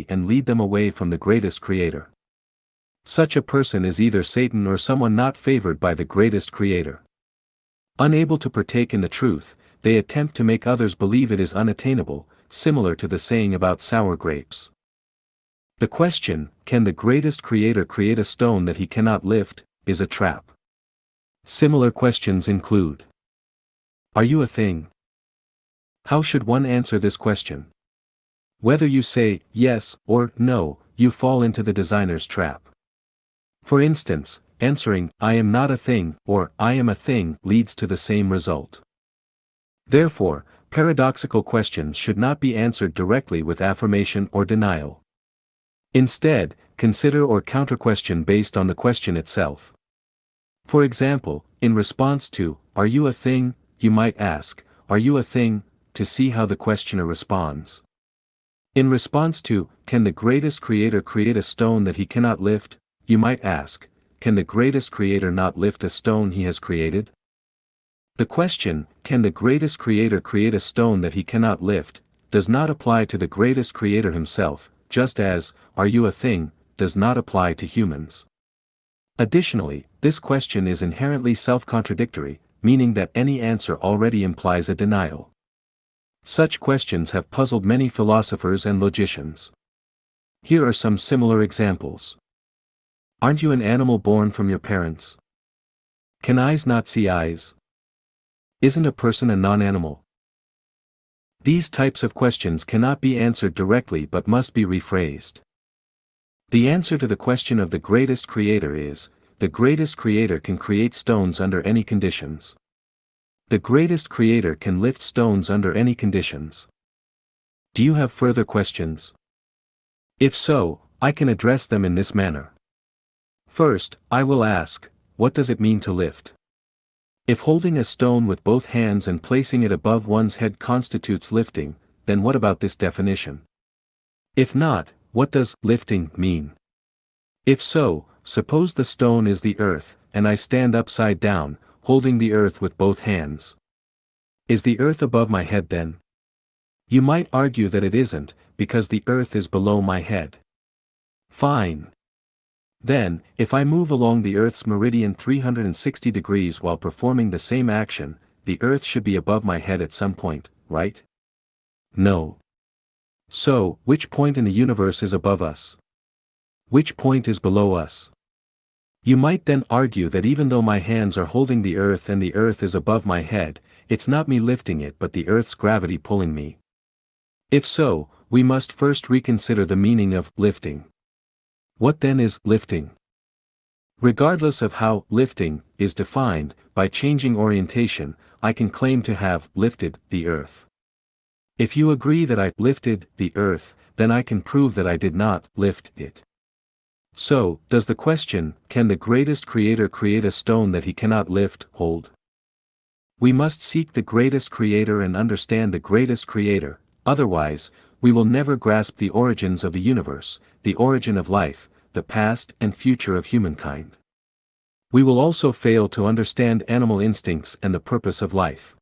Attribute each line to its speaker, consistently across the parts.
Speaker 1: humanity and lead them away from the greatest creator. Such a person is either Satan or someone not favored by the greatest creator. Unable to partake in the truth, they attempt to make others believe it is unattainable, similar to the saying about sour grapes. The question, can the greatest creator create a stone that he cannot lift, is a trap. Similar questions include: are you a thing? How should one answer this question? Whether you say yes or no, you fall into the designer's trap. For instance, answering, I am not a thing, or I am a thing, leads to the same result. Therefore, paradoxical questions should not be answered directly with affirmation or denial. Instead, consider or counter-question based on the question itself. For example, in response to, are you a thing, you might ask, are you a thing, to see how the questioner responds. In response to, can the greatest creator create a stone that he cannot lift, you might ask, can the greatest creator not lift a stone he has created? The question, can the greatest creator create a stone that he cannot lift, does not apply to the greatest creator himself, just as, are you a thing, does not apply to humans. Additionally, this question is inherently self-contradictory, meaning that any answer already implies a denial. Such questions have puzzled many philosophers and logicians. Here are some similar examples. Aren't you an animal born from your parents? Can eyes not see eyes? Isn't a person a non-animal? These types of questions cannot be answered directly but must be rephrased. The answer to the question of the greatest creator is, the greatest creator can create stones under any conditions. The greatest creator can lift stones under any conditions. Do you have further questions? If so, I can address them in this manner. First, I will ask, what does it mean to lift? If holding a stone with both hands and placing it above one's head constitutes lifting, then what about this definition? If not, what does lifting mean? If so, suppose the stone is the earth, and I stand upside down, holding the earth with both hands. Is the earth above my head then? You might argue that it isn't, because the earth is below my head. Fine. Then, if I move along the earth's meridian 360 degrees while performing the same action, the earth should be above my head at some point, right? No. So, which point in the universe is above us? Which point is below us? You might then argue that even though my hands are holding the earth and the earth is above my head, it's not me lifting it but the earth's gravity pulling me. If so, we must first reconsider the meaning of lifting. What then is lifting? Regardless of how lifting is defined, by changing orientation, I can claim to have lifted the earth. If you agree that I lifted the earth, then I can prove that I did not lift it. So, does the question, can the greatest creator create a stone that he cannot lift, hold? We must seek the greatest creator and understand the greatest creator, otherwise, we will never grasp the origins of the universe, the origin of life, the past and future of humankind. We will also fail to understand animal instincts and the purpose of life.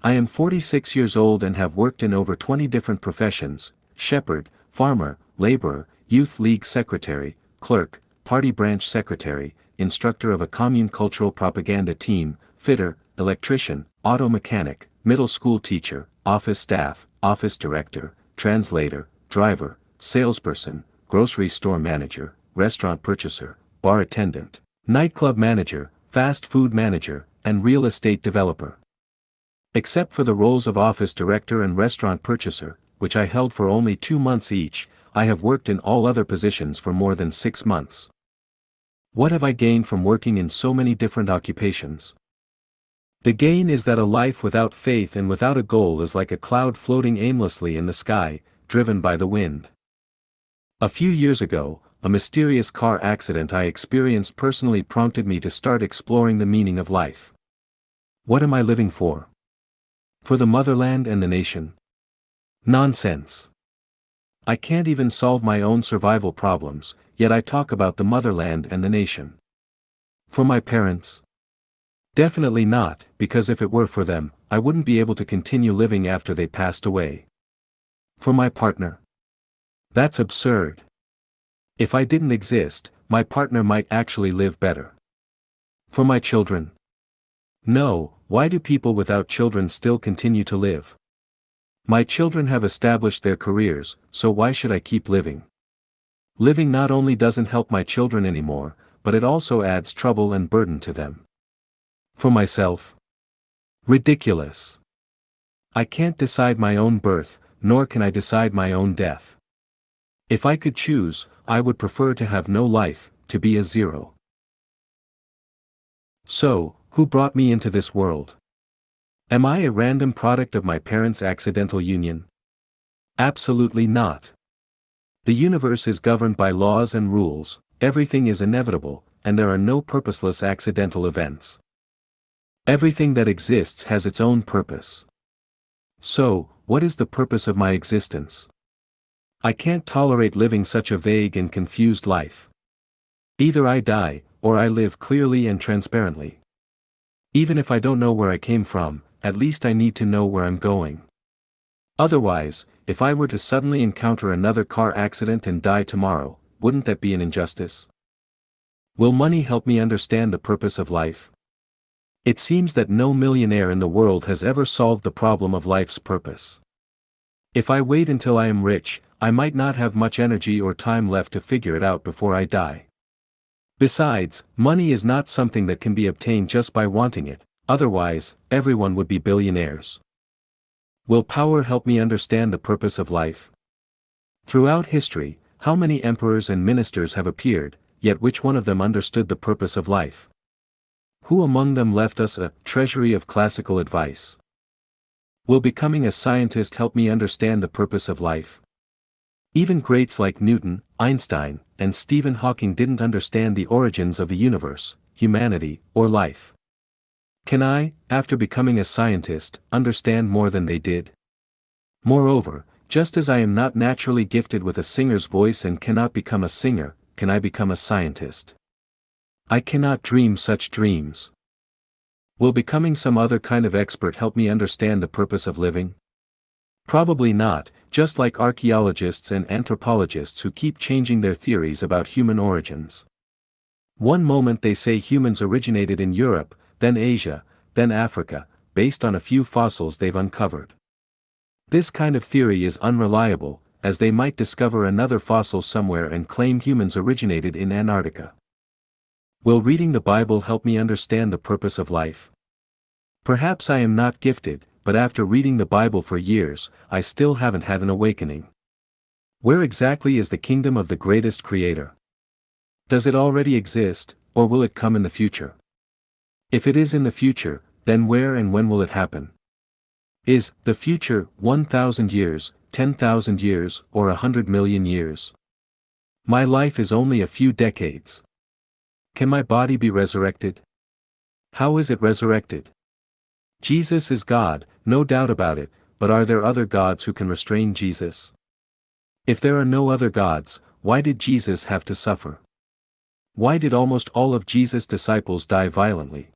Speaker 1: I am 46 years old and have worked in over 20 different professions: shepherd, farmer, laborer, youth league secretary, clerk, party branch secretary, instructor of a commune cultural propaganda team, fitter, electrician, auto mechanic, middle school teacher, office staff, office director, translator, driver, salesperson, grocery store manager, restaurant purchaser, bar attendant, nightclub manager, fast food manager, and real estate developer. Except for the roles of office director and restaurant purchaser, which I held for only 2 months each, I have worked in all other positions for more than 6 months. What have I gained from working in so many different occupations? The gain is that a life without faith and without a goal is like a cloud floating aimlessly in the sky, driven by the wind. A few years ago, a mysterious car accident I experienced personally prompted me to start exploring the meaning of life. What am I living for? For the motherland and the nation? Nonsense. I can't even solve my own survival problems, yet I talk about the motherland and the nation. For my parents? Definitely not, because if it were for them, I wouldn't be able to continue living after they passed away. For my partner? That's absurd. If I didn't exist, my partner might actually live better. For my children? No, why do people without children still continue to live? My children have established their careers, so why should I keep living? Living not only doesn't help my children anymore, but it also adds trouble and burden to them. For myself? Ridiculous. I can't decide my own birth, nor can I decide my own death. If I could choose, I would prefer to have no life, to be a zero. So, who brought me into this world? Am I a random product of my parents' accidental union? Absolutely not. The universe is governed by laws and rules, everything is inevitable, and there are no purposeless accidental events. Everything that exists has its own purpose. So, what is the purpose of my existence? I can't tolerate living such a vague and confused life. Either I die, or I live clearly and transparently. Even if I don't know where I came from, at least I need to know where I'm going. Otherwise, if I were to suddenly encounter another car accident and die tomorrow, wouldn't that be an injustice? Will money help me understand the purpose of life? It seems that no millionaire in the world has ever solved the problem of life's purpose. If I wait until I am rich, I might not have much energy or time left to figure it out before I die. Besides, money is not something that can be obtained just by wanting it, otherwise, everyone would be billionaires. Will power help me understand the purpose of life? Throughout history, how many emperors and ministers have appeared, yet which one of them understood the purpose of life? Who among them left us a treasury of classical advice? Will becoming a scientist help me understand the purpose of life? Even greats like Newton, Einstein, and Stephen Hawking didn't understand the origins of the universe, humanity, or life. Can I, after becoming a scientist, understand more than they did? Moreover, just as I am not naturally gifted with a singer's voice and cannot become a singer, can I become a scientist? I cannot dream such dreams. Will becoming some other kind of expert help me understand the purpose of living? Probably not, just like archaeologists and anthropologists who keep changing their theories about human origins. One moment they say humans originated in Europe, then Asia, then Africa, based on a few fossils they've uncovered. This kind of theory is unreliable, as they might discover another fossil somewhere and claim humans originated in Antarctica. Will reading the Bible help me understand the purpose of life? Perhaps I am not gifted, but after reading the Bible for years, I still haven't had an awakening. Where exactly is the kingdom of the greatest creator? Does it already exist, or will it come in the future? If it is in the future, then where and when will it happen? Is the future 1,000 years, 10,000 years, or 100 million years? My life is only a few decades. Can my body be resurrected? How is it resurrected? Jesus is God, no doubt about it, but are there other gods who can restrain Jesus? If there are no other gods, why did Jesus have to suffer? Why did almost all of Jesus' disciples die violently?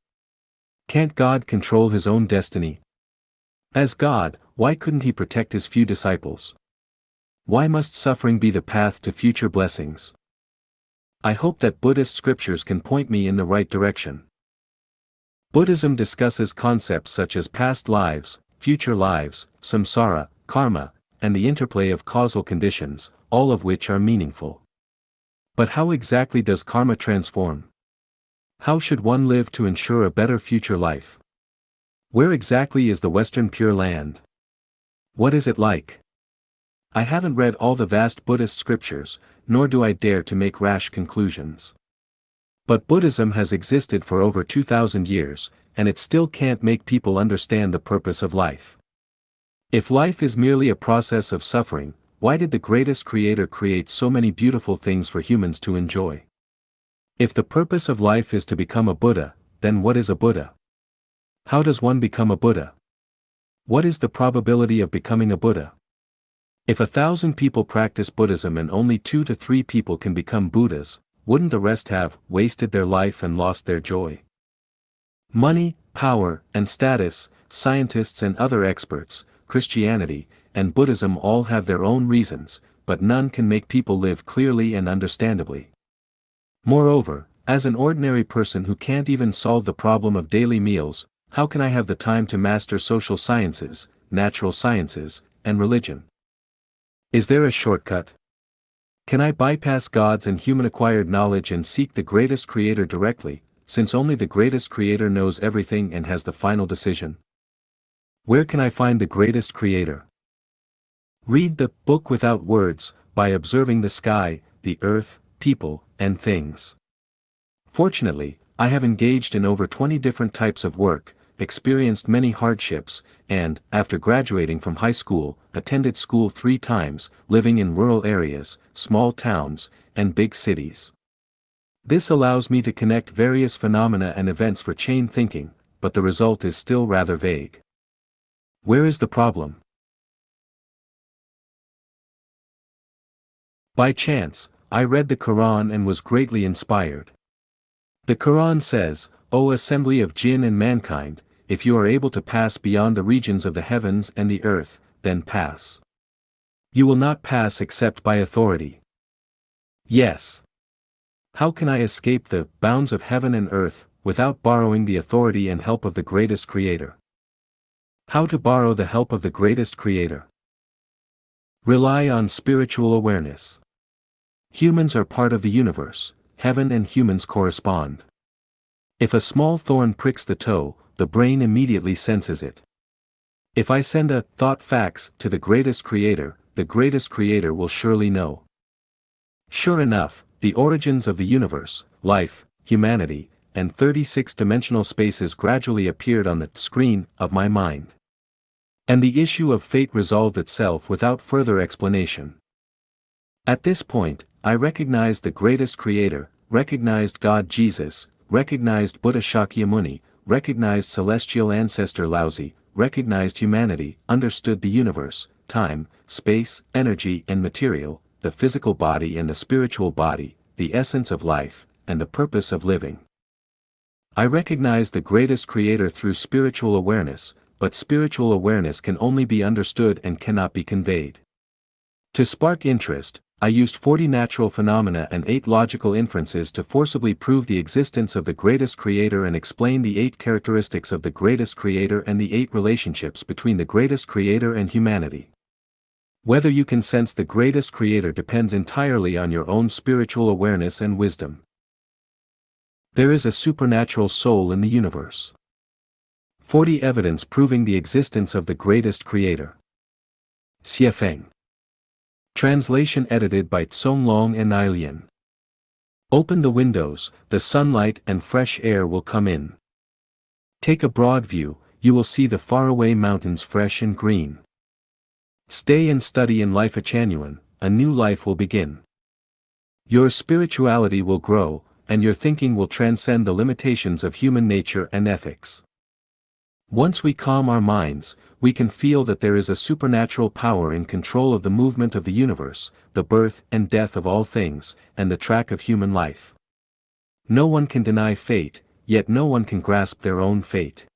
Speaker 1: Can't God control his own destiny? As God, why couldn't he protect his few disciples? Why must suffering be the path to future blessings? I hope that Buddhist scriptures can point me in the right direction. Buddhism discusses concepts such as past lives, future lives, samsara, karma, and the interplay of causal conditions, all of which are meaningful. But how exactly does karma transform? How should one live to ensure a better future life? Where exactly is the Western Pure Land? What is it like? I haven't read all the vast Buddhist scriptures, nor do I dare to make rash conclusions. But Buddhism has existed for over 2,000 years, and it still can't make people understand the purpose of life. If life is merely a process of suffering, why did the greatest creator create so many beautiful things for humans to enjoy? If the purpose of life is to become a Buddha, then what is a Buddha? How does one become a Buddha? What is the probability of becoming a Buddha? If 1,000 people practice Buddhism and only 2 to 3 people can become Buddhas, wouldn't the rest have wasted their life and lost their joy? Money, power, and status, scientists and other experts, Christianity, and Buddhism all have their own reasons, but none can make people live clearly and understandably. Moreover, as an ordinary person who can't even solve the problem of daily meals, how can I have the time to master social sciences, natural sciences, and religion? Is there a shortcut? Can I bypass God's and human-acquired knowledge and seek the greatest creator directly, since only the greatest creator knows everything and has the final decision? Where can I find the greatest creator? Read the Book Without Words, by observing the sky, the earth, people, and things. Fortunately, I have engaged in over 20 different types of work, experienced many hardships, and, after graduating from high school, attended school 3 times, living in rural areas, small towns, and big cities. This allows me to connect various phenomena and events for chain thinking, but the result is still rather vague. Where is the problem? By chance, I read the Quran and was greatly inspired. The Quran says, "O assembly of jinn and mankind, if you are able to pass beyond the regions of the heavens and the earth, then pass. You will not pass except by authority." Yes. How can I escape the bounds of heaven and earth, without borrowing the authority and help of the greatest creator? How to borrow the help of the greatest creator? Rely on spiritual awareness. Humans are part of the universe, heaven and humans correspond. If a small thorn pricks the toe, the brain immediately senses it. If I send a thought fax to the greatest creator will surely know. Sure enough, the origins of the universe, life, humanity, and 36-dimensional spaces gradually appeared on the screen of my mind. And the issue of fate resolved itself without further explanation. At this point, I recognized the greatest creator, recognized God Jesus, recognized Buddha Shakyamuni, recognized celestial ancestor Laozi, recognized humanity, understood the universe, time, space, energy and material, the physical body and the spiritual body, the essence of life, and the purpose of living. I recognized the greatest creator through spiritual awareness, but spiritual awareness can only be understood and cannot be conveyed. To spark interest, I used 40 natural phenomena and 8 logical inferences to forcibly prove the existence of the greatest creator and explain the 8 characteristics of the greatest creator and the 8 relationships between the greatest creator and humanity. Whether you can sense the greatest creator depends entirely on your own spiritual awareness and wisdom. There is a supernatural soul in the universe. 40 evidence proving the existence of the greatest creator. Xiefeng. Translation edited by Tsong Long and Ailian. Open the windows, the sunlight and fresh air will come in. Take a broad view, you will see the faraway mountains fresh and green. Stay and study in Lifechanyuan, a new life will begin. Your spirituality will grow, and your thinking will transcend the limitations of human nature and ethics. Once we calm our minds, we can feel that there is a supernatural power in control of the movement of the universe, the birth and death of all things, and the track of human life. No one can deny fate, yet no one can grasp their own fate.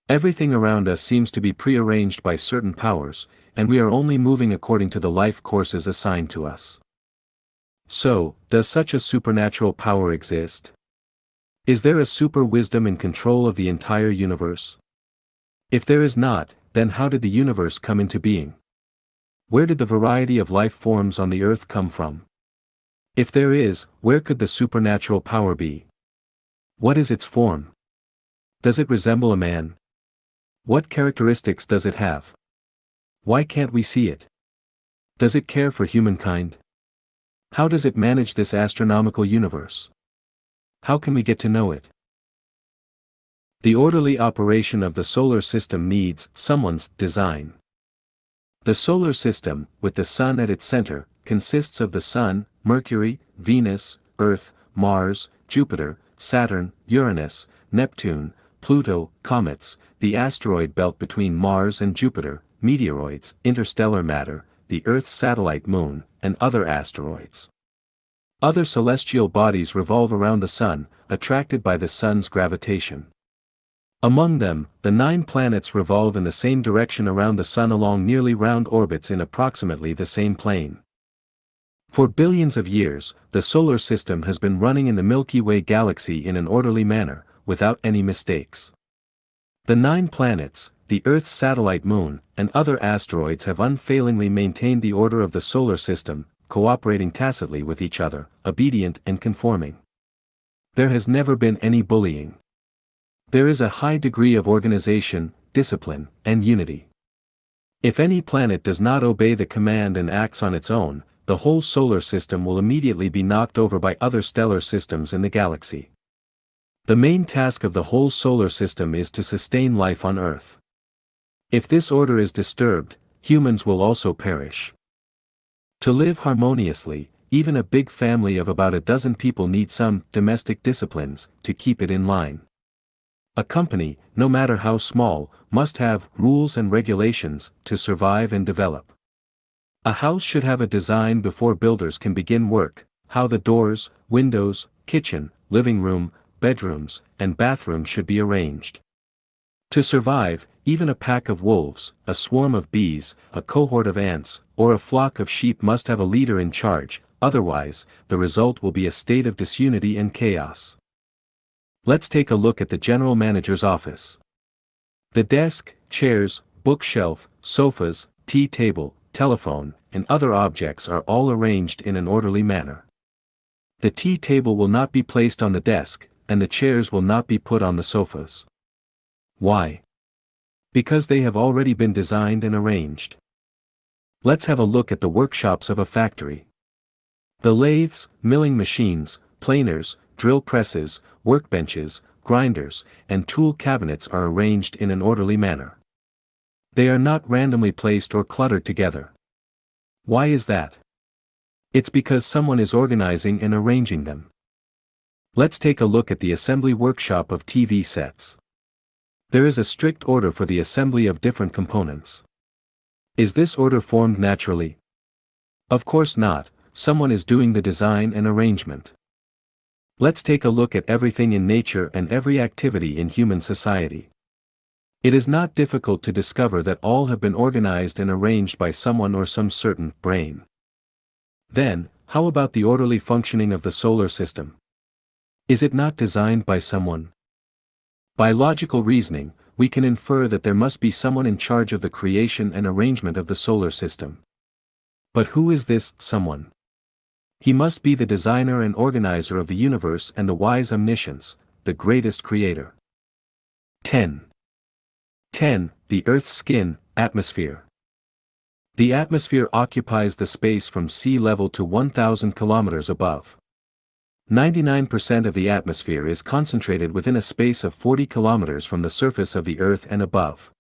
Speaker 1: Everything around us seems to be prearranged by certain powers, and we are only moving according to the life courses assigned to us. So, does such a supernatural power exist? Is there a super wisdom in control of the entire universe? If there is not, then how did the universe come into being? Where did the variety of life forms on the earth come from? If there is, where could the supernatural power be? What is its form? Does it resemble a man? What characteristics does it have? Why can't we see it? Does it care for humankind? How does it manage this astronomical universe? How can we get to know it? The orderly operation of the solar system needs someone's design. The solar system, with the Sun at its center, consists of the Sun, Mercury, Venus, Earth, Mars, Jupiter, Saturn, Uranus, Neptune, Pluto, comets, the asteroid belt between Mars and Jupiter, meteoroids, interstellar matter, the Earth's satellite moon, and other asteroids. Other celestial bodies revolve around the Sun, attracted by the Sun's gravitation. Among them, the 9 planets revolve in the same direction around the Sun along nearly round orbits in approximately the same plane. For billions of years, the solar system has been running in the Milky Way galaxy in an orderly manner, without any mistakes. The 9 planets, the Earth's satellite moon, and other asteroids have unfailingly maintained the order of the solar system, cooperating tacitly with each other, obedient and conforming. There has never been any bullying. There is a high degree of organization, discipline, and unity. If any planet does not obey the command and acts on its own, the whole solar system will immediately be knocked over by other stellar systems in the galaxy. The main task of the whole solar system is to sustain life on Earth. If this order is disturbed, humans will also perish. To live harmoniously, even a big family of about a dozen people need some domestic disciplines to keep it in line. A company, no matter how small, must have rules and regulations to survive and develop. A house should have a design before builders can begin work: how the doors, windows, kitchen, living room, bedrooms, and bathrooms should be arranged. To survive, even a pack of wolves, a swarm of bees, a cohort of ants, or a flock of sheep must have a leader in charge, otherwise, the result will be a state of disunity and chaos. Let's take a look at the general manager's office. The desk, chairs, bookshelf, sofas, tea table, telephone, and other objects are all arranged in an orderly manner. The tea table will not be placed on the desk, and the chairs will not be put on the sofas. Why? Because they have already been designed and arranged. Let's have a look at the workshops of a factory. The lathes, milling machines, planers, drill presses, workbenches, grinders, and tool cabinets are arranged in an orderly manner. They are not randomly placed or cluttered together. Why is that? It's because someone is organizing and arranging them. Let's take a look at the assembly workshop of TV sets. There is a strict order for the assembly of different components. Is this order formed naturally? Of course not, someone is doing the design and arrangement. Let's take a look at everything in nature and every activity in human society. It is not difficult to discover that all have been organized and arranged by someone or some certain brain. Then, how about the orderly functioning of the solar system? Is it not designed by someone? By logical reasoning, we can infer that there must be someone in charge of the creation and arrangement of the solar system. But who is this someone? He must be the designer and organizer of the universe and the wise omniscience, the greatest creator. 10. The Earth's skin, atmosphere. The atmosphere occupies the space from sea level to 1,000 kilometers above. 99% of the atmosphere is concentrated within a space of 40 kilometers from the surface of the Earth and above.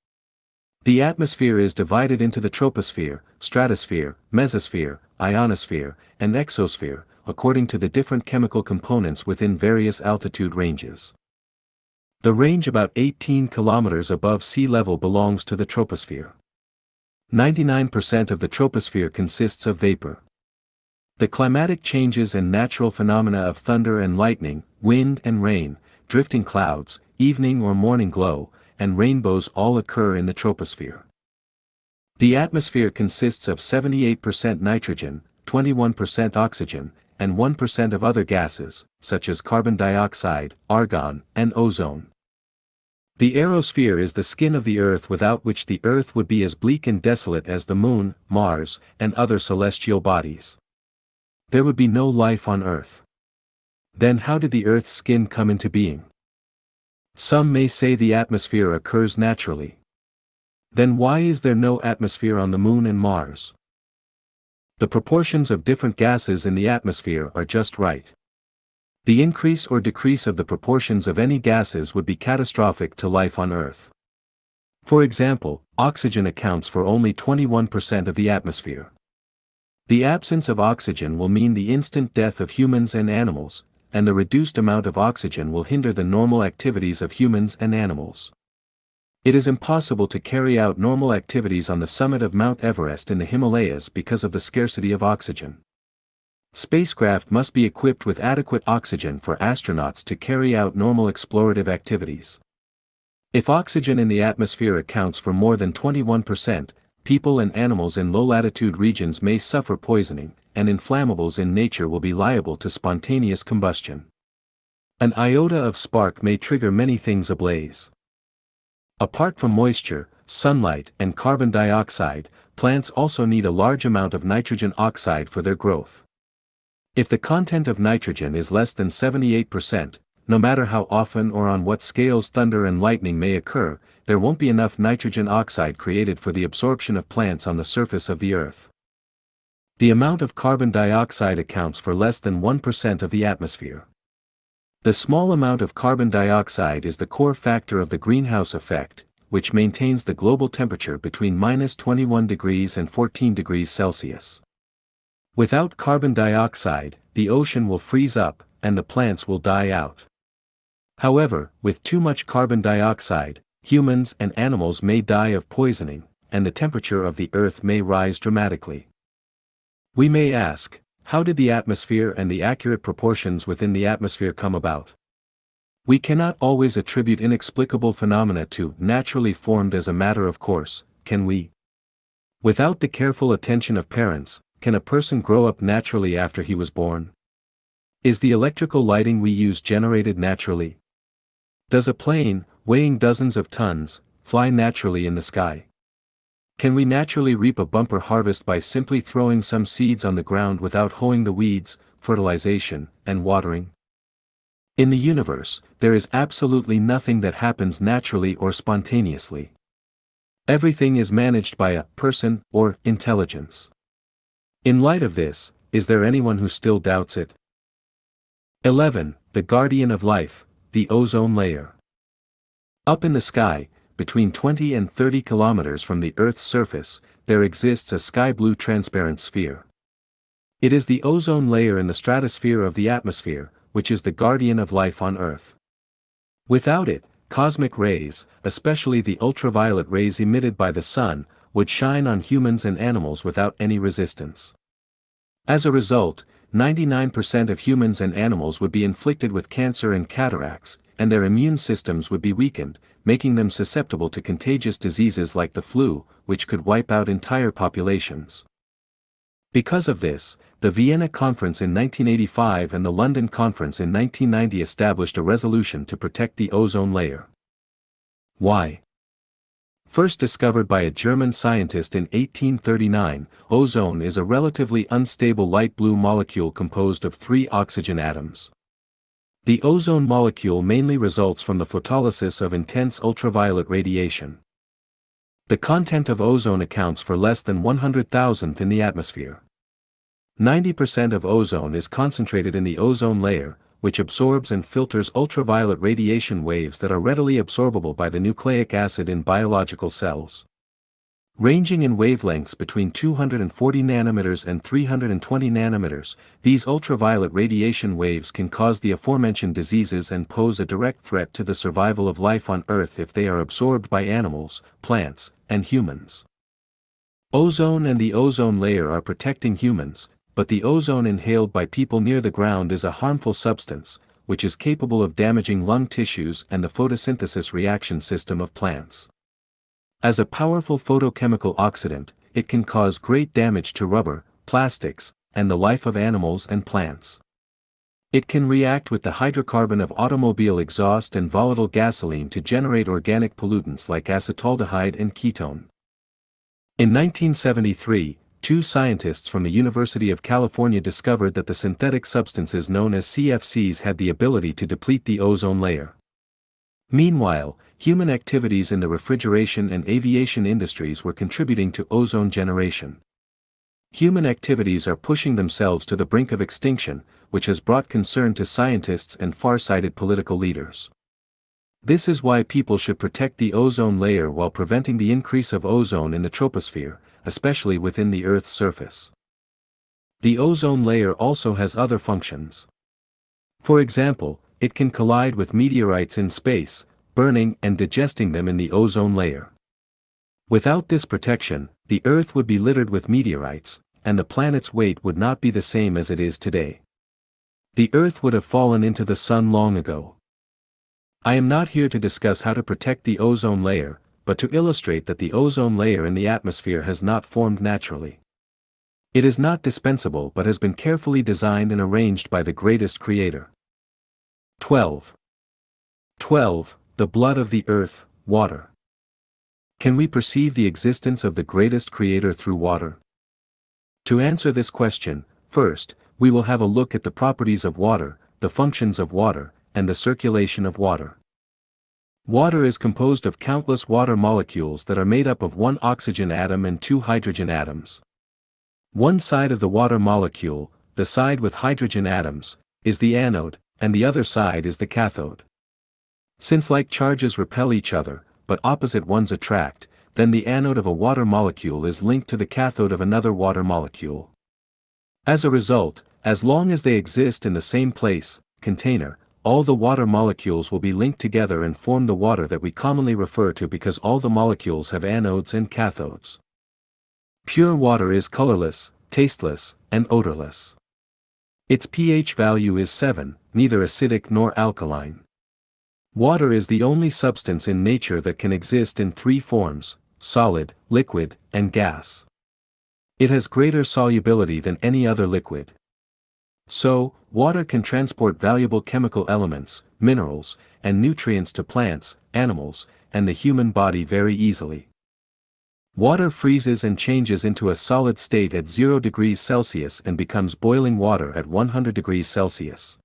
Speaker 1: The atmosphere is divided into the troposphere, stratosphere, mesosphere, ionosphere, and exosphere, according to the different chemical components within various altitude ranges. The range about 18 kilometers above sea level belongs to the troposphere. 99% of the troposphere consists of vapor. The climatic changes and natural phenomena of thunder and lightning, wind and rain, drifting clouds, evening or morning glow, and rainbows all occur in the troposphere. The atmosphere consists of 78% nitrogen, 21% oxygen, and 1% of other gases, such as carbon dioxide, argon, and ozone. The aerosphere is the skin of the Earth without which the Earth would be as bleak and desolate as the Moon, Mars, and other celestial bodies. There would be no life on Earth. Then how did the Earth's skin come into being? Some may say the atmosphere occurs naturally. Then why is there no atmosphere on the Moon and Mars? The proportions of different gases in the atmosphere are just right. The increase or decrease of the proportions of any gases would be catastrophic to life on Earth. For example, oxygen accounts for only 21% of the atmosphere. The absence of oxygen will mean the instant death of humans and animals, and the reduced amount of oxygen will hinder the normal activities of humans and animals. It is impossible to carry out normal activities on the summit of Mount Everest in the Himalayas because of the scarcity of oxygen. Spacecraft must be equipped with adequate oxygen for astronauts to carry out normal explorative activities. If oxygen in the atmosphere accounts for more than 21%, people and animals in low-latitude regions may suffer poisoning, and inflammables in nature will be liable to spontaneous combustion. An iota of spark may trigger many things ablaze. Apart from moisture, sunlight, and carbon dioxide, plants also need a large amount of nitrogen oxide for their growth. If the content of nitrogen is less than 78%, no matter how often or on what scales thunder and lightning may occur, there won't be enough nitrogen oxide created for the absorption of plants on the surface of the Earth. The amount of carbon dioxide accounts for less than 1% of the atmosphere. The small amount of carbon dioxide is the core factor of the greenhouse effect, which maintains the global temperature between -21 degrees and 14 degrees Celsius. Without carbon dioxide, the ocean will freeze up, and the plants will die out. However, with too much carbon dioxide, humans and animals may die of poisoning, and the temperature of the Earth may rise dramatically. We may ask, how did the atmosphere and the accurate proportions within the atmosphere come about? We cannot always attribute inexplicable phenomena to naturally formed as a matter of course, can we? Without the careful attention of parents, can a person grow up naturally after he was born? Is the electrical lighting we use generated naturally? Does a plane, weighing dozens of tons, fly naturally in the sky? Can we naturally reap a bumper harvest by simply throwing some seeds on the ground without hoeing the weeds, fertilization, and watering? In the universe, there is absolutely nothing that happens naturally or spontaneously. Everything is managed by a person or intelligence. In light of this, is there anyone who still doubts it? 11. The guardian of life, the ozone layer. Up in the sky, between 20 and 30 kilometers from the Earth's surface, there exists a sky-blue transparent sphere. It is the ozone layer in the stratosphere of the atmosphere, which is the guardian of life on Earth. Without it, cosmic rays, especially the ultraviolet rays emitted by the sun, would shine on humans and animals without any resistance. As a result, 99% of humans and animals would be inflicted with cancer and cataracts, and their immune systems would be weakened, making them susceptible to contagious diseases like the flu, which could wipe out entire populations. Because of this, the Vienna Conference in 1985 and the London Conference in 1990 established a resolution to protect the ozone layer. Why? First discovered by a German scientist in 1839, ozone is a relatively unstable light blue molecule composed of 3 oxygen atoms. The ozone molecule mainly results from the photolysis of intense ultraviolet radiation. The content of ozone accounts for less than 100,000th in the atmosphere. 90% of ozone is concentrated in the ozone layer, which absorbs and filters ultraviolet radiation waves that are readily absorbable by the nucleic acid in biological cells. Ranging in wavelengths between 240 nanometers and 320 nanometers, these ultraviolet radiation waves can cause the aforementioned diseases and pose a direct threat to the survival of life on Earth if they are absorbed by animals, plants, and humans. Ozone and the ozone layer are protecting humans, but the ozone inhaled by people near the ground is a harmful substance, which is capable of damaging lung tissues and the photosynthesis reaction system of plants. As a powerful photochemical oxidant, it can cause great damage to rubber, plastics, and the life of animals and plants. It can react with the hydrocarbon of automobile exhaust and volatile gasoline to generate organic pollutants like acetaldehyde and ketone. In 1973, 2 scientists from the University of California discovered that the synthetic substances known as CFCs had the ability to deplete the ozone layer. Meanwhile, human activities in the refrigeration and aviation industries were contributing to ozone generation. Human activities are pushing themselves to the brink of extinction, which has brought concern to scientists and far-sighted political leaders. This is why people should protect the ozone layer while preventing the increase of ozone in the troposphere, especially within the Earth's surface. The ozone layer also has other functions. For example, it can collide with meteorites in space, burning and digesting them in the ozone layer. Without this protection, the Earth would be littered with meteorites, and the planet's weight would not be the same as it is today. The Earth would have fallen into the sun long ago. I am not here to discuss how to protect the ozone layer, but to illustrate that the ozone layer in the atmosphere has not formed naturally. It is not dispensable but has been carefully designed and arranged by the greatest creator. 12. 12. The blood of the earth, water. Can we perceive the existence of the greatest creator through water? To answer this question, first, we will have a look at the properties of water, the functions of water, and the circulation of water. Water is composed of countless water molecules that are made up of one oxygen atom and two hydrogen atoms. One side of the water molecule, the side with hydrogen atoms, is the anode, and the other side is the cathode. Since like charges repel each other, but opposite ones attract, then the anode of a water molecule is linked to the cathode of another water molecule. As a result, as long as they exist in the same place, container, all the water molecules will be linked together and form the water that we commonly refer to because all the molecules have anodes and cathodes. Pure water is colorless, tasteless, and odorless. Its pH value is 7, neither acidic nor alkaline. Water is the only substance in nature that can exist in three forms: solid, liquid, and gas. It has greater solubility than any other liquid. So, water can transport valuable chemical elements, minerals, and nutrients to plants, animals, and the human body very easily. Water freezes and changes into a solid state at 0 degrees Celsius and becomes boiling water at 100 degrees Celsius.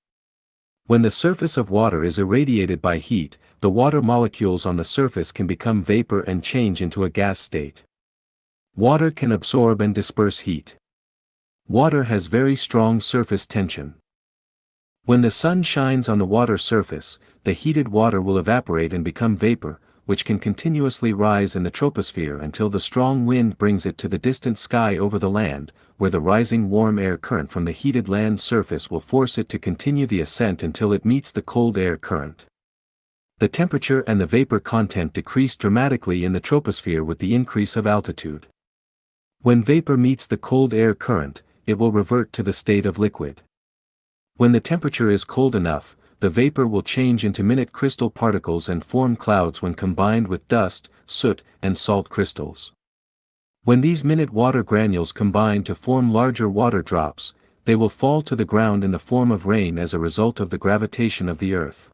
Speaker 1: When the surface of water is irradiated by heat, the water molecules on the surface can become vapor and change into a gas state. Water can absorb and disperse heat. Water has very strong surface tension. When the sun shines on the water surface, the heated water will evaporate and become vapor, which can continuously rise in the troposphere until the strong wind brings it to the distant sky over the land, where the rising warm air current from the heated land surface will force it to continue the ascent until it meets the cold air current. The temperature and the vapor content decrease dramatically in the troposphere with the increase of altitude. When vapor meets the cold air current, it will revert to the state of liquid. When the temperature is cold enough, the vapor will change into minute crystal particles and form clouds when combined with dust, soot, and salt crystals. When these minute water granules combine to form larger water drops, they will fall to the ground in the form of rain as a result of the gravitation of the earth.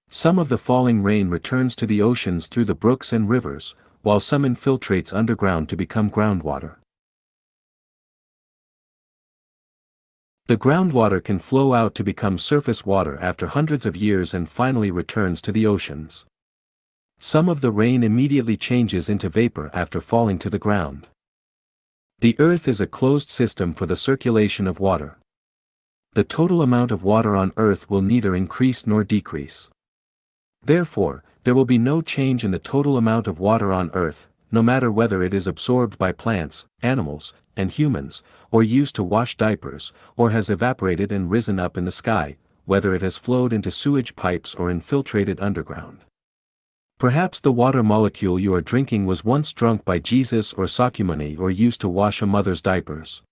Speaker 1: Some of the falling rain returns to the oceans through the brooks and rivers, while some infiltrates underground to become groundwater. The groundwater can flow out to become surface water after hundreds of years and finally returns to the oceans. Some of the rain immediately changes into vapor after falling to the ground. The earth is a closed system for the circulation of water. The total amount of water on earth will neither increase nor decrease. Therefore, there will be no change in the total amount of water on earth, no matter whether it is absorbed by plants, animals, and humans, or used to wash diapers, or has evaporated and risen up in the sky, whether it has flowed into sewage pipes or infiltrated underground. Perhaps the water molecule you are drinking was once drunk by Jesus or Sakyamuni or used to wash a mother's diapers.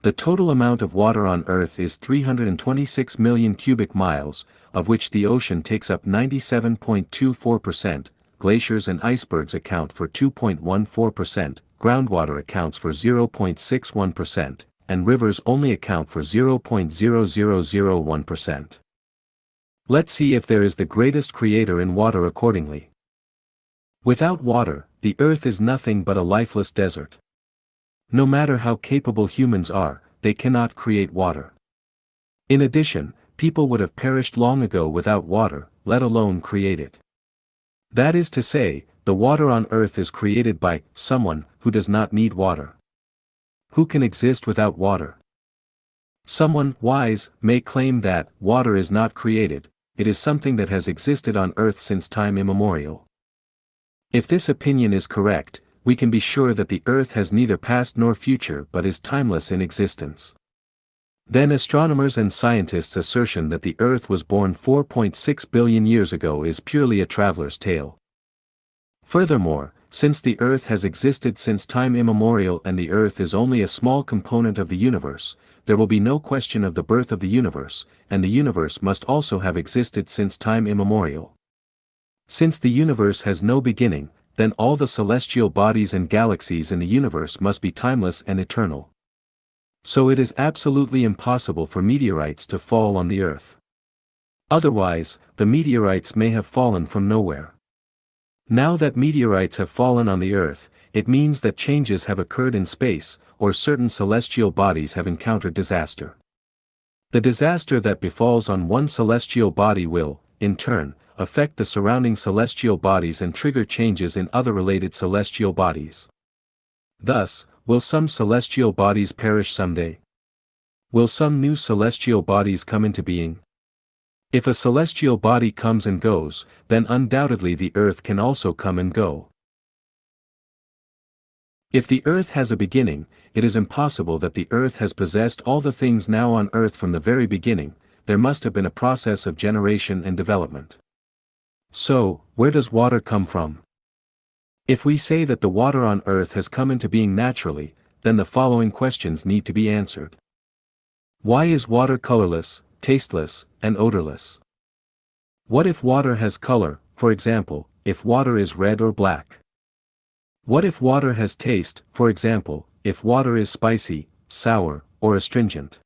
Speaker 1: The total amount of water on Earth is 326 million cubic miles, of which the ocean takes up 97.24%, glaciers and icebergs account for 2.14%, groundwater accounts for 0.61%, and rivers only account for 0.0001%. Let's see if there is the greatest creator in water accordingly. Without water, the earth is nothing but a lifeless desert. No matter how capable humans are, they cannot create water. In addition, people would have perished long ago without water, let alone create it. That is to say, the water on earth is created by someone who does not need water. Who can exist without water? Someone wise may claim that water is not created, it is something that has existed on earth since time immemorial. If this opinion is correct, we can be sure that the earth has neither past nor future but is timeless in existence. Then astronomers and scientists' assertion that the earth was born 4.6 billion years ago is purely a traveler's tale. Furthermore, since the earth has existed since time immemorial and the earth is only a small component of the universe, there will be no question of the birth of the universe, and the universe must also have existed since time immemorial. Since the universe has no beginning, then all the celestial bodies and galaxies in the universe must be timeless and eternal. So it is absolutely impossible for meteorites to fall on the Earth. Otherwise, the meteorites may have fallen from nowhere. Now that meteorites have fallen on the Earth, it means that changes have occurred in space, or certain celestial bodies have encountered disaster. The disaster that befalls on one celestial body will, in turn, affect the surrounding celestial bodies and trigger changes in other related celestial bodies. Thus, will some celestial bodies perish someday? Will some new celestial bodies come into being? If a celestial body comes and goes, then undoubtedly the Earth can also come and go. If the Earth has a beginning, it is impossible that the Earth has possessed all the things now on Earth from the very beginning. There must have been a process of generation and development. So, where does water come from? If we say that the water on Earth has come into being naturally, then the following questions need to be answered. Why is water colorless, tasteless, and odorless? What if water has color, for example, if water is red or black? What if water has taste, for example, if water is spicy, sour, or astringent?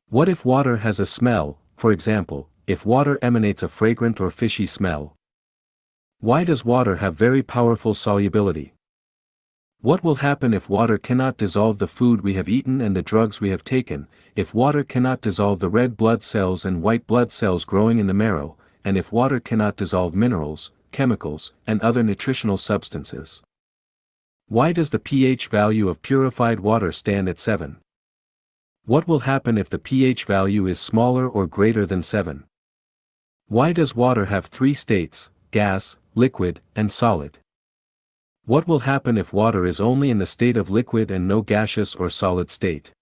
Speaker 1: What if water has a smell, for example, if water emanates a fragrant or fishy smell? Why does water have very powerful solubility? What will happen if water cannot dissolve the food we have eaten and the drugs we have taken, if water cannot dissolve the red blood cells and white blood cells growing in the marrow, and if water cannot dissolve minerals, chemicals, and other nutritional substances? Why does the pH value of purified water stand at 7? What will happen if the pH value is smaller or greater than 7? Why does water have 3 states, gas, liquid, and solid? What will happen if water is only in the state of liquid and no gaseous or solid state?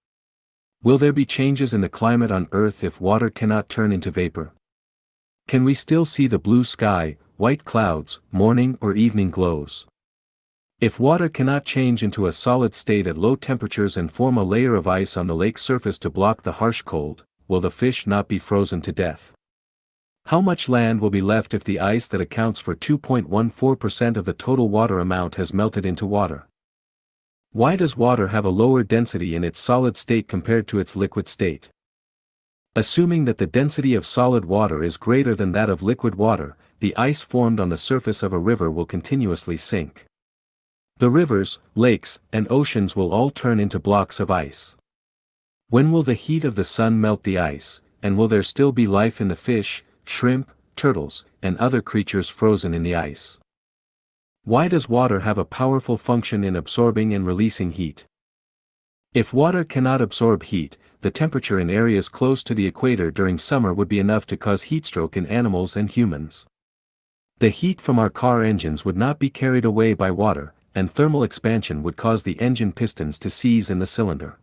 Speaker 1: Will there be changes in the climate on Earth if water cannot turn into vapor? Can we still see the blue sky, white clouds, morning or evening glows? If water cannot change into a solid state at low temperatures and form a layer of ice on the lake surface to block the harsh cold, will the fish not be frozen to death? How much land will be left if the ice that accounts for 2.14% of the total water amount has melted into water? Why does water have a lower density in its solid state compared to its liquid state? Assuming that the density of solid water is greater than that of liquid water, the ice formed on the surface of a river will continuously sink. The rivers, lakes, and oceans will all turn into blocks of ice. When will the heat of the sun melt the ice, and will there still be life in the fish, shrimp, turtles, and other creatures frozen in the ice? Why does water have a powerful function in absorbing and releasing heat? If water cannot absorb heat, the temperature in areas close to the equator during summer would be enough to cause heatstroke in animals and humans. The heat from our car engines would not be carried away by water, and thermal expansion would cause the engine pistons to seize in the cylinder.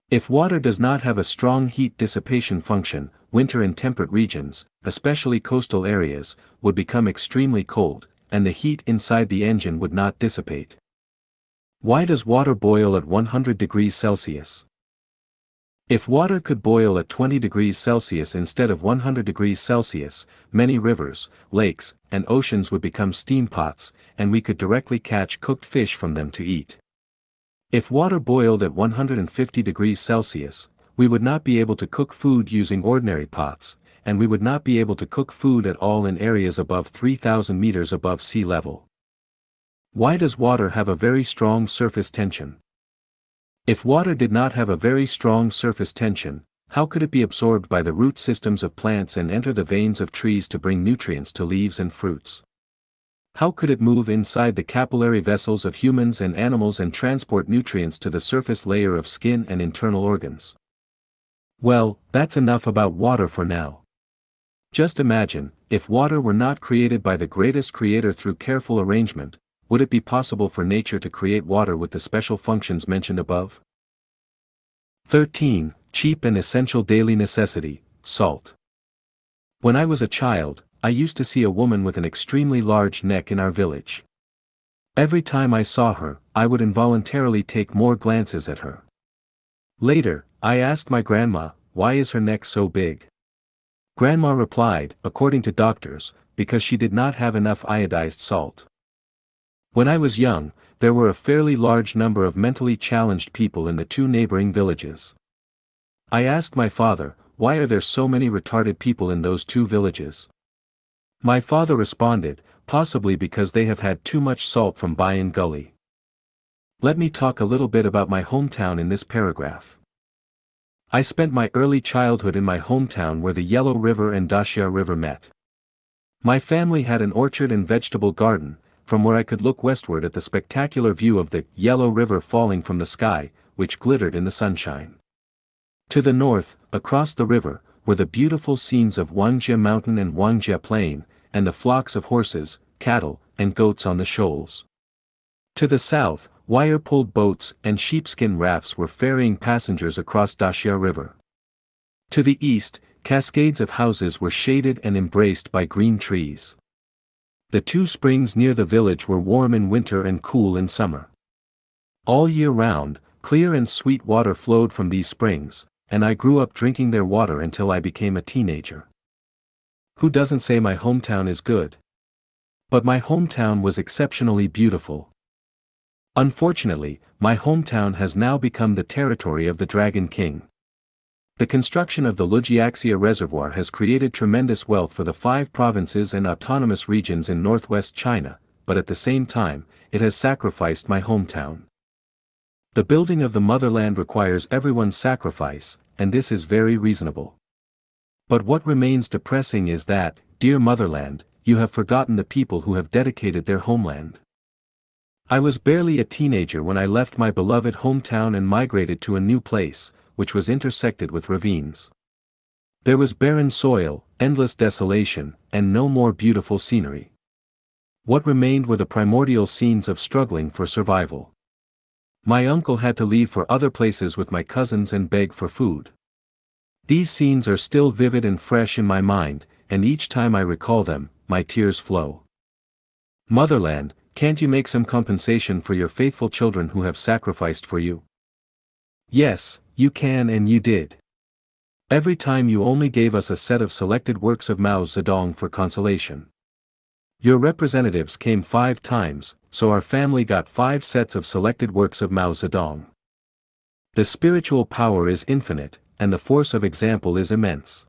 Speaker 1: If water does not have a strong heat dissipation function, winter in temperate regions, especially coastal areas, would become extremely cold, and the heat inside the engine would not dissipate. Why does water boil at 100 degrees Celsius? If water could boil at 20 degrees Celsius instead of 100 degrees Celsius, many rivers, lakes, and oceans would become steam pots, and we could directly catch cooked fish from them to eat. If water boiled at 150 degrees Celsius, we would not be able to cook food using ordinary pots, and we would not be able to cook food at all in areas above 3,000 meters above sea level. Why does water have a very strong surface tension? If water did not have a very strong surface tension, how could it be absorbed by the root systems of plants and enter the veins of trees to bring nutrients to leaves and fruits? How could it move inside the capillary vessels of humans and animals and transport nutrients to the surface layer of skin and internal organs? Well, that's enough about water for now. Just imagine, if water were not created by the greatest creator through careful arrangement, would it be possible for nature to create water with the special functions mentioned above? 13. Cheap and essential daily necessity, salt. When I was a child, I used to see a woman with an extremely large neck in our village. Every time I saw her, I would involuntarily take more glances at her. Later, I asked my grandma, why is her neck so big? Grandma replied, according to doctors, because she did not have enough iodized salt. When I was young, there were a fairly large number of mentally challenged people in the two neighboring villages. I asked my father, why are there so many retarded people in those two villages? My father responded, possibly because they have had too much salt from Bayan Gully. Let me talk a little bit about my hometown in this paragraph. I spent my early childhood in my hometown where the Yellow River and Dashia River met. My family had an orchard and vegetable garden, from where I could look westward at the spectacular view of the Yellow River falling from the sky, which glittered in the sunshine. To the north, across the river, were the beautiful scenes of Wangjia Mountain and Wangjia Plain, and the flocks of horses, cattle, and goats on the shoals. To the south, wire-pulled boats and sheepskin rafts were ferrying passengers across Dashia River. To the east, cascades of houses were shaded and embraced by green trees. The two springs near the village were warm in winter and cool in summer. All year round, clear and sweet water flowed from these springs, and I grew up drinking their water until I became a teenager. Who doesn't say my hometown is good? But my hometown was exceptionally beautiful. Unfortunately, my hometown has now become the territory of the Dragon King. The construction of the Lujiaxia Reservoir has created tremendous wealth for the 5 provinces and autonomous regions in northwest China, but at the same time, it has sacrificed my hometown. The building of the motherland requires everyone's sacrifice, and this is very reasonable. But what remains depressing is that, dear motherland, you have forgotten the people who have dedicated their homeland. I was barely a teenager when I left my beloved hometown and migrated to a new place, which was intersected with ravines. There was barren soil, endless desolation, and no more beautiful scenery. What remained were the primordial scenes of struggling for survival. My uncle had to leave for other places with my cousins and beg for food. These scenes are still vivid and fresh in my mind, and each time I recall them, my tears flow. Motherland, can't you make some compensation for your faithful children who have sacrificed for you? Yes, you can, and you did. Every time you only gave us a set of selected works of Mao Zedong for consolation. Your representatives came 5 times, so our family got 5 sets of selected works of Mao Zedong. The spiritual power is infinite, and the force of example is immense.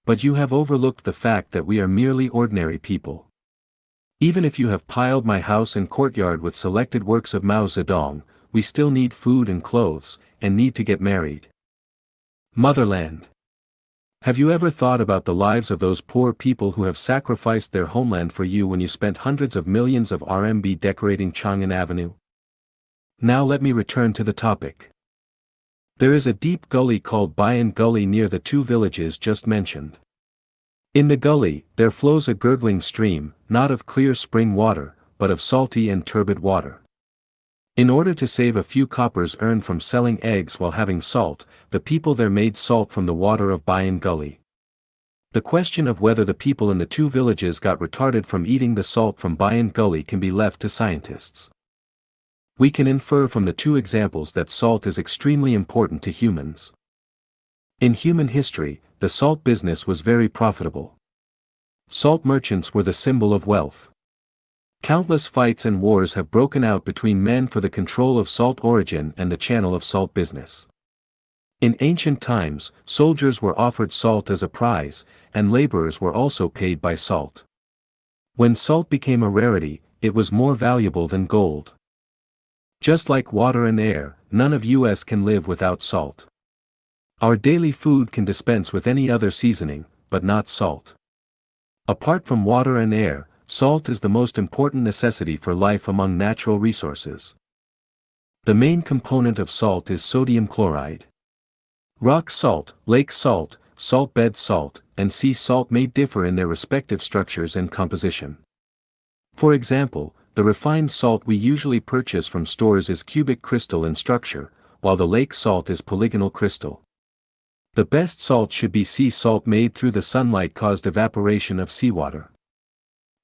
Speaker 1: But you have overlooked the fact that we are merely ordinary people. Even if you have piled my house and courtyard with selected works of Mao Zedong, we still need food and clothes, and need to get married. Motherland. Have you ever thought about the lives of those poor people who have sacrificed their homeland for you when you spent hundreds of millions of RMB decorating Chang'an Avenue? Now let me return to the topic. There is a deep gully called Bayan Gully near the 2 villages just mentioned. In the gully, there flows a gurgling stream, not of clear spring water, but of salty and turbid water. In order to save a few coppers earned from selling eggs while having salt, the people there made salt from the water of Bayan Gully. The question of whether the people in the 2 villages got retarded from eating the salt from Bayan Gully can be left to scientists. We can infer from the 2 examples that salt is extremely important to humans. In human history, the salt business was very profitable. Salt merchants were the symbol of wealth. Countless fights and wars have broken out between men for the control of salt origin and the channel of salt business. In ancient times, soldiers were offered salt as a prize, and laborers were also paid by salt. When salt became a rarity, it was more valuable than gold. Just like water and air, none of us can live without salt. Our daily food can dispense with any other seasoning, but not salt. Apart from water and air, salt is the most important necessity for life among natural resources. The main component of salt is sodium chloride. Rock salt, lake salt, salt bed salt, and sea salt may differ in their respective structures and composition. For example, the refined salt we usually purchase from stores is cubic crystal in structure, while the lake salt is polygonal crystal. The best salt should be sea salt made through the sunlight-caused evaporation of seawater.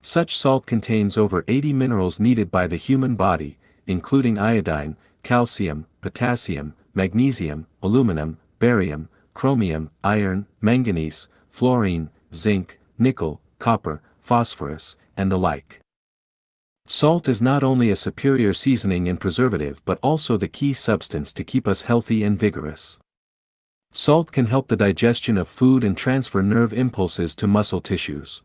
Speaker 1: Such salt contains over 80 minerals needed by the human body, including iodine, calcium, potassium, magnesium, aluminum, barium, chromium, iron, manganese, fluorine, zinc, nickel, copper, phosphorus, and the like. Salt is not only a superior seasoning and preservative but also the key substance to keep us healthy and vigorous. Salt can help the digestion of food and transfer nerve impulses to muscle tissues.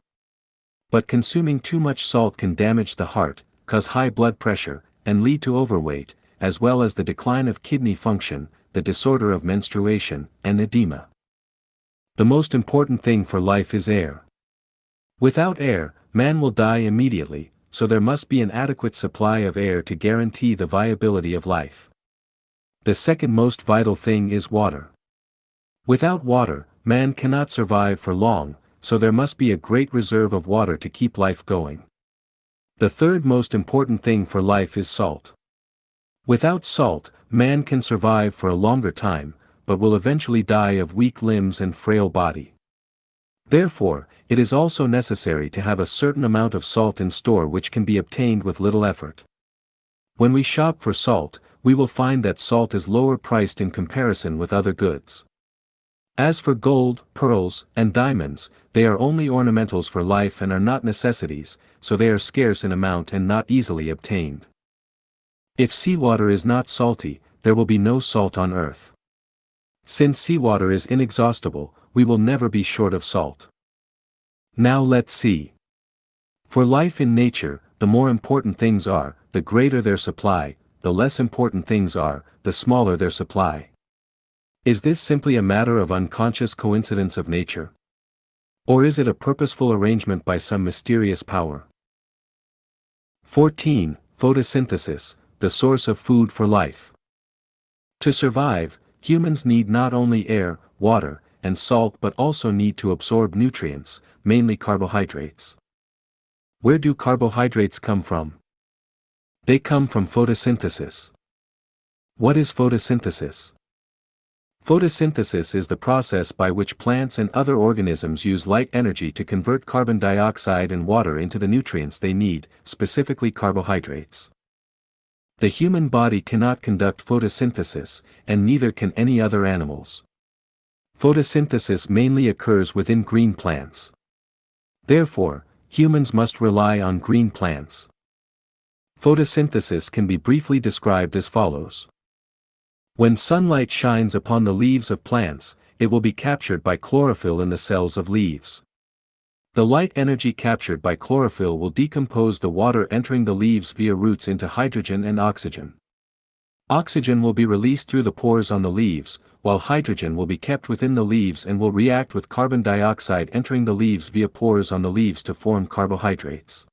Speaker 1: But consuming too much salt can damage the heart, cause high blood pressure, and lead to overweight, as well as the decline of kidney function, the disorder of menstruation, and edema. The most important thing for life is air. Without air, man will die immediately, so there must be an adequate supply of air to guarantee the viability of life. The second most vital thing is water. Without water, man cannot survive for long, so there must be a great reserve of water to keep life going. The third most important thing for life is salt. Without salt, man can survive for a longer time, but will eventually die of weak limbs and frail body. Therefore, it is also necessary to have a certain amount of salt in store which can be obtained with little effort. When we shop for salt, we will find that salt is lower priced in comparison with other goods. As for gold, pearls, and diamonds, they are only ornamentals for life and are not necessities, so they are scarce in amount and not easily obtained. If seawater is not salty, there will be no salt on earth. Since seawater is inexhaustible, we will never be short of salt. Now let's see. For life in nature, the more important things are, the greater their supply, the less important things are, the smaller their supply. Is this simply a matter of unconscious coincidence of nature? Or is it a purposeful arrangement by some mysterious power? 14. Photosynthesis, the source of food for life. To survive, humans need not only air, water, and salt but also need to absorb nutrients, mainly carbohydrates. Where do carbohydrates come from? They come from photosynthesis. What is photosynthesis? Photosynthesis is the process by which plants and other organisms use light energy to convert carbon dioxide and water into the nutrients they need, specifically carbohydrates. The human body cannot conduct photosynthesis, and neither can any other animals. Photosynthesis mainly occurs within green plants. Therefore, humans must rely on green plants. Photosynthesis can be briefly described as follows. When sunlight shines upon the leaves of plants, it will be captured by chlorophyll in the cells of leaves. The light energy captured by chlorophyll will decompose the water entering the leaves via roots into hydrogen and oxygen. Oxygen will be released through the pores on the leaves, while hydrogen will be kept within the leaves and will react with carbon dioxide entering the leaves via pores on the leaves to form carbohydrates.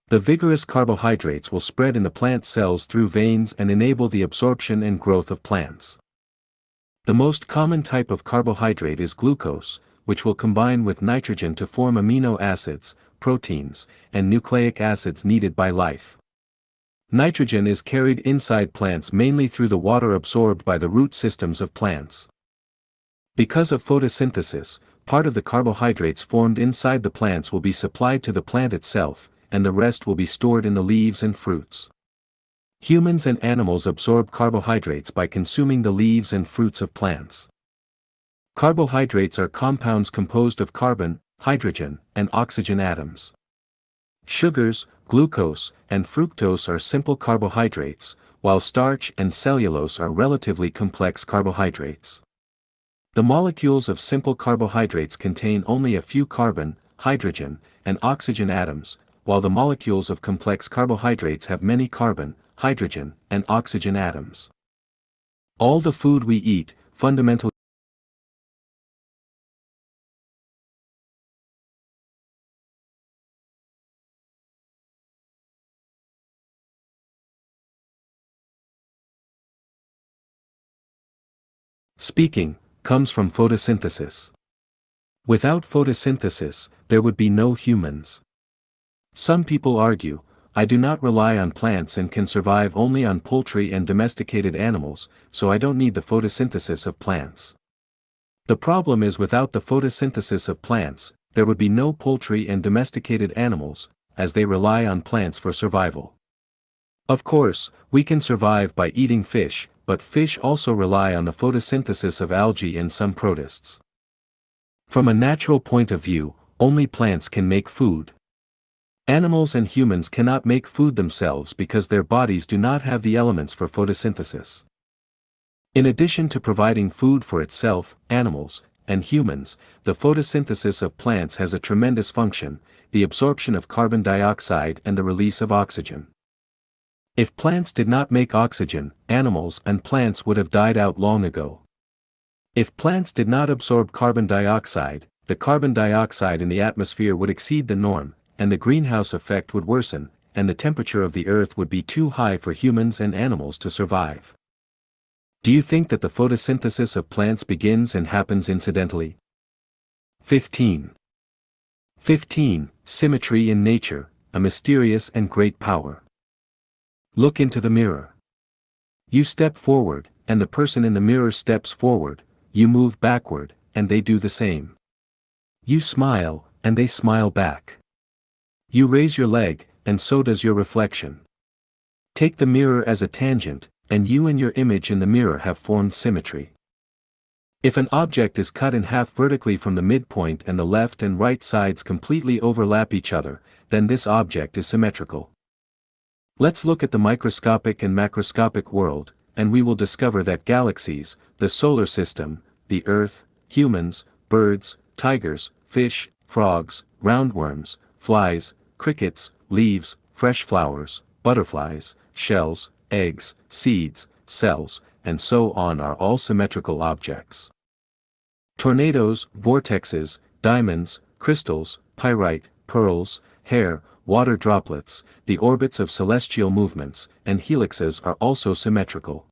Speaker 1: The vigorous carbohydrates will spread in the plant cells through veins and enable the absorption and growth of plants. The most common type of carbohydrate is glucose, which will combine with nitrogen to form amino acids, proteins, and nucleic acids needed by life. Nitrogen is carried inside plants mainly through the water absorbed by the root systems of plants. Because of photosynthesis, part of the carbohydrates formed inside the plants will be supplied to the plant itself, and the rest will be stored in the leaves and fruits. Humans and animals absorb carbohydrates by consuming the leaves and fruits of plants. Carbohydrates are compounds composed of carbon, hydrogen, and oxygen atoms. Sugars, glucose, and fructose are simple carbohydrates, while starch and cellulose are relatively complex carbohydrates. The molecules of simple carbohydrates contain only a few carbon, hydrogen, and oxygen atoms, while the molecules of complex carbohydrates have many carbon, hydrogen, and oxygen atoms. All the food we eat, fundamentally speaking, comes from photosynthesis. Without photosynthesis, there would be no humans. Some people argue, I do not rely on plants and can survive only on poultry and domesticated animals, so I don't need the photosynthesis of plants. The problem is without the photosynthesis of plants, there would be no poultry and domesticated animals, as they rely on plants for survival. Of course, we can survive by eating fish, but fish also rely on the photosynthesis of algae and some protists. From a natural point of view, only plants can make food. Animals and humans cannot make food themselves because their bodies do not have the elements for photosynthesis. In addition to providing food for itself, animals, and humans, the photosynthesis of plants has a tremendous function, the absorption of carbon dioxide and the release of oxygen. If plants did not make oxygen, animals and plants would have died out long ago. If plants did not absorb carbon dioxide, the carbon dioxide in the atmosphere would exceed the norm, and the greenhouse effect would worsen, and the temperature of the Earth would be too high for humans and animals to survive. Do you think that the photosynthesis of plants begins and happens incidentally? 15. Symmetry in nature, a mysterious and great power. Look into the mirror. You step forward, and the person in the mirror steps forward, you move backward, and they do the same. You smile, and they smile back. You raise your leg, and so does your reflection. Take the mirror as a tangent, and you and your image in the mirror have formed symmetry. If an object is cut in half vertically from the midpoint and the left and right sides completely overlap each other, then this object is symmetrical. Let's look at the microscopic and macroscopic world, and we will discover that galaxies, the solar system, the Earth, humans, birds, tigers, fish, frogs, roundworms, flies, crickets, leaves, fresh flowers, butterflies, shells, eggs, seeds, cells, and so on are all symmetrical objects. Tornadoes, vortexes, diamonds, crystals, pyrite, pearls, hair, water droplets, the orbits of celestial movements, and helixes are also symmetrical.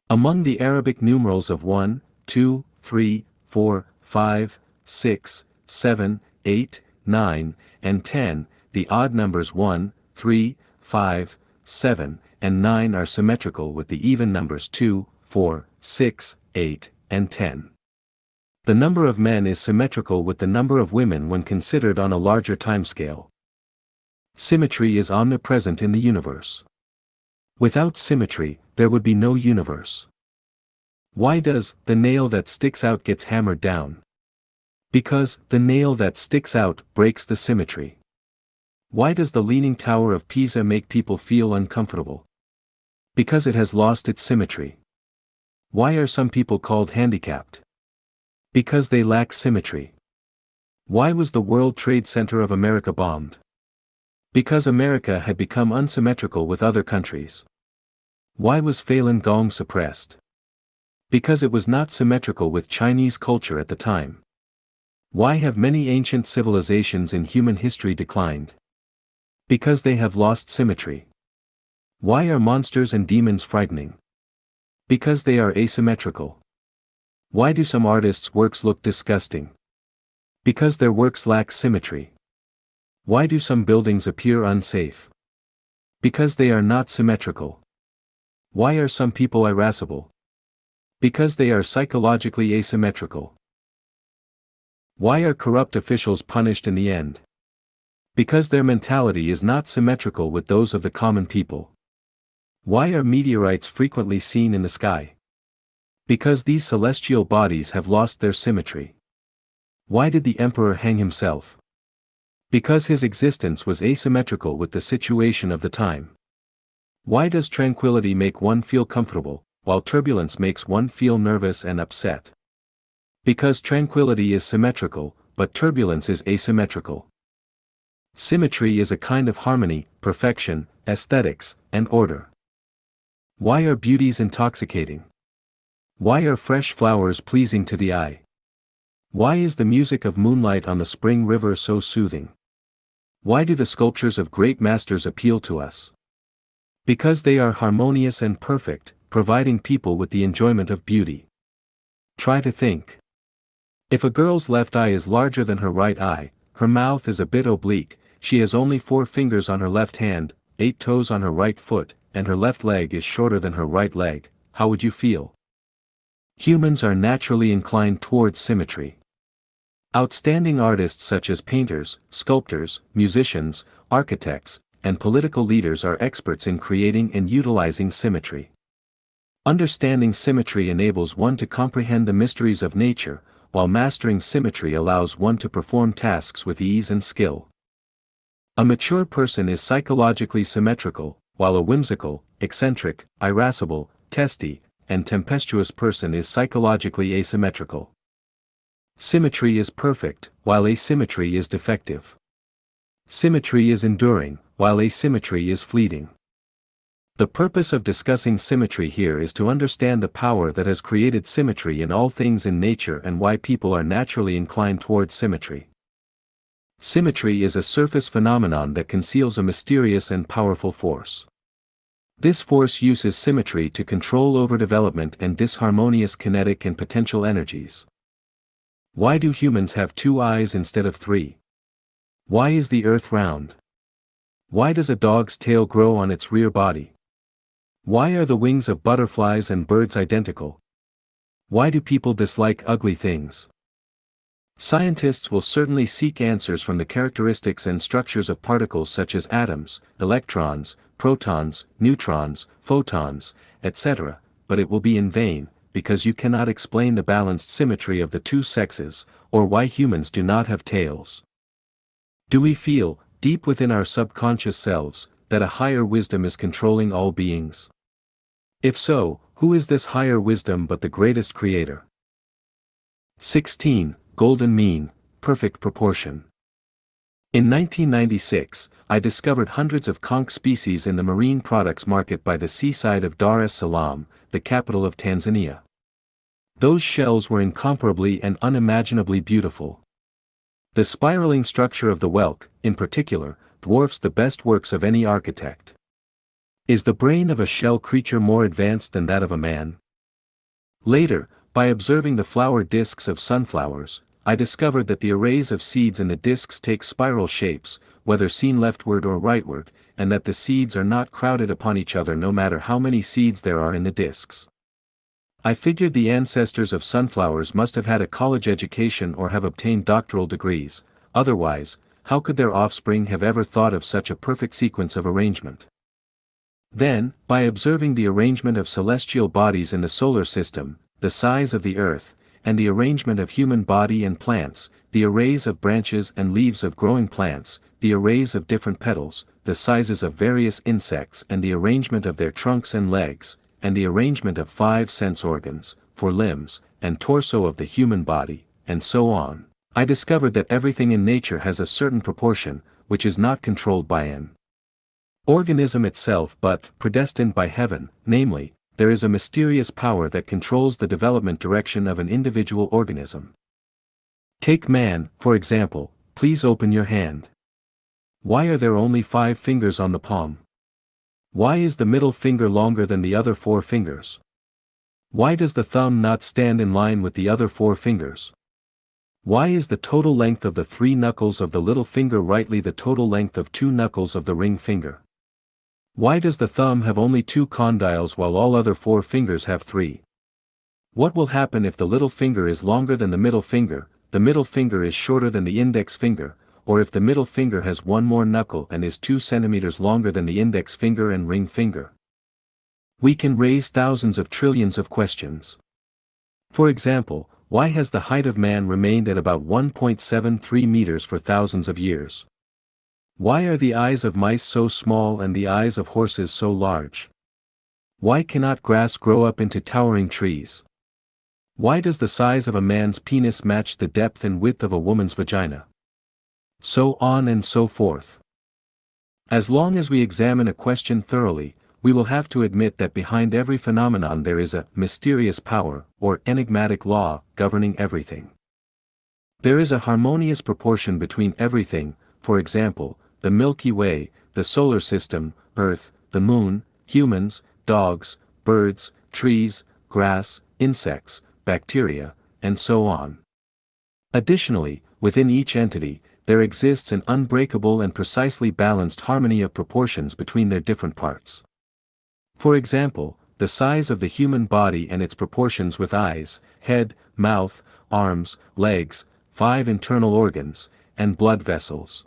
Speaker 1: Among the Arabic numerals of 1, 2, 3, 4, 5, 6, 7, 8, 9, and 10, the odd numbers 1, 3, 5, 7, and 9 are symmetrical with the even numbers 2, 4, 6, 8, and 10. The number of men is symmetrical with the number of women when considered on a larger timescale. Symmetry is omnipresent in the universe. Without symmetry, there would be no universe. Why does the nail that sticks out gets hammered down? Because the nail that sticks out breaks the symmetry. Why does the Leaning Tower of Pisa make people feel uncomfortable? Because it has lost its symmetry. Why are some people called handicapped? Because they lack symmetry. Why was the World Trade Center of America bombed? Because America had become unsymmetrical with other countries. Why was Falun Gong suppressed? Because it was not symmetrical with Chinese culture at the time. Why have many ancient civilizations in human history declined? Because they have lost symmetry. Why are monsters and demons frightening? Because they are asymmetrical. Why do some artists' works look disgusting? Because their works lack symmetry. Why do some buildings appear unsafe? Because they are not symmetrical. Why are some people irascible? Because they are psychologically asymmetrical. Why are corrupt officials punished in the end? Because their mentality is not symmetrical with those of the common people. Why are meteorites frequently seen in the sky? Because these celestial bodies have lost their symmetry. Why did the emperor hang himself? Because his existence was asymmetrical with the situation of the time. Why does tranquility make one feel comfortable, while turbulence makes one feel nervous and upset? Because tranquility is symmetrical, but turbulence is asymmetrical. Symmetry is a kind of harmony, perfection, aesthetics, and order. Why are beauties intoxicating? Why are fresh flowers pleasing to the eye? Why is the music of moonlight on the spring river so soothing? Why do the sculptures of great masters appeal to us? Because they are harmonious and perfect, providing people with the enjoyment of beauty. Try to think. If a girl's left eye is larger than her right eye, her mouth is a bit oblique, she has only 4 fingers on her left hand, 8 toes on her right foot, and her left leg is shorter than her right leg, how would you feel? Humans are naturally inclined towards symmetry. Outstanding artists such as painters, sculptors, musicians, architects, and political leaders are experts in creating and utilizing symmetry. Understanding symmetry enables one to comprehend the mysteries of nature, while mastering symmetry allows one to perform tasks with ease and skill. A mature person is psychologically symmetrical, while a whimsical, eccentric, irascible, testy, and tempestuous person is psychologically asymmetrical. Symmetry is perfect, while asymmetry is defective. Symmetry is enduring, while asymmetry is fleeting. The purpose of discussing symmetry here is to understand the power that has created symmetry in all things in nature and why people are naturally inclined towards symmetry. Symmetry is a surface phenomenon that conceals a mysterious and powerful force. This force uses symmetry to control overdevelopment and disharmonious kinetic and potential energies. Why do humans have 2 eyes instead of 3? Why is the earth round? Why does a dog's tail grow on its rear body? Why are the wings of butterflies and birds identical? Why do people dislike ugly things? Scientists will certainly seek answers from the characteristics and structures of particles such as atoms, electrons, protons, neutrons, photons, etc., but it will be in vain, because you cannot explain the balanced symmetry of the 2 sexes, or why humans do not have tails. Do we feel, deep within our subconscious selves, that a higher wisdom is controlling all beings? If so, who is this higher wisdom but the greatest creator? 16. Golden mean, perfect proportion. In 1996, I discovered hundreds of conch species in the marine products market by the seaside of Dar es Salaam, the capital of Tanzania. Those shells were incomparably and unimaginably beautiful. The spiraling structure of the whelk, in particular, dwarfs the best works of any architect. Is the brain of a shell creature more advanced than that of a man? Later, by observing the flower discs of sunflowers, I discovered that the arrays of seeds in the discs take spiral shapes, whether seen leftward or rightward, and that the seeds are not crowded upon each other no matter how many seeds there are in the discs. I figured the ancestors of sunflowers must have had a college education or have obtained doctoral degrees, otherwise, how could their offspring have ever thought of such a perfect sequence of arrangement? Then, by observing the arrangement of celestial bodies in the solar system, the size of the earth, and the arrangement of human body and plants, the arrays of branches and leaves of growing plants, the arrays of different petals, the sizes of various insects and the arrangement of their trunks and legs, and the arrangement of 5 sense organs, 4 limbs, and torso of the human body, and so on, I discovered that everything in nature has a certain proportion, which is not controlled by an organism itself but predestined by heaven, namely, there is a mysterious power that controls the development direction of an individual organism. Take man, for example. Please open your hand. Why are there only 5 fingers on the palm? Why is the middle finger longer than the other 4 fingers? Why does the thumb not stand in line with the other 4 fingers? Why is the total length of the 3 knuckles of the little finger rightly the total length of 2 knuckles of the ring finger? Why does the thumb have only 2 condyles while all other 4 fingers have 3? What will happen if the little finger is longer than the middle finger is shorter than the index finger, or if the middle finger has 1 more knuckle and is 2 centimeters longer than the index finger and ring finger? We can raise thousands of trillions of questions. For example, why has the height of man remained at about 1.73 meters for thousands of years? Why are the eyes of mice so small and the eyes of horses so large? Why cannot grass grow up into towering trees? Why does the size of a man's penis match the depth and width of a woman's vagina? So on and so forth. As long as we examine a question thoroughly, we will have to admit that behind every phenomenon there is a mysterious power, or enigmatic law, governing everything. There is a harmonious proportion between everything, for example, the Milky Way, the solar system, Earth, the moon, humans, dogs, birds, trees, grass, insects, bacteria, and so on. Additionally, within each entity, there exists an unbreakable and precisely balanced harmony of proportions between their different parts. For example, the size of the human body and its proportions with eyes, head, mouth, arms, legs, 5 internal organs, and blood vessels.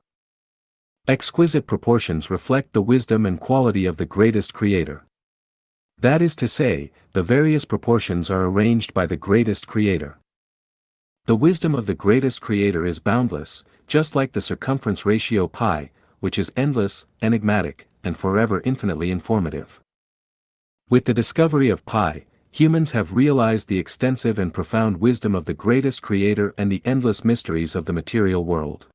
Speaker 1: Exquisite proportions reflect the wisdom and quality of the greatest creator. That is to say, the various proportions are arranged by the greatest creator. The wisdom of the greatest creator is boundless, just like the circumference ratio pi, which is endless, enigmatic, and forever infinitely informative. With the discovery of pi, humans have realized the extensive and profound wisdom of the greatest creator and the endless mysteries of the material world.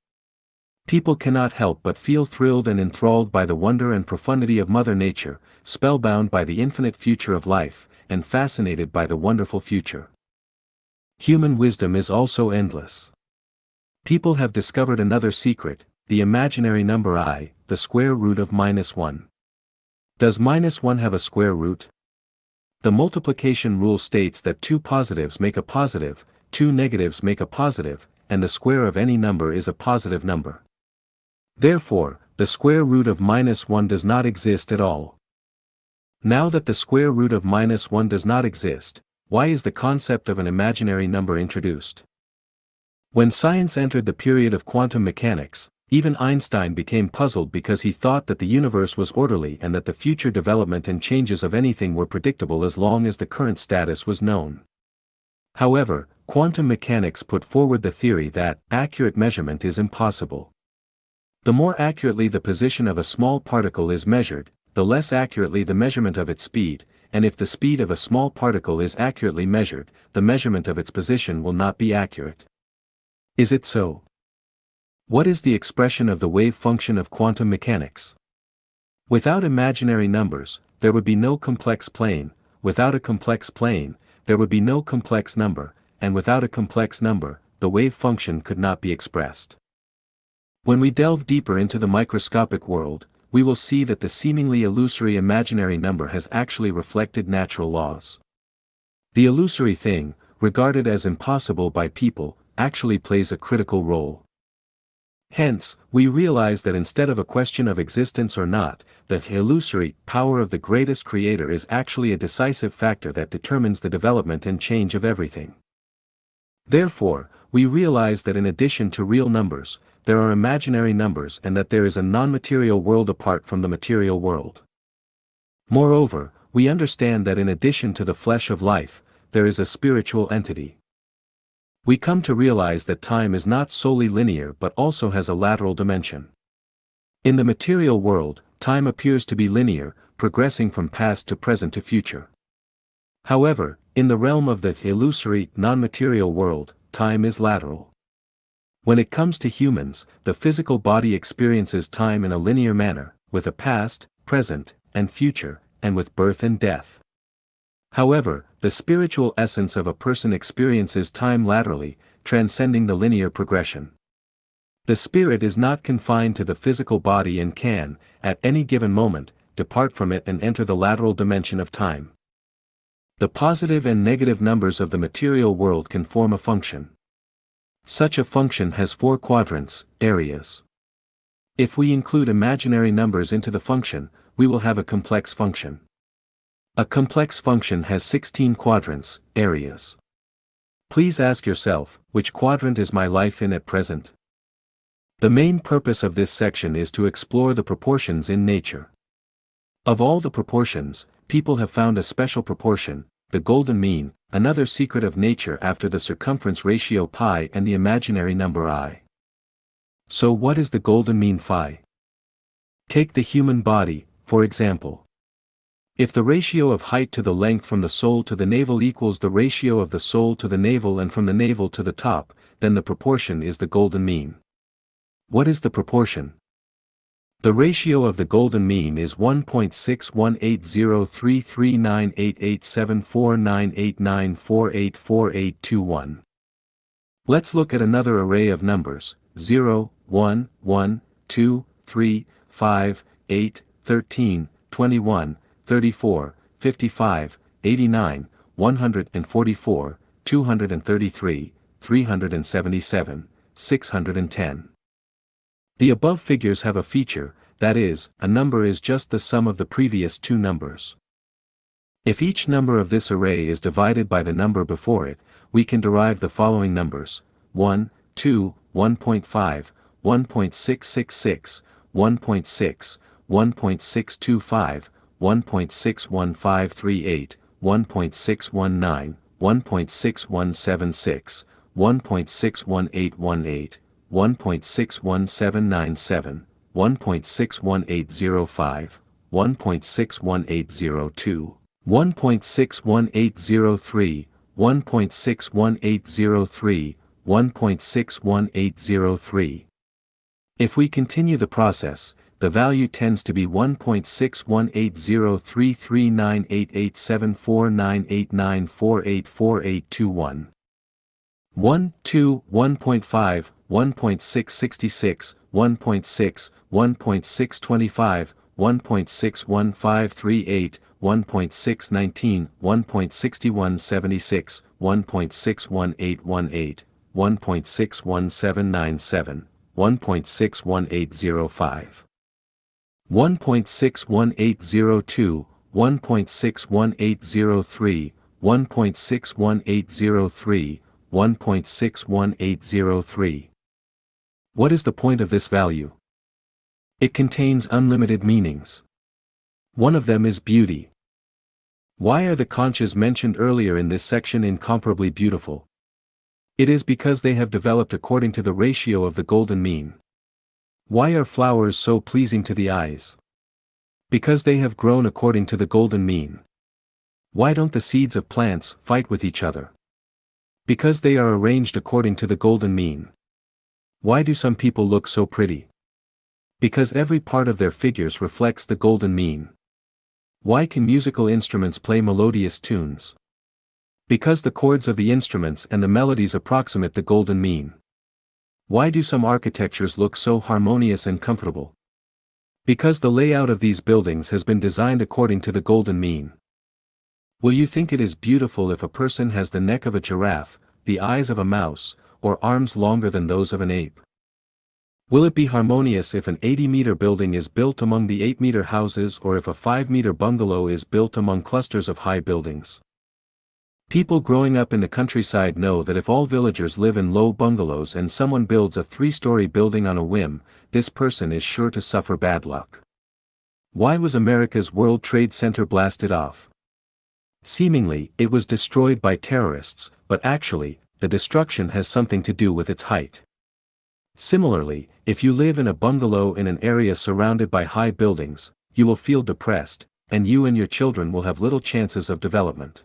Speaker 1: People cannot help but feel thrilled and enthralled by the wonder and profundity of Mother Nature, spellbound by the infinite future of life, and fascinated by the wonderful future. Human wisdom is also endless. People have discovered another secret, the imaginary number I, the square root of -1. Does -1 have a square root? The multiplication rule states that 2 positives make a positive, 2 negatives make a positive, and the square of any number is a positive number. Therefore, the square root of -1 does not exist at all. Now that the square root of -1 does not exist, why is the concept of an imaginary number introduced? When science entered the period of quantum mechanics, even Einstein became puzzled because he thought that the universe was orderly and that the future development and changes of anything were predictable as long as the current status was known. However, quantum mechanics put forward the theory that accurate measurement is impossible. The more accurately the position of a small particle is measured, the less accurately the measurement of its speed, and if the speed of a small particle is accurately measured, the measurement of its position will not be accurate. Is it so? What is the expression of the wave function of quantum mechanics? Without imaginary numbers, there would be no complex plane, without a complex plane, there would be no complex number, and without a complex number, the wave function could not be expressed. When we delve deeper into the microscopic world, we will see that the seemingly illusory imaginary number has actually reflected natural laws. The illusory thing, regarded as impossible by people, actually plays a critical role. Hence, we realize that instead of a question of existence or not, the illusory power of the greatest creator is actually a decisive factor that determines the development and change of everything. Therefore, we realize that in addition to real numbers, there are imaginary numbers and that there is a non-material world apart from the material world. Moreover, we understand that in addition to the flesh of life, there is a spiritual entity. We come to realize that time is not solely linear but also has a lateral dimension. In the material world, time appears to be linear, progressing from past to present to future. However, in the realm of the illusory, non-material world, time is lateral. When it comes to humans, the physical body experiences time in a linear manner, with a past, present, and future, and with birth and death. However, the spiritual essence of a person experiences time laterally, transcending the linear progression. The spirit is not confined to the physical body and can, at any given moment, depart from it and enter the lateral dimension of time. The positive and negative numbers of the material world can form a function. Such a function has 4 quadrants, areas. If we include imaginary numbers into the function, we will have a complex function. A complex function has 16 quadrants, areas. Please ask yourself, which quadrant is my life in at present? The main purpose of this section is to explore the proportions in nature. Of all the proportions, people have found a special proportion, the golden mean, another secret of nature after the circumference ratio pi and the imaginary number I. So what is the golden mean phi? Take the human body, for example. If the ratio of height to the length from the sole to the navel equals the ratio of the sole to the navel and from the navel to the top, then the proportion is the golden mean. What is the proportion? The ratio of the golden mean is 1.618033988749894848821. Let's look at another array of numbers, 0, 1, 1, 2, 3, 5, 8, 13, 21, 34, 55, 89, 144, 233, 377, 610. The above figures have a feature, that is, a number is just the sum of the previous 2 numbers. If each number of this array is divided by the number before it, we can derive the following numbers: 1, 2, 1.5, 1.666, 1.6, 1.625, 1.61538, 1.619, 1.6176, 1.61818, 1.61797, 1.61805, 1.61802, 1.61803, 1.61803, 1.61803. If we continue the process, the value tends to be 1.6180339887498948481. 1, 2, 1.5, 1.666, 1.6, 1.625, 1.61538, 1.619, 1.6176, 1.61818, 1.61797, 1.61805, 1.61802, 1.61803, 1.61803, 1.61803. What is the point of this value? It contains unlimited meanings. One of them is beauty. Why are the conchas mentioned earlier in this section incomparably beautiful? It is because they have developed according to the ratio of the golden mean. Why are flowers so pleasing to the eyes? Because they have grown according to the golden mean. Why don't the seeds of plants fight with each other? Because they are arranged according to the golden mean. Why do some people look so pretty? Because every part of their figures reflects the golden mean. Why can musical instruments play melodious tunes? Because the chords of the instruments and the melodies approximate the golden mean. Why do some architectures look so harmonious and comfortable? Because the layout of these buildings has been designed according to the golden mean. Will you think it is beautiful if a person has the neck of a giraffe, the eyes of a mouse, or arms longer than those of an ape? Will it be harmonious if an 80-meter building is built among the 8-meter houses or if a 5-meter bungalow is built among clusters of high buildings? People growing up in the countryside know that if all villagers live in low bungalows and someone builds a 3-story building on a whim, this person is sure to suffer bad luck. Why was America's World Trade Center blasted off? Seemingly, it was destroyed by terrorists, but actually, the destruction has something to do with its height. Similarly, if you live in a bungalow in an area surrounded by high buildings, you will feel depressed, and you and your children will have little chances of development.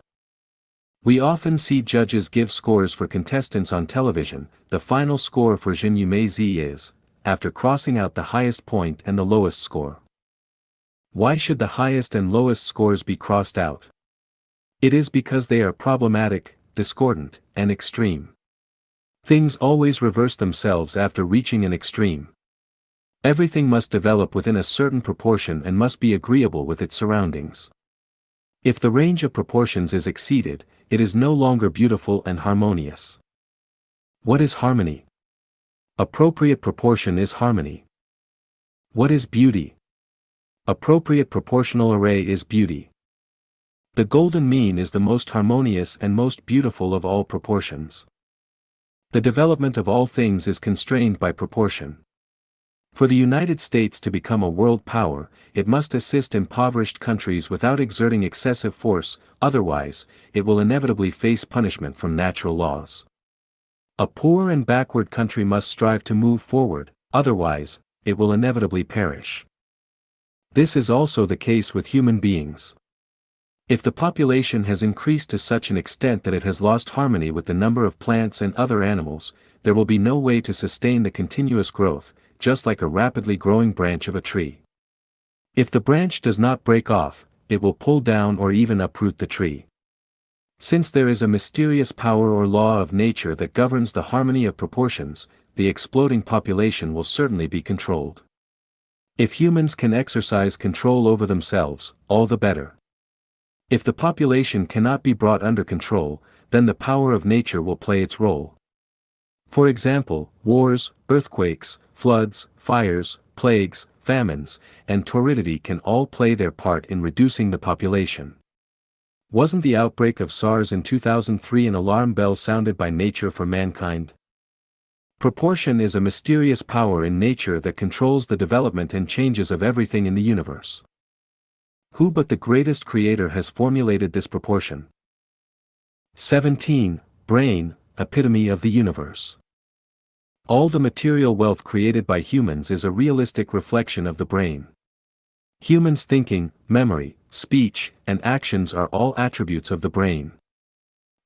Speaker 1: We often see judges give scores for contestants on television. The final score for Zhenyuan Z is, after crossing out the highest point and the lowest score. Why should the highest and lowest scores be crossed out? It is because they are problematic, discordant, and extreme. Things always reverse themselves after reaching an extreme. Everything must develop within a certain proportion and must be agreeable with its surroundings. If the range of proportions is exceeded, it is no longer beautiful and harmonious. What is harmony? Appropriate proportion is harmony. What is beauty? Appropriate proportional array is beauty. The golden mean is the most harmonious and most beautiful of all proportions. The development of all things is constrained by proportion. For the United States to become a world power, it must assist impoverished countries without exerting excessive force, otherwise, it will inevitably face punishment from natural laws. A poor and backward country must strive to move forward, otherwise, it will inevitably perish. This is also the case with human beings. If the population has increased to such an extent that it has lost harmony with the number of plants and other animals, there will be no way to sustain the continuous growth, just like a rapidly growing branch of a tree. If the branch does not break off, it will pull down or even uproot the tree. Since there is a mysterious power or law of nature that governs the harmony of proportions, the exploding population will certainly be controlled. If humans can exercise control over themselves, all the better. If the population cannot be brought under control, then the power of nature will play its role. For example, wars, earthquakes, floods, fires, plagues, famines, and torridity can all play their part in reducing the population. Wasn't the outbreak of SARS in 2003 an alarm bell sounded by nature for mankind? Proportion is a mysterious power in nature that controls the development and changes of everything in the universe. Who but the greatest creator has formulated this proportion? 17. Brain, epitome of the universe. All the material wealth created by humans is a realistic reflection of the brain. Humans' thinking, memory, speech, and actions are all attributes of the brain.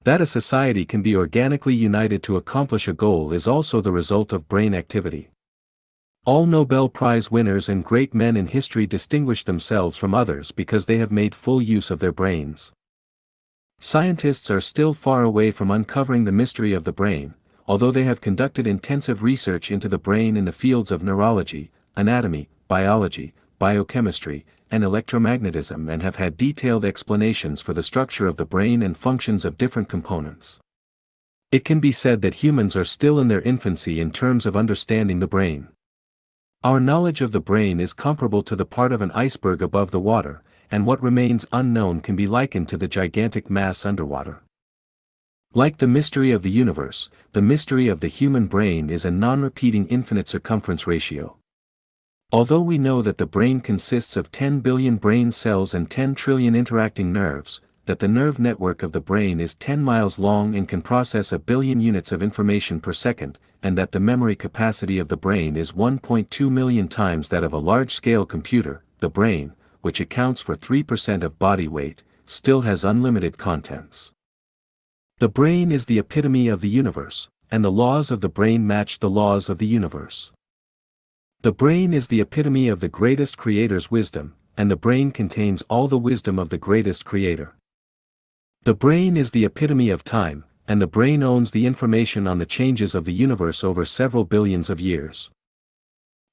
Speaker 1: That a society can be organically united to accomplish a goal is also the result of brain activity. All Nobel Prize winners and great men in history distinguish themselves from others because they have made full use of their brains. Scientists are still far away from uncovering the mystery of the brain, although they have conducted intensive research into the brain in the fields of neurology, anatomy, biology, biochemistry, and electromagnetism and have had detailed explanations for the structure of the brain and functions of different components. It can be said that humans are still in their infancy in terms of understanding the brain. Our knowledge of the brain is comparable to the part of an iceberg above the water, and what remains unknown can be likened to the gigantic mass underwater. Like the mystery of the universe, the mystery of the human brain is a non-repeating infinite circumference ratio. Although we know that the brain consists of 10 billion brain cells and 10 trillion interacting nerves, that the nerve network of the brain is 10 miles long and can process a billion units of information per second, and that the memory capacity of the brain is 1.2 million times that of a large-scale computer, the brain, which accounts for 3% of body weight, still has unlimited contents. The brain is the epitome of the universe, and the laws of the brain match the laws of the universe. The brain is the epitome of the greatest creator's wisdom, and the brain contains all the wisdom of the greatest creator. The brain is the epitome of time, and the brain owns the information on the changes of the universe over several billions of years.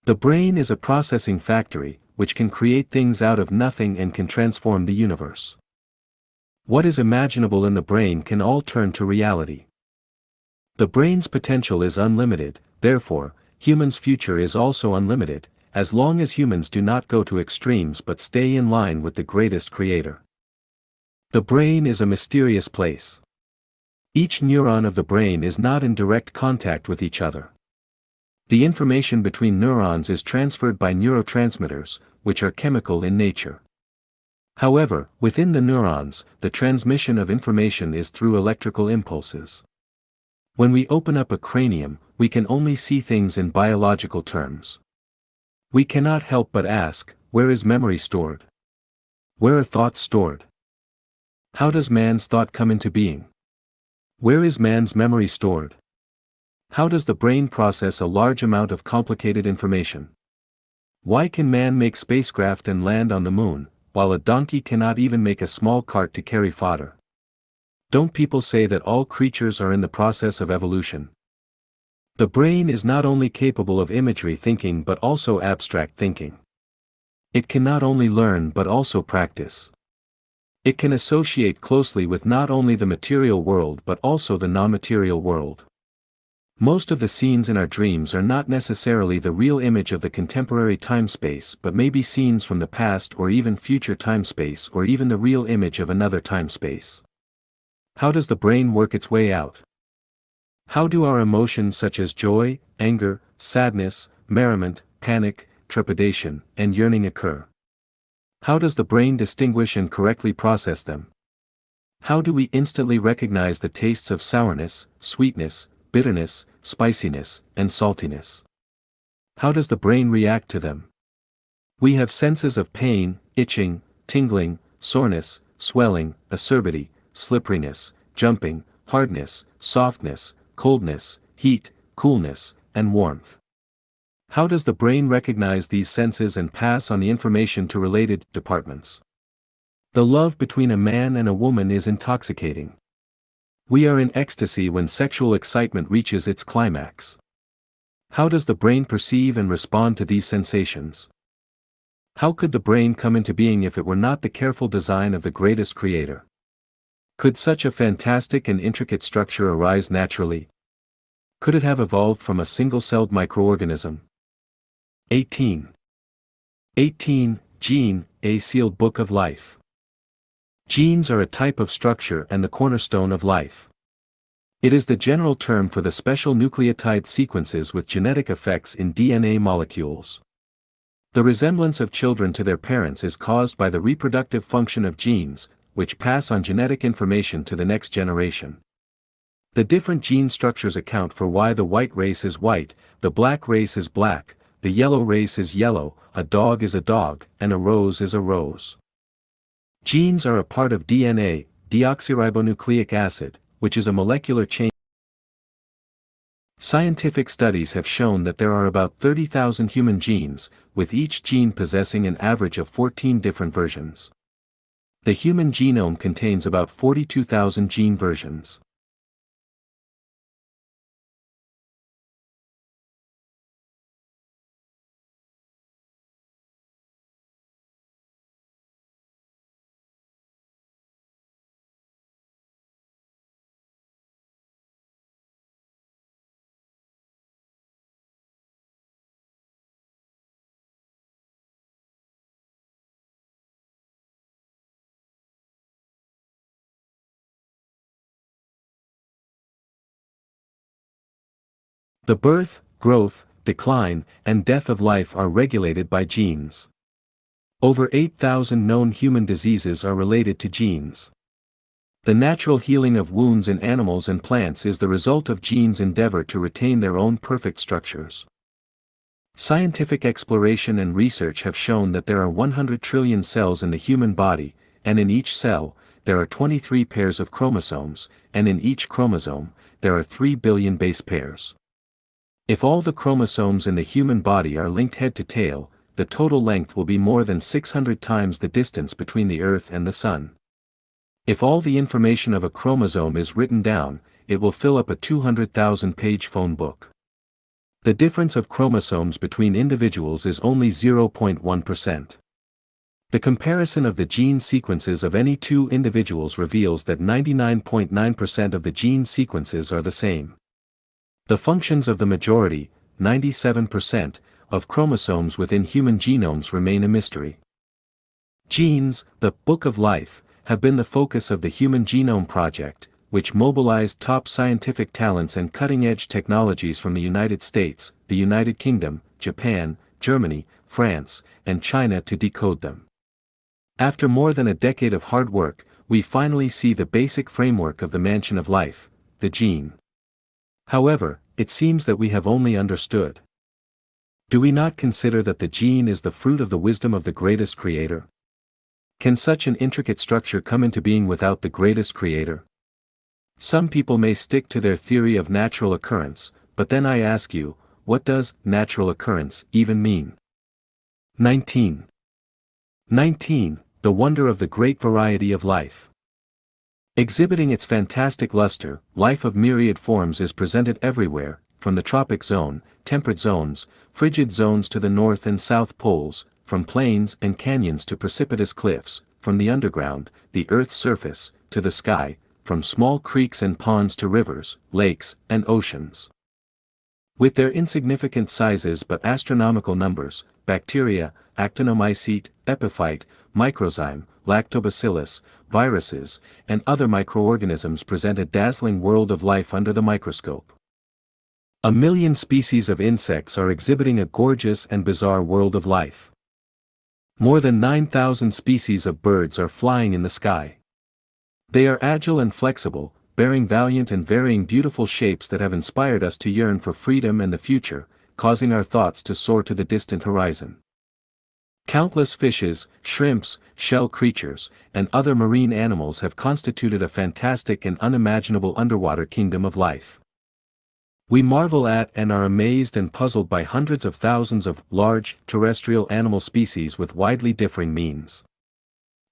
Speaker 1: The brain is a processing factory, which can create things out of nothing and can transform the universe. What is imaginable in the brain can all turn to reality. The brain's potential is unlimited, therefore, humans' future is also unlimited, as long as humans do not go to extremes but stay in line with the greatest creator. The brain is a mysterious place. Each neuron of the brain is not in direct contact with each other. The information between neurons is transferred by neurotransmitters, which are chemical in nature. However, within the neurons, the transmission of information is through electrical impulses. When we open up a cranium, we can only see things in biological terms. We cannot help but ask, where is memory stored? Where are thoughts stored? How does man's thought come into being? Where is man's memory stored? How does the brain process a large amount of complicated information? Why can man make spacecraft and land on the moon, while a donkey cannot even make a small cart to carry fodder? Don't people say that all creatures are in the process of evolution? The brain is not only capable of imagery thinking but also abstract thinking. It can not only learn but also practice. It can associate closely with not only the material world but also the non-material world. Most of the scenes in our dreams are not necessarily the real image of the contemporary time-space but may be scenes from the past or even future time-space or even the real image of another time-space. How does the brain work its way out? How do our emotions such as joy, anger, sadness, merriment, panic, trepidation, and yearning occur? How does the brain distinguish and correctly process them? How do we instantly recognize the tastes of sourness, sweetness, bitterness, spiciness, and saltiness? How does the brain react to them? We have senses of pain, itching, tingling, soreness, swelling, acerbity, slipperiness, jumping, hardness, softness, coldness, heat, coolness, and warmth. How does the brain recognize these senses and pass on the information to related departments? The love between a man and a woman is intoxicating. We are in ecstasy when sexual excitement reaches its climax. How does the brain perceive and respond to these sensations? How could the brain come into being if it were not the careful design of the greatest creator? Could such a fantastic and intricate structure arise naturally? Could it have evolved from a single-celled microorganism? 18. Gene, a sealed book of life. Genes are a type of structure and the cornerstone of life. It is the general term for the special nucleotide sequences with genetic effects in DNA molecules. The resemblance of children to their parents is caused by the reproductive function of genes, which pass on genetic information to the next generation. The different gene structures account for why the white race is white, the black race is black, the yellow race is yellow, a dog is a dog, and a rose is a rose. Genes are a part of DNA, deoxyribonucleic acid, which is a molecular chain. Scientific studies have shown that there are about 30,000 human genes, with each gene possessing an average of 14 different versions. The human genome contains about 42,000 gene versions. The birth, growth, decline, and death of life are regulated by genes. Over 8,000 known human diseases are related to genes. The natural healing of wounds in animals and plants is the result of genes' endeavor to retain their own perfect structures. Scientific exploration and research have shown that there are 100 trillion cells in the human body, and in each cell, there are 23 pairs of chromosomes, and in each chromosome, there are 3 billion base pairs. If all the chromosomes in the human body are linked head to tail, the total length will be more than 600 times the distance between the Earth and the Sun. If all the information of a chromosome is written down, it will fill up a 200,000-page phone book. The difference of chromosomes between individuals is only 0.1%. The comparison of the gene sequences of any two individuals reveals that 99.9% of the gene sequences are the same. The functions of the majority, 97%, of chromosomes within human genomes remain a mystery. Genes, the Book of Life, have been the focus of the Human Genome Project, which mobilized top scientific talents and cutting-edge technologies from the United States, the United Kingdom, Japan, Germany, France, and China to decode them. After more than a decade of hard work, we finally see the basic framework of the mansion of life, the gene. However, it seems that we have only understood. Do we not consider that the gene is the fruit of the wisdom of the greatest creator? Can such an intricate structure come into being without the greatest creator? Some people may stick to their theory of natural occurrence, but then I ask you, what does natural occurrence even mean? 19. The wonder of the great variety of life. Exhibiting its fantastic luster, life of myriad forms is presented everywhere, from the tropic zone, temperate zones, frigid zones to the north and south poles, from plains and canyons to precipitous cliffs, from the underground, the earth's surface, to the sky, from small creeks and ponds to rivers, lakes, and oceans. With their insignificant sizes but astronomical numbers, bacteria, actinomycete, epiphyte, microzyme, lactobacillus, viruses, and other microorganisms present a dazzling world of life under the microscope. 1,000,000 species of insects are exhibiting a gorgeous and bizarre world of life. More than 9,000 species of birds are flying in the sky. They are agile and flexible, bearing valiant and varying beautiful shapes that have inspired us to yearn for freedom and the future, causing our thoughts to soar to the distant horizon. Countless fishes, shrimps, shell creatures, and other marine animals have constituted a fantastic and unimaginable underwater kingdom of life. We marvel at and are amazed and puzzled by hundreds of thousands of large, terrestrial animal species with widely differing means.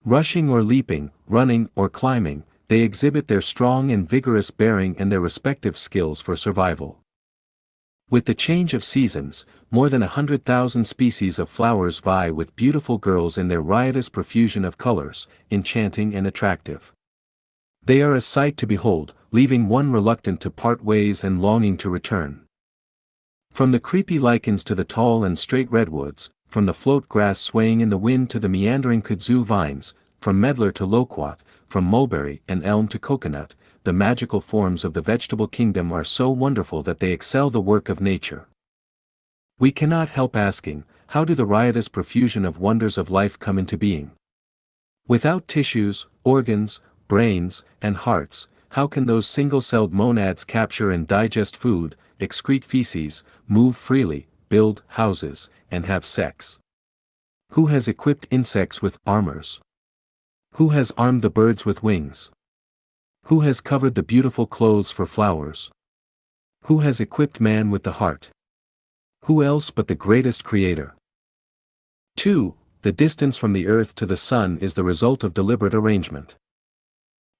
Speaker 1: Rushing or leaping, running or climbing, they exhibit their strong and vigorous bearing and their respective skills for survival. With the change of seasons, more than 100,000 species of flowers vie with beautiful girls in their riotous profusion of colors, enchanting and attractive. They are a sight to behold, leaving one reluctant to part ways and longing to return. From the creepy lichens to the tall and straight redwoods, from the float grass swaying in the wind to the meandering kudzu vines, from medlar to loquat, from mulberry and elm to coconut, the magical forms of the vegetable kingdom are so wonderful that they excel the work of nature. We cannot help asking, how do the riotous profusion of wonders of life come into being? Without tissues, organs, brains, and hearts, how can those single-celled monads capture and digest food, excrete feces, move freely, build houses, and have sex? Who has equipped insects with armors? Who has armed the birds with wings? Who has covered the beautiful clothes for flowers? Who has equipped man with the heart? Who else but the greatest creator? 2. The distance from the Earth to the Sun is the result of deliberate arrangement.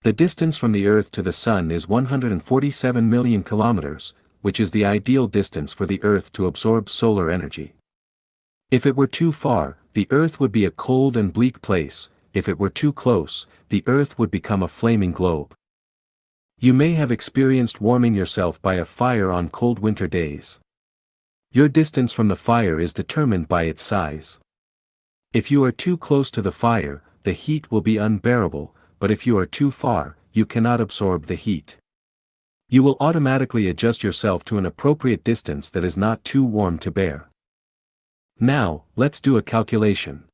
Speaker 1: The distance from the Earth to the Sun is 147 million kilometers, which is the ideal distance for the Earth to absorb solar energy. If it were too far, the Earth would be a cold and bleak place. If it were too close, the Earth would become a flaming globe. You may have experienced warming yourself by a fire on cold winter days. Your distance from the fire is determined by its size. If you are too close to the fire, the heat will be unbearable, but if you are too far, you cannot absorb the heat. You will automatically adjust yourself to an appropriate distance that is not too warm to bear. Now, let's do a calculation.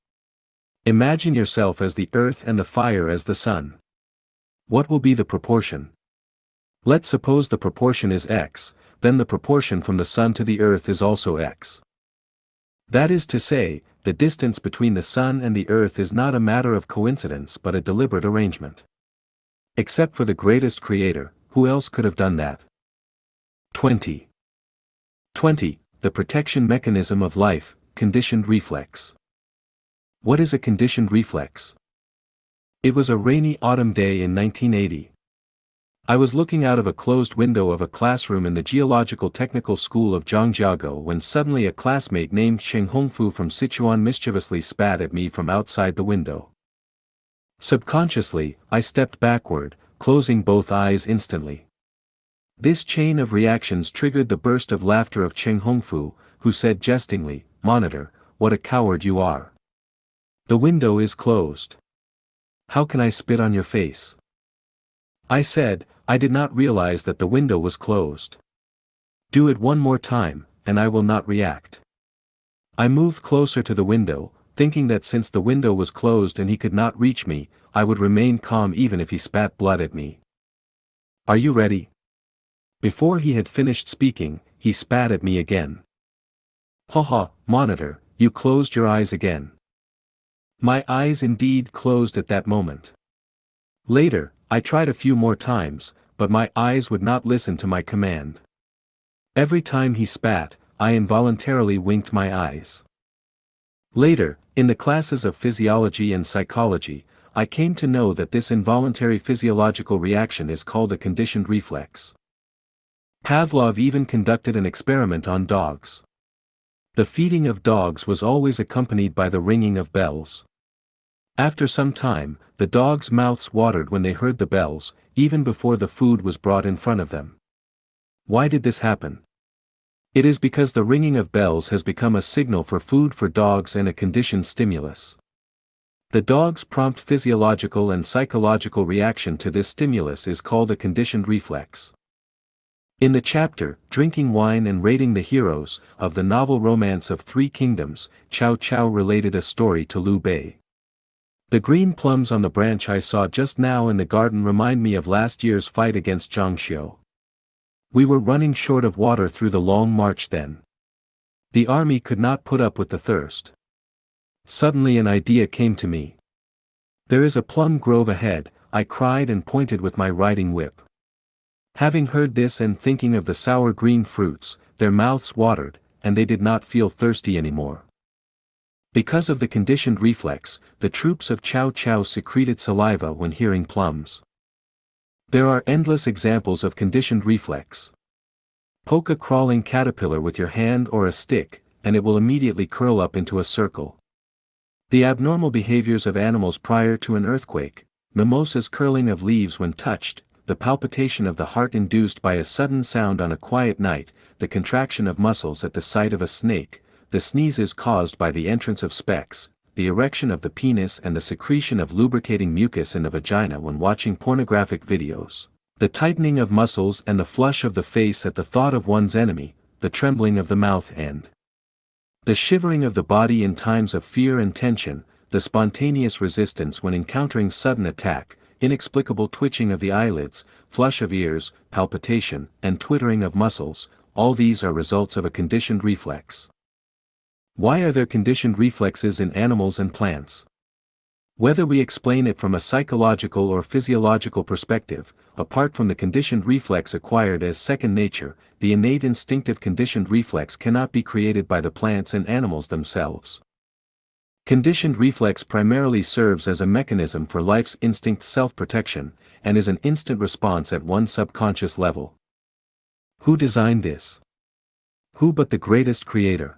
Speaker 1: Imagine yourself as the Earth and the fire as the Sun. What will be the proportion? Let's suppose the proportion is x, then the proportion from the Sun to the Earth is also x. That is to say, the distance between the Sun and the Earth is not a matter of coincidence but a deliberate arrangement. Except for the greatest creator, who else could have done that? 20. The protection mechanism of life, conditioned reflex. What is a conditioned reflex? It was a rainy autumn day in 1980. I was looking out of a closed window of a classroom in the Geological Technical School of Zhangjiago when suddenly a classmate named Cheng Hongfu from Sichuan mischievously spat at me from outside the window. Subconsciously, I stepped backward, closing both eyes instantly. This chain of reactions triggered the burst of laughter of Cheng Hongfu, who said jestingly, "Monitor, what a coward you are. The window is closed. How can I spit on your face?" I said, "I did not realize that the window was closed." "Do it one more time, and I will not react." I moved closer to the window, thinking that since the window was closed and he could not reach me, I would remain calm even if he spat blood at me. "Are you ready?" Before he had finished speaking, he spat at me again. "Haha, monitor, you closed your eyes again." My eyes indeed closed at that moment. Later, I tried a few more times, but my eyes would not listen to my command. Every time he spat, I involuntarily winked my eyes. Later, in the classes of physiology and psychology, I came to know that this involuntary physiological reaction is called a conditioned reflex. Pavlov even conducted an experiment on dogs. The feeding of dogs was always accompanied by the ringing of bells. After some time, the dogs' mouths watered when they heard the bells, even before the food was brought in front of them. Why did this happen? It is because the ringing of bells has become a signal for food for dogs and a conditioned stimulus. The dog's prompt physiological and psychological reaction to this stimulus is called a conditioned reflex. In the chapter, Drinking Wine and Rating the Heroes, of the novel Romance of Three Kingdoms, Cao Cao related a story to Liu Bei. "The green plums on the branch I saw just now in the garden remind me of last year's fight against Zhang Xiu. We were running short of water through the long march then. The army could not put up with the thirst. Suddenly an idea came to me. There is a plum grove ahead," I cried and pointed with my riding whip. Having heard this and thinking of the sour green fruits, their mouths watered, and they did not feel thirsty anymore. Because of the conditioned reflex, the troops of Cao Cao secreted saliva when hearing plums. There are endless examples of conditioned reflex. Poke a crawling caterpillar with your hand or a stick, and it will immediately curl up into a circle. The abnormal behaviors of animals prior to an earthquake, mimosas curling of leaves when touched, the palpitation of the heart induced by a sudden sound on a quiet night, the contraction of muscles at the sight of a snake, the sneezes caused by the entrance of specks, the erection of the penis and the secretion of lubricating mucus in the vagina when watching pornographic videos, the tightening of muscles and the flush of the face at the thought of one's enemy, the trembling of the mouth and the shivering of the body in times of fear and tension, the spontaneous resistance when encountering sudden attack, inexplicable twitching of the eyelids, flush of ears, palpitation, and twittering of muscles, all these are results of a conditioned reflex. Why are there conditioned reflexes in animals and plants? Whether we explain it from a psychological or physiological perspective, apart from the conditioned reflex acquired as second nature, the innate instinctive conditioned reflex cannot be created by the plants and animals themselves. Conditioned reflex primarily serves as a mechanism for life's instinct self-protection, and is an instant response at one subconscious level. Who designed this? Who but the greatest creator?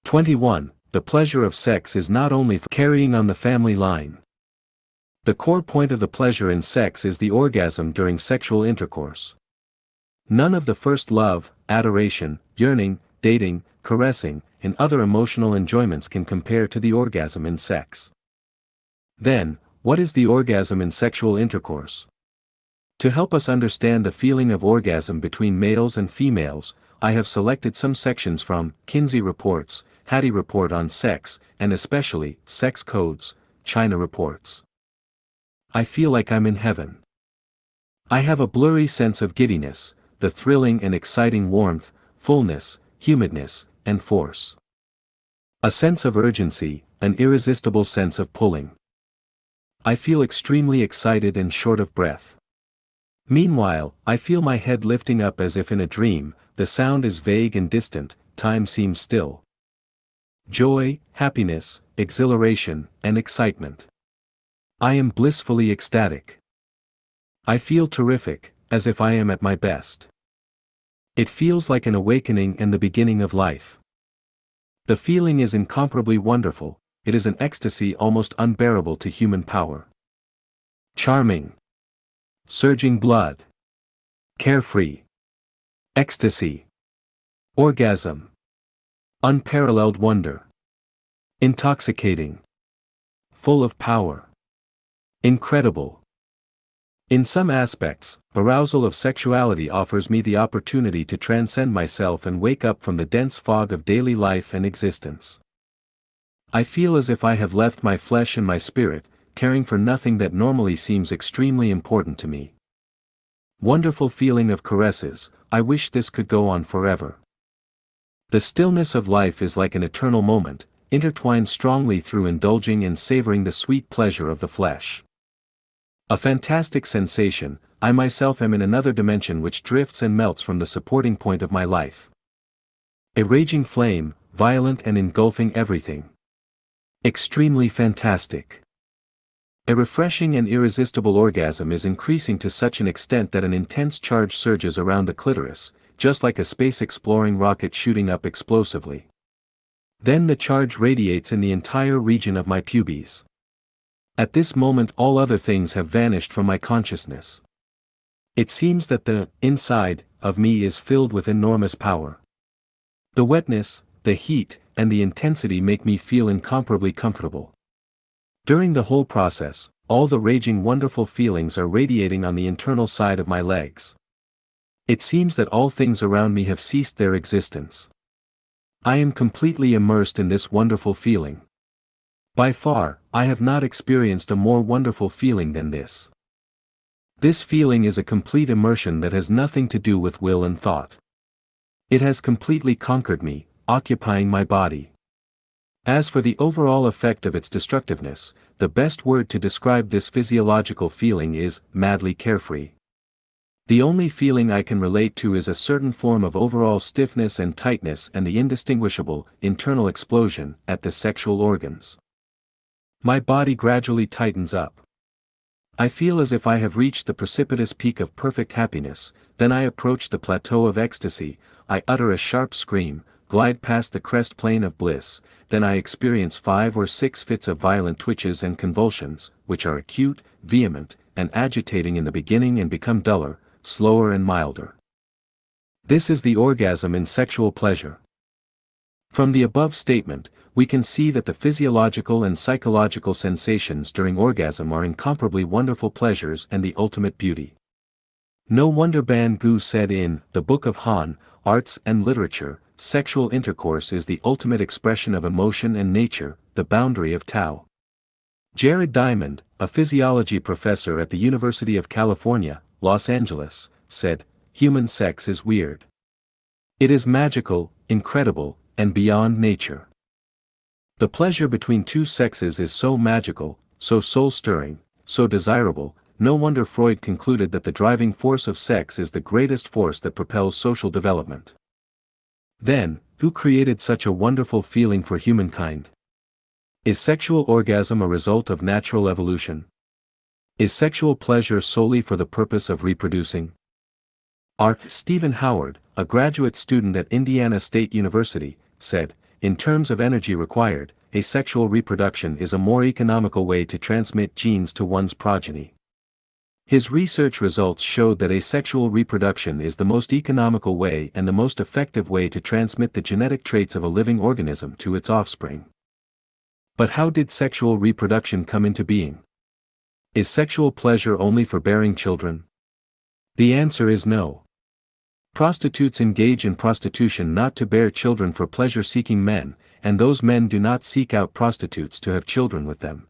Speaker 1: 21. The pleasure of sex is not only for carrying on the family line. The core point of the pleasure in sex is the orgasm during sexual intercourse. None of the first love, adoration, yearning, dating, caressing, and other emotional enjoyments can compare to the orgasm in sex. Then, what is the orgasm in sexual intercourse? To help us understand the feeling of orgasm between males and females, I have selected some sections from Kinsey Reports, Hattie Report on Sex, and especially Sex Codes, China Reports. I feel like I'm in heaven. I have a blurry sense of giddiness, the thrilling and exciting warmth, fullness, humidness, and force. A sense of urgency, an irresistible sense of pulling. I feel extremely excited and short of breath. Meanwhile, I feel my head lifting up as if in a dream, the sound is vague and distant, time seems still. Joy, happiness, exhilaration, and excitement. I am blissfully ecstatic. I feel terrific, as if I am at my best. It feels like an awakening and the beginning of life. The feeling is incomparably wonderful, it is an ecstasy almost unbearable to human power. Charming. Surging blood. Carefree. Ecstasy. Orgasm. Unparalleled wonder. Intoxicating. Full of power. Incredible. In some aspects, arousal of sexuality offers me the opportunity to transcend myself and wake up from the dense fog of daily life and existence. I feel as if I have left my flesh and my spirit, caring for nothing that normally seems extremely important to me. Wonderful feeling of caresses, I wish this could go on forever. The stillness of life is like an eternal moment, intertwined strongly through indulging and savoring the sweet pleasure of the flesh. A fantastic sensation, I myself am in another dimension which drifts and melts from the supporting point of my life. A raging flame, violent and engulfing everything. Extremely fantastic. A refreshing and irresistible orgasm is increasing to such an extent that an intense charge surges around the clitoris, just like a space-exploring rocket shooting up explosively. Then the charge radiates in the entire region of my pubes. At this moment all other things have vanished from my consciousness. It seems that the inside of me is filled with enormous power. The wetness, the heat, and the intensity make me feel incomparably comfortable. During the whole process, all the raging wonderful feelings are radiating on the internal side of my legs. It seems that all things around me have ceased their existence. I am completely immersed in this wonderful feeling. By far, I have not experienced a more wonderful feeling than this. This feeling is a complete immersion that has nothing to do with will and thought. It has completely conquered me, occupying my body. As for the overall effect of its destructiveness, the best word to describe this physiological feeling is madly carefree. The only feeling I can relate to is a certain form of overall stiffness and tightness and the indistinguishable, internal explosion at the sexual organs. My body gradually tightens up. I feel as if I have reached the precipitous peak of perfect happiness, then I approach the plateau of ecstasy, I utter a sharp scream, glide past the crest plane of bliss, then I experience 5 or 6 fits of violent twitches and convulsions, which are acute, vehement, and agitating in the beginning and become duller, slower and milder. This is the orgasm in sexual pleasure. From the above statement, we can see that the physiological and psychological sensations during orgasm are incomparably wonderful pleasures and the ultimate beauty. No wonder Ban Gu said in The Book of Han, Arts and Literature, sexual intercourse is the ultimate expression of emotion and nature, the boundary of Tao. Jared Diamond, a physiology professor at the University of California, Los Angeles, said, "Human sex is weird. It is magical, incredible, and beyond nature. The pleasure between two sexes is so magical, so soul-stirring, so desirable, no wonder Freud concluded that the driving force of sex is the greatest force that propels social development." Then, who created such a wonderful feeling for humankind? Is sexual orgasm a result of natural evolution? Is sexual pleasure solely for the purpose of reproducing? Stephen Howard, a graduate student at Indiana State University, said, "In terms of energy required, asexual reproduction is a more economical way to transmit genes to one's progeny." His research results showed that asexual reproduction is the most economical way and the most effective way to transmit the genetic traits of a living organism to its offspring. But how did sexual reproduction come into being? Is sexual pleasure only for bearing children? The answer is no. Prostitutes engage in prostitution not to bear children for pleasure-seeking men, and those men do not seek out prostitutes to have children with them.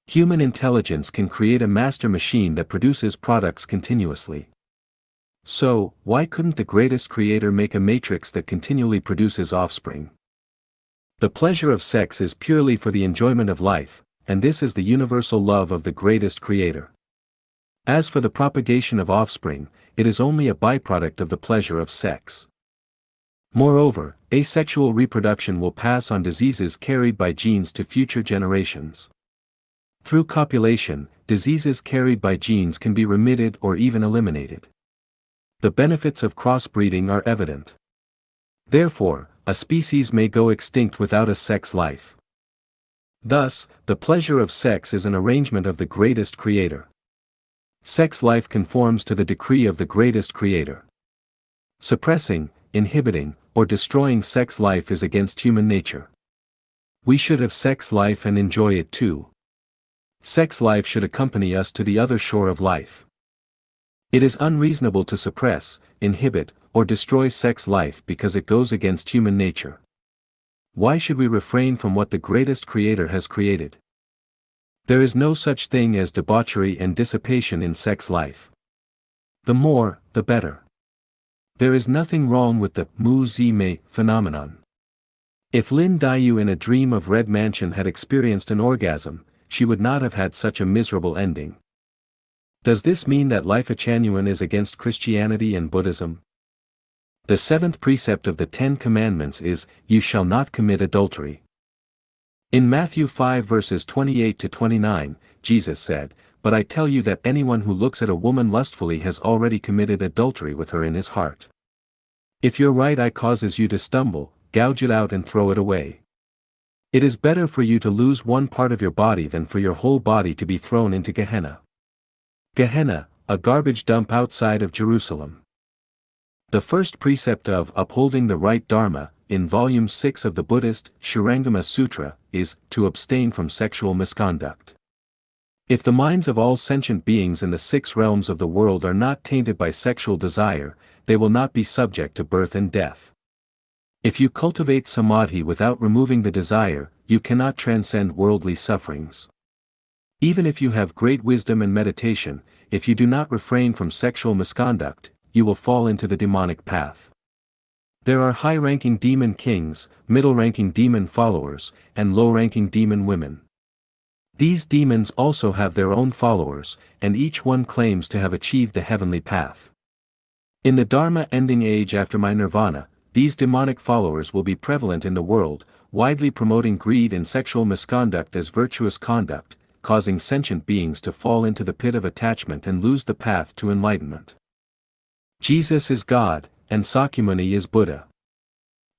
Speaker 1: Human intelligence can create a master machine that produces products continuously. So, why couldn't the greatest creator make a matrix that continually produces offspring? The pleasure of sex is purely for the enjoyment of life, and this is the universal love of the greatest creator. As for the propagation of offspring, it is only a byproduct of the pleasure of sex. Moreover, asexual reproduction will pass on diseases carried by genes to future generations. Through copulation, diseases carried by genes can be remitted or even eliminated. The benefits of crossbreeding are evident. Therefore, a species may go extinct without a sex life. Thus, the pleasure of sex is an arrangement of the greatest creator. Sex life conforms to the decree of the greatest creator. Suppressing, inhibiting, or destroying sex life is against human nature. We should have sex life and enjoy it too. Sex life should accompany us to the other shore of life. It is unreasonable to suppress, inhibit, or destroy sex life because it goes against human nature. Why should we refrain from what the greatest creator has created? There is no such thing as debauchery and dissipation in sex life. The more, the better. There is nothing wrong with the mu-zi-mei phenomenon. If Lin Dayu in A Dream of Red Mansion had experienced an orgasm, she would not have had such a miserable ending. Does this mean that Lifechanyuan is against Christianity and Buddhism? The seventh precept of the Ten Commandments is, "You shall not commit adultery." In Matthew 5 verses 28 to 29, Jesus said, "But I tell you that anyone who looks at a woman lustfully has already committed adultery with her in his heart. If your right eye causes you to stumble, gouge it out and throw it away. It is better for you to lose one part of your body than for your whole body to be thrown into Gehenna." Gehenna, a garbage dump outside of Jerusalem. The first precept of upholding the right Dharma, in Volume 6 of the Buddhist Shurangama Sutra, is to abstain from sexual misconduct. If the minds of all sentient beings in the 6 realms of the world are not tainted by sexual desire, they will not be subject to birth and death. If you cultivate samadhi without removing the desire, you cannot transcend worldly sufferings. Even if you have great wisdom and meditation, if you do not refrain from sexual misconduct, you will fall into the demonic path. There are high-ranking demon kings, middle-ranking demon followers, and low-ranking demon women. These demons also have their own followers, and each one claims to have achieved the heavenly path. In the Dharma ending age after my nirvana, these demonic followers will be prevalent in the world, widely promoting greed and sexual misconduct as virtuous conduct, causing sentient beings to fall into the pit of attachment and lose the path to enlightenment. Jesus is God, and Sakyamuni is Buddha.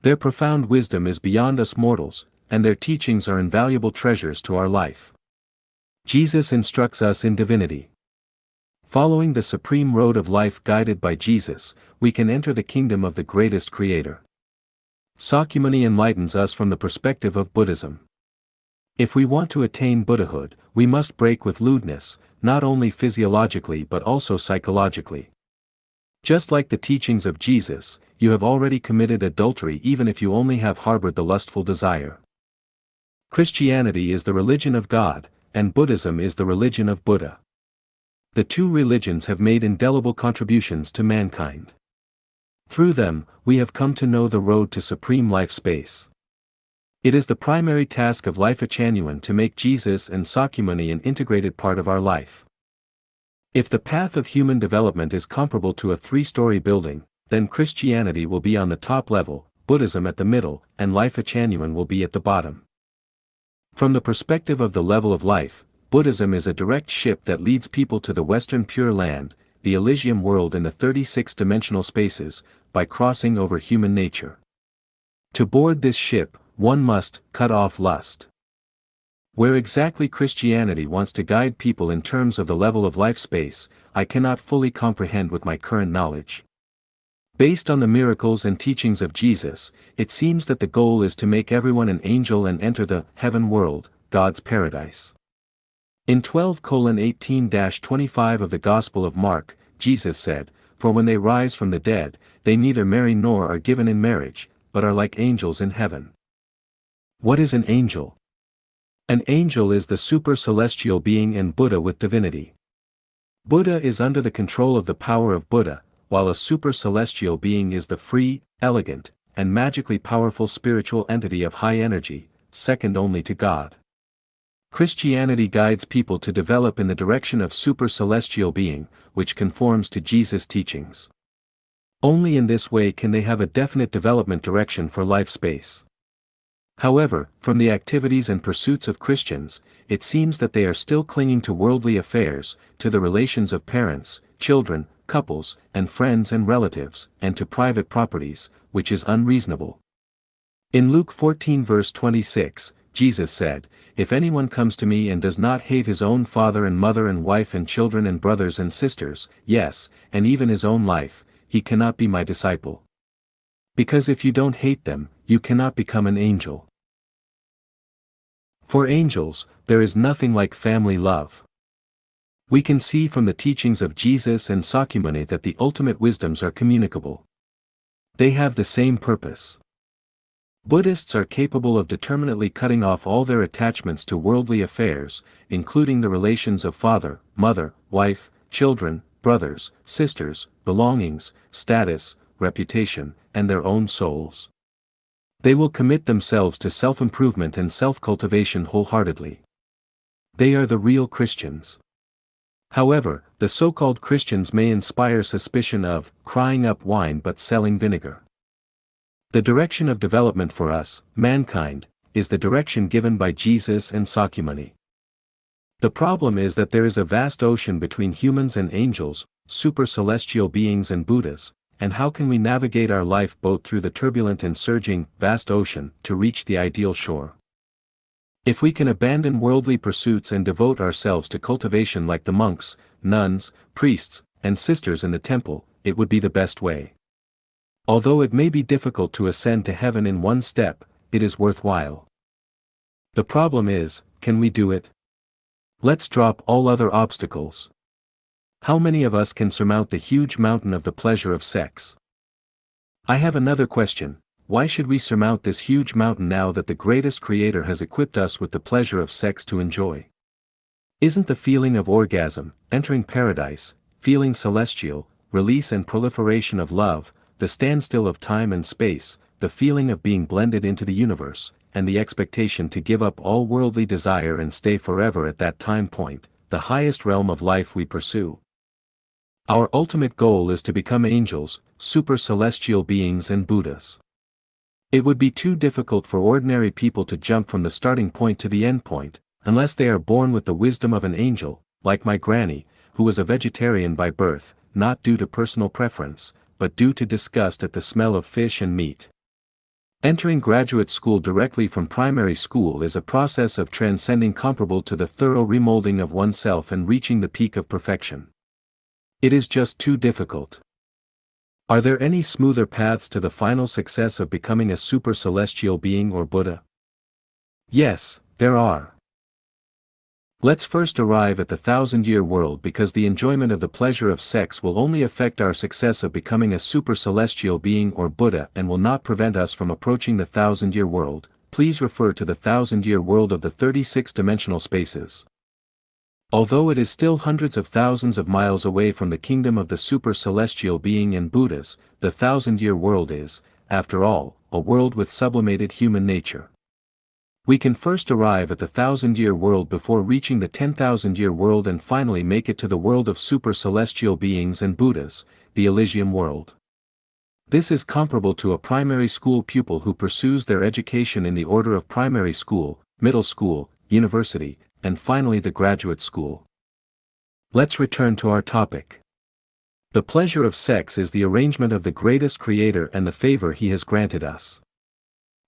Speaker 1: Their profound wisdom is beyond us mortals, and their teachings are invaluable treasures to our life. Jesus instructs us in divinity. Following the supreme road of life guided by Jesus, we can enter the kingdom of the greatest creator. Sakyamuni enlightens us from the perspective of Buddhism. If we want to attain Buddhahood, we must break with lewdness, not only physiologically but also psychologically. Just like the teachings of Jesus, you have already committed adultery even if you only have harbored the lustful desire. Christianity is the religion of God, and Buddhism is the religion of Buddha. The two religions have made indelible contributions to mankind. Through them, we have come to know the road to supreme life space. It is the primary task of Lifechanyuan to make Jesus and Sakyamuni an integrated part of our life. If the path of human development is comparable to a three-story building, then Christianity will be on the top level, Buddhism at the middle, and Lifechanyuan will be at the bottom. From the perspective of the level of life, Buddhism is a direct ship that leads people to the Western Pure Land, the Elysium world in the 36-dimensional spaces, by crossing over human nature. To board this ship, one must cut off lust. Where exactly Christianity wants to guide people in terms of the level of life space, I cannot fully comprehend with my current knowledge. Based on the miracles and teachings of Jesus, it seems that the goal is to make everyone an angel and enter the heaven world, God's paradise. In 12:18-25 of the Gospel of Mark, Jesus said, "For when they rise from the dead, they neither marry nor are given in marriage, but are like angels in heaven." What is an angel? An angel is the super-celestial being and Buddha with divinity. Buddha is under the control of the power of Buddha, while a super-celestial being is the free, elegant, and magically powerful spiritual entity of high energy, second only to God. Christianity guides people to develop in the direction of super-celestial being, which conforms to Jesus' teachings. Only in this way can they have a definite development direction for life space. However, from the activities and pursuits of Christians, it seems that they are still clinging to worldly affairs, to the relations of parents, children, couples, and friends and relatives, and to private properties, which is unreasonable. In Luke 14 verse 26, Jesus said, "If anyone comes to me and does not hate his own father and mother and wife and children and brothers and sisters, yes, and even his own life, he cannot be my disciple." Because if you don't hate them, you cannot become an angel. For angels, there is nothing like family love. We can see from the teachings of Jesus and Sakyamuni that the ultimate wisdoms are communicable. They have the same purpose. Buddhists are capable of determinately cutting off all their attachments to worldly affairs, including the relations of father, mother, wife, children, brothers, sisters, belongings, status, reputation, and their own souls. They will commit themselves to self-improvement and self-cultivation wholeheartedly. They are the real Christians. However, the so-called Christians may inspire suspicion of crying up wine but selling vinegar. The direction of development for us, mankind, is the direction given by Jesus and Sakyamuni. The problem is that there is a vast ocean between humans and angels, super-celestial beings and Buddhas, and how can we navigate our life boat through the turbulent and surging, vast ocean, to reach the ideal shore? If we can abandon worldly pursuits and devote ourselves to cultivation like the monks, nuns, priests, and sisters in the temple, it would be the best way. Although it may be difficult to ascend to heaven in one step, it is worthwhile. The problem is, can we do it? Let's drop all other obstacles. How many of us can surmount the huge mountain of the pleasure of sex? I have another question: why should we surmount this huge mountain now that the greatest Creator has equipped us with the pleasure of sex to enjoy? Isn't the feeling of orgasm, entering paradise, feeling celestial, release and proliferation of love, the standstill of time and space, the feeling of being blended into the universe, and the expectation to give up all worldly desire and stay forever at that time point, the highest realm of life we pursue? Our ultimate goal is to become angels, super-celestial beings and Buddhas. It would be too difficult for ordinary people to jump from the starting point to the end point, unless they are born with the wisdom of an angel, like my granny, who was a vegetarian by birth, not due to personal preference, but due to disgust at the smell of fish and meat. Entering graduate school directly from primary school is a process of transcending comparable to the thorough remolding of oneself and reaching the peak of perfection. It is just too difficult. Are there any smoother paths to the final success of becoming a super-celestial being or Buddha? Yes, there are. Let's first arrive at the 1,000-year world, because the enjoyment of the pleasure of sex will only affect our success of becoming a super-celestial being or Buddha and will not prevent us from approaching the 1,000-year world. Please refer to the 1,000-year world of the 36-dimensional spaces. Although it is still hundreds of thousands of miles away from the kingdom of the super-celestial being and Buddhas, the thousand-year world is, after all, a world with sublimated human nature. We can first arrive at the thousand-year world before reaching the 10,000-year world and finally make it to the world of super-celestial beings and Buddhas, the Elysium world. This is comparable to a primary school pupil who pursues their education in the order of primary school, middle school, university, and finally the graduate school. Let's return to our topic. The pleasure of sex is the arrangement of the greatest Creator and the favor He has granted us.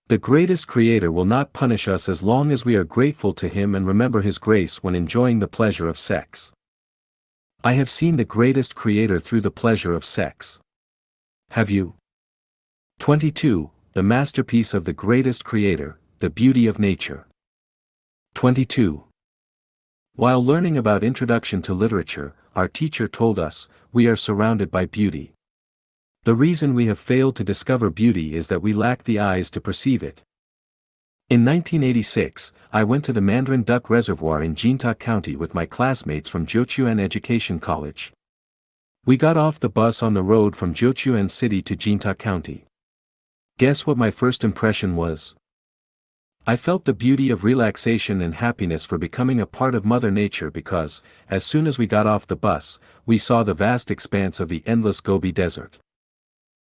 Speaker 1: The greatest Creator will not punish us as long as we are grateful to Him and remember His grace when enjoying the pleasure of sex. I have seen the greatest Creator through the pleasure of sex. Have you? 22. The masterpiece of the greatest Creator, the beauty of nature. 22. While learning about Introduction to Literature, our teacher told us, we are surrounded by beauty. The reason we have failed to discover beauty is that we lack the eyes to perceive it. In 1986, I went to the Mandarin Duck Reservoir in Jinta County with my classmates from Jiuquan Education College. We got off the bus on the road from Jiuquan City to Jinta County. Guess what my first impression was? I felt the beauty of relaxation and happiness for becoming a part of Mother Nature because, as soon as we got off the bus, we saw the vast expanse of the endless Gobi Desert.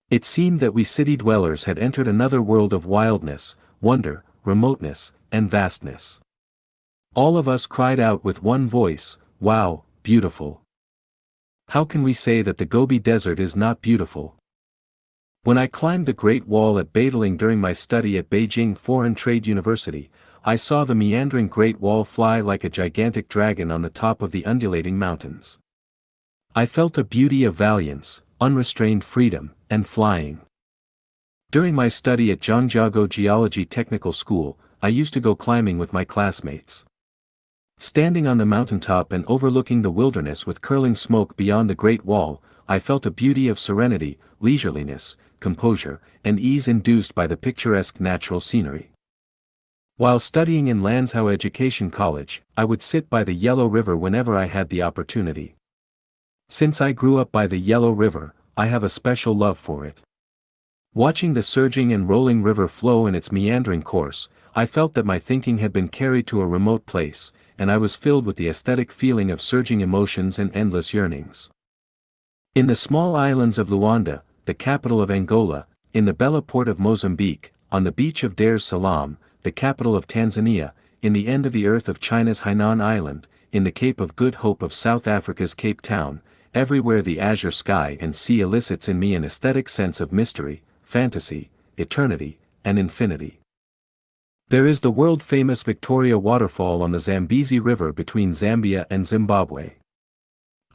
Speaker 1: It seemed that we city dwellers had entered another world of wildness, wonder, remoteness, and vastness. All of us cried out with one voice, "Wow, beautiful!" How can we say that the Gobi Desert is not beautiful? When I climbed the Great Wall at Badaling during my study at Beijing Foreign Trade University, I saw the meandering Great Wall fly like a gigantic dragon on the top of the undulating mountains. I felt a beauty of valiance, unrestrained freedom, and flying. During my study at Zhangjiago Geology Technical School, I used to go climbing with my classmates. Standing on the mountaintop and overlooking the wilderness with curling smoke beyond the Great Wall, I felt a beauty of serenity, leisureliness, composure, and ease induced by the picturesque natural scenery. While studying in Lanzhou Education College, I would sit by the Yellow River whenever I had the opportunity. Since I grew up by the Yellow River, I have a special love for it. Watching the surging and rolling river flow in its meandering course, I felt that my thinking had been carried to a remote place, and I was filled with the aesthetic feeling of surging emotions and endless yearnings. In the small islands of Luanda, the capital of Angola, in the Bella port of Mozambique, on the beach of Dar es Salaam, the capital of Tanzania, in the end of the earth of China's Hainan Island, in the Cape of Good Hope of South Africa's Cape Town, everywhere the azure sky and sea elicits in me an aesthetic sense of mystery, fantasy, eternity, and infinity. There is the world-famous Victoria Waterfall on the Zambezi River between Zambia and Zimbabwe.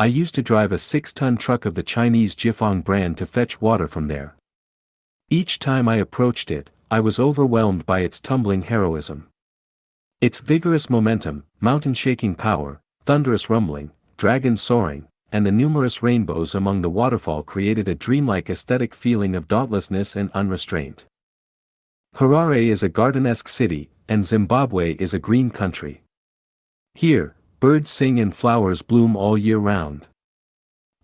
Speaker 1: I used to drive a 6-ton truck of the Chinese Jifeng brand to fetch water from there. Each time I approached it, I was overwhelmed by its tumbling heroism. Its vigorous momentum, mountain-shaking power, thunderous rumbling, dragon soaring, and the numerous rainbows among the waterfall created a dreamlike aesthetic feeling of dauntlessness and unrestraint. Harare is a gardenesque city, and Zimbabwe is a green country. Here, birds sing and flowers bloom all year round.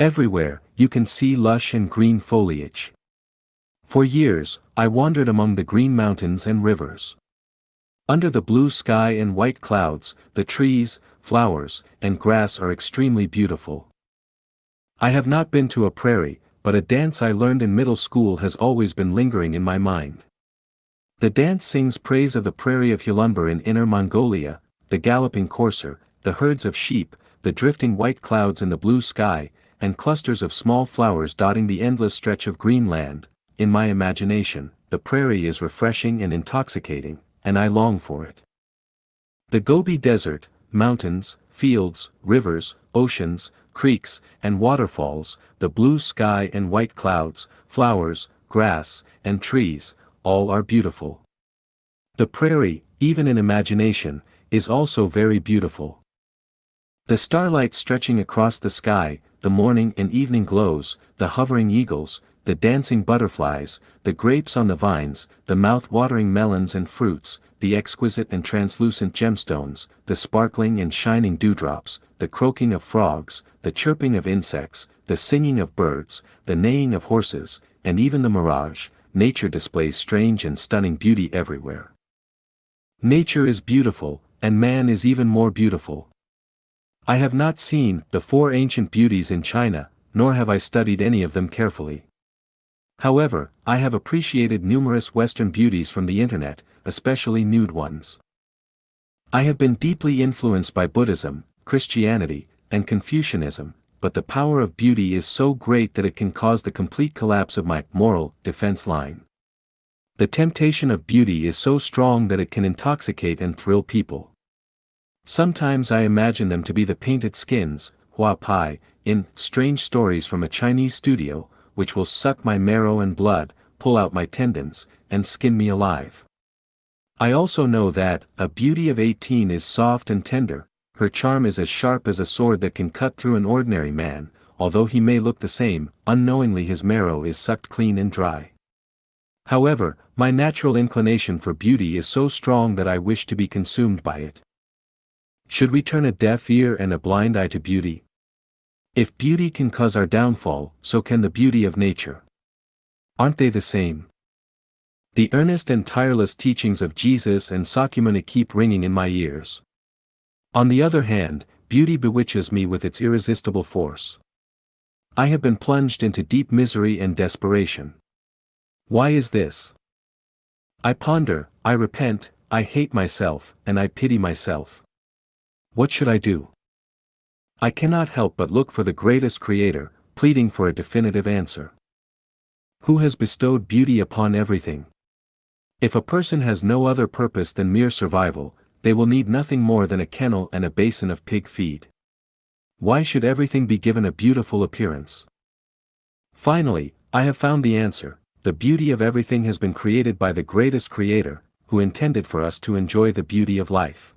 Speaker 1: Everywhere, you can see lush and green foliage. For years, I wandered among the green mountains and rivers. Under the blue sky and white clouds, the trees, flowers, and grass are extremely beautiful. I have not been to a prairie, but a dance I learned in middle school has always been lingering in my mind. The dance sings praise of the prairie of Hulunbuir in Inner Mongolia, the galloping courser, the herds of sheep, the drifting white clouds in the blue sky, and clusters of small flowers dotting the endless stretch of green land. In my imagination, the prairie is refreshing and intoxicating, and I long for it. The Gobi Desert, mountains, fields, rivers, oceans, creeks, and waterfalls, the blue sky and white clouds, flowers, grass, and trees, all are beautiful. The prairie, even in imagination, is also very beautiful. The starlight stretching across the sky, the morning and evening glows, the hovering eagles, the dancing butterflies, the grapes on the vines, the mouth-watering melons and fruits, the exquisite and translucent gemstones, the sparkling and shining dewdrops, the croaking of frogs, the chirping of insects, the singing of birds, the neighing of horses, and even the mirage, nature displays strange and stunning beauty everywhere. Nature is beautiful, and man is even more beautiful. I have not seen the 4 ancient beauties in China, nor have I studied any of them carefully. However, I have appreciated numerous Western beauties from the internet, especially nude ones. I have been deeply influenced by Buddhism, Christianity, and Confucianism, but the power of beauty is so great that it can cause the complete collapse of my moral defense line. The temptation of beauty is so strong that it can intoxicate and thrill people. Sometimes I imagine them to be the painted skins, hua pai, in strange stories from a Chinese studio, which will suck my marrow and blood, pull out my tendons, and skin me alive. I also know that a beauty of 18 is soft and tender, her charm is as sharp as a sword that can cut through an ordinary man, although he may look the same, unknowingly his marrow is sucked clean and dry. However, my natural inclination for beauty is so strong that I wish to be consumed by it. Should we turn a deaf ear and a blind eye to beauty? If beauty can cause our downfall, so can the beauty of nature. Aren't they the same? The earnest and tireless teachings of Jesus and Sakyamuni keep ringing in my ears. On the other hand, beauty bewitches me with its irresistible force. I have been plunged into deep misery and desperation. Why is this? I ponder, I repent, I hate myself, and I pity myself. What should I do? I cannot help but look for the greatest Creator, pleading for a definitive answer. Who has bestowed beauty upon everything? If a person has no other purpose than mere survival, they will need nothing more than a kennel and a basin of pig feed. Why should everything be given a beautiful appearance? Finally, I have found the answer. The beauty of everything has been created by the greatest Creator, who intended for us to enjoy the beauty of life.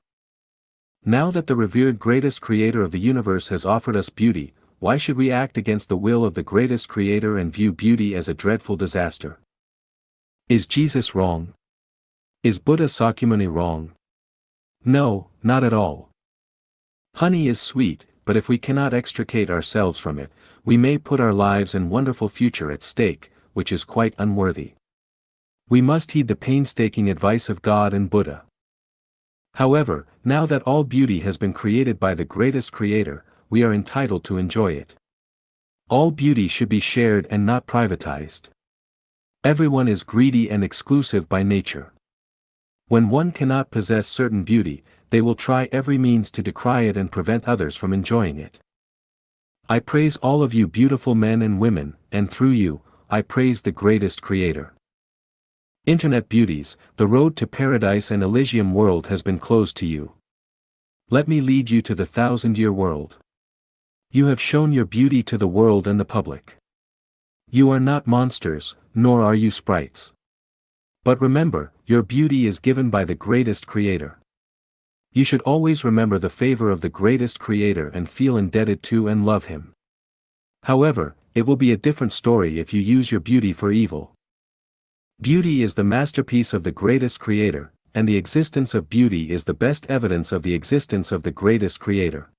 Speaker 1: Now that the revered greatest Creator of the universe has offered us beauty, why should we act against the will of the greatest Creator and view beauty as a dreadful disaster? Is Jesus wrong? Is Buddha Sakyamuni wrong? No, not at all. Honey is sweet, but if we cannot extricate ourselves from it, we may put our lives and wonderful future at stake, which is quite unworthy. We must heed the painstaking advice of God and Buddha. However, now that all beauty has been created by the greatest Creator, we are entitled to enjoy it. All beauty should be shared and not privatized. Everyone is greedy and exclusive by nature. When one cannot possess certain beauty, they will try every means to decry it and prevent others from enjoying it. I praise all of you beautiful men and women, and through you, I praise the greatest Creator. Internet beauties, the road to paradise and Elysium world has been closed to you. Let me lead you to the 1,000-year world. You have shown your beauty to the world and the public. You are not monsters, nor are you sprites. But remember, your beauty is given by the greatest Creator. You should always remember the favor of the greatest Creator and feel indebted to and love Him. However, it will be a different story if you use your beauty for evil. Beauty is the masterpiece of the greatest Creator, and the existence of beauty is the best evidence of the existence of the greatest Creator.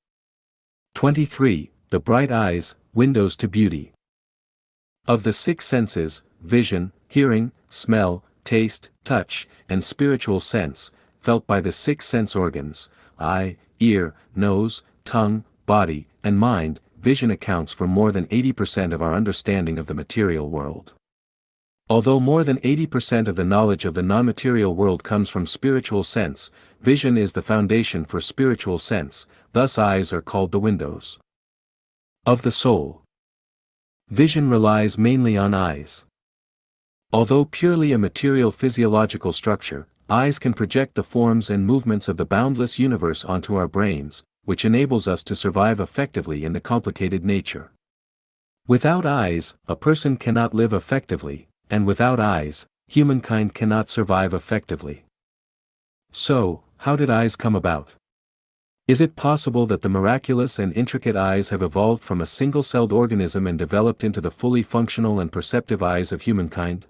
Speaker 1: 23. The bright eyes, windows to beauty. Of the 6 senses, vision, hearing, smell, taste, touch, and spiritual sense, felt by the 6 sense organs, eye, ear, nose, tongue, body, and mind, vision accounts for more than 80% of our understanding of the material world. Although more than 80% of the knowledge of the non-material world comes from spiritual sense, vision is the foundation for spiritual sense, thus eyes are called the windows of the soul. Vision relies mainly on eyes. Although purely a material physiological structure, eyes can project the forms and movements of the boundless universe onto our brains, which enables us to survive effectively in the complicated nature. Without eyes, a person cannot live effectively, and without eyes, humankind cannot survive effectively. So, how did eyes come about? Is it possible that the miraculous and intricate eyes have evolved from a single-celled organism and developed into the fully functional and perceptive eyes of humankind?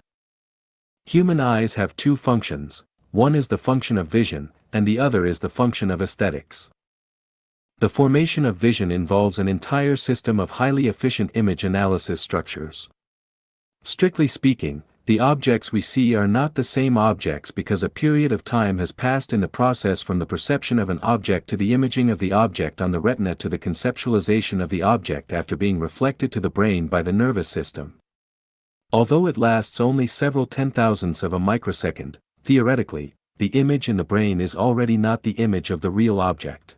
Speaker 1: Human eyes have two functions, one is the function of vision, and the other is the function of aesthetics. The formation of vision involves an entire system of highly efficient image analysis structures. Strictly speaking, the objects we see are not the same objects because a period of time has passed in the process from the perception of an object to the imaging of the object on the retina to the conceptualization of the object after being reflected to the brain by the nervous system. Although it lasts only several 10,000ths of a microsecond, theoretically, the image in the brain is already not the image of the real object.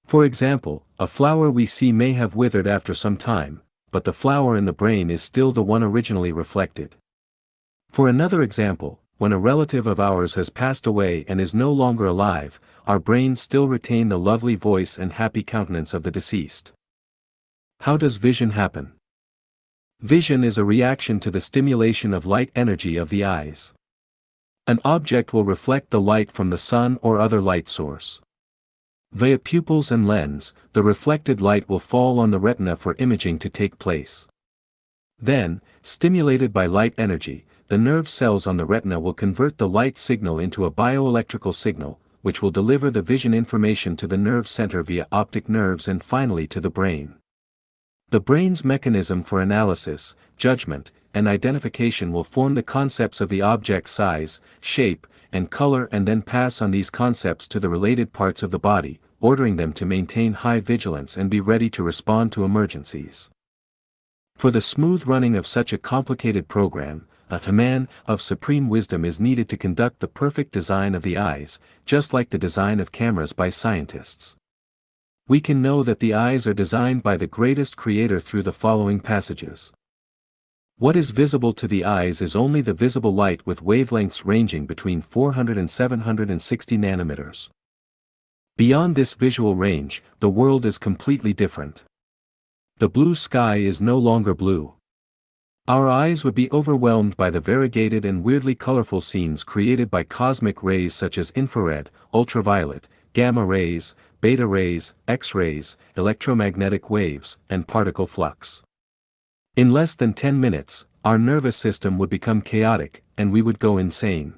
Speaker 1: For example, a flower we see may have withered after some time, but the flower in the brain is still the one originally reflected. For another example, when a relative of ours has passed away and is no longer alive, our brains still retain the lovely voice and happy countenance of the deceased. How does vision happen? Vision is a reaction to the stimulation of light energy of the eyes. An object will reflect the light from the sun or other light source. Via pupils and lens, the reflected light will fall on the retina for imaging to take place. Then, stimulated by light energy, the nerve cells on the retina will convert the light signal into a bioelectrical signal, which will deliver the vision information to the nerve center via optic nerves and finally to the brain. The brain's mechanism for analysis, judgment, and identification will form the concepts of the object's size, shape, and color and then pass on these concepts to the related parts of the body, ordering them to maintain high vigilance and be ready to respond to emergencies. For the smooth running of such a complicated program, a command of supreme wisdom is needed to conduct the perfect design of the eyes, just like the design of cameras by scientists. We can know that the eyes are designed by the greatest creator through the following passages. What is visible to the eyes is only the visible light with wavelengths ranging between 400 and 760 nanometers. Beyond this visual range, the world is completely different. The blue sky is no longer blue. Our eyes would be overwhelmed by the variegated and weirdly colorful scenes created by cosmic rays such as infrared, ultraviolet, gamma rays, beta rays, X-rays, electromagnetic waves, and particle flux. In less than 10 minutes, our nervous system would become chaotic, and we would go insane.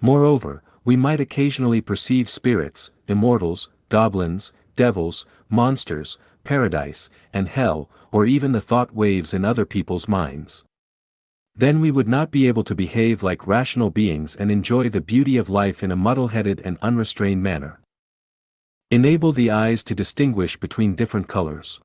Speaker 1: Moreover, we might occasionally perceive spirits, immortals, goblins, devils, monsters, paradise, and hell, or even the thought waves in other people's minds. Then we would not be able to behave like rational beings and enjoy the beauty of life in a muddle-headed and unrestrained manner. Enable the eyes to distinguish between different colors.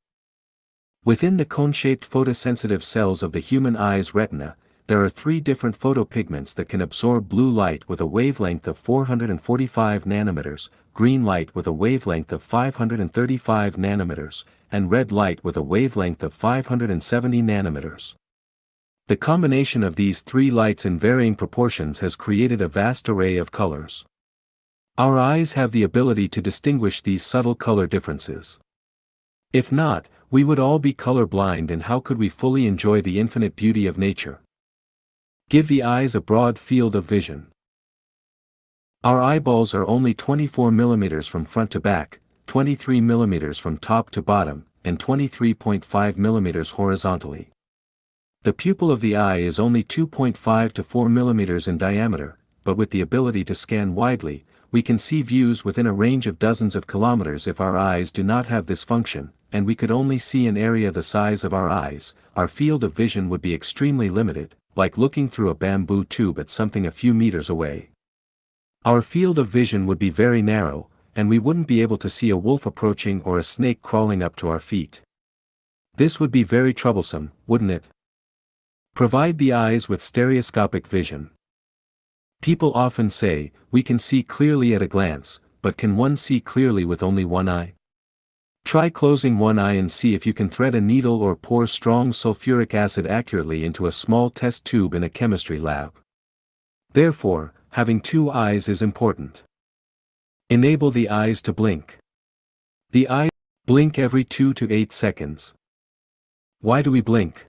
Speaker 1: Within the cone-shaped photosensitive cells of the human eye's retina, there are 3 different photopigments that can absorb blue light with a wavelength of 445 nanometers, green light with a wavelength of 535 nanometers, and red light with a wavelength of 570 nanometers. The combination of these 3 lights in varying proportions has created a vast array of colors. Our eyes have the ability to distinguish these subtle color differences. If not, we would all be color-blind, and how could we fully enjoy the infinite beauty of nature? Give the eyes a broad field of vision. Our eyeballs are only 24 millimeters from front to back, 23 millimeters from top to bottom, and 23.5 millimeters horizontally. The pupil of the eye is only 2.5 to 4 millimeters in diameter, but with the ability to scan widely, we can see views within a range of dozens of kilometers. If our eyes do not have this function, and we could only see an area the size of our eyes, our field of vision would be extremely limited, like looking through a bamboo tube at something a few meters away. Our field of vision would be very narrow, and we wouldn't be able to see a wolf approaching or a snake crawling up to our feet. This would be very troublesome, wouldn't it? Provide the eyes with stereoscopic vision. People often say, we can see clearly at a glance, but can one see clearly with only one eye? Try closing one eye and see if you can thread a needle or pour strong sulfuric acid accurately into a small test tube in a chemistry lab. Therefore, having 2 eyes is important. Enable the eyes to blink. The eyes blink every 2 to 8 seconds. Why do we blink?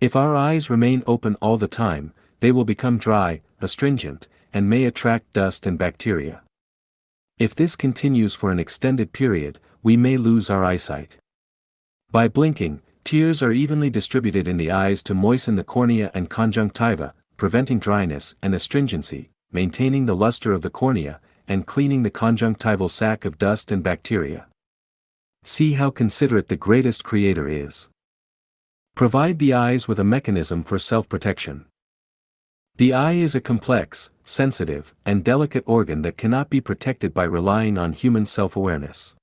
Speaker 1: If our eyes remain open all the time, they will become dry, astringent, and may attract dust and bacteria. If this continues for an extended period, we may lose our eyesight. By blinking, tears are evenly distributed in the eyes to moisten the cornea and conjunctiva, preventing dryness and astringency, maintaining the luster of the cornea, and cleaning the conjunctival sac of dust and bacteria. See how considerate the greatest Creator is. Provide the eyes with a mechanism for self-protection. The eye is a complex, sensitive, and delicate organ that cannot be protected by relying on human self-awareness.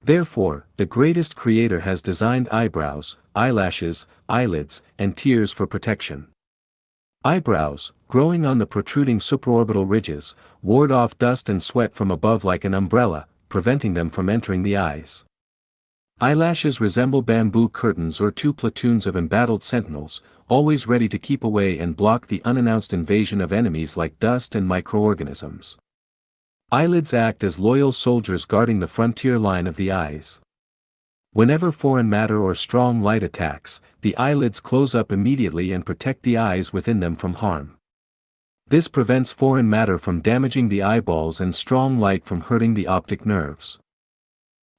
Speaker 1: Therefore, the greatest Creator has designed eyebrows, eyelashes, eyelids, and tears for protection. Eyebrows, growing on the protruding supraorbital ridges, ward off dust and sweat from above like an umbrella, preventing them from entering the eyes. Eyelashes resemble bamboo curtains or two platoons of embattled sentinels, always ready to keep away and block the unannounced invasion of enemies like dust and microorganisms. Eyelids act as loyal soldiers guarding the frontier line of the eyes. Whenever foreign matter or strong light attacks, the eyelids close up immediately and protect the eyes within them from harm. This prevents foreign matter from damaging the eyeballs and strong light from hurting the optic nerves.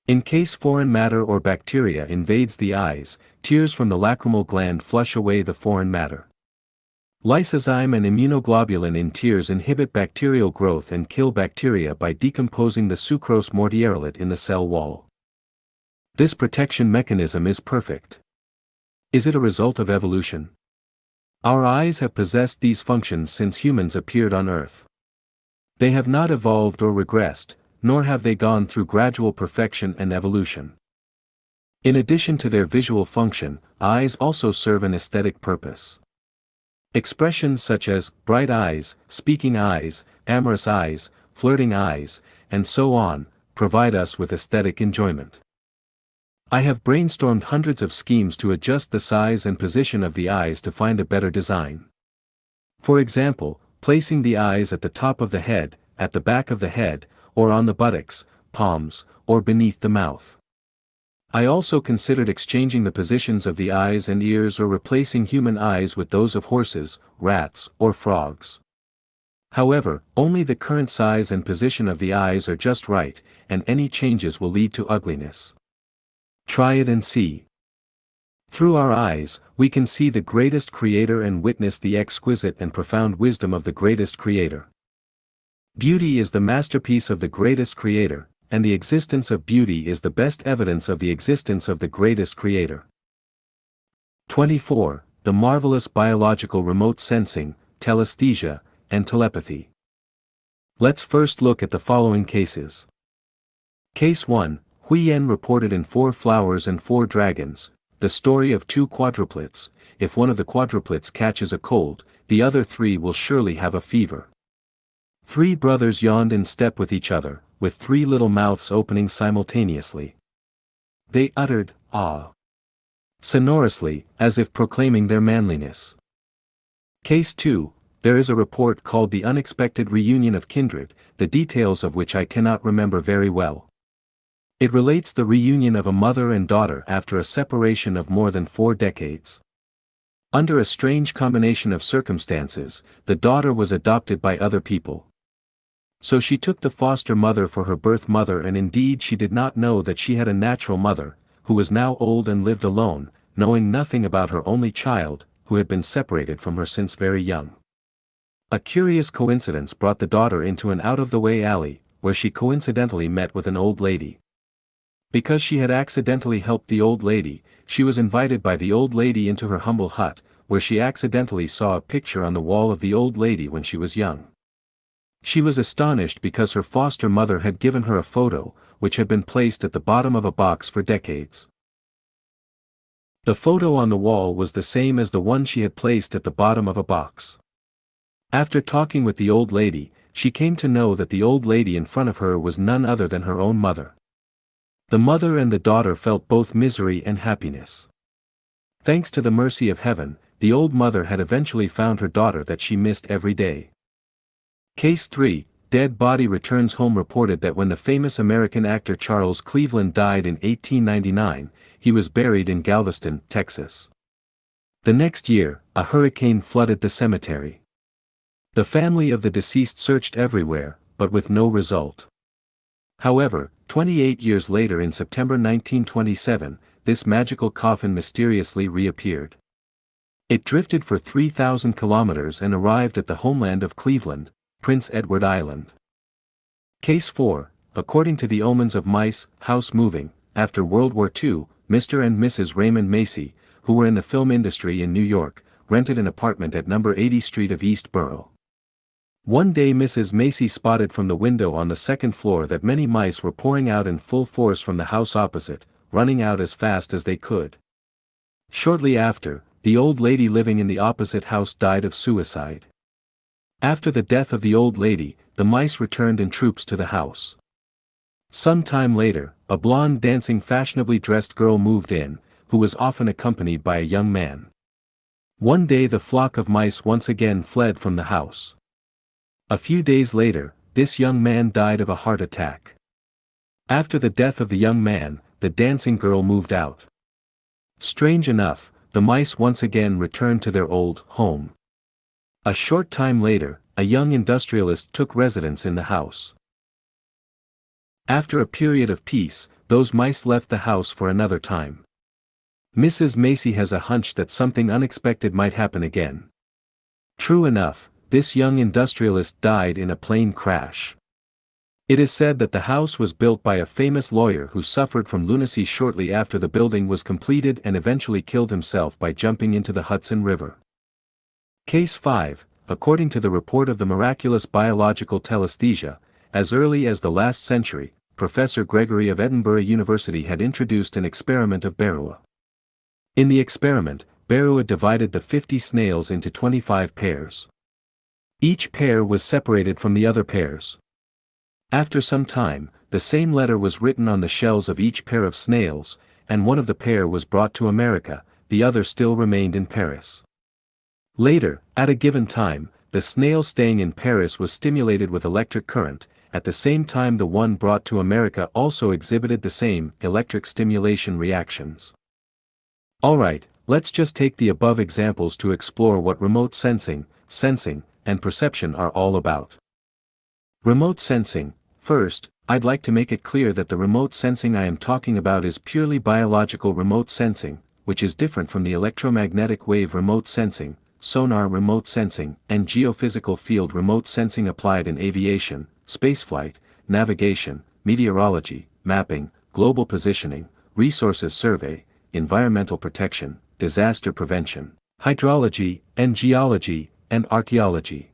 Speaker 1: In case foreign matter or bacteria invades the eyes, tears from the lacrimal gland flush away the foreign matter. Lysozyme and immunoglobulin in tears inhibit bacterial growth and kill bacteria by decomposing the sucrose mortierolate in the cell wall. This protection mechanism is perfect. Is it a result of evolution? Our eyes have possessed these functions since humans appeared on Earth. They have not evolved or regressed, nor have they gone through gradual perfection and evolution. In addition to their visual function, eyes also serve an aesthetic purpose. Expressions such as bright eyes, speaking eyes, amorous eyes, flirting eyes, and so on, provide us with aesthetic enjoyment. I have brainstormed hundreds of schemes to adjust the size and position of the eyes to find a better design. For example, placing the eyes at the top of the head, at the back of the head, or on the buttocks, palms, or beneath the mouth. I also considered exchanging the positions of the eyes and ears or replacing human eyes with those of horses, rats, or frogs. However, only the current size and position of the eyes are just right, and any changes will lead to ugliness. Try it and see. Through our eyes, we can see the greatest Creator and witness the exquisite and profound wisdom of the greatest Creator. Beauty is the masterpiece of the greatest Creator, and the existence of beauty is the best evidence of the existence of the greatest Creator. 24. The marvelous biological remote sensing, telesthesia, and telepathy. Let's first look at the following cases. Case 1, Huyen reported in 4 Flowers and 4 Dragons, the story of 2 quadruplets. If one of the quadruplets catches a cold, the other 3 will surely have a fever. 3 brothers yawned in step with each other, with 3 little mouths opening simultaneously. They uttered, "Ah!" sonorously, as if proclaiming their manliness. Case 2, there is a report called the unexpected reunion of kindred, the details of which I cannot remember very well. It relates the reunion of a mother and daughter after a separation of more than 4 decades. Under a strange combination of circumstances, the daughter was adopted by other people. So she took the foster mother for her birth mother, and indeed she did not know that she had a natural mother, who was now old and lived alone, knowing nothing about her only child, who had been separated from her since very young. A curious coincidence brought the daughter into an out-of-the-way alley, where she coincidentally met with an old lady. Because she had accidentally helped the old lady, she was invited by the old lady into her humble hut, where she accidentally saw a picture on the wall of the old lady when she was young. She was astonished because her foster mother had given her a photo, which had been placed at the bottom of a box for decades. The photo on the wall was the same as the one she had placed at the bottom of a box. After talking with the old lady, she came to know that the old lady in front of her was none other than her own mother. The mother and the daughter felt both misery and happiness. Thanks to the mercy of heaven, the old mother had eventually found her daughter that she missed every day. Case 3, Dead Body Returns Home reported that when the famous American actor Charles Cleveland died in 1899, he was buried in Galveston, Texas. The next year, a hurricane flooded the cemetery. The family of the deceased searched everywhere, but with no result. However, 28 years later in September 1927, this magical coffin mysteriously reappeared. It drifted for 3,000 kilometers and arrived at the homeland of Cleveland, Prince Edward Island. Case 4. According to the omens of mice, house moving, after World War II, Mr. and Mrs. Raymond Macy, who were in the film industry in New York, rented an apartment at number 80 Street of East Borough. One day Mrs. Macy spotted from the window on the second floor that many mice were pouring out in full force from the house opposite, running out as fast as they could. Shortly after, the old lady living in the opposite house died of suicide. After the death of the old lady, the mice returned in troops to the house. Some time later, a blonde dancing fashionably dressed girl moved in, who was often accompanied by a young man. One day the flock of mice once again fled from the house. A few days later, this young man died of a heart attack. After the death of the young man, the dancing girl moved out. Strange enough, the mice once again returned to their old home. A short time later, a young industrialist took residence in the house. After a period of peace, those mice left the house for another time. Mrs. Macy has a hunch that something unexpected might happen again. True enough, this young industrialist died in a plane crash. It is said that the house was built by a famous lawyer who suffered from lunacy shortly after the building was completed and eventually killed himself by jumping into the Hudson River. Case 5. According to the report of the miraculous biological telesthesia, as early as the last century, Professor Gregory of Edinburgh University had introduced an experiment of Berua. In the experiment, Berua divided the 50 snails into 25 pairs. Each pair was separated from the other pairs. After some time, the same letter was written on the shells of each pair of snails, and one of the pair was brought to America, the other still remained in Paris. Later, at a given time, the snail staying in Paris was stimulated with electric current, at the same time the one brought to America also exhibited the same electric stimulation reactions. Alright, let's just take the above examples to explore what remote sensing, and perception are all about. Remote sensing. First, I'd like to make it clear that the remote sensing I am talking about is purely biological remote sensing, which is different from the electromagnetic wave remote sensing, sonar remote sensing, and geophysical field remote sensing applied in aviation, spaceflight, navigation, meteorology, mapping, global positioning, resources survey, environmental protection, disaster prevention, hydrology, and geology, and archaeology.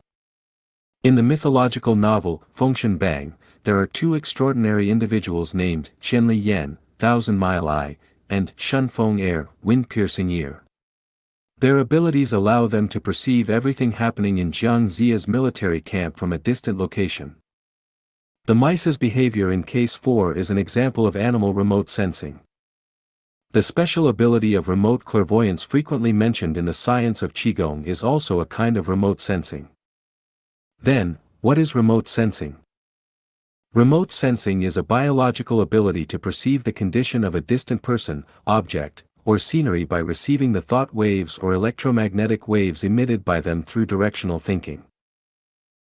Speaker 1: In the mythological novel, Fengshen Bang, there are two extraordinary individuals named Qianli Yan, Thousand-Mile Eye, and Shunfeng Air, Wind-Piercing Ear. Their abilities allow them to perceive everything happening in Jiangxia's military camp from a distant location. The mice's behavior in Case 4 is an example of animal remote sensing. The special ability of remote clairvoyance frequently mentioned in the science of Qigong is also a kind of remote sensing. Then, what is remote sensing? Remote sensing is a biological ability to perceive the condition of a distant person, object, or scenery by receiving the thought waves or electromagnetic waves emitted by them through directional thinking.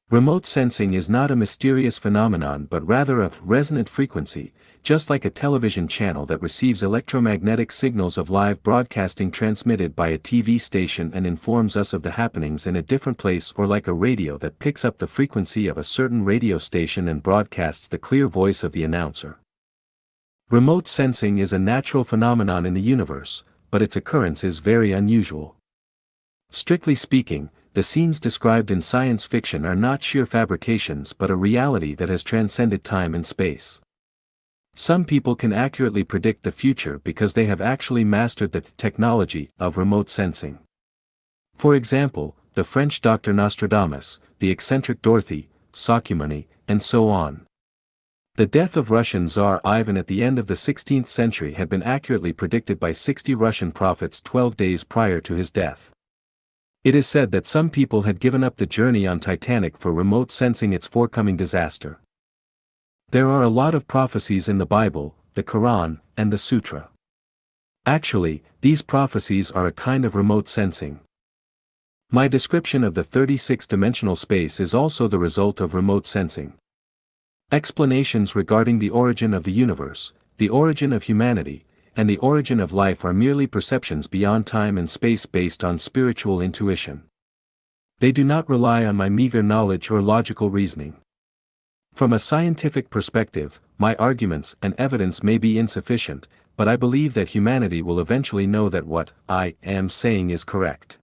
Speaker 1: Remote sensing is not a mysterious phenomenon but rather a resonant frequency, just like a television channel that receives electromagnetic signals of live broadcasting transmitted by a TV station and informs us of the happenings in a different place, or like a radio that picks up the frequency of a certain radio station and broadcasts the clear voice of the announcer. Remote sensing is a natural phenomenon in the universe, but its occurrence is very unusual. Strictly speaking, the scenes described in science fiction are not sheer fabrications but a reality that has transcended time and space. Some people can accurately predict the future because they have actually mastered the technology of remote sensing. For example, the French Dr. Nostradamus, the eccentric Dorothy, Sakyamuni, and so on. The death of Russian Tsar Ivan at the end of the 16th century had been accurately predicted by 60 Russian prophets 12 days prior to his death. It is said that some people had given up the journey on Titanic for remote sensing its forthcoming disaster. There are a lot of prophecies in the Bible, the Quran, and the Sutra. Actually, these prophecies are a kind of remote sensing. My description of the 36-dimensional space is also the result of remote sensing. Explanations regarding the origin of the universe, the origin of humanity, and the origin of life are merely perceptions beyond time and space based on spiritual intuition. They do not rely on my meager knowledge or logical reasoning. From a scientific perspective, my arguments and evidence may be insufficient, but I believe that humanity will eventually know that what I am saying is correct.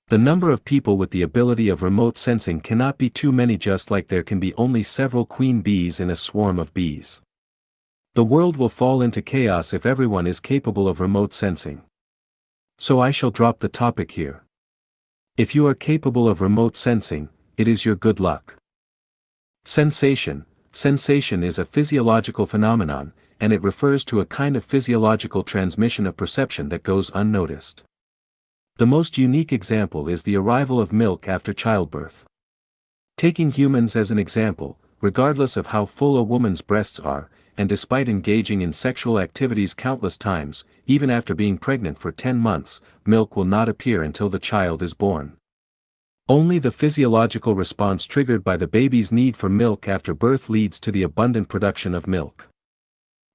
Speaker 1: The number of people with the ability of remote sensing cannot be too many, just like there can be only several queen bees in a swarm of bees. The world will fall into chaos if everyone is capable of remote sensing. So I shall drop the topic here. If you are capable of remote sensing, it is your good luck. Sensation. Sensation is a physiological phenomenon, and it refers to a kind of physiological transmission of perception that goes unnoticed. The most unique example is the arrival of milk after childbirth. Taking humans as an example, regardless of how full a woman's breasts are, and despite engaging in sexual activities countless times, even after being pregnant for 10 months, milk will not appear until the child is born. Only the physiological response triggered by the baby's need for milk after birth leads to the abundant production of milk.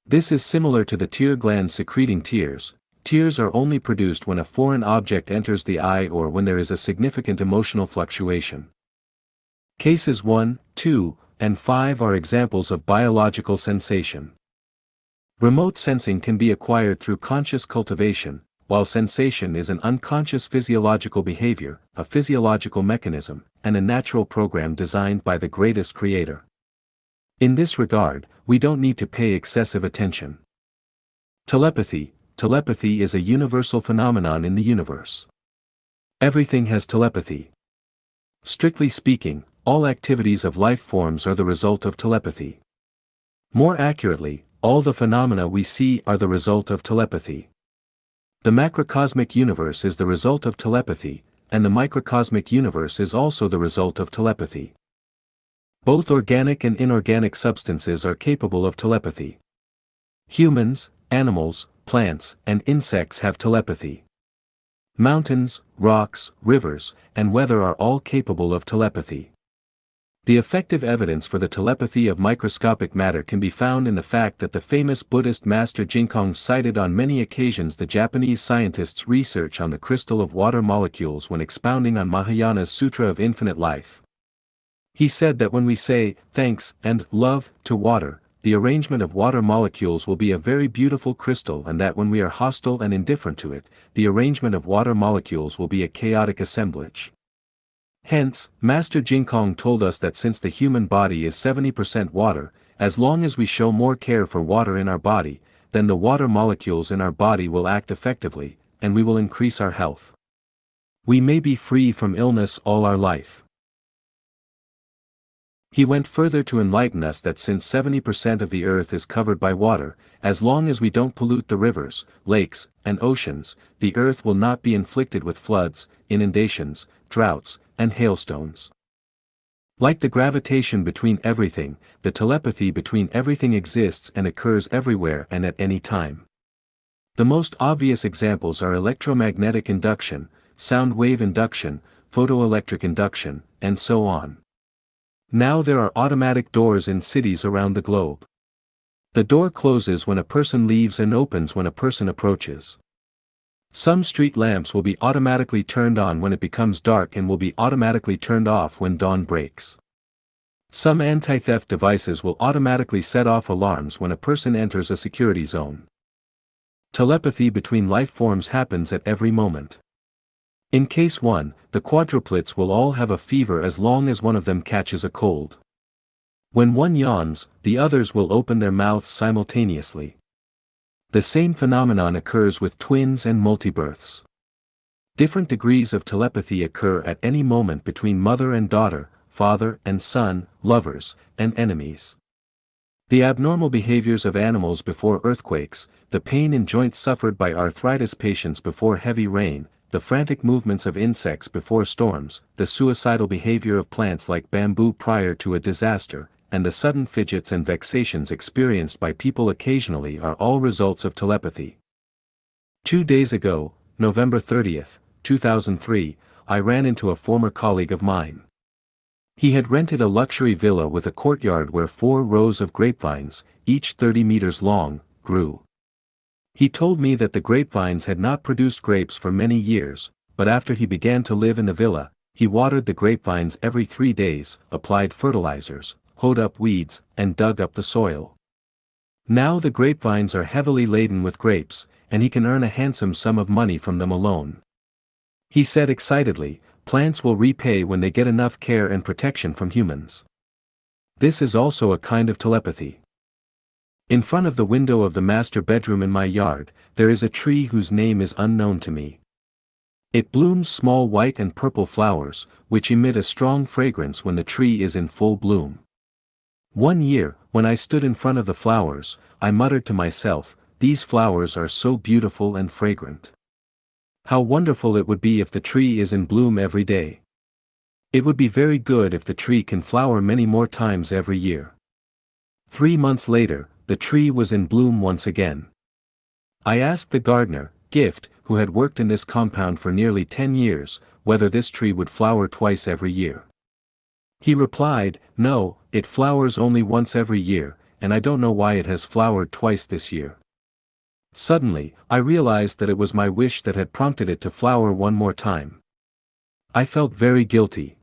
Speaker 1: This is similar to the tear glands secreting tears. Tears are only produced when a foreign object enters the eye or when there is a significant emotional fluctuation. Cases 1, 2, and 5 are examples of biological sensation. Remote sensing can be acquired through conscious cultivation, while sensation is an unconscious physiological behavior, a physiological mechanism, and a natural program designed by the greatest creator. In this regard, we don't need to pay excessive attention. Telepathy. Telepathy is a universal phenomenon in the universe. Everything has telepathy. Strictly speaking, all activities of life forms are the result of telepathy. More accurately, all the phenomena we see are the result of telepathy. The macrocosmic universe is the result of telepathy, and the microcosmic universe is also the result of telepathy. Both organic and inorganic substances are capable of telepathy. Humans, animals, plants, and insects have telepathy. Mountains, rocks, rivers, and weather are all capable of telepathy. The effective evidence for the telepathy of microscopic matter can be found in the fact that the famous Buddhist master Jinkong cited on many occasions the Japanese scientists' research on the crystal of water molecules when expounding on Mahayana's Sutra of Infinite Life. He said that when we say thanks and love to water, the arrangement of water molecules will be a very beautiful crystal, and that when we are hostile and indifferent to it, the arrangement of water molecules will be a chaotic assemblage. Hence, Master Jinkong told us that since the human body is 70% water, as long as we show more care for water in our body, then the water molecules in our body will act effectively, and we will increase our health. We may be free from illness all our life. He went further to enlighten us that since 70% of the earth is covered by water, as long as we don't pollute the rivers, lakes, and oceans, the earth will not be inflicted with floods, inundations, droughts, and hailstones. Like the gravitation between everything, the telepathy between everything exists and occurs everywhere and at any time. The most obvious examples are electromagnetic induction, sound wave induction, photoelectric induction, and so on. Now there are automatic doors in cities around the globe. The door closes when a person leaves and opens when a person approaches. Some street lamps will be automatically turned on when it becomes dark and will be automatically turned off when dawn breaks. Some anti-theft devices will automatically set off alarms when a person enters a security zone. Telepathy between life forms happens at every moment. In case 1, the quadruplets will all have a fever as long as one of them catches a cold. When one yawns, the others will open their mouths simultaneously. The same phenomenon occurs with twins and multibirths. Different degrees of telepathy occur at any moment between mother and daughter, father and son, lovers, and enemies. The abnormal behaviors of animals before earthquakes, the pain in joints suffered by arthritis patients before heavy rain, the frantic movements of insects before storms, the suicidal behavior of plants like bamboo prior to a disaster, and the sudden fidgets and vexations experienced by people occasionally are all results of telepathy. 2 days ago, November 30, 2003, I ran into a former colleague of mine. He had rented a luxury villa with a courtyard where 4 rows of grapevines, each 30 meters long, grew. He told me that the grapevines had not produced grapes for many years, but after he began to live in the villa, he watered the grapevines every 3 days, applied fertilizers, hoed up weeds, and dug up the soil. Now the grapevines are heavily laden with grapes, and he can earn a handsome sum of money from them alone. He said excitedly, "Plants will repay when they get enough care and protection from humans." This is also a kind of telepathy. In front of the window of the master bedroom in my yard, there is a tree whose name is unknown to me. It blooms small white and purple flowers, which emit a strong fragrance when the tree is in full bloom. One year, when I stood in front of the flowers, I muttered to myself, "These flowers are so beautiful and fragrant. How wonderful it would be if the tree is in bloom every day. It would be very good if the tree can flower many more times every year." 3 months later, the tree was in bloom once again. I asked the gardener, Gift, who had worked in this compound for nearly 10 years, whether this tree would flower twice every year. He replied, "No, it flowers only once every year, and I don't know why it has flowered twice this year." Suddenly, I realized that it was my wish that had prompted it to flower one more time. I felt very guilty.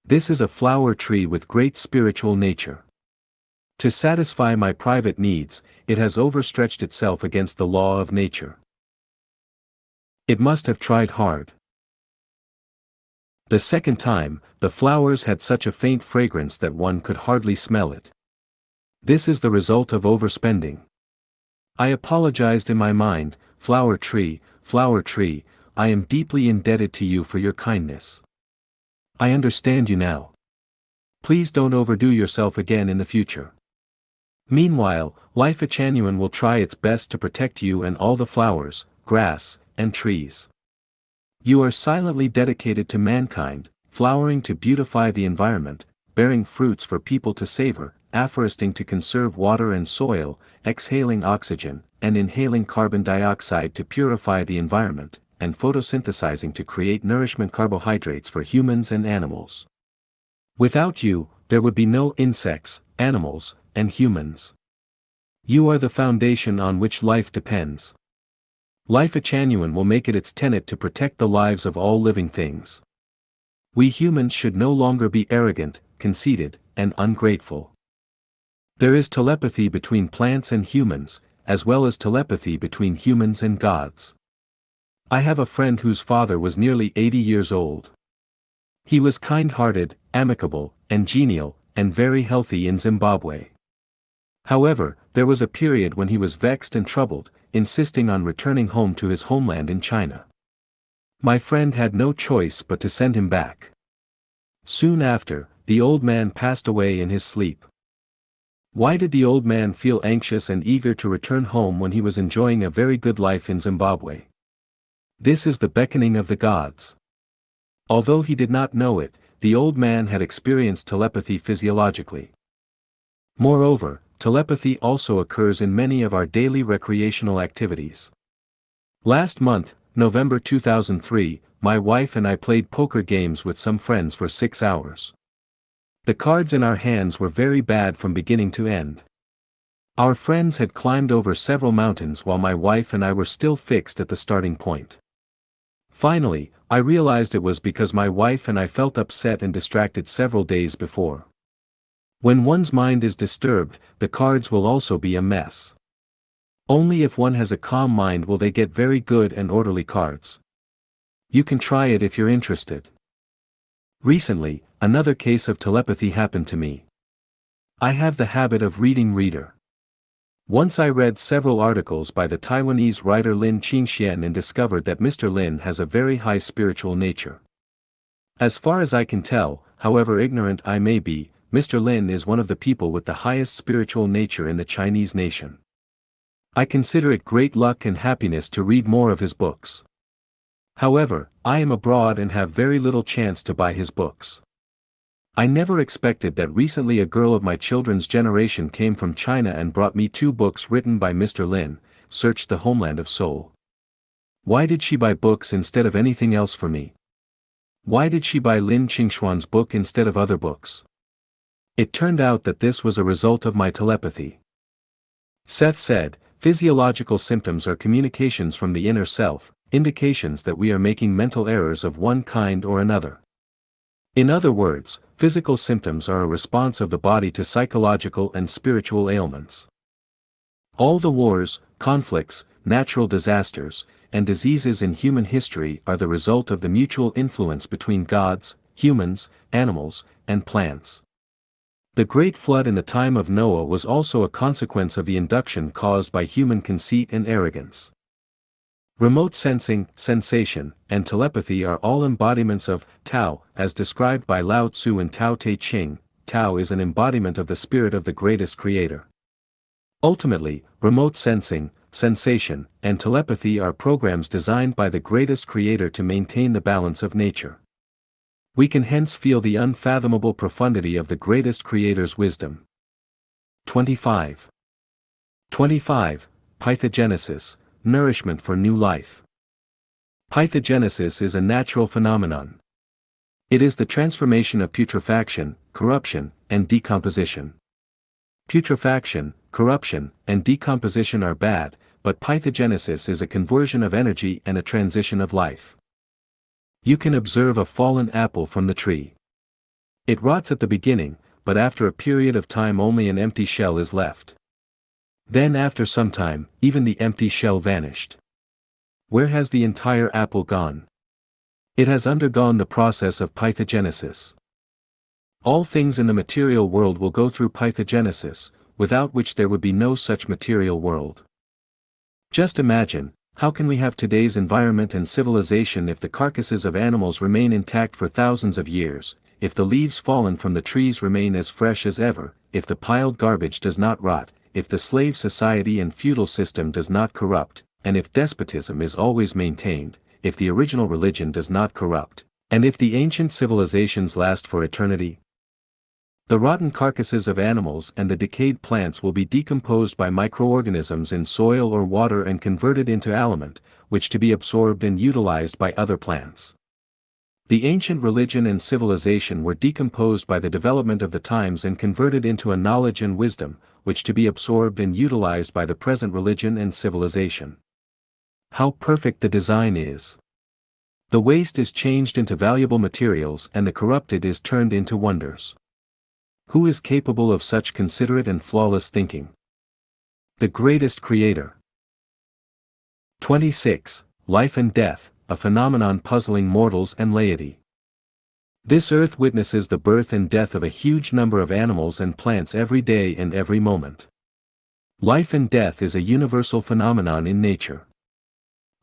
Speaker 1: This is a flower tree with great spiritual nature. To satisfy my private needs, it has overstretched itself against the law of nature. It must have tried hard. The second time, the flowers had such a faint fragrance that one could hardly smell it. This is the result of overspending. I apologized in my mind, flower tree, I am deeply indebted to you for your kindness. I understand you now. Please don't overdo yourself again in the future. Meanwhile, Lifechanyuan will try its best to protect you and all the flowers, grass, and trees. You are silently dedicated to mankind, flowering to beautify the environment, bearing fruits for people to savor, afforesting to conserve water and soil, exhaling oxygen, and inhaling carbon dioxide to purify the environment, and photosynthesizing to create nourishment carbohydrates for humans and animals. Without you, there would be no insects, animals, and humans. You are the foundation on which life depends. Lifechanyuan will make it its tenet to protect the lives of all living things. We humans should no longer be arrogant, conceited, and ungrateful. There is telepathy between plants and humans, as well as telepathy between humans and gods. I have a friend whose father was nearly 80 years old. He was kind-hearted, amicable, and genial, and very healthy in Zimbabwe. However, there was a period when he was vexed and troubled, insisting on returning home to his homeland in China. My friend had no choice but to send him back. Soon after, the old man passed away in his sleep. Why did the old man feel anxious and eager to return home when he was enjoying a very good life in Zimbabwe? This is the beckoning of the gods. Although he did not know it, the old man had experienced telepathy physiologically. Moreover, telepathy also occurs in many of our daily recreational activities. Last month, November 2003, my wife and I played poker games with some friends for 6 hours. The cards in our hands were very bad from beginning to end. Our friends had climbed over several mountains while my wife and I were still fixed at the starting point. Finally, I realized it was because my wife and I felt upset and distracted several days before. When one's mind is disturbed, the cards will also be a mess. Only if one has a calm mind will they get very good and orderly cards. You can try it if you're interested. Recently, another case of telepathy happened to me. I have the habit of reading Reader. Once I read several articles by the Taiwanese writer Lifechanyuan and discovered that Mr. Lin has a very high spiritual nature. As far as I can tell, however ignorant I may be, Mr. Lin is one of the people with the highest spiritual nature in the Chinese nation. I consider it great luck and happiness to read more of his books. However, I am abroad and have very little chance to buy his books. I never expected that recently a girl of my children's generation came from China and brought me 2 books written by Mr. Lin, Search the Homeland of Soul. Why did she buy books instead of anything else for me? Why did she buy Lifechanyuan's book instead of other books? It turned out that this was a result of my telepathy. Seth said, physiological symptoms are communications from the inner self, indications that we are making mental errors of one kind or another. In other words, physical symptoms are a response of the body to psychological and spiritual ailments. All the wars, conflicts, natural disasters, and diseases in human history are the result of the mutual influence between gods, humans, animals, and plants. The Great Flood in the time of Noah was also a consequence of the induction caused by human conceit and arrogance. Remote sensing, sensation, and telepathy are all embodiments of Tao, as described by Lao Tzu in Tao Te Ching. Tao is an embodiment of the spirit of the greatest creator. Ultimately, remote sensing, sensation, and telepathy are programs designed by the greatest creator to maintain the balance of nature. We can hence feel the unfathomable profundity of the greatest creator's wisdom. 25. Pythogenesis, nourishment for new life. Pythogenesis is a natural phenomenon. It is the transformation of putrefaction, corruption, and decomposition. Putrefaction, corruption, and decomposition are bad, but pythogenesis is a conversion of energy and a transition of life. You can observe a fallen apple from the tree. It rots at the beginning, but after a period of time only an empty shell is left. Then after some time, even the empty shell vanished. Where has the entire apple gone? It has undergone the process of pythogenesis. All things in the material world will go through pythogenesis, without which there would be no such material world. Just imagine, how can we have today's environment and civilization if the carcasses of animals remain intact for thousands of years, if the leaves fallen from the trees remain as fresh as ever, if the piled garbage does not rot, if the slave society and feudal system does not corrupt, and if despotism is always maintained, if the original religion does not corrupt, and if the ancient civilizations last for eternity? The rotten carcasses of animals and the decayed plants will be decomposed by microorganisms in soil or water and converted into aliment, which to be absorbed and utilized by other plants. The ancient religion and civilization were decomposed by the development of the times and converted into a knowledge and wisdom, which to be absorbed and utilized by the present religion and civilization. How perfect the design is! The waste is changed into valuable materials and the corrupted is turned into wonders. Who is capable of such considerate and flawless thinking? The greatest creator. 26. Life and death, a phenomenon puzzling mortals and laity. This earth witnesses the birth and death of a huge number of animals and plants every day and every moment. Life and death is a universal phenomenon in nature.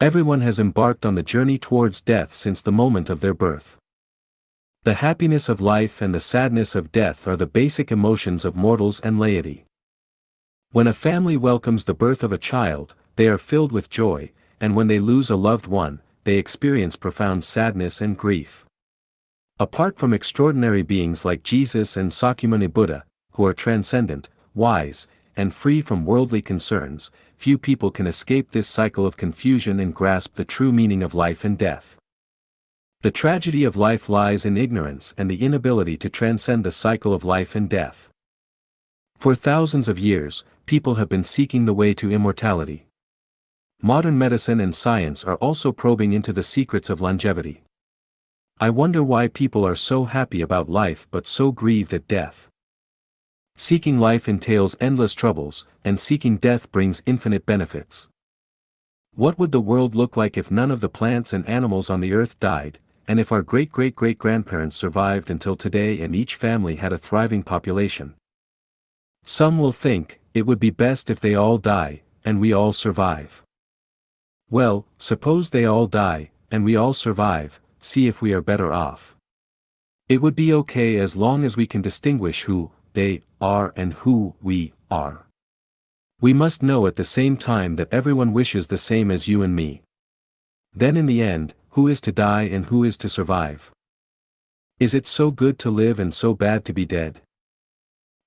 Speaker 1: Everyone has embarked on the journey towards death since the moment of their birth. The happiness of life and the sadness of death are the basic emotions of mortals and laity. When a family welcomes the birth of a child, they are filled with joy, and when they lose a loved one, they experience profound sadness and grief. Apart from extraordinary beings like Jesus and Sakyamuni Buddha, who are transcendent, wise, and free from worldly concerns, few people can escape this cycle of confusion and grasp the true meaning of life and death. The tragedy of life lies in ignorance and the inability to transcend the cycle of life and death. For thousands of years, people have been seeking the way to immortality. Modern medicine and science are also probing into the secrets of longevity. I wonder why people are so happy about life but so grieved at death. Seeking life entails endless troubles, and seeking death brings infinite benefits. What would the world look like if none of the plants and animals on the earth died, and if our great-great-great-grandparents survived until today and each family had a thriving population? Some will think, it would be best if they all die, and we all survive. Well, suppose they all die, and we all survive, see if we are better off. It would be okay as long as we can distinguish who they are and who we are. We must know at the same time that everyone wishes the same as you and me. Then in the end, who is to die and who is to survive? Is it so good to live and so bad to be dead?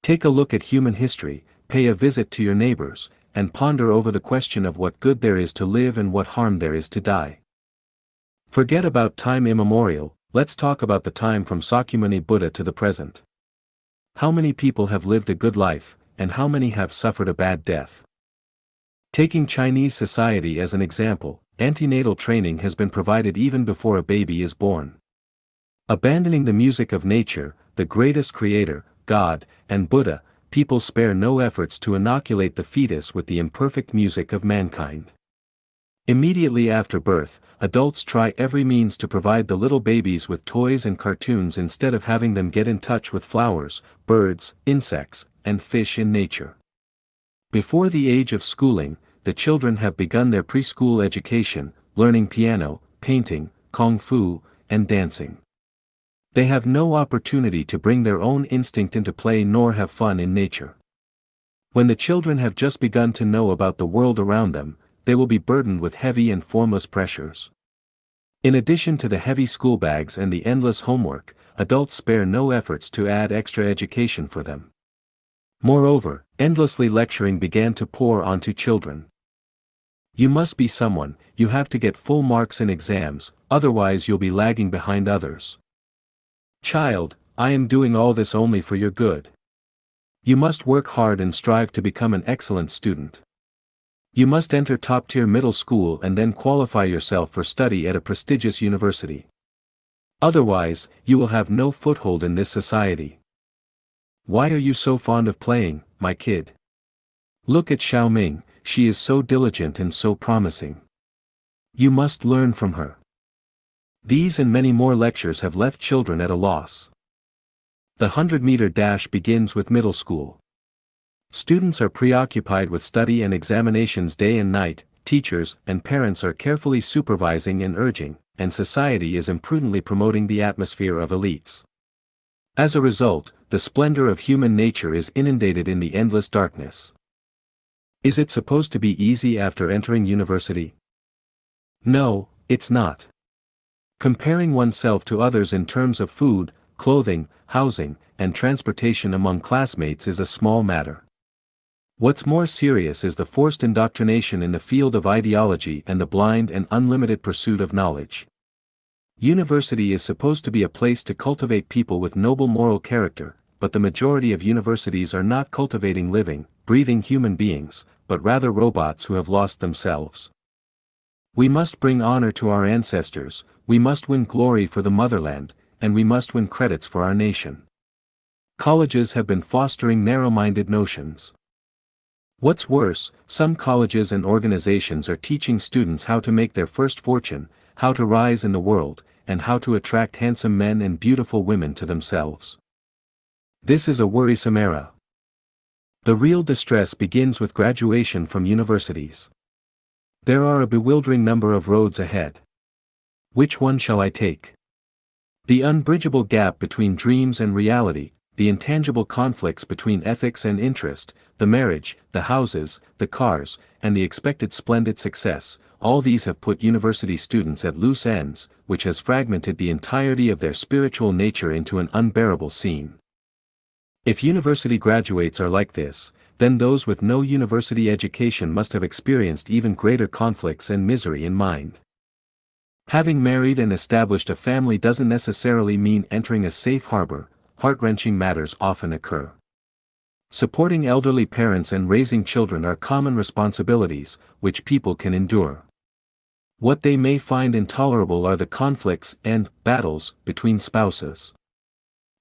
Speaker 1: Take a look at human history, pay a visit to your neighbors, and ponder over the question of what good there is to live and what harm there is to die. Forget about time immemorial, let's talk about the time from Sakyamuni Buddha to the present. How many people have lived a good life, and how many have suffered a bad death? Taking Chinese society as an example, antenatal training has been provided even before a baby is born. Abandoning the music of nature, the greatest creator, God, and Buddha, people spare no efforts to inoculate the fetus with the imperfect music of mankind. Immediately after birth, adults try every means to provide the little babies with toys and cartoons instead of having them get in touch with flowers, birds, insects, and fish in nature. Before the age of schooling, the children have begun their preschool education, learning piano, painting, kung fu, and dancing. They have no opportunity to bring their own instinct into play nor have fun in nature. When the children have just begun to know about the world around them, they will be burdened with heavy and formless pressures. In addition to the heavy school bags and the endless homework, adults spare no efforts to add extra education for them. Moreover, endlessly lecturing began to pour onto children. You must be someone, you have to get full marks in exams, otherwise you'll be lagging behind others. Child, I am doing all this only for your good. You must work hard and strive to become an excellent student. You must enter top-tier middle school and then qualify yourself for study at a prestigious university. Otherwise, you will have no foothold in this society. Why are you so fond of playing, my kid? Look at Xiaoming, she is so diligent and so promising. You must learn from her. These and many more lectures have left children at a loss. The 100-meter dash begins with middle school. Students are preoccupied with study and examinations day and night, teachers and parents are carefully supervising and urging, and society is imprudently promoting the atmosphere of elites. As a result, the splendor of human nature is inundated in the endless darkness. Is it supposed to be easy after entering university? No, it's not. Comparing oneself to others in terms of food, clothing, housing, and transportation among classmates is a small matter. What's more serious is the forced indoctrination in the field of ideology and the blind and unlimited pursuit of knowledge. University is supposed to be a place to cultivate people with noble moral character, but the majority of universities are not cultivating living, breathing human beings, but rather robots who have lost themselves. We must bring honor to our ancestors, we must win glory for the motherland, and we must win credits for our nation. Colleges have been fostering narrow-minded notions. What's worse, some colleges and organizations are teaching students how to make their first fortune, how to rise in the world, and how to attract handsome men and beautiful women to themselves. This is a worrisome era. The real distress begins with graduation from universities. There are a bewildering number of roads ahead. Which one shall I take? The unbridgeable gap between dreams and reality, the intangible conflicts between ethics and interest, the marriage, the houses, the cars, and the expected splendid success, all these have put university students at loose ends, which has fragmented the entirety of their spiritual nature into an unbearable scene. If university graduates are like this, then those with no university education must have experienced even greater conflicts and misery in mind. Having married and established a family doesn't necessarily mean entering a safe harbor. Heart-wrenching matters often occur. Supporting elderly parents and raising children are common responsibilities, which people can endure. What they may find intolerable are the conflicts and battles between spouses.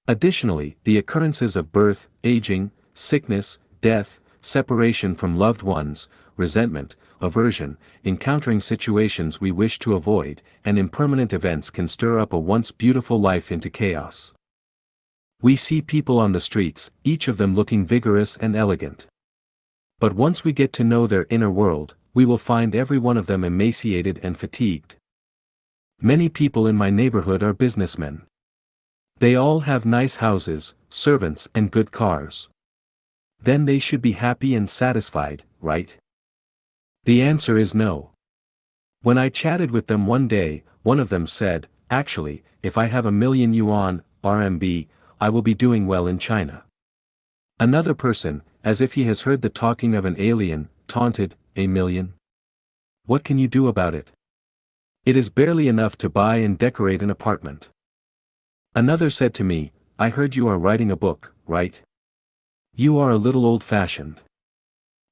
Speaker 1: Additionally, the occurrences of birth, aging, sickness, death, separation from loved ones, resentment, aversion, encountering situations we wish to avoid, and impermanent events can stir up a once beautiful life into chaos. We see people on the streets, each of them looking vigorous and elegant. But once we get to know their inner world, we will find every one of them emaciated and fatigued. Many people in my neighborhood are businessmen. They all have nice houses, servants, and good cars. Then they should be happy and satisfied, right? The answer is no. When I chatted with them one day, one of them said, "Actually, if I have 1,000,000 yuan, RMB, I will be doing well in China." Another person, as if he has heard the talking of an alien, taunted, "A million? What can you do about it? It is barely enough to buy and decorate an apartment." Another said to me, I heard you are writing a book, right? You are a little old-fashioned.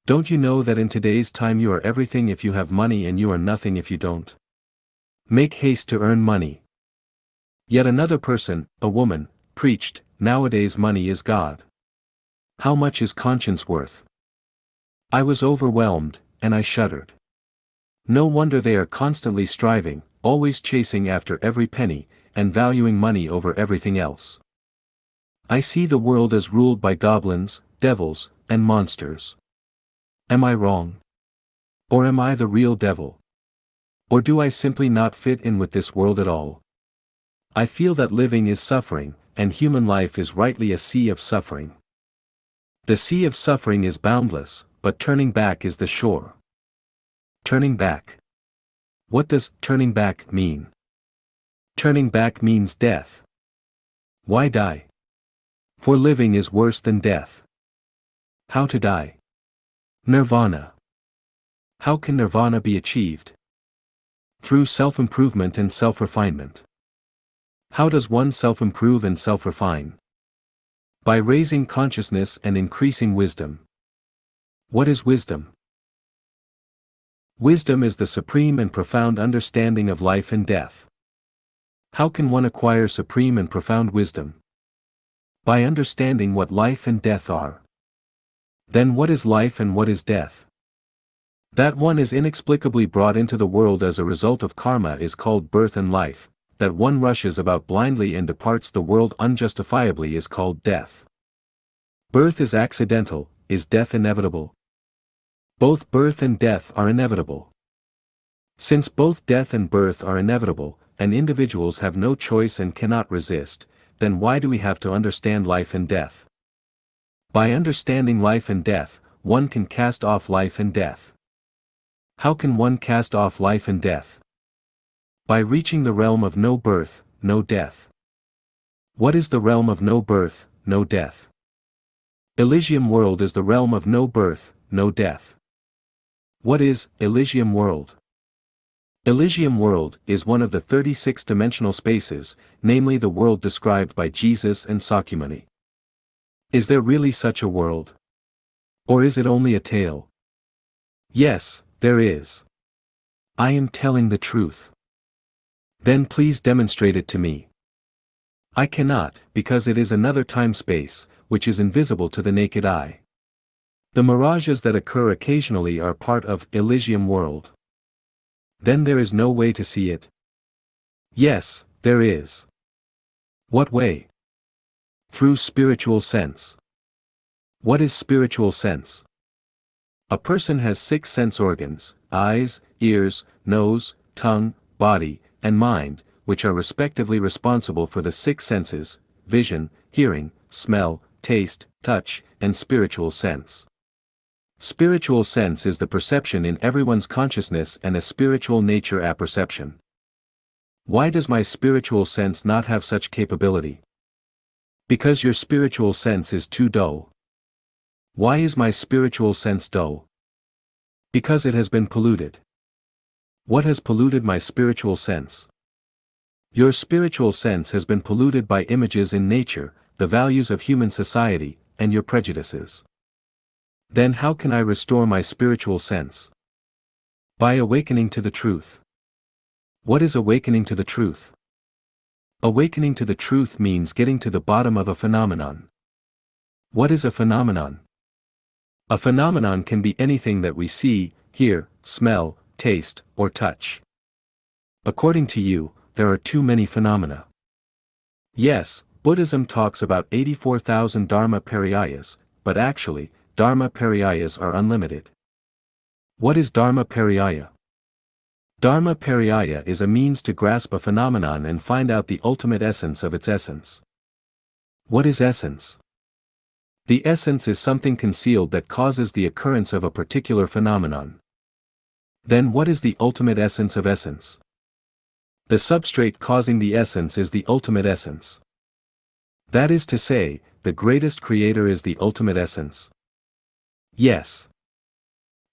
Speaker 1: Don't you know that in today's time you are everything if you have money and you are nothing if you don't? Make haste to earn money. Yet another person, a woman, preached, nowadays money is God. How much is conscience worth? I was overwhelmed, and I shuddered. No wonder they are constantly striving, always chasing after every penny, and valuing money over everything else. I see the world as ruled by goblins, devils, and monsters. Am I wrong? Or am I the real devil? Or do I simply not fit in with this world at all? I feel that living is suffering, and human life is rightly a sea of suffering. The sea of suffering is boundless, but turning back is the shore. Turning back. What does turning back mean? Turning back means death. Why die? For living is worse than death. How to die? Nirvana. How can nirvana be achieved? Through self-improvement and self-refinement. How does one self-improve and self-refine? By raising consciousness and increasing wisdom. What is wisdom? Wisdom is the supreme and profound understanding of life and death. How can one acquire supreme and profound wisdom? By understanding what life and death are. Then what is life and what is death? That one is inexplicably brought into the world as a result of karma is called birth and life, that one rushes about blindly and departs the world unjustifiably is called death. Birth is accidental, is death inevitable? Both birth and death are inevitable. Since both death and birth are inevitable, and individuals have no choice and cannot resist, then why do we have to understand life and death? By understanding life and death, one can cast off life and death. How can one cast off life and death? By reaching the realm of no birth, no death. What is the realm of no birth, no death? Elysium world is the realm of no birth, no death. What is Elysium world? Elysium world is one of the 36-dimensional spaces, namely the world described by Jesus and Sakyamuni. Is there really such a world? Or is it only a tale? Yes, there is. I am telling the truth. Then please demonstrate it to me. I cannot, because it is another time-space, which is invisible to the naked eye. The mirages that occur occasionally are part of Elysium world. Then there is no way to see it? Yes, there is. What way? Through spiritual sense. What is spiritual sense? A person has 6 sense organs, eyes, ears, nose, tongue, body, and mind, which are respectively responsible for the 6 senses, vision, hearing, smell, taste, touch, and spiritual sense. Spiritual sense is the perception in everyone's consciousness and a spiritual nature apperception. Why does my spiritual sense not have such capability? Because your spiritual sense is too dull. Why is my spiritual sense dull? Because it has been polluted. What has polluted my spiritual sense? Your spiritual sense has been polluted by images in nature, the values of human society, and your prejudices. Then how can I restore my spiritual sense? By awakening to the truth. What is awakening to the truth? Awakening to the truth means getting to the bottom of a phenomenon. What is a phenomenon? A phenomenon can be anything that we see, hear, smell, taste, or touch. According to you, there are too many phenomena. Yes, Buddhism talks about 84,000 Dharma pariyas, but actually, Dharma pariyas are unlimited. What is Dharma pariyaya? Dharma pariyaya is a means to grasp a phenomenon and find out the ultimate essence of its essence. What is essence? The essence is something concealed that causes the occurrence of a particular phenomenon. Then what is the ultimate essence of essence? The substrate causing the essence is the ultimate essence. That is to say, the greatest creator is the ultimate essence. Yes.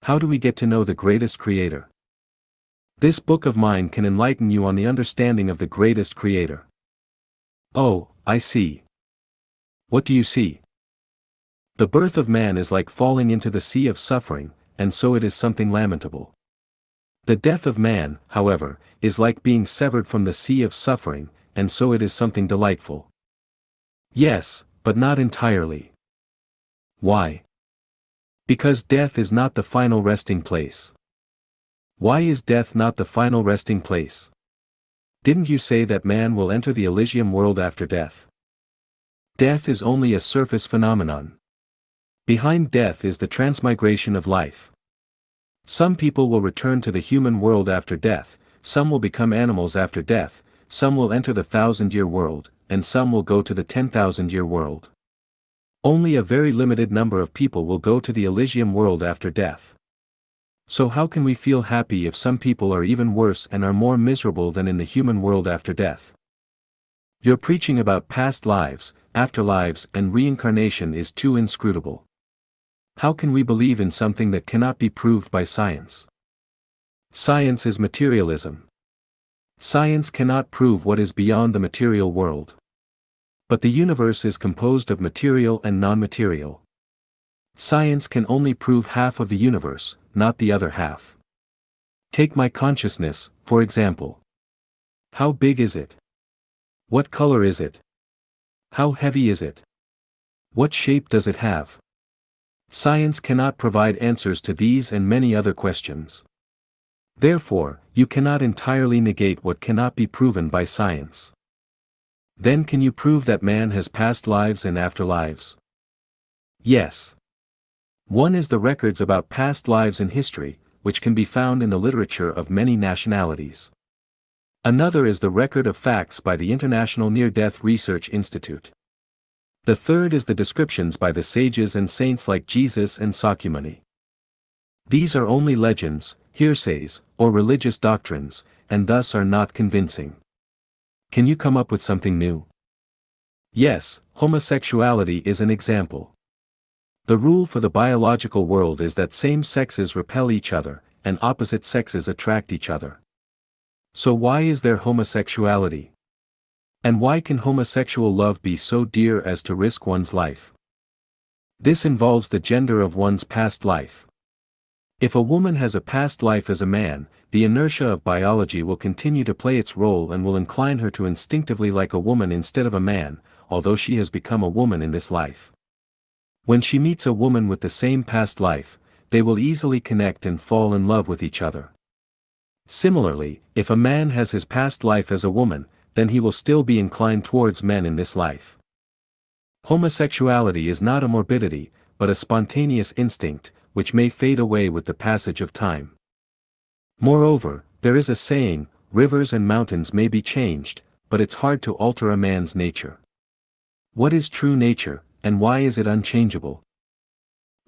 Speaker 1: How do we get to know the greatest creator? This book of mine can enlighten you on the understanding of the greatest creator. Oh, I see. What do you see? The birth of man is like falling into the sea of suffering, and so it is something lamentable. The death of man, however, is like being severed from the sea of suffering, and so it is something delightful. Yes, but not entirely. Why? Because death is not the final resting place. Why is death not the final resting place? Didn't you say that man will enter the Elysium world after death? Death is only a surface phenomenon. Behind death is the transmigration of life. Some people will return to the human world after death, some will become animals after death, some will enter the 1,000-year world, and some will go to the 10,000-year world. Only a very limited number of people will go to the Elysium world after death. So how can we feel happy if some people are even worse and are more miserable than in the human world after death? Your preaching about past lives, afterlives, and reincarnation is too inscrutable. How can we believe in something that cannot be proved by science? Science is materialism. Science cannot prove what is beyond the material world. But the universe is composed of material and non-material. Science can only prove half of the universe, not the other half. Take my consciousness, for example. How big is it? What color is it? How heavy is it? What shape does it have? Science cannot provide answers to these and many other questions. Therefore, you cannot entirely negate what cannot be proven by science. Then can you prove that man has past lives and afterlives? Yes. One is the records about past lives in history, which can be found in the literature of many nationalities. Another is the record of facts by the International Near-Death Research Institute. The third is the descriptions by the sages and saints like Jesus and Sakyamuni. These are only legends, hearsays, or religious doctrines, and thus are not convincing. Can you come up with something new? Yes, homosexuality is an example. The rule for the biological world is that same sexes repel each other, and opposite sexes attract each other. So why is there homosexuality? And why can homosexual love be so dear as to risk one's life? This involves the gender of one's past life. If a woman has a past life as a man, the inertia of biology will continue to play its role and will incline her to instinctively like a woman instead of a man, although she has become a woman in this life. When she meets a woman with the same past life, they will easily connect and fall in love with each other. Similarly, if a man has his past life as a woman, then he will still be inclined towards men in this life. Homosexuality is not a morbidity, but a spontaneous instinct, which may fade away with the passage of time. Moreover, there is a saying, rivers and mountains may be changed, but it's hard to alter a man's nature. What is true nature, and why is it unchangeable?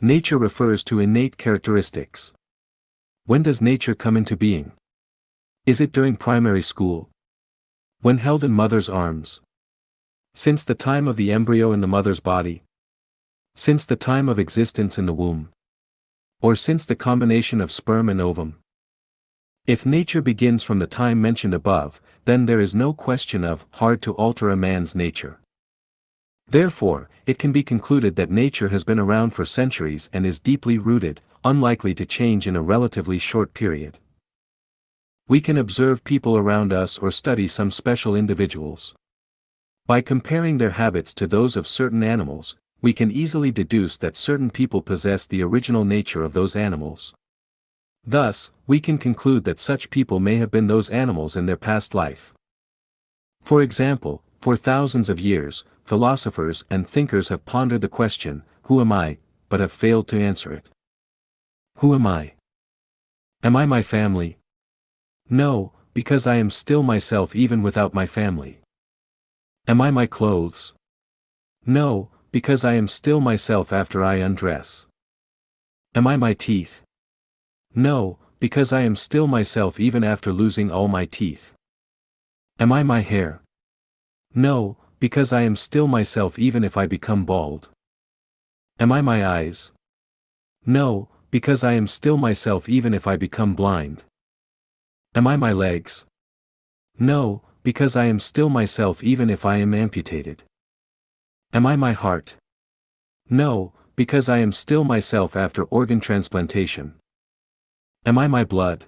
Speaker 1: Nature refers to innate characteristics. When does nature come into being? Is it during primary school? When held in mother's arms? Since the time of the embryo in the mother's body? Since the time of existence in the womb? Or since the combination of sperm and ovum? If nature begins from the time mentioned above, then there is no question of hard to alter a man's nature. Therefore, it can be concluded that nature has been around for centuries and is deeply rooted, unlikely to change in a relatively short period. We can observe people around us or study some special individuals. By comparing their habits to those of certain animals, we can easily deduce that certain people possess the original nature of those animals. Thus, we can conclude that such people may have been those animals in their past life. For example, for thousands of years, philosophers and thinkers have pondered the question, who am I, but have failed to answer it. Who am I? Am I my family? No, because I am still myself even without my family. Am I my clothes? No, because I am still myself after I undress. Am I my teeth? No, because I am still myself even after losing all my teeth. Am I my hair? No, because I am still myself even if I become bald. Am I my eyes? No, because I am still myself even if I become blind. Am I my legs? No, because I am still myself even if I am amputated. Am I my heart? No, because I am still myself after organ transplantation. Am I my blood?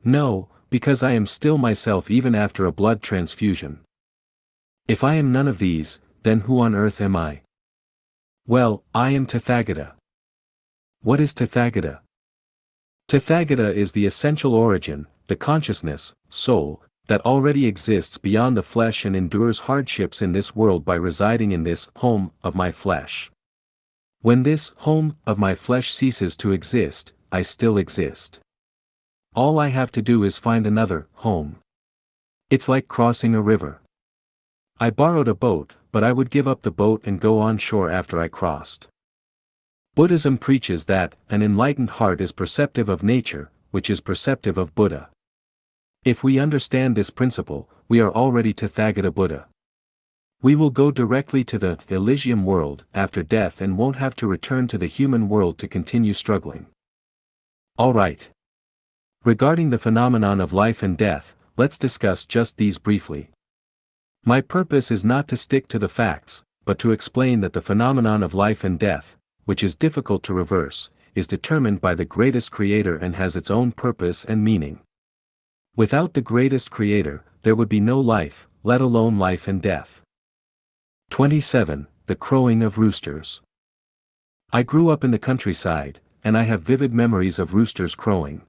Speaker 1: No, because I am still myself even after a blood transfusion. If I am none of these, then who on earth am I? Well, I am Tathagata. What is Tathagata? Tathagata is the essential origin, the consciousness, soul, that already exists beyond the flesh and endures hardships in this world by residing in this home of my flesh. When this home of my flesh ceases to exist, I still exist. All I have to do is find another home. It's like crossing a river. I borrowed a boat, but I would give up the boat and go on shore after I crossed. Buddhism preaches that an enlightened heart is perceptive of nature, which is perceptive of Buddha. If we understand this principle, we are already Tathagata Buddha. We will go directly to the Elysium world after death and won't have to return to the human world to continue struggling. Alright. Regarding the phenomenon of life and death, let's discuss just these briefly. My purpose is not to stick to the facts, but to explain that the phenomenon of life and death, which is difficult to reverse, is determined by the greatest creator and has its own purpose and meaning. Without the greatest creator, there would be no life, let alone life and death. 27. The crowing of roosters. I grew up in the countryside, and I have vivid memories of roosters crowing.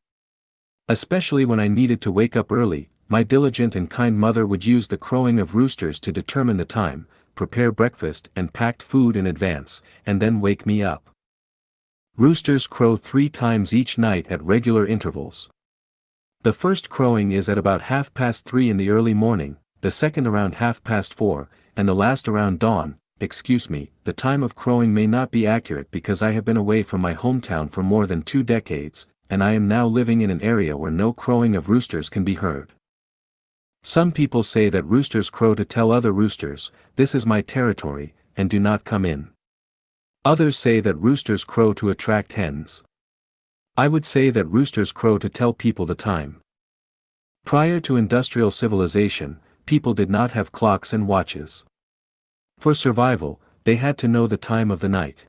Speaker 1: Especially when I needed to wake up early, my diligent and kind mother would use the crowing of roosters to determine the time, prepare breakfast and packed food in advance, and then wake me up. Roosters crow 3 times each night at regular intervals. The first crowing is at about 3:30 in the early morning, the second around 4:30, and the last around dawn. Excuse me, the time of crowing may not be accurate because I have been away from my hometown for more than 2 decades, and I am now living in an area where no crowing of roosters can be heard. Some people say that roosters crow to tell other roosters, "This is my territory, and do not come in." Others say that roosters crow to attract hens. I would say that roosters crow to tell people the time. Prior to industrial civilization, people did not have clocks and watches. For survival, they had to know the time of the night.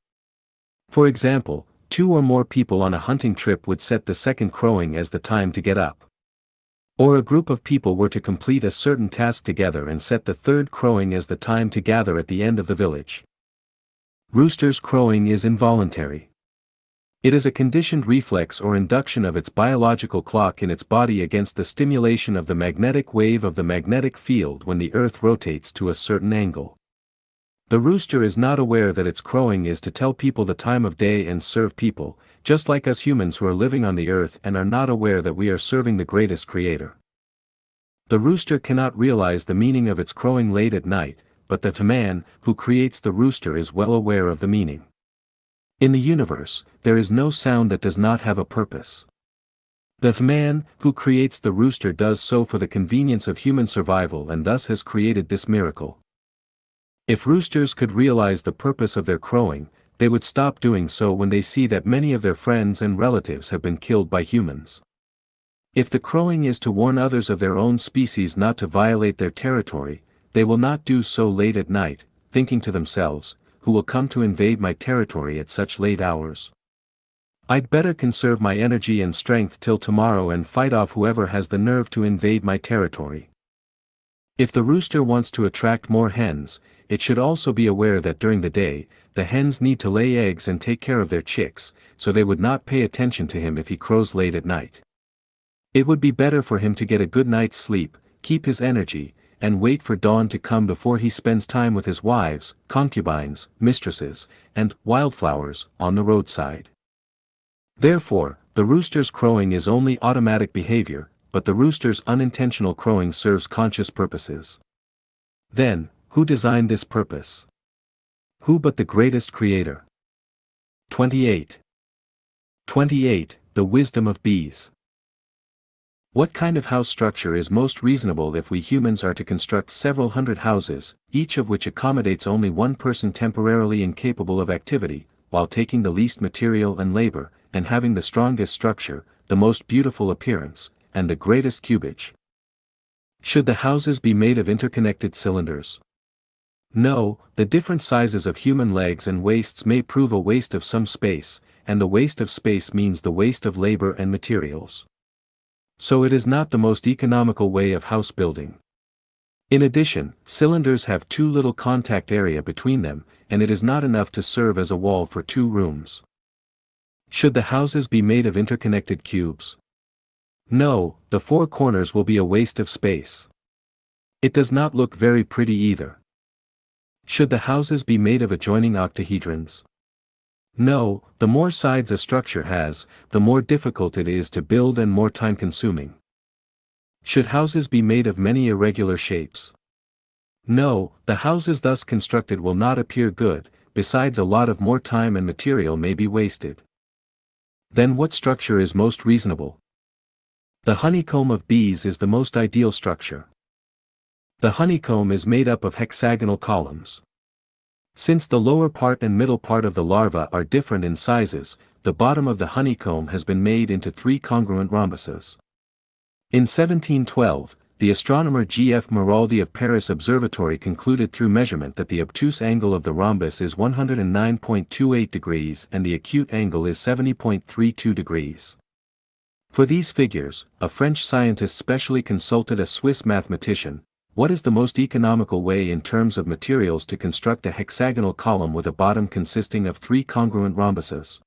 Speaker 1: For example, 2 or more people on a hunting trip would set the second crowing as the time to get up. Or a group of people were to complete a certain task together and set the third crowing as the time to gather at the end of the village. Roosters crowing is involuntary. It is a conditioned reflex or induction of its biological clock in its body against the stimulation of the magnetic wave of the magnetic field when the earth rotates to a certain angle. The rooster is not aware that its crowing is to tell people the time of day and serve people, just like us humans who are living on the earth and are not aware that we are serving the greatest creator. The rooster cannot realize the meaning of its crowing late at night, but the man who creates the rooster is well aware of the meaning. In the universe, there is no sound that does not have a purpose. The man who creates the rooster does so for the convenience of human survival and thus has created this miracle. If roosters could realize the purpose of their crowing, they would stop doing so when they see that many of their friends and relatives have been killed by humans. If the crowing is to warn others of their own species not to violate their territory, they will not do so late at night, thinking to themselves, "Who will come to invade my territory at such late hours? I'd better conserve my energy and strength till tomorrow and fight off whoever has the nerve to invade my territory." If the rooster wants to attract more hens, it should also be aware that during the day, the hens need to lay eggs and take care of their chicks, so they would not pay attention to him if he crows late at night. It would be better for him to get a good night's sleep, keep his energy, and wait for dawn to come before he spends time with his wives, concubines, mistresses, and wildflowers on the roadside. Therefore, the rooster's crowing is only automatic behavior, but the rooster's unintentional crowing serves conscious purposes. Then, who designed this purpose? Who but the greatest creator? 28. The wisdom of bees. What kind of house structure is most reasonable if we humans are to construct several hundred houses, each of which accommodates only one person temporarily incapable of activity, while taking the least material and labor, and having the strongest structure, the most beautiful appearance, and the greatest cubage? Should the houses be made of interconnected cylinders? No, the different sizes of human legs and waists may prove a waste of some space, and the waste of space means the waste of labor and materials. So it is not the most economical way of house building. In addition, cylinders have too little contact area between them, and it is not enough to serve as a wall for 2 rooms. Should the houses be made of interconnected cubes? No, the 4 corners will be a waste of space. It does not look very pretty either. Should the houses be made of adjoining octahedrons? No, the more sides a structure has, the more difficult it is to build and more time-consuming. Should houses be made of many irregular shapes? No, the houses thus constructed will not appear good, besides a lot of more time and material may be wasted. Then what structure is most reasonable? The honeycomb of bees is the most ideal structure. The honeycomb is made up of hexagonal columns. Since the lower part and middle part of the larva are different in sizes, the bottom of the honeycomb has been made into 3 congruent rhombuses. In 1712, the astronomer G.F. Maraldi of Paris Observatory concluded through measurement that the obtuse angle of the rhombus is 109.28 degrees and the acute angle is 70.32 degrees. For these figures, a French scientist specially consulted a Swiss mathematician. What is the most economical way in terms of materials to construct a hexagonal column with a bottom consisting of 3 congruent rhombuses?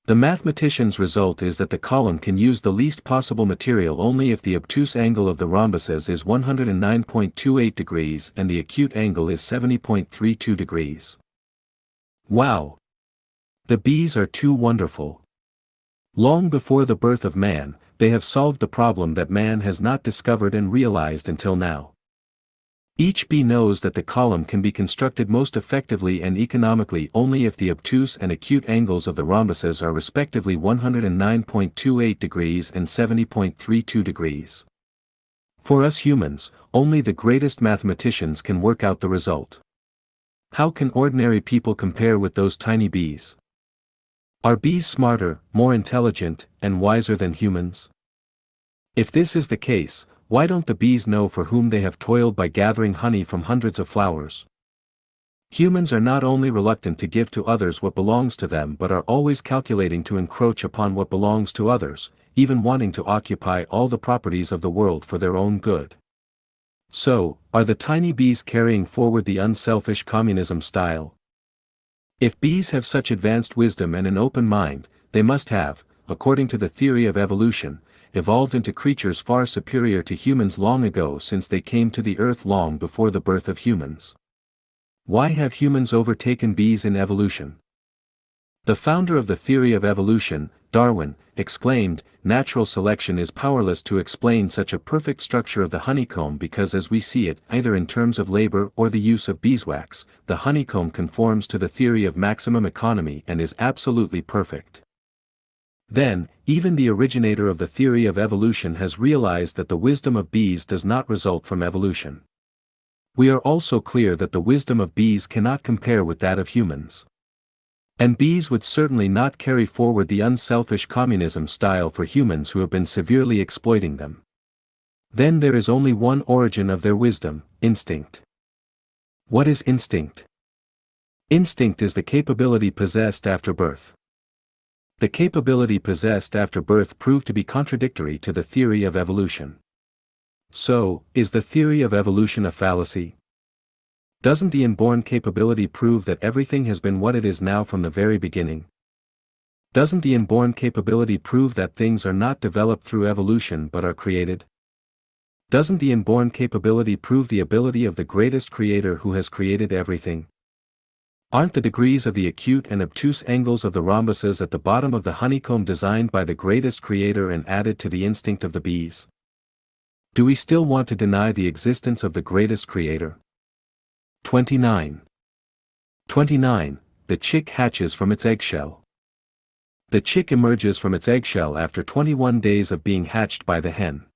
Speaker 1: The mathematician's result is that the column can use the least possible material only if the obtuse angle of the rhombuses is 109.28 degrees and the acute angle is 70.32 degrees. Wow! The bees are too wonderful. Long before the birth of man, they have solved the problem that man has not discovered and realized until now. Each bee knows that the column can be constructed most effectively and economically only if the obtuse and acute angles of the rhombuses are respectively 109.28 degrees and 70.32 degrees. For us humans, only the greatest mathematicians can work out the result. How can ordinary people compare with those tiny bees? Are bees smarter, more intelligent, and wiser than humans? If this is the case, why don't the bees know for whom they have toiled by gathering honey from hundreds of flowers? Humans are not only reluctant to give to others what belongs to them but are always calculating to encroach upon what belongs to others, even wanting to occupy all the properties of the world for their own good. So, are the tiny bees carrying forward the unselfish communism style? If bees have such advanced wisdom and an open mind, they must have, according to the theory of evolution, evolved into creatures far superior to humans long ago since they came to the earth long before the birth of humans. Why have humans overtaken bees in evolution? The founder of the theory of evolution, Darwin, exclaimed, "Natural selection is powerless to explain such a perfect structure of the honeycomb because as we see it, either in terms of labor or the use of beeswax, the honeycomb conforms to the theory of maximum economy and is absolutely perfect." Then, even the originator of the theory of evolution has realized that the wisdom of bees does not result from evolution. We are also clear that the wisdom of bees cannot compare with that of humans. And bees would certainly not carry forward the unselfish communism style for humans who have been severely exploiting them. Then there is only one origin of their wisdom: instinct. What is instinct? Instinct is the capability possessed after birth. The capability possessed after birth proved to be contradictory to the theory of evolution. So, is the theory of evolution a fallacy? Doesn't the inborn capability prove that everything has been what it is now from the very beginning? Doesn't the inborn capability prove that things are not developed through evolution but are created? Doesn't the inborn capability prove the ability of the greatest creator who has created everything? Aren't the degrees of the acute and obtuse angles of the rhombuses at the bottom of the honeycomb designed by the greatest creator and added to the instinct of the bees? Do we still want to deny the existence of the greatest creator? 29. 29. The chick hatches from its eggshell. The chick emerges from its eggshell after 21 days of being hatched by the hen.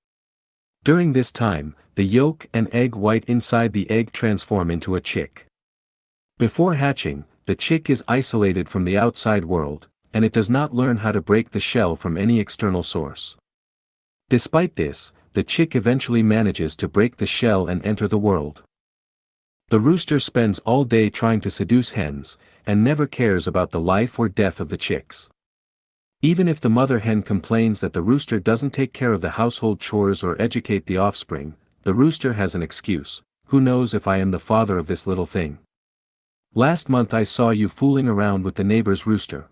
Speaker 1: During this time, the yolk and egg white inside the egg transform into a chick. Before hatching, the chick is isolated from the outside world, and it does not learn how to break the shell from any external source. Despite this, the chick eventually manages to break the shell and enter the world. The rooster spends all day trying to seduce hens, and never cares about the life or death of the chicks. Even if the mother hen complains that the rooster doesn't take care of the household chores or educate the offspring, the rooster has an excuse: who knows if I am the father of this little thing? Last month I saw you fooling around with the neighbor's rooster.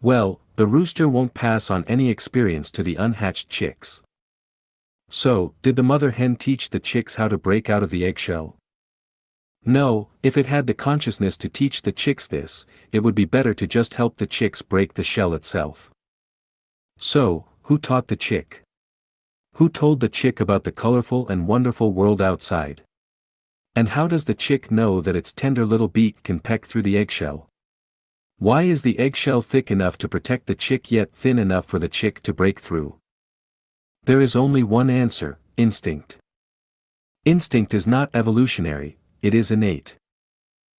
Speaker 1: Well, the rooster won't pass on any experience to the unhatched chicks. So, did the mother hen teach the chicks how to break out of the eggshell? No, if it had the consciousness to teach the chicks this, it would be better to just help the chicks break the shell itself. So, who taught the chick? Who told the chick about the colorful and wonderful world outside? And how does the chick know that its tender little beak can peck through the eggshell? Why is the eggshell thick enough to protect the chick yet thin enough for the chick to break through? There is only one answer: instinct. Instinct is not evolutionary, it is innate.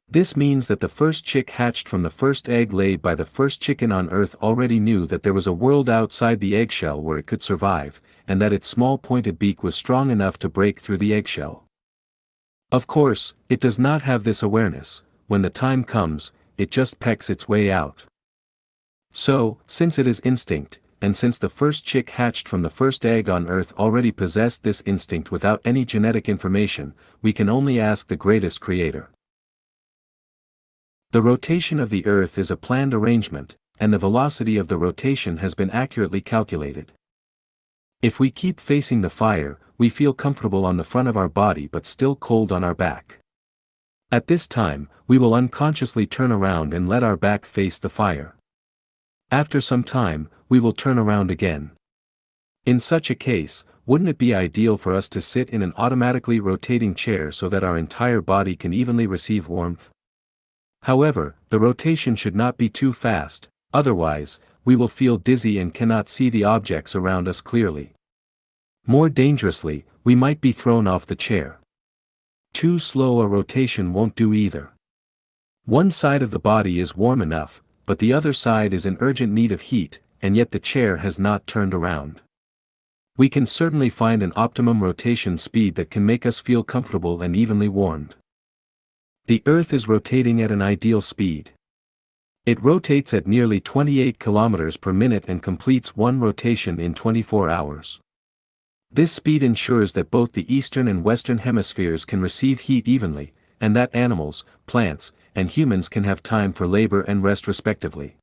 Speaker 1: This means that the first chick hatched from the first egg laid by the first chicken on Earth already knew that there was a world outside the eggshell where it could survive, and that its small pointed beak was strong enough to break through the eggshell. Of course, it does not have this awareness. When the time comes, it just pecks its way out. So, since it is instinct, and since the first chick hatched from the first egg on Earth already possessed this instinct without any genetic information, we can only ask the greatest creator. The rotation of the Earth is a planned arrangement, and the velocity of the rotation has been accurately calculated. If we keep facing the fire, we feel comfortable on the front of our body but still cold on our back. At this time, we will unconsciously turn around and let our back face the fire. After some time, we will turn around again. In such a case, wouldn't it be ideal for us to sit in an automatically rotating chair so that our entire body can evenly receive warmth? However, the rotation should not be too fast, otherwise, we will feel dizzy and cannot see the objects around us clearly. More dangerously, we might be thrown off the chair. Too slow a rotation won't do either. One side of the body is warm enough, but the other side is in urgent need of heat, and yet the chair has not turned around. We can certainly find an optimum rotation speed that can make us feel comfortable and evenly warmed. The Earth is rotating at an ideal speed. It rotates at nearly 28 kilometers per minute and completes one rotation in 24 hours. This speed ensures that both the eastern and western hemispheres can receive heat evenly, and that animals, plants, and humans can have time for labor and rest respectively.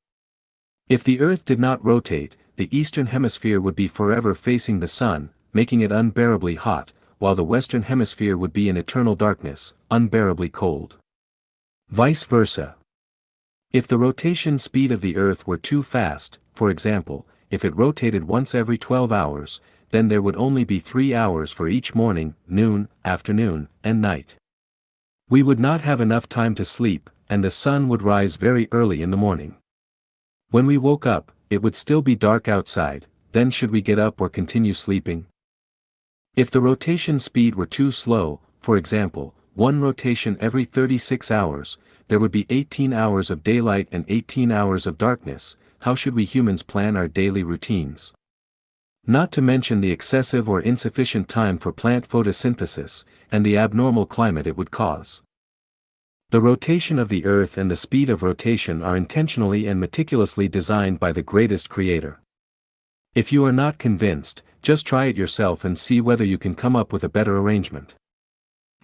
Speaker 1: If the Earth did not rotate, the eastern hemisphere would be forever facing the sun, making it unbearably hot, while the western hemisphere would be in eternal darkness, unbearably cold. Vice versa. If the rotation speed of the Earth were too fast, for example, if it rotated once every 12 hours, then there would only be 3 hours for each morning, noon, afternoon, and night. We would not have enough time to sleep, and the sun would rise very early in the morning. When we woke up, it would still be dark outside. Then should we get up or continue sleeping? If the rotation speed were too slow, for example, one rotation every 36 hours, there would be 18 hours of daylight and 18 hours of darkness. How should we humans plan our daily routines? Not to mention the excessive or insufficient time for plant photosynthesis, and the abnormal climate it would cause. The rotation of the Earth and the speed of rotation are intentionally and meticulously designed by the greatest creator. If you are not convinced, just try it yourself and see whether you can come up with a better arrangement.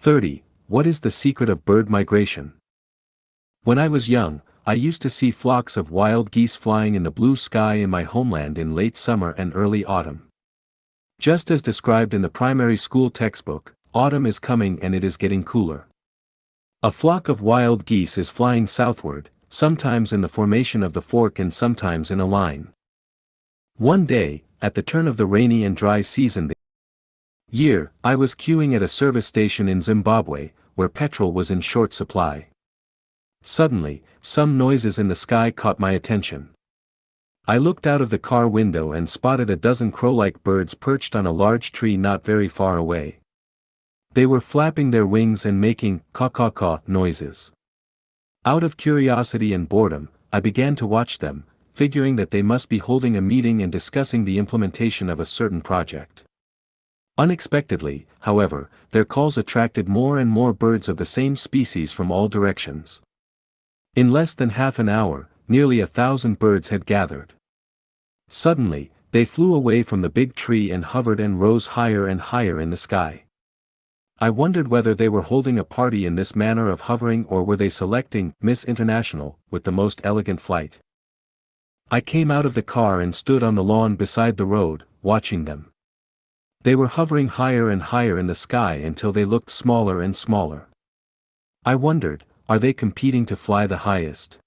Speaker 1: 30. What is the secret of bird migration? When I was young, I used to see flocks of wild geese flying in the blue sky in my homeland in late summer and early autumn. Just as described in the primary school textbook, autumn is coming and it is getting cooler. A flock of wild geese is flying southward, sometimes in the formation of the fork and sometimes in a line. One day, at the turn of the rainy and dry season year, I was queuing at a service station in Zimbabwe, where petrol was in short supply. Suddenly, some noises in the sky caught my attention. I looked out of the car window and spotted a dozen crow-like birds perched on a large tree not very far away. They were flapping their wings and making caw-caw-caw noises. Out of curiosity and boredom, I began to watch them, figuring that they must be holding a meeting and discussing the implementation of a certain project. Unexpectedly, however, their calls attracted more and more birds of the same species from all directions. In less than half an hour, nearly 1,000 birds had gathered. Suddenly, they flew away from the big tree and hovered and rose higher and higher in the sky. I wondered whether they were holding a party in this manner of hovering, or were they selecting Miss International with the most elegant flight. I came out of the car and stood on the lawn beside the road, watching them. They were hovering higher and higher in the sky until they looked smaller and smaller. I wondered, are they competing to fly the highest?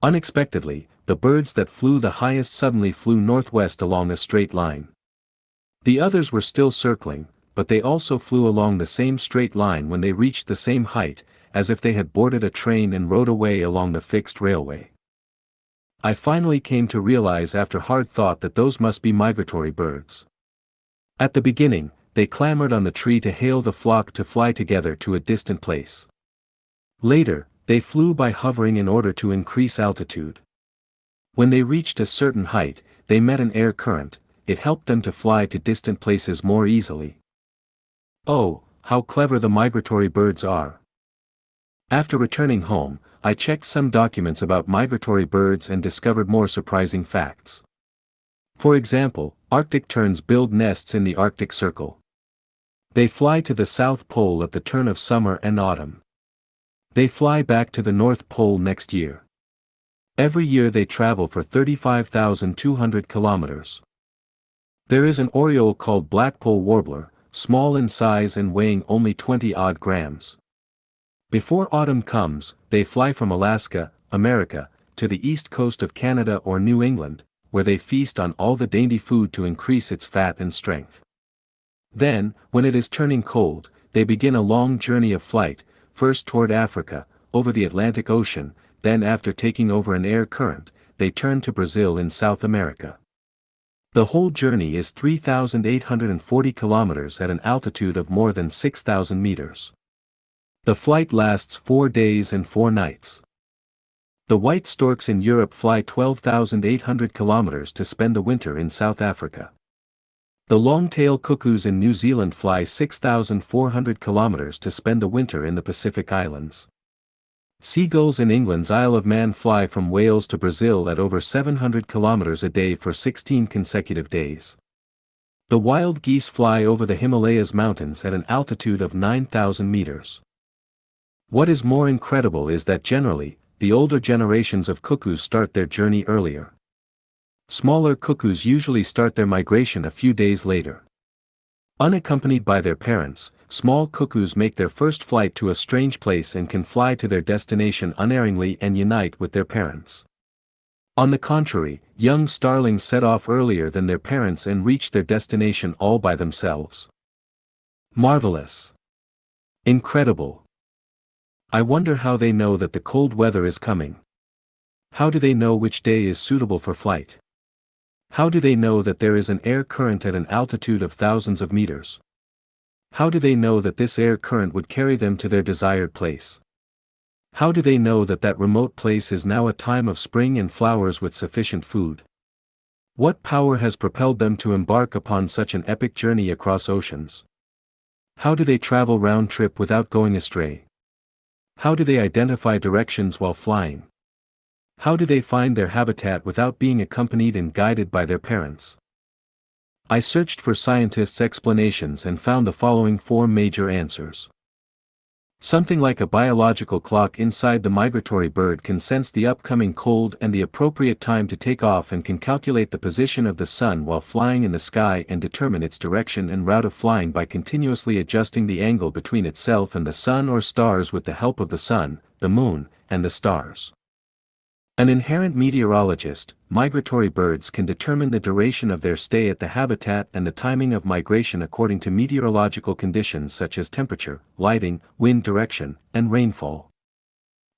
Speaker 1: Unexpectedly, the birds that flew the highest suddenly flew northwest along a straight line. The others were still circling, but they also flew along the same straight line when they reached the same height, as if they had boarded a train and rode away along the fixed railway. I finally came to realize after hard thought that those must be migratory birds. At the beginning, they clambered on the tree to hail the flock to fly together to a distant place. Later, they flew by hovering in order to increase altitude. When they reached a certain height, they met an air current. It helped them to fly to distant places more easily. Oh, how clever the migratory birds are! After returning home, I checked some documents about migratory birds and discovered more surprising facts. For example, Arctic terns build nests in the Arctic Circle. They fly to the South Pole at the turn of summer and autumn. They fly back to the North Pole next year. Every year they travel for 35,200 kilometers. There is an oriole called blackpoll warbler, small in size and weighing only 20-odd grams. Before autumn comes, they fly from Alaska, America, to the east coast of Canada or New England, where they feast on all the dainty food to increase its fat and strength. Then, when it is turning cold, they begin a long journey of flight, first toward Africa, over the Atlantic Ocean, then after taking over an air current, they turn to Brazil in South America. The whole journey is 3,840 kilometers at an altitude of more than 6,000 meters. The flight lasts 4 days and 4 nights. The white storks in Europe fly 12,800 kilometers to spend the winter in South Africa. The long-tail cuckoos in New Zealand fly 6,400 kilometers to spend the winter in the Pacific Islands. Seagulls in England's Isle of Man fly from Wales to Brazil at over 700 kilometers a day for 16 consecutive days. The wild geese fly over the Himalayas mountains at an altitude of 9,000 meters. What is more incredible is that generally, the older generations of cuckoos start their journey earlier. Smaller cuckoos usually start their migration a few days later. Unaccompanied by their parents, small cuckoos make their first flight to a strange place and can fly to their destination unerringly and unite with their parents. On the contrary, young starlings set off earlier than their parents and reach their destination all by themselves. Marvelous! Incredible! I wonder how they know that the cold weather is coming. How do they know which day is suitable for flight? How do they know that there is an air current at an altitude of thousands of meters? How do they know that this air current would carry them to their desired place? How do they know that that remote place is now a time of spring and flowers with sufficient food? What power has propelled them to embark upon such an epic journey across oceans? How do they travel round trip without going astray? How do they identify directions while flying? How do they find their habitat without being accompanied and guided by their parents? I searched for scientists' explanations and found the following 4 major answers. Something like a biological clock inside the migratory bird can sense the upcoming cold and the appropriate time to take off, and can calculate the position of the sun while flying in the sky and determine its direction and route of flying by continuously adjusting the angle between itself and the sun or stars with the help of the sun, the moon, and the stars. An inherent meteorologist, migratory birds can determine the duration of their stay at the habitat and the timing of migration according to meteorological conditions such as temperature, lighting, wind direction, and rainfall.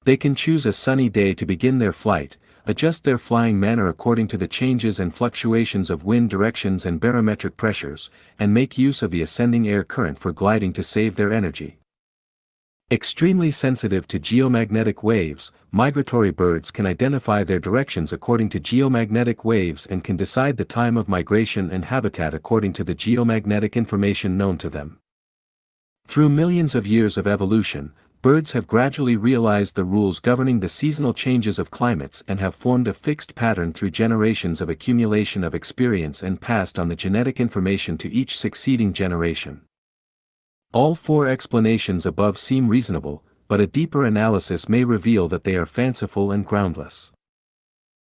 Speaker 1: They can choose a sunny day to begin their flight, adjust their flying manner according to the changes and fluctuations of wind directions and barometric pressures, and make use of the ascending air current for gliding to save their energy. Extremely sensitive to geomagnetic waves, migratory birds can identify their directions according to geomagnetic waves and can decide the time of migration and habitat according to the geomagnetic information known to them. Through millions of years of evolution, birds have gradually realized the rules governing the seasonal changes of climates and have formed a fixed pattern through generations of accumulation of experience and passed on the genetic information to each succeeding generation. All four explanations above seem reasonable, but a deeper analysis may reveal that they are fanciful and groundless.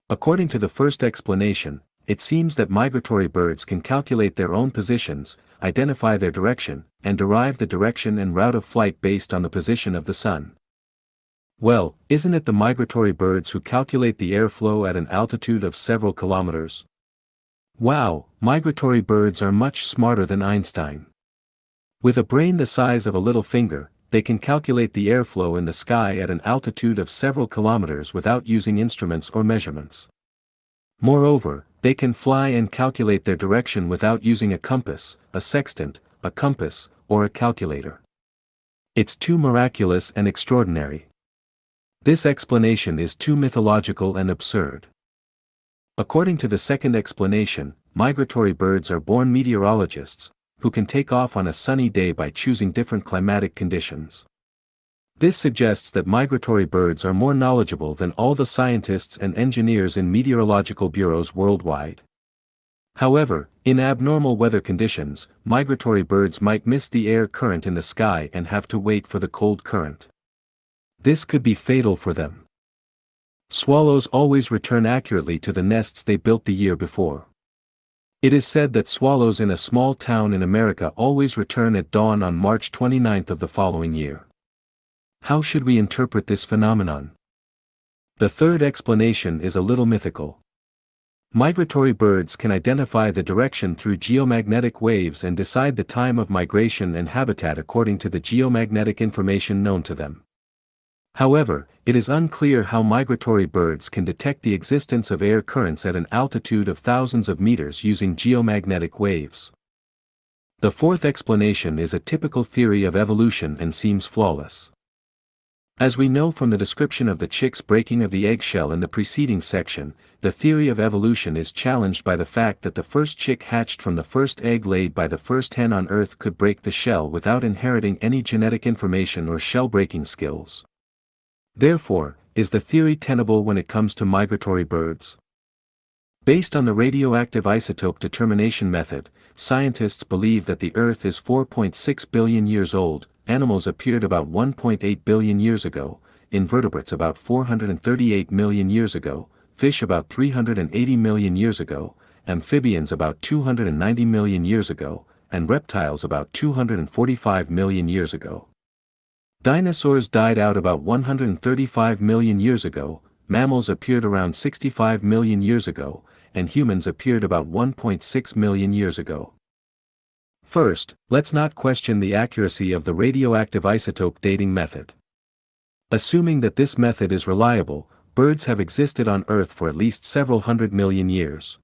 Speaker 1: According to the first explanation, it seems that migratory birds can calculate their own positions, identify their direction, and derive the direction and route of flight based on the position of the sun. Well, isn't it the migratory birds who calculate the airflow at an altitude of several kilometers? Wow, migratory birds are much smarter than Einstein. With a brain the size of a little finger, they can calculate the airflow in the sky at an altitude of several kilometers without using instruments or measurements. Moreover, they can fly and calculate their direction without using a compass, a sextant, a compass, or a calculator. It's too miraculous and extraordinary. This explanation is too mythological and absurd. According to the second explanation, migratory birds are born meteorologists, who can take off on a sunny day by choosing different climatic conditions. This suggests that migratory birds are more knowledgeable than all the scientists and engineers in meteorological bureaus worldwide. However, in abnormal weather conditions, migratory birds might miss the air current in the sky and have to wait for the cold current. This could be fatal for them. Swallows always return accurately to the nests they built the year before. It is said that swallows in a small town in America always return at dawn on March 29th of the following year. How should we interpret this phenomenon? The third explanation is a little mythical. Migratory birds can identify the direction through geomagnetic waves and decide the time of migration and habitat according to the geomagnetic information known to them. However, it is unclear how migratory birds can detect the existence of air currents at an altitude of thousands of meters using geomagnetic waves. The fourth explanation is a typical theory of evolution and seems flawless. As we know from the description of the chick's breaking of the eggshell in the preceding section, the theory of evolution is challenged by the fact that the first chick hatched from the first egg laid by the first hen on Earth could break the shell without inheriting any genetic information or shell-breaking skills. Therefore, is the theory tenable when it comes to migratory birds? Based on the radioactive isotope determination method, scientists believe that the Earth is 4.6 billion years old, animals appeared about 1.8 billion years ago, invertebrates about 438 million years ago, fish about 380 million years ago, amphibians about 290 million years ago, and reptiles about 245 million years ago. Dinosaurs died out about 135 million years ago, mammals appeared around 65 million years ago, and humans appeared about 1.6 million years ago. First, let's not question the accuracy of the radioactive isotope dating method. Assuming that this method is reliable, birds have existed on Earth for at least several hundred million years.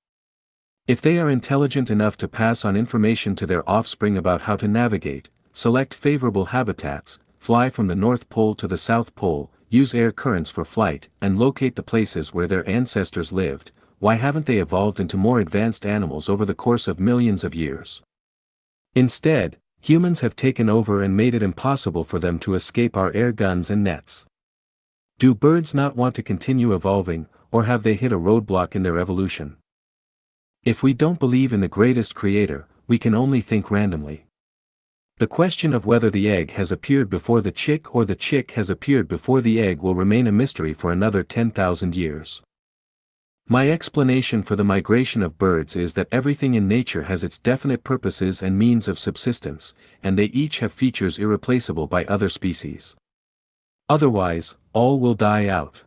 Speaker 1: If they are intelligent enough to pass on information to their offspring about how to navigate, select favorable habitats, fly from the North Pole to the South Pole, use air currents for flight, and locate the places where their ancestors lived, why haven't they evolved into more advanced animals over the course of millions of years? Instead, humans have taken over and made it impossible for them to escape our air guns and nets. Do birds not want to continue evolving, or have they hit a roadblock in their evolution? If we don't believe in the greatest creator, we can only think randomly. The question of whether the egg has appeared before the chick or the chick has appeared before the egg will remain a mystery for another 10,000 years. My explanation for the migration of birds is that everything in nature has its definite purposes and means of subsistence, and they each have features irreplaceable by other species. Otherwise, all will die out.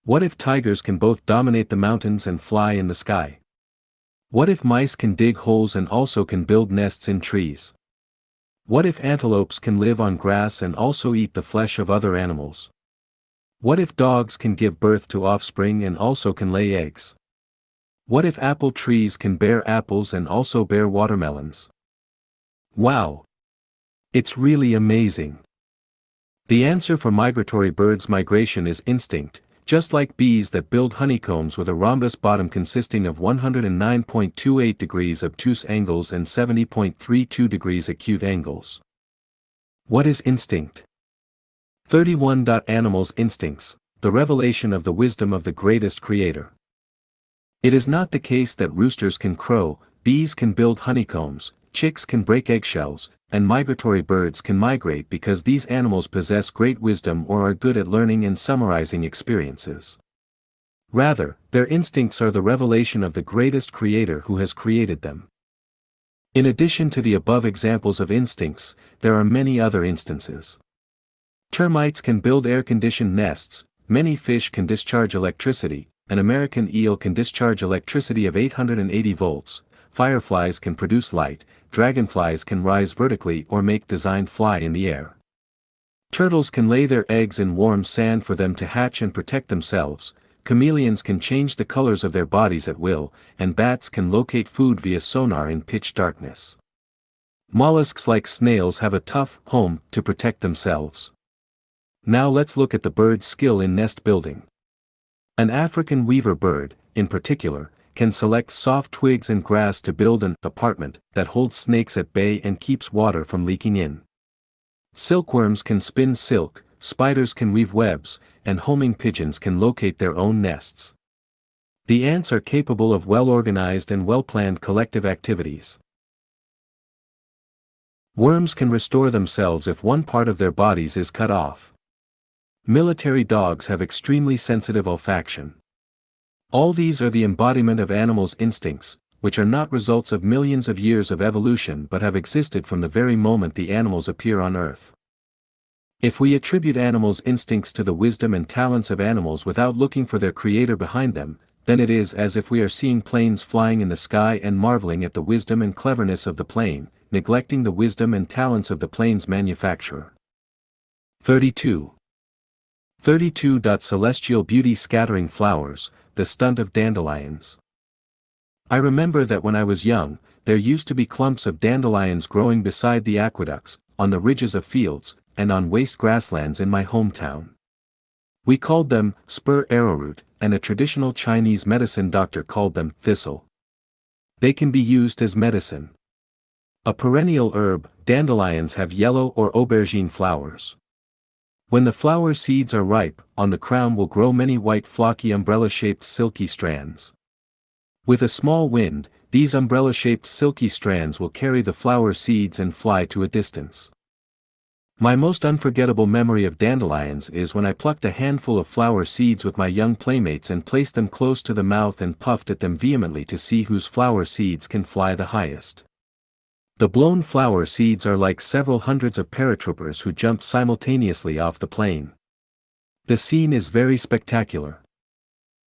Speaker 1: What if tigers can both dominate the mountains and fly in the sky? What if mice can dig holes and also can build nests in trees? What if antelopes can live on grass and also eat the flesh of other animals? What if dogs can give birth to offspring and also can lay eggs? What if apple trees can bear apples and also bear watermelons? Wow! It's really amazing. The answer for migratory birds' migration is instinct, just like bees that build honeycombs with a rhombus bottom consisting of 109.28 degrees obtuse angles and 70.32 degrees acute angles. What is instinct? 31. Animals' instincts, the revelation of the wisdom of the greatest creator. It is not the case that roosters can crow, bees can build honeycombs, chicks can break eggshells, and migratory birds can migrate because these animals possess great wisdom or are good at learning and summarizing experiences. Rather, their instincts are the revelation of the greatest creator who has created them. In addition to the above examples of instincts, there are many other instances. Termites can build air-conditioned nests, many fish can discharge electricity, an American eel can discharge electricity of 880 volts, fireflies can produce light, dragonflies can rise vertically or make designed fly in the air. Turtles can lay their eggs in warm sand for them to hatch and protect themselves, chameleons can change the colors of their bodies at will, and bats can locate food via sonar in pitch darkness. Mollusks like snails have a tough home to protect themselves. Now let's look at the bird's skill in nest building. An African weaver bird, in particular, can select soft twigs and grass to build an apartment that holds snakes at bay and keeps water from leaking in. Silkworms can spin silk, spiders can weave webs, and homing pigeons can locate their own nests. The ants are capable of well-organized and well-planned collective activities. Worms can restore themselves if one part of their bodies is cut off. Military dogs have extremely sensitive olfaction. All these are the embodiment of animals' instincts, which are not results of millions of years of evolution but have existed from the very moment the animals appear on Earth. If we attribute animals' instincts to the wisdom and talents of animals without looking for their creator behind them, then it is as if we are seeing planes flying in the sky and marveling at the wisdom and cleverness of the plane, neglecting the wisdom and talents of the plane's manufacturer. 32. Celestial beauty scattering flowers, the stunt of dandelions. I remember that when I was young, there used to be clumps of dandelions growing beside the aqueducts, on the ridges of fields, and on waste grasslands in my hometown. We called them spur arrowroot, and a traditional Chinese medicine doctor called them thistle. They can be used as medicine. A perennial herb, dandelions have yellow or aubergine flowers. When the flower seeds are ripe, on the crown will grow many white flocky umbrella-shaped silky strands. With a small wind, these umbrella-shaped silky strands will carry the flower seeds and fly to a distance. My most unforgettable memory of dandelions is when I plucked a handful of flower seeds with my young playmates and placed them close to the mouth and puffed at them vehemently to see whose flower seeds can fly the highest. The blown flower seeds are like several hundreds of paratroopers who jumped simultaneously off the plane. The scene is very spectacular.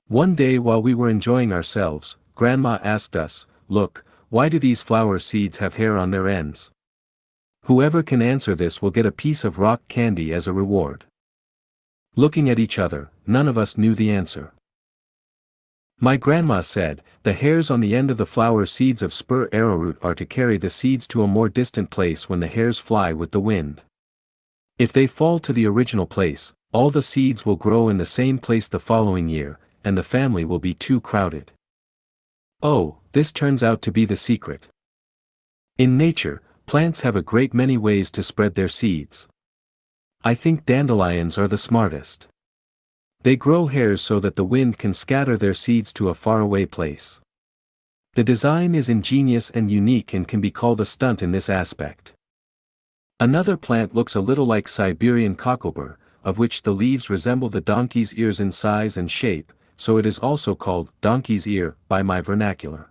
Speaker 1: One day while we were enjoying ourselves, Grandma asked us, "Look, why do these flower seeds have hair on their ends?" Whoever can answer this will get a piece of rock candy as a reward. Looking at each other, none of us knew the answer. My grandma said, "The hairs on the end of the flower seeds of spur arrowroot are to carry the seeds to a more distant place when the hairs fly with the wind. If they fall to the original place, all the seeds will grow in the same place the following year, and the family will be too crowded." Oh, this turns out to be the secret. In nature, plants have a great many ways to spread their seeds. I think dandelions are the smartest. They grow hairs so that the wind can scatter their seeds to a faraway place. The design is ingenious and unique and can be called a stunt in this aspect. Another plant looks a little like Siberian cocklebur, of which the leaves resemble the donkey's ears in size and shape, so it is also called donkey's ear by my vernacular.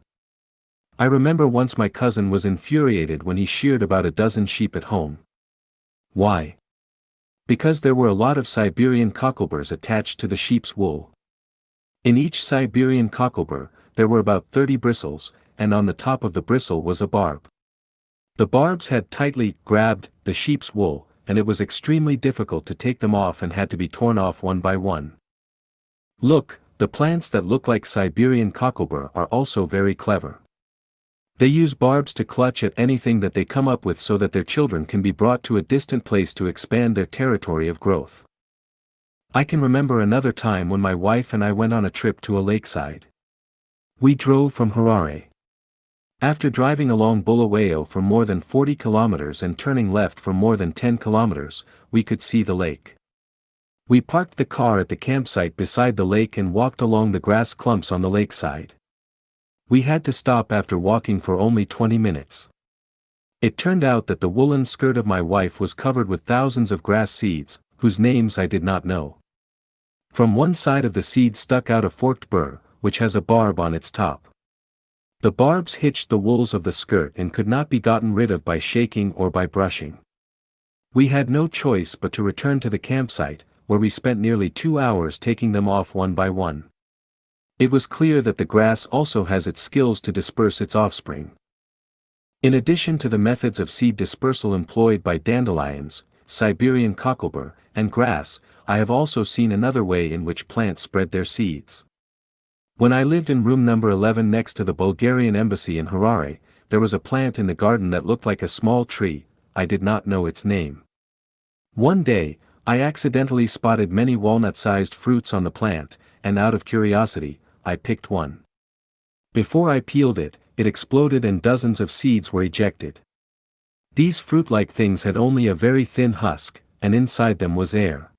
Speaker 1: I remember once my cousin was infuriated when he sheared about a dozen sheep at home. Why? Because there were a lot of Siberian cockleburs attached to the sheep's wool. In each Siberian cocklebur, there were about 30 bristles, and on the top of the bristle was a barb. The barbs had tightly grabbed the sheep's wool, and it was extremely difficult to take them off and had to be torn off one by one. Look, the plants that look like Siberian cocklebur are also very clever. They use barbs to clutch at anything that they come up with so that their children can be brought to a distant place to expand their territory of growth. I can remember another time when my wife and I went on a trip to a lakeside. We drove from Harare. After driving along Bulawayo for more than 40 kilometers and turning left for more than 10 kilometers, we could see the lake. We parked the car at the campsite beside the lake and walked along the grass clumps on the lakeside. We had to stop after walking for only 20 minutes. It turned out that the woolen skirt of my wife was covered with thousands of grass seeds, whose names I did not know. From one side of the seed stuck out a forked burr, which has a barb on its top. The barbs hitched the wools of the skirt and could not be gotten rid of by shaking or by brushing. We had no choice but to return to the campsite, where we spent nearly 2 hours taking them off one by one. It was clear that the grass also has its skills to disperse its offspring. In addition to the methods of seed dispersal employed by dandelions, Siberian cocklebur, and grass, I have also seen another way in which plants spread their seeds. When I lived in room number 11 next to the Bulgarian embassy in Harare, there was a plant in the garden that looked like a small tree. I did not know its name. One day, I accidentally spotted many walnut-sized fruits on the plant, and out of curiosity, I picked one. Before I peeled it, it exploded and dozens of seeds were ejected. These fruit-like things had only a very thin husk, and inside them was air.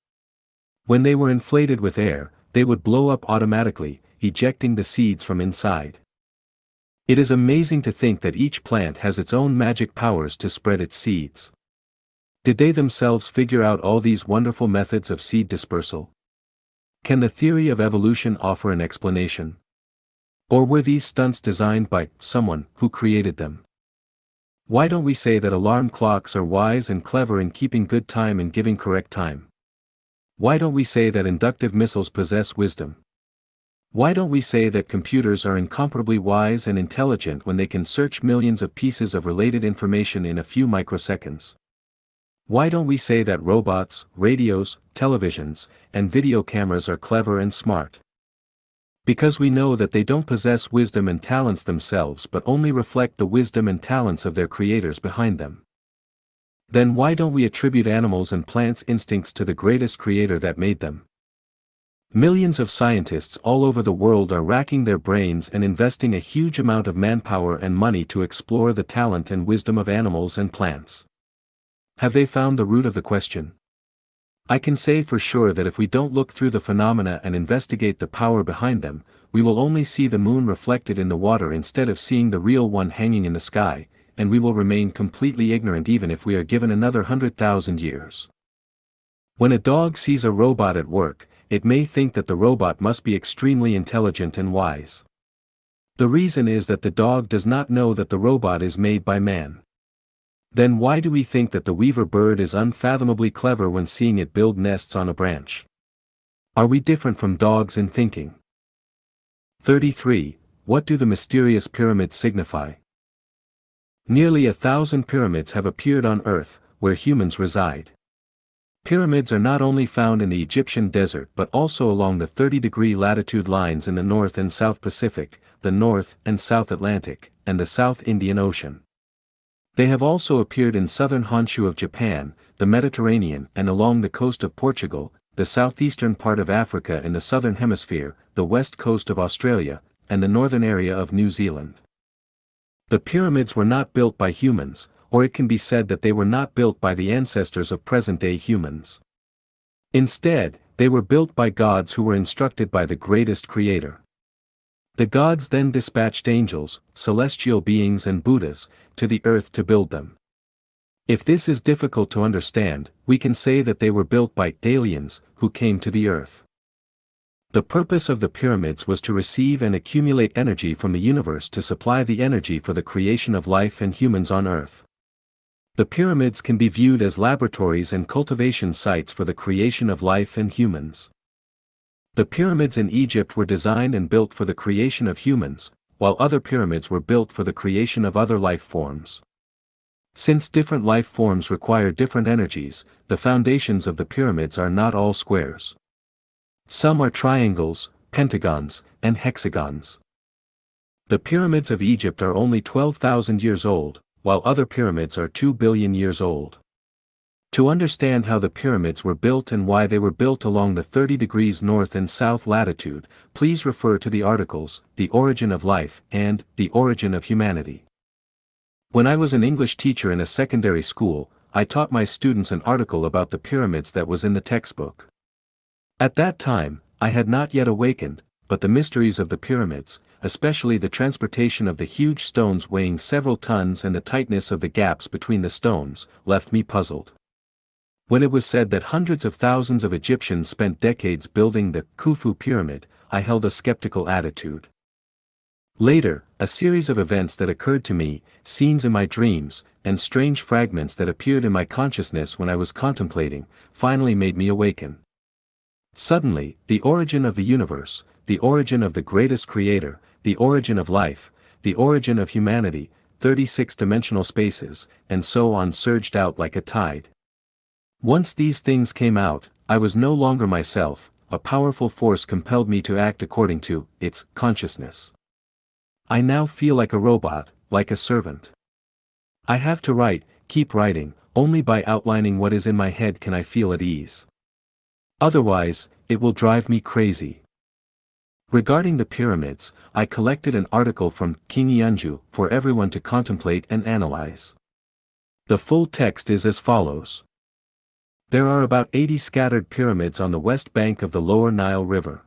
Speaker 1: When they were inflated with air, they would blow up automatically, ejecting the seeds from inside. It is amazing to think that each plant has its own magic powers to spread its seeds. Did they themselves figure out all these wonderful methods of seed dispersal? Can the theory of evolution offer an explanation? Or were these stunts designed by someone who created them? Why don't we say that alarm clocks are wise and clever in keeping good time and giving correct time? Why don't we say that inductive missiles possess wisdom? Why don't we say that computers are incomparably wise and intelligent when they can search millions of pieces of related information in a few microseconds? Why don't we say that robots, radios, televisions, and video cameras are clever and smart? Because we know that they don't possess wisdom and talents themselves but only reflect the wisdom and talents of their creators behind them. Then why don't we attribute animals and plants' instincts to the greatest creator that made them? Millions of scientists all over the world are racking their brains and investing a huge amount of manpower and money to explore the talent and wisdom of animals and plants. Have they found the root of the question? I can say for sure that if we don't look through the phenomena and investigate the power behind them, we will only see the moon reflected in the water instead of seeing the real one hanging in the sky, and we will remain completely ignorant even if we are given another 100,000 years. When a dog sees a robot at work, it may think that the robot must be extremely intelligent and wise. The reason is that the dog does not know that the robot is made by man. Then why do we think that the weaver bird is unfathomably clever when seeing it build nests on a branch? Are we different from dogs in thinking? 33. What do the mysterious pyramids signify? Nearly 1,000 pyramids have appeared on Earth, where humans reside. Pyramids are not only found in the Egyptian desert but also along the 30-degree latitude lines in the North and South Pacific, the North and South Atlantic, and the South Indian Ocean. They have also appeared in southern Honshu of Japan, the Mediterranean and along the coast of Portugal, the southeastern part of Africa in the southern hemisphere, the west coast of Australia, and the northern area of New Zealand. The pyramids were not built by humans, or it can be said that they were not built by the ancestors of present-day humans. Instead, they were built by gods who were instructed by the greatest creator. The gods then dispatched angels, celestial beings and Buddhas, to the earth to build them. If this is difficult to understand, we can say that they were built by aliens, who came to the earth. The purpose of the pyramids was to receive and accumulate energy from the universe to supply the energy for the creation of life and humans on earth. The pyramids can be viewed as laboratories and cultivation sites for the creation of life and humans. The pyramids in Egypt were designed and built for the creation of humans, while other pyramids were built for the creation of other life forms. Since different life forms require different energies, the foundations of the pyramids are not all squares. Some are triangles, pentagons, and hexagons. The pyramids of Egypt are only 12,000 years old, while other pyramids are 2 billion years old. To understand how the pyramids were built and why they were built along the 30 degrees north and south latitude, please refer to the articles, The Origin of Life and The Origin of Humanity. When I was an English teacher in a secondary school, I taught my students an article about the pyramids that was in the textbook. At that time, I had not yet awakened, but the mysteries of the pyramids, especially the transportation of the huge stones weighing several tons and the tightness of the gaps between the stones, left me puzzled. When it was said that hundreds of thousands of Egyptians spent decades building the Khufu pyramid, I held a skeptical attitude. Later, a series of events that occurred to me, scenes in my dreams, and strange fragments that appeared in my consciousness when I was contemplating, finally made me awaken. Suddenly, the origin of the universe, the origin of the greatest creator, the origin of life, the origin of humanity, 36-dimensional spaces, and so on surged out like a tide. Once these things came out, I was no longer myself, a powerful force compelled me to act according to its consciousness. I now feel like a robot, like a servant. I have to write, keep writing, only by outlining what is in my head can I feel at ease. Otherwise, it will drive me crazy. Regarding the pyramids, I collected an article from Lifechanyuan for everyone to contemplate and analyze. The full text is as follows. There are about 80 scattered pyramids on the west bank of the lower Nile River.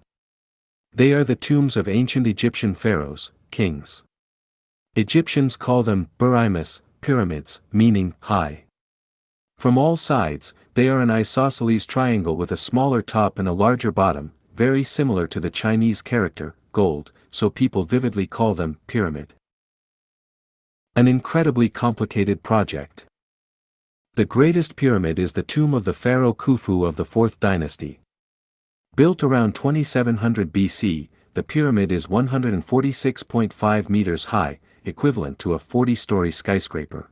Speaker 1: They are the tombs of ancient Egyptian pharaohs, kings. Egyptians call them Burimus, pyramids, meaning high. From all sides, they are an isosceles triangle with a smaller top and a larger bottom, very similar to the Chinese character, gold, so people vividly call them pyramid. An incredibly complicated project. The greatest pyramid is the tomb of the pharaoh Khufu of the 4th dynasty. Built around 2700 BC, the pyramid is 146.5 meters high, equivalent to a 40-story skyscraper.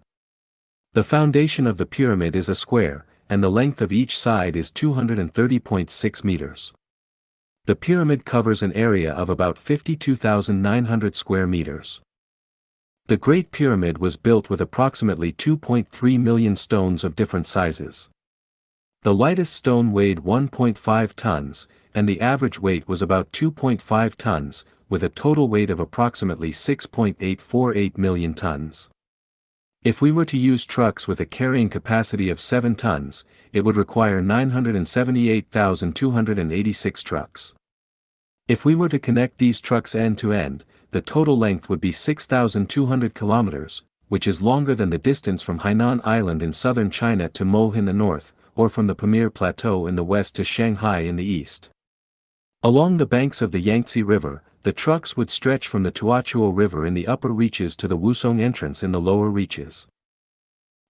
Speaker 1: The foundation of the pyramid is a square, and the length of each side is 230.6 meters. The pyramid covers an area of about 52,900 square meters. The Great Pyramid was built with approximately 2.3 million stones of different sizes. The lightest stone weighed 1.5 tons, and the average weight was about 2.5 tons, with a total weight of approximately 6.848 million tons. If we were to use trucks with a carrying capacity of 7 tons, it would require 978,286 trucks. If we were to connect these trucks end to end, the total length would be 6,200 kilometers, which is longer than the distance from Hainan Island in southern China to Mo in the north, or from the Pamir Plateau in the west to Shanghai in the east. Along the banks of the Yangtze River, the trucks would stretch from the Tuachuo River in the upper reaches to the Wusong entrance in the lower reaches.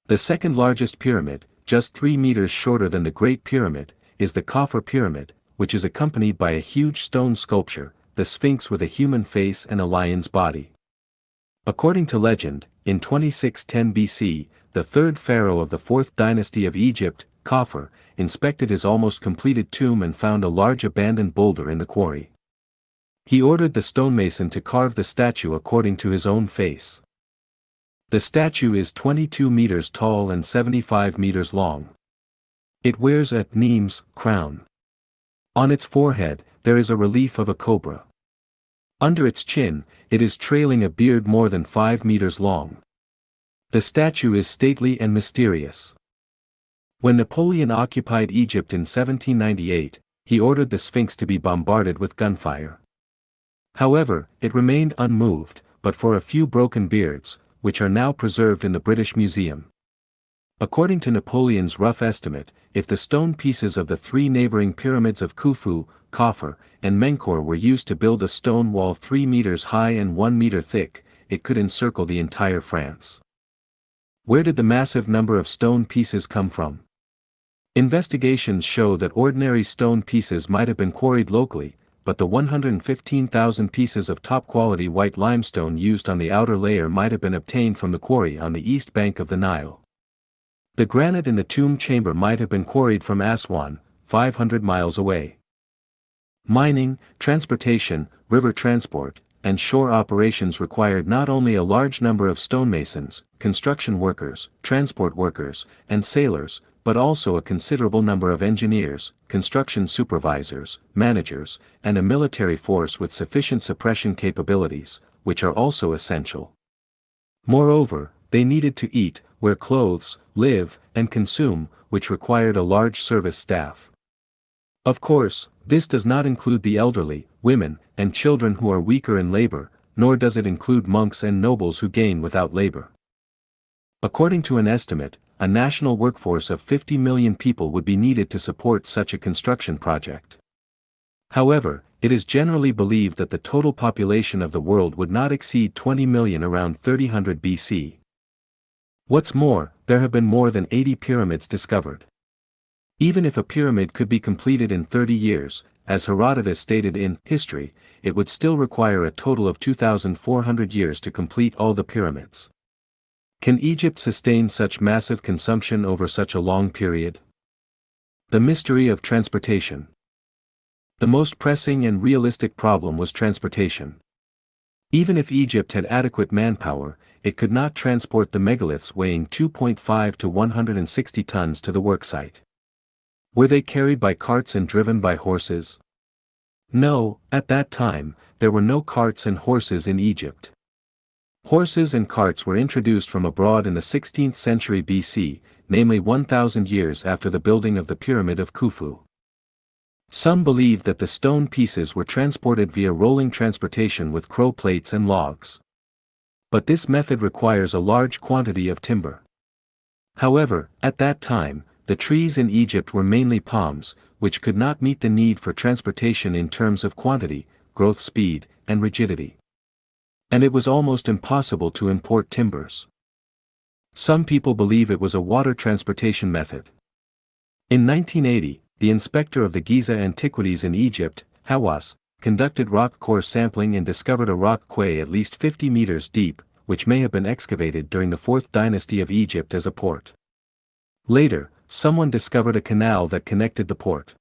Speaker 1: The second largest pyramid, just 3 meters shorter than the Great Pyramid, is the Khafre Pyramid, which is accompanied by a huge stone sculpture, the Sphinx with a human face and a lion's body. According to legend, in 2610 BC, the third pharaoh of the 4th dynasty of Egypt, Khafre, inspected his almost completed tomb and found a large abandoned boulder in the quarry. He ordered the stonemason to carve the statue according to his own face. The statue is 22 meters tall and 75 meters long. It wears a Nemes crown. On its forehead, there is a relief of a cobra. Under its chin, it is trailing a beard more than 5 meters long. The statue is stately and mysterious. When Napoleon occupied Egypt in 1798, he ordered the Sphinx to be bombarded with gunfire. However, it remained unmoved, but for a few broken beards, which are now preserved in the British Museum. According to Napoleon's rough estimate, if the stone pieces of the 3 neighboring pyramids of Khufu, Khafre, and Menkaure were used to build a stone wall 3 meters high and 1 meter thick, it could encircle the entire France. Where did the massive number of stone pieces come from? Investigations show that ordinary stone pieces might have been quarried locally, but the 115,000 pieces of top-quality white limestone used on the outer layer might have been obtained from the quarry on the east bank of the Nile. The granite in the tomb chamber might have been quarried from Aswan, 500 miles away. Mining, transportation, river transport, and shore operations required not only a large number of stonemasons, construction workers, transport workers, and sailors, but also a considerable number of engineers, construction supervisors, managers, and a military force with sufficient suppression capabilities, which are also essential. Moreover, they needed to eat, wear clothes, live, and consume, which required a large service staff. Of course, this does not include the elderly, women, and children who are weaker in labor, nor does it include monks and nobles who gain without labor. According to an estimate, a national workforce of 50 million people would be needed to support such a construction project. However, it is generally believed that the total population of the world would not exceed 20 million around 3000 BC. What's more, there have been more than 80 pyramids discovered. Even if a pyramid could be completed in 30 years, as Herodotus stated in History, it would still require a total of 2,400 years to complete all the pyramids. Can Egypt sustain such massive consumption over such a long period? The mystery of transportation. The most pressing and realistic problem was transportation. Even if Egypt had adequate manpower, it could not transport the megaliths weighing 2.5 to 160 tons to the worksite. Were they carried by carts and driven by horses? No, at that time, there were no carts and horses in Egypt. Horses and carts were introduced from abroad in the 16th century BC, namely 1,000 years after the building of the Pyramid of Khufu. Some believed that the stone pieces were transported via rolling transportation with crow plates and logs. But this method requires a large quantity of timber. However, at that time, the trees in Egypt were mainly palms, which could not meet the need for transportation in terms of quantity, growth speed, and rigidity. And it was almost impossible to import timbers. Some people believe it was a water transportation method. In 1980, the inspector of the Giza Antiquities in Egypt, Hawass, conducted rock core sampling and discovered a rock quay at least 50 meters deep, which may have been excavated during the 4th dynasty of Egypt as a port. Later, someone discovered a canal that connected the port.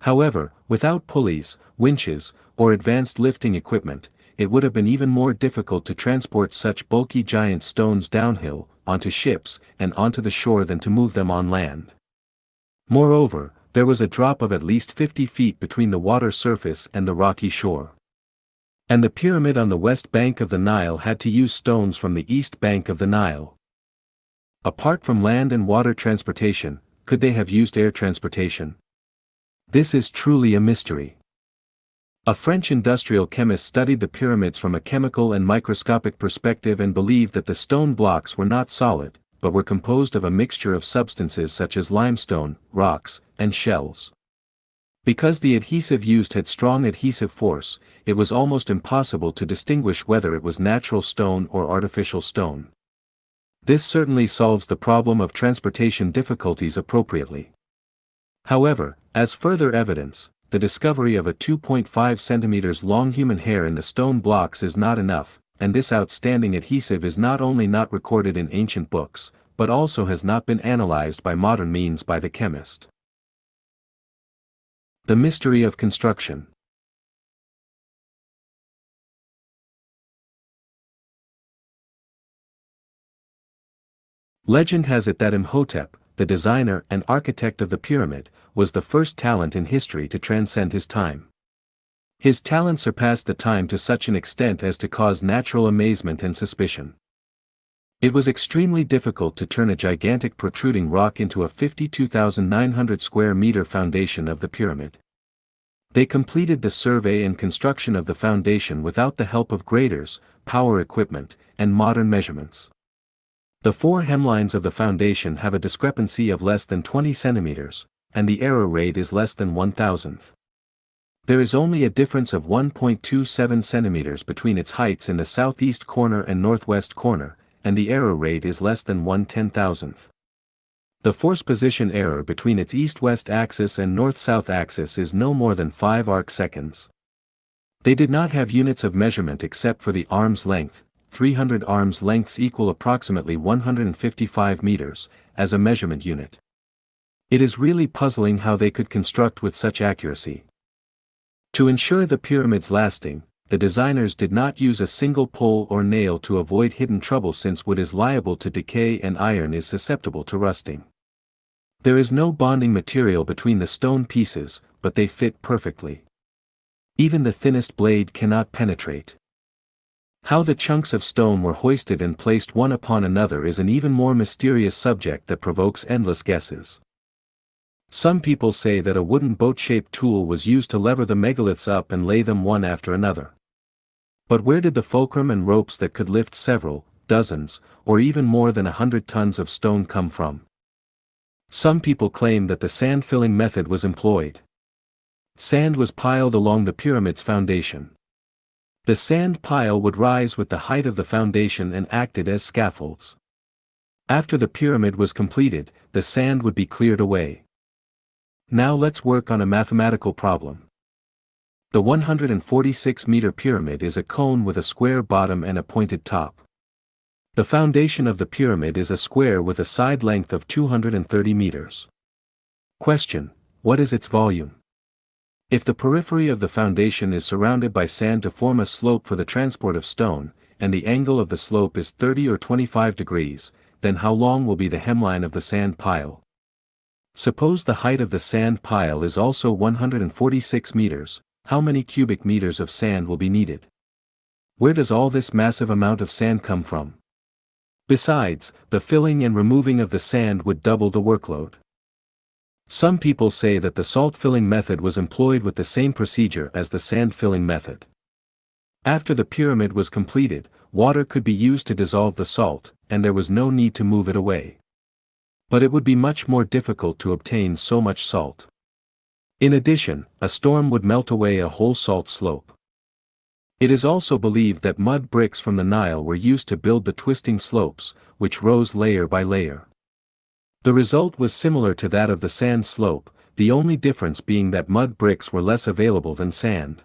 Speaker 1: However, without pulleys, winches, or advanced lifting equipment, it would have been even more difficult to transport such bulky giant stones downhill, onto ships, and onto the shore than to move them on land. Moreover, there was a drop of at least 50 feet between the water surface and the rocky shore. And the pyramid on the west bank of the Nile had to use stones from the east bank of the Nile. Apart from land and water transportation, could they have used air transportation? This is truly a mystery. A French industrial chemist studied the pyramids from a chemical and microscopic perspective and believed that the stone blocks were not solid, but were composed of a mixture of substances such as limestone, rocks, and shells. Because the adhesive used had strong adhesive force, it was almost impossible to distinguish whether it was natural stone or artificial stone. This certainly solves the problem of transportation difficulties appropriately. However, as further evidence, the discovery of a 2.5 centimeters long human hair in the stone blocks is not enough, and this outstanding adhesive is not only not recorded in ancient books, but also has not been analyzed by modern means by the chemist. The mystery of construction. Legend has it that Imhotep, the designer and architect of the pyramid, was the first talent in history to transcend his time. His talent surpassed the time to such an extent as to cause natural amazement and suspicion. It was extremely difficult to turn a gigantic protruding rock into a 52,900 square meter foundation of the pyramid. They completed the survey and construction of the foundation without the help of graders, power equipment, and modern measurements. The four hemlines of the foundation have a discrepancy of less than 20 centimeters, and the error rate is less than 1,000th. There is only a difference of 1.27 centimeters between its heights in the southeast corner and northwest corner, and the error rate is less than 1/10,000th. The force position error between its east-west axis and north-south axis is no more than 5 arcseconds. They did not have units of measurement except for the arm's length. 300 arms lengths equal approximately 155 meters, as a measurement unit. It is really puzzling how they could construct with such accuracy. To ensure the pyramid's lasting, the designers did not use a single pole or nail to avoid hidden trouble, since wood is liable to decay and iron is susceptible to rusting. There is no bonding material between the stone pieces, but they fit perfectly. Even the thinnest blade cannot penetrate. How the chunks of stone were hoisted and placed one upon another is an even more mysterious subject that provokes endless guesses. Some people say that a wooden boat-shaped tool was used to lever the megaliths up and lay them one after another. But where did the fulcrum and ropes that could lift several, dozens, or even more than 100 tons of stone come from? Some people claim that the sand-filling method was employed. Sand was piled along the pyramid's foundation. The sand pile would rise with the height of the foundation and acted as scaffolds. After the pyramid was completed, the sand would be cleared away. Now let's work on a mathematical problem. The 146-meter pyramid is a cone with a square bottom and a pointed top. The foundation of the pyramid is a square with a side length of 230 meters. Question: what is its volume? If the periphery of the foundation is surrounded by sand to form a slope for the transport of stone, and the angle of the slope is 30 or 25 degrees, then how long will be the hemline of the sand pile? Suppose the height of the sand pile is also 146 meters, how many cubic meters of sand will be needed? Where does all this massive amount of sand come from? Besides, the filling and removing of the sand would double the workload. Some people say that the salt filling method was employed with the same procedure as the sand filling method. After the pyramid was completed, water could be used to dissolve the salt, and there was no need to move it away. But it would be much more difficult to obtain so much salt. In addition, a storm would melt away a whole salt slope. It is also believed that mud bricks from the Nile were used to build the twisting slopes, which rose layer by layer. The result was similar to that of the sand slope, the only difference being that mud bricks were less available than sand.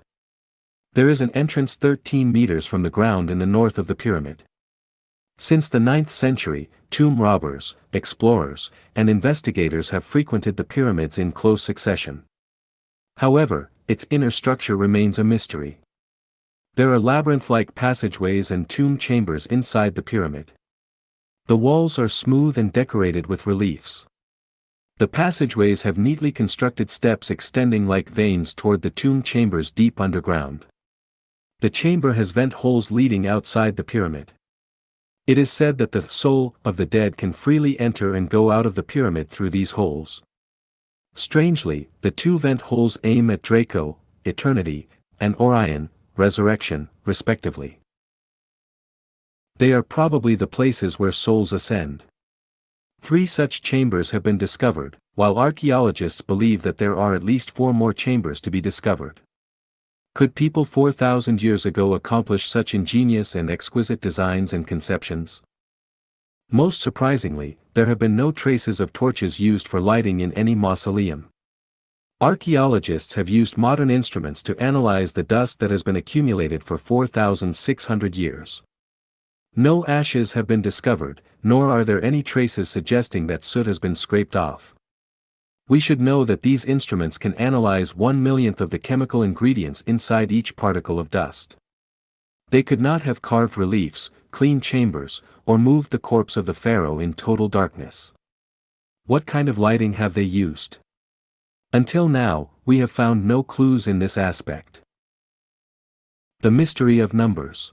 Speaker 1: There is an entrance 13 meters from the ground in the north of the pyramid. Since the 9th century, tomb robbers, explorers, and investigators have frequented the pyramids in close succession. However, its inner structure remains a mystery. There are labyrinth-like passageways and tomb chambers inside the pyramid. The walls are smooth and decorated with reliefs. The passageways have neatly constructed steps extending like veins toward the tomb chambers deep underground. The chamber has vent holes leading outside the pyramid. It is said that the soul of the dead can freely enter and go out of the pyramid through these holes. Strangely, the two vent holes aim at Draco, eternity, and Orion, resurrection, respectively. They are probably the places where souls ascend. 3 such chambers have been discovered, while archaeologists believe that there are at least 4 more chambers to be discovered. Could people 4,000 years ago accomplish such ingenious and exquisite designs and conceptions? Most surprisingly, there have been no traces of torches used for lighting in any mausoleum. Archaeologists have used modern instruments to analyze the dust that has been accumulated for 4,600 years. No ashes have been discovered, nor are there any traces suggesting that soot has been scraped off. We should know that these instruments can analyze 1/1,000,000th of the chemical ingredients inside each particle of dust. They could not have carved reliefs, cleaned chambers, or moved the corpse of the pharaoh in total darkness. What kind of lighting have they used? Until now, we have found no clues in this aspect. The mystery of numbers.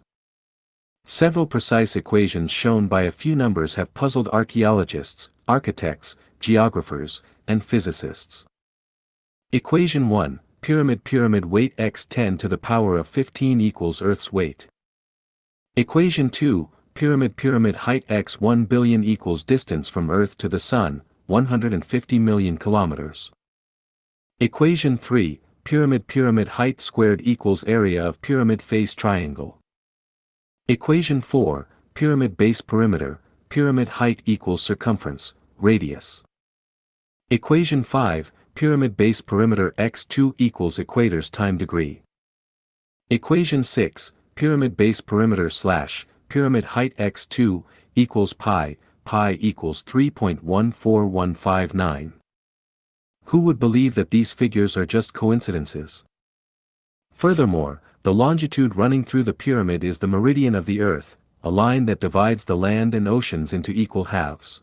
Speaker 1: Several precise equations shown by a few numbers have puzzled archaeologists, architects, geographers, and physicists. Equation 1, pyramid weight x 10 to the power of 15 equals Earth's weight. Equation 2, pyramid height x 1 billion equals distance from Earth to the Sun, 150 million kilometers. Equation 3, pyramid height squared equals area of pyramid face triangle. Equation 4, pyramid base perimeter, pyramid height equals circumference, radius. Equation 5, pyramid base perimeter x2 equals equators time degree. Equation 6, pyramid base perimeter / pyramid height x2 equals pi equals 3.14159. Who would believe that these figures are just coincidences? Furthermore, the longitude running through the pyramid is the meridian of the Earth, a line that divides the land and oceans into equal halves.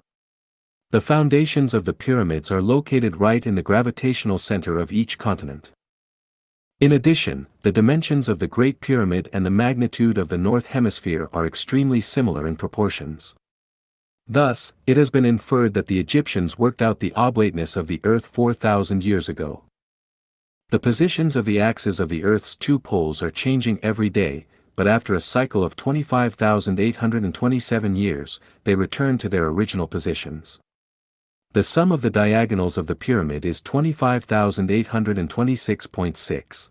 Speaker 1: The foundations of the pyramids are located right in the gravitational center of each continent. In addition, the dimensions of the Great Pyramid and the magnitude of the North Hemisphere are extremely similar in proportions. Thus, it has been inferred that the Egyptians worked out the oblateness of the Earth 4,000 years ago. The positions of the axes of the Earth's two poles are changing every day, but after a cycle of 25,827 years, they return to their original positions. The sum of the diagonals of the pyramid is 25,826.6.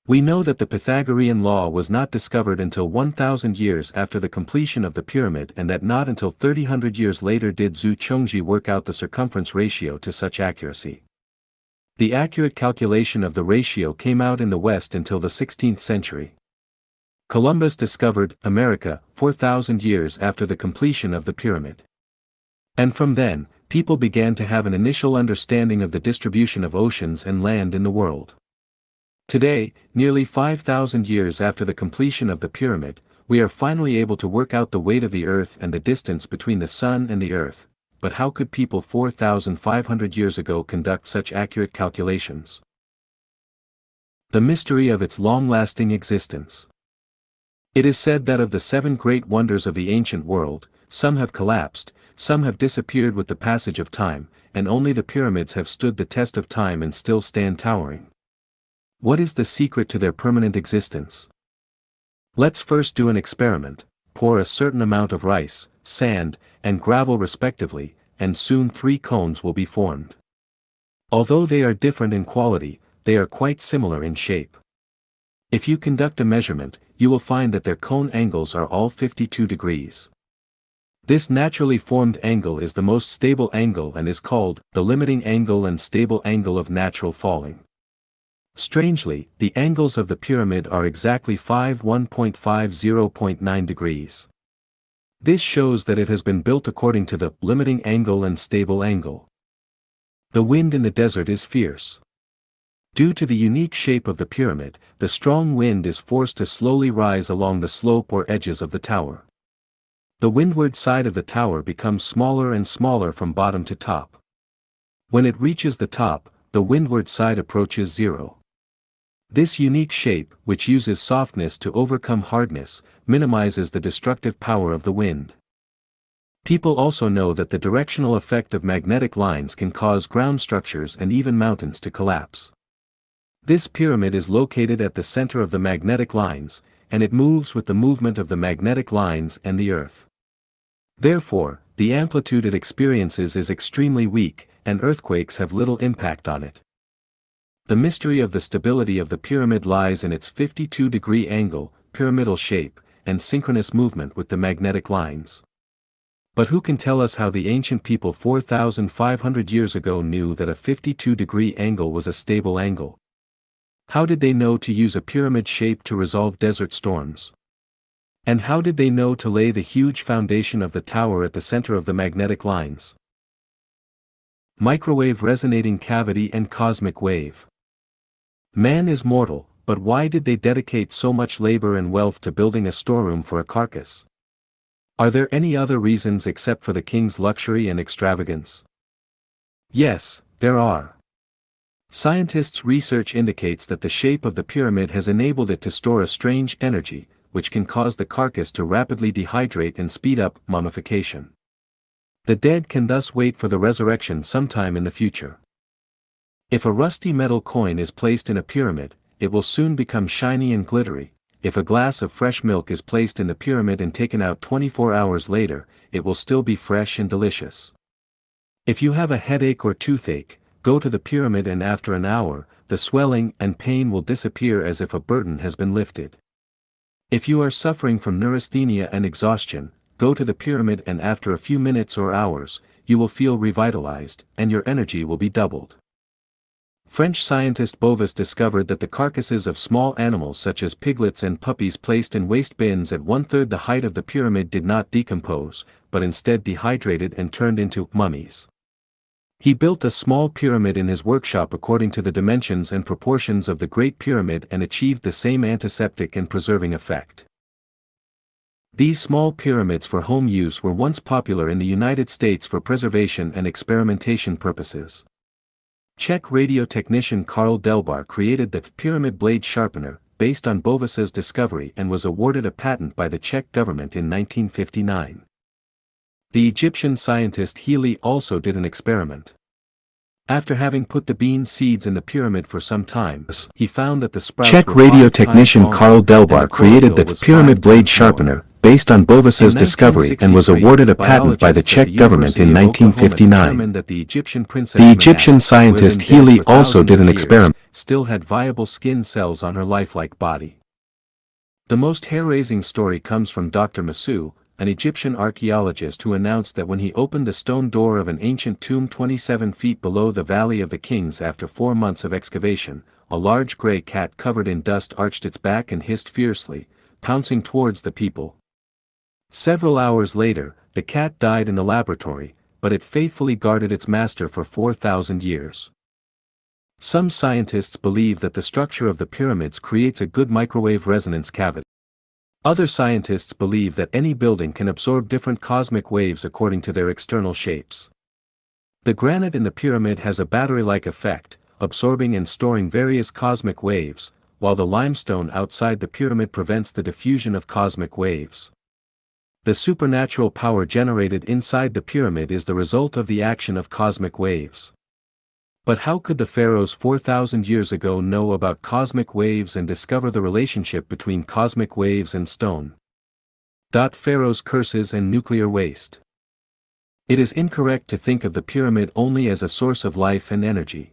Speaker 1: We know that the Pythagorean law was not discovered until 1,000 years after the completion of the pyramid, and that not until 300 years later did Zhu Chongzhi work out the circumference ratio to such accuracy. The accurate calculation of the ratio came out in the West until the 16th century. Columbus discovered America 4,000 years after the completion of the pyramid. And from then, people began to have an initial understanding of the distribution of oceans and land in the world. Today, nearly 5,000 years after the completion of the pyramid, we are finally able to work out the weight of the Earth and the distance between the Sun and the Earth. But how could people 4,500 years ago conduct such accurate calculations? The mystery of its long-lasting existence. It is said that of the 7 great wonders of the ancient world, some have collapsed, some have disappeared with the passage of time, and only the pyramids have stood the test of time and still stand towering. What is the secret to their permanent existence? Let's first do an experiment. Pour a certain amount of rice, sand, and gravel respectively, and soon 3 cones will be formed. Although they are different in quality, they are quite similar in shape. If you conduct a measurement, you will find that their cone angles are all 52 degrees. This naturally formed angle is the most stable angle and is called the limiting angle and stable angle of natural falling. Strangely, the angles of the pyramid are exactly 1.50.9 degrees. This shows that it has been built according to the limiting angle and stable angle. The wind in the desert is fierce. Due to the unique shape of the pyramid, the strong wind is forced to slowly rise along the slope or edges of the tower. The windward side of the tower becomes smaller and smaller from bottom to top. When it reaches the top, the windward side approaches zero. This unique shape, which uses softness to overcome hardness, minimizes the destructive power of the wind. People also know that the directional effect of magnetic lines can cause ground structures and even mountains to collapse. This pyramid is located at the center of the magnetic lines, and it moves with the movement of the magnetic lines and the Earth. Therefore, the amplitude it experiences is extremely weak, and earthquakes have little impact on it. The mystery of the stability of the pyramid lies in its 52-degree angle, pyramidal shape, and synchronous movement with the magnetic lines. But who can tell us how the ancient people 4,500 years ago knew that a 52-degree angle was a stable angle? How did they know to use a pyramid shape to resolve desert storms? And how did they know to lay the huge foundation of the tower at the center of the magnetic lines? Microwave resonating cavity and cosmic wave. Man is mortal, but why did they dedicate so much labor and wealth to building a storeroom for a carcass? Are there any other reasons except for the king's luxury and extravagance? Yes, there are. Scientists' research indicates that the shape of the pyramid has enabled it to store a strange energy, which can cause the carcass to rapidly dehydrate and speed up mummification. The dead can thus wait for the resurrection sometime in the future. If a rusty metal coin is placed in a pyramid, it will soon become shiny and glittery. If a glass of fresh milk is placed in the pyramid and taken out 24 hours later, it will still be fresh and delicious. If you have a headache or toothache, go to the pyramid and after an hour, the swelling and pain will disappear as if a burden has been lifted. If you are suffering from neurasthenia and exhaustion, go to the pyramid and after a few minutes or hours, you will feel revitalized, and your energy will be doubled. French scientist Bovis discovered that the carcasses of small animals such as piglets and puppies placed in waste bins at 1/3 the height of the pyramid did not decompose, but instead dehydrated and turned into mummies. He built a small pyramid in his workshop according to the dimensions and proportions of the Great Pyramid and achieved the same antiseptic and preserving effect. These small pyramids for home use were once popular in the United States for preservation and experimentation purposes. Czech radio technician Karl Delbar created the pyramid blade sharpener, based on Bovis's discovery, and was awarded a patent by the Czech government in 1959. The Egyptian scientist Healy also did an experiment. After having put the bean seeds in the pyramid for some time, he found that the sprouts
Speaker 2: Czech radio technician Karl Delbar created the pyramid blade sharpener, based on Bovis's discovery, and was awarded a patent by the Czech government in 1959. The Egyptian scientist Healy also did an experiment.
Speaker 1: Still had viable skin cells on her lifelike body. The most hair-raising story comes from Dr. Masou, an Egyptian archaeologist who announced that when he opened the stone door of an ancient tomb 27 feet below the Valley of the Kings after 4 months of excavation, a large gray cat covered in dust arched its back and hissed fiercely, pouncing towards the people. Several hours later, the cat died in the laboratory, but it faithfully guarded its master for 4,000 years. Some scientists believe that the structure of the pyramids creates a good microwave resonance cavity. Other scientists believe that any building can absorb different cosmic waves according to their external shapes. The granite in the pyramid has a battery-like effect, absorbing and storing various cosmic waves, while the limestone outside the pyramid prevents the diffusion of cosmic waves. The supernatural power generated inside the pyramid is the result of the action of cosmic waves. But how could the pharaohs 4,000 years ago know about cosmic waves and discover the relationship between cosmic waves and stone? Pharaoh's curses and nuclear waste. It is incorrect to think of the pyramid only as a source of life and energy.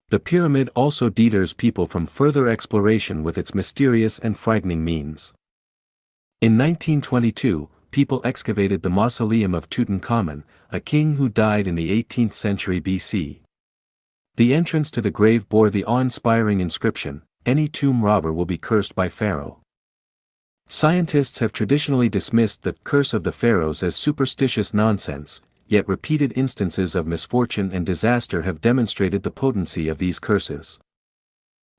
Speaker 1: The pyramid also deters people from further exploration with its mysterious and frightening means. In 1922, people excavated the mausoleum of Tutankhamun, a king who died in the 18th century BC. The entrance to the grave bore the awe-inspiring inscription, "Any tomb robber will be cursed by Pharaoh." Scientists have traditionally dismissed the curse of the pharaohs as superstitious nonsense, yet repeated instances of misfortune and disaster have demonstrated the potency of these curses.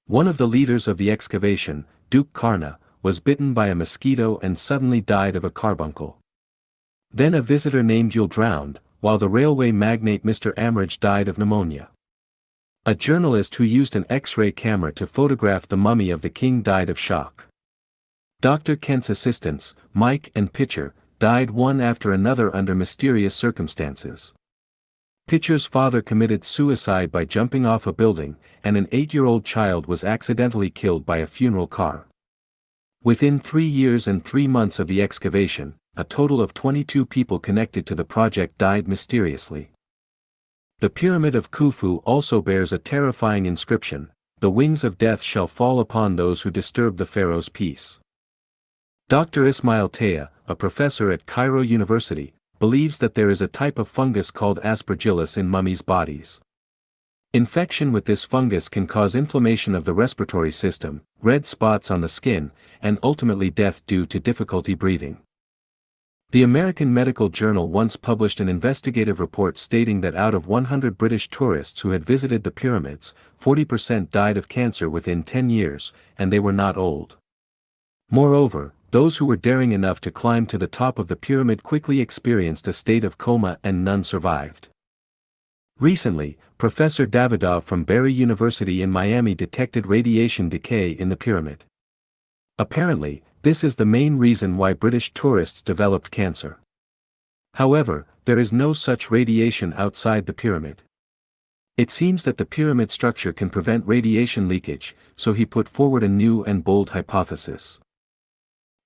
Speaker 1: One of the leaders of the excavation, Duke Karna, was bitten by a mosquito and suddenly died of a carbuncle. Then a visitor named Yule drowned, while the railway magnate Mr. Amraj died of pneumonia. A journalist who used an X-ray camera to photograph the mummy of the king died of shock. Dr. Kent's assistants, Mike and Pitcher, died one after another under mysterious circumstances. Pitcher's father committed suicide by jumping off a building, and an 8-year-old child was accidentally killed by a funeral car. Within 3 years and 3 months of the excavation, a total of 22 people connected to the project died mysteriously. The Pyramid of Khufu also bears a terrifying inscription, "The wings of death shall fall upon those who disturb the pharaoh's peace." Dr. Ismail Taya, a professor at Cairo University, believes that there is a type of fungus called aspergillus in mummies' bodies. Infection with this fungus can cause inflammation of the respiratory system, red spots on the skin, and ultimately death due to difficulty breathing. The American Medical Journal once published an investigative report stating that out of 100 British tourists who had visited the pyramids, 40% died of cancer within 10 years, and they were not old. Moreover, those who were daring enough to climb to the top of the pyramid quickly experienced a state of coma and none survived. Recently, Professor Davidoff from Barry University in Miami detected radiation decay in the pyramid. Apparently, this is the main reason why British tourists developed cancer. However, there is no such radiation outside the pyramid. It seems that the pyramid structure can prevent radiation leakage, so he put forward a new and bold hypothesis.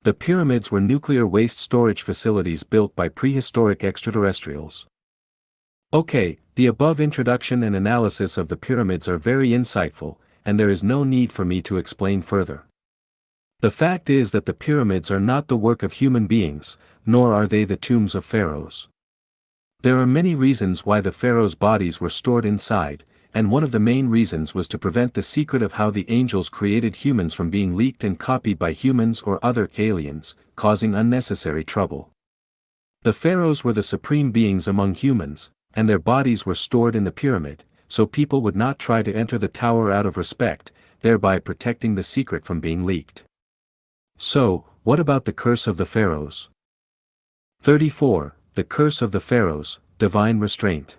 Speaker 1: The pyramids were nuclear waste storage facilities built by prehistoric extraterrestrials. Okay, the above introduction and analysis of the pyramids are very insightful, and there is no need for me to explain further. The fact is that the pyramids are not the work of human beings, nor are they the tombs of pharaohs. There are many reasons why the pharaohs' bodies were stored inside, and one of the main reasons was to prevent the secret of how the angels created humans from being leaked and copied by humans or other aliens, causing unnecessary trouble. The pharaohs were the supreme beings among humans, and their bodies were stored in the pyramid, so people would not try to enter the tower out of respect, thereby protecting the secret from being leaked. So, what about the curse of the pharaohs? 34. The curse of the pharaohs, divine restraint.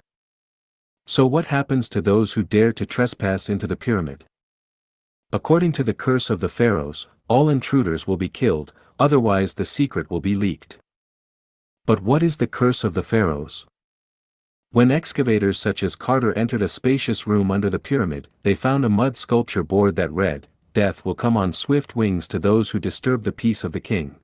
Speaker 1: So what happens to those who dare to trespass into the pyramid? According to the curse of the pharaohs, all intruders will be killed, otherwise the secret will be leaked. But what is the curse of the pharaohs? When excavators such as Carter entered a spacious room under the pyramid, they found a mud sculpture board that read, "Death will come on swift wings to those who disturb the peace of the king."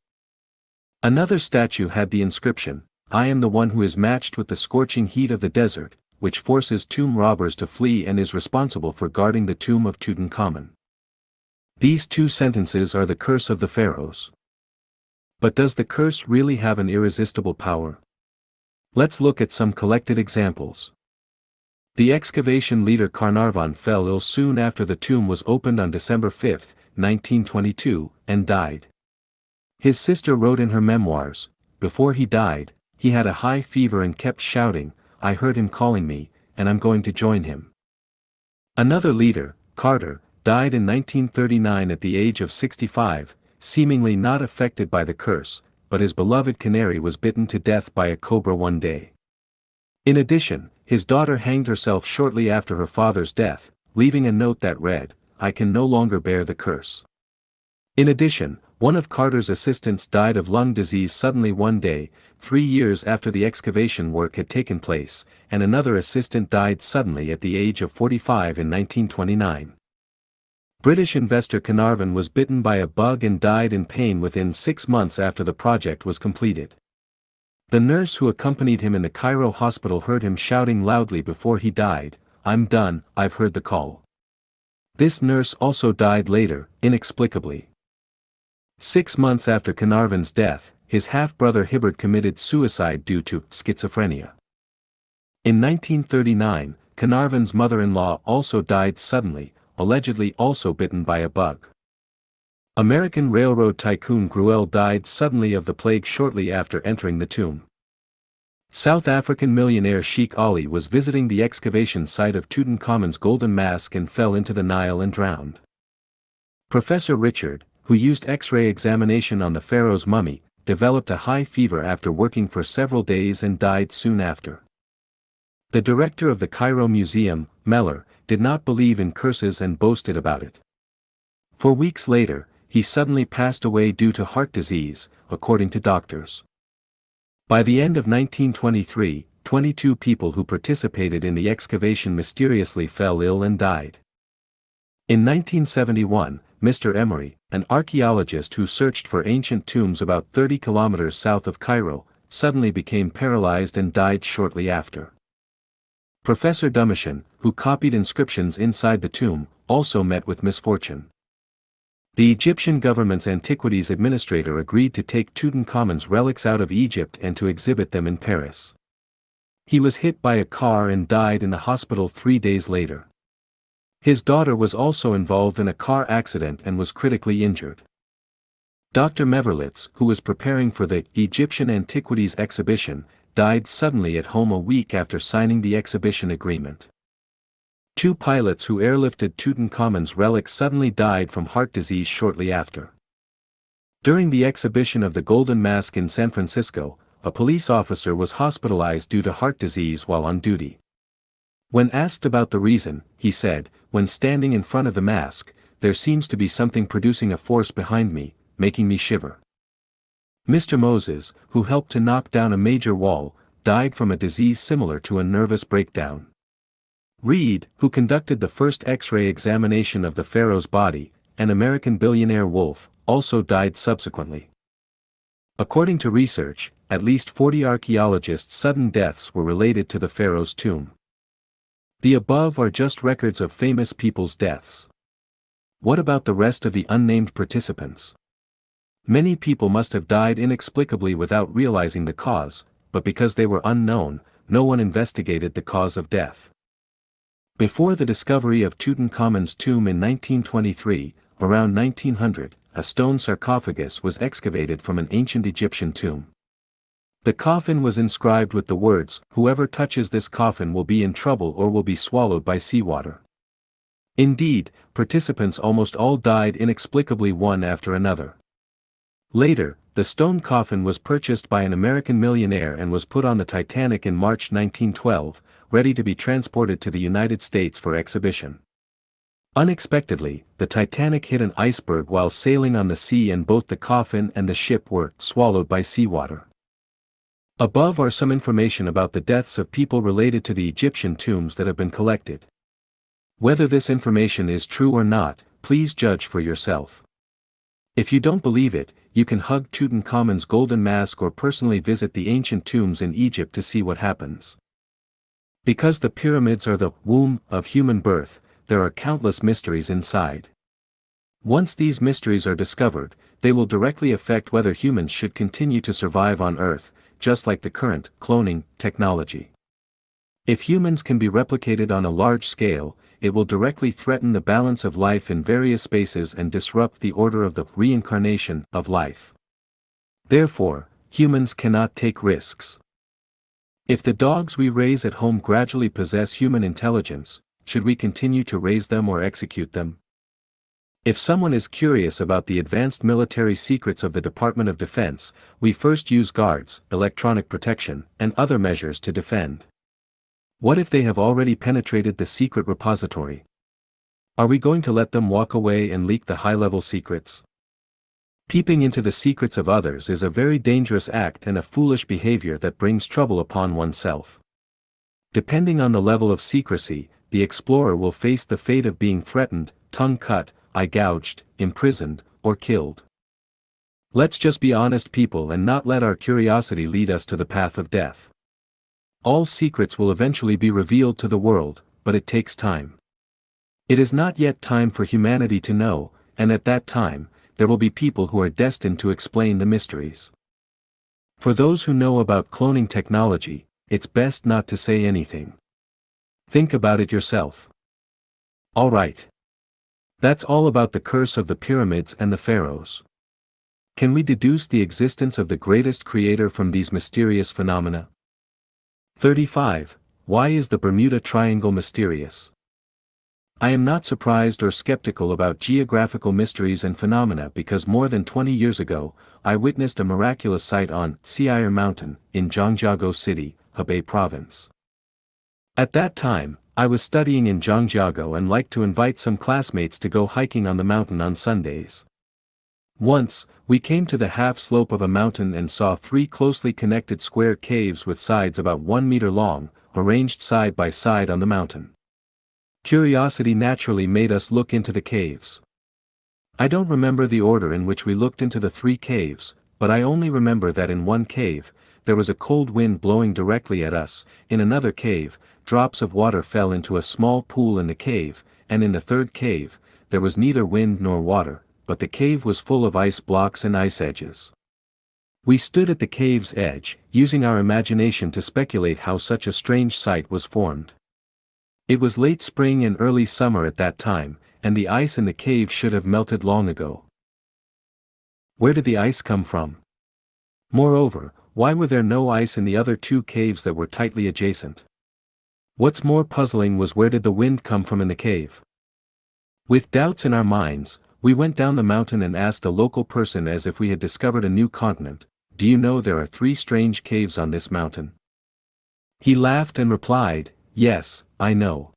Speaker 1: Another statue had the inscription, "I am the one who is matched with the scorching heat of the desert," which forces tomb robbers to flee and is responsible for guarding the tomb of Tutankhamun. These two sentences are the curse of the pharaohs. But does the curse really have an irresistible power? Let's look at some collected examples. The excavation leader Carnarvon fell ill soon after the tomb was opened on December 5, 1922, and died. His sister wrote in her memoirs, "Before he died, he had a high fever and kept shouting, 'I heard him calling me, and I'm going to join him.'" Another leader, Carter, died in 1939 at the age of 65, seemingly not affected by the curse, but his beloved canary was bitten to death by a cobra one day. In addition, his daughter hanged herself shortly after her father's death, leaving a note that read, "I can no longer bear the curse." In addition, one of Carter's assistants died of lung disease suddenly one day, 3 years after the excavation work had taken place, and another assistant died suddenly at the age of 45 in 1929. British investor Carnarvon was bitten by a bug and died in pain within 6 months after the project was completed. The nurse who accompanied him in the Cairo hospital heard him shouting loudly before he died, "I'm done, I've heard the call." This nurse also died later, inexplicably. 6 months after Carnarvon's death, his half-brother Hibbert committed suicide due to schizophrenia. In 1939, Carnarvon's mother-in-law also died suddenly, allegedly also bitten by a bug. American railroad tycoon Gruelle died suddenly of the plague shortly after entering the tomb. South African millionaire Sheikh Ali was visiting the excavation site of Tutankhamun's golden mask and fell into the Nile and drowned. Professor Richard, who used X-ray examination on the pharaoh's mummy, developed a high fever after working for several days and died soon after. The director of the Cairo Museum, Meller, did not believe in curses and boasted about it. 4 weeks later, he suddenly passed away due to heart disease, according to doctors. By the end of 1923, 22 people who participated in the excavation mysteriously fell ill and died. In 1971, Mr. Emery, an archaeologist who searched for ancient tombs about 30 kilometers south of Cairo, suddenly became paralyzed and died shortly after. Professor Domitian, who copied inscriptions inside the tomb, also met with misfortune. The Egyptian government's antiquities administrator agreed to take Tutankhamun's relics out of Egypt and to exhibit them in Paris. He was hit by a car and died in the hospital 3 days later. His daughter was also involved in a car accident and was critically injured. Dr. Meverlitz, who was preparing for the Egyptian Antiquities exhibition, died suddenly at home a week after signing the exhibition agreement. 2 pilots who airlifted Tutankhamun's relics suddenly died from heart disease shortly after. During the exhibition of the Golden Mask in San Francisco, a police officer was hospitalized due to heart disease while on duty. When asked about the reason, he said, "When standing in front of the mask, there seems to be something producing a force behind me, making me shiver." Mr. Moses, who helped to knock down a major wall, died from a disease similar to a nervous breakdown. Reed, who conducted the first X-ray examination of the pharaoh's body, an American billionaire Wolf, also died subsequently. According to research, at least 40 archaeologists' sudden deaths were related to the pharaoh's tomb. The above are just records of famous people's deaths. What about the rest of the unnamed participants? Many people must have died inexplicably without realizing the cause, but because they were unknown, no one investigated the cause of death. Before the discovery of Tutankhamun's tomb in 1923, around 1900, a stone sarcophagus was excavated from an ancient Egyptian tomb. The coffin was inscribed with the words, "Whoever touches this coffin will be in trouble or will be swallowed by seawater." Indeed, participants almost all died inexplicably one after another. Later, the stone coffin was purchased by an American millionaire and was put on the Titanic in March 1912, ready to be transported to the United States for exhibition. Unexpectedly, the Titanic hit an iceberg while sailing on the sea and both the coffin and the ship were swallowed by seawater. Above are some information about the deaths of people related to the Egyptian tombs that have been collected. Whether this information is true or not, please judge for yourself. If you don't believe it, you can hug Tutankhamun's golden mask or personally visit the ancient tombs in Egypt to see what happens. Because the pyramids are the womb of human birth, there are countless mysteries inside. Once these mysteries are discovered, they will directly affect whether humans should continue to survive on Earth, just like the current cloning technology. If humans can be replicated on a large scale, it will directly threaten the balance of life in various spaces and disrupt the order of the reincarnation of life. Therefore, humans cannot take risks. If the dogs we raise at home gradually possess human intelligence, should we continue to raise them or execute them? If someone is curious about the advanced military secrets of the Department of Defense, we first use guards, electronic protection, and other measures to defend. What if they have already penetrated the secret repository? Are we going to let them walk away and leak the high-level secrets? Peeping into the secrets of others is a very dangerous act and a foolish behavior that brings trouble upon oneself. Depending on the level of secrecy, the explorer will face the fate of being threatened, tongue cut, eye gouged, imprisoned, or killed. Let's just be honest people and not let our curiosity lead us to the path of death. All secrets will eventually be revealed to the world, but it takes time. It is not yet time for humanity to know, and at that time, there will be people who are destined to explain the mysteries. For those who know about cloning technology, it's best not to say anything. Think about it yourself. Alright. That's all about the curse of the pyramids and the pharaohs. Can we deduce the existence of the greatest creator from these mysterious phenomena? 35. Why is the Bermuda Triangle mysterious? I am not surprised or skeptical about geographical mysteries and phenomena because more than 20 years ago, I witnessed a miraculous sight on Siir Mountain, in Zhangjiago City, Hebei Province. At that time, I was studying in Zhangjiago and liked to invite some classmates to go hiking on the mountain on Sundays. Once, we came to the half-slope of a mountain and saw 3 closely connected square caves with sides about 1 meter long, arranged side by side on the mountain. Curiosity naturally made us look into the caves. I don't remember the order in which we looked into the 3 caves, but I only remember that in one cave, there was a cold wind blowing directly at us, in another cave, drops of water fell into a small pool in the cave, and in the 3rd cave, there was neither wind nor water, but the cave was full of ice blocks and ice edges. We stood at the cave's edge, using our imagination to speculate how such a strange sight was formed. It was late spring and early summer at that time, and the ice in the cave should have melted long ago. Where did the ice come from? Moreover, why were there no ice in the other 2 caves that were tightly adjacent? What's more puzzling was where did the wind come from in the cave? With doubts in our minds, we went down the mountain and asked a local person as if we had discovered a new continent, "Do you know there are 3 strange caves on this mountain?" He laughed and replied, "Yes, I know.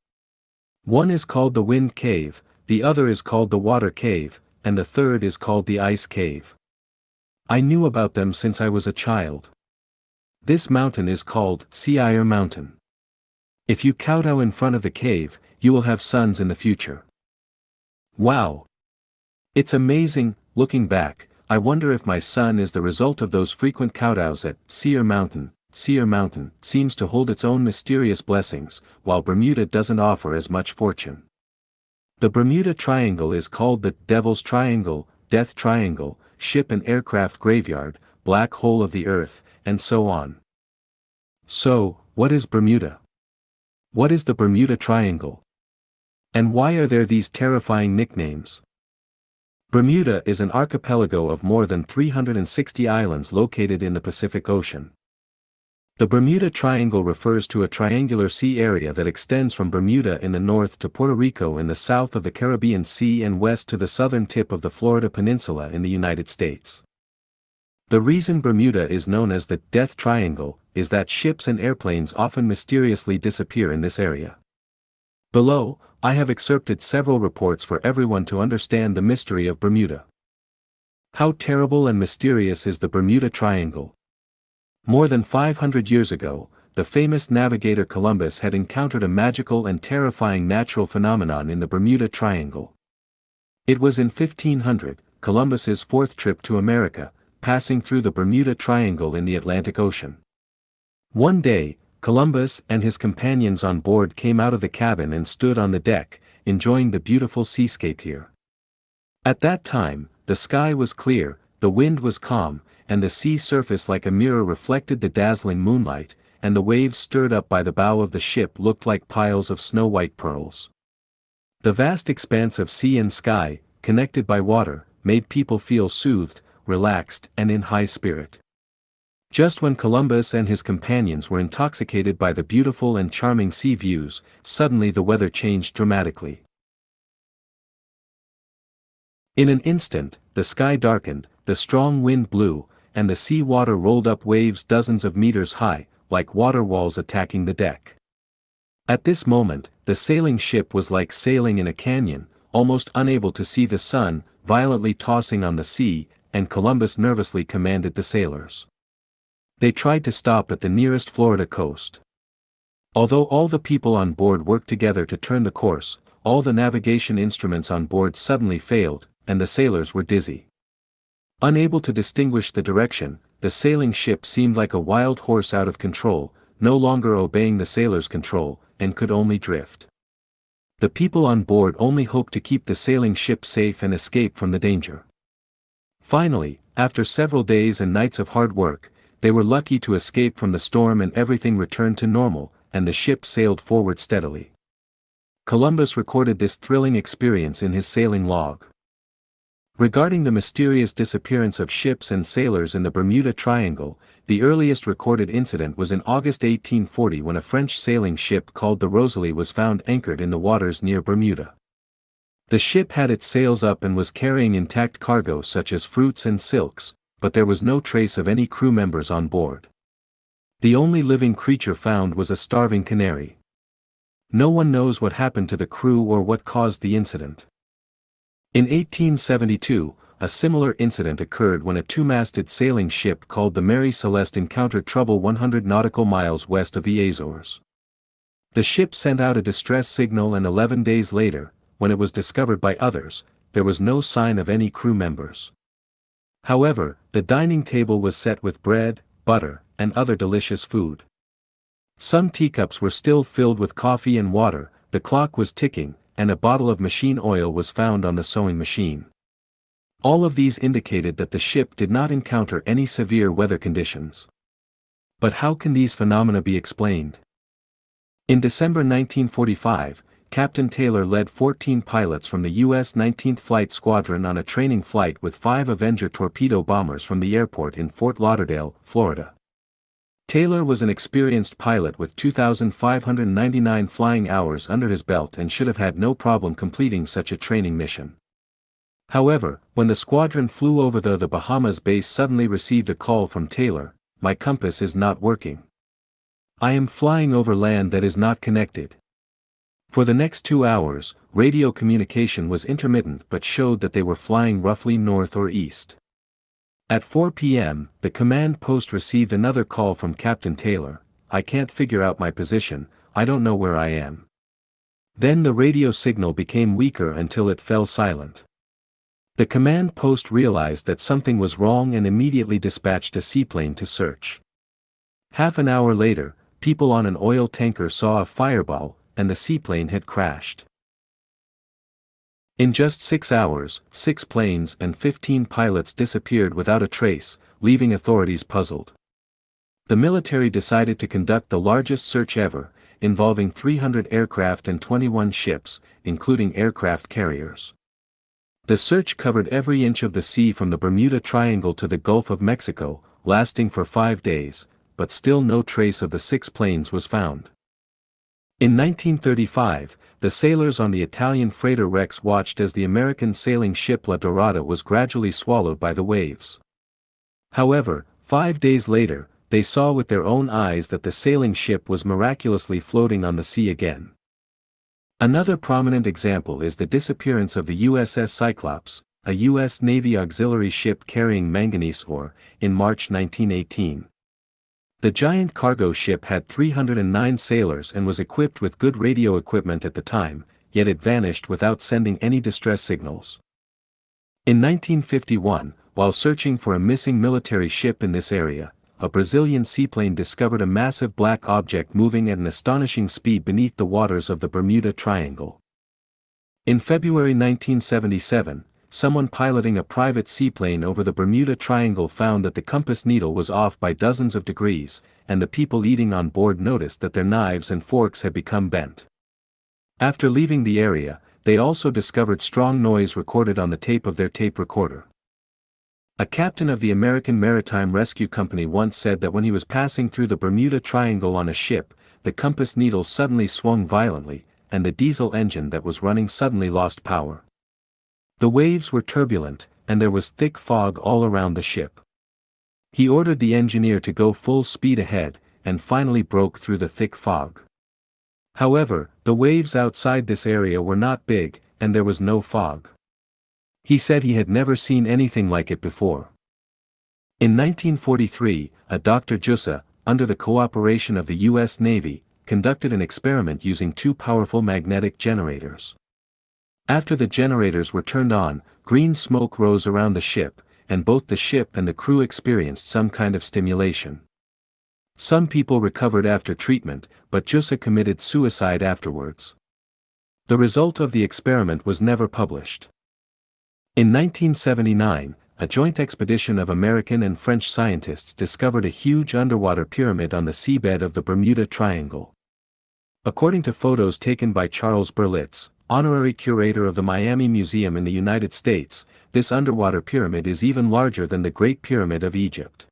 Speaker 1: One is called the Wind Cave, the other is called the Water Cave, and the 3rd is called the Ice Cave. I knew about them since I was a child. This mountain is called Siir Mountain. If you kowtow in front of the cave, you will have sons in the future." Wow! It's amazing. Looking back, I wonder if my son is the result of those frequent kowtows at Siir Mountain. Siir Mountain seems to hold its own mysterious blessings, while Bermuda doesn't offer as much fortune. The Bermuda Triangle is called the Devil's Triangle, Death Triangle, Ship and Aircraft Graveyard, Black Hole of the Earth, and so on. So, what is Bermuda? What is the Bermuda Triangle? And why are there these terrifying nicknames? Bermuda is an archipelago of more than 360 islands located in the Pacific Ocean. The Bermuda Triangle refers to a triangular sea area that extends from Bermuda in the north to Puerto Rico in the south of the Caribbean Sea and west to the southern tip of the Florida Peninsula in the United States. The reason Bermuda is known as the Death Triangle is that ships and airplanes often mysteriously disappear in this area. Below, I have excerpted several reports for everyone to understand the mystery of Bermuda. How terrible and mysterious is the Bermuda Triangle? More than 500 years ago, the famous navigator Columbus had encountered a magical and terrifying natural phenomenon in the Bermuda Triangle. It was in 1500, Columbus's fourth trip to America, passing through the Bermuda Triangle in the Atlantic Ocean. One day, Columbus and his companions on board came out of the cabin and stood on the deck, enjoying the beautiful seascape here. At that time, the sky was clear, the wind was calm, and the sea surface like a mirror reflected the dazzling moonlight, and the waves stirred up by the bow of the ship looked like piles of snow-white pearls. The vast expanse of sea and sky, connected by water, made people feel soothed, relaxed, and in high spirit. Just when Columbus and his companions were intoxicated by the beautiful and charming sea views, suddenly the weather changed dramatically. In an instant, the sky darkened, the strong wind blew, and the sea water rolled up waves dozens of meters high, like water walls attacking the deck. At this moment, the sailing ship was like sailing in a canyon, almost unable to see the sun, violently tossing on the sea, and Columbus nervously commanded the sailors. They tried to stop at the nearest Florida coast. Although all the people on board worked together to turn the course, all the navigation instruments on board suddenly failed, and the sailors were dizzy. Unable to distinguish the direction, the sailing ship seemed like a wild horse out of control, no longer obeying the sailors' control, and could only drift. The people on board only hoped to keep the sailing ship safe and escape from the danger. Finally, after several days and nights of hard work, they were lucky to escape from the storm and everything returned to normal, and the ship sailed forward steadily. Columbus recorded this thrilling experience in his sailing log. Regarding the mysterious disappearance of ships and sailors in the Bermuda Triangle, the earliest recorded incident was in August 1840 when a French sailing ship called the Rosalie was found anchored in the waters near Bermuda. The ship had its sails up and was carrying intact cargo such as fruits and silks, but there was no trace of any crew members on board. The only living creature found was a starving canary. No one knows what happened to the crew or what caused the incident. In 1872, a similar incident occurred when a two-masted sailing ship called the Mary Celeste encountered trouble 100 nautical miles west of the Azores. The ship sent out a distress signal and 11 days later, when it was discovered by others, there was no sign of any crew members. However, the dining table was set with bread, butter, and other delicious food. Some teacups were still filled with coffee and water, the clock was ticking, and a bottle of machine oil was found on the sewing machine. All of these indicated that the ship did not encounter any severe weather conditions. But how can these phenomena be explained? In December 1945, Captain Taylor led 14 pilots from the U.S. 19th Flight Squadron on a training flight with 5 Avenger torpedo bombers from the airport in Fort Lauderdale, Florida. Taylor was an experienced pilot with 2,599 flying hours under his belt and should have had no problem completing such a training mission. However, when the squadron flew over the Bahamas base suddenly received a call from Taylor, "My compass is not working. I am flying over land that is not connected." For the next 2 hours, radio communication was intermittent but showed that they were flying roughly north or east. At 4 p.m., the command post received another call from Captain Taylor, "I can't figure out my position, I don't know where I am." Then the radio signal became weaker until it fell silent. The command post realized that something was wrong and immediately dispatched a seaplane to search. Half an hour later, people on an oil tanker saw a fireball, and the seaplane had crashed. In just 6 hours, 6 planes and 15 pilots disappeared without a trace, leaving authorities puzzled. The military decided to conduct the largest search ever, involving 300 aircraft and 21 ships, including aircraft carriers. The search covered every inch of the sea from the Bermuda Triangle to the Gulf of Mexico, lasting for 5 days, but still no trace of the 6 planes was found. In 1935, the sailors on the Italian freighter Rex watched as the American sailing ship La Dorada was gradually swallowed by the waves. However, 5 days later, they saw with their own eyes that the sailing ship was miraculously floating on the sea again. Another prominent example is the disappearance of the USS Cyclops, a U.S. Navy auxiliary ship carrying manganese ore, in March 1918. The giant cargo ship had 309 sailors and was equipped with good radio equipment at the time, yet it vanished without sending any distress signals. In 1951, while searching for a missing military ship in this area, a Brazilian seaplane discovered a massive black object moving at an astonishing speed beneath the waters of the Bermuda Triangle. In February 1977, someone piloting a private seaplane over the Bermuda Triangle found that the compass needle was off by dozens of degrees, and the people eating on board noticed that their knives and forks had become bent. After leaving the area, they also discovered strong noise recorded on the tape of their tape recorder. A captain of the American Maritime Rescue Company once said that when he was passing through the Bermuda Triangle on a ship, the compass needle suddenly swung violently, and the diesel engine that was running suddenly lost power. The waves were turbulent, and there was thick fog all around the ship. He ordered the engineer to go full speed ahead, and finally broke through the thick fog. However, the waves outside this area were not big, and there was no fog. He said he had never seen anything like it before. In 1943, a Dr. Jussa, under the cooperation of the U.S. Navy, conducted an experiment using 2 powerful magnetic generators. After the generators were turned on, green smoke rose around the ship, and both the ship and the crew experienced some kind of stimulation. Some people recovered after treatment, but Jussa committed suicide afterwards. The result of the experiment was never published. In 1979, a joint expedition of American and French scientists discovered a huge underwater pyramid on the seabed of the Bermuda Triangle. According to photos taken by Charles Berlitz, honorary curator of the Miami Museum in the United States, this underwater pyramid is even larger than the Great Pyramid of Egypt.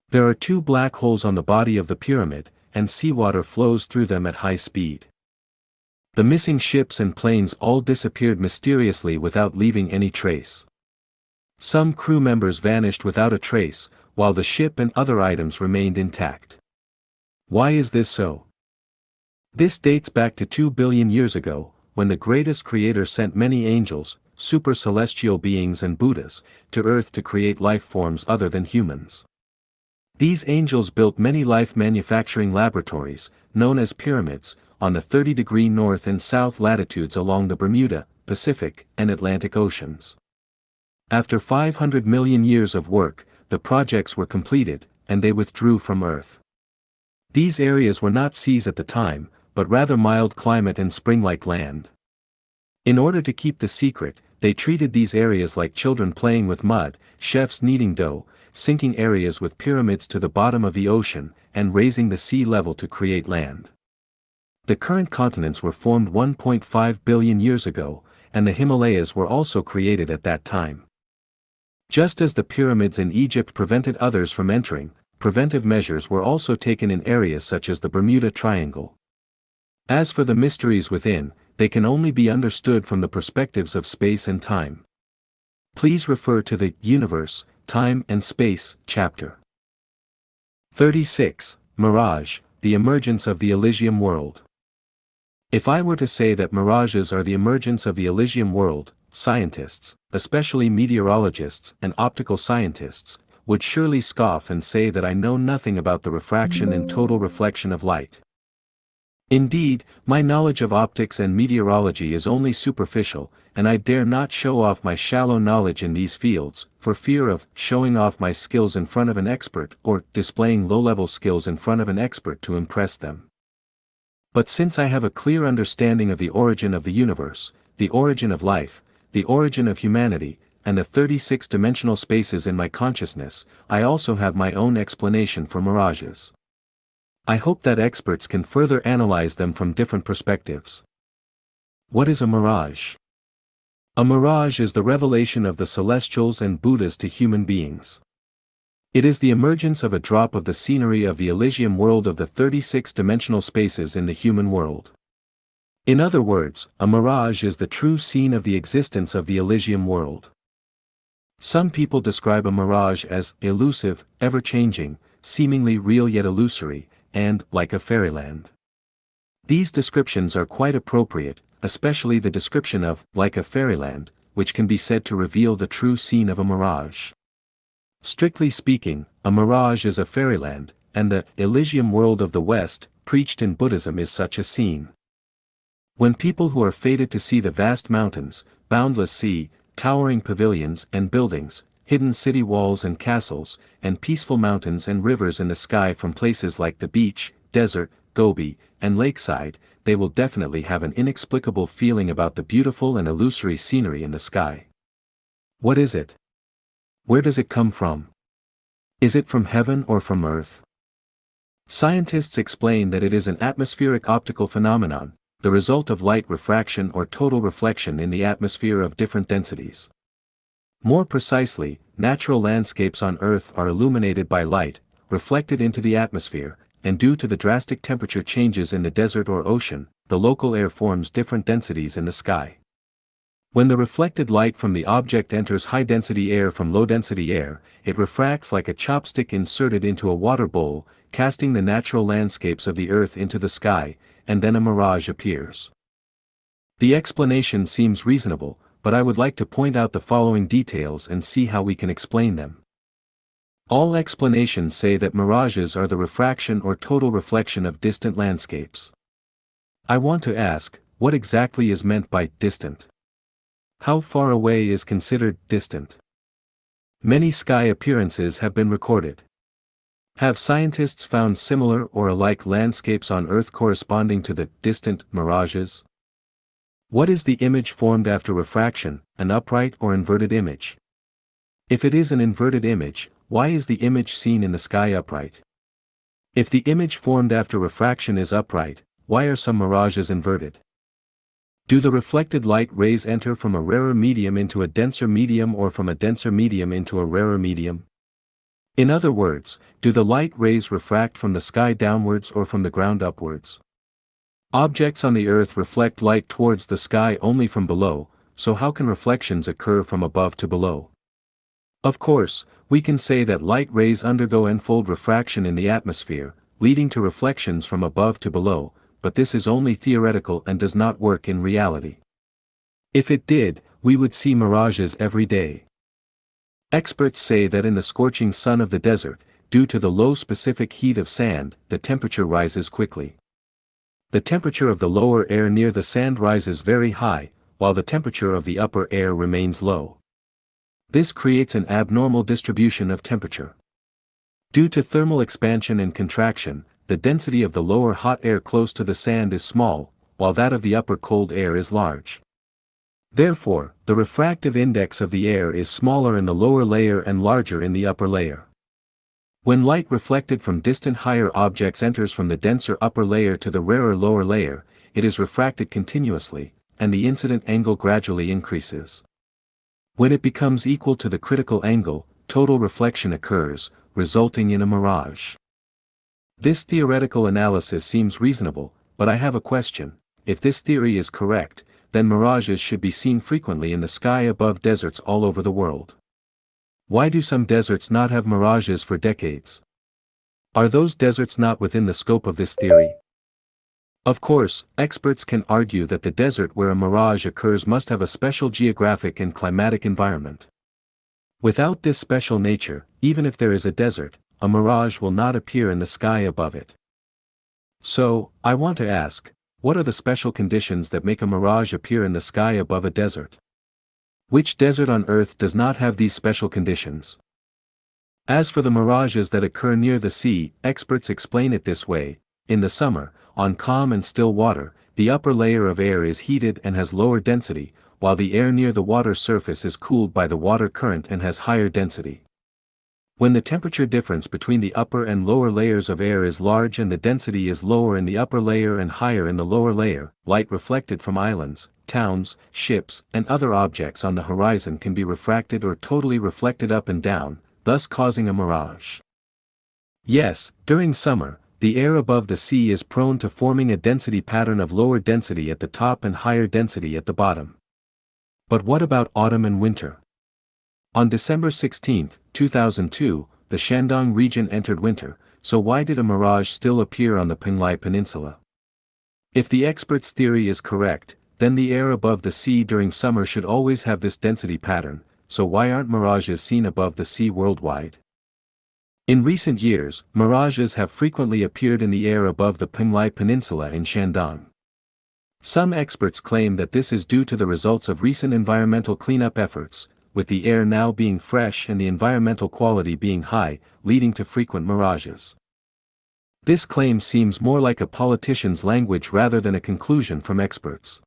Speaker 1: There are 2 black holes on the body of the pyramid, and seawater flows through them at high speed. The missing ships and planes all disappeared mysteriously without leaving any trace. Some crew members vanished without a trace, while the ship and other items remained intact. Why is this so? This dates back to 2 billion years ago, when the greatest creator sent many angels, super-celestial beings and Buddhas, to Earth to create life forms other than humans. These angels built many life manufacturing laboratories, known as pyramids, on the 30° north and south latitudes along the Bermuda, Pacific, and Atlantic Oceans. After 500 million years of work, the projects were completed, and they withdrew from Earth. These areas were not seas at the time, but rather mild climate and spring-like land. In order to keep the secret, they treated these areas like children playing with mud, chefs kneading dough, sinking areas with pyramids to the bottom of the ocean, and raising the sea level to create land. The current continents were formed 1.5 billion years ago, and the Himalayas were also created at that time. Just as the pyramids in Egypt prevented others from entering, preventive measures were also taken in areas such as the Bermuda Triangle. As for the mysteries within, they can only be understood from the perspectives of space and time. Please refer to the Universe, Time and Space chapter. 36. Mirage, the emergence of the Elysium world. If I were to say that mirages are the emergence of the Elysium world, scientists, especially meteorologists and optical scientists, would surely scoff and say that I know nothing about the refraction and total reflection of light. Indeed, my knowledge of optics and meteorology is only superficial, and I dare not show off my shallow knowledge in these fields, for fear of showing off my skills in front of an expert or displaying low-level skills in front of an expert to impress them. But since I have a clear understanding of the origin of the universe, the origin of life, the origin of humanity, and the 36-dimensional spaces in my consciousness, I also have my own explanation for mirages. I hope that experts can further analyze them from different perspectives. What is a mirage? A mirage is the revelation of the celestials and Buddhas to human beings. It is the emergence of a drop of the scenery of the Elysium world of the 36-dimensional spaces in the human world. In other words, a mirage is the true scene of the existence of the Elysium world. Some people describe a mirage as elusive, ever-changing, seemingly real yet illusory, and like a fairyland. These descriptions are quite appropriate, especially the description of like a fairyland, which can be said to reveal the true scene of a mirage. Strictly speaking, a mirage is a fairyland, and the Elysium world of the West, preached in Buddhism, is such a scene. When people who are fated to see the vast mountains, boundless sea, towering pavilions and buildings, hidden city walls and castles, and peaceful mountains and rivers in the sky from places like the beach, desert, Gobi, and lakeside, they will definitely have an inexplicable feeling about the beautiful and illusory scenery in the sky. What is it? Where does it come from? Is it from heaven or from earth? Scientists explain that it is an atmospheric optical phenomenon, the result of light refraction or total reflection in the atmosphere of different densities. More precisely, natural landscapes on Earth are illuminated by light, reflected into the atmosphere, and due to the drastic temperature changes in the desert or ocean, the local air forms different densities in the sky. When the reflected light from the object enters high-density air from low-density air, it refracts like a chopstick inserted into a water bowl, casting the natural landscapes of the Earth into the sky, and then a mirage appears. The explanation seems reasonable, but I would like to point out the following details and see how we can explain them. All explanations say that mirages are the refraction or total reflection of distant landscapes. I want to ask, what exactly is meant by distant? How far away is considered distant? Many sky appearances have been recorded. Have scientists found similar or alike landscapes on Earth corresponding to the distant mirages? What is the image formed after refraction, an upright or inverted image? If it is an inverted image, why is the image seen in the sky upright? If the image formed after refraction is upright, why are some mirages inverted? Do the reflected light rays enter from a rarer medium into a denser medium or from a denser medium into a rarer medium? In other words, do the light rays refract from the sky downwards or from the ground upwards? Objects on the Earth reflect light towards the sky only from below, so how can reflections occur from above to below? Of course, we can say that light rays undergo n-fold refraction in the atmosphere, leading to reflections from above to below, but this is only theoretical and does not work in reality. If it did, we would see mirages every day. Experts say that in the scorching sun of the desert, due to the low specific heat of sand, the temperature rises quickly. The temperature of the lower air near the sand rises very high, while the temperature of the upper air remains low. This creates an abnormal distribution of temperature. Due to thermal expansion and contraction, the density of the lower hot air close to the sand is small, while that of the upper cold air is large. Therefore, the refractive index of the air is smaller in the lower layer and larger in the upper layer. When light reflected from distant higher objects enters from the denser upper layer to the rarer lower layer, it is refracted continuously, and the incident angle gradually increases. When it becomes equal to the critical angle, total reflection occurs, resulting in a mirage. This theoretical analysis seems reasonable, but I have a question. If this theory is correct, then mirages should be seen frequently in the sky above deserts all over the world. Why do some deserts not have mirages for decades? Are those deserts not within the scope of this theory? Of course, experts can argue that the desert where a mirage occurs must have a special geographic and climatic environment. Without this special nature, even if there is a desert, a mirage will not appear in the sky above it. So, I want to ask, what are the special conditions that make a mirage appear in the sky above a desert? Which desert on Earth does not have these special conditions? As for the mirages that occur near the sea, experts explain it this way: in the summer, on calm and still water, the upper layer of air is heated and has lower density, while the air near the water surface is cooled by the water current and has higher density. When the temperature difference between the upper and lower layers of air is large and the density is lower in the upper layer and higher in the lower layer, light reflected from islands, towns, ships, and other objects on the horizon can be refracted or totally reflected up and down, thus causing a mirage. Yes, during summer, the air above the sea is prone to forming a density pattern of lower density at the top and higher density at the bottom. But what about autumn and winter? On December 16, 2002, the Shandong region entered winter, so why did a mirage still appear on the Penglai Peninsula? If the expert's theory is correct, then the air above the sea during summer should always have this density pattern, so why aren't mirages seen above the sea worldwide? In recent years, mirages have frequently appeared in the air above the Penglai Peninsula in Shandong. Some experts claim that this is due to the results of recent environmental cleanup efforts, with the air now being fresh and the environmental quality being high, leading to frequent mirages. This claim seems more like a politician's language rather than a conclusion from experts.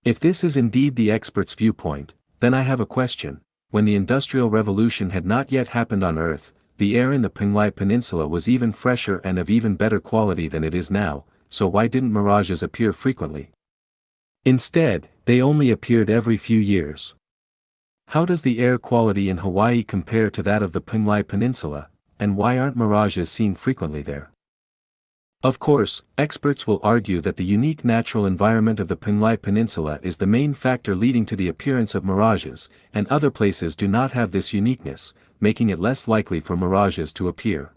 Speaker 1: If this is indeed the expert's viewpoint, then I have a question. When the Industrial Revolution had not yet happened on Earth, the air in the Penglai Peninsula was even fresher and of even better quality than it is now, so why didn't mirages appear frequently? Instead, they only appeared every few years. How does the air quality in Hawaii compare to that of the Penglai Peninsula, and why aren't mirages seen frequently there? Of course, experts will argue that the unique natural environment of the Penglai Peninsula is the main factor leading to the appearance of mirages, and other places do not have this uniqueness, making it less likely for mirages to appear.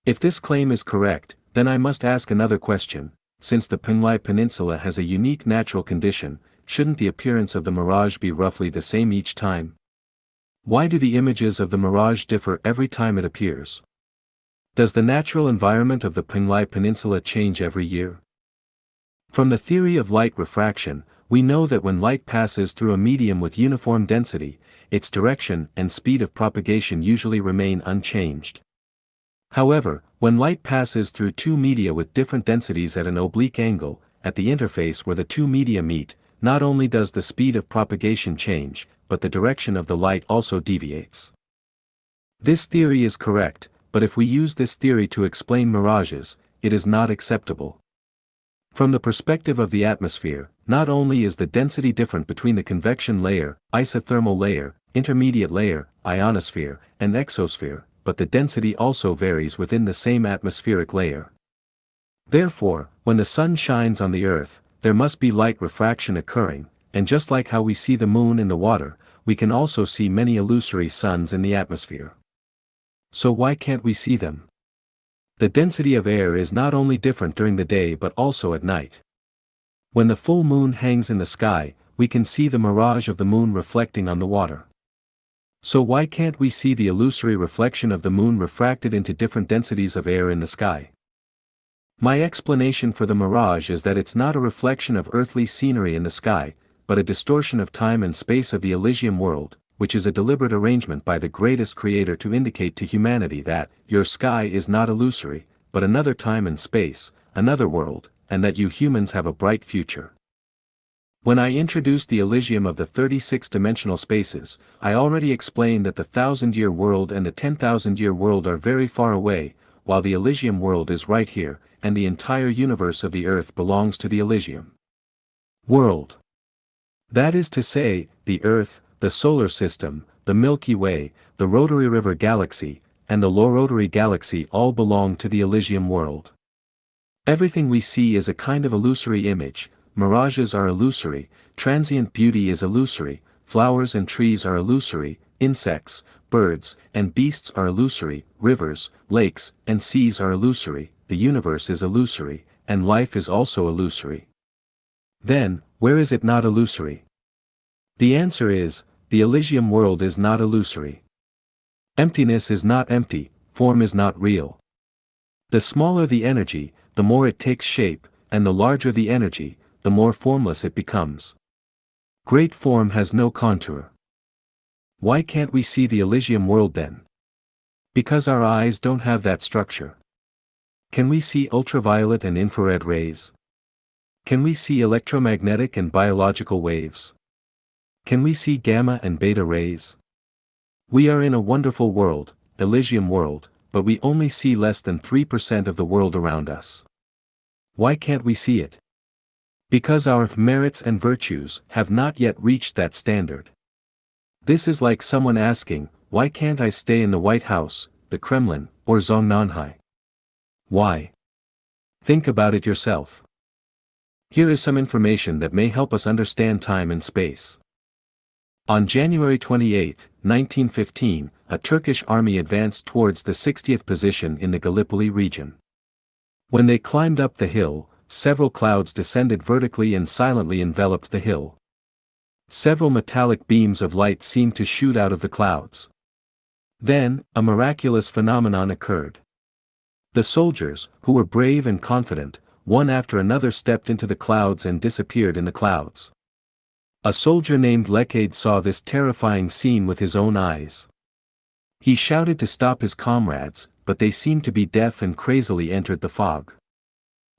Speaker 1: If this claim is correct, then I must ask another question. Since the Penglai Peninsula has a unique natural condition, shouldn't the appearance of the mirage be roughly the same each time? Why do the images of the mirage differ every time it appears? Does the natural environment of the Penglai Peninsula change every year? From the theory of light refraction, we know that when light passes through a medium with uniform density, its direction and speed of propagation usually remain unchanged. However, when light passes through two media with different densities at an oblique angle, at the interface where the two media meet, not only does the speed of propagation change, but the direction of the light also deviates. This theory is correct, but if we use this theory to explain mirages, it is not acceptable. From the perspective of the atmosphere, not only is the density different between the convection layer, isothermal layer, intermediate layer, ionosphere, and exosphere, but the density also varies within the same atmospheric layer. Therefore, when the sun shines on the Earth, there must be light refraction occurring, and just like how we see the moon in the water, we can also see many illusory suns in the atmosphere. So why can't we see them? The density of air is not only different during the day but also at night. When the full moon hangs in the sky, we can see the mirage of the moon reflecting on the water. So why can't we see the illusory reflection of the moon refracted into different densities of air in the sky? My explanation for the mirage is that it's not a reflection of earthly scenery in the sky, but a distortion of time and space of the Elysium world, which is a deliberate arrangement by the greatest creator to indicate to humanity that your sky is not illusory, but another time and space, another world, and that you humans have a bright future. When I introduced the Elysium of the 36-dimensional spaces, I already explained that the 1,000-year world and the 10,000-year world are very far away, while the Elysium world is right here, and the entire universe of the Earth belongs to the Elysium world. That is to say, the Earth, the Solar System, the Milky Way, the Rotary River Galaxy, and the Low Rotary Galaxy all belong to the Elysium world. Everything we see is a kind of illusory image. Mirages are illusory, transient beauty is illusory, flowers and trees are illusory, insects, birds, and beasts are illusory, rivers, lakes, and seas are illusory, the universe is illusory, and life is also illusory. Then, where is it not illusory? The answer is, the Elysium world is not illusory. Emptiness is not empty, form is not real. The smaller the energy, the more it takes shape, and the larger the energy, the more formless it becomes. Great form has no contour. Why can't we see the Elysium world then? Because our eyes don't have that structure. Can we see ultraviolet and infrared rays? Can we see electromagnetic and biological waves? Can we see gamma and beta rays? We are in a wonderful world, Elysium world, but we only see less than 3% of the world around us. Why can't we see it? Because our merits and virtues have not yet reached that standard. This is like someone asking, why can't I stay in the White House, the Kremlin, or Zhongnanhai? Why? Think about it yourself. Here is some information that may help us understand time and space. On January 28, 1915, a Turkish army advanced towards the 60th position in the Gallipoli region. When they climbed up the hill, several clouds descended vertically and silently enveloped the hill. Several metallic beams of light seemed to shoot out of the clouds. Then, a miraculous phenomenon occurred. The soldiers, who were brave and confident, one after another stepped into the clouds and disappeared in the clouds. A soldier named Lefchanyuan saw this terrifying scene with his own eyes. He shouted to stop his comrades, but they seemed to be deaf and crazily entered the fog.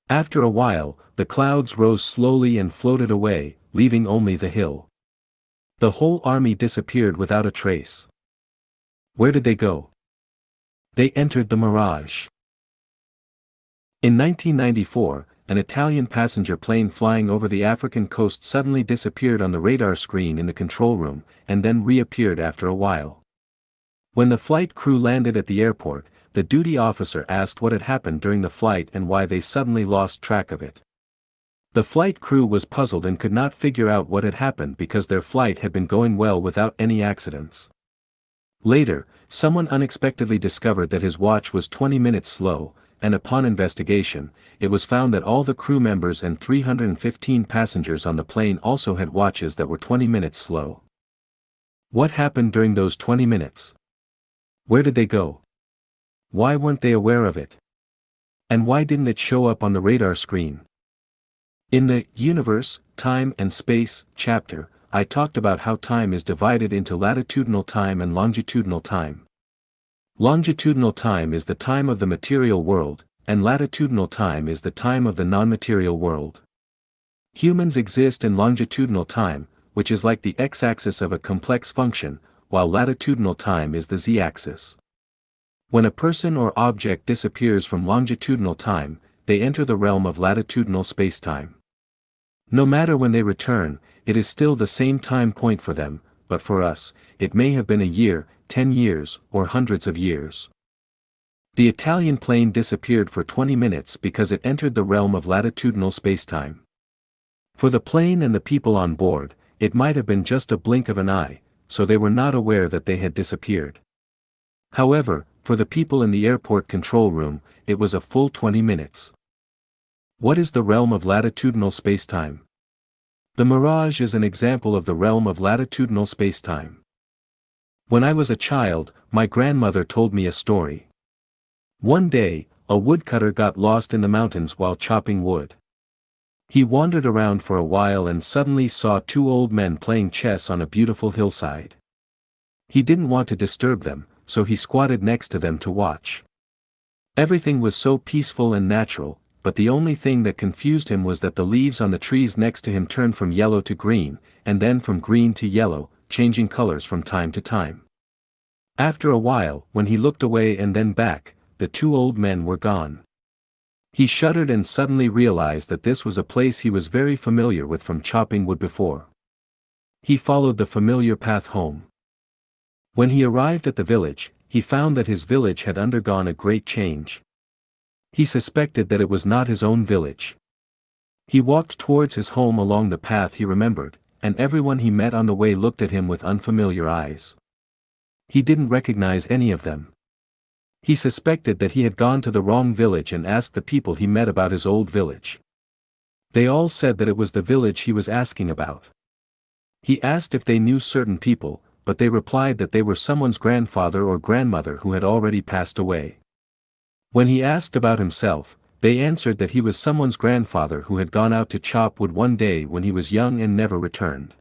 Speaker 1: After a while, the clouds rose slowly and floated away, leaving only the hill. The whole army disappeared without a trace. Where did they go? They entered the mirage. In 1994, an Italian passenger plane flying over the African coast suddenly disappeared on the radar screen in the control room, and then reappeared after a while. When the flight crew landed at the airport, the duty officer asked what had happened during the flight and why they suddenly lost track of it. The flight crew was puzzled and could not figure out what had happened because their flight had been going well without any accidents. Later, someone unexpectedly discovered that his watch was 20 minutes slow, and upon investigation, it was found that all the crew members and 315 passengers on the plane also had watches that were 20 minutes slow. What happened during those 20 minutes? Where did they go? Why weren't they aware of it? And why didn't it show up on the radar screen? In the Universe, Time and Space chapter, I talked about how time is divided into latitudinal time and longitudinal time. Longitudinal time is the time of the material world, and latitudinal time is the time of the non-material world. Humans exist in longitudinal time, which is like the x-axis of a complex function, while latitudinal time is the z-axis. When a person or object disappears from longitudinal time, they enter the realm of latitudinal spacetime. No matter when they return, it is still the same time point for them, but for us, it may have been a year, 10 years, or hundreds of years. The Italian plane disappeared for 20 minutes because it entered the realm of latitudinal spacetime. For the plane and the people on board, it might have been just a blink of an eye, so they were not aware that they had disappeared. However, for the people in the airport control room, it was a full 20 minutes. What is the realm of latitudinal spacetime? The mirage is an example of the realm of latitudinal spacetime. When I was a child, my grandmother told me a story. One day, a woodcutter got lost in the mountains while chopping wood. He wandered around for a while and suddenly saw two old men playing chess on a beautiful hillside. He didn't want to disturb them, so he squatted next to them to watch. Everything was so peaceful and natural, but the only thing that confused him was that the leaves on the trees next to him turned from yellow to green, and then from green to yellow, changing colors from time to time. After a while, when he looked away and then back, the two old men were gone. He shuddered and suddenly realized that this was a place he was very familiar with from chopping wood before. He followed the familiar path home. When he arrived at the village, he found that his village had undergone a great change. He suspected that it was not his own village. He walked towards his home along the path he remembered, and everyone he met on the way looked at him with unfamiliar eyes. He didn't recognize any of them. He suspected that he had gone to the wrong village and asked the people he met about his old village. They all said that it was the village he was asking about. He asked if they knew certain people, but they replied that they were someone's grandfather or grandmother who had already passed away. When he asked about himself, they answered that he was someone's grandfather who had gone out to chop wood one day when he was young and never returned.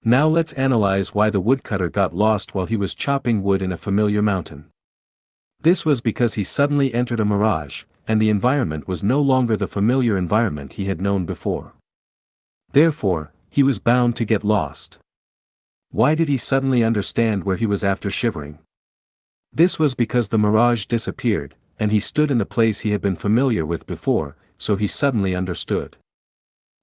Speaker 1: Now let's analyze why the woodcutter got lost while he was chopping wood in a familiar mountain. This was because he suddenly entered a mirage, and the environment was no longer the familiar environment he had known before. Therefore, he was bound to get lost. Why did he suddenly understand where he was after shivering? This was because the mirage disappeared, and he stood in the place he had been familiar with before, so he suddenly understood.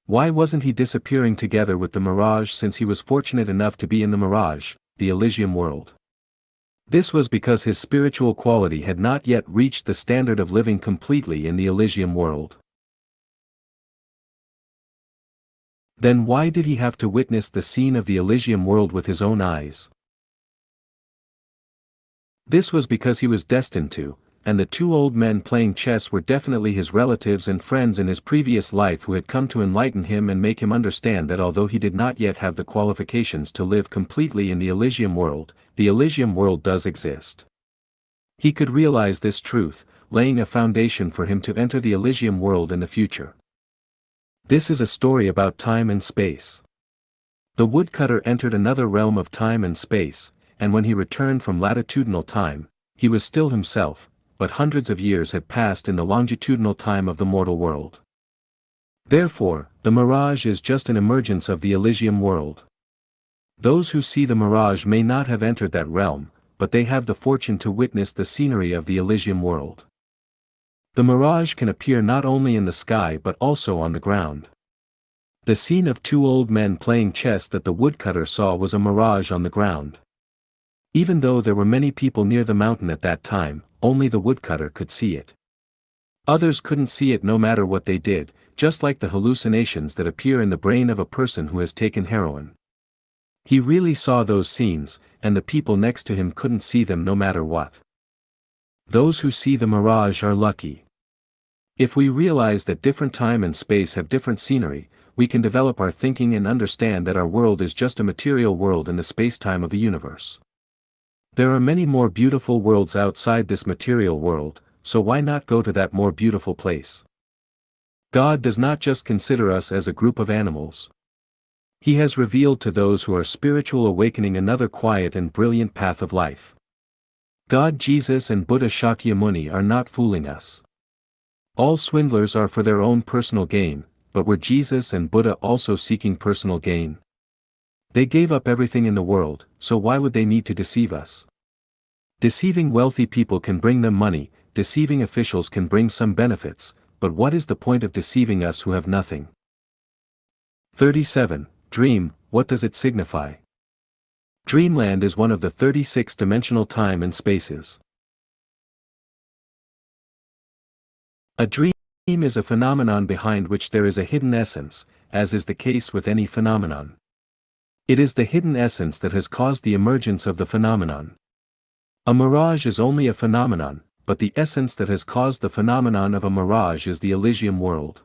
Speaker 1: Why wasn't he disappearing together with the mirage since he was fortunate enough to be in the mirage, the Elysium world? This was because his spiritual quality had not yet reached the standard of living completely in the Elysium world. Then why did he have to witness the scene of the Elysium world with his own eyes? This was because he was destined to, and the two old men playing chess were definitely his relatives and friends in his previous life who had come to enlighten him and make him understand that although he did not yet have the qualifications to live completely in the Elysium world does exist. He could realize this truth, laying a foundation for him to enter the Elysium world in the future. This is a story about time and space. The woodcutter entered another realm of time and space, and when he returned from latitudinal time, he was still himself, but hundreds of years had passed in the longitudinal time of the mortal world. Therefore, the mirage is just an emergence of the Elysium world. Those who see the mirage may not have entered that realm, but they have the fortune to witness the scenery of the Elysium world. The mirage can appear not only in the sky but also on the ground. The scene of two old men playing chess that the woodcutter saw was a mirage on the ground. Even though there were many people near the mountain at that time, only the woodcutter could see it. Others couldn't see it no matter what they did, just like the hallucinations that appear in the brain of a person who has taken heroin. He really saw those scenes, and the people next to him couldn't see them no matter what. Those who see the mirage are lucky. If we realize that different time and space have different scenery, we can develop our thinking and understand that our world is just a material world in the space-time of the universe. There are many more beautiful worlds outside this material world, so why not go to that more beautiful place? God does not just consider us as a group of animals. He has revealed to those who are spiritual awakening another quiet and brilliant path of life. God, Jesus and Buddha Shakyamuni are not fooling us. All swindlers are for their own personal gain, but were Jesus and Buddha also seeking personal gain? They gave up everything in the world, so why would they need to deceive us? Deceiving wealthy people can bring them money, deceiving officials can bring some benefits, but what is the point of deceiving us who have nothing? 37. Dream, what does it signify? Dreamland is one of the 36-dimensional time and spaces. A dream is a phenomenon behind which there is a hidden essence, as is the case with any phenomenon. It is the hidden essence that has caused the emergence of the phenomenon. A mirage is only a phenomenon, but the essence that has caused the phenomenon of a mirage is the Elysium world.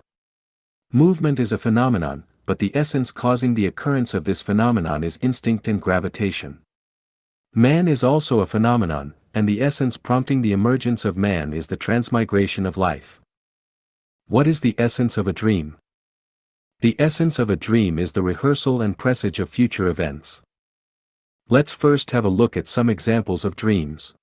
Speaker 1: Movement is a phenomenon, but the essence causing the occurrence of this phenomenon is instinct and gravitation. Man is also a phenomenon, and the essence prompting the emergence of man is the transmigration of life. What is the essence of a dream? The essence of a dream is the rehearsal and presage of future events. Let's first have a look at some examples of dreams.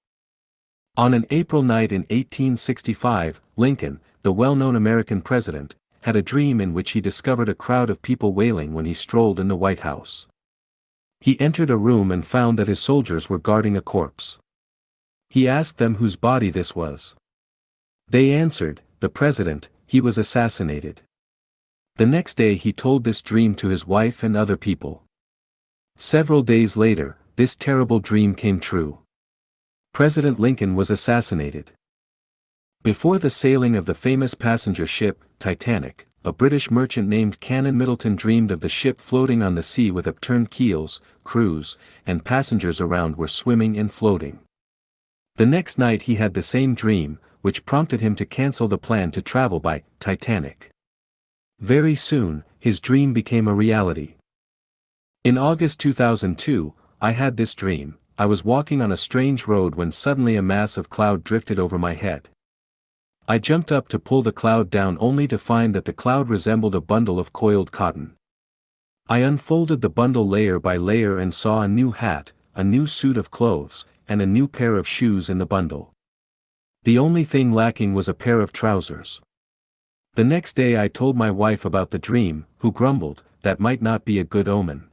Speaker 1: On an April night in 1865, Lincoln, the well-known American president, had a dream in which he discovered a crowd of people wailing when he strolled in the White House. He entered a room and found that his soldiers were guarding a corpse. He asked them whose body this was. They answered, "The president, he was assassinated." The next day he told this dream to his wife and other people. Several days later, this terrible dream came true. President Lincoln was assassinated. Before the sailing of the famous passenger ship, Titanic, a British merchant named Canon Middleton dreamed of the ship floating on the sea with upturned keels, crews, and passengers around were swimming and floating. The next night he had the same dream, which prompted him to cancel the plan to travel by Titanic. Very soon, his dream became a reality. In August 2002, I had this dream. I was walking on a strange road when suddenly a mass of cloud drifted over my head. I jumped up to pull the cloud down only to find that the cloud resembled a bundle of coiled cotton. I unfolded the bundle layer by layer and saw a new hat, a new suit of clothes, and a new pair of shoes in the bundle. The only thing lacking was a pair of trousers. The next day I told my wife about the dream, who grumbled, "That might not be a good omen."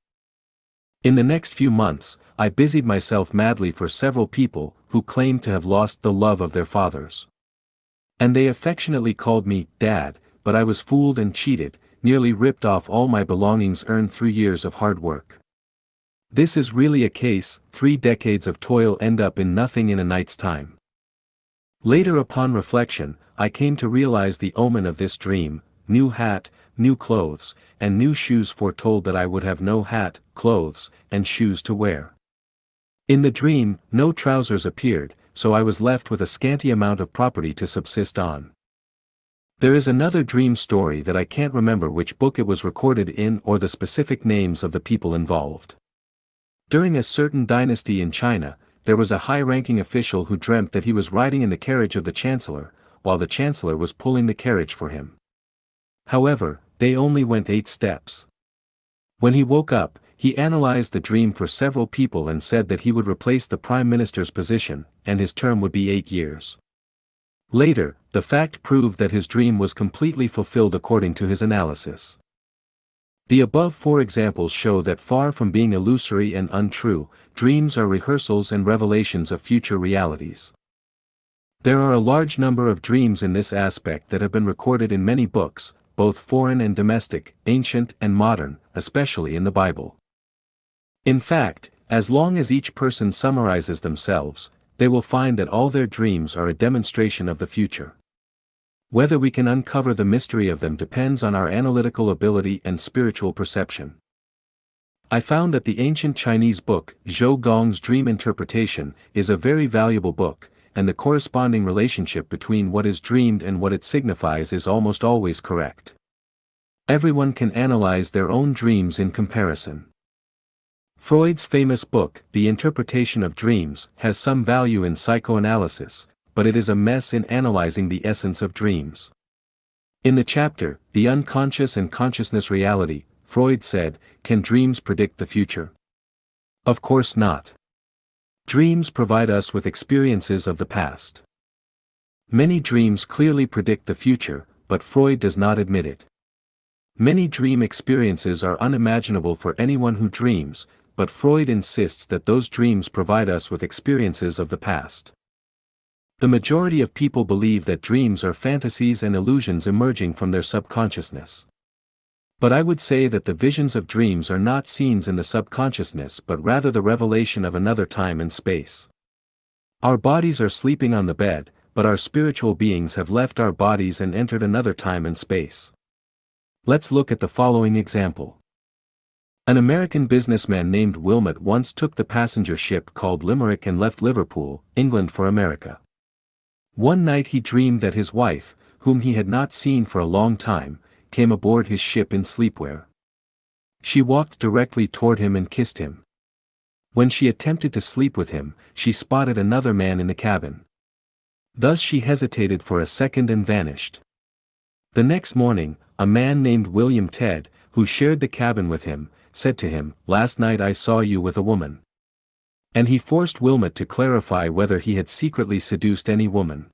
Speaker 1: In the next few months, I busied myself madly for several people who claimed to have lost the love of their fathers. And they affectionately called me Dad, but I was fooled and cheated, nearly ripped off all my belongings earned through years of hard work. This is really a case, 3 decades of toil end up in nothing in a night's time. Later upon reflection, I came to realize the omen of this dream: new hat, new clothes, and new shoes foretold that I would have no hat, clothes, and shoes to wear. In the dream, no trousers appeared, so I was left with a scanty amount of property to subsist on. There is another dream story that I can't remember which book it was recorded in or the specific names of the people involved. During a certain dynasty in China, there was a high-ranking official who dreamt that he was riding in the carriage of the chancellor, while the chancellor was pulling the carriage for him. However, they only went 8 steps. When he woke up, he analyzed the dream for several people and said that he would replace the prime minister's position, and his term would be 8 years. Later, the fact proved that his dream was completely fulfilled according to his analysis. The above 4 examples show that far from being illusory and untrue, dreams are rehearsals and revelations of future realities. There are a large number of dreams in this aspect that have been recorded in many books, both foreign and domestic, ancient and modern, especially in the Bible. In fact, as long as each person summarizes themselves, they will find that all their dreams are a demonstration of the future. Whether we can uncover the mystery of them depends on our analytical ability and spiritual perception. I found that the ancient Chinese book, Zhou Gong's Dream Interpretation, is a very valuable book, and the corresponding relationship between what is dreamed and what it signifies is almost always correct. Everyone can analyze their own dreams in comparison. Freud's famous book, The Interpretation of Dreams, has some value in psychoanalysis, but it is a mess in analyzing the essence of dreams. In the chapter, The Unconscious and Consciousness Reality, Freud said, "Can dreams predict the future? Of course not. Dreams provide us with experiences of the past. Many dreams clearly predict the future, but Freud does not admit it. Many dream experiences are unimaginable for anyone who dreams, but Freud insists that those dreams provide us with experiences of the past. The majority of people believe that dreams are fantasies and illusions emerging from their subconsciousness. But I would say that the visions of dreams are not scenes in the subconsciousness but rather the revelation of another time and space. Our bodies are sleeping on the bed, but our spiritual beings have left our bodies and entered another time and space. Let's look at the following example. An American businessman named Wilmot once took the passenger ship called Limerick and left Liverpool, England for America. One night he dreamed that his wife, whom he had not seen for a long time, came aboard his ship in sleepwear. She walked directly toward him and kissed him. When she attempted to sleep with him, she spotted another man in the cabin. Thus she hesitated for a second and vanished. The next morning, a man named William Ted, who shared the cabin with him, said to him, "Last night I saw you with a woman." And he forced Wilmot to clarify whether he had secretly seduced any woman.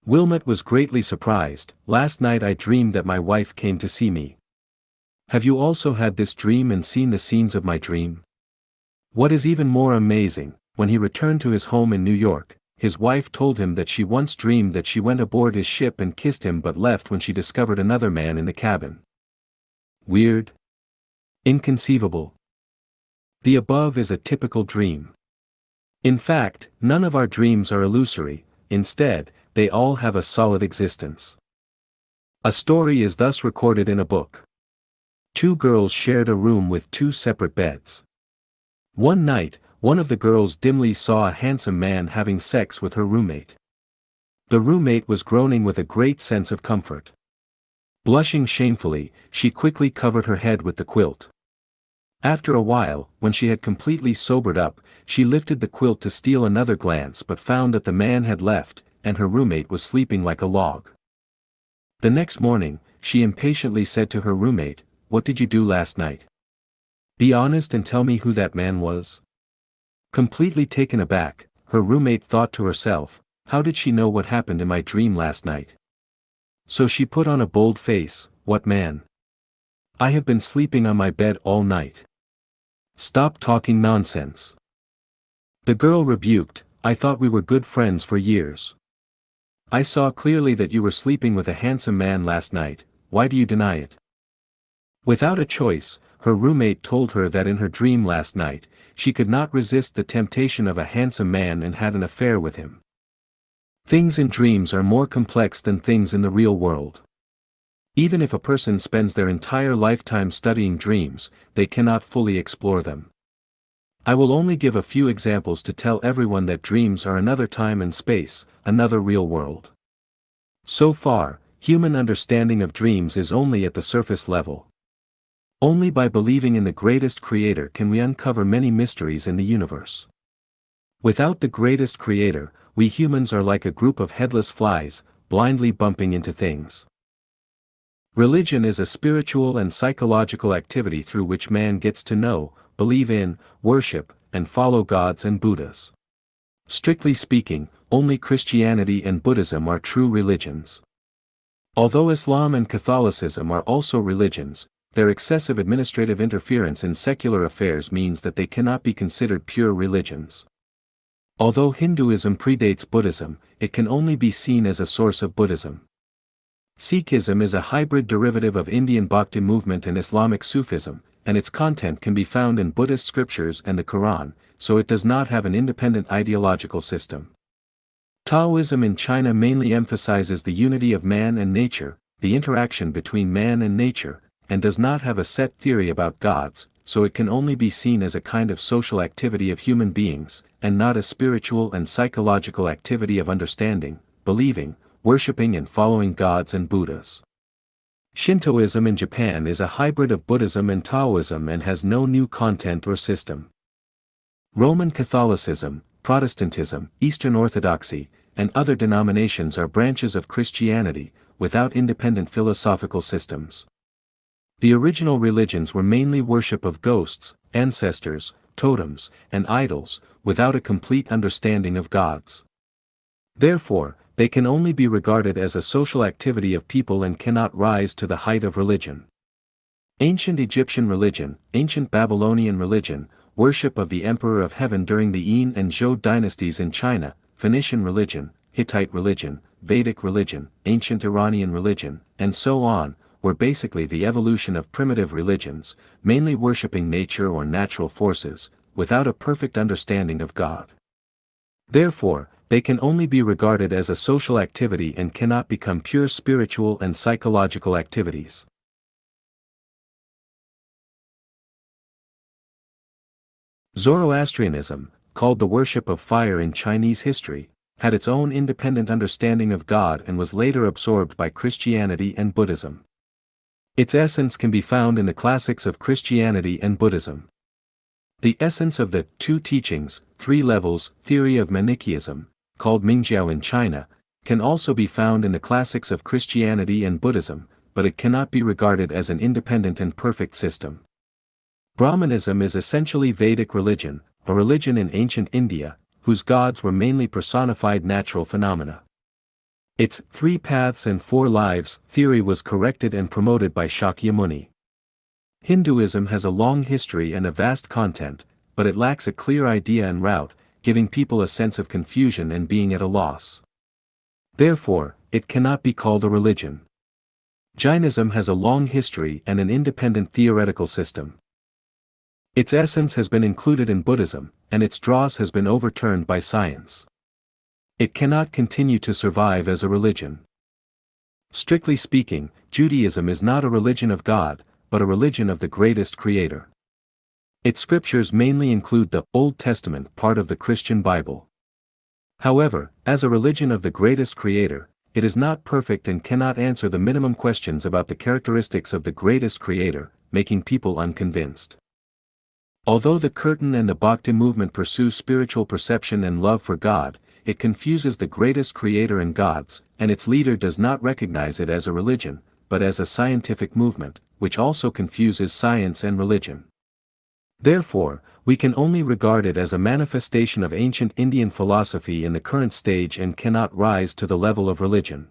Speaker 1: Wilmot was greatly surprised. "Last night I dreamed that my wife came to see me." "Have you also had this dream and seen the scenes of my dream?" What is even more amazing, when he returned to his home in New York, his wife told him that she once dreamed that she went aboard his ship and kissed him but left when she discovered another man in the cabin. Weird? Inconceivable. The above is a typical dream. In fact, none of our dreams are illusory, instead, they all have a solid existence. A story is thus recorded in a book. 2 girls shared a room with 2 separate beds. One night, one of the girls dimly saw a handsome man having sex with her roommate. The roommate was groaning with a great sense of comfort. Blushing shamefully, she quickly covered her head with the quilt. After a while, when she had completely sobered up, she lifted the quilt to steal another glance but found that the man had left, and her roommate was sleeping like a log. The next morning, she impatiently said to her roommate, "What did you do last night? Be honest and tell me who that man was." Completely taken aback, her roommate thought to herself, "How did she know what happened in my dream last night?" So she put on a bold face, "What man? I have been sleeping on my bed all night. Stop talking nonsense." The girl rebuked, "I thought we were good friends for years. I saw clearly that you were sleeping with a handsome man last night, why do you deny it?" Without a choice, her roommate told her that in her dream last night, she could not resist the temptation of a handsome man and had an affair with him. Things in dreams are more complex than things in the real world. Even if a person spends their entire lifetime studying dreams, they cannot fully explore them. I will only give a few examples to tell everyone that dreams are another time and space, another real world. So far, human understanding of dreams is only at the surface level. Only by believing in the greatest creator can we uncover many mysteries in the universe. Without the greatest creator, we humans are like a group of headless flies, blindly bumping into things. Religion is a spiritual and psychological activity through which man gets to know, believe in, worship, and follow gods and Buddhas. Strictly speaking, only Christianity and Buddhism are true religions. Although Islam and Catholicism are also religions, their excessive administrative interference in secular affairs means that they cannot be considered pure religions. Although Hinduism predates Buddhism, it can only be seen as a source of Buddhism. Sikhism is a hybrid derivative of Indian Bhakti movement and Islamic Sufism, and its content can be found in Buddhist scriptures and the Quran, so it does not have an independent ideological system. Taoism in China mainly emphasizes the unity of man and nature, the interaction between man and nature, and does not have a set theory about gods, so it can only be seen as a kind of social activity of human beings, and not a spiritual and psychological activity of understanding, believing, worshipping and following gods and Buddhas. Shintoism in Japan is a hybrid of Buddhism and Taoism and has no new content or system. Roman Catholicism, Protestantism, Eastern Orthodoxy, and other denominations are branches of Christianity, without independent philosophical systems. The original religions were mainly worship of ghosts, ancestors, totems, and idols, without a complete understanding of gods. Therefore, they can only be regarded as a social activity of people and cannot rise to the height of religion. Ancient Egyptian religion, ancient Babylonian religion, worship of the Emperor of Heaven during the Yin and Zhou dynasties in China, Phoenician religion, Hittite religion, Vedic religion, ancient Iranian religion, and so on, were basically the evolution of primitive religions, mainly worshipping nature or natural forces, without a perfect understanding of God. Therefore, they can only be regarded as a social activity and cannot become pure spiritual and psychological activities. Zoroastrianism, called the worship of fire in Chinese history, had its own independent understanding of God and was later absorbed by Christianity and Buddhism. Its essence can be found in the classics of Christianity and Buddhism. The essence of the two teachings, three levels, theory of Manichaeism, called Mingjiao in China, can also be found in the classics of Christianity and Buddhism, but it cannot be regarded as an independent and perfect system. Brahmanism is essentially Vedic religion, a religion in ancient India, whose gods were mainly personified natural phenomena. Its 3 paths and 4 lives theory was corrected and promoted by Shakyamuni. Hinduism has a long history and a vast content, but it lacks a clear idea and route, giving people a sense of confusion and being at a loss. Therefore, it cannot be called a religion. Jainism has a long history and an independent theoretical system. Its essence has been included in Buddhism, and its dross has been overturned by science. It cannot continue to survive as a religion. Strictly speaking, Judaism is not a religion of God, but a religion of the greatest creator. Its scriptures mainly include the Old Testament part of the Christian Bible. However, as a religion of the greatest creator, it is not perfect and cannot answer the minimum questions about the characteristics of the greatest creator, making people unconvinced. Although the Kirtan and the Bhakti movement pursue spiritual perception and love for God, it confuses the greatest creator and gods, and its leader does not recognize it as a religion, but as a scientific movement, which also confuses science and religion. Therefore, we can only regard it as a manifestation of ancient Indian philosophy in the current stage and cannot rise to the level of religion.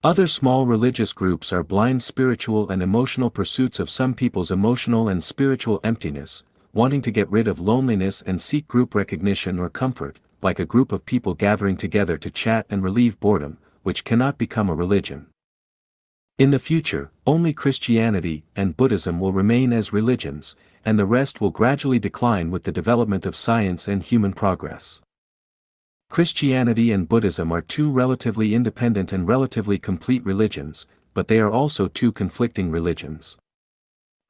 Speaker 1: Other small religious groups are blind spiritual and emotional pursuits of some people's emotional and spiritual emptiness, wanting to get rid of loneliness and seek group recognition or comfort, like a group of people gathering together to chat and relieve boredom, which cannot become a religion. In the future, only Christianity and Buddhism will remain as religions, and the rest will gradually decline with the development of science and human progress. Christianity and Buddhism are two relatively independent and relatively complete religions, but they are also two conflicting religions.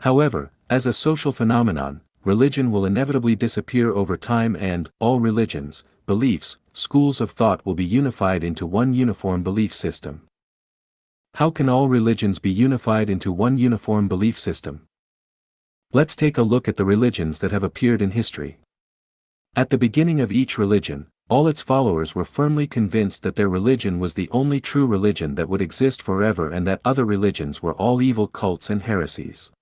Speaker 1: However, as a social phenomenon, religion will inevitably disappear over time and all religions, beliefs, schools of thought will be unified into one uniform belief system. How can all religions be unified into one uniform belief system? Let's take a look at the religions that have appeared in history. At the beginning of each religion, all its followers were firmly convinced that their religion was the only true religion that would exist forever and that other religions were all evil cults and heresies.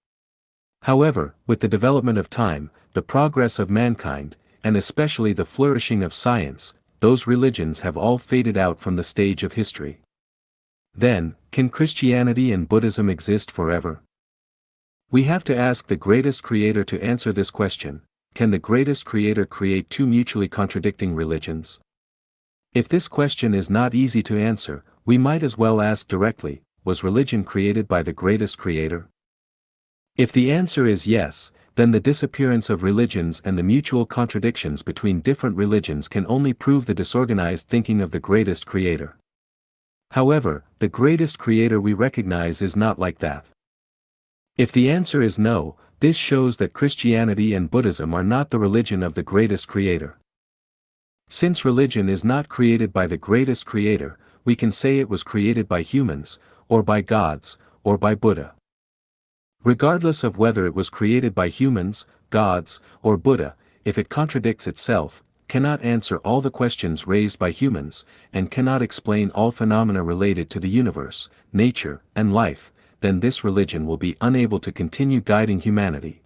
Speaker 1: However, with the development of time, the progress of mankind, and especially the flourishing of science, those religions have all faded out from the stage of history. Then, can Christianity and Buddhism exist forever? We have to ask the greatest creator to answer this question: can the greatest creator create two mutually contradicting religions? If this question is not easy to answer, we might as well ask directly, was religion created by the greatest creator? If the answer is yes, then the disappearance of religions and the mutual contradictions between different religions can only prove the disorganized thinking of the greatest creator. However, the greatest creator we recognize is not like that. If the answer is no, this shows that Christianity and Buddhism are not the religion of the greatest creator. Since religion is not created by the greatest creator, we can say it was created by humans, or by gods, or by Buddha. Regardless of whether it was created by humans, gods, or Buddha, if it contradicts itself, cannot answer all the questions raised by humans, and cannot explain all phenomena related to the universe, nature, and life, then this religion will be unable to continue guiding humanity.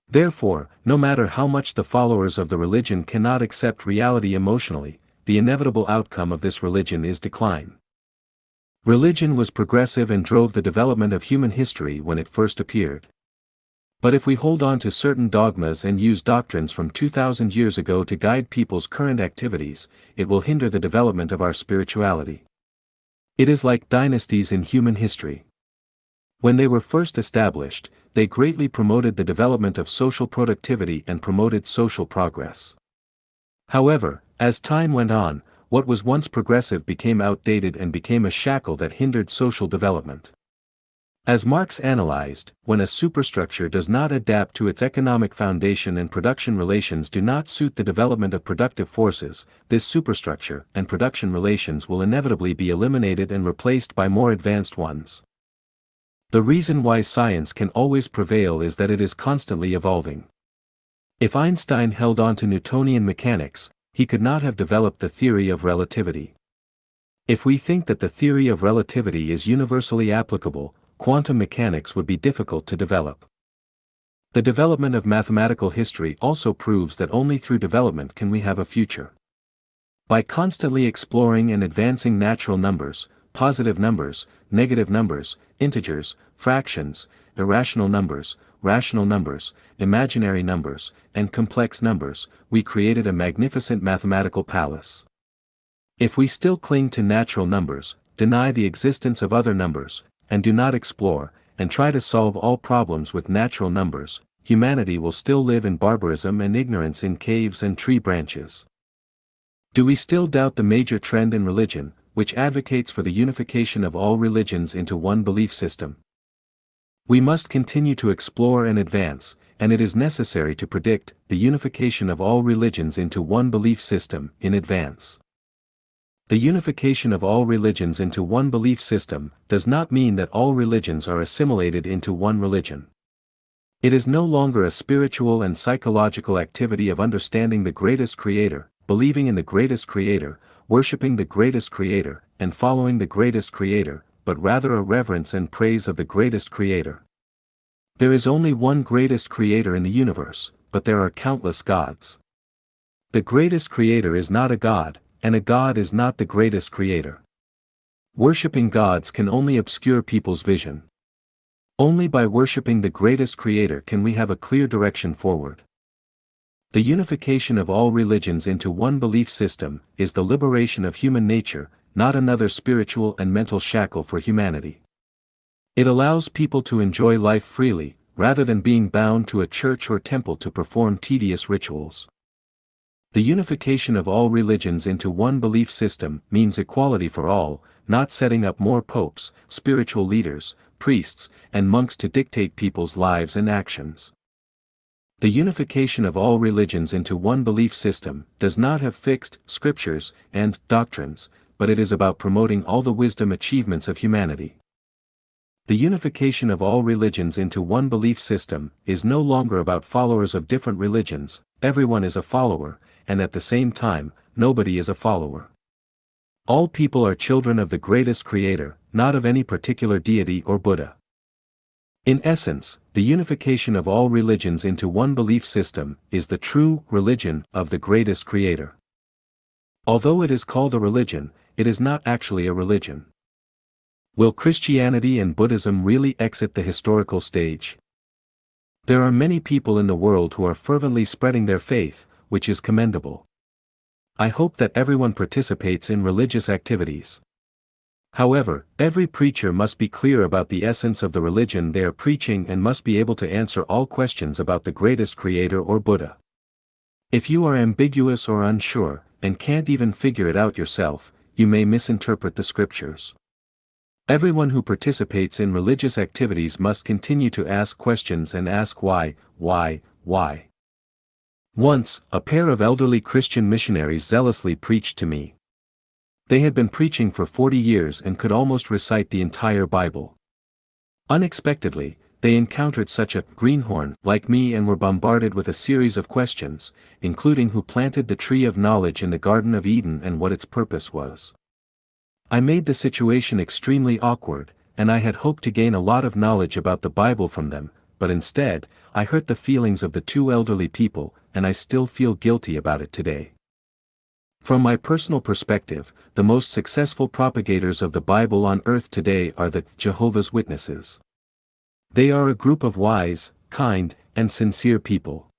Speaker 1: Therefore, no matter how much the followers of the religion cannot accept reality emotionally, the inevitable outcome of this religion is decline. Religion was progressive and drove the development of human history when it first appeared. But if we hold on to certain dogmas and use doctrines from 2,000 years ago to guide people's current activities, it will hinder the development of our spirituality. It is like dynasties in human history. When they were first established, they greatly promoted the development of social productivity and promoted social progress. However, as time went on, what was once progressive became outdated and became a shackle that hindered social development. As Marx analyzed, when a superstructure does not adapt to its economic foundation and production relations do not suit the development of productive forces, this superstructure and production relations will inevitably be eliminated and replaced by more advanced ones. The reason why science can always prevail is that it is constantly evolving. If Einstein held on to Newtonian mechanics, he could not have developed the theory of relativity. If we think that the theory of relativity is universally applicable, quantum mechanics would be difficult to develop. The development of mathematical history also proves that only through development can we have a future. By constantly exploring and advancing natural numbers, positive numbers, negative numbers, integers, fractions, irrational numbers, rational numbers, imaginary numbers, and complex numbers, we created a magnificent mathematical palace. If we still cling to natural numbers, deny the existence of other numbers, and do not explore, and try to solve all problems with natural numbers, humanity will still live in barbarism and ignorance in caves and tree branches. Do we still doubt the major trend in religion, which advocates for the unification of all religions into one belief system? We must continue to explore and advance, and it is necessary to predict the unification of all religions into one belief system in advance. The unification of all religions into one belief system does not mean that all religions are assimilated into one religion. It is no longer a spiritual and psychological activity of understanding the greatest creator, believing in the greatest creator, worshipping the greatest creator, and following the greatest creator, but rather a reverence and praise of the greatest creator. There is only one greatest creator in the universe, but there are countless gods. The greatest creator is not a god, and a god is not the greatest creator. Worshipping gods can only obscure people's vision. Only by worshipping the greatest creator can we have a clear direction forward. The unification of all religions into one belief system is the liberation of human nature, not another spiritual and mental shackle for humanity. It allows people to enjoy life freely, rather than being bound to a church or temple to perform tedious rituals. The unification of all religions into one belief system means equality for all, not setting up more popes, spiritual leaders, priests, and monks to dictate people's lives and actions. The unification of all religions into one belief system does not have fixed scriptures and doctrines, but it is about promoting all the wisdom achievements of humanity. The unification of all religions into one belief system is no longer about followers of different religions. Everyone is a follower, and at the same time, nobody is a follower. All people are children of the greatest creator, not of any particular deity or Buddha. In essence, the unification of all religions into one belief system is the true religion of the greatest creator. Although it is called a religion, it is not actually a religion. Will Christianity and Buddhism really exit the historical stage? There are many people in the world who are fervently spreading their faith, which is commendable. I hope that everyone participates in religious activities. However, every preacher must be clear about the essence of the religion they are preaching and must be able to answer all questions about the greatest creator or Buddha. If you are ambiguous or unsure, and can't even figure it out yourself, you may misinterpret the scriptures. Everyone who participates in religious activities must continue to ask questions and ask why. Once, a pair of elderly Christian missionaries zealously preached to me. They had been preaching for 40 years and could almost recite the entire Bible. Unexpectedly, they encountered such a greenhorn like me and were bombarded with a series of questions, including who planted the tree of knowledge in the Garden of Eden and what its purpose was. I made the situation extremely awkward, and I had hoped to gain a lot of knowledge about the Bible from them, but instead, I hurt the feelings of the two elderly people, and I still feel guilty about it today. From my personal perspective, the most successful propagators of the Bible on earth today are the Jehovah's Witnesses. They are a group of wise, kind, and sincere people.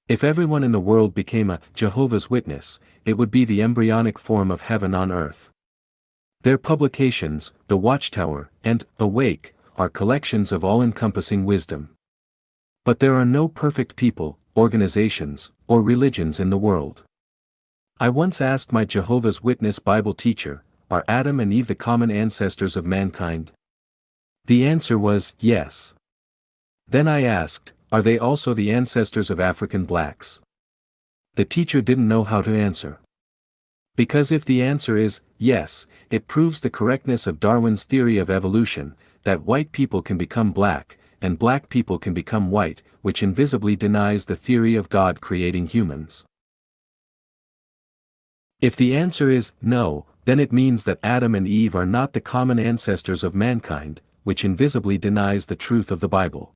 Speaker 1: If everyone in the world became a Jehovah's Witness, it would be the embryonic form of heaven on earth. Their publications, The Watchtower, and Awake, are collections of all-encompassing wisdom. But there are no perfect people, organizations, or religions in the world. I once asked my Jehovah's Witness Bible teacher, are Adam and Eve the common ancestors of mankind? The answer was yes. Then I asked, are they also the ancestors of African blacks? The teacher didn't know how to answer. Because if the answer is yes, it proves the correctness of Darwin's theory of evolution, that white people can become black, and black people can become white, which invisibly denies the theory of God creating humans. If the answer is no, then it means that Adam and Eve are not the common ancestors of mankind, which invisibly denies the truth of the Bible.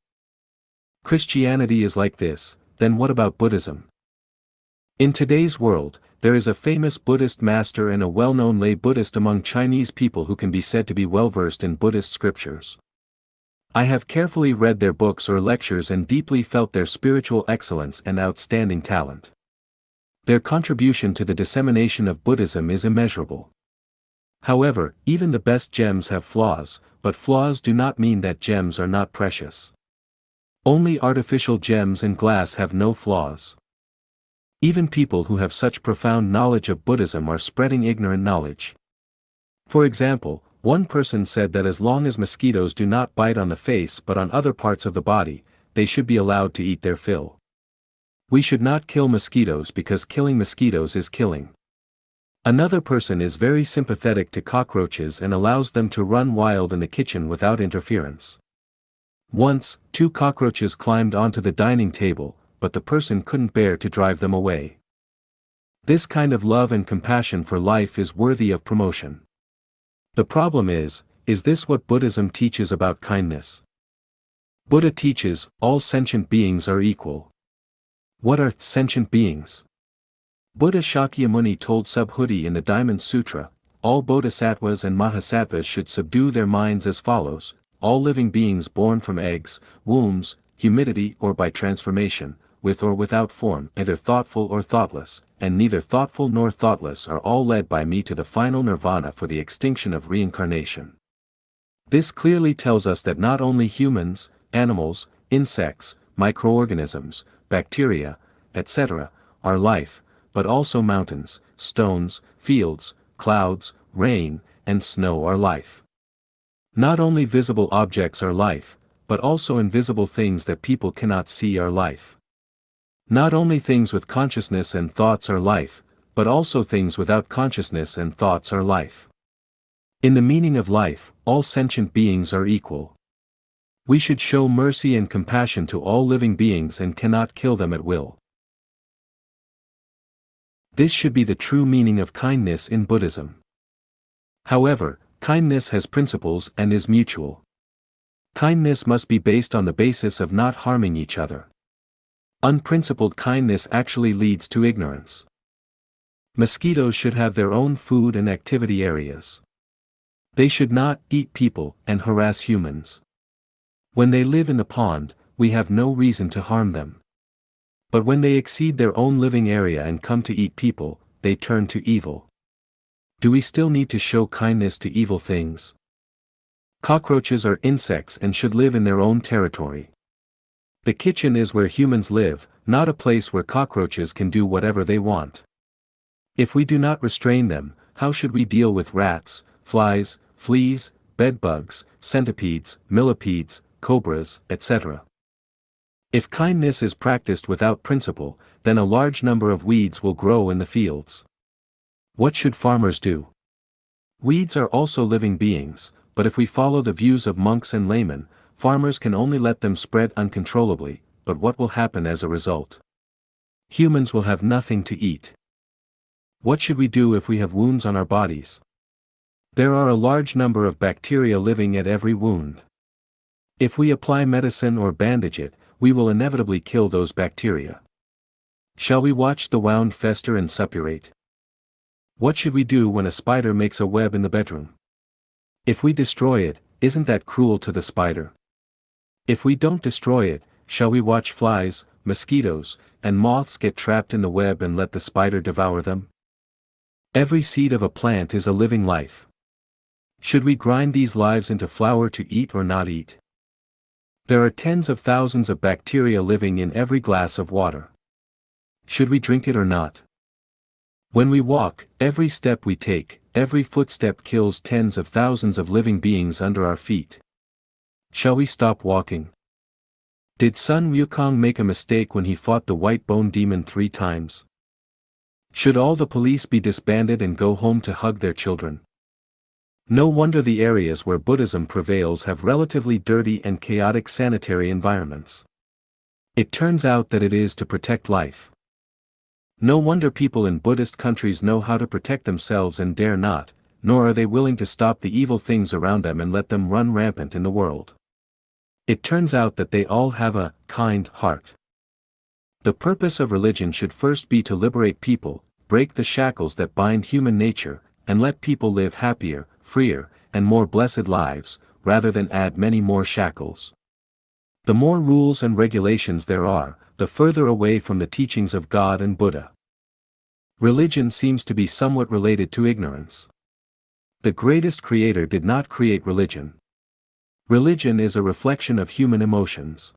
Speaker 1: Christianity is like this, then what about Buddhism? In today's world, there is a famous Buddhist master and a well-known lay Buddhist among Chinese people who can be said to be well-versed in Buddhist scriptures. I have carefully read their books or lectures and deeply felt their spiritual excellence and outstanding talent. Their contribution to the dissemination of Buddhism is immeasurable. However, even the best gems have flaws, but flaws do not mean that gems are not precious. Only artificial gems and glass have no flaws. Even people who have such profound knowledge of Buddhism are spreading ignorant knowledge. For example, one person said that as long as mosquitoes do not bite on the face but on other parts of the body, they should be allowed to eat their fill. We should not kill mosquitoes because killing mosquitoes is killing. Another person is very sympathetic to cockroaches and allows them to run wild in the kitchen without interference. Once, 2 cockroaches climbed onto the dining table, but the person couldn't bear to drive them away. This kind of love and compassion for life is worthy of promotion. The problem is this what Buddhism teaches about kindness? Buddha teaches, all sentient beings are equal. What are sentient beings? Buddha Shakyamuni told Subhuti in the Diamond Sutra, all bodhisattvas and mahasattvas should subdue their minds as follows, all living beings born from eggs, wombs, humidity or by transformation, with or without form, either thoughtful or thoughtless, and neither thoughtful nor thoughtless are all led by me to the final nirvana for the extinction of reincarnation. This clearly tells us that not only humans, animals, insects, microorganisms, bacteria, etc., are life, but also mountains, stones, fields, clouds, rain, and snow are life. Not only visible objects are life, but also invisible things that people cannot see are life. Not only things with consciousness and thoughts are life, but also things without consciousness and thoughts are life. In the meaning of life, all sentient beings are equal. We should show mercy and compassion to all living beings and cannot kill them at will. This should be the true meaning of kindness in Buddhism. However, kindness has principles and is mutual. Kindness must be based on the basis of not harming each other. Unprincipled kindness actually leads to ignorance. Mosquitoes should have their own food and activity areas. They should not eat people and harass humans. When they live in the pond, we have no reason to harm them. But when they exceed their own living area and come to eat people, they turn to evil. Do we still need to show kindness to evil things? Cockroaches are insects and should live in their own territory. The kitchen is where humans live, not a place where cockroaches can do whatever they want. If we do not restrain them, how should we deal with rats, flies, fleas, bedbugs, centipedes, millipedes, cobras, etc.? If kindness is practiced without principle, then a large number of weeds will grow in the fields. What should farmers do? Weeds are also living beings, but if we follow the views of monks and laymen, farmers can only let them spread uncontrollably, but what will happen as a result? Humans will have nothing to eat. What should we do if we have wounds on our bodies? There are a large number of bacteria living at every wound. If we apply medicine or bandage it, we will inevitably kill those bacteria. Shall we watch the wound fester and suppurate? What should we do when a spider makes a web in the bedroom? If we destroy it, isn't that cruel to the spider? If we don't destroy it, shall we watch flies, mosquitoes, and moths get trapped in the web and let the spider devour them? Every seed of a plant is a living life. Should we grind these lives into flour to eat or not eat? There are tens of thousands of bacteria living in every glass of water. Should we drink it or not? When we walk, every step we take, every footstep kills tens of thousands of living beings under our feet. Shall we stop walking? Did Sun Wukong make a mistake when he fought the white bone demon 3 times? Should all the police be disbanded and go home to hug their children? No wonder the areas where Buddhism prevails have relatively dirty and chaotic sanitary environments. It turns out that it is to protect life. No wonder people in Buddhist countries know how to protect themselves and dare not, nor are they willing to stop the evil things around them and let them run rampant in the world. It turns out that they all have a kind heart. The purpose of religion should first be to liberate people, break the shackles that bind human nature, and let people live happier, freer, and more blessed lives, rather than add many more shackles. The more rules and regulations there are, the further away from the teachings of God and Buddha. Religion seems to be somewhat related to ignorance. The greatest creator did not create religion. Religion is a reflection of human emotions.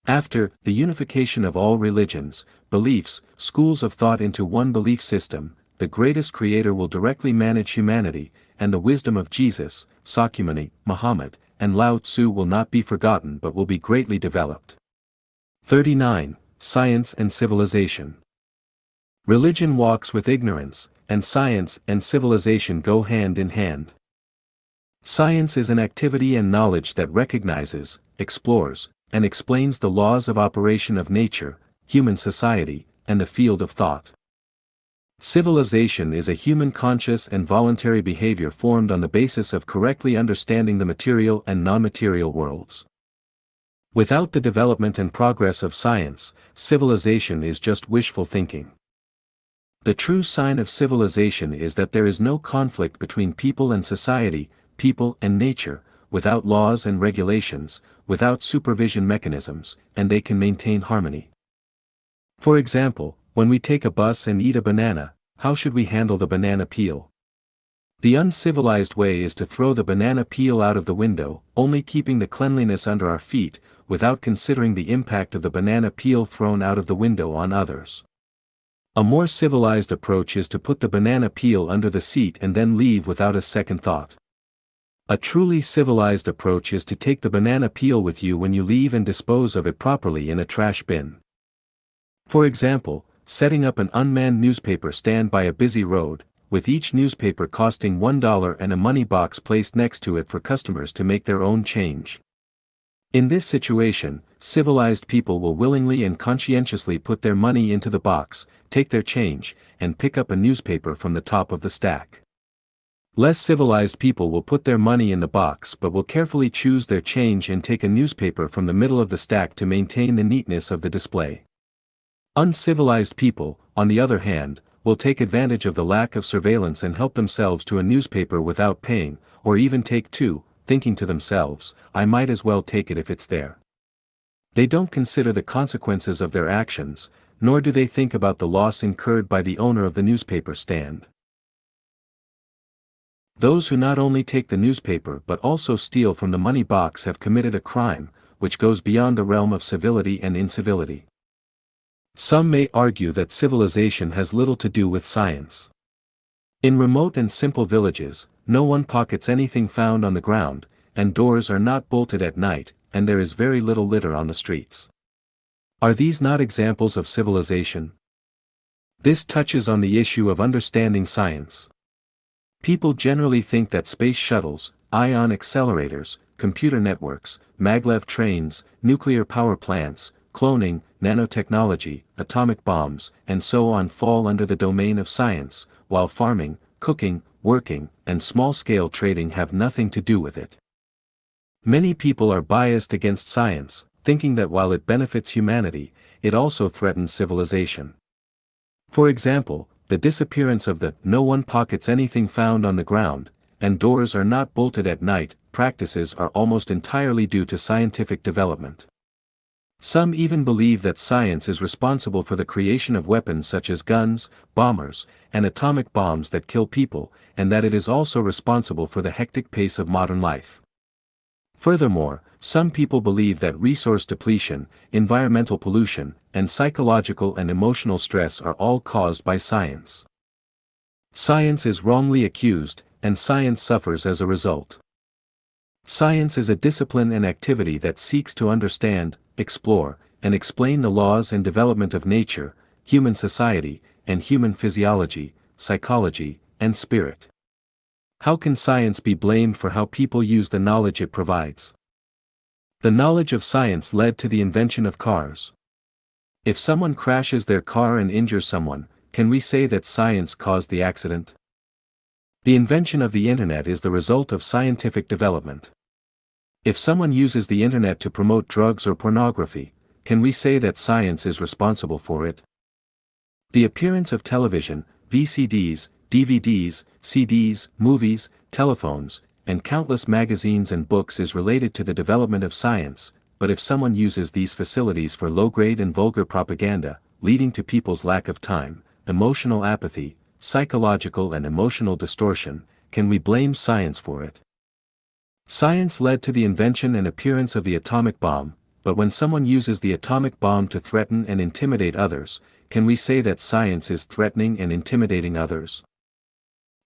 Speaker 1: After the unification of all religions, beliefs, schools of thought into one belief system, the greatest creator will directly manage humanity, and the wisdom of Jesus, Sakyamuni, Muhammad, and Lao Tzu will not be forgotten but will be greatly developed. 39. Science and Civilization. Religion walks with ignorance, and science and civilization go hand in hand. Science is an activity and knowledge that recognizes, explores, and explains the laws of operation of nature, human society, and the field of thought. Civilization is a human conscious and voluntary behavior formed on the basis of correctly understanding the material and non-material worlds. Without the development and progress of science, civilization is just wishful thinking. The true sign of civilization is that there is no conflict between people and society, people and nature, without laws and regulations, without supervision mechanisms, and they can maintain harmony. For example, when we take a bus and eat a banana, how should we handle the banana peel? The uncivilized way is to throw the banana peel out of the window, only keeping the cleanliness under our feet, without considering the impact of the banana peel thrown out of the window on others. A more civilized approach is to put the banana peel under the seat and then leave without a second thought. A truly civilized approach is to take the banana peel with you when you leave and dispose of it properly in a trash bin. For example, setting up an unmanned newspaper stand by a busy road, with each newspaper costing $1 and a money box placed next to it for customers to make their own change. In this situation, civilized people will willingly and conscientiously put their money into the box, take their change, and pick up a newspaper from the top of the stack. Less civilized people will put their money in the box but will carefully choose their change and take a newspaper from the middle of the stack to maintain the neatness of the display. Uncivilized people, on the other hand, will take advantage of the lack of surveillance and help themselves to a newspaper without paying, or even take two, thinking to themselves, I might as well take it if it's there. They don't consider the consequences of their actions, nor do they think about the loss incurred by the owner of the newspaper stand. Those who not only take the newspaper but also steal from the money box have committed a crime, which goes beyond the realm of civility and incivility. Some may argue that civilization has little to do with science. In remote and simple villages, no one pockets anything found on the ground, and doors are not bolted at night, and there is very little litter on the streets. Are these not examples of civilization? This touches on the issue of understanding science. People generally think that space shuttles, ion accelerators, computer networks, maglev trains, nuclear power plants, cloning, nanotechnology, atomic bombs, and so on fall under the domain of science, while farming, cooking, working, and small-scale trading have nothing to do with it. Many people are biased against science, thinking that while it benefits humanity, it also threatens civilization. For example, the disappearance of the "no one pockets anything found on the ground," and doors are not bolted at night practices are almost entirely due to scientific development. Some even believe that science is responsible for the creation of weapons such as guns, bombers, and atomic bombs that kill people, and that it is also responsible for the hectic pace of modern life. Furthermore, some people believe that resource depletion, environmental pollution, and psychological and emotional stress are all caused by science. Science is wrongly accused, and science suffers as a result. Science is a discipline and activity that seeks to understand, explore, and explain the laws and development of nature, human society, and human physiology, psychology, and spirit. How can science be blamed for how people use the knowledge it provides? The knowledge of science led to the invention of cars. If someone crashes their car and injures someone, can we say that science caused the accident? The invention of the internet is the result of scientific development. If someone uses the internet to promote drugs or pornography, can we say that science is responsible for it? The appearance of television, VCDs, DVDs, CDs, movies, telephones, and countless magazines and books is related to the development of science, but if someone uses these facilities for low-grade and vulgar propaganda, leading to people's lack of time, emotional apathy, psychological and emotional distortion, can we blame science for it? Science led to the invention and appearance of the atomic bomb, but when someone uses the atomic bomb to threaten and intimidate others, can we say that science is threatening and intimidating others?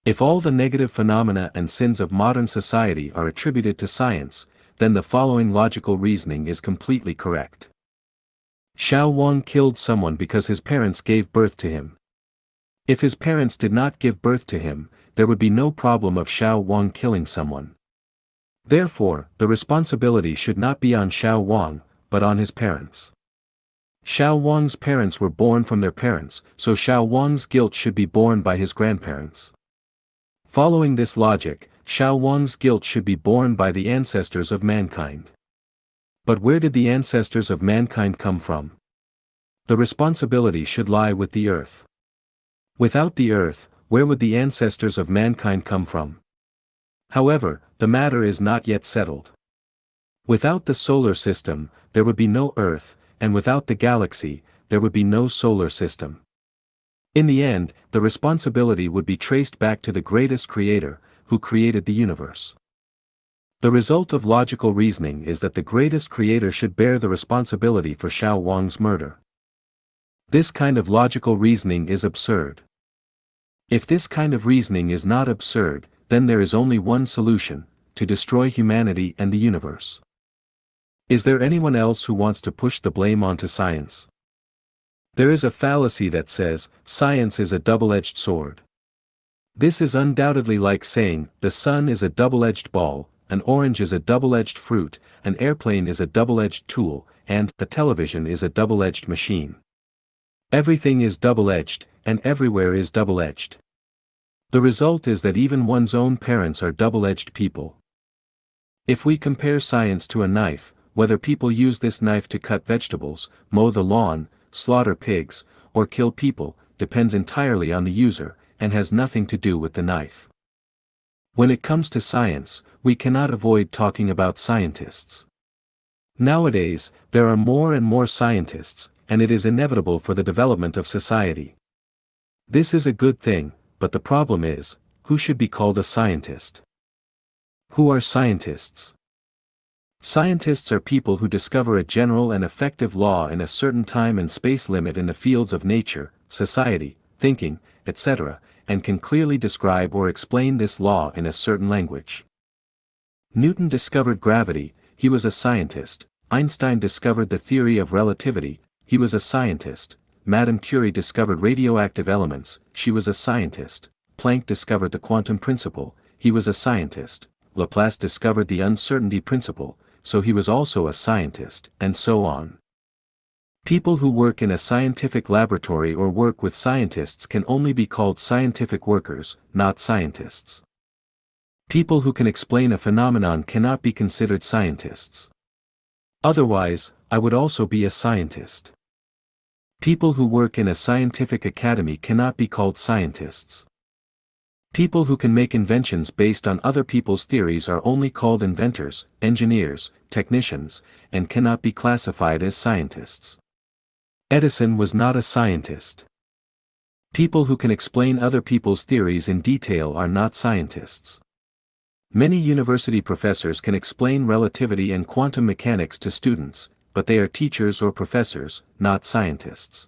Speaker 1: If all the negative phenomena and sins of modern society are attributed to science, then the following logical reasoning is completely correct. Xiao Wang killed someone because his parents gave birth to him. If his parents did not give birth to him, there would be no problem of Xiao Wang killing someone. Therefore, the responsibility should not be on Xiao Wang, but on his parents. Xiao Wang's parents were born from their parents, so Xiao Wang's guilt should be borne by his grandparents. Following this logic, Xiao Wang's guilt should be borne by the ancestors of mankind. But where did the ancestors of mankind come from? The responsibility should lie with the earth. Without the earth, where would the ancestors of mankind come from? However, the matter is not yet settled. Without the solar system, there would be no earth, and without the galaxy, there would be no solar system. In the end, the responsibility would be traced back to the greatest creator, who created the universe. The result of logical reasoning is that the greatest creator should bear the responsibility for Xiao Wang's murder. This kind of logical reasoning is absurd. If this kind of reasoning is not absurd, then there is only one solution: to destroy humanity and the universe. Is there anyone else who wants to push the blame onto science? There is a fallacy that says, science is a double-edged sword. This is undoubtedly like saying, the sun is a double-edged ball, an orange is a double-edged fruit, an airplane is a double-edged tool, and the television is a double-edged machine. Everything is double-edged, and everywhere is double-edged. The result is that even one's own parents are double-edged people. If we compare science to a knife, whether people use this knife to cut vegetables, mow the lawn, slaughter pigs, or kill people, depends entirely on the user, and has nothing to do with the knife. When it comes to science, we cannot avoid talking about scientists. Nowadays, there are more and more scientists, and it is inevitable for the development of society. This is a good thing, but the problem is, who should be called a scientist? Who are scientists? Scientists are people who discover a general and effective law in a certain time and space limit in the fields of nature, society, thinking, etc., and can clearly describe or explain this law in a certain language. Newton discovered gravity, he was a scientist. Einstein discovered the theory of relativity, he was a scientist. Madame Curie discovered radioactive elements, she was a scientist. Planck discovered the quantum principle, he was a scientist. Laplace discovered the uncertainty principle, so he was also a scientist, and so on. People who work in a scientific laboratory or work with scientists can only be called scientific workers, not scientists. People who can explain a phenomenon cannot be considered scientists. Otherwise, I would also be a scientist. People who work in a scientific academy cannot be called scientists. People who can make inventions based on other people's theories are only called inventors, engineers, technicians, and cannot be classified as scientists. Edison was not a scientist. People who can explain other people's theories in detail are not scientists. Many university professors can explain relativity and quantum mechanics to students, but they are teachers or professors, not scientists.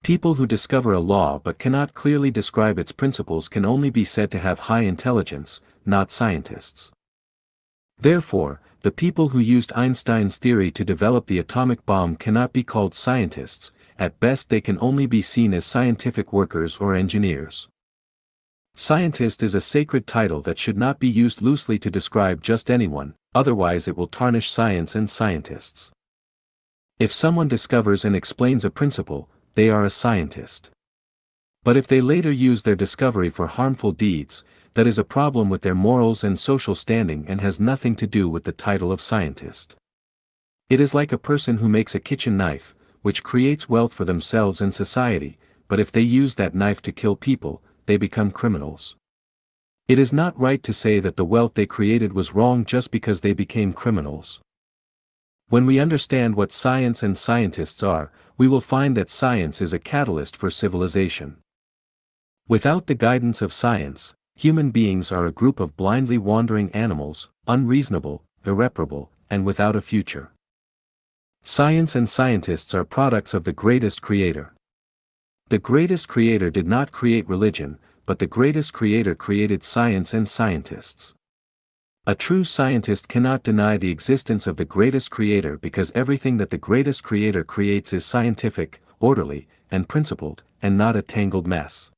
Speaker 1: People who discover a law but cannot clearly describe its principles can only be said to have high intelligence, not scientists. Therefore, the people who used Einstein's theory to develop the atomic bomb cannot be called scientists, at best they can only be seen as scientific workers or engineers. Scientist is a sacred title that should not be used loosely to describe just anyone, otherwise it will tarnish science and scientists. If someone discovers and explains a principle, they are a scientist. But if they later use their discovery for harmful deeds, that is a problem with their morals and social standing and has nothing to do with the title of scientist. It is like a person who makes a kitchen knife, which creates wealth for themselves and society, but if they use that knife to kill people, they become criminals. It is not right to say that the wealth they created was wrong just because they became criminals. When we understand what science and scientists are, we will find that science is a catalyst for civilization. Without the guidance of science, human beings are a group of blindly wandering animals, unreasonable, irreparable, and without a future. Science and scientists are products of the greatest creator. The greatest creator did not create religion, but the greatest creator created science and scientists. A true scientist cannot deny the existence of the greatest creator because everything that the greatest creator creates is scientific, orderly, and principled, and not a tangled mess.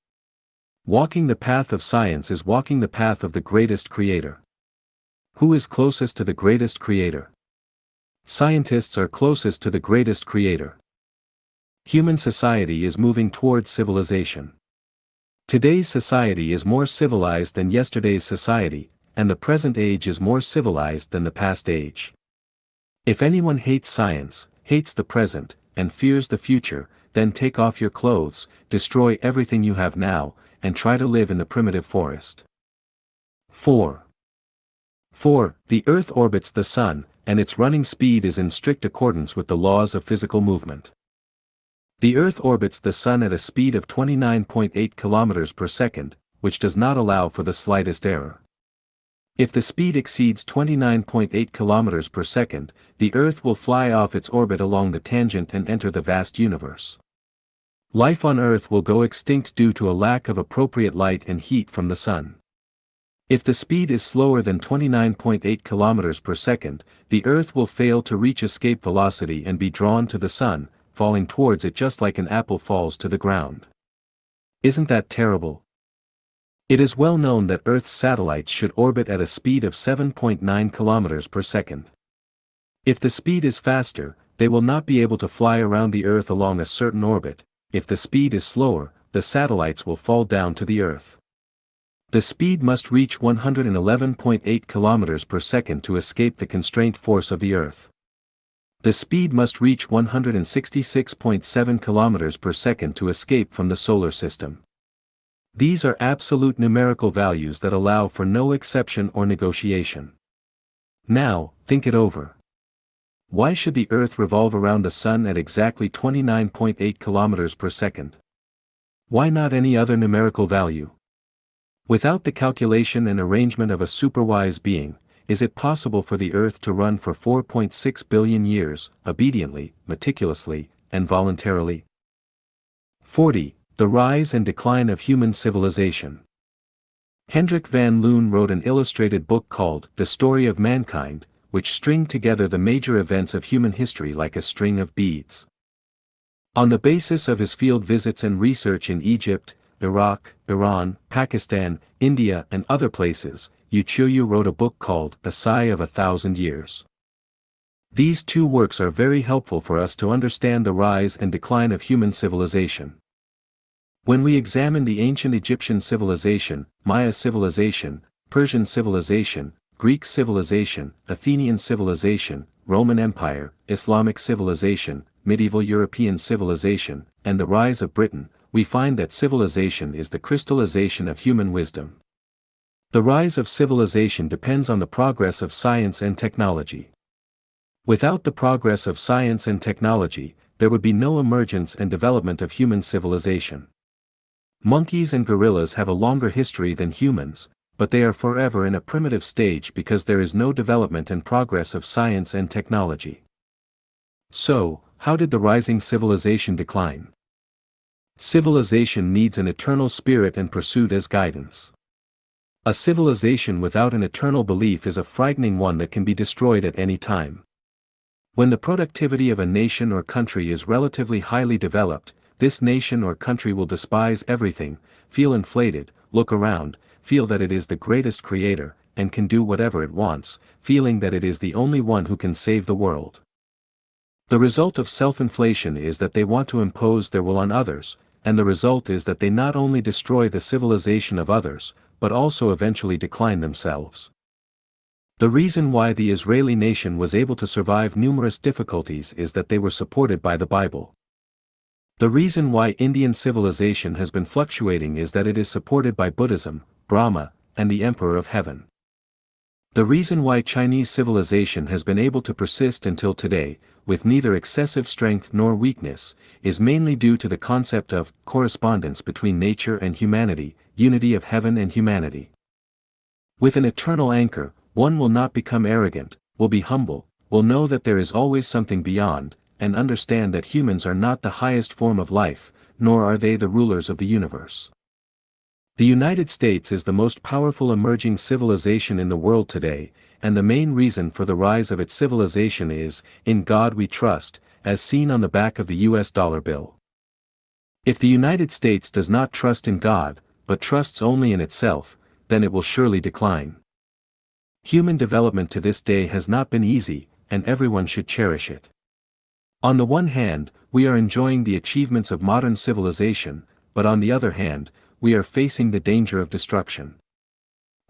Speaker 1: Walking the path of science is walking the path of the greatest creator. Who is closest to the greatest creator? Scientists are closest to the greatest creator. Human society is moving towards civilization. Today's society is more civilized than yesterday's society, and the present age is more civilized than the past age. If anyone hates science, hates the present, and fears the future, then take off your clothes, destroy everything you have now, and try to live in the primitive forest. 4. The Earth orbits the Sun, and its running speed is in strict accordance with the laws of physical movement. The Earth orbits the Sun at a speed of 29.8 km per second, which does not allow for the slightest error. If the speed exceeds 29.8 kilometers per second, the Earth will fly off its orbit along the tangent and enter the vast universe. Life on Earth will go extinct due to a lack of appropriate light and heat from the sun. If the speed is slower than 29.8 kilometers per second, the Earth will fail to reach escape velocity and be drawn to the sun, falling towards it just like an apple falls to the ground. Isn't that terrible? It is well known that Earth's satellites should orbit at a speed of 7.9 kilometers per second. If the speed is faster, they will not be able to fly around the Earth along a certain orbit. If the speed is slower, the satellites will fall down to the Earth. The speed must reach 111.8 kilometers per second to escape the constraint force of the Earth. The speed must reach 166.7 kilometers per second to escape from the solar system. These are absolute numerical values that allow for no exception or negotiation. Now, think it over. Why should the Earth revolve around the Sun at exactly 29.8 kilometers per second? Why not any other numerical value? Without the calculation and arrangement of a superwise being, is it possible for the Earth to run for 4.6 billion years, obediently, meticulously, and voluntarily? 40. The Rise and Decline of Human Civilization. Hendrik van Loon wrote an illustrated book called The Story of Mankind, which stringed together the major events of human history like a string of beads. On the basis of his field visits and research in Egypt, Iraq, Iran, Pakistan, India and other places, Yuchuyu wrote a book called A Sigh of 1,000 Years. These two works are very helpful for us to understand the rise and decline of human civilization. When we examine the ancient Egyptian civilization, Maya civilization, Persian civilization, Greek civilization, Athenian civilization, Roman Empire, Islamic civilization, medieval European civilization, and the rise of Britain, we find that civilization is the crystallization of human wisdom. The rise of civilization depends on the progress of science and technology. Without the progress of science and technology, there would be no emergence and development of human civilization. Monkeys and gorillas have a longer history than humans, but they are forever in a primitive stage because there is no development and progress of science and technology. So, how did the rising civilization decline? Civilization needs an eternal spirit and pursuit as guidance. A civilization without an eternal belief is a frightening one that can be destroyed at any time. When the productivity of a nation or country is relatively highly developed, this nation or country will despise everything, feel inflated, look around, feel that it is the greatest creator, and can do whatever it wants, feeling that it is the only one who can save the world. The result of self-inflation is that they want to impose their will on others, and the result is that they not only destroy the civilization of others, but also eventually decline themselves. The reason why the Israeli nation was able to survive numerous difficulties is that they were supported by the Bible. The reason why Indian civilization has been fluctuating is that it is supported by Buddhism, Brahma, and the Emperor of Heaven. The reason why Chinese civilization has been able to persist until today, with neither excessive strength nor weakness, is mainly due to the concept of correspondence between nature and humanity, unity of heaven and humanity. With an eternal anchor, one will not become arrogant, will be humble, will know that there is always something beyond, and understand that humans are not the highest form of life, nor are they the rulers of the universe. The United States is the most powerful emerging civilization in the world today, and the main reason for the rise of its civilization is, "In God we trust," as seen on the back of the US dollar bill. If the United States does not trust in God, but trusts only in itself, then it will surely decline. Human development to this day has not been easy, and everyone should cherish it. On the one hand, we are enjoying the achievements of modern civilization, but on the other hand, we are facing the danger of destruction.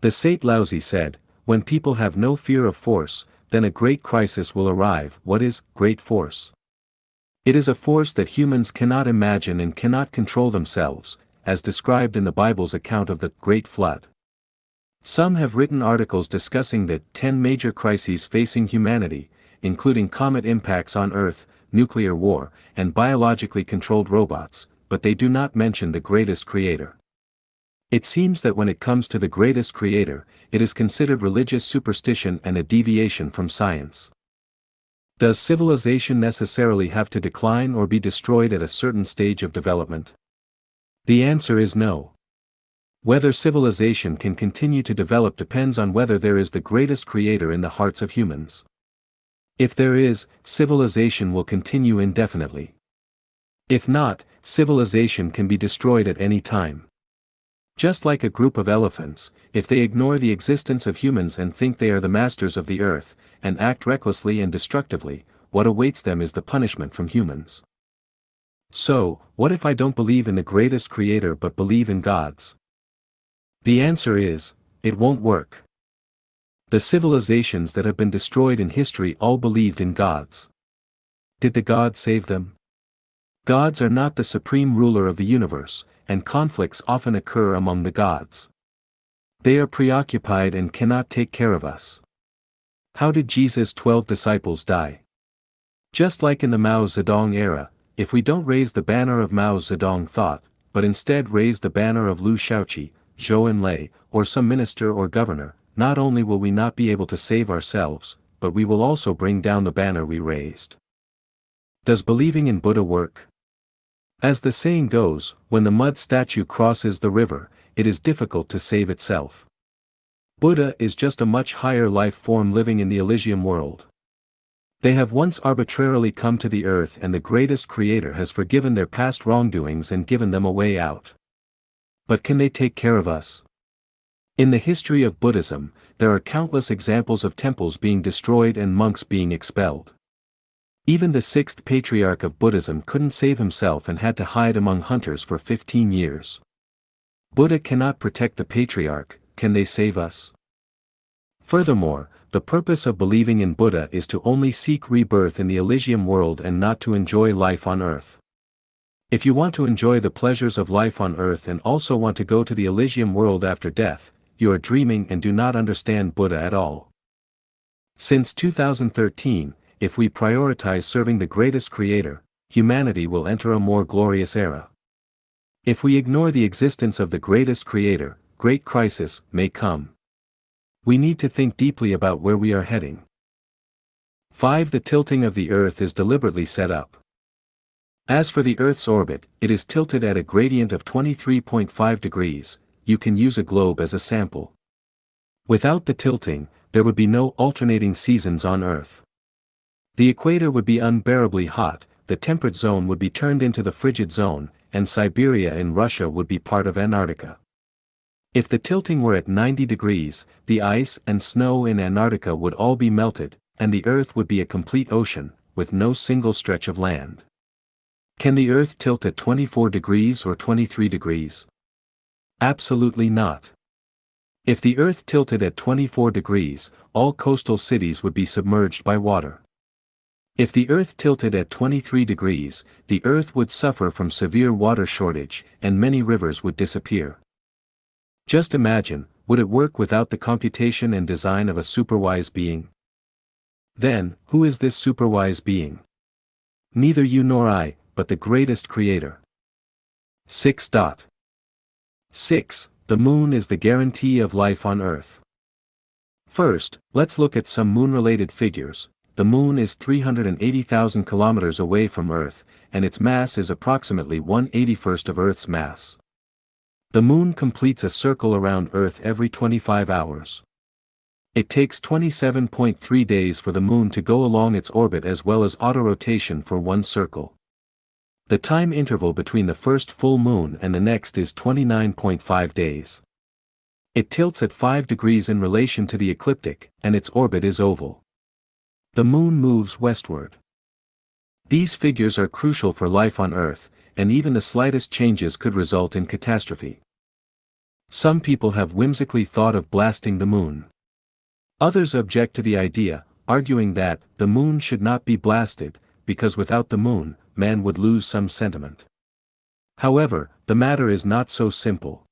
Speaker 1: The Sate Laozi said, "When people have no fear of force, then a great crisis will arrive." What is great force? It is a force that humans cannot imagine and cannot control themselves, as described in the Bible's account of the Great Flood. Some have written articles discussing the 10 major crises facing humanity, including comet impacts on Earth, nuclear war, and biologically controlled robots, but they do not mention the greatest creator. It seems that when it comes to the greatest creator, it is considered religious superstition and a deviation from science. Does civilization necessarily have to decline or be destroyed at a certain stage of development? The answer is no. Whether civilization can continue to develop depends on whether there is the greatest creator in the hearts of humans. If there is, civilization will continue indefinitely. If not, civilization can be destroyed at any time. Just like a group of elephants, if they ignore the existence of humans and think they are the masters of the earth, and act recklessly and destructively, what awaits them is the punishment from humans. So, what if I don't believe in the greatest creator but believe in gods? The answer is, it won't work. The civilizations that have been destroyed in history all believed in gods. Did the gods save them? Gods are not the supreme ruler of the universe, and conflicts often occur among the gods. They are preoccupied and cannot take care of us. How did Jesus' 12 disciples die? Just like in the Mao Zedong era, if we don't raise the banner of Mao Zedong thought, but instead raise the banner of Liu Shaoqi, Zhou Enlai, or some minister or governor, not only will we not be able to save ourselves, but we will also bring down the banner we raised. Does believing in Buddha work? As the saying goes, when the mud statue crosses the river, it is difficult to save itself. Buddha is just a much higher life form living in the Elysium world. They have once arbitrarily come to the earth and the greatest creator has forgiven their past wrongdoings and given them a way out. But can they take care of us? In the history of Buddhism, there are countless examples of temples being destroyed and monks being expelled. Even the sixth patriarch of Buddhism couldn't save himself and had to hide among hunters for 15 years. Buddha cannot protect the patriarch, can they save us? Furthermore, the purpose of believing in Buddha is to only seek rebirth in the Elysium world and not to enjoy life on earth. If you want to enjoy the pleasures of life on earth and also want to go to the Elysium world after death, you are dreaming and do not understand Buddha at all. Since 2013, if we prioritize serving the greatest creator, humanity will enter a more glorious era. If we ignore the existence of the greatest creator, great crisis may come. We need to think deeply about where we are heading. 5. The tilting of the earth is deliberately set up. As for the earth's orbit, it is tilted at a gradient of 23.5 degrees, you can use a globe as a sample. Without the tilting, there would be no alternating seasons on earth. The equator would be unbearably hot, the temperate zone would be turned into the frigid zone, and Siberia in Russia would be part of Antarctica. If the tilting were at 90 degrees, the ice and snow in Antarctica would all be melted, and the earth would be a complete ocean, with no single stretch of land. Can the earth tilt at 24 degrees or 23 degrees? Absolutely not. If the earth tilted at 24 degrees, all coastal cities would be submerged by water. If the earth tilted at 23 degrees, the earth would suffer from severe water shortage, and many rivers would disappear. Just imagine, would it work without the computation and design of a superwise being? Then, who is this superwise being? Neither you nor I, but the greatest creator. 6. 6. The moon is the guarantee of life on earth. First, let's look at some moon-related figures. The moon is 380,000 kilometers away from Earth, and its mass is approximately 1/81st of Earth's mass. The moon completes a circle around Earth every 25 hours. It takes 27.3 days for the moon to go along its orbit as well as autorotation for one circle. The time interval between the first full moon and the next is 29.5 days. It tilts at 5 degrees in relation to the ecliptic, and its orbit is oval. The moon moves westward. These figures are crucial for life on Earth, and even the slightest changes could result in catastrophe. Some people have whimsically thought of blasting the moon. Others object to the idea, arguing that the moon should not be blasted, because without the moon, man would lose some sentiment. However, the matter is not so simple.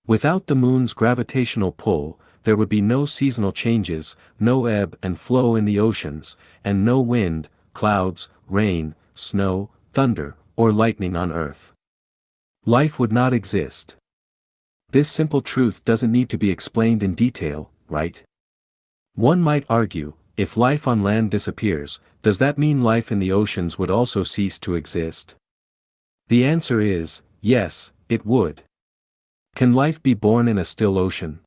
Speaker 1: Without the moon's gravitational pull, there would be no seasonal changes, no ebb and flow in the oceans, and no wind, clouds, rain, snow, thunder, or lightning on Earth. Life would not exist. This simple truth doesn't need to be explained in detail, right? One might argue, if life on land disappears, does that mean life in the oceans would also cease to exist? The answer is, yes, it would. Can life be born in a still ocean?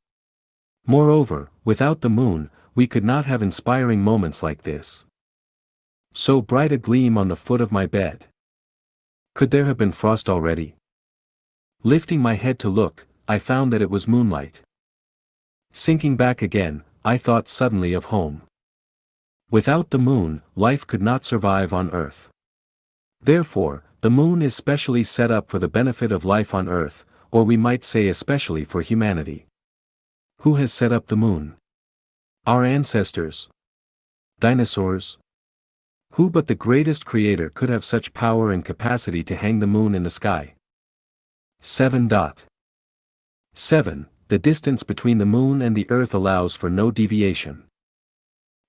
Speaker 1: Moreover, without the moon, we could not have inspiring moments like this. So bright a gleam on the foot of my bed. Could there have been frost already? Lifting my head to look, I found that it was moonlight. Sinking back again, I thought suddenly of home. Without the moon, life could not survive on Earth. Therefore, the moon is specially set up for the benefit of life on Earth, or we might say especially for humanity. Who has set up the moon? Our ancestors. Dinosaurs? Who but the greatest creator could have such power and capacity to hang the moon in the sky? 7. 7. The distance between the moon and the Earth allows for no deviation.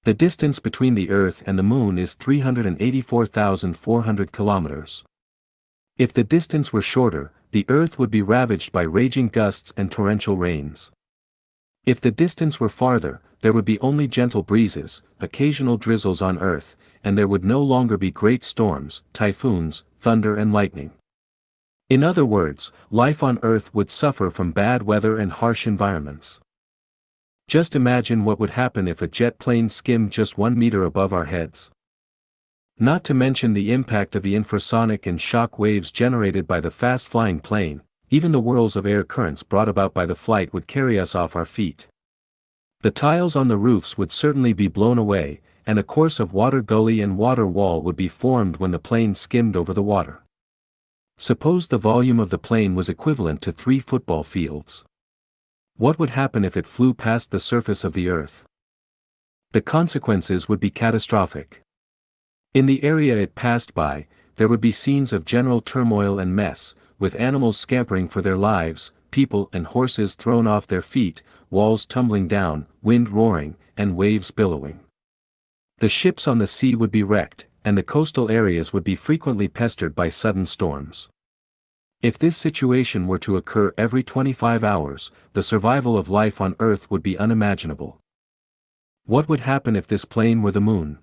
Speaker 1: The distance between the Earth and the moon is 384,400 kilometers. If the distance were shorter, the Earth would be ravaged by raging gusts and torrential rains. If the distance were farther, there would be only gentle breezes, occasional drizzles on Earth, and there would no longer be great storms, typhoons, thunder and lightning. In other words, life on Earth would suffer from bad weather and harsh environments. Just imagine what would happen if a jet plane skimmed just 1 meter above our heads. Not to mention the impact of the infrasonic and shock waves generated by the fast-flying plane, even the whirls of air currents brought about by the flight would carry us off our feet. The tiles on the roofs would certainly be blown away, and a course of water gully and water wall would be formed when the plane skimmed over the water. Suppose the volume of the plane was equivalent to 3 football fields. What would happen if it flew past the surface of the Earth? The consequences would be catastrophic. In the area it passed by, there would be scenes of general turmoil and mess, with animals scampering for their lives, people and horses thrown off their feet, walls tumbling down, wind roaring, and waves billowing. The ships on the sea would be wrecked, and the coastal areas would be frequently pestered by sudden storms. If this situation were to occur every 25 hours, the survival of life on Earth would be unimaginable. What would happen if this plane were the moon?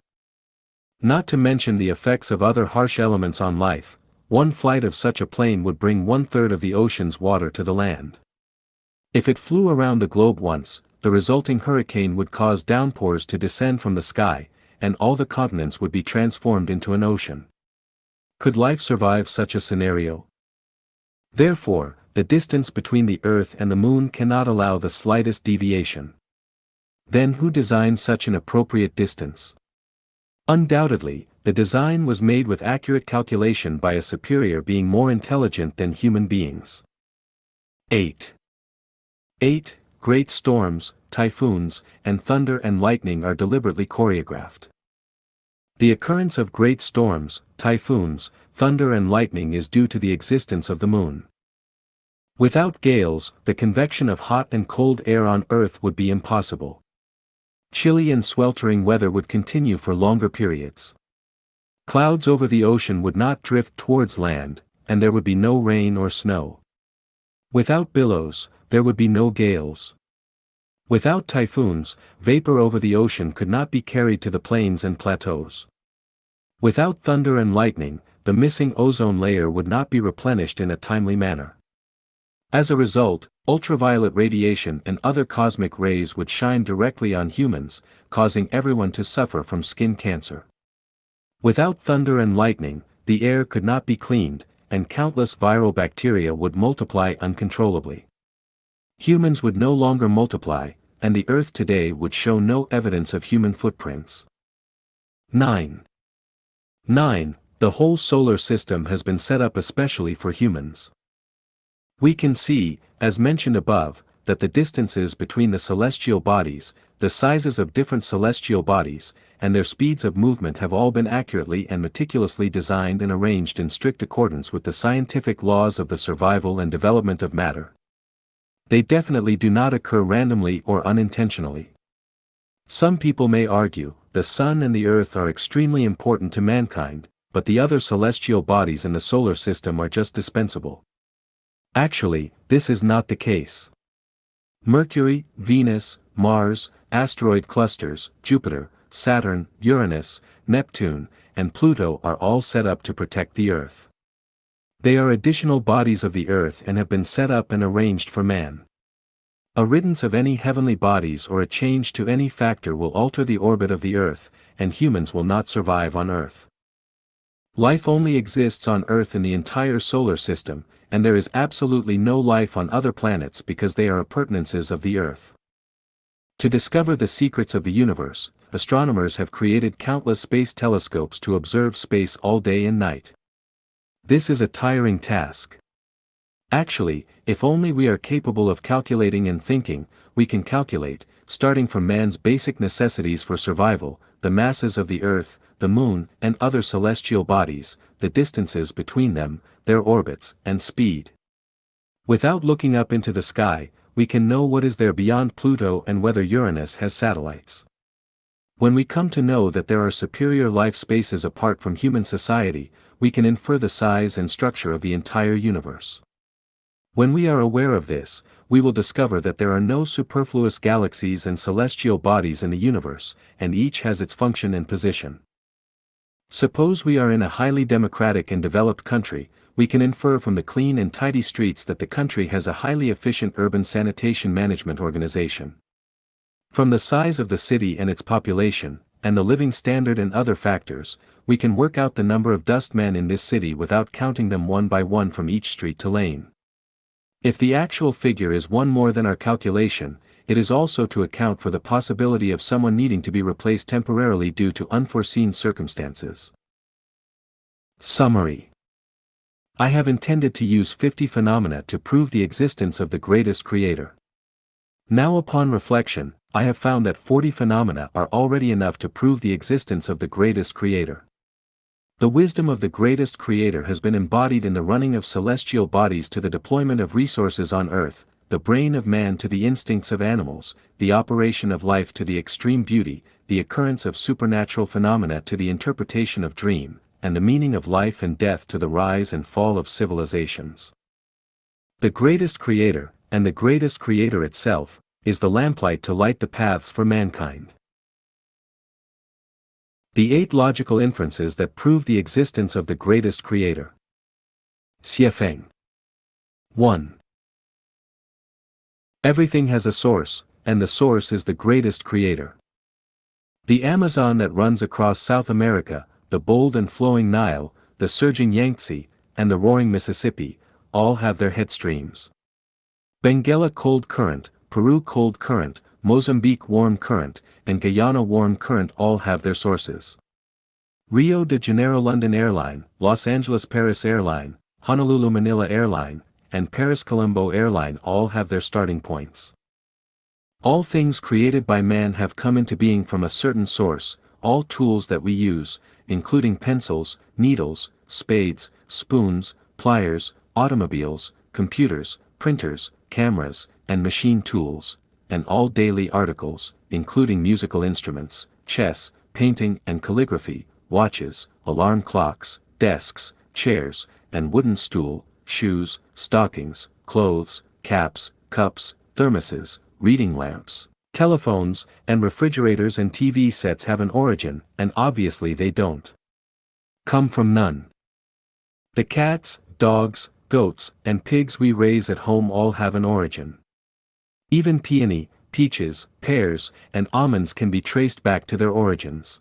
Speaker 1: Not to mention the effects of other harsh elements on life, one flight of such a plane would bring 1/3 of the ocean's water to the land. If it flew around the globe once, the resulting hurricane would cause downpours to descend from the sky, and all the continents would be transformed into an ocean. Could life survive such a scenario? Therefore, the distance between the Earth and the moon cannot allow the slightest deviation. Then who designed such an appropriate distance? Undoubtedly, the design was made with accurate calculation by a superior being more intelligent than human beings. 8. 8. Great storms, typhoons, and thunder and lightning are deliberately choreographed. The occurrence of great storms, typhoons, thunder and lightning is due to the existence of the moon. Without gales, the convection of hot and cold air on Earth would be impossible. Chilly and sweltering weather would continue for longer periods. Clouds over the ocean would not drift towards land, and there would be no rain or snow. Without billows, there would be no gales. Without typhoons, vapor over the ocean could not be carried to the plains and plateaus. Without thunder and lightning, the missing ozone layer would not be replenished in a timely manner. As a result, ultraviolet radiation and other cosmic rays would shine directly on humans, causing everyone to suffer from skin cancer. Without thunder and lightning, the air could not be cleaned, and countless viral bacteria would multiply uncontrollably. Humans would no longer multiply, and the Earth today would show no evidence of human footprints. 9. 9. The whole solar system has been set up especially for humans. We can see, as mentioned above, that the distances between the celestial bodies, the sizes of different celestial bodies, and their speeds of movement have all been accurately and meticulously designed and arranged in strict accordance with the scientific laws of the survival and development of matter. They definitely do not occur randomly or unintentionally. Some people may argue, the Sun and the Earth are extremely important to mankind, but the other celestial bodies in the solar system are just dispensable. Actually, this is not the case. Mercury, Venus, Mars, asteroid clusters, Jupiter, Saturn, Uranus, Neptune, and Pluto are all set up to protect the Earth. They are additional bodies of the Earth and have been set up and arranged for man. A riddance of any heavenly bodies or a change to any factor will alter the orbit of the Earth, and humans will not survive on Earth. Life only exists on Earth in the entire solar system, and there is absolutely no life on other planets because they are appurtenances of the Earth. To discover the secrets of the universe, astronomers have created countless space telescopes to observe space all day and night. This is a tiring task. Actually, if only we are capable of calculating and thinking, we can calculate, starting from man's basic necessities for survival, the masses of the Earth, the Moon, and other celestial bodies, the distances between them, their orbits, and speed. Without looking up into the sky, we can know what is there beyond Pluto and whether Uranus has satellites. When we come to know that there are superior life spaces apart from human society, we can infer the size and structure of the entire universe. When we are aware of this, we will discover that there are no superfluous galaxies and celestial bodies in the universe, and each has its function and position. Suppose we are in a highly democratic and developed country, we can infer from the clean and tidy streets that the country has a highly efficient urban sanitation management organization. From the size of the city and its population, and the living standard and other factors, we can work out the number of dustmen in this city without counting them one by one from each street to lane. If the actual figure is one more than our calculation, it is also to account for the possibility of someone needing to be replaced temporarily due to unforeseen circumstances. Summary. I have intended to use 50 phenomena to prove the existence of the greatest creator. Now upon reflection, I have found that 40 phenomena are already enough to prove the existence of the greatest creator. The wisdom of the greatest creator has been embodied in the running of celestial bodies to the deployment of resources on earth, the brain of man to the instincts of animals, the operation of life to the extreme beauty, the occurrence of supernatural phenomena to the interpretation of dream, and the meaning of life and death to the rise and fall of civilizations. The greatest creator, and the greatest creator itself, is the lamplight to light the paths for mankind. The 8 logical inferences that prove the existence of the greatest creator. Xiefeng. 1. Everything has a source, and the source is the greatest creator. The Amazon that runs across South America, the bold and flowing Nile, the surging Yangtze, and the roaring Mississippi, all have their headstreams. Benguela cold current, Peru cold current, Mozambique warm current, and Guyana warm current all have their sources. Rio de Janeiro London Airline, Los Angeles Paris Airline, Honolulu Manila Airline, and Paris Colombo Airline all have their starting points. All things created by man have come into being from a certain source. All tools that we use, including pencils, needles, spades, spoons, pliers, automobiles, computers, printers, cameras, and machine tools, and all daily articles, including musical instruments, chess, painting and calligraphy, watches, alarm clocks, desks, chairs, and wooden stool, shoes, stockings, clothes, caps, cups, thermoses, reading lamps, telephones, and refrigerators and TV sets have an origin, and obviously they don't come from none. The cats, dogs, goats, and pigs we raise at home all have an origin. Even peony, peaches, pears, and almonds can be traced back to their origins.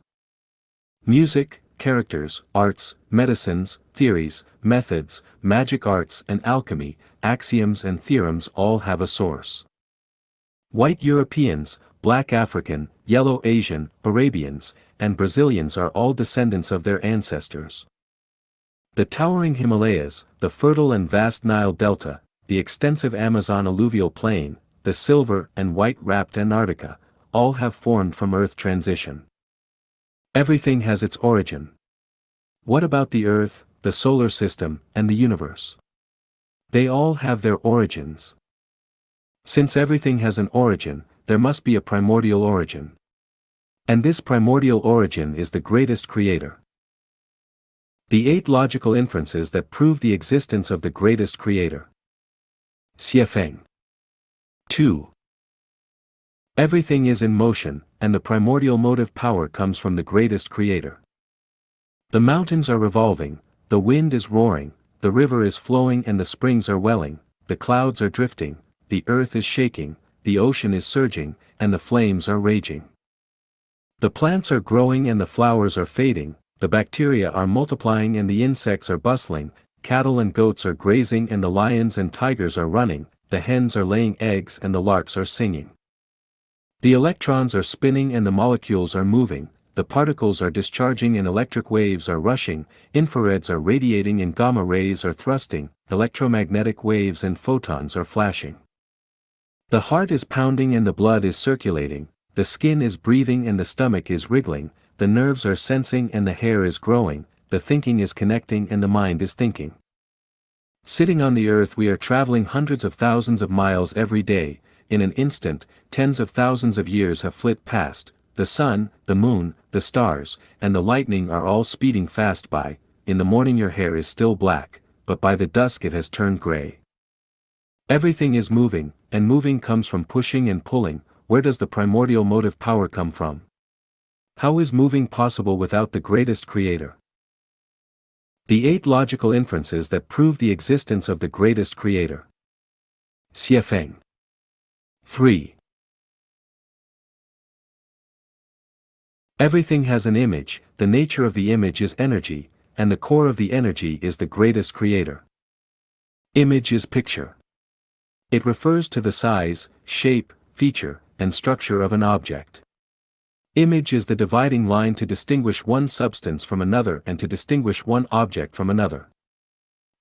Speaker 1: Music, characters, arts, medicines, theories, methods, magic arts and alchemy, axioms and theorems all have a source. White Europeans, black African, yellow Asian, Arabians, and Brazilians are all descendants of their ancestors. The towering Himalayas, the fertile and vast Nile Delta, the extensive Amazon alluvial plain, the silver and white-wrapped Antarctica, all have formed from Earth transition. Everything has its origin. What about the Earth, the solar system, and the universe? They all have their origins. Since everything has an origin, there must be a primordial origin. And this primordial origin is the greatest creator. The 8 logical inferences that prove the existence of the greatest creator. Xiefeng. 2. Everything is in motion, and the primordial motive power comes from the greatest creator. The mountains are revolving, the wind is roaring, the river is flowing and the springs are welling, the clouds are drifting, the earth is shaking, the ocean is surging, and the flames are raging. The plants are growing and the flowers are fading, the bacteria are multiplying and the insects are bustling, cattle and goats are grazing and the lions and tigers are running, the hens are laying eggs and the larks are singing. The electrons are spinning and the molecules are moving, the particles are discharging and electric waves are rushing, infrareds are radiating and gamma rays are thrusting, electromagnetic waves and photons are flashing. The heart is pounding and the blood is circulating, the skin is breathing and the stomach is wriggling, the nerves are sensing and the hair is growing, the thinking is connecting and the mind is thinking. Sitting on the earth we are traveling hundreds of thousands of miles every day, in an instant, tens of thousands of years have flit past, the sun, the moon, the stars, and the lightning are all speeding fast by. In the morning your hair is still black, but by the dusk it has turned gray. Everything is moving, and moving comes from pushing and pulling. Where does the primordial motive power come from? How is moving possible without the greatest creator? The 8 logical inferences that prove the existence of the greatest creator. Xiefeng. 3. Everything has an image, the nature of the image is energy, and the core of the energy is the greatest creator. Image is picture. It refers to the size, shape, feature, and structure of an object. Image is the dividing line to distinguish one substance from another and to distinguish one object from another.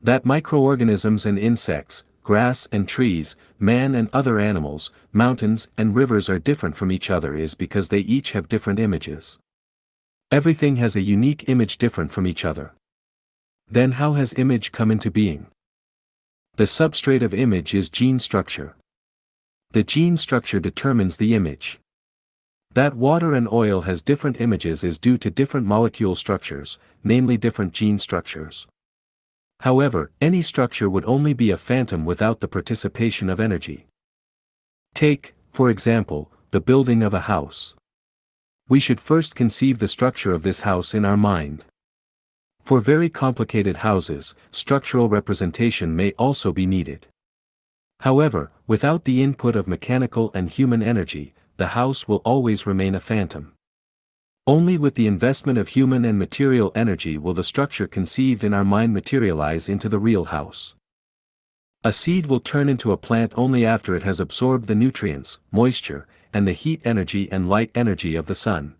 Speaker 1: That microorganisms and insects, grass and trees, man and other animals, mountains and rivers are different from each other is because they each have different images. Everything has a unique image different from each other. Then how has image come into being? The substrate of image is gene structure. The gene structure determines the image. That water and oil has different images is due to different molecule structures, namely different gene structures. However, any structure would only be a phantom without the participation of energy. Take, for example, the building of a house. We should first conceive the structure of this house in our mind. For very complicated houses, structural representation may also be needed. However, without the input of mechanical and human energy, the house will always remain a phantom. Only with the investment of human and material energy will the structure conceived in our mind materialize into the real house. A seed will turn into a plant only after it has absorbed the nutrients, moisture, and the heat energy and light energy of the sun.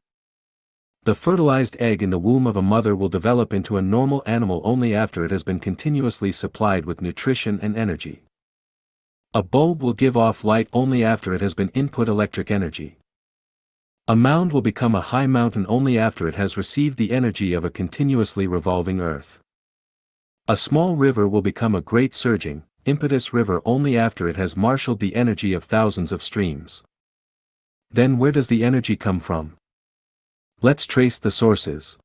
Speaker 1: The fertilized egg in the womb of a mother will develop into a normal animal only after it has been continuously supplied with nutrition and energy. A bulb will give off light only after it has been input electric energy. A mound will become a high mountain only after it has received the energy of a continuously revolving earth. A small river will become a great surging, impetuous river only after it has marshaled the energy of thousands of streams. Then where does the energy come from? Let's trace the sources.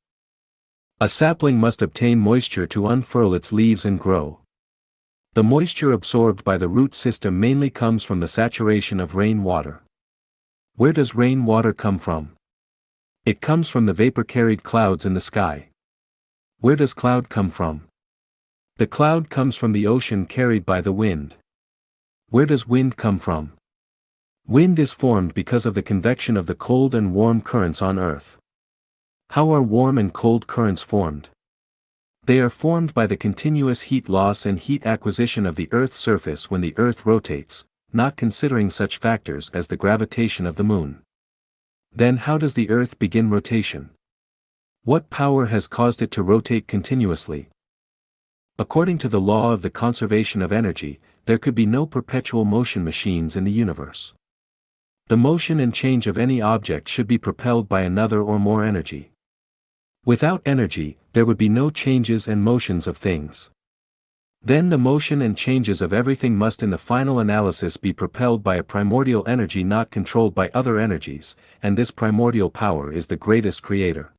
Speaker 1: A sapling must obtain moisture to unfurl its leaves and grow. The moisture absorbed by the root system mainly comes from the saturation of rain water. Where does rain water come from? It comes from the vapor-carried clouds in the sky. Where does cloud come from? The cloud comes from the ocean carried by the wind. Where does wind come from? Wind is formed because of the convection of the cold and warm currents on Earth. How are warm and cold currents formed? They are formed by the continuous heat loss and heat acquisition of the Earth's surface when the Earth rotates, not considering such factors as the gravitation of the moon. Then how does the Earth begin rotation? What power has caused it to rotate continuously? According to the law of the conservation of energy, there could be no perpetual motion machines in the universe. The motion and change of any object should be propelled by another or more energy. Without energy, there would be no changes and motions of things. Then the motion and changes of everything must in the final analysis be propelled by a primordial energy not controlled by other energies, and this primordial power is the greatest creator.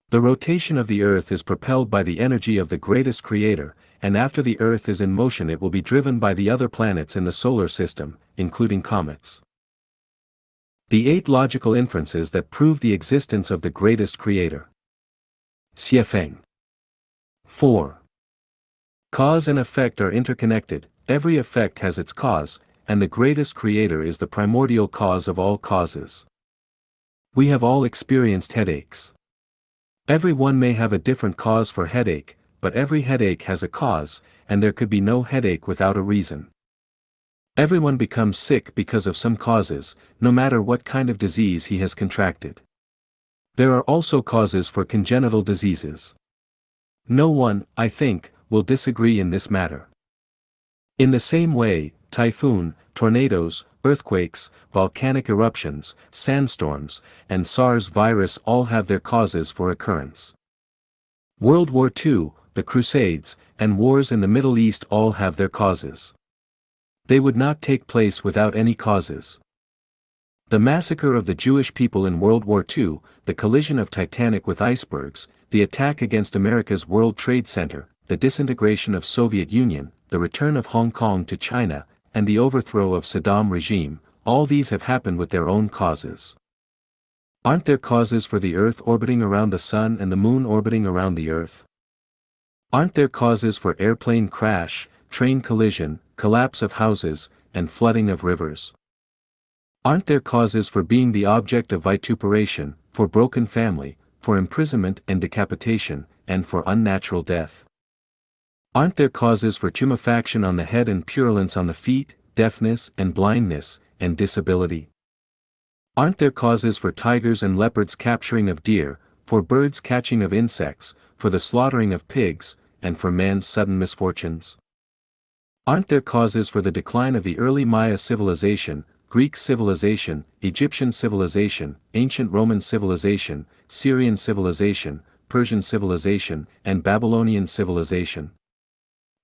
Speaker 1: The rotation of the earth is propelled by the energy of the greatest creator, and after the Earth is in motion it will be driven by the other planets in the solar system, including comets. The 8 logical inferences that prove the existence of the greatest creator. Xiefeng. 4. Cause and effect are interconnected, every effect has its cause, and the greatest creator is the primordial cause of all causes. We have all experienced headaches. Everyone may have a different cause for headache, but every headache has a cause, and there could be no headache without a reason. Everyone becomes sick because of some causes, no matter what kind of disease he has contracted. There are also causes for congenital diseases. No one, I think, will disagree in this matter. In the same way, typhoon, tornadoes, earthquakes, volcanic eruptions, sandstorms, and SARS virus all have their causes for occurrence. World War II, the Crusades, and wars in the Middle East all have their causes. They would not take place without any causes. The massacre of the Jewish people in World War II, the collision of Titanic with icebergs, the attack against America's World Trade Center, the disintegration of Soviet Union, the return of Hong Kong to China, and the overthrow of Saddam regime, all these have happened with their own causes. Aren't there causes for the Earth orbiting around the Sun and the Moon orbiting around the Earth? Aren't there causes for airplane crash, train collision, collapse of houses, and flooding of rivers? Aren't there causes for being the object of vituperation, for broken family, for imprisonment and decapitation, and for unnatural death? Aren't there causes for tumefaction on the head and purulence on the feet, deafness and blindness, and disability? Aren't there causes for tigers and leopards capturing of deer, for birds catching of insects, for the slaughtering of pigs, and for man's sudden misfortunes? Aren't there causes for the decline of the early Maya civilization, Greek civilization, Egyptian civilization, ancient Roman civilization, Syrian civilization, Persian civilization, and Babylonian civilization?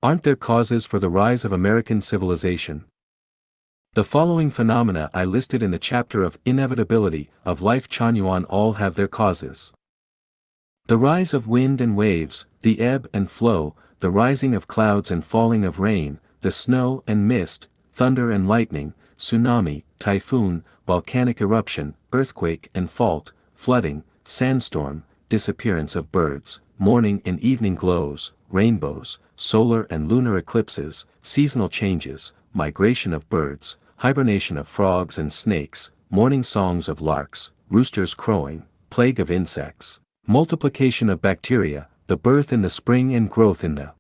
Speaker 1: Aren't there causes for the rise of American civilization? The following phenomena I listed in the chapter of Inevitability of Lifechanyuan all have their causes. The rise of wind and waves, the ebb and flow, the rising of clouds and falling of rain, the snow and mist, thunder and lightning, tsunami, typhoon, volcanic eruption, earthquake and fault, flooding, sandstorm, disappearance of birds, morning and evening glows, rainbows, solar and lunar eclipses, seasonal changes, migration of birds, hibernation of frogs and snakes, morning songs of larks, roosters crowing, plague of insects, multiplication of bacteria, the birth in the spring and growth in the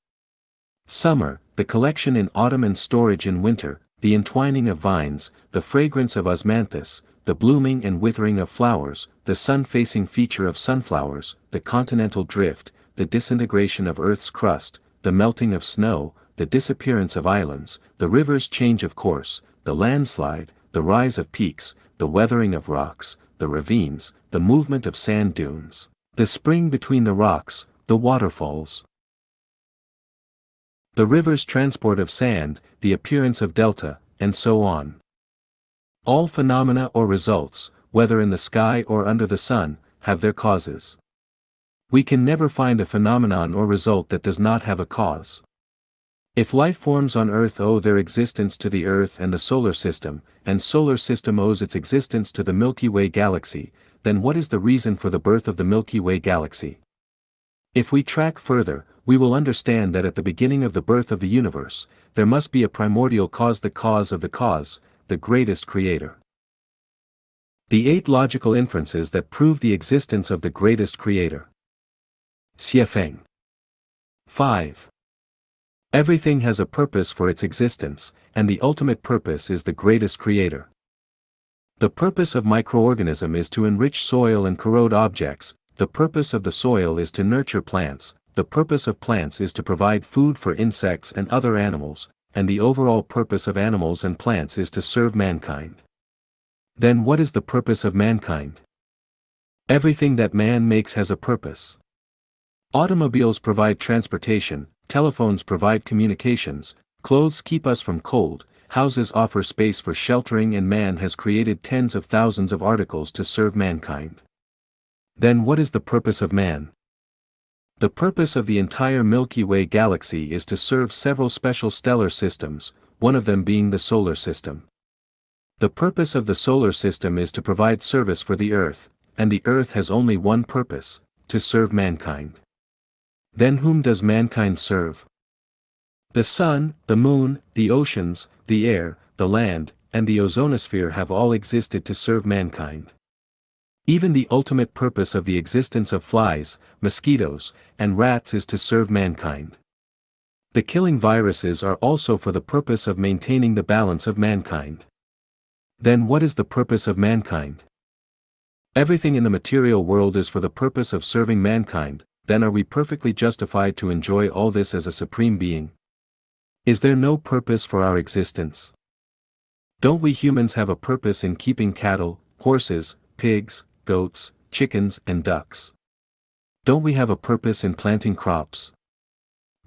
Speaker 1: summer, the collection in autumn and storage in winter, the entwining of vines, the fragrance of osmanthus, the blooming and withering of flowers, the sun-facing feature of sunflowers, the continental drift, the disintegration of Earth's crust, the melting of snow, the disappearance of islands, the river's change of course, the landslide, the rise of peaks, the weathering of rocks, the ravines, the movement of sand dunes, the spring between the rocks, the waterfalls, the river's transport of sand, the appearance of delta, and so on. All phenomena or results, whether in the sky or under the sun, have their causes. We can never find a phenomenon or result that does not have a cause. If life forms on Earth owe their existence to the Earth and the solar system, and solar system owes its existence to the Milky Way galaxy, then what is the reason for the birth of the Milky Way galaxy? If we track further, we will understand that at the beginning of the birth of the universe, there must be a primordial cause, the cause of the cause, the greatest creator. The 8 logical inferences that prove the existence of the greatest creator. Xiefeng. 5. Everything has a purpose for its existence, and the ultimate purpose is the greatest creator. The purpose of microorganism is to enrich soil and corrode objects, the purpose of the soil is to nurture plants, the purpose of plants is to provide food for insects and other animals, and the overall purpose of animals and plants is to serve mankind. Then what is the purpose of mankind? Everything that man makes has a purpose. Automobiles provide transportation, telephones provide communications, clothes keep us from cold, houses offer space for sheltering, and man has created tens of thousands of articles to serve mankind. Then what is the purpose of man? The purpose of the entire Milky Way galaxy is to serve several special stellar systems, one of them being the solar system. The purpose of the solar system is to provide service for the Earth, and the Earth has only one purpose, to serve mankind. Then whom does mankind serve? The sun, the moon, the oceans, the air, the land, and the ozonosphere have all existed to serve mankind. Even the ultimate purpose of the existence of flies, mosquitoes, and rats is to serve mankind. The killing viruses are also for the purpose of maintaining the balance of mankind. Then what is the purpose of mankind? Everything in the material world is for the purpose of serving mankind. Then are we perfectly justified to enjoy all this as a supreme being? Is there no purpose for our existence? Don't we humans have a purpose in keeping cattle, horses, pigs, goats, chickens, and ducks? Don't we have a purpose in planting crops?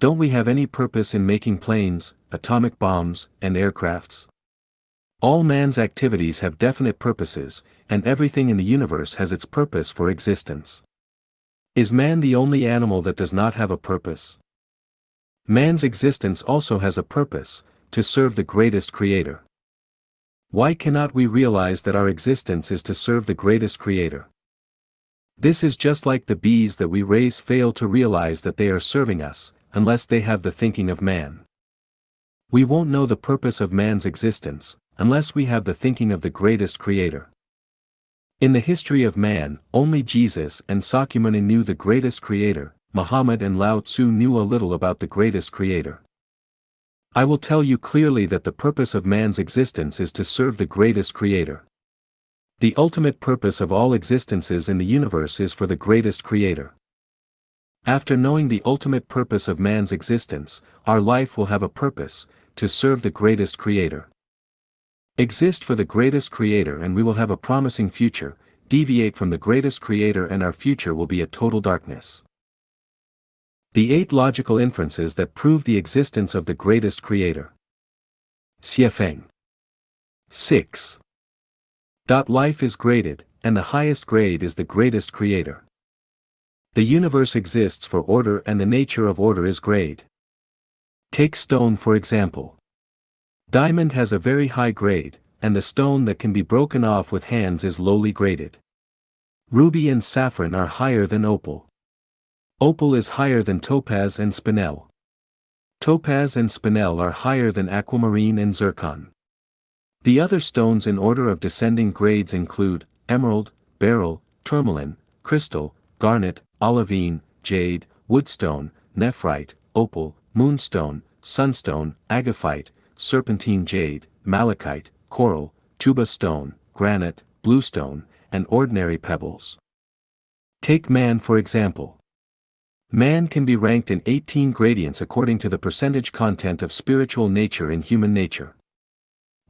Speaker 1: Don't we have any purpose in making planes, atomic bombs, and aircrafts? All man's activities have definite purposes, and everything in the universe has its purpose for existence. Is man the only animal that does not have a purpose? Man's existence also has a purpose, to serve the greatest creator. Why cannot we realize that our existence is to serve the greatest creator? This is just like the bees that we raise fail to realize that they are serving us, unless they have the thinking of man. We won't know the purpose of man's existence, unless we have the thinking of the greatest creator. In the history of man, only Jesus and Sakyamuni knew the greatest creator. Muhammad and Lao Tzu knew a little about the greatest creator. I will tell you clearly that the purpose of man's existence is to serve the greatest creator. The ultimate purpose of all existences in the universe is for the greatest creator. After knowing the ultimate purpose of man's existence, our life will have a purpose, to serve the greatest creator. Exist for the greatest creator and we will have a promising future. Deviate from the greatest creator and our future will be a total darkness. The 8 logical inferences that prove the existence of the greatest creator. Xiefeng. 6. Life is graded, and the highest grade is the greatest creator. The universe exists for order and the nature of order is grade. Take stone for example. Diamond has a very high grade, and the stone that can be broken off with hands is lowly graded. Ruby and saffron are higher than opal. Opal is higher than topaz and spinel. Topaz and spinel are higher than aquamarine and zircon. The other stones in order of descending grades include emerald, beryl, tourmaline, crystal, garnet, olivine, jade, woodstone, nephrite, opal, moonstone, sunstone, agaphite, serpentine jade, malachite, coral, tuba stone, granite, bluestone, and ordinary pebbles. Take man for example. Man can be ranked in 18 gradients according to the percentage content of spiritual nature in human nature.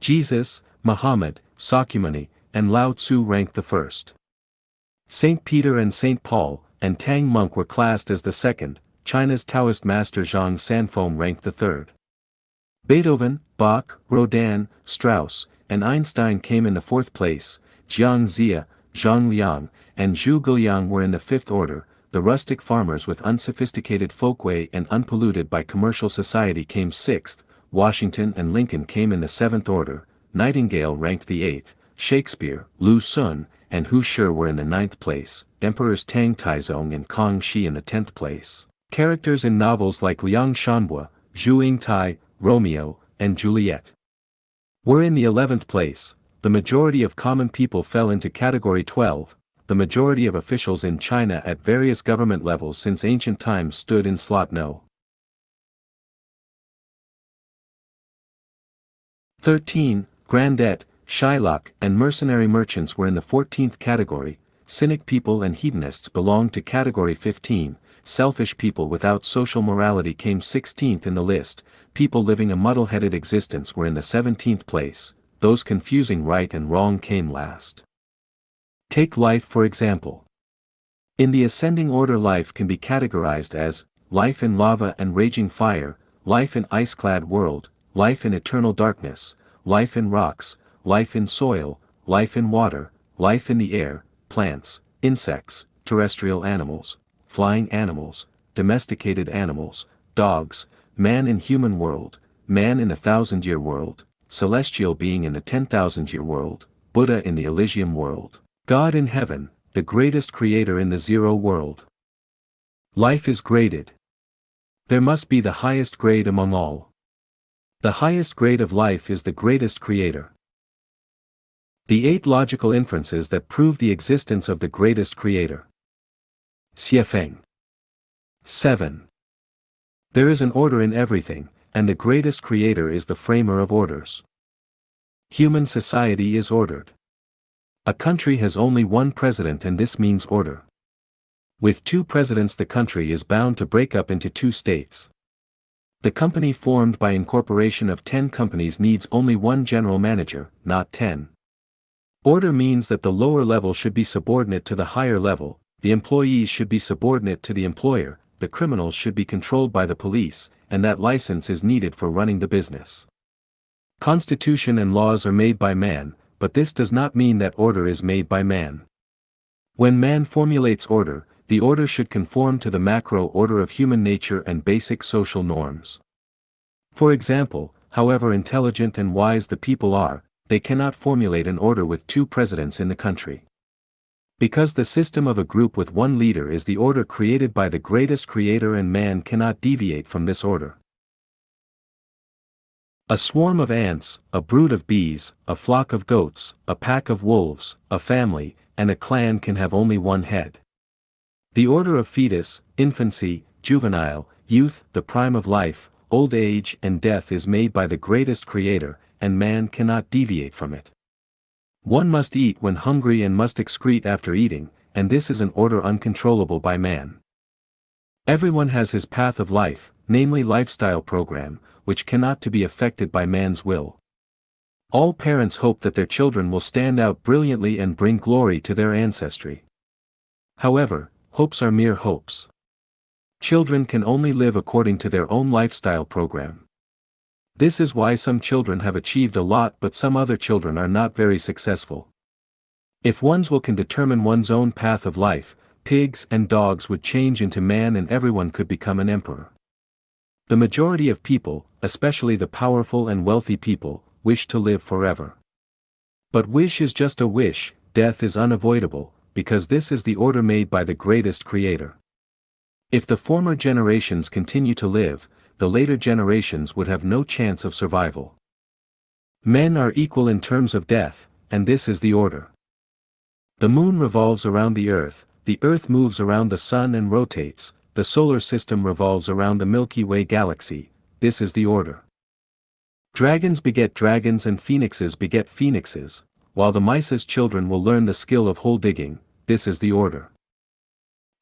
Speaker 1: Jesus, Muhammad, Sakyamuni, and Lao Tzu ranked the first. Saint Peter and Saint Paul, and Tang monk were classed as the second. China's Taoist master Zhang Sanfeng ranked the third. Beethoven, Bach, Rodin, Strauss, and Einstein came in the fourth place. Jiang Zia, Zhang Liang, and Zhu Guiliang were in the fifth order. The rustic farmers with unsophisticated folkway and unpolluted by commercial society came sixth. Washington and Lincoln came in the seventh order. Nightingale ranked the eighth. Shakespeare, Lu Sun, and Hu Shi were in the ninth place. Emperors Tang Taizong and Kong Shi in the 10th place. Characters in novels like Liang Shanhua, Zhu Yingtai, Romeo, and Juliet were in the 11th place. The majority of common people fell into category 12. The majority of officials in China at various government levels since ancient times stood in slot no. 13. Grandet, Shylock, and mercenary merchants were in the 14th category. Cynic people and hedonists belonged to category 15. Selfish people without social morality came 16th in the list. People living a muddle-headed existence were in the 17th place. Those confusing right and wrong came last. Take life for example. In the ascending order, life can be categorized as life in lava and raging fire, life in ice-clad world, life in eternal darkness, life in rocks, life in soil, life in water, life in the air, plants, insects, terrestrial animals, flying animals, domesticated animals, dogs, man in human world, man in the 1,000-year world, celestial being in the 10,000-year world, Buddha in the Elysium world, God in heaven, the greatest creator in the zero world. Life is graded. There must be the highest grade among all. The highest grade of life is the greatest creator. The 8 logical inferences that prove the existence of the greatest creator. Xiefeng. 7. There is an order in everything, and the greatest creator is the framer of orders. Human society is ordered. A country has only one president, and this means order. With 2 presidents, the country is bound to break up into 2 states. The company formed by incorporation of 10 companies needs only 1 general manager, not 10. Order means that the lower level should be subordinate to the higher level, the employees should be subordinate to the employer, the criminals should be controlled by the police, and that license is needed for running the business. Constitution and laws are made by man, but this does not mean that order is made by man. When man formulates order, the order should conform to the macro order of human nature and basic social norms. For example, however intelligent and wise the people are, they cannot formulate an order with 2 presidents in the country. Because the system of a group with 1 leader is the order created by the greatest creator, and man cannot deviate from this order. A swarm of ants, a brood of bees, a flock of goats, a pack of wolves, a family, and a clan can have only 1 head. The order of fetus, infancy, juvenile, youth, the prime of life, old age and death is made by the greatest creator, and man cannot deviate from it. One must eat when hungry and must excrete after eating, and this is an order uncontrollable by man. Everyone has his path of life, namely lifestyle program, which cannot to be affected by man's will. All parents hope that their children will stand out brilliantly and bring glory to their ancestry. However, hopes are mere hopes. Children can only live according to their own lifestyle program. This is why some children have achieved a lot but some other children are not very successful. If one's will can determine one's own path of life, pigs and dogs would change into man and everyone could become an emperor. The majority of people, especially the powerful and wealthy people, wish to live forever. But wish is just a wish, death is unavoidable, because this is the order made by the greatest creator. If the former generations continue to live, the later generations would have no chance of survival. Men are equal in terms of death, and this is the order. The moon revolves around the earth moves around the sun and rotates, the solar system revolves around the Milky Way galaxy, this is the order. Dragons beget dragons and phoenixes beget phoenixes, while the mice's children will learn the skill of hole digging, this is the order.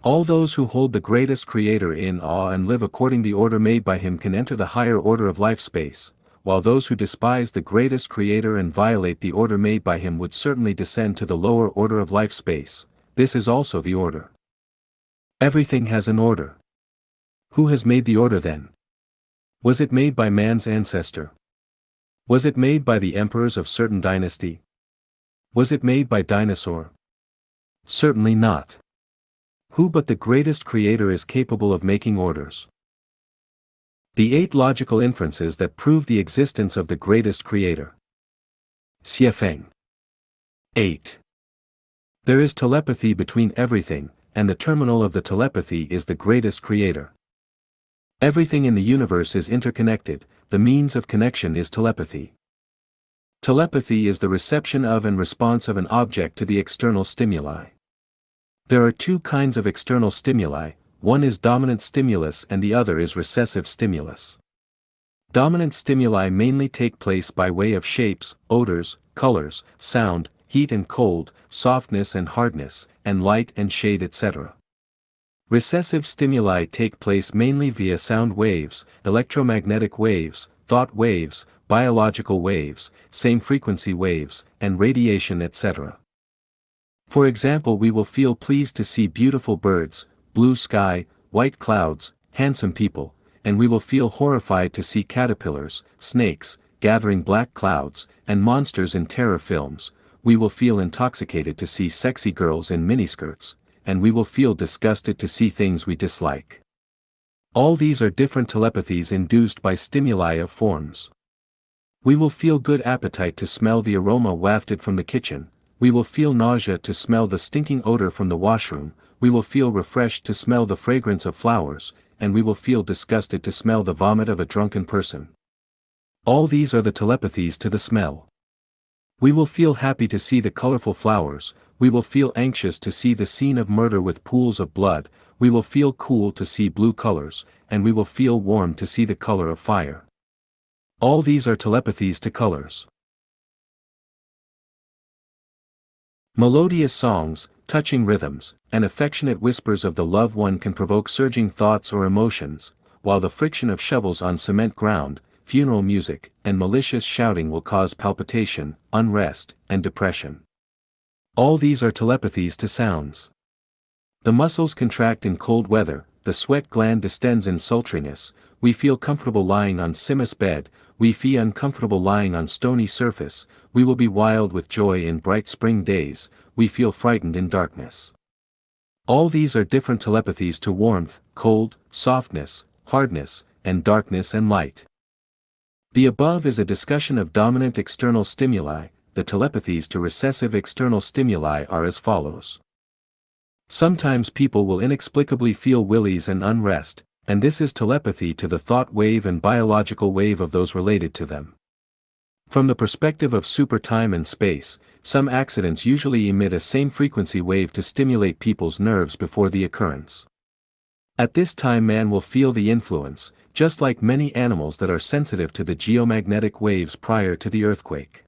Speaker 1: All those who hold the greatest creator in awe and live according the order made by him can enter the higher order of life space, while those who despise the greatest creator and violate the order made by him would certainly descend to the lower order of life space, this is also the order. Everything has an order. Who has made the order then? Was it made by man's ancestor? Was it made by the emperors of certain dynasty? Was it made by dinosaur? Certainly not. Who but the greatest creator is capable of making orders? The 8 logical inferences that prove the existence of the greatest creator. Xiefeng. 8. There is telepathy between everything, and the terminal of the telepathy is the greatest creator. Everything in the universe is interconnected, the means of connection is telepathy. Telepathy is the reception of and response of an object to the external stimuli. There are 2 kinds of external stimuli, one is dominant stimulus and the other is recessive stimulus. Dominant stimuli mainly take place by way of shapes, odors, colors, sound, heat and cold, softness and hardness, and light and shade etc. Recessive stimuli take place mainly via sound waves, electromagnetic waves, thought waves, biological waves, same frequency waves, and radiation etc. For example, we will feel pleased to see beautiful birds, blue sky, white clouds, handsome people, and we will feel horrified to see caterpillars, snakes, gathering black clouds, and monsters in terror films. We will feel intoxicated to see sexy girls in miniskirts, and we will feel disgusted to see things we dislike. All these are different telepathies induced by stimuli of forms. We will feel good appetite to smell the aroma wafted from the kitchen, we will feel nausea to smell the stinking odor from the washroom, we will feel refreshed to smell the fragrance of flowers, and we will feel disgusted to smell the vomit of a drunken person. All these are the telepathies to the smell. We will feel happy to see the colorful flowers, we will feel anxious to see the scene of murder with pools of blood, we will feel cool to see blue colors, and we will feel warm to see the color of fire. All these are telepathies to colors. Melodious songs, touching rhythms, and affectionate whispers of the loved one can provoke surging thoughts or emotions, while the friction of shovels on cement ground, funeral music, and malicious shouting will cause palpitation, unrest, and depression. All these are telepathies to sounds. The muscles contract in cold weather, the sweat gland distends in sultriness, we feel comfortable lying on Simus bed, we feel uncomfortable lying on stony surface, we will be wild with joy in bright spring days, we feel frightened in darkness. All these are different telepathies to warmth, cold, softness, hardness, and darkness and light. The above is a discussion of dominant external stimuli. The telepathies to recessive external stimuli are as follows. Sometimes people will inexplicably feel willies and unrest, and this is telepathy to the thought wave and biological wave of those related to them. From the perspective of super time and space, some accidents usually emit a same frequency wave to stimulate people's nerves before the occurrence. At this time man will feel the influence, just like many animals that are sensitive to the geomagnetic waves prior to the earthquake.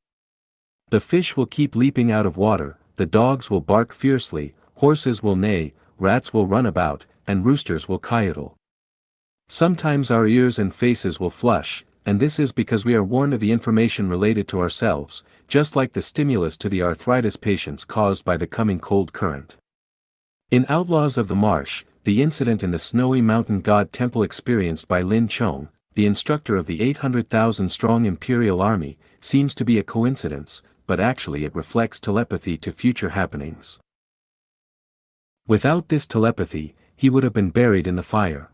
Speaker 1: The fish will keep leaping out of water, the dogs will bark fiercely, horses will neigh, rats will run about, and roosters will coyote. Sometimes our ears and faces will flush, and this is because we are warned of the information related to ourselves, just like the stimulus to the arthritis patients caused by the coming cold current. In Outlaws of the Marsh, the incident in the snowy mountain god temple experienced by Lin Chong, the instructor of the 800,000-strong imperial army, seems to be a coincidence, but actually it reflects telepathy to future happenings. Without this telepathy, he would have been buried in the fire.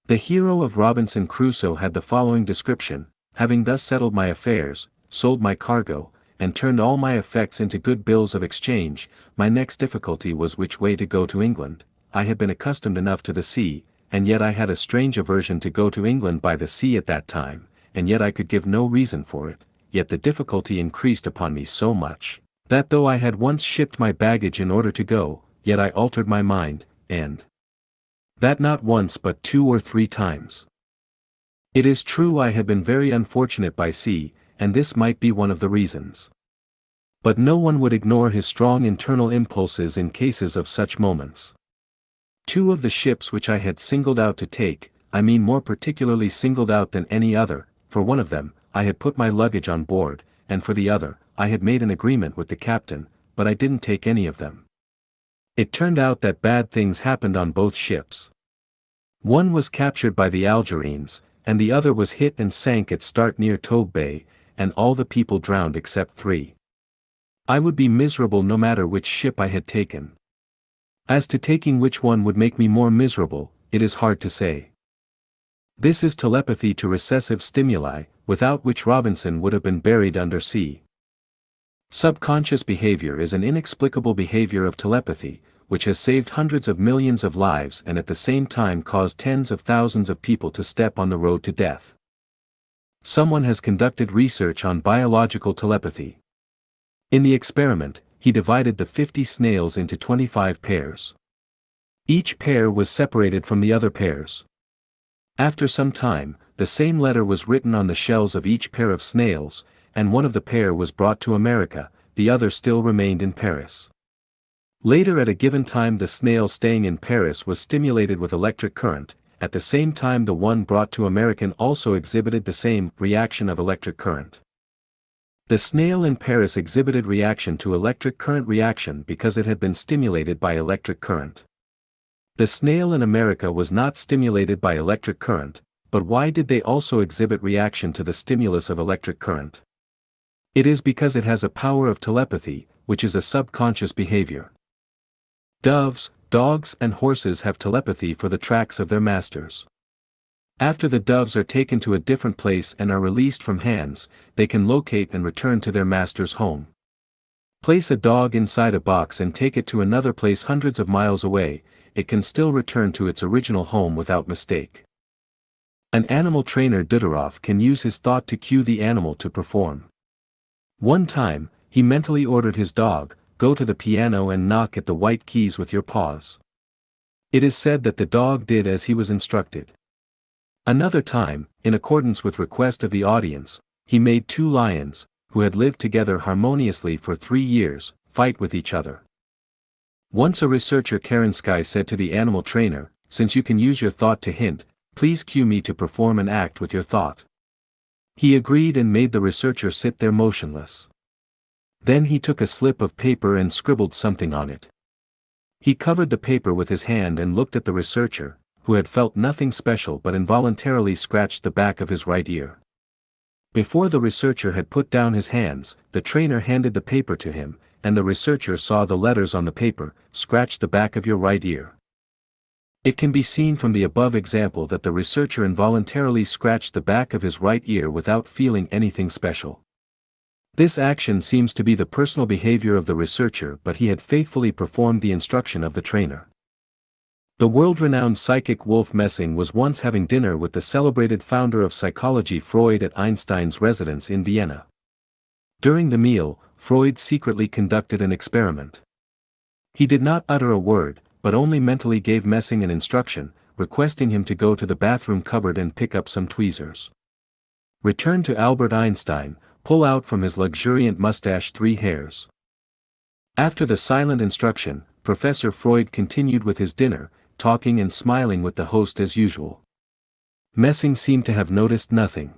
Speaker 1: The hero of Robinson Crusoe had the following description: having thus settled my affairs, sold my cargo, and turned all my effects into good bills of exchange, my next difficulty was which way to go to England. I had been accustomed enough to the sea, and yet I had a strange aversion to go to England by the sea at that time, and yet I could give no reason for it, yet the difficulty increased upon me so much, that though I had once shipped my baggage in order to go, yet I altered my mind, and that not once but 2 or 3 times. It is true I had been very unfortunate by sea, and this might be one of the reasons. But no one would ignore his strong internal impulses in cases of such moments. 2 of the ships which I had singled out to take, I mean more particularly singled out than any other, for one of them, I had put my luggage on board, and for the other, I had made an agreement with the captain, but I didn't take any of them. It turned out that bad things happened on both ships. One was captured by the Algerines, and the other was hit and sank at start near Tobe Bay, and all the people drowned except 3. I would be miserable no matter which ship I had taken. As to taking which one would make me more miserable, it is hard to say. This is telepathy to recessive stimuli, without which Robinson would have been buried under sea. Subconscious behavior is an inexplicable behavior of telepathy, which has saved hundreds of millions of lives and at the same time caused tens of thousands of people to step on the road to death. Someone has conducted research on biological telepathy. In the experiment, he divided the 50 snails into 25 pairs. Each pair was separated from the other pairs. After some time, the same letter was written on the shells of each pair of snails, and one of the pair was brought to America, the other still remained in Paris. Later at a given time the snail staying in Paris was stimulated with electric current, at the same time the one brought to American also exhibited the same reaction of electric current. The snail in Paris exhibited reaction to electric current reaction because it had been stimulated by electric current. The snail in America was not stimulated by electric current, but why did they also exhibit reaction to the stimulus of electric current? It is because it has a power of telepathy, which is a subconscious behavior. Doves, dogs and horses have telepathy for the tracks of their masters. After the doves are taken to a different place and are released from hands, they can locate and return to their master's home. Place a dog inside a box and take it to another place hundreds of miles away, it can still return to its original home without mistake. An animal trainer Dudorov can use his thought to cue the animal to perform. One time, he mentally ordered his dog, "Go to the piano and knock at the white keys with your paws." It is said that the dog did as he was instructed. Another time, in accordance with request of the audience, he made two lions, who had lived together harmoniously for 3 years, fight with each other. Once a researcher Kerensky said to the animal trainer, "Since you can use your thought to hint, please cue me to perform an act with your thought." He agreed and made the researcher sit there motionless. Then he took a slip of paper and scribbled something on it. He covered the paper with his hand and looked at the researcher, who had felt nothing special but involuntarily scratched the back of his right ear. Before the researcher had put down his hands, the trainer handed the paper to him, and the researcher saw the letters on the paper, "Scratch the back of your right ear." It can be seen from the above example that the researcher involuntarily scratched the back of his right ear without feeling anything special. This action seems to be the personal behavior of the researcher, but he had faithfully performed the instruction of the trainer. The world-renowned psychic Wolf Messing was once having dinner with the celebrated founder of psychology Freud at Einstein's residence in Vienna. During the meal, Freud secretly conducted an experiment. He did not utter a word, but only mentally gave Messing an instruction, requesting him to go to the bathroom cupboard and pick up some tweezers. Return to Albert Einstein, pull out from his luxuriant mustache 3 hairs. After the silent instruction, Professor Freud continued with his dinner, talking and smiling with the host as usual. Messing seemed to have noticed nothing.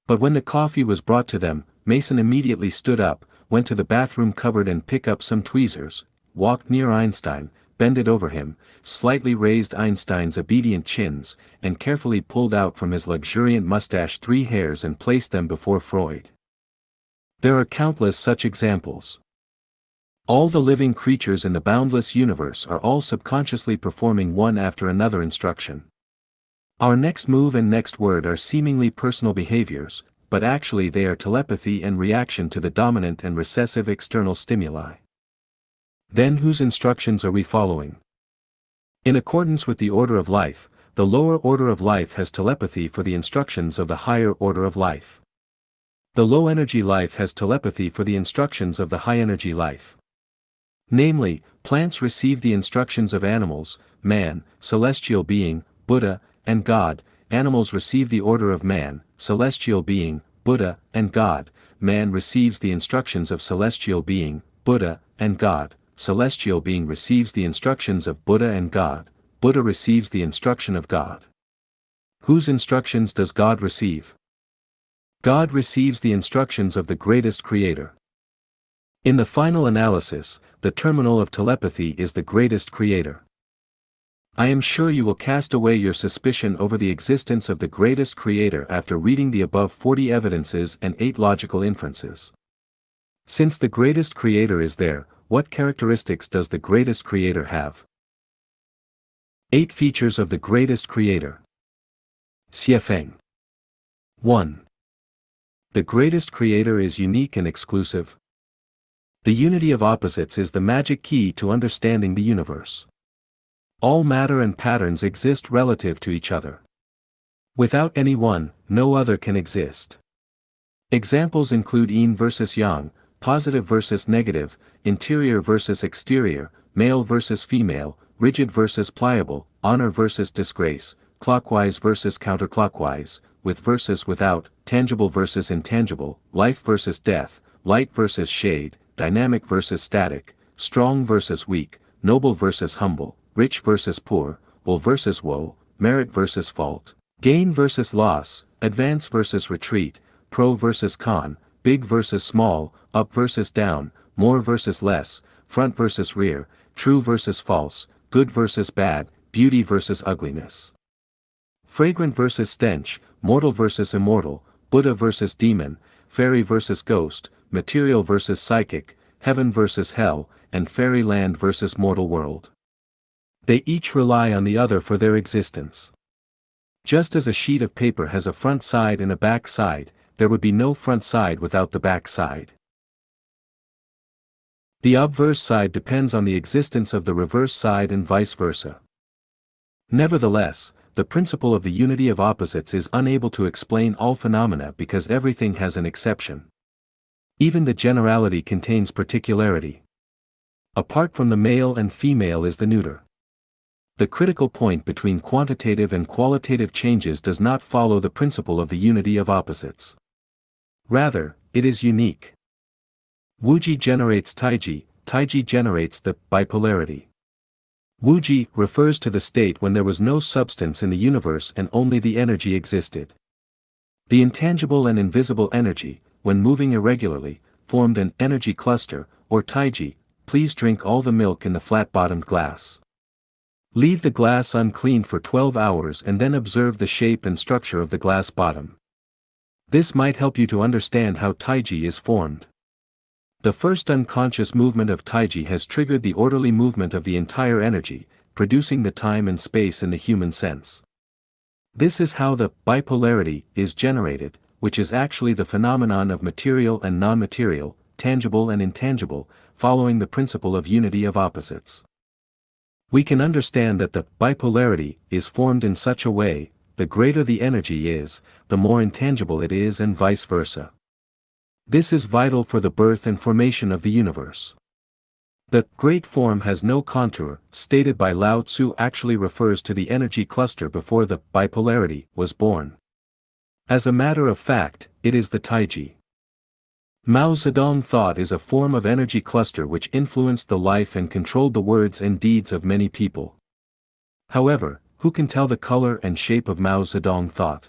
Speaker 1: But when the coffee was brought to them, Mason immediately stood up, went to the bathroom cupboard and picked up some tweezers, walked near Einstein, bended over him, slightly raised Einstein's obedient chins, and carefully pulled out from his luxuriant mustache 3 hairs and placed them before Freud. There are countless such examples. All the living creatures in the boundless universe are all subconsciously performing one after another instruction. Our next move and next word are seemingly personal behaviors, but actually they are telepathy and reaction to the dominant and recessive external stimuli. Then whose instructions are we following? In accordance with the order of life, the lower order of life has telepathy for the instructions of the higher order of life. The low-energy life has telepathy for the instructions of the high-energy life. Namely, plants receive the instructions of animals, man, celestial being, Buddha, and God. Animals receive the order of man, celestial being, Buddha, and God. Man receives the instructions of celestial being, Buddha, and God. Celestial being receives the instructions of Buddha and God. Buddha receives the instruction of God. Whose instructions does God receive? God receives the instructions of the greatest creator. In the final analysis, the terminal of telepathy is the greatest creator. I am sure you will cast away your suspicion over the existence of the greatest creator after reading the above 40 evidences and 8 logical inferences. Since the greatest creator is there, what characteristics does the greatest creator have? 8 features of the greatest creator. Xiefeng. 1. The greatest creator is unique and exclusive. The unity of opposites is the magic key to understanding the universe. All matter and patterns exist relative to each other. Without any one, no other can exist. Examples include yin versus yang, positive versus negative, interior versus exterior, male versus female, rigid versus pliable, honor versus disgrace, clockwise versus counterclockwise, with versus without, tangible versus intangible, life versus death, light versus shade, dynamic versus static, strong versus weak, noble versus humble, rich versus poor, woe versus woe, merit versus fault, gain versus loss, advance versus retreat, pro versus con, big versus small, up versus down, more versus less, front versus rear, true versus false, good versus bad, beauty versus ugliness. Fragrant versus stench, mortal versus immortal, Buddha versus demon, fairy versus ghost, material versus psychic, heaven versus hell, and fairyland versus mortal world. They each rely on the other for their existence. Just as a sheet of paper has a front side and a back side, there would be no front side without the back side. The obverse side depends on the existence of the reverse side and vice versa. Nevertheless, the principle of the unity of opposites is unable to explain all phenomena because everything has an exception. Even the generality contains particularity. Apart from the male and female is the neuter. The critical point between quantitative and qualitative changes does not follow the principle of the unity of opposites. Rather, it is unique. Wuji generates Taiji, Taiji generates the bipolarity. Wuji refers to the state when there was no substance in the universe and only the energy existed. The intangible and invisible energy, when moving irregularly, formed an energy cluster, or Taiji. Please drink all the milk in the flat-bottomed glass. Leave the glass uncleaned for 12 hours and then observe the shape and structure of the glass bottom. This might help you to understand how Taiji is formed. The first unconscious movement of Taiji has triggered the orderly movement of the entire energy, producing the time and space in the human sense. This is how the bipolarity is generated, which is actually the phenomenon of material and non-material, tangible and intangible, following the principle of unity of opposites. We can understand that the bipolarity is formed in such a way, the greater the energy is, the more intangible it is and vice versa. This is vital for the birth and formation of the universe. The great form has no contour, stated by Lao Tzu, actually refers to the energy cluster before the bipolarity was born. As a matter of fact, it is the Taiji. Mao Zedong thought is a form of energy cluster which influenced the life and controlled the words and deeds of many people. However, who can tell the color and shape of Mao Zedong thought?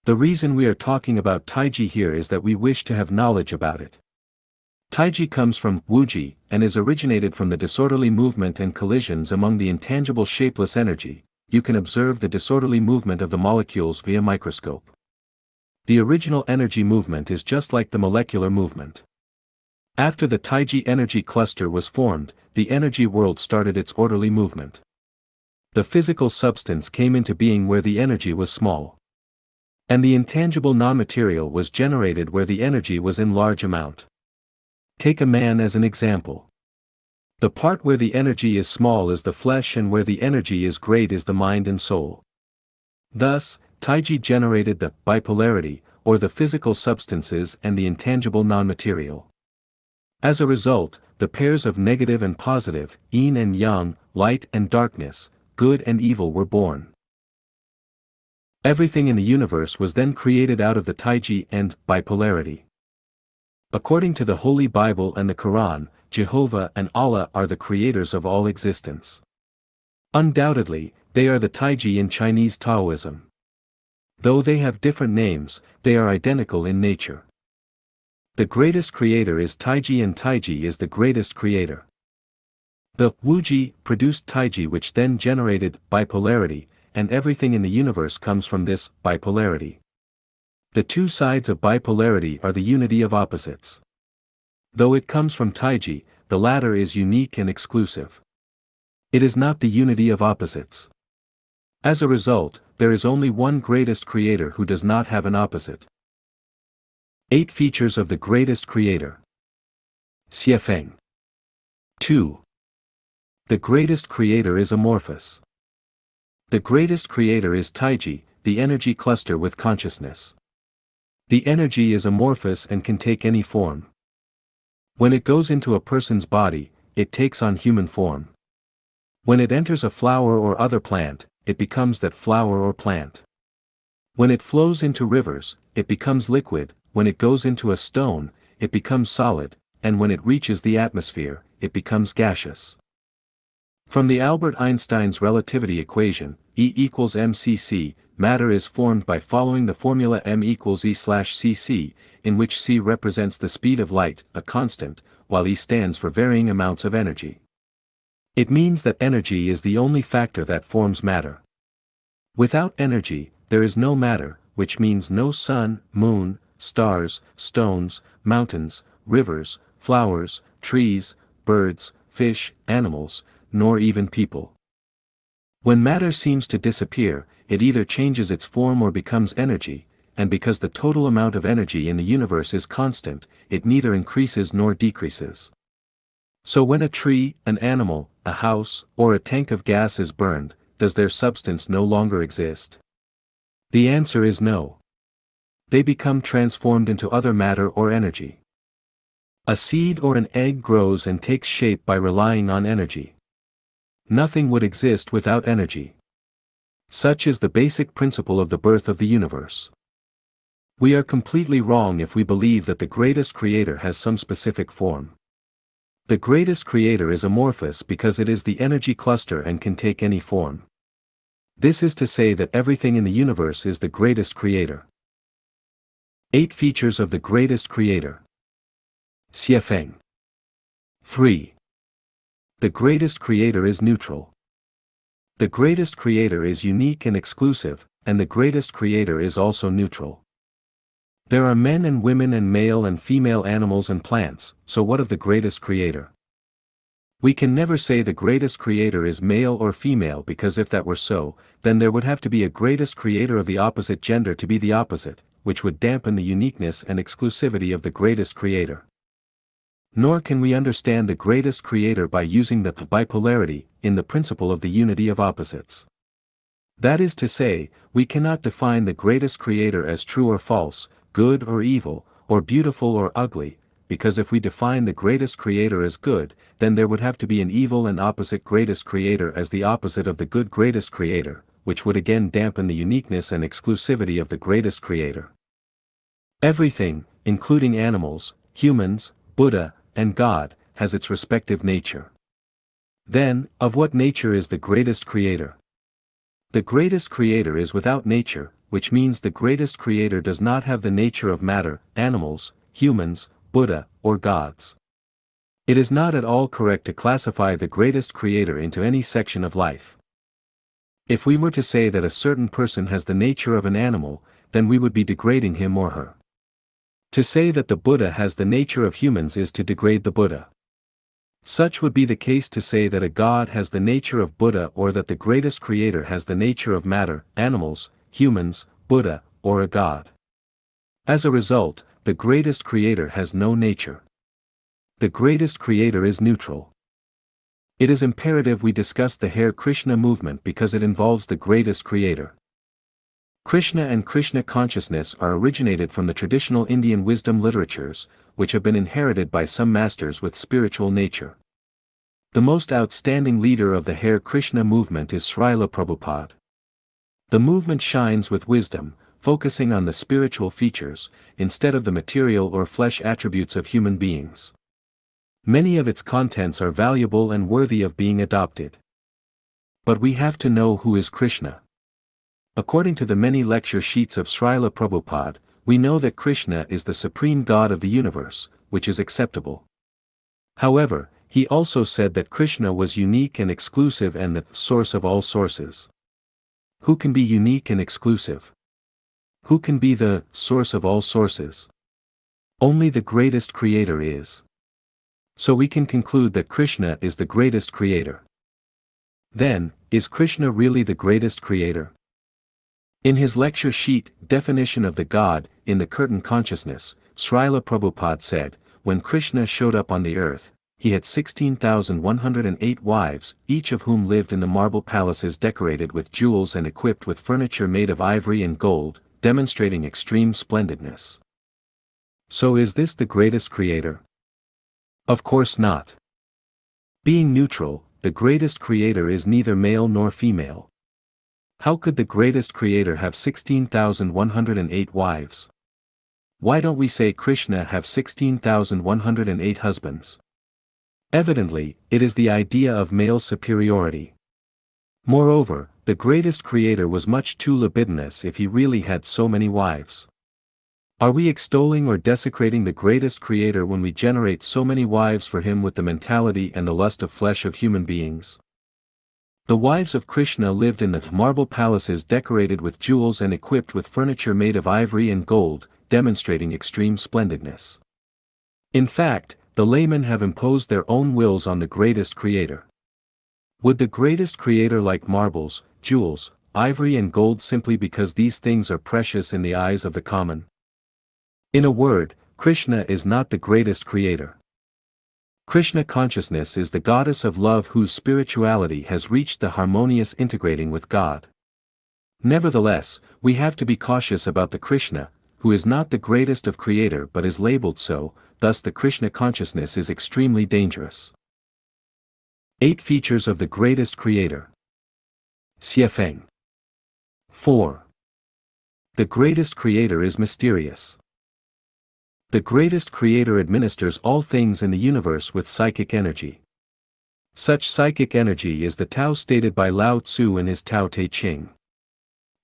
Speaker 1: The reason we are talking about Taiji here is that we wish to have knowledge about it. Taiji comes from Wuji and is originated from the disorderly movement and collisions among the intangible shapeless energy. You can observe the disorderly movement of the molecules via microscope. The original energy movement is just like the molecular movement. After the Taiji energy cluster was formed, the energy world started its orderly movement. The physical substance came into being where the energy was small. And the intangible non-material was generated where the energy was in large amount. Take a man as an example. The part where the energy is small is the flesh and where the energy is great is the mind and soul. Thus, Taiji generated the bipolarity, or the physical substances and the intangible non-material. As a result, the pairs of negative and positive, yin and yang, light and darkness, good and evil were born. Everything in the universe was then created out of the Taiji and bipolarity. According to the Holy Bible and the Quran, Jehovah and Allah are the creators of all existence. Undoubtedly, they are the Taiji in Chinese Taoism. Though they have different names, they are identical in nature. The greatest creator is Taiji and Taiji is the greatest creator. The Wuji produced Taiji which then generated bipolarity, and everything in the universe comes from this bipolarity. The two sides of bipolarity are the unity of opposites. Though it comes from Taiji, the latter is unique and exclusive. It is not the unity of opposites. As a result, there is only one greatest creator who does not have an opposite. 8 features of the greatest creator. Xiefeng. 2. The greatest creator is amorphous. The greatest creator is Taiji, the energy cluster with consciousness. The energy is amorphous and can take any form. When it goes into a person's body, it takes on human form. When it enters a flower or other plant, it becomes that flower or plant. When it flows into rivers, it becomes liquid, when it goes into a stone, it becomes solid, and when it reaches the atmosphere, it becomes gaseous. From the Albert Einstein's relativity equation, E equals mcc, matter is formed by following the formula m equals E/cc, in which c represents the speed of light, a constant, while E stands for varying amounts of energy. It means that energy is the only factor that forms matter. Without energy, there is no matter, which means no sun, moon, stars, stones, mountains, rivers, flowers, trees, birds, fish, animals, nor even people. When matter seems to disappear, it either changes its form or becomes energy, and because the total amount of energy in the universe is constant, it neither increases nor decreases. So when a tree, an animal, a house, or a tank of gas is burned, does their substance no longer exist? The answer is no. They become transformed into other matter or energy. A seed or an egg grows and takes shape by relying on energy. Nothing would exist without energy. Such is the basic principle of the birth of the universe. We are completely wrong if we believe that the greatest creator has some specific form. The greatest creator is amorphous because it is the energy cluster and can take any form. This is to say that everything in the universe is the greatest creator. 8 features of the greatest creator. Xiefeng. 3. The greatest creator is neutral. The greatest creator is unique and exclusive, and the greatest creator is also neutral. There are men and women and male and female animals and plants, so what of the greatest creator? We can never say the greatest creator is male or female because if that were so, then there would have to be a greatest creator of the opposite gender to be the opposite, which would dampen the uniqueness and exclusivity of the greatest creator. Nor can we understand the greatest creator by using the bipolarity in the principle of the unity of opposites. That is to say, we cannot define the greatest creator as true or false, good or evil, or beautiful or ugly, because if we define the greatest creator as good, then there would have to be an evil and opposite greatest creator as the opposite of the good greatest creator, which would again dampen the uniqueness and exclusivity of the greatest creator. Everything, including animals, humans, Buddha, and God, has its respective nature. Then, of what nature is the greatest creator? The greatest creator is without nature, which means the greatest creator does not have the nature of matter, animals, humans, Buddha, or gods. It is not at all correct to classify the greatest creator into any section of life. If we were to say that a certain person has the nature of an animal, then we would be degrading him or her. To say that the Buddha has the nature of humans is to degrade the Buddha. Such would be the case to say that a god has the nature of Buddha or that the greatest creator has the nature of matter, animals, humans, Buddha, or a god. As a result, the greatest creator has no nature. The greatest creator is neutral. It is imperative we discuss the Hare Krishna movement because it involves the greatest creator. Krishna and Krishna consciousness are originated from the traditional Indian wisdom literatures, which have been inherited by some masters with spiritual nature. The most outstanding leader of the Hare Krishna movement is Srila Prabhupada. The movement shines with wisdom, focusing on the spiritual features, instead of the material or flesh attributes of human beings. Many of its contents are valuable and worthy of being adopted. But we have to know who is Krishna. According to the many lecture sheets of Srila Prabhupada, we know that Krishna is the supreme God of the universe, which is acceptable. However, he also said that Krishna was unique and exclusive and the source of all sources. Who can be unique and exclusive? Who can be the source of all sources? Only the greatest creator is. So we can conclude that Krishna is the greatest creator. Then, is Krishna really the greatest creator? In his lecture sheet, Definition of the God, in the Curtain Consciousness, Srila Prabhupada said, when Krishna showed up on the earth, he had 16,108 wives, each of whom lived in the marble palaces decorated with jewels and equipped with furniture made of ivory and gold, demonstrating extreme splendidness. So is this the greatest creator? Of course not. Being neutral, the greatest creator is neither male nor female. How could the greatest creator have 16,108 wives? Why don't we say Krishna have 16,108 husbands? Evidently, it is the idea of male superiority. Moreover, the greatest creator was much too libidinous if he really had so many wives. Are we extolling or desecrating the greatest creator when we generate so many wives for him with the mentality and the lust of flesh of human beings? The wives of Krishna lived in the marble palaces decorated with jewels and equipped with furniture made of ivory and gold, demonstrating extreme splendidness. In fact, the laymen have imposed their own wills on the greatest creator. Would the greatest creator like marbles, jewels, ivory and gold simply because these things are precious in the eyes of the common? In a word, Krishna is not the greatest creator. Krishna consciousness is the goddess of love whose spirituality has reached the harmonious integrating with God. Nevertheless, we have to be cautious about the Krishna, who is not the greatest of creator but is labeled so, thus the Krishna consciousness is extremely dangerous. 8 Features of the Greatest Creator. Xiefeng. 4. The greatest creator is mysterious. The greatest creator administers all things in the universe with psychic energy. Such psychic energy is the Tao stated by Lao Tzu in his Tao Te Ching.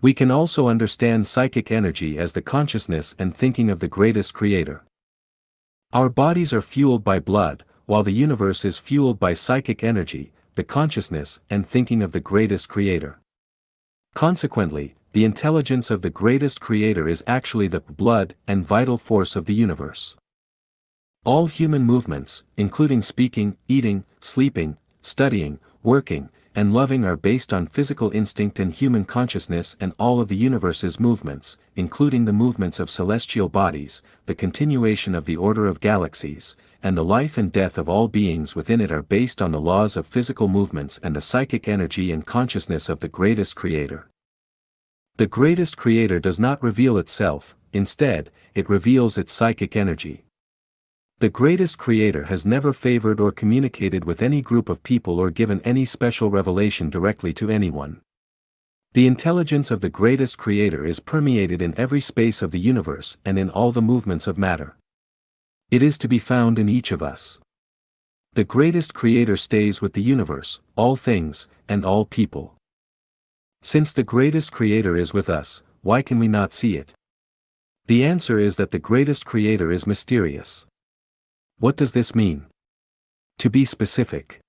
Speaker 1: We can also understand psychic energy as the consciousness and thinking of the greatest creator. Our bodies are fueled by blood, while the universe is fueled by psychic energy, the consciousness and thinking of the greatest creator. Consequently, the intelligence of the greatest creator is actually the blood and vital force of the universe. All human movements, including speaking, eating, sleeping, studying, working, and loving are based on physical instinct and human consciousness, and all of the universe's movements, including the movements of celestial bodies, the continuation of the order of galaxies, and the life and death of all beings within it are based on the laws of physical movements and the psychic energy and consciousness of the greatest creator. The greatest creator does not reveal itself, instead, it reveals its psychic energy. The greatest creator has never favored or communicated with any group of people or given any special revelation directly to anyone. The intelligence of the greatest creator is permeated in every space of the universe and in all the movements of matter. It is to be found in each of us. The greatest creator stays with the universe, all things, and all people. Since the greatest creator is with us, why can we not see it? The answer is that the greatest creator is mysterious. What does this mean? To be specific,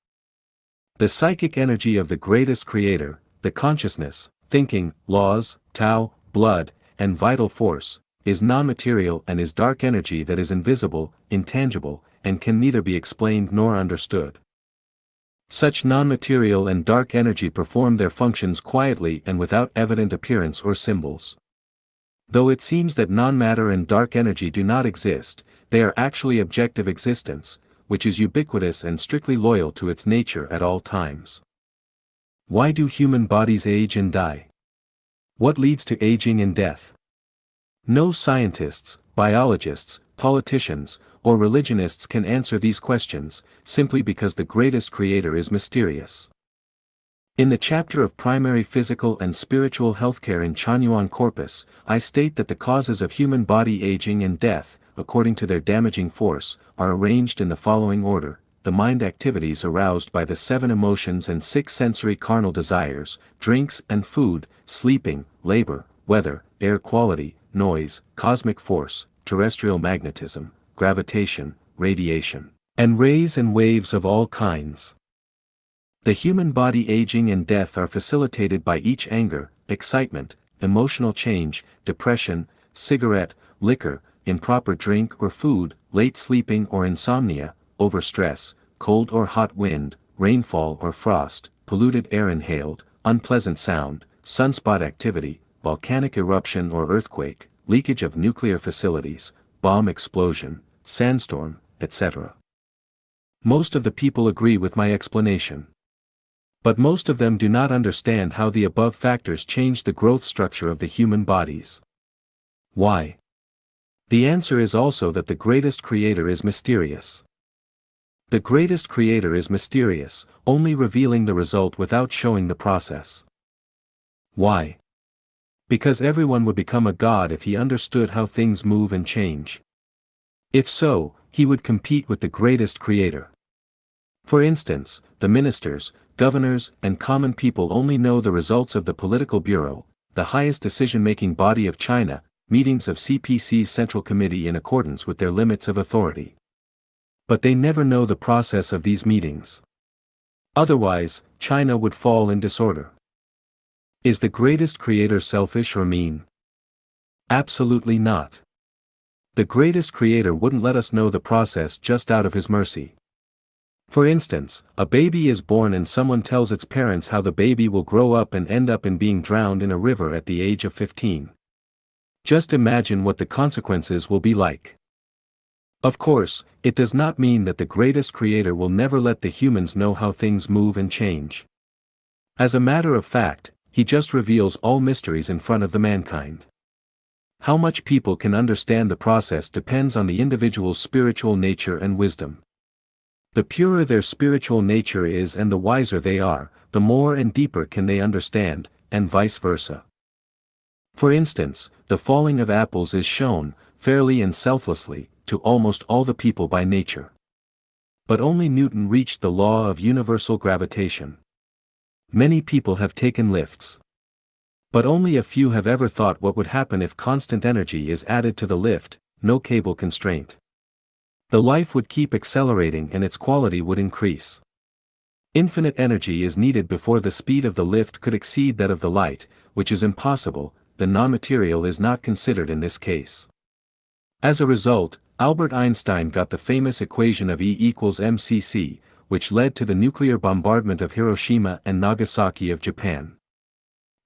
Speaker 1: the psychic energy of the greatest creator, the consciousness, thinking, laws, Tao, blood, and vital force, is non-material and is dark energy that is invisible, intangible, and can neither be explained nor understood. Such non-material and dark energy perform their functions quietly and without evident appearance or symbols. Though it seems that non-matter and dark energy do not exist, they are actually objective existence, which is ubiquitous and strictly loyal to its nature at all times. Why do human bodies age and die? What leads to aging and death? No scientists, biologists, politicians, or religionists can answer these questions, simply because the greatest creator is mysterious. In the chapter of primary physical and spiritual healthcare in Chanyuan corpus, I state that the causes of human body aging and death, according to their damaging force, are arranged in the following order: the mind activities aroused by the 7 emotions and 6 sensory carnal desires, drinks and food, sleeping, labor, weather, air quality, noise, cosmic force, terrestrial magnetism, gravitation, radiation, and rays and waves of all kinds. The human body aging and death are facilitated by each anger, excitement, emotional change, depression, cigarette, liquor, improper drink or food, late sleeping or insomnia, overstress, cold or hot wind, rainfall or frost, polluted air inhaled, unpleasant sound, sunspot activity, volcanic eruption or earthquake, leakage of nuclear facilities, bomb explosion, sandstorm, etc. Most of the people agree with my explanation. But most of them do not understand how the above factors change the growth structure of the human bodies. Why? The answer is also that the greatest creator is mysterious. The greatest creator is mysterious, only revealing the result without showing the process. Why? Because everyone would become a god if he understood how things move and change. If so, he would compete with the greatest creator. For instance, the ministers, governors, and common people only know the results of the political bureau, the highest decision-making body of China, meetings of CPC's Central Committee in accordance with their limits of authority. But they never know the process of these meetings. Otherwise, China would fall in disorder. Is the greatest creator selfish or mean? Absolutely not. The greatest creator wouldn't let us know the process just out of his mercy. For instance, a baby is born and someone tells its parents how the baby will grow up and end up in being drowned in a river at the age of 15. Just imagine what the consequences will be like. Of course, it does not mean that the greatest creator will never let the humans know how things move and change. As a matter of fact, he just reveals all mysteries in front of the mankind. How much people can understand the process depends on the individual's spiritual nature and wisdom. The purer their spiritual nature is and the wiser they are, the more and deeper can they understand, and vice versa. For instance, the falling of apples is shown, fairly and selflessly, to almost all the people by nature. But only Newton reached the law of universal gravitation. Many people have taken lifts. But only a few have ever thought what would happen if constant energy is added to the lift, no cable constraint. The life would keep accelerating and its quality would increase. Infinite energy is needed before the speed of the lift could exceed that of the light, which is impossible. The non-material is not considered in this case. As a result, Albert Einstein got the famous equation of E=mc², which led to the nuclear bombardment of Hiroshima and Nagasaki of Japan.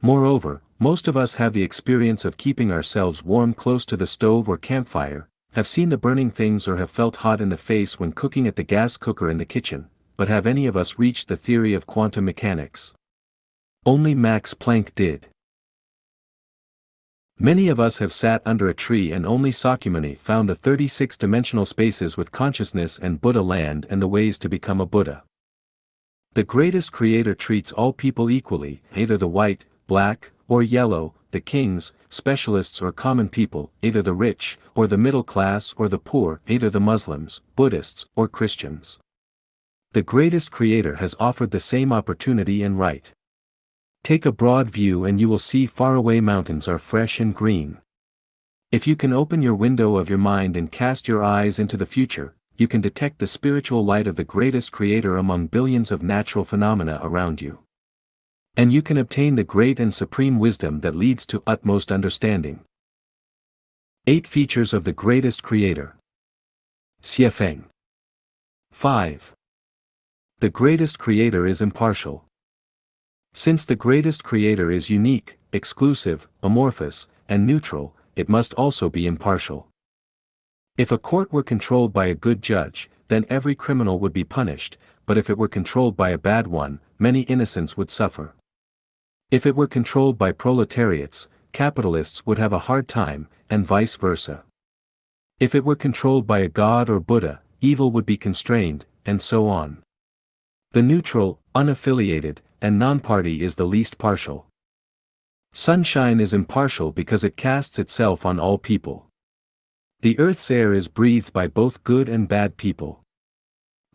Speaker 1: Moreover, most of us have the experience of keeping ourselves warm close to the stove or campfire, have seen the burning things or have felt hot in the face when cooking at the gas cooker in the kitchen, but have any of us reached the theory of quantum mechanics? Only Max Planck did. Many of us have sat under a tree and only Sakyamuni found the 36-dimensional spaces with consciousness and Buddha land and the ways to become a Buddha. The greatest creator treats all people equally, either the white, black, or yellow, the kings, specialists or common people, either the rich, or the middle class or the poor, either the Muslims, Buddhists, or Christians. The greatest creator has offered the same opportunity and right. Take a broad view and you will see faraway mountains are fresh and green. If you can open your window of your mind and cast your eyes into the future, you can detect the spiritual light of the greatest creator among billions of natural phenomena around you. And you can obtain the great and supreme wisdom that leads to utmost understanding. 8 Features of the Greatest Creator. Xiefeng. 5. The greatest creator is impartial. Since the greatest creator is unique, exclusive, amorphous, and neutral, it must also be impartial. If a court were controlled by a good judge, then every criminal would be punished, but if it were controlled by a bad one, many innocents would suffer. If it were controlled by proletariats, capitalists would have a hard time, and vice versa. If it were controlled by a god or Buddha, evil would be constrained, and so on. The neutral, unaffiliated, and non-party is the least partial. Sunshine is impartial because it casts itself on all people. The earth's air is breathed by both good and bad people.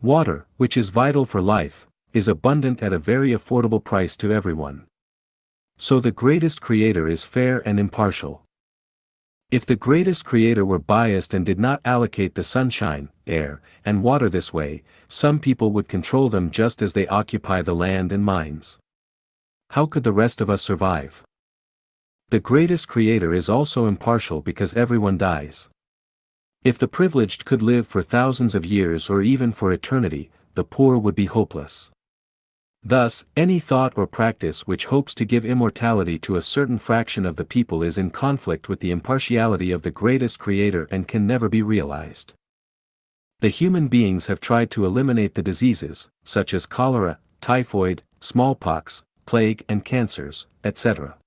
Speaker 1: Water, which is vital for life, is abundant at a very affordable price to everyone. So the greatest creator is fair and impartial. If the greatest creator were biased and did not allocate the sunshine, air, and water this way, some people would control them just as they occupy the land and mines. How could the rest of us survive? The greatest creator is also impartial because everyone dies. If the privileged could live for thousands of years or even for eternity, the poor would be hopeless. Thus, any thought or practice which hopes to give immortality to a certain fraction of the people is in conflict with the impartiality of the greatest creator and can never be realized. The human beings have tried to eliminate the diseases, such as cholera, typhoid, smallpox, plague and cancers, etc.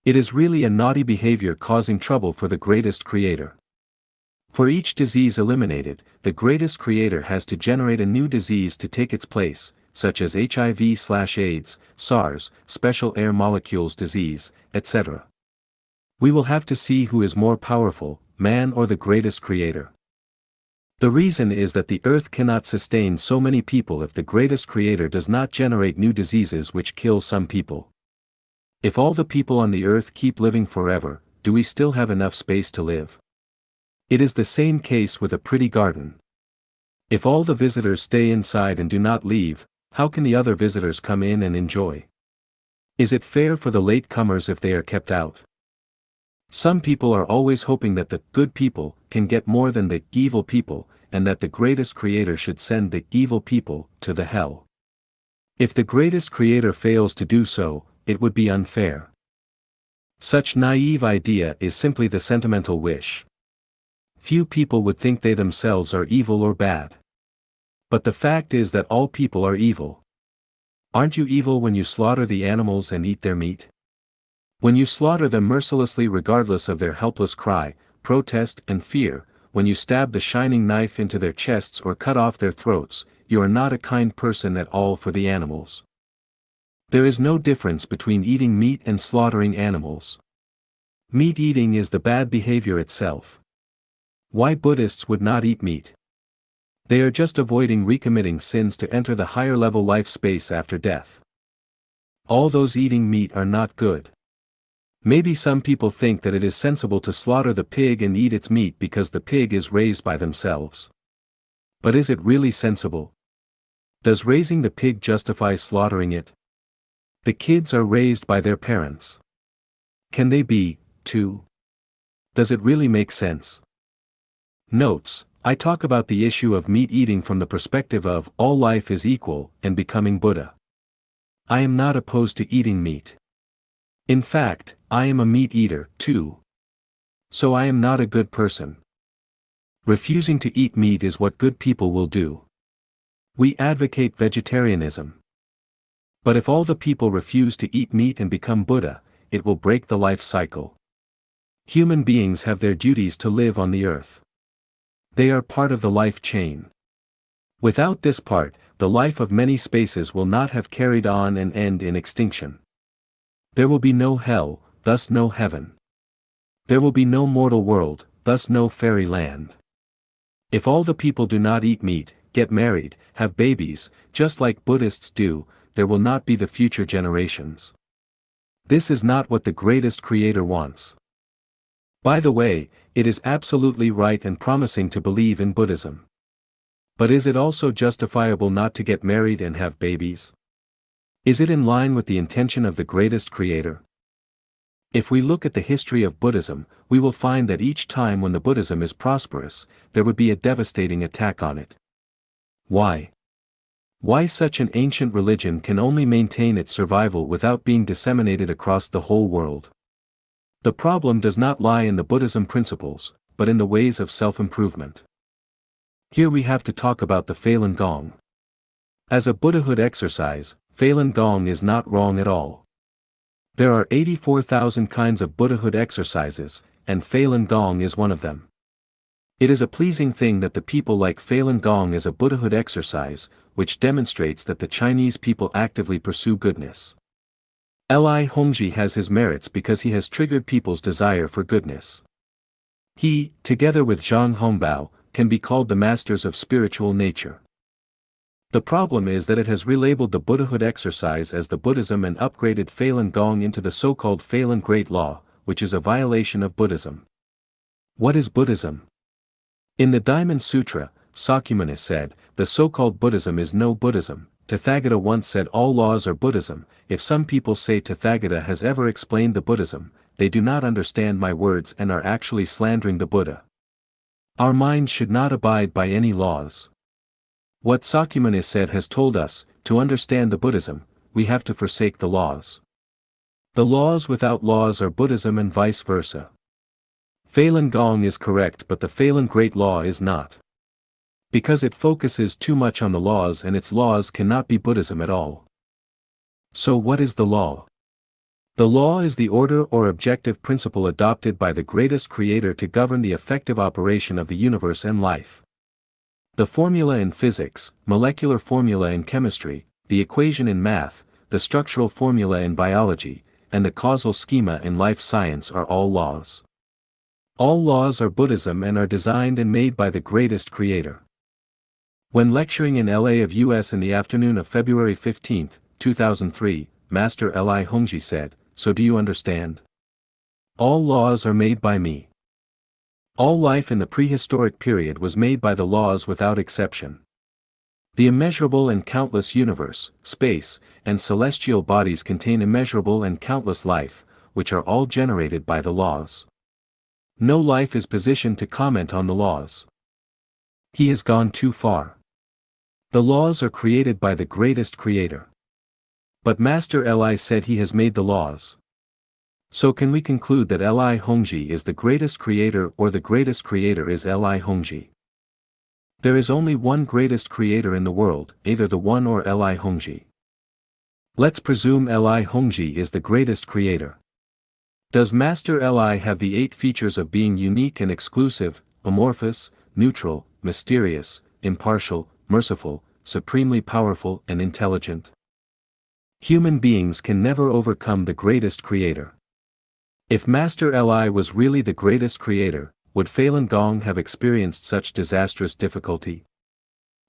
Speaker 1: It is really a naughty behavior causing trouble for the greatest creator. For each disease eliminated, the greatest creator has to generate a new disease to take its place, such as HIV/AIDS, SARS, special air molecules disease, etc. We will have to see who is more powerful, man or the greatest creator. The reason is that the earth cannot sustain so many people if the greatest creator does not generate new diseases which kill some people. If all the people on the earth keep living forever, do we still have enough space to live? It is the same case with a pretty garden. If all the visitors stay inside and do not leave, how can the other visitors come in and enjoy? Is it fair for the latecomers if they are kept out? Some people are always hoping that the good people can get more than the evil people, and that the greatest creator should send the evil people to the hell. If the greatest creator fails to do so, it would be unfair. Such naive idea is simply the sentimental wish. Few people would think they themselves are evil or bad. But the fact is that all people are evil. Aren't you evil when you slaughter the animals and eat their meat? When you slaughter them mercilessly regardless of their helpless cry, protest and fear, when you stab the shining knife into their chests or cut off their throats, you are not a kind person at all for the animals. There is no difference between eating meat and slaughtering animals. Meat eating is the bad behavior itself. Why Buddhists would not eat meat? They are just avoiding recommitting sins to enter the higher level life space after death. All those eating meat are not good. Maybe some people think that it is sensible to slaughter the pig and eat its meat because the pig is raised by themselves. But is it really sensible? Does raising the pig justify slaughtering it? The kids are raised by their parents. Can they be, too? Does it really make sense? Notes: I talk about the issue of meat eating from the perspective of all life is equal and becoming Buddha. I am not opposed to eating meat. In fact, I am a meat eater, too. So I am not a good person. Refusing to eat meat is what good people will do. We advocate vegetarianism. But if all the people refuse to eat meat and become Buddha, it will break the life cycle. Human beings have their duties to live on the earth. They are part of the life chain. Without this part, the life of many spaces will not have carried on and end in extinction. There will be no hell, thus no heaven. There will be no mortal world, thus no fairy land. If all the people do not eat meat, get married, have babies, just like Buddhists do, there will not be the future generations. This is not what the greatest creator wants. By the way, it is absolutely right and promising to believe in Buddhism. But is it also justifiable not to get married and have babies? Is it in line with the intention of the greatest creator? If we look at the history of Buddhism, we will find that each time when the Buddhism is prosperous, there would be a devastating attack on it. Why? Why such an ancient religion can only maintain its survival without being disseminated across the whole world? The problem does not lie in the Buddhism principles, but in the ways of self-improvement. Here we have to talk about the Falun Gong. As a Buddhahood exercise, Falun Gong is not wrong at all. There are 84,000 kinds of Buddhahood exercises, and Falun Gong is one of them. It is a pleasing thing that the people like Falun Gong as a Buddhahood exercise, which demonstrates that the Chinese people actively pursue goodness. Lifechanyuan has his merits because he has triggered people's desire for goodness. He, together with Zhang Hongbao, can be called the masters of spiritual nature. The problem is that it has relabeled the Buddhahood exercise as the Buddhism and upgraded Falun Gong into the so-called Falun Great Law, which is a violation of Buddhism. What is Buddhism? In the Diamond Sutra, Sakyamuni said, the so-called Buddhism is no Buddhism. Tathagata once said all laws are Buddhism. If some people say Tathagata has ever explained the Buddhism, they do not understand my words and are actually slandering the Buddha. Our minds should not abide by any laws. What Sakyamuni said has told us, to understand the Buddhism, we have to forsake the laws. The laws without laws are Buddhism and vice versa. Falun Gong is correct but the Falun Great Law is not. Because it focuses too much on the laws and its laws cannot be Buddhism at all. So what is the law? The law is the order or objective principle adopted by the greatest creator to govern the effective operation of the universe and life. The formula in physics, molecular formula in chemistry, the equation in math, the structural formula in biology, and the causal schema in life science are all laws. All laws are Buddhism and are designed and made by the greatest creator. When lecturing in LA of US in the afternoon of February 15, 2003, Master Lifechanyuan said, "So do you understand? All laws are made by me. All life in the prehistoric period was made by the laws without exception. The immeasurable and countless universe, space, and celestial bodies contain immeasurable and countless life, which are all generated by the laws. No life is positioned to comment on the laws. He has gone too far. The laws are created by the greatest creator. But Master Li said he has made the laws. So can we conclude that Li Hongji is the greatest creator, or the greatest creator is Li Hongji? There is only one greatest creator in the world, either the One or Li Hongji. Let's presume Li Hongji is the greatest creator. Does Master Li have the 8 features of being unique and exclusive, amorphous, neutral, mysterious, impartial, merciful, supremely powerful and intelligent? Human beings can never overcome the greatest creator. If Master Li was really the greatest creator, would Falun Gong have experienced such disastrous difficulty?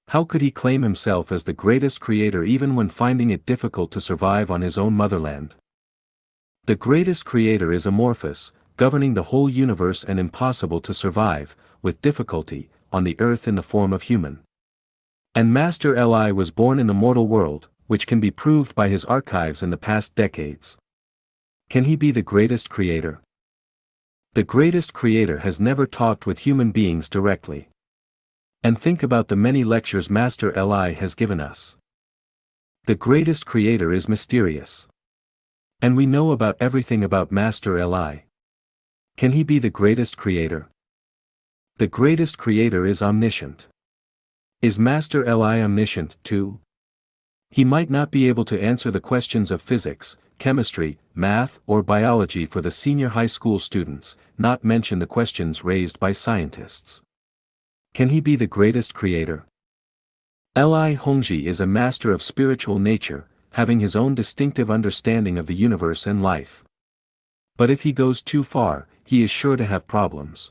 Speaker 1: How could he claim himself as the greatest creator even when finding it difficult to survive on his own motherland? The greatest creator is amorphous, governing the whole universe and impossible to survive, with difficulty, on the earth in the form of human. And Master Li was born in the mortal world, which can be proved by his archives in the past decades. Can he be the greatest creator? The greatest creator has never talked with human beings directly. And think about the many lectures Master Li has given us. The greatest creator is mysterious. And we know about everything about Master Li. Can he be the greatest creator? The greatest creator is omniscient. Is Master Li omniscient too? He might not be able to answer the questions of physics, chemistry, math or biology for the senior high school students, not mention the questions raised by scientists. Can he be the greatest creator? Li Hongji is a master of spiritual nature, having his own distinctive understanding of the universe and life. But if he goes too far, he is sure to have problems.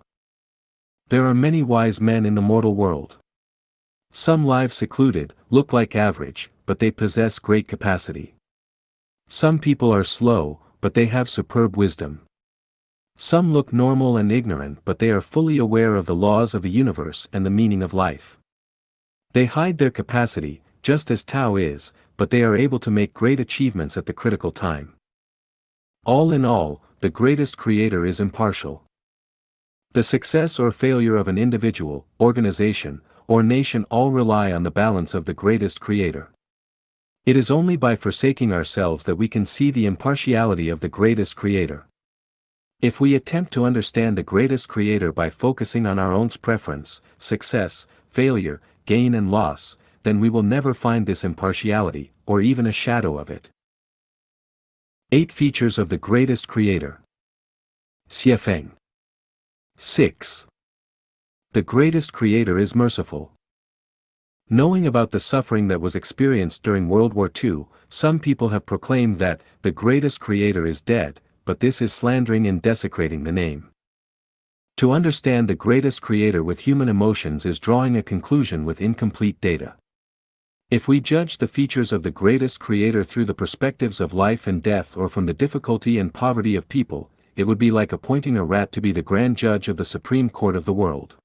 Speaker 1: There are many wise men in the mortal world. Some live secluded, look like average, but they possess great capacity. Some people are slow, but they have superb wisdom. Some look normal and ignorant, but they are fully aware of the laws of the universe and the meaning of life. They hide their capacity, just as Tao is, but they are able to make great achievements at the critical time. All in all, the greatest creator is impartial. The success or failure of an individual, organization, or nation all rely on the balance of the greatest creator. It is only by forsaking ourselves that we can see the impartiality of the greatest creator. If we attempt to understand the greatest creator by focusing on our own preference, success, failure, gain and loss, then we will never find this impartiality, or even a shadow of it. 8 features of the greatest creator. Xiefeng. 6. The greatest creator is merciful. Knowing about the suffering that was experienced during World War II, some people have proclaimed that the greatest creator is dead, but this is slandering and desecrating the name. To understand the greatest creator with human emotions is drawing a conclusion with incomplete data. If we judge the features of the greatest creator through the perspectives of life and death or from the difficulty and poverty of people, it would be like appointing a rat to be the grand judge of the Supreme Court of the world.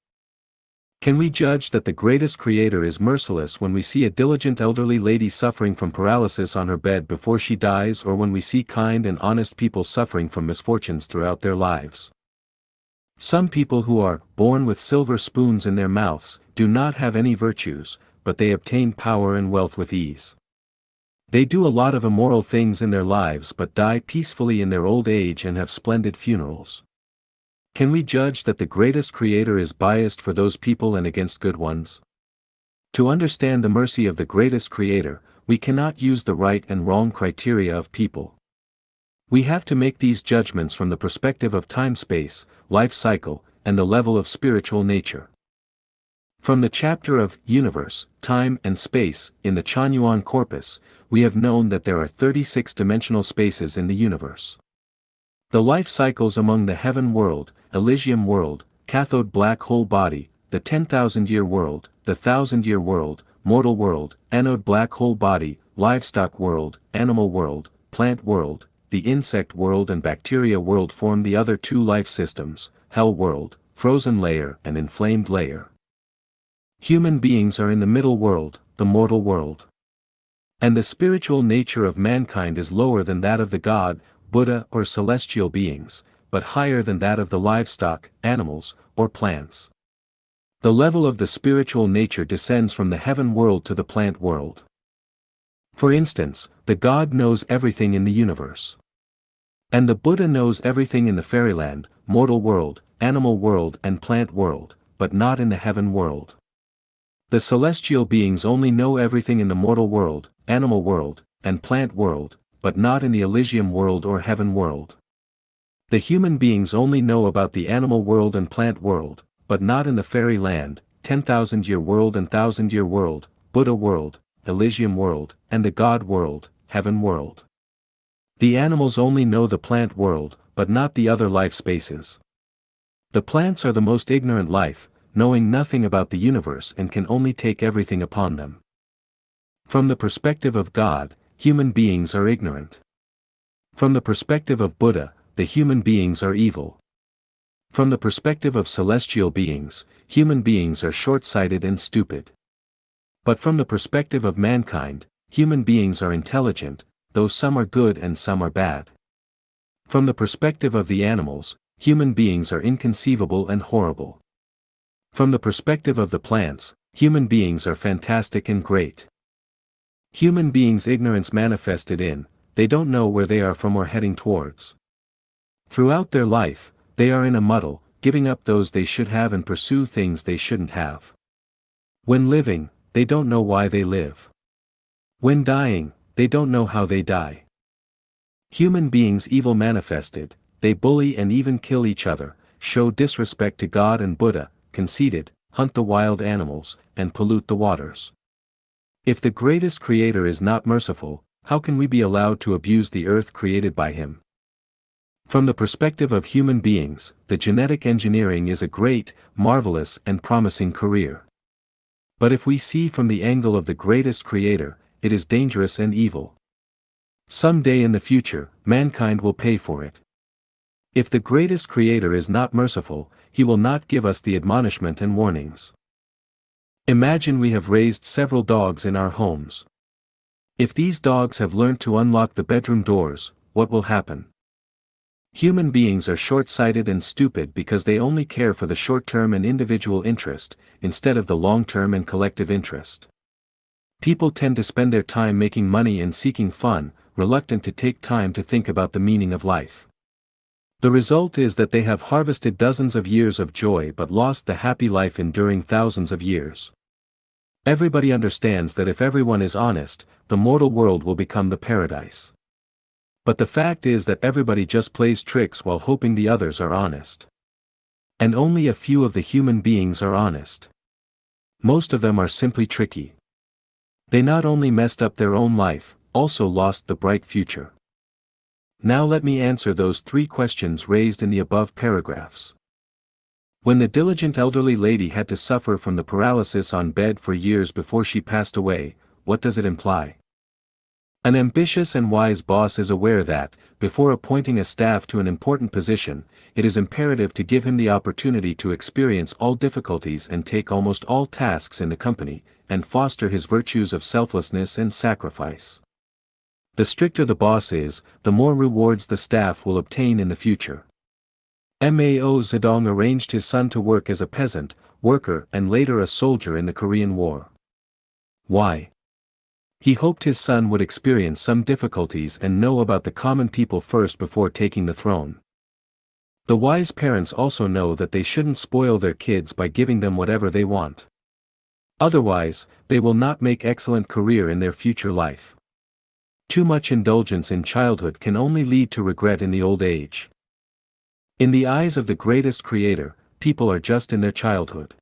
Speaker 1: Can we judge that the greatest creator is merciless when we see a diligent elderly lady suffering from paralysis on her bed before she dies, or when we see kind and honest people suffering from misfortunes throughout their lives? Some people who are born with silver spoons in their mouths do not have any virtues, but they obtain power and wealth with ease. They do a lot of immoral things in their lives but die peacefully in their old age and have splendid funerals. Can we judge that the greatest creator is biased for those people and against good ones? To understand the mercy of the greatest creator, we cannot use the right and wrong criteria of people. We have to make these judgments from the perspective of time-space, life cycle, and the level of spiritual nature. From the chapter of Universe, Time and Space in the Chanyuan corpus, we have known that there are 36 dimensional spaces in the universe. The life cycles among the heaven world, Elysium world, cathode black hole body, the 10,000-year world, the 1,000-year world, mortal world, anode black hole body, livestock world, animal world, plant world, the insect world and bacteria world form the other 2 life systems, hell world, frozen layer and inflamed layer. Human beings are in the middle world, the mortal world. And the spiritual nature of mankind is lower than that of the God, Buddha or celestial beings, but higher than that of the livestock, animals, or plants. The level of the spiritual nature descends from the heaven world to the plant world. For instance, the God knows everything in the universe. And the Buddha knows everything in the fairyland, mortal world, animal world and plant world, but not in the heaven world. The celestial beings only know everything in the mortal world, animal world, and plant world, but not in the Elysium world or heaven world. The human beings only know about the animal world and plant world, but not in the fairy land, 10,000-year world and 1,000-year world, Buddha world, Elysium world, and the God world, heaven world. The animals only know the plant world, but not the other life spaces. The plants are the most ignorant life, knowing nothing about the universe and can only take everything upon them. From the perspective of God, human beings are ignorant. From the perspective of Buddha, the human beings are evil. From the perspective of celestial beings, human beings are short-sighted and stupid. But from the perspective of mankind, human beings are intelligent, though some are good and some are bad. From the perspective of the animals, human beings are inconceivable and horrible. From the perspective of the plants, human beings are fantastic and great. Human beings' ignorance manifested in, they don't know where they are from or heading towards. Throughout their life, they are in a muddle, giving up those they should have and pursue things they shouldn't have. When living, they don't know why they live. When dying, they don't know how they die. Human beings evil manifested, they bully and even kill each other, show disrespect to God and Buddha, conceited, hunt the wild animals, and pollute the waters. If the greatest creator is not merciful, how can we be allowed to abuse the earth created by him? From the perspective of human beings, the genetic engineering is a great, marvelous and promising career. But if we see from the angle of the greatest creator, it is dangerous and evil. Some day in the future, mankind will pay for it. If the greatest creator is not merciful, he will not give us the admonishment and warnings. Imagine we have raised several dogs in our homes. If these dogs have learned to unlock the bedroom doors, what will happen? Human beings are short-sighted and stupid because they only care for the short-term and individual interest, instead of the long-term and collective interest. People tend to spend their time making money and seeking fun, reluctant to take time to think about the meaning of life. The result is that they have harvested dozens of years of joy but lost the happy life enduring thousands of years. Everybody understands that if everyone is honest, the mortal world will become the paradise. But the fact is that everybody just plays tricks while hoping the others are honest. And only a few of the human beings are honest. Most of them are simply tricky. They not only messed up their own life, also lost the bright future. Now let me answer those 3 questions raised in the above paragraphs. When the diligent elderly lady had to suffer from the paralysis on bed for years before she passed away, what does it imply? An ambitious and wise boss is aware that, before appointing a staff to an important position, it is imperative to give him the opportunity to experience all difficulties and take almost all tasks in the company, and foster his virtues of selflessness and sacrifice. The stricter the boss is, the more rewards the staff will obtain in the future. Mao Zedong arranged his son to work as a peasant, worker and later a soldier in the Korean War. Why? He hoped his son would experience some difficulties and know about the common people first before taking the throne. The wise parents also know that they shouldn't spoil their kids by giving them whatever they want. Otherwise, they will not make excellent career in their future life. Too much indulgence in childhood can only lead to regret in the old age. In the eyes of the greatest creator, people are just in their childhood.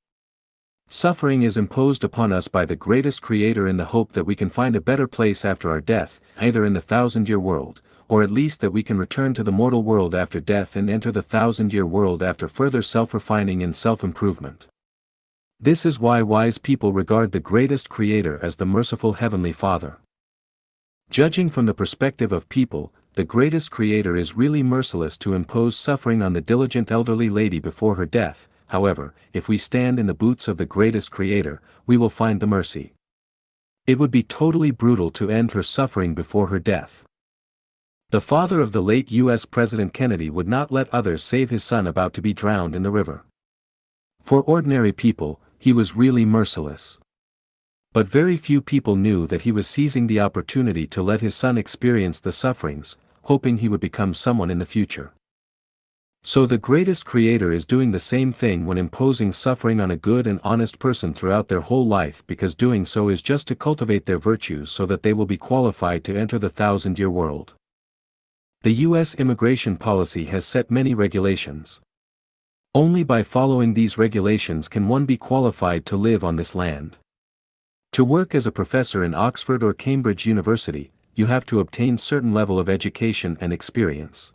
Speaker 1: Suffering is imposed upon us by the greatest creator in the hope that we can find a better place after our death, either in the 1,000-year world, or at least that we can return to the mortal world after death and enter the 1,000-year world after further self-refining and self-improvement. This is why wise people regard the greatest creator as the merciful Heavenly Father. Judging from the perspective of people, the greatest creator is really merciless to impose suffering on the diligent elderly lady before her death. However, if we stand in the boots of the greatest creator, we will find the mercy. It would be totally brutal to end her suffering before her death. The father of the late U.S. President Kennedy would not let others save his son about to be drowned in the river. For ordinary people, he was really merciless. But very few people knew that he was seizing the opportunity to let his son experience the sufferings, hoping he would become someone in the future. So the greatest creator is doing the same thing when imposing suffering on a good and honest person throughout their whole life, because doing so is just to cultivate their virtues so that they will be qualified to enter the 1,000-year world. The U.S. immigration policy has set many regulations. Only by following these regulations can one be qualified to live on this land. To work as a professor in Oxford or Cambridge University, you have to obtain certain level of education and experience.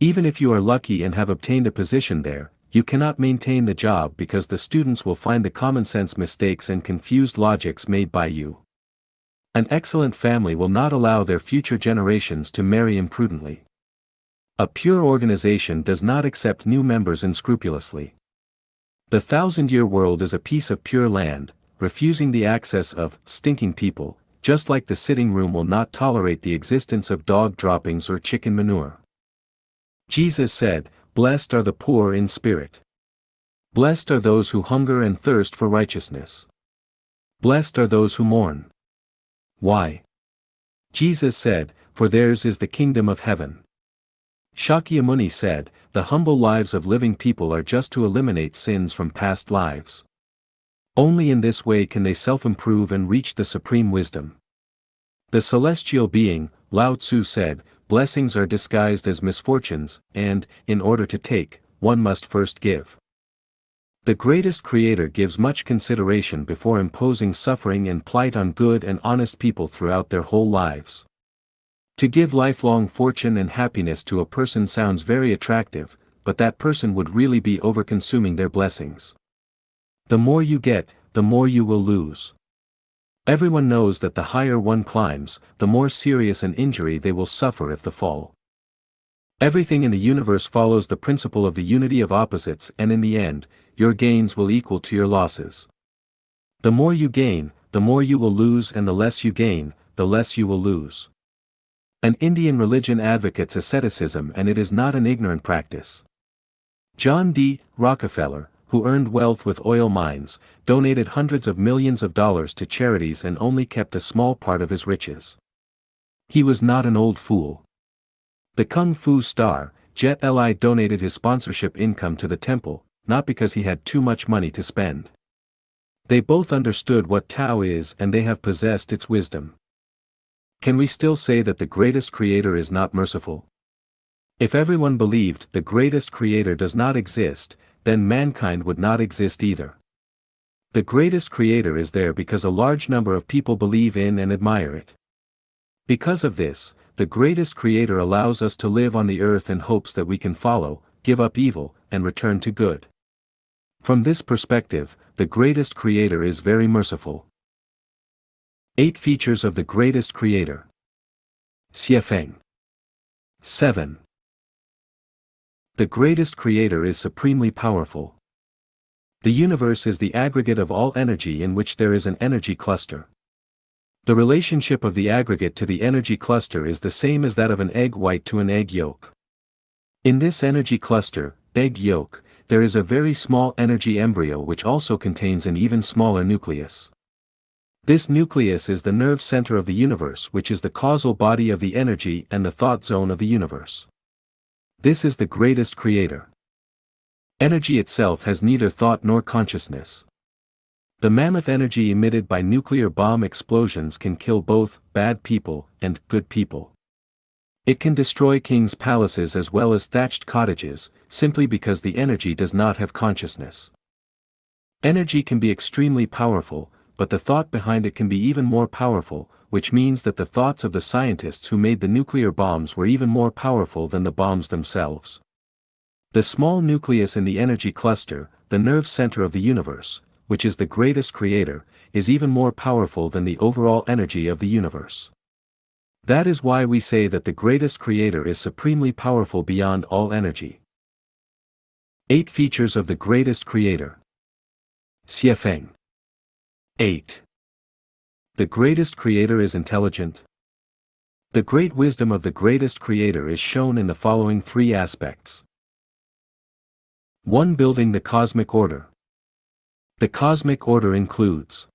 Speaker 1: Even if you are lucky and have obtained a position there, you cannot maintain the job because the students will find the common sense mistakes and confused logics made by you. An excellent family will not allow their future generations to marry imprudently. A pure organization does not accept new members unscrupulously. The 1,000-year world is a piece of pure land, refusing the access of stinking people, just like the sitting room will not tolerate the existence of dog droppings or chicken manure. Jesus said, "Blessed are the poor in spirit. Blessed are those who hunger and thirst for righteousness. Blessed are those who mourn." Why? Jesus said, "For theirs is the kingdom of heaven." Shakyamuni said, "The humble lives of living people are just to eliminate sins from past lives. Only in this way can they self-improve and reach the supreme wisdom." The celestial being, Lao Tzu said, "Blessings are disguised as misfortunes, and, in order to take, one must first give." The greatest creator gives much consideration before imposing suffering and plight on good and honest people throughout their whole lives. To give lifelong fortune and happiness to a person sounds very attractive, but that person would really be over-consuming their blessings. The more you get, the more you will lose. Everyone knows that the higher one climbs, the more serious an injury they will suffer if they fall. Everything in the universe follows the principle of the unity of opposites, and in the end, your gains will equal to your losses. The more you gain, the more you will lose, and the less you gain, the less you will lose. An Indian religion advocates asceticism, and it is not an ignorant practice. John D. Rockefeller, who earned wealth with oil mines, donated hundreds of millions of dollars to charities and only kept a small part of his riches. He was not an old fool. The Kung Fu star, Jet Li, donated his sponsorship income to the temple, not because he had too much money to spend. They both understood what Tao is, and they have possessed its wisdom. Can we still say that the greatest creator is not merciful? If everyone believed the greatest creator does not exist, then mankind would not exist either. The greatest creator is there because a large number of people believe in and admire it. Because of this, the greatest creator allows us to live on the earth in hopes that we can follow, give up evil, and return to good. From this perspective, the greatest creator is very merciful. 8 features of the greatest creator. Xiefeng. 7. The greatest creator is supremely powerful. The universe is the aggregate of all energy in which there is an energy cluster. The relationship of the aggregate to the energy cluster is the same as that of an egg white to an egg yolk. In this energy cluster, egg yolk, there is a very small energy embryo which also contains an even smaller nucleus. This nucleus is the nerve center of the universe, which is the causal body of the energy and the thought zone of the universe. This is the greatest creator. Energy itself has neither thought nor consciousness. The mammoth energy emitted by nuclear bomb explosions can kill both bad people and good people. It can destroy kings' palaces as well as thatched cottages, simply because the energy does not have consciousness. Energy can be extremely powerful, but the thought behind it can be even more powerful, which means that the thoughts of the scientists who made the nuclear bombs were even more powerful than the bombs themselves. The small nucleus in the energy cluster, the nerve center of the universe, which is the greatest creator, is even more powerful than the overall energy of the universe. That is why we say that the greatest creator is supremely powerful beyond all energy. 8 features of the greatest creator. Xiefeng. 8. The greatest creator is intelligent. The great wisdom of the greatest creator is shown in the following 3 aspects. 1. Building the cosmic order. The cosmic order includes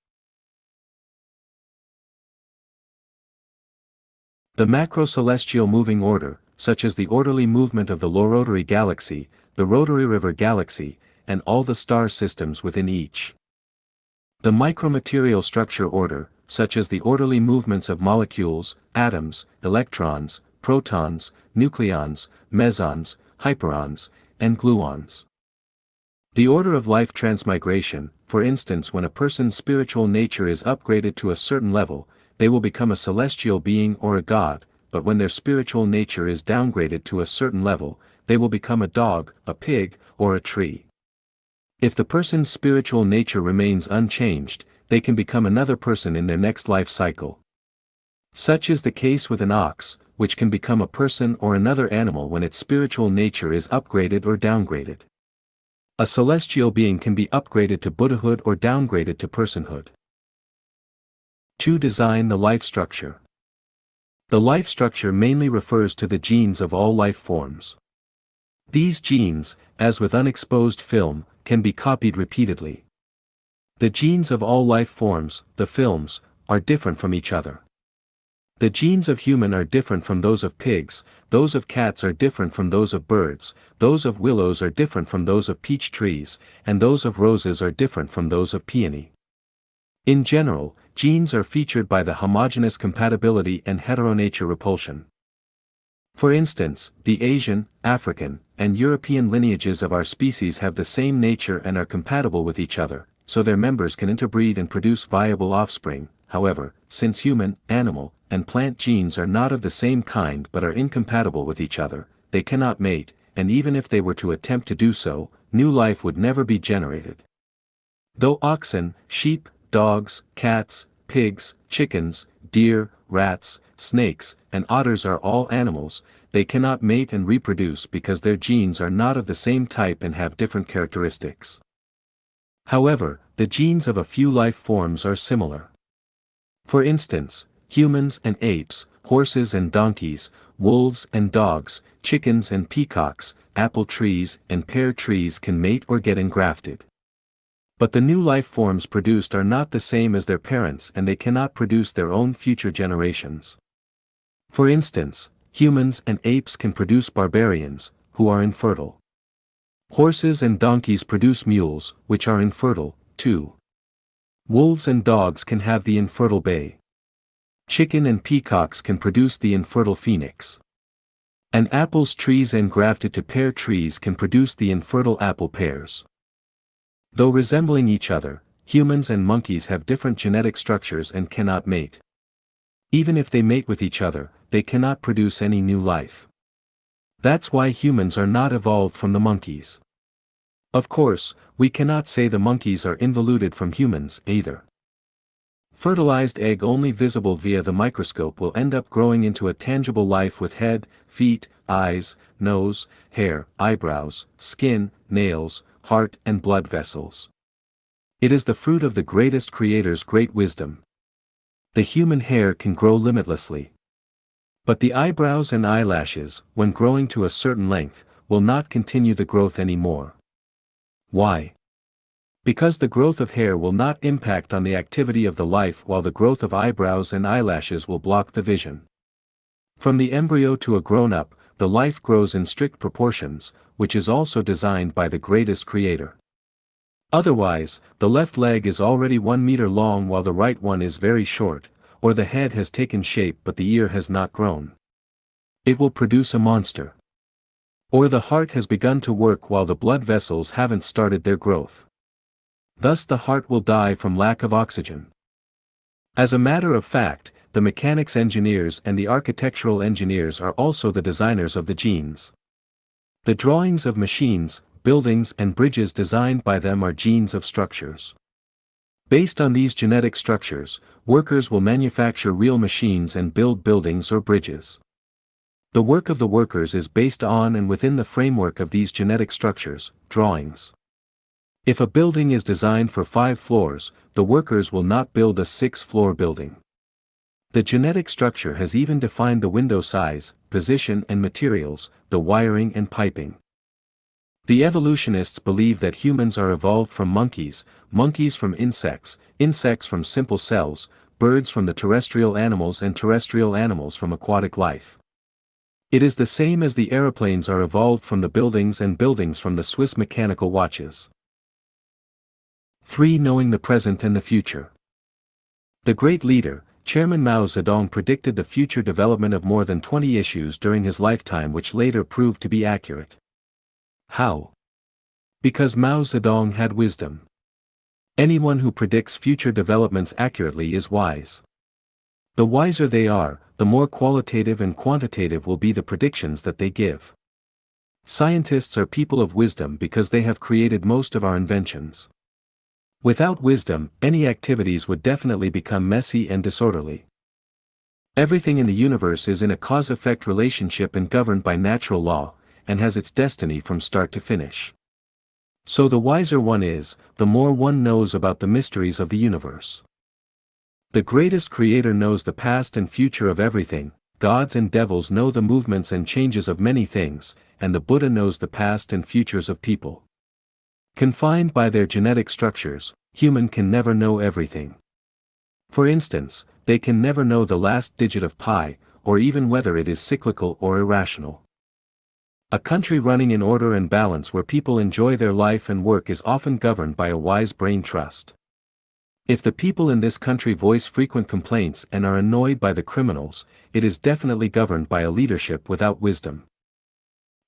Speaker 1: the macro-celestial moving order, such as the orderly movement of the low-rotary galaxy, the rotary river galaxy, and all the star systems within each. The micromaterial structure order, such as the orderly movements of molecules, atoms, electrons, protons, nucleons, mesons, hyperons, and gluons. The order of life transmigration, for instance, when a person's spiritual nature is upgraded to a certain level, they will become a celestial being or a god, but when their spiritual nature is downgraded to a certain level, they will become a dog, a pig, or a tree. If the person's spiritual nature remains unchanged, they can become another person in their next life cycle. Such is the case with an ox, which can become a person or another animal when its spiritual nature is upgraded or downgraded. A celestial being can be upgraded to Buddhahood or downgraded to personhood. 2. Design the life structure. The life structure mainly refers to the genes of all life forms. These genes, as with unexposed film, can be copied repeatedly. The genes of all life forms, the films, are different from each other. The genes of human are different from those of pigs, those of cats are different from those of birds, those of willows are different from those of peach trees, and those of roses are different from those of peony. In general, genes are featured by the homogeneous compatibility and heteronature repulsion. For instance, the Asian, African, and European lineages of our species have the same nature and are compatible with each other, so their members can interbreed and produce viable offspring. However, since human, animal, and plant genes are not of the same kind but are incompatible with each other, they cannot mate, and even if they were to attempt to do so, new life would never be generated. Though oxen, sheep, dogs, cats, pigs, chickens, deer, rats, snakes, and otters are all animals, they cannot mate and reproduce because their genes are not of the same type and have different characteristics. However, the genes of a few life forms are similar. For instance, humans and apes, horses and donkeys, wolves and dogs, chickens and peacocks, apple trees and pear trees can mate or get engrafted. But the new life forms produced are not the same as their parents and they cannot produce their own future generations. For instance, humans and apes can produce barbarians, who are infertile. Horses and donkeys produce mules, which are infertile, too. Wolves and dogs can have the infertile bay. Chicken and peacocks can produce the infertile phoenix. And apples trees engrafted to pear trees can produce the infertile apple pears. Though resembling each other, humans and monkeys have different genetic structures and cannot mate. Even if they mate with each other, they cannot produce any new life. That's why humans are not evolved from the monkeys. Of course, we cannot say the monkeys are involuted from humans either. Fertilized egg only visible via the microscope will end up growing into a tangible life with head, feet, eyes, nose, hair, eyebrows, skin, nails, heart and blood vessels. It is the fruit of the greatest Creator's great wisdom. The human hair can grow limitlessly. But the eyebrows and eyelashes, when growing to a certain length, will not continue the growth anymore. Why? Because the growth of hair will not impact on the activity of the life while the growth of eyebrows and eyelashes will block the vision. From the embryo to a grown-up, the life grows in strict proportions, which is also designed by the greatest Creator. Otherwise, the left leg is already 1 meter long while the right one is very short, or the head has taken shape but the ear has not grown. It will produce a monster. Or the heart has begun to work while the blood vessels haven't started their growth. Thus the heart will die from lack of oxygen. As a matter of fact, the mechanics engineers and the architectural engineers are also the designers of the genes. The drawings of machines, buildings and bridges designed by them are genes of structures. Based on these genetic structures, workers will manufacture real machines and build buildings or bridges. The work of the workers is based on and within the framework of these genetic structures, drawings. If a building is designed for 5 floors, the workers will not build a 6-floor building. The genetic structure has even defined the window size, position and materials, the wiring and piping. The evolutionists believe that humans are evolved from monkeys, monkeys from insects, insects from simple cells, birds from the terrestrial animals and terrestrial animals from aquatic life. It is the same as the aeroplanes are evolved from the buildings and buildings from the Swiss mechanical watches. 3. Knowing the present and the future. The great leader, Chairman Mao Zedong, predicted the future development of more than 20 issues during his lifetime, which later proved to be accurate. How? Because Mao Zedong had wisdom. Anyone who predicts future developments accurately is wise. The wiser they are, the more qualitative and quantitative will be the predictions that they give. Scientists are people of wisdom because they have created most of our inventions. Without wisdom, any activities would definitely become messy and disorderly. Everything in the universe is in a cause-effect relationship and governed by natural law, and has its destiny from start to finish. So the wiser one is, the more one knows about the mysteries of the universe. The greatest creator knows the past and future of everything, gods and devils know the movements and changes of many things, and the Buddha knows the past and futures of people. Confined by their genetic structures, human can never know everything. For instance, they can never know the last digit of pi, or even whether it is cyclical or irrational. A country running in order and balance where people enjoy their life and work is often governed by a wise brain trust. If the people in this country voice frequent complaints and are annoyed by the criminals, it is definitely governed by a leadership without wisdom.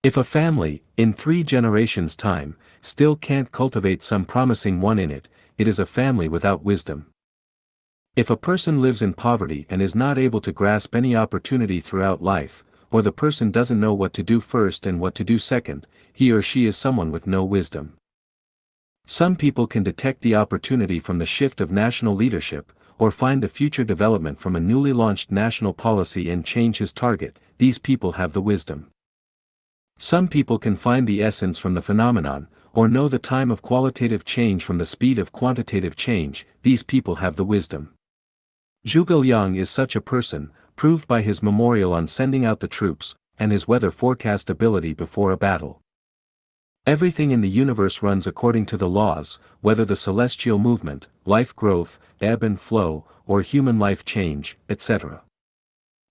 Speaker 1: If a family, in 3 generations' time, still can't cultivate some promising one in it, it is a family without wisdom. If a person lives in poverty and is not able to grasp any opportunity throughout life, or the person doesn't know what to do first and what to do second, he or she is someone with no wisdom. Some people can detect the opportunity from the shift of national leadership, or find the future development from a newly launched national policy and change his target. These people have the wisdom. Some people can find the essence from the phenomenon, or know the time of qualitative change from the speed of quantitative change. These people have the wisdom. Zhuge Liang is such a person, proved by his memorial on sending out the troops, and his weather forecast ability before a battle. Everything in the universe runs according to the laws, whether the celestial movement, life growth, ebb and flow, or human life change, etc.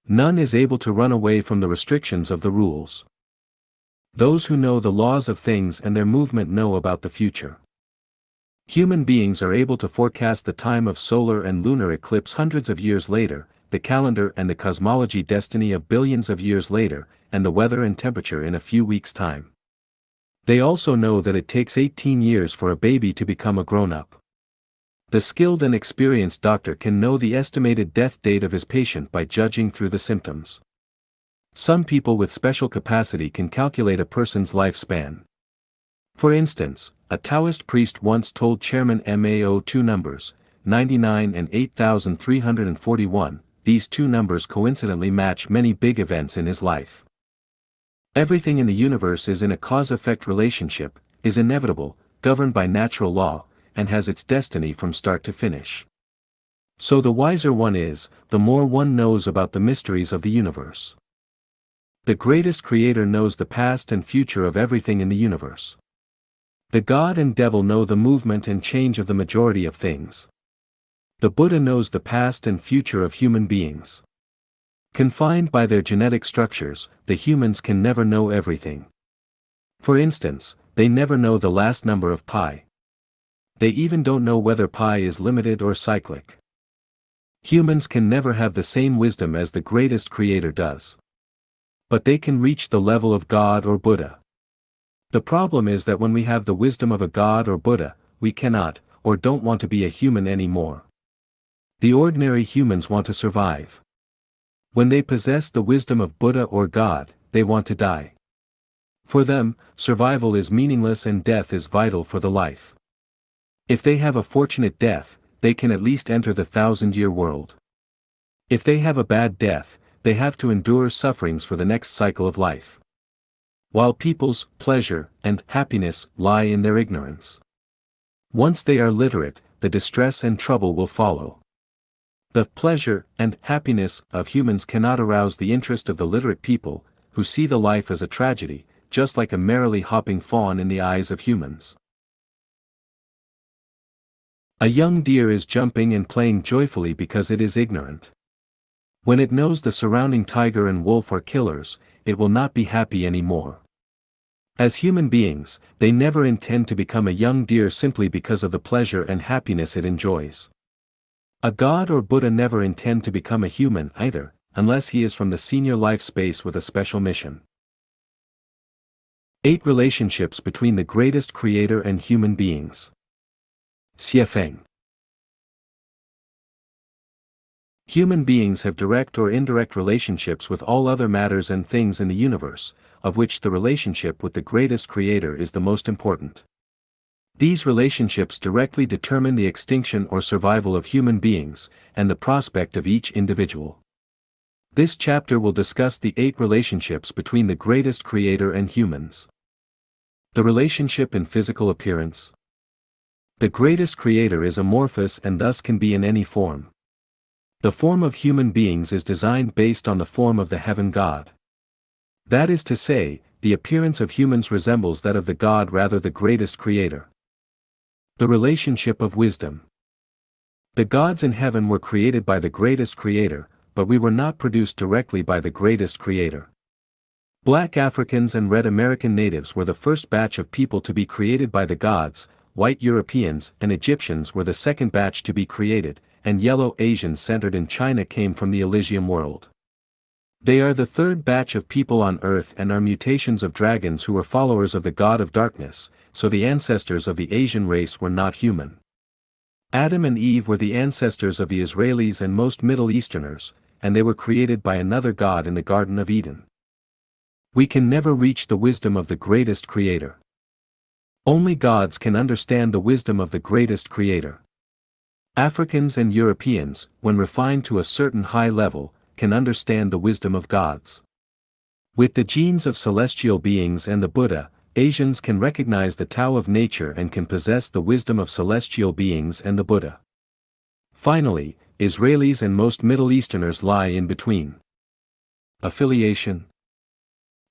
Speaker 1: None is able to run away from the restrictions of the rules. Those who know the laws of things and their movement know about the future. Human beings are able to forecast the time of solar and lunar eclipse hundreds of years later, the calendar and the cosmology destiny of billions of years later, and the weather and temperature in a few weeks' time. They also know that it takes 18 years for a baby to become a grown-up. The skilled and experienced doctor can know the estimated death date of his patient by judging through the symptoms. Some people with special capacity can calculate a person's lifespan. For instance, a Taoist priest once told Chairman Mao 2 numbers, 99 and 8,341, these 2 numbers coincidentally match many big events in his life. Everything in the universe is in a cause-effect relationship, is inevitable, governed by natural law, and has its destiny from start to finish. So the wiser one is, the more one knows about the mysteries of the universe. The greatest creator knows the past and future of everything in the universe. The God and devil know the movement and change of the majority of things. The Buddha knows the past and future of human beings. Confined by their genetic structures, the humans can never know everything. For instance, they never know the last number of pi. They even don't know whether pi is limited or cyclic. Humans can never have the same wisdom as the greatest creator does. But they can reach the level of God or Buddha. The problem is that when we have the wisdom of a God or Buddha, we cannot, or don't want to be a human anymore. The ordinary humans want to survive. When they possess the wisdom of Buddha or God, they want to die. For them, survival is meaningless and death is vital for the life. If they have a fortunate death, they can at least enter the 1,000-year world. If they have a bad death, they have to endure sufferings for the next cycle of life. While people's pleasure and happiness lie in their ignorance. Once they are literate, the distress and trouble will follow. The pleasure and happiness of humans cannot arouse the interest of the literate people, who see the life as a tragedy. just like a merrily hopping fawn in the eyes of humans. A young deer is jumping and playing joyfully because it is ignorant. When it knows the surrounding tiger and wolf are killers, it will not be happy anymore. As human beings, they never intend to become a young deer simply because of the pleasure and happiness it enjoys. A god or Buddha never intend to become a human either, unless he is from the senior life space with a special mission. 8 Relationships between the greatest creator and human beings. Xiefeng. Human beings have direct or indirect relationships with all other matters and things in the universe, of which the relationship with the greatest creator is the most important. These relationships directly determine the extinction or survival of human beings, and the prospect of each individual. This chapter will discuss the 8 relationships between the greatest creator and humans. The relationship in physical appearance. The greatest creator is amorphous and thus can be in any form. The form of human beings is designed based on the form of the heaven god. That is to say, the appearance of humans resembles that of the god rather the greatest creator. The relationship of wisdom. The gods in heaven were created by the greatest creator, but we were not produced directly by the greatest creator. Black Africans and red American natives were the first batch of people to be created by the gods, white Europeans and Egyptians were the second batch to be created, and yellow Asians centered in China came from the Elysium world. They are the third batch of people on earth and are mutations of dragons who were followers of the god of darkness, so the ancestors of the Asian race were not human. Adam and Eve were the ancestors of the Israelis and most Middle Easterners, and they were created by another god in the Garden of Eden. We can never reach the wisdom of the greatest creator. Only gods can understand the wisdom of the greatest creator. Africans and Europeans, when refined to a certain high level, can understand the wisdom of gods. With the genes of celestial beings and the Buddha, Asians can recognize the Tao of nature and can possess the wisdom of celestial beings and the Buddha. Finally, Israelis and most Middle Easterners lie in between. Affiliation.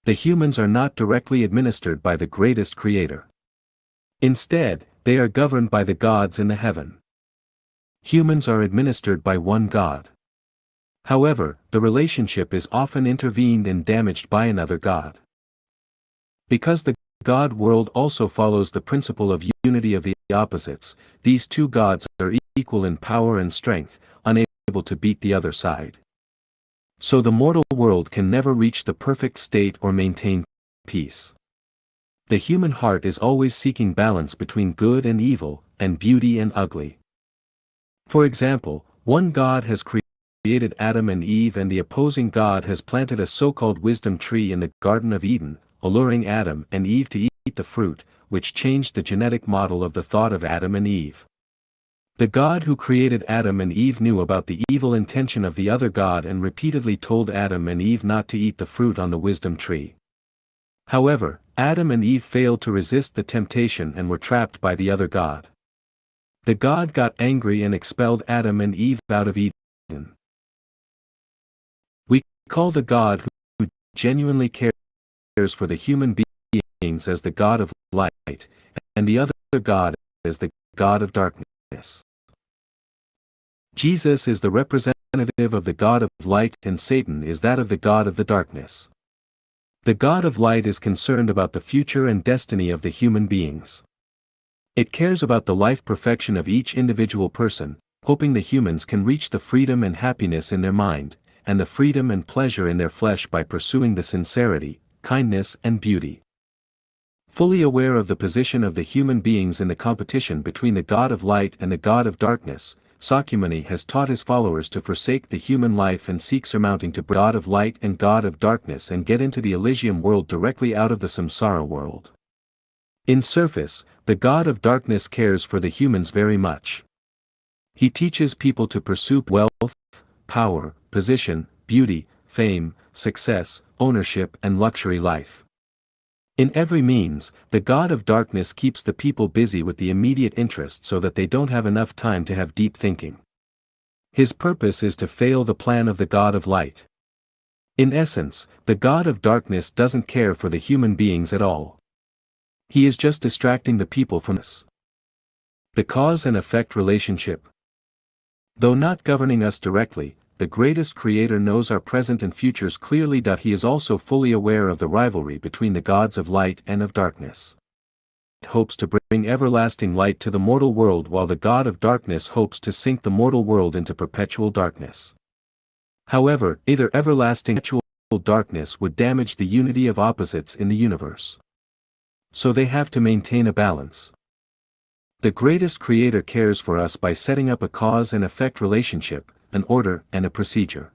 Speaker 1: The humans are not directly administered by the greatest creator. Instead, they are governed by the gods in the heaven. Humans are administered by one god. However, the relationship is often intervened and damaged by another god. Because the god world also follows the principle of unity of the opposites, these two gods are equal in power and strength, unable to beat the other side. So the mortal world can never reach the perfect state or maintain peace. The human heart is always seeking balance between good and evil, and beauty and ugly. For example, one god has created Adam and Eve and the opposing god has planted a so-called wisdom tree in the Garden of Eden, alluring Adam and Eve to eat the fruit, which changed the genetic model of the thought of Adam and Eve. The God who created Adam and Eve knew about the evil intention of the other God and repeatedly told Adam and Eve not to eat the fruit on the wisdom tree. However, Adam and Eve failed to resist the temptation and were trapped by the other God. The God got angry and expelled Adam and Eve out of Eden. We call the God who genuinely cares for the human beings as the God of light, and the other God as the God of darkness. Jesus is the representative of the God of light and Satan is that of the God of the darkness. The God of light is concerned about the future and destiny of the human beings. It cares about the life perfection of each individual person, hoping the humans can reach the freedom and happiness in their mind, and the freedom and pleasure in their flesh by pursuing the sincerity, kindness and beauty. Fully aware of the position of the human beings in the competition between the God of light and the God of darkness, Sakyamuni has taught his followers to forsake the human life and seek surmounting to God of light and God of darkness and get into the Elysium world directly out of the samsara world. In surface, the God of darkness cares for the humans very much. He teaches people to pursue wealth, power, position, beauty, fame, success, ownership and luxury life. In every means, the God of darkness keeps the people busy with the immediate interest so that they don't have enough time to have deep thinking. His purpose is to fail the plan of the God of light. In essence, the God of darkness doesn't care for the human beings at all. He is just distracting the people from this. The cause and effect relationship. Though not governing us directly, the greatest creator knows our present and futures clearly. He is also fully aware of the rivalry between the gods of light and of darkness. He hopes to bring everlasting light to the mortal world, while the god of darkness hopes to sink the mortal world into perpetual darkness. However, either everlasting or perpetual darkness would damage the unity of opposites in the universe. So they have to maintain a balance. The greatest creator cares for us by setting up a cause and effect relationship, an order and a procedure.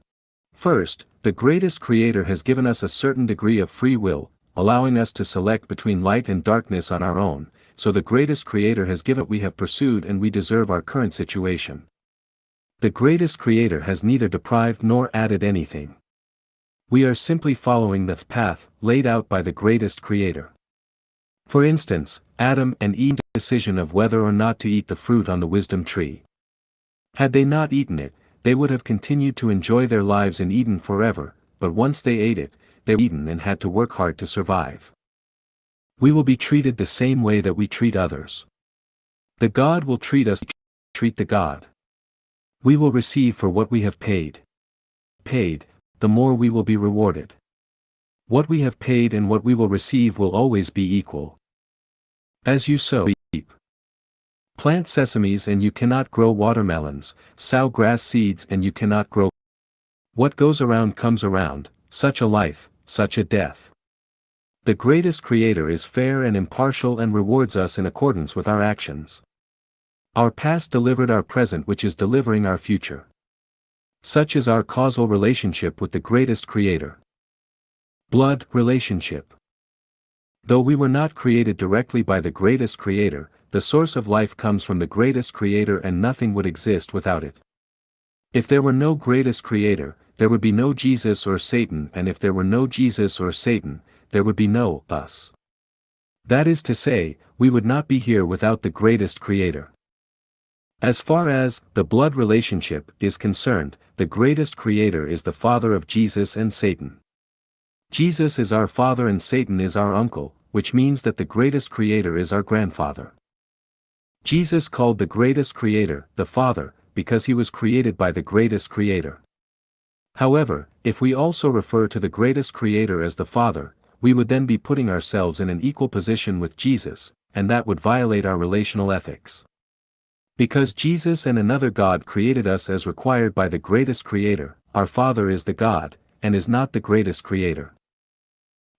Speaker 1: First, the greatest creator has given us a certain degree of free will, allowing us to select between light and darkness on our own, so the greatest creator has given what we have pursued and we deserve our current situation. The greatest creator has neither deprived nor added anything. We are simply following the path laid out by the greatest creator. For instance, Adam and Eve's decision of whether or not to eat the fruit on the wisdom tree. Had they not eaten it, they would have continued to enjoy their lives in Eden forever, but once they ate it, they were eaten and had to work hard to survive. We will be treated the same way that we treat others. The God will treat us, treat the God. We will receive for what we have paid. The more we will be rewarded. What we have paid and what we will receive will always be equal. As you sow, reap. Plant sesames and you cannot grow watermelons, sow grass seeds and you cannot grow. What goes around comes around, such a life, such a death. The greatest creator is fair and impartial and rewards us in accordance with our actions. Our past delivered our present, which is delivering our future. Such is our causal relationship with the greatest creator. Blood relationship. Though we were not created directly by the greatest creator, the source of life comes from the greatest creator and nothing would exist without it. If there were no greatest creator, there would be no Jesus or Satan, and if there were no Jesus or Satan, there would be no us. That is to say, we would not be here without the greatest creator. As far as the blood relationship is concerned, the greatest creator is the father of Jesus and Satan. Jesus is our father and Satan is our uncle, which means that the greatest creator is our grandfather. Jesus called the greatest creator the Father, because he was created by the greatest creator. However, if we also refer to the greatest creator as the Father, we would then be putting ourselves in an equal position with Jesus, and that would violate our relational ethics. Because Jesus and another God created us as required by the greatest creator, our Father is the God, and is not the greatest creator.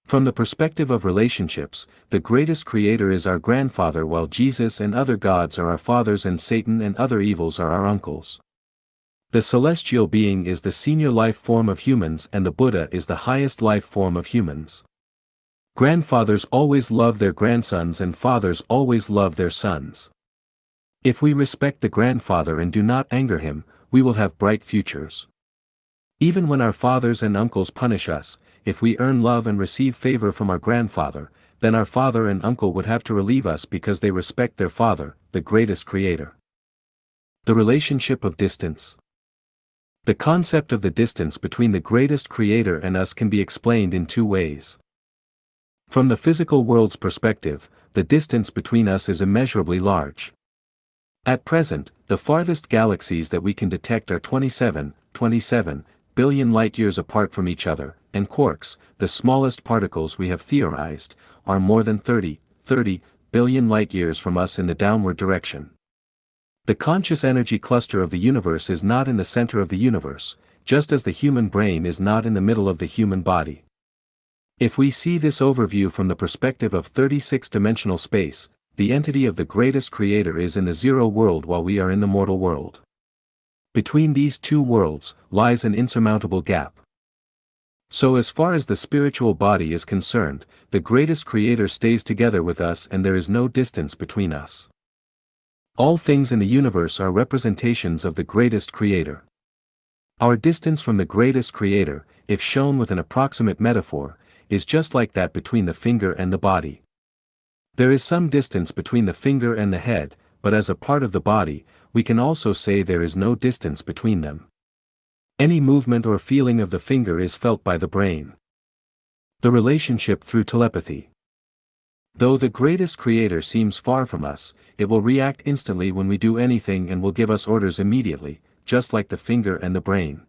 Speaker 1: From the perspective of relationships, the greatest creator is our grandfather, while Jesus and other gods are our fathers and Satan and other evils are our uncles. The celestial being is the senior life form of humans and the Buddha is the highest life form of humans. Grandfathers always love their grandsons and fathers always love their sons. If we respect the grandfather and do not anger him, we will have bright futures. Even when our fathers and uncles punish us, if we earn love and receive favor from our grandfather, then our father and uncle would have to relieve us because they respect their father, the greatest creator. The relationship of distance. The concept of the distance between the greatest creator and us can be explained in two ways. From the physical world's perspective, the distance between us is immeasurably large. At present, the farthest galaxies that we can detect are 27 billion light-years apart from each other, and quarks, the smallest particles we have theorized, are more than 30 billion light-years from us in the downward direction. The conscious energy cluster of the universe is not in the center of the universe, just as the human brain is not in the middle of the human body. If we see this overview from the perspective of 36-dimensional space, the entity of the greatest creator is in the zero world while we are in the mortal world. Between these two worlds lies an insurmountable gap. So as far as the spiritual body is concerned, the greatest creator stays together with us and there is no distance between us. All things in the universe are representations of the greatest creator. Our distance from the greatest creator, if shown with an approximate metaphor, is just like that between the finger and the body. There is some distance between the finger and the head, but as a part of the body, we can also say there is no distance between them. Any movement or feeling of the finger is felt by the brain. The relationship through telepathy. Though the greatest creator seems far from us, it will react instantly when we do anything and will give us orders immediately, just like the finger and the brain.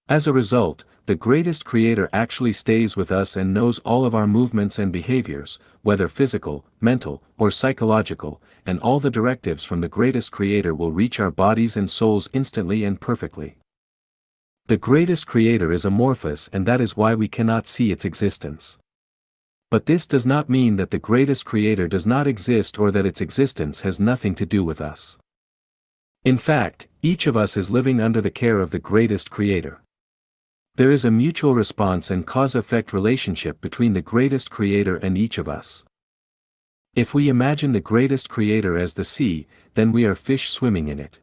Speaker 1: As a result, the greatest creator actually stays with us and knows all of our movements and behaviors, whether physical, mental, or psychological, and all the directives from the greatest creator will reach our bodies and souls instantly and perfectly. The greatest creator is amorphous, and that is why we cannot see its existence. But this does not mean that the greatest creator does not exist or that its existence has nothing to do with us. In fact, each of us is living under the care of the greatest creator. There is a mutual response and cause-effect relationship between the greatest creator and each of us. If we imagine the greatest creator as the sea, then we are fish swimming in it.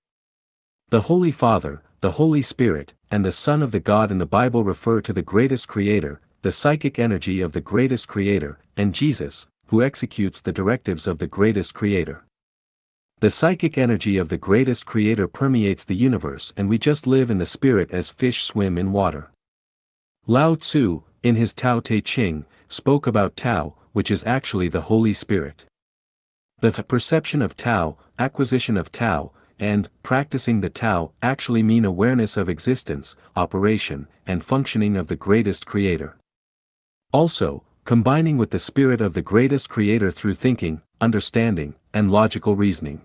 Speaker 1: The Holy Father, the Holy Spirit, and the Son of the God in the Bible refer to the greatest creator, the psychic energy of the greatest creator, and Jesus, who executes the directives of the greatest creator. The psychic energy of the greatest creator permeates the universe, and we just live in the spirit as fish swim in water. Lao Tzu, in his Tao Te Ching, spoke about Tao, which is actually the Holy Spirit. The perception of Tao, acquisition of Tao, and practicing the Tao actually mean awareness of existence, operation, and functioning of the greatest creator. Also, combining with the spirit of the greatest creator through thinking, understanding, and logical reasoning.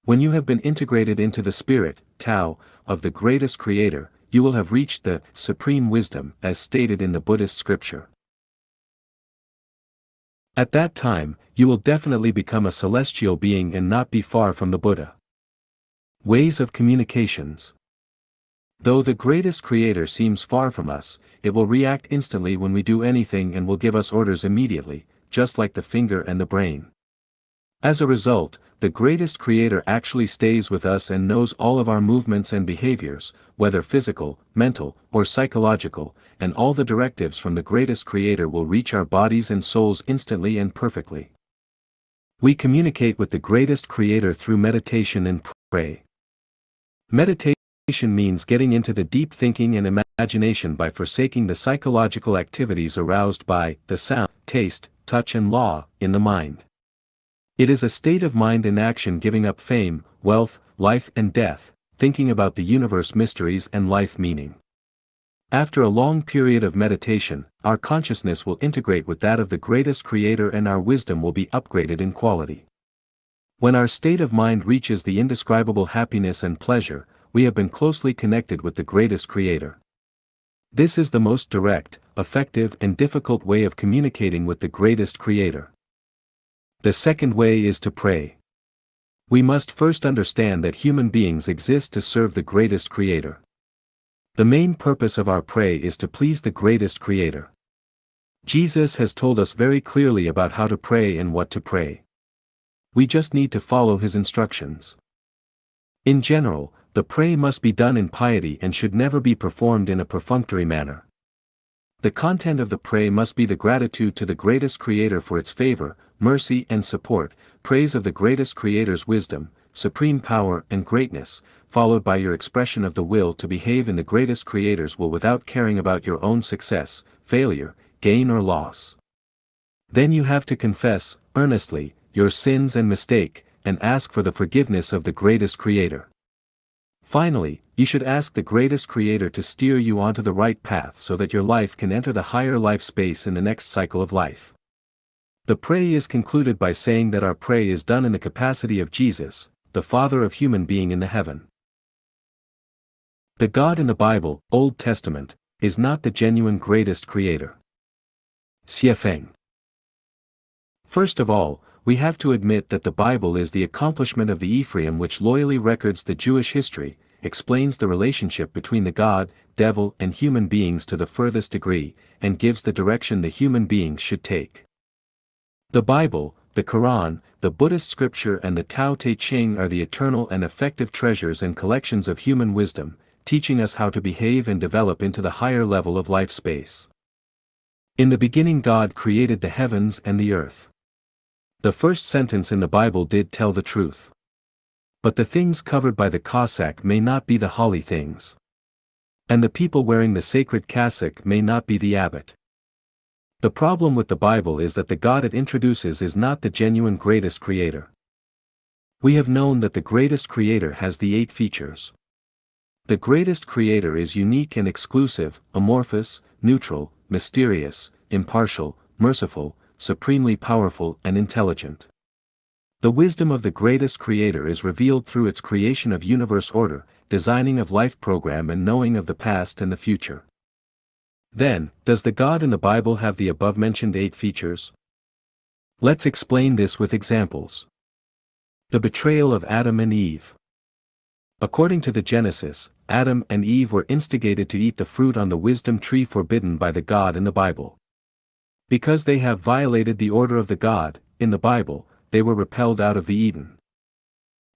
Speaker 1: When you have been integrated into the spirit, Tao, of the greatest creator, you will have reached the supreme wisdom, as stated in the Buddhist scripture. At that time, you will definitely become a celestial being and not be far from the Buddha. Ways of communications. Though the greatest creator seems far from us, it will react instantly when we do anything and will give us orders immediately, just like the finger and the brain. As a result, the greatest creator actually stays with us and knows all of our movements and behaviors, whether physical, mental, or psychological, and all the directives from the greatest creator will reach our bodies and souls instantly and perfectly. We communicate with the greatest creator through meditation and pray. Meditation means getting into the deep thinking and imagination by forsaking the psychological activities aroused by the sound, taste, touch and law in the mind. It is a state of mind in action, giving up fame, wealth, life and death, thinking about the universe mysteries and life meaning. After a long period of meditation, our consciousness will integrate with that of the greatest creator and our wisdom will be upgraded in quality. When our state of mind reaches the indescribable happiness and pleasure, we have been closely connected with the greatest creator. This is the most direct, effective and difficult way of communicating with the greatest creator. The second way is to pray. We must first understand that human beings exist to serve the greatest creator. The main purpose of our pray is to please the greatest creator. Jesus has told us very clearly about how to pray and what to pray. We just need to follow his instructions. In general, the pray must be done in piety and should never be performed in a perfunctory manner. The content of the pray must be the gratitude to the greatest creator for its favor, mercy and support, praise of the greatest creator's wisdom, supreme power and greatness, followed by your expression of the will to behave in the greatest creator's will without caring about your own success, failure, gain or loss. Then you have to confess, earnestly, your sins and mistake, and ask for the forgiveness of the greatest creator. Finally, you should ask the greatest creator to steer you onto the right path so that your life can enter the higher life space in the next cycle of life. The pray is concluded by saying that our pray is done in the capacity of Jesus, the Father of human being in the heaven. The God in the Bible, Old Testament, is not the genuine greatest creator. Xiefeng. First of all, we have to admit that the Bible is the accomplishment of the Ephraim, which loyally records the Jewish history, explains the relationship between the God, devil and human beings to the furthest degree, and gives the direction the human beings should take. The Bible, the Quran, the Buddhist scripture and the Tao Te Ching are the eternal and effective treasures and collections of human wisdom, teaching us how to behave and develop into the higher level of life space. In the beginning God created the heavens and the earth. The first sentence in the Bible did tell the truth. But the things covered by the Cossack may not be the holy things. And the people wearing the sacred cassock may not be the abbot. The problem with the Bible is that the God it introduces is not the genuine greatest creator. We have known that the greatest creator has the 8 features. The greatest creator is unique and exclusive, amorphous, neutral, mysterious, impartial, merciful, supremely powerful and intelligent. The wisdom of the greatest creator is revealed through its creation of universe order, designing of life program and knowing of the past and the future. Then, does the God in the Bible have the above-mentioned 8 features? Let's explain this with examples. The betrayal of Adam and Eve. According to the Genesis, Adam and Eve were instigated to eat the fruit on the wisdom tree forbidden by the God in the Bible. Because they have violated the order of the God in the Bible, they were repelled out of the Eden.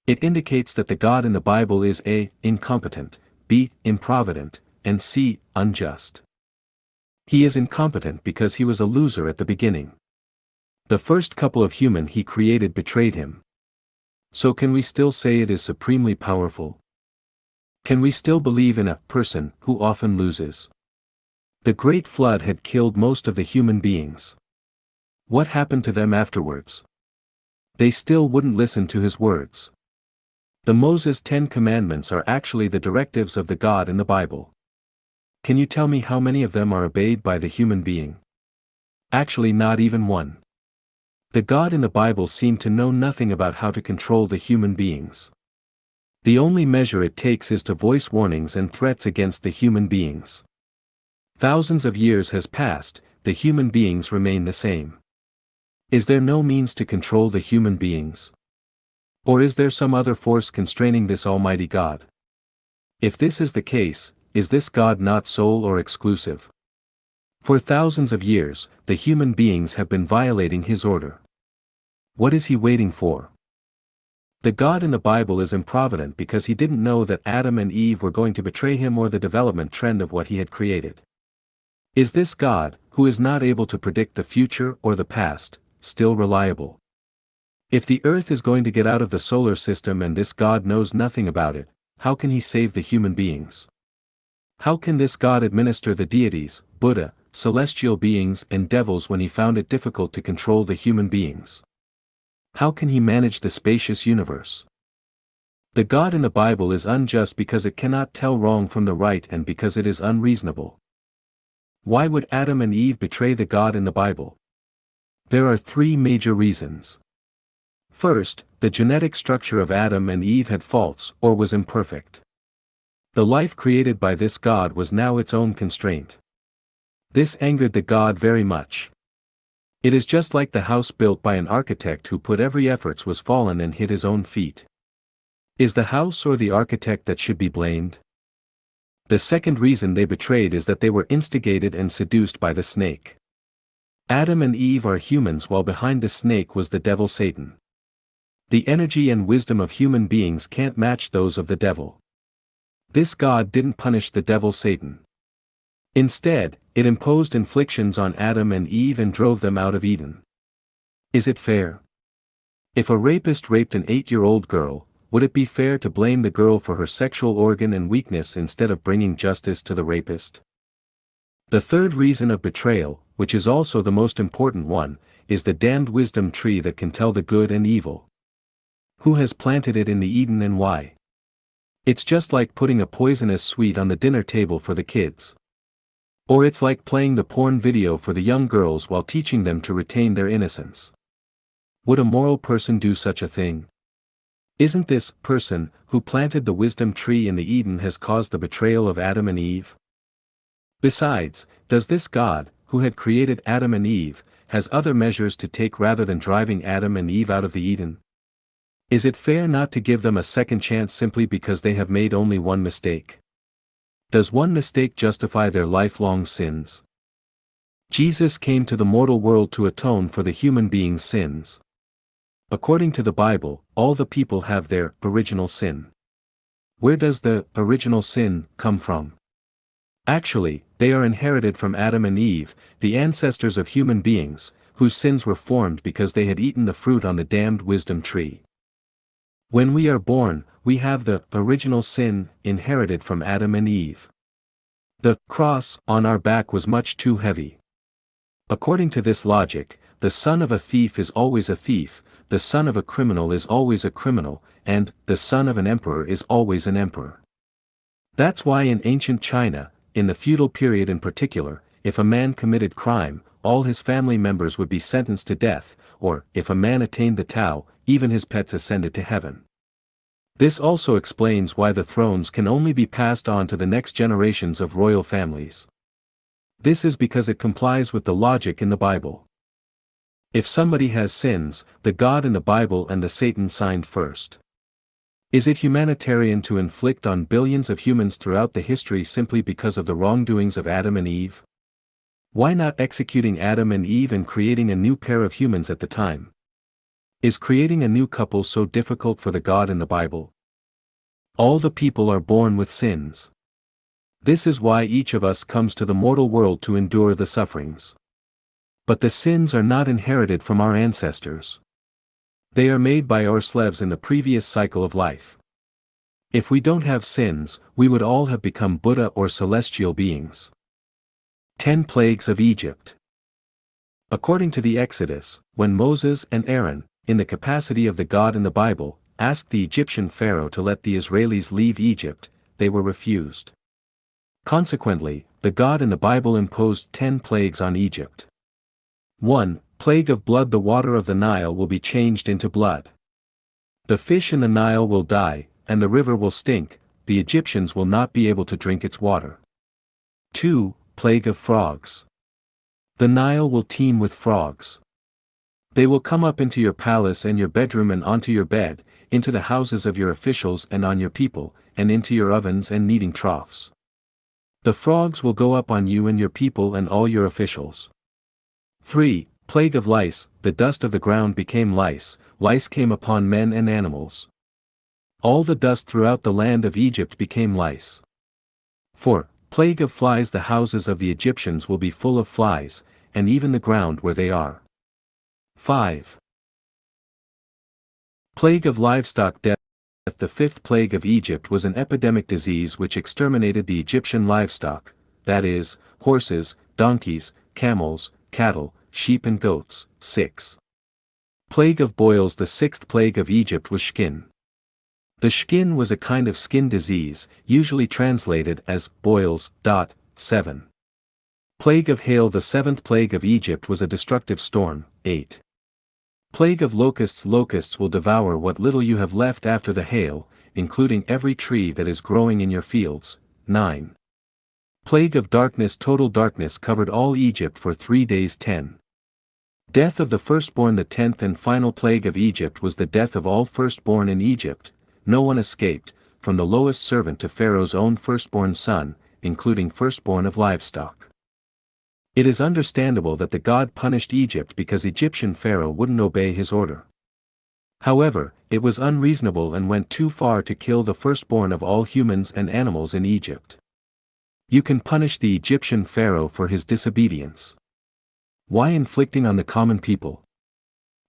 Speaker 1: It indicates that the God in the Bible is A. incompetent, B. improvident, and C. unjust. He is incompetent because he was a loser at the beginning. The first couple of human he created betrayed him. So can we still say it is supremely powerful? Can we still believe in a person who often loses? The great flood had killed most of the human beings. What happened to them afterwards? They still wouldn't listen to his words. The Moses 10 Commandments are actually the directives of the God in the Bible. Can you tell me how many of them are obeyed by the human being? Actually, not even one. The God in the Bible seemed to know nothing about how to control the human beings. The only measure it takes is to voice warnings and threats against the human beings. Thousands of years has passed, the human beings remain the same. Is there no means to control the human beings? Or is there some other force constraining this Almighty God? If this is the case, is this God not sole or exclusive? For thousands of years, the human beings have been violating his order. What is he waiting for? The God in the Bible is improvident because he didn't know that Adam and Eve were going to betray him or the development trend of what he had created. Is this God, who is not able to predict the future or the past, still reliable? If the earth is going to get out of the solar system and this God knows nothing about it, how can he save the human beings? How can this God administer the deities, Buddha, celestial beings and devils when he found it difficult to control the human beings? How can he manage the spacious universe? The God in the Bible is unjust because it cannot tell wrong from the right and because it is unreasonable. Why would Adam and Eve betray the God in the Bible? There are 3 major reasons. First, the genetic structure of Adam and Eve had faults or was imperfect. The life created by this God was now its own constraint. This angered the God very much. It is just like the house built by an architect who put every efforts was fallen and hit his own feet. Is the house or the architect that should be blamed? The second reason they betrayed is that they were instigated and seduced by the snake. Adam and Eve are humans while behind the snake was the devil Satan. The energy and wisdom of human beings can't match those of the devil. This God didn't punish the devil Satan. Instead, it imposed inflictions on Adam and Eve and drove them out of Eden. Is it fair? If a rapist raped an 8-year-old girl, would it be fair to blame the girl for her sexual organ and weakness instead of bringing justice to the rapist? The third reason of betrayal, which is also the most important one, is the damned wisdom tree that can tell the good and evil. Who has planted it in the Eden and why? It's just like putting a poisonous sweet on the dinner table for the kids. Or it's like playing the porn video for the young girls while teaching them to retain their innocence. Would a moral person do such a thing? Isn't this person, who planted the wisdom tree in the Eden has caused the betrayal of Adam and Eve? Besides, does this God, who had created Adam and Eve, has other measures to take rather than driving Adam and Eve out of the Eden? Is it fair not to give them a second chance simply because they have made only one mistake? Does one mistake justify their lifelong sins? Jesus came to the mortal world to atone for the human being's sins. According to the Bible, all the people have their original sin. Where does the original sin come from? Actually, they are inherited from Adam and Eve, the ancestors of human beings, whose sins were formed because they had eaten the fruit on the damned wisdom tree. When we are born, we have the original sin inherited from Adam and Eve. The cross on our back was much too heavy. According to this logic, the son of a thief is always a thief, the son of a criminal is always a criminal, and the son of an emperor is always an emperor. That's why in ancient China, in the feudal period in particular, if a man committed crime, all his family members would be sentenced to death, or, if a man attained the Tao, even his pets ascended to heaven. This also explains why the thrones can only be passed on to the next generations of royal families. This is because it complies with the logic in the Bible. If somebody has sins, the God in the Bible and the Satan signed first. Is it humanitarian to inflict on billions of humans throughout the history simply because of the wrongdoings of Adam and Eve? Why not executing Adam and Eve and creating a new pair of humans at the time? Is creating a new couple so difficult for the God in the Bible? All the people are born with sins. This is why each of us comes to the mortal world to endure the sufferings. But the sins are not inherited from our ancestors. They are made by our slaves in the previous cycle of life. If we don't have sins, we would all have become Buddha or celestial beings. 10 Plagues of Egypt. According to the Exodus, when Moses and Aaron, in the capacity of the God in the Bible, asked the Egyptian Pharaoh to let the Israelis leave Egypt, they were refused. Consequently, the God in the Bible imposed 10 plagues on Egypt. 1. Plague of blood. The water of the Nile will be changed into blood. The fish in the Nile will die, and the river will stink, the Egyptians will not be able to drink its water. 2. Plague of frogs. The Nile will teem with frogs. They will come up into your palace and your bedroom and onto your bed, into the houses of your officials and on your people, and into your ovens and kneading troughs. The frogs will go up on you and your people and all your officials. 3. Plague of lice. The dust of the ground became lice, lice came upon men and animals. All the dust throughout the land of Egypt became lice. 4. Plague of flies. The houses of the Egyptians will be full of flies, and even the ground where they are. 5. Plague of livestock. Death. The 5th plague of Egypt was an epidemic disease which exterminated the Egyptian livestock, that is, horses, donkeys, camels, cattle, sheep and goats. 6. Plague of boils. The 6th plague of Egypt was skin. The skin was a kind of skin disease, usually translated as boils. 7. Plague of hail. The 7th plague of Egypt was a destructive storm. 8. Plague of locusts. Locusts will devour what little you have left after the hail, including every tree that is growing in your fields. 9. Plague of darkness. Total darkness covered all Egypt for 3 days. 10. Death of the firstborn. The 10th and final plague of Egypt was the death of all firstborn in Egypt. No one escaped, from the lowest servant to Pharaoh's own firstborn son, including firstborn of livestock. It is understandable that the God punished Egypt because Egyptian Pharaoh wouldn't obey his order. However, it was unreasonable and went too far to kill the firstborn of all humans and animals in Egypt. You can punish the Egyptian Pharaoh for his disobedience. Why inflicting on the common people?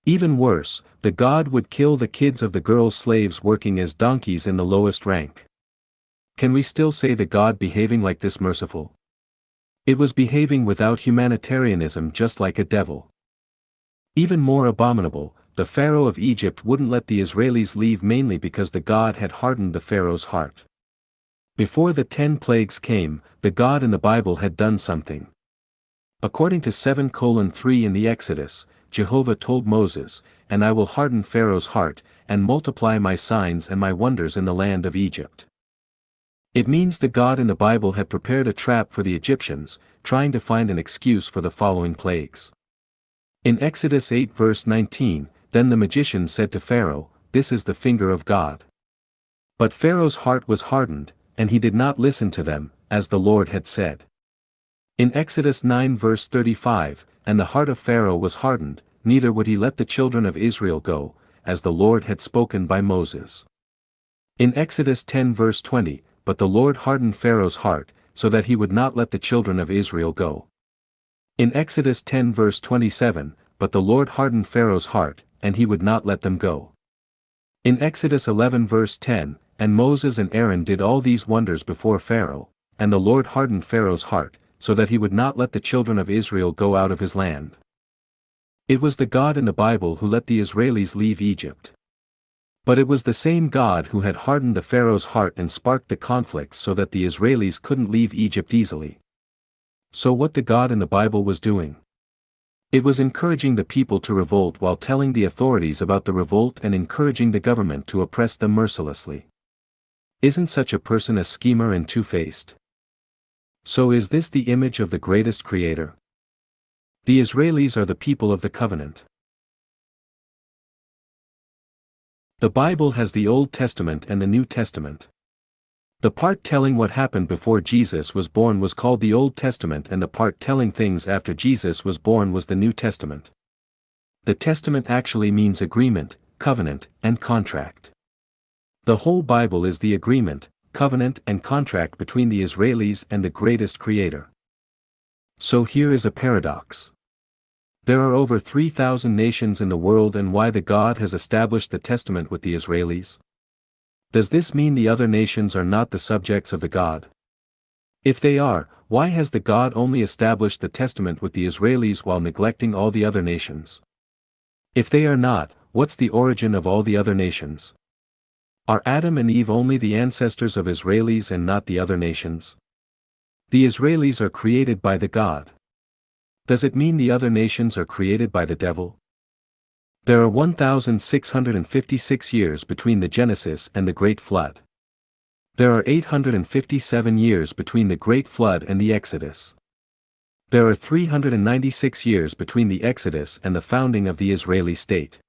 Speaker 1: Even worse, the God would kill the kids of the girl slaves working as donkeys in the lowest rank. Can we still say the God behaving like this merciful? It was behaving without humanitarianism, just like a devil. Even more abominable, the Pharaoh of Egypt wouldn't let the Israelis leave mainly because the God had hardened the Pharaoh's heart. Before the 10 plagues came, the God in the Bible had done something. According to 7:3 in the Exodus, Jehovah told Moses, "And I will harden Pharaoh's heart, and multiply my signs and my wonders in the land of Egypt." It means the God in the Bible had prepared a trap for the Egyptians, trying to find an excuse for the following plagues. In Exodus 8 verse 19, then the magician said to Pharaoh, "This is the finger of God." But Pharaoh's heart was hardened, and he did not listen to them, as the Lord had said. In Exodus 9 verse 35, and the heart of Pharaoh was hardened, neither would he let the children of Israel go, as the Lord had spoken by Moses. In Exodus 10 verse 20, but the Lord hardened Pharaoh's heart, so that he would not let the children of Israel go. In Exodus 10 verse 27, but the Lord hardened Pharaoh's heart, and he would not let them go. In Exodus 11 verse 10, and Moses and Aaron did all these wonders before Pharaoh, and the Lord hardened Pharaoh's heart, so that he would not let the children of Israel go out of his land. It was the God in the Bible who let the Israelis leave Egypt. But it was the same God who had hardened the Pharaoh's heart and sparked the conflicts so that the Israelis couldn't leave Egypt easily. So what the God in the Bible was doing? It was encouraging the people to revolt while telling the authorities about the revolt and encouraging the government to oppress them mercilessly. Isn't such a person a schemer and two-faced? So is this the image of the greatest creator? The Israelis are the people of the covenant. The Bible has the Old Testament and the New Testament. The part telling what happened before Jesus was born was called the Old Testament, and the part telling things after Jesus was born was the New Testament. The Testament actually means agreement, covenant, and contract. The whole Bible is the agreement, covenant, and contract between the Israelis and the greatest creator. So here is a paradox. There are over 3,000 nations in the world, and why the God has established the testament with the Israelis? Does this mean the other nations are not the subjects of the God? If they are, why has the God only established the testament with the Israelis while neglecting all the other nations? If they are not, what's the origin of all the other nations? Are Adam and Eve only the ancestors of Israelis and not the other nations? The Israelis are created by the God. Does it mean the other nations are created by the devil? There are 1,656 years between the Genesis and the Great Flood. There are 857 years between the Great Flood and the Exodus. There are 396 years between the Exodus and the founding of the Israeli state.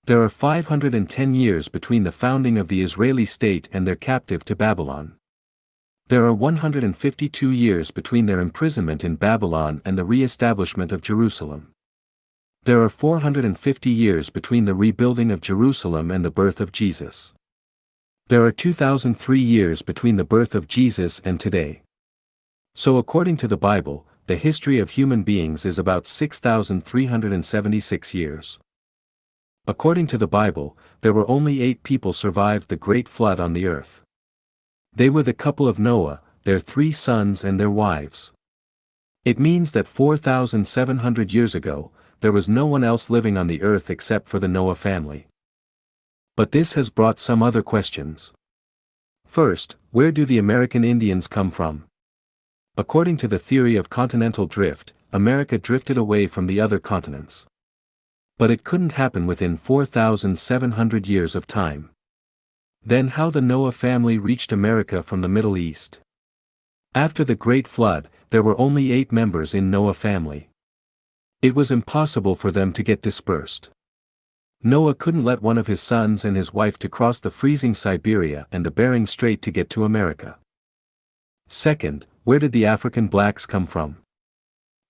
Speaker 1: There are 510 years between the founding of the Israeli state and their captive to Babylon. There are 152 years between their imprisonment in Babylon and the re-establishment of Jerusalem. There are 450 years between the rebuilding of Jerusalem and the birth of Jesus. There are 2003 years between the birth of Jesus and today. So according to the Bible, the history of human beings is about 6,376 years. According to the Bible, there were only 8 people survived the great flood on the earth. They were the couple of Noah, their 3 sons and their wives. It means that 4,700 years ago, there was no one else living on the earth except for the Noah family. But this has brought some other questions. First, where do the American Indians come from? According to the theory of continental drift, America drifted away from the other continents. But it couldn't happen within 4,700 years of time. Then how the Noah family reached America from the Middle East? After the Great Flood, there were only 8 members in Noah family. It was impossible for them to get dispersed. Noah couldn't let one of his sons and his wife to cross the freezing Siberia and the Bering Strait to get to America. Second, where did the African blacks come from?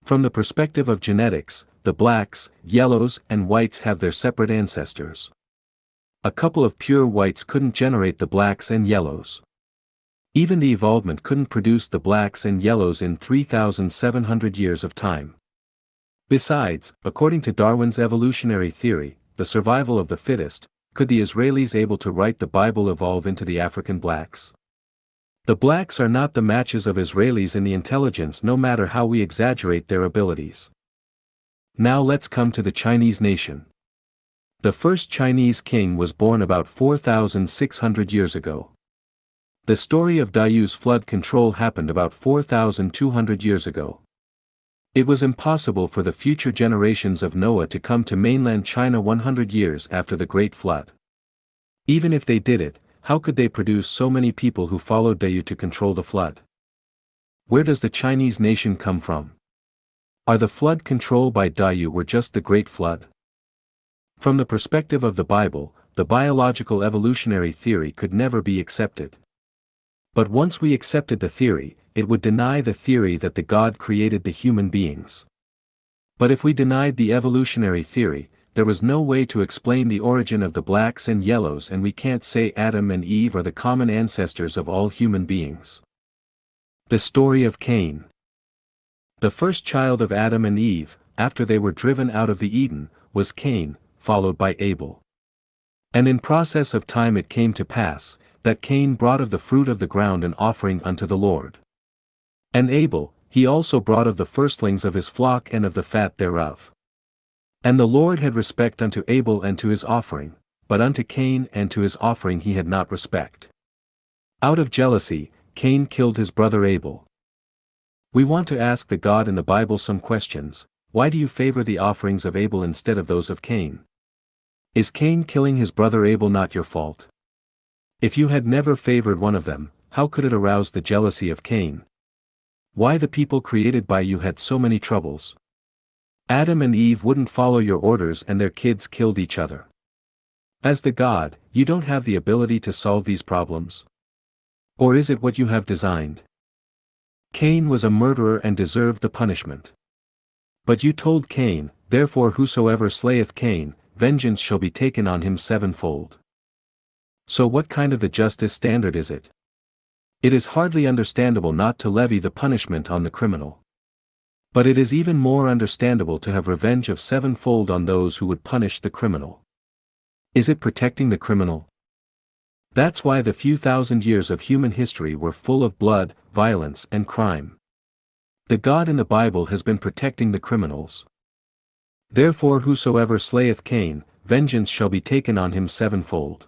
Speaker 1: From the perspective of genetics, the blacks, yellows, and whites have their separate ancestors. A couple of pure whites couldn't generate the blacks and yellows. Even the evolvement couldn't produce the blacks and yellows in 3,700 years of time. Besides, according to Darwin's evolutionary theory, the survival of the fittest, could the Israelis able to write the Bible evolve into the African blacks? The blacks are not the matches of Israelis in the intelligence, no matter how we exaggerate their abilities. Now let's come to the Chinese nation. The first Chinese king was born about 4,600 years ago. The story of Dayu's flood control happened about 4,200 years ago. It was impossible for the future generations of Noah to come to mainland China 100 years after the Great Flood. Even if they did it, how could they produce so many people who followed Dayu to control the flood? Where does the Chinese nation come from? Are the flood control by Dayu were just the Great Flood? From the perspective of the Bible, the biological evolutionary theory could never be accepted. But once we accepted the theory, it would deny the theory that the God created the human beings. But if we denied the evolutionary theory, there was no way to explain the origin of the blacks and yellows, and we can't say Adam and Eve are the common ancestors of all human beings. The story of Cain. The first child of Adam and Eve, after they were driven out of the Eden, was Cain, followed by Abel. And in process of time it came to pass, that Cain brought of the fruit of the ground an offering unto the Lord. And Abel, he also brought of the firstlings of his flock and of the fat thereof. And the Lord had respect unto Abel and to his offering, but unto Cain and to his offering he had not respect. Out of jealousy, Cain killed his brother Abel. We want to ask the God in the Bible some questions. Why do you favor the offerings of Abel instead of those of Cain? Is Cain killing his brother Abel not your fault? If you had never favored one of them, how could it arouse the jealousy of Cain? Why the people created by you had so many troubles? Adam and Eve wouldn't follow your orders and their kids killed each other. As the God, you don't have the ability to solve these problems? Or is it what you have designed? Cain was a murderer and deserved the punishment. But you told Cain, therefore whosoever slayeth Cain, vengeance shall be taken on him sevenfold. So what kind of the justice standard is it? It is hardly understandable not to levy the punishment on the criminal. But it is even more understandable to have revenge of sevenfold on those who would punish the criminal. Is it protecting the criminal? That's why the few thousand years of human history were full of blood, violence and crime. The God in the Bible has been protecting the criminals. Therefore whosoever slayeth Cain, vengeance shall be taken on him sevenfold.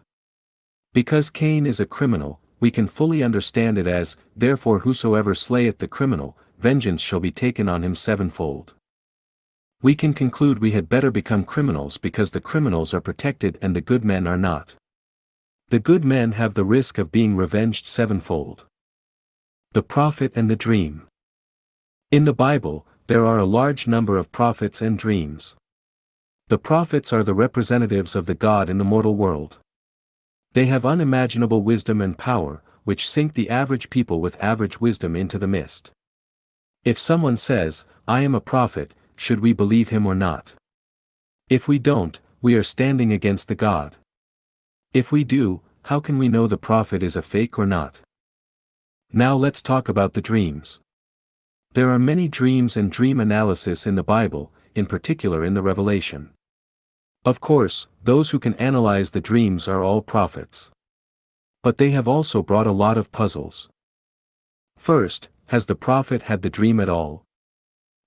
Speaker 1: Because Cain is a criminal, we can fully understand it as, therefore whosoever slayeth the criminal, vengeance shall be taken on him sevenfold. We can conclude we had better become criminals because the criminals are protected and the good men are not. The good men have the risk of being revenged sevenfold. The prophet and the dream. In the Bible, there are a large number of prophets and dreams. The prophets are the representatives of the God in the mortal world. They have unimaginable wisdom and power, which sink the average people with average wisdom into the mist. If someone says, I am a prophet, should we believe him or not? If we don't, we are standing against the God. If we do, how can we know the prophet is a fake or not? Now let's talk about the dreams. There are many dreams and dream analysis in the Bible, in particular in the Revelation. Of course, those who can analyze the dreams are all prophets. But they have also brought a lot of puzzles. First, has the prophet had the dream at all?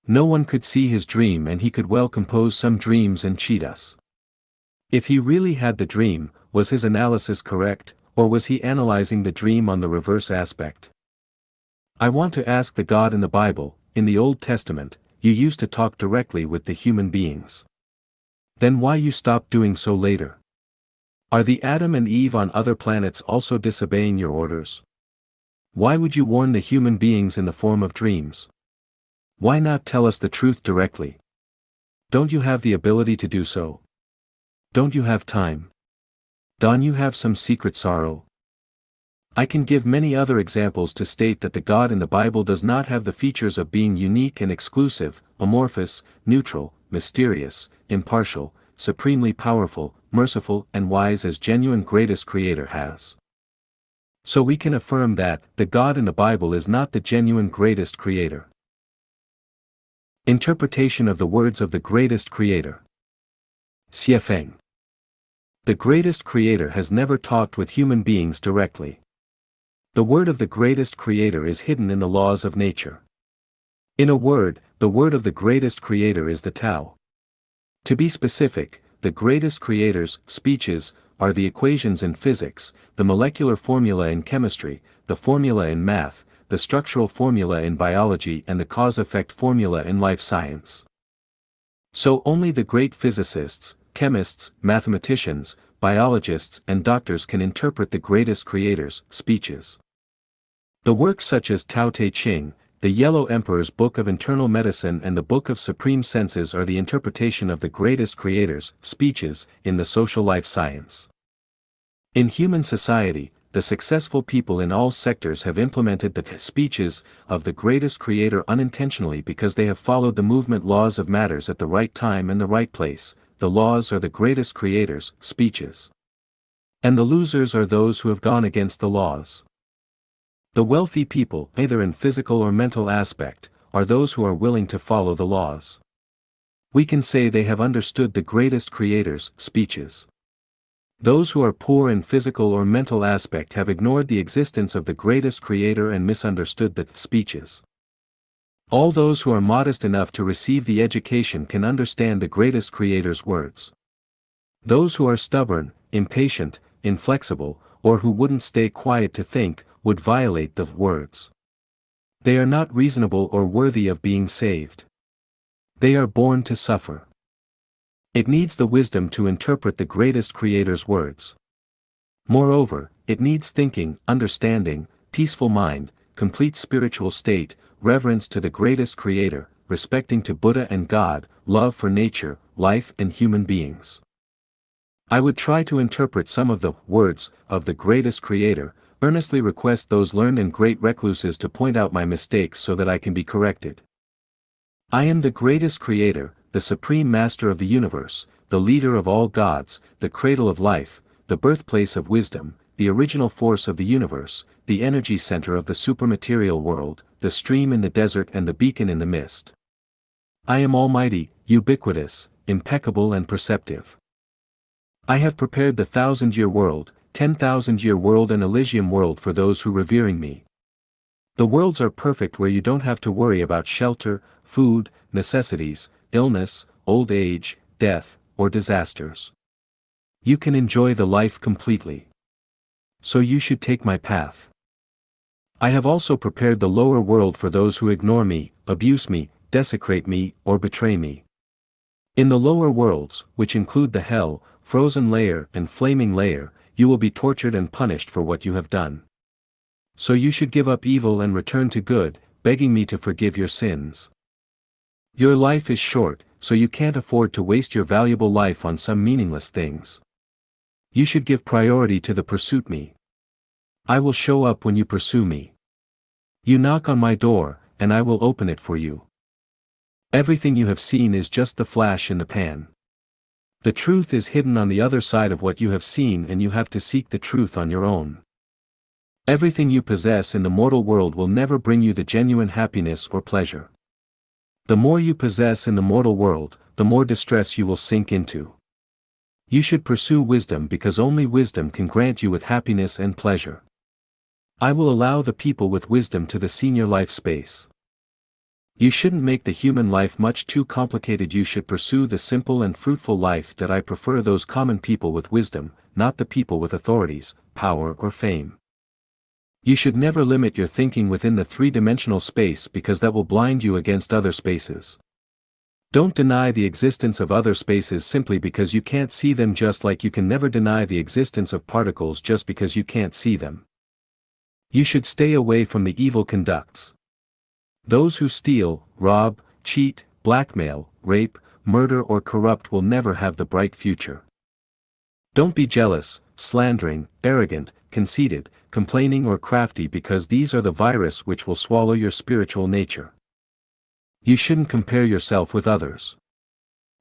Speaker 1: No one could see his dream and he could well compose some dreams and cheat us. If he really had the dream, was his analysis correct, or was he analyzing the dream on the reverse aspect? I want to ask the God in the Bible, in the Old Testament, you used to talk directly with the human beings. Then why you stopped doing so later? Are the Adam and Eve on other planets also disobeying your orders? Why would you warn the human beings in the form of dreams? Why not tell us the truth directly? Don't you have the ability to do so? Don't you have time? Don't you have some secret sorrow? I can give many other examples to state that the God in the Bible does not have the features of being unique and exclusive, amorphous, neutral, mysterious, impartial, supremely powerful, merciful and wise as genuine greatest creator has. So we can affirm that, the God in the Bible is not the genuine greatest creator. Interpretation of the words of the greatest creator. Xiefeng. The greatest creator has never talked with human beings directly. The word of the greatest creator is hidden in the laws of nature. In a word, the word of the greatest creator is the Tao. To be specific, the greatest creator's speeches are the equations in physics, the molecular formula in chemistry, the formula in math, the structural formula in biology and the cause-effect formula in life science. So only the great physicists, chemists, mathematicians, biologists and doctors can interpret the greatest creator's speeches. The works such as Tao Te Ching, the Yellow Emperor's Book of Internal Medicine and the Book of Supreme Senses are the interpretation of the greatest creator's speeches in the social life science. In human society, the successful people in all sectors have implemented the speeches of the greatest creator unintentionally because they have followed the movement laws of matters at the right time and the right place. The laws are the greatest creator's speeches. And the losers are those who have gone against the laws. The wealthy people, either in physical or mental aspect, are those who are willing to follow the laws. We can say they have understood the greatest creator's speeches. Those who are poor in physical or mental aspect have ignored the existence of the greatest creator and misunderstood the speeches. All those who are modest enough to receive the education can understand the greatest Creator's words. Those who are stubborn, impatient, inflexible, or who wouldn't stay quiet to think, would violate the words. They are not reasonable or worthy of being saved. They are born to suffer. It needs the wisdom to interpret the greatest Creator's words. Moreover, it needs thinking, understanding, peaceful mind, complete spiritual state, reverence to the greatest Creator, respecting to Buddha and God, love for nature, life and human beings. I would try to interpret some of the words of the greatest Creator, earnestly request those learned and great recluses to point out my mistakes so that I can be corrected. I am the greatest Creator, the Supreme Master of the universe, the leader of all gods, the cradle of life, the birthplace of wisdom, the original force of the universe, the energy center of the supermaterial world, the stream in the desert and the beacon in the mist. I am almighty, ubiquitous, impeccable and perceptive. I have prepared the 1,000-year world, 10,000-year world and Elysium world for those who revering me. The worlds are perfect where you don't have to worry about shelter, food, necessities, illness, old age, death, or disasters. You can enjoy the life completely. So you should take my path. I have also prepared the lower world for those who ignore me, abuse me, desecrate me, or betray me. In the lower worlds, which include the hell, frozen layer and flaming layer, you will be tortured and punished for what you have done. So you should give up evil and return to good, begging me to forgive your sins. Your life is short, so you can't afford to waste your valuable life on some meaningless things. You should give priority to the pursuit me. I will show up when you pursue me. You knock on my door, and I will open it for you. Everything you have seen is just the flash in the pan. The truth is hidden on the other side of what you have seen and you have to seek the truth on your own. Everything you possess in the mortal world will never bring you the genuine happiness or pleasure. The more you possess in the mortal world, the more distress you will sink into. You should pursue wisdom because only wisdom can grant you with happiness and pleasure. I will allow the people with wisdom to the senior life space. You shouldn't make the human life much too complicated. You should pursue the simple and fruitful life that I prefer, those common people with wisdom, not the people with authorities, power or fame. You should never limit your thinking within the three-dimensional space because that will blind you against other spaces. Don't deny the existence of other spaces simply because you can't see them, just like you can never deny the existence of particles just because you can't see them. You should stay away from the evil conducts. Those who steal, rob, cheat, blackmail, rape, murder or corrupt will never have the bright future. Don't be jealous, slandering, arrogant, conceited, complaining or crafty because these are the virus which will swallow your spiritual nature. You shouldn't compare yourself with others.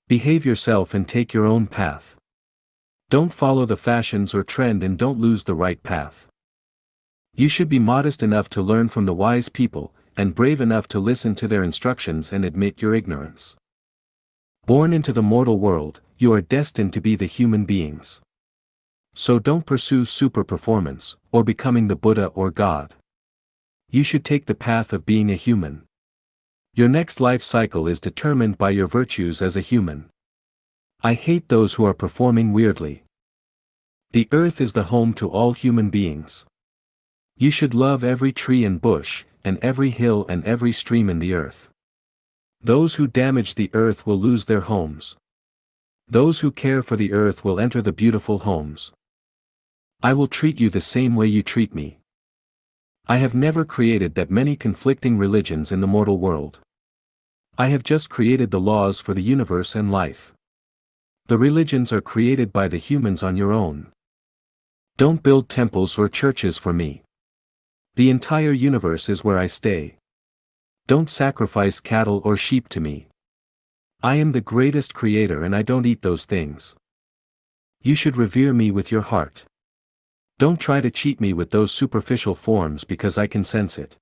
Speaker 1: Behave yourself and take your own path. Don't follow the fashions or trend and don't lose the right path. You should be modest enough to learn from the wise people, and brave enough to listen to their instructions and admit your ignorance. Born into the mortal world, you are destined to be the human beings. So don't pursue super performance, or becoming the Buddha or God. You should take the path of being a human. Your next life cycle is determined by your virtues as a human. I hate those who are performing weirdly. The earth is the home to all human beings. You should love every tree and bush, and every hill and every stream in the earth. Those who damage the earth will lose their homes. Those who care for the earth will enter the beautiful homes. I will treat you the same way you treat me. I have never created that many conflicting religions in the mortal world. I have just created the laws for the universe and life. The religions are created by the humans on your own. Don't build temples or churches for me. The entire universe is where I stay. Don't sacrifice cattle or sheep to me. I am the greatest creator and I don't eat those things. You should revere me with your heart. Don't try to cheat me with those superficial forms because I can sense it.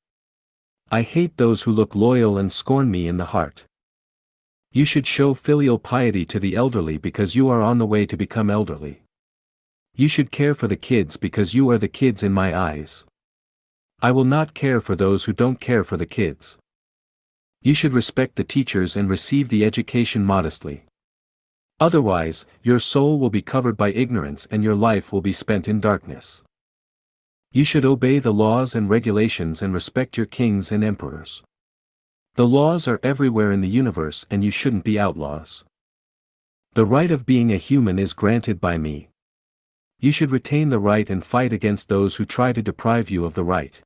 Speaker 1: I hate those who look loyal and scorn me in the heart. You should show filial piety to the elderly because you are on the way to become elderly. You should care for the kids because you are the kids in my eyes. I will not care for those who don't care for the kids. You should respect the teachers and receive the education modestly. Otherwise, your soul will be covered by ignorance and your life will be spent in darkness. You should obey the laws and regulations and respect your kings and emperors. The laws are everywhere in the universe and you shouldn't be outlaws. The right of being a human is granted by me. You should retain the right and fight against those who try to deprive you of the right.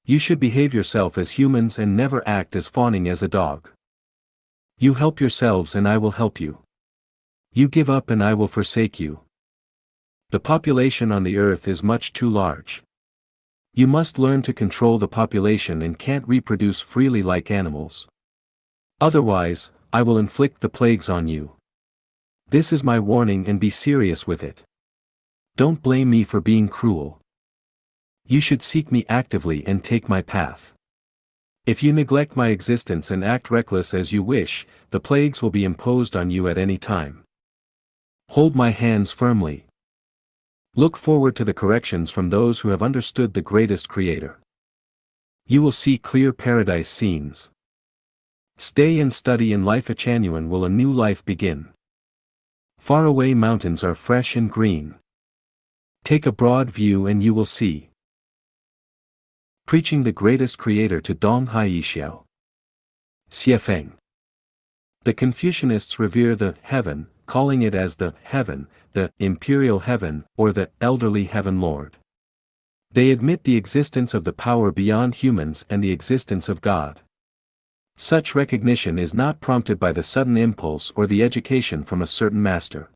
Speaker 1: You should behave yourself as humans and never act as fawning as a dog. You help yourselves and I will help you. You give up and I will forsake you. The population on the earth is much too large. You must learn to control the population and can't reproduce freely like animals. Otherwise, I will inflict the plagues on you. This is my warning and be serious with it. Don't blame me for being cruel. You should seek me actively and take my path. If you neglect my existence and act reckless as you wish, the plagues will be imposed on you at any time. Hold my hands firmly. Look forward to the corrections from those who have understood the greatest Creator. You will see clear paradise scenes. Stay and study in Lifechanyuan will a new life begin. Faraway mountains are fresh and green. Take a broad view and you will see. Preaching the greatest Creator to Dong Hai Xiao. Xiefeng. The Confucianists revere the heaven, calling it as the heaven, the imperial heaven, or the elderly heaven Lord. They admit the existence of the power beyond humans and the existence of God. Such recognition is not prompted by the sudden impulse or the education from a certain master.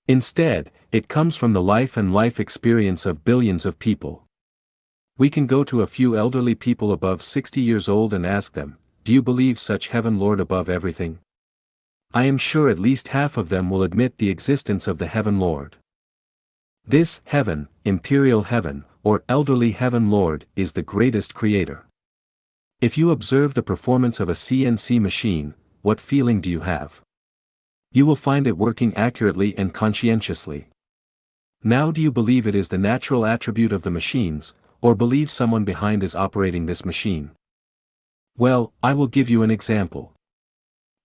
Speaker 1: Instead, it comes from the life and life experience of billions of people. We can go to a few elderly people above 60 years old and ask them, do you believe such heaven Lord above everything? I am sure at least half of them will admit the existence of the heaven Lord. This heaven, imperial heaven, or elderly heaven Lord, is the greatest Creator. If you observe the performance of a CNC machine, what feeling do you have? You will find it working accurately and conscientiously. Now do you believe it is the natural attribute of the machines, or believe someone behind is operating this machine? Well, I will give you an example.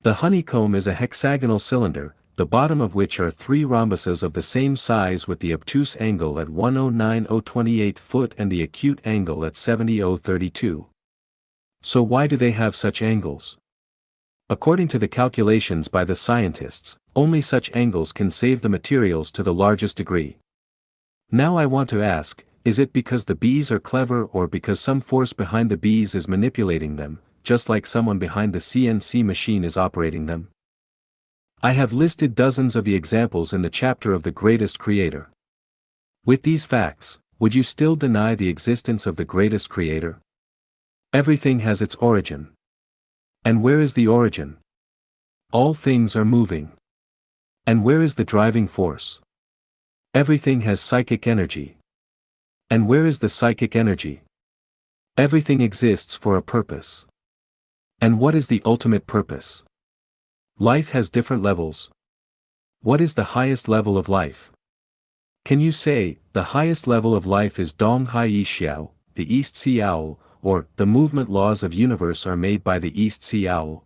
Speaker 1: The honeycomb is a hexagonal cylinder, the bottom of which are 3 rhombuses of the same size with the obtuse angle at 109.028 foot and the acute angle at 70.032. So why do they have such angles? According to the calculations by the scientists, only such angles can save the materials to the largest degree. Now I want to ask, is it because the bees are clever or because some force behind the bees is manipulating them, just like someone behind the CNC machine is operating them? I have listed dozens of the examples in the chapter of the greatest Creator. With these facts, would you still deny the existence of the greatest Creator? Everything has its origin. And where is the origin? All things are moving. And where is the driving force? Everything has psychic energy. And where is the psychic energy? Everything exists for a purpose. And what is the ultimate purpose? Life has different levels. What is the highest level of life? Can you say, the highest level of life is Dong Hai Xiao, the East Sea Owl, or, the movement laws of universe are made by the East Sea Owl?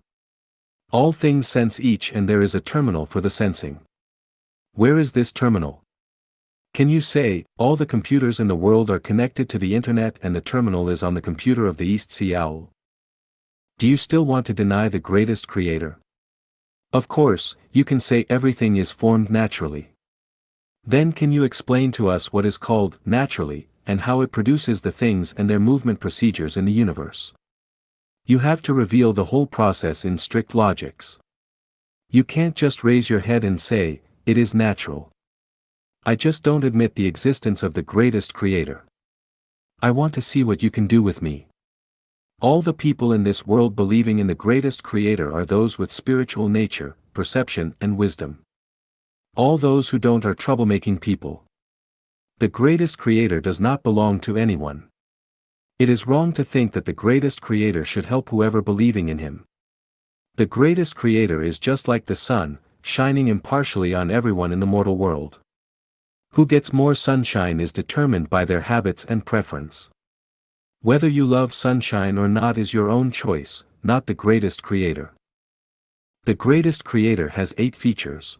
Speaker 1: All things sense each and there is a terminal for the sensing. Where is this terminal? Can you say, all the computers in the world are connected to the internet and the terminal is on the computer of the East Sea Owl? Do you still want to deny the greatest Creator? Of course, you can say everything is formed naturally. Then can you explain to us what is called naturally, and how it produces the things and their movement procedures in the universe? You have to reveal the whole process in strict logics. You can't just raise your head and say, it is natural. I just don't admit the existence of the greatest Creator. I want to see what you can do with me. All the people in this world believing in the greatest Creator are those with spiritual nature, perception and wisdom. All those who don't are troublemaking people. The greatest Creator does not belong to anyone. It is wrong to think that the greatest Creator should help whoever believing in Him. The greatest Creator is just like the sun, shining impartially on everyone in the mortal world. Who gets more sunshine is determined by their habits and preference. Whether you love sunshine or not is your own choice, not the greatest creator. The greatest creator has 8 features.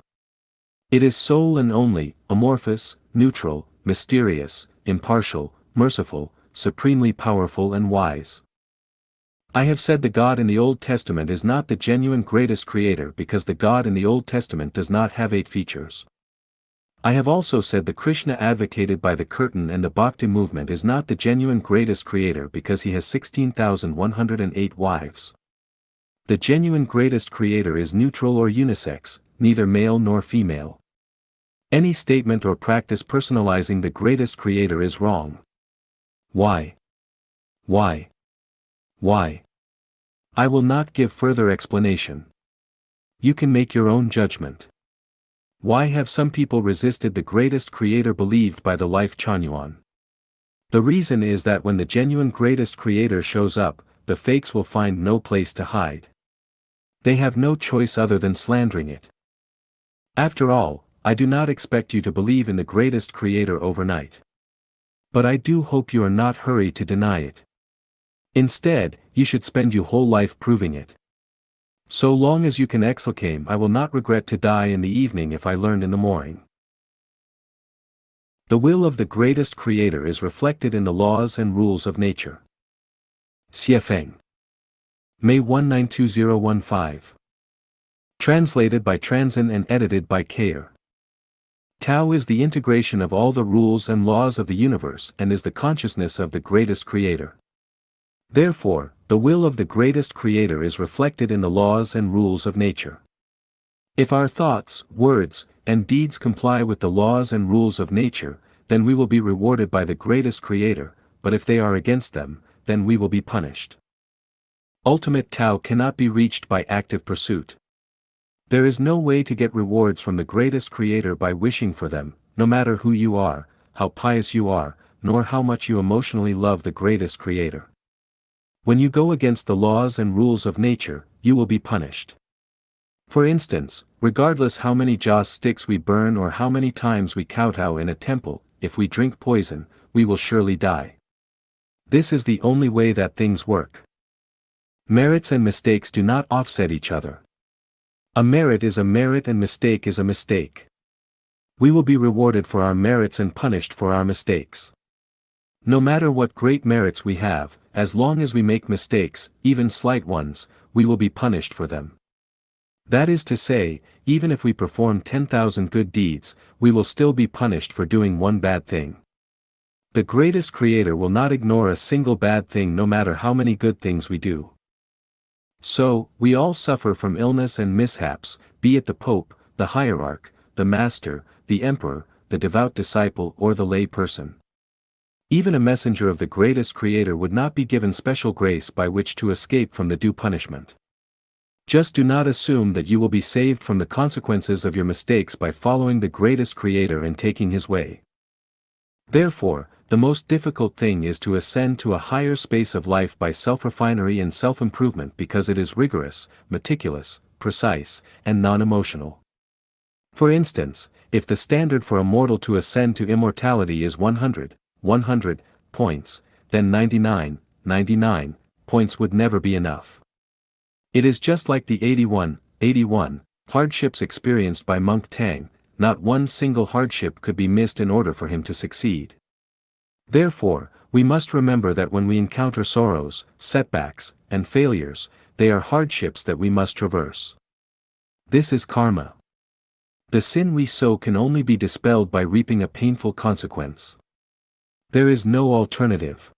Speaker 1: It is sole and only, amorphous, neutral, mysterious, impartial, merciful, supremely powerful and wise. I have said the God in the Old Testament is not the genuine greatest creator because the God in the Old Testament does not have 8 features. I have also said the Krishna advocated by the Kirtan and the Bhakti movement is not the genuine greatest creator because he has 16,108 wives. The genuine greatest creator is neutral or unisex, neither male nor female. Any statement or practice personalizing the greatest creator is wrong. Why? Why? Why? I will not give further explanation. You can make your own judgment. Why have some people resisted the greatest creator believed by the Lifechanyuan? The reason is that when the genuine greatest creator shows up, the fakes will find no place to hide. They have no choice other than slandering it. After all, I do not expect you to believe in the greatest creator overnight. But I do hope you are not hurried to deny it. Instead, you should spend your whole life proving it. So long as you can exclaim, I will not regret to die in the evening if I learned in the morning. The will of the greatest creator is reflected in the laws and rules of nature. Xiefeng. May 192015. Translated by Transin and edited by Kayer. Tao is the integration of all the rules and laws of the universe and is the consciousness of the greatest creator. Therefore, the will of the greatest creator is reflected in the laws and rules of nature. If our thoughts, words, and deeds comply with the laws and rules of nature, then we will be rewarded by the greatest creator, but if they are against them, then we will be punished. Ultimate Tao cannot be reached by active pursuit. There is no way to get rewards from the greatest creator by wishing for them, no matter who you are, how pious you are, nor how much you emotionally love the greatest creator. When you go against the laws and rules of nature, you will be punished. For instance, regardless how many joss sticks we burn or how many times we kowtow in a temple, if we drink poison, we will surely die. This is the only way that things work. Merits and mistakes do not offset each other. A merit is a merit and mistake is a mistake. We will be rewarded for our merits and punished for our mistakes. No matter what great merits we have, as long as we make mistakes, even slight ones, we will be punished for them. That is to say, even if we perform 10,000 good deeds, we will still be punished for doing one bad thing. The greatest creator will not ignore a single bad thing no matter how many good things we do. So, we all suffer from illness and mishaps, be it the Pope, the hierarch, the master, the emperor, the devout disciple or the lay person. Even a messenger of the greatest creator would not be given special grace by which to escape from the due punishment. Just do not assume that you will be saved from the consequences of your mistakes by following the greatest creator and taking his way. Therefore, the most difficult thing is to ascend to a higher space of life by self-refinery and self-improvement because it is rigorous, meticulous, precise, and non-emotional. For instance, if the standard for a mortal to ascend to immortality is 100 points, then 99 points would never be enough. It is just like the 81 hardships experienced by Monk Tang, not one single hardship could be missed in order for him to succeed. Therefore, we must remember that when we encounter sorrows, setbacks, and failures, they are hardships that we must traverse. This is karma. The sin we sow can only be dispelled by reaping a painful consequence. There is no alternative.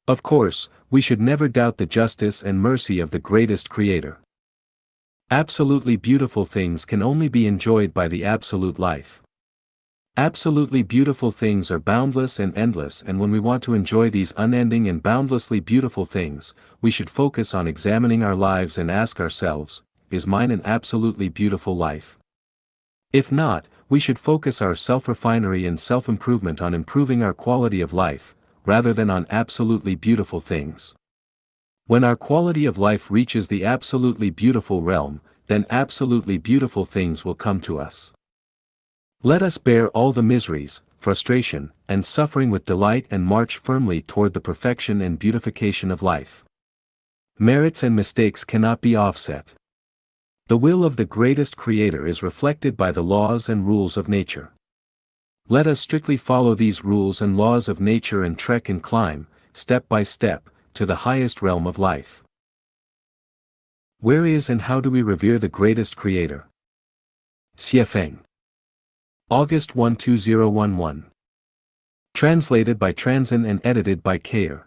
Speaker 1: Of course, we should never doubt the justice and mercy of the greatest creator. Absolutely beautiful things can only be enjoyed by the absolute life. Absolutely beautiful things are boundless and endless, and when we want to enjoy these unending and boundlessly beautiful things, we should focus on examining our lives and ask ourselves, is mine an absolutely beautiful life? If not, we should focus our self-refinery and self-improvement on improving our quality of life, rather than on absolutely beautiful things. When our quality of life reaches the absolutely beautiful realm, then absolutely beautiful things will come to us. Let us bear all the miseries, frustration, and suffering with delight and march firmly toward the perfection and beautification of life. Merits and mistakes cannot be offset. The will of the greatest creator is reflected by the laws and rules of nature. Let us strictly follow these rules and laws of nature and trek and climb, step by step, to the highest realm of life. Where is and how do we revere the greatest creator? Xiefeng. August 1, 2011. Translated by Transin and edited by Kayer.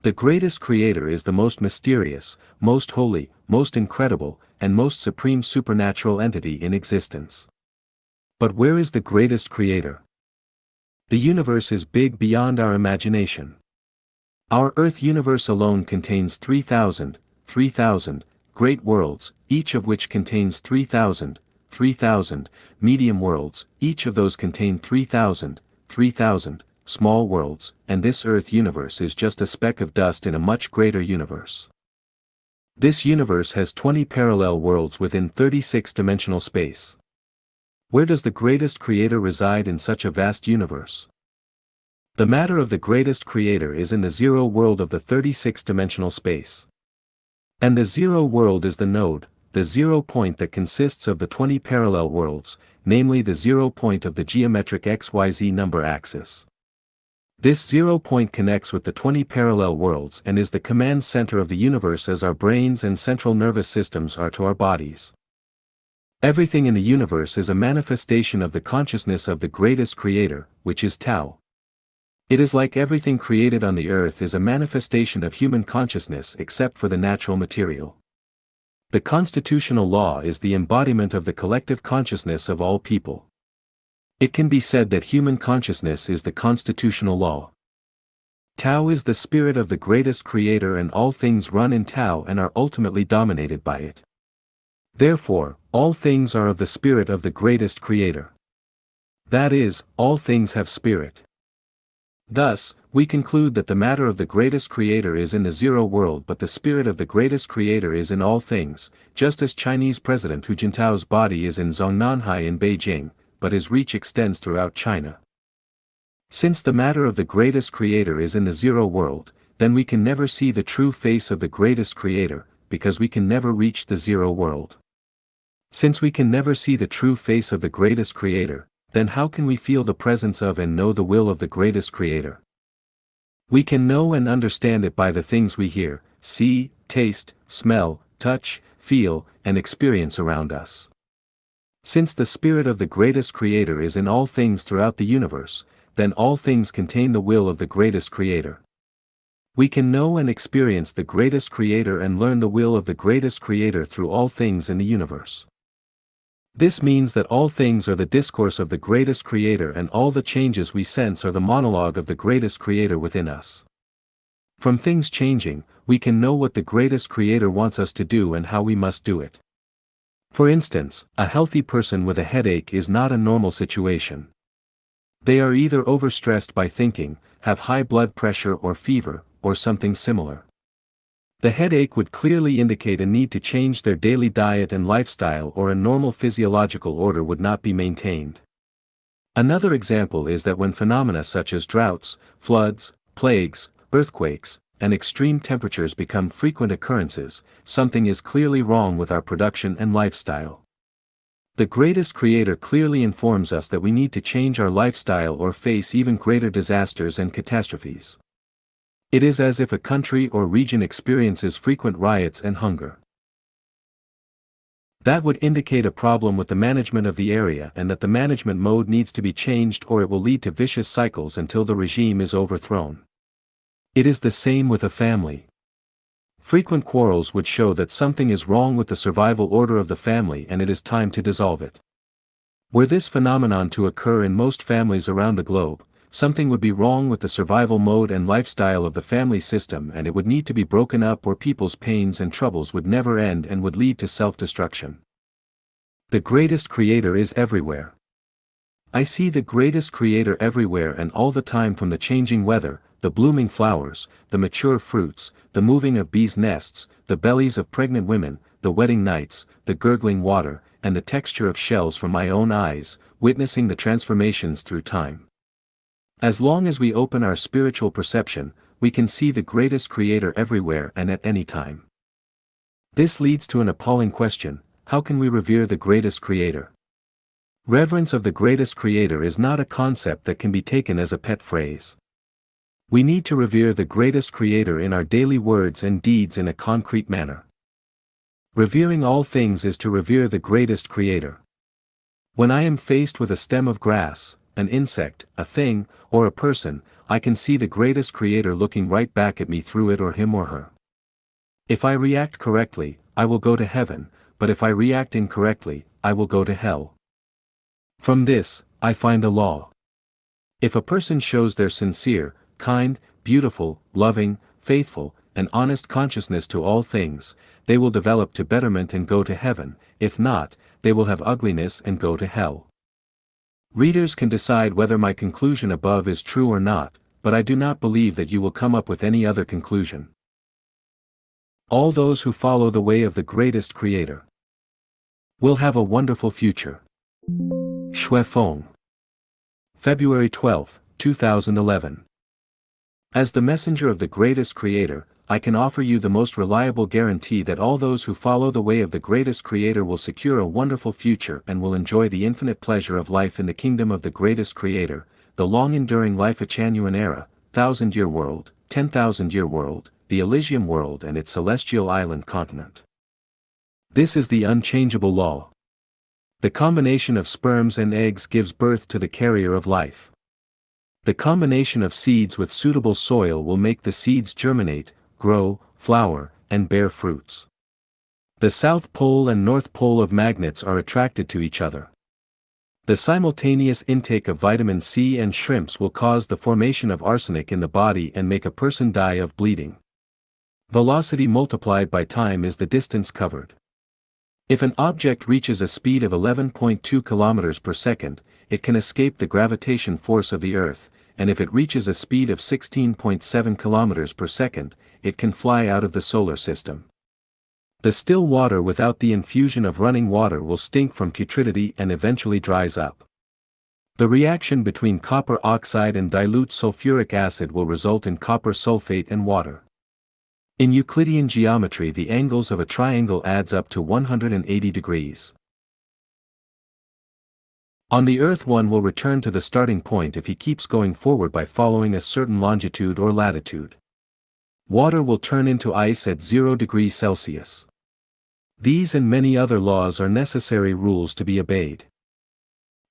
Speaker 1: The greatest creator is the most mysterious, most holy, most incredible, and most supreme supernatural entity in existence. But where is the greatest creator? The universe is big beyond our imagination. Our Earth universe alone contains 3,000 great worlds, each of which contains 3,000 medium worlds, each of those contain 3,000 small worlds, and this Earth universe is just a speck of dust in a much greater universe. This universe has 20 parallel worlds within 36-dimensional space. Where does the greatest creator reside in such a vast universe? The matter of the greatest creator is in the zero world of the 36-dimensional space. And the zero world is the node, the 0 point that consists of the 20 parallel worlds, namely the 0 point of the geometric XYZ number axis. This 0 point connects with the 20 parallel worlds and is the command center of the universe as our brains and central nervous systems are to our bodies. Everything in the universe is a manifestation of the consciousness of the greatest creator, which is Tao. It is like everything created on the earth is a manifestation of human consciousness except for the natural material. The constitutional law is the embodiment of the collective consciousness of all people. It can be said that human consciousness is the constitutional law. Tao is the spirit of the greatest creator and all things run in Tao and are ultimately dominated by it. Therefore, all things are of the spirit of the greatest creator. That is, all things have spirit. Thus, we conclude that the matter of the greatest creator is in the zero world but the spirit of the greatest creator is in all things, just as Chinese President Hu Jintao's body is in Zongnanhai in Beijing, but his reach extends throughout China. Since the matter of the greatest creator is in the zero world, then we can never see the true face of the greatest creator, because we can never reach the zero world. Since we can never see the true face of the greatest creator, then how can we feel the presence of and know the will of the greatest creator? We can know and understand it by the things we hear, see, taste, smell, touch, feel, and experience around us. Since the spirit of the greatest creator is in all things throughout the universe, then all things contain the will of the greatest creator. We can know and experience the greatest creator and learn the will of the greatest creator through all things in the universe. This means that all things are the discourse of the greatest creator and all the changes we sense are the monologue of the greatest creator within us. From things changing, we can know what the greatest creator wants us to do and how we must do it. For instance, a healthy person with a headache is not a normal situation. They are either overstressed by thinking, have high blood pressure or fever, or something similar. The headache would clearly indicate a need to change their daily diet and lifestyle or a normal physiological order would not be maintained. Another example is that when phenomena such as droughts, floods, plagues, earthquakes, and extreme temperatures become frequent occurrences, something is clearly wrong with our production and lifestyle. The greatest creator clearly informs us that we need to change our lifestyle or face even greater disasters and catastrophes. It is as if a country or region experiences frequent riots and hunger. That would indicate a problem with the management of the area and that the management mode needs to be changed or it will lead to vicious cycles until the regime is overthrown. It is the same with a family. Frequent quarrels would show that something is wrong with the survival order of the family and it is time to dissolve it. Were this phenomenon to occur in most families around the globe, something would be wrong with the survival mode and lifestyle of the family system and it would need to be broken up or people's pains and troubles would never end and would lead to self-destruction. The greatest creator is everywhere. I see the greatest creator everywhere and all the time, from the changing weather, the blooming flowers, the mature fruits, the moving of bees' nests, the bellies of pregnant women, the wedding nights, the gurgling water, and the texture of shells from my own eyes, witnessing the transformations through time. As long as we open our spiritual perception, we can see the greatest creator everywhere and at any time. This leads to an appalling question: how can we revere the greatest creator? Reverence of the greatest creator is not a concept that can be taken as a pet phrase. We need to revere the greatest creator in our daily words and deeds in a concrete manner. Revering all things is to revere the greatest creator. When I am faced with a stem of grass, an insect, a thing, or a person, I can see the greatest creator looking right back at me through it or him or her. If I react correctly, I will go to heaven, but if I react incorrectly, I will go to hell. From this, I find a law. If a person shows their sincere, kind, beautiful, loving, faithful, and honest consciousness to all things, they will develop to betterment and go to heaven. If not, they will have ugliness and go to hell. Readers can decide whether my conclusion above is true or not, but I do not believe that you will come up with any other conclusion. All those who follow the way of the greatest creator will have a wonderful future. Shui Feng. February 12, 2011. As the messenger of the greatest creator, I can offer you the most reliable guarantee that all those who follow the way of the greatest creator will secure a wonderful future and will enjoy the infinite pleasure of life in the kingdom of the greatest creator, the long-enduring Lifechanyuan era, 1000-year world, 10,000-year world, the Elysium world and its celestial island continent. This is the unchangeable law. The combination of sperms and eggs gives birth to the carrier of life. The combination of seeds with suitable soil will make the seeds germinate, grow, flower, and bear fruits. The South Pole and North Pole of magnets are attracted to each other. The simultaneous intake of vitamin C and shrimps will cause the formation of arsenic in the body and make a person die of bleeding. Velocity multiplied by time is the distance covered. If an object reaches a speed of 11.2 km per second, it can escape the gravitation force of the Earth, and if it reaches a speed of 16.7 km per second, it can fly out of the solar system. The still water without the infusion of running water will stink from putridity and eventually dries up. The reaction between copper oxide and dilute sulfuric acid will result in copper sulfate and water. In Euclidean geometry, the angles of a triangle adds up to 180 degrees. On the Earth, one will return to the starting point if he keeps going forward by following a certain longitude or latitude. Water will turn into ice at 0 degrees Celsius. These and many other laws are necessary rules to be obeyed.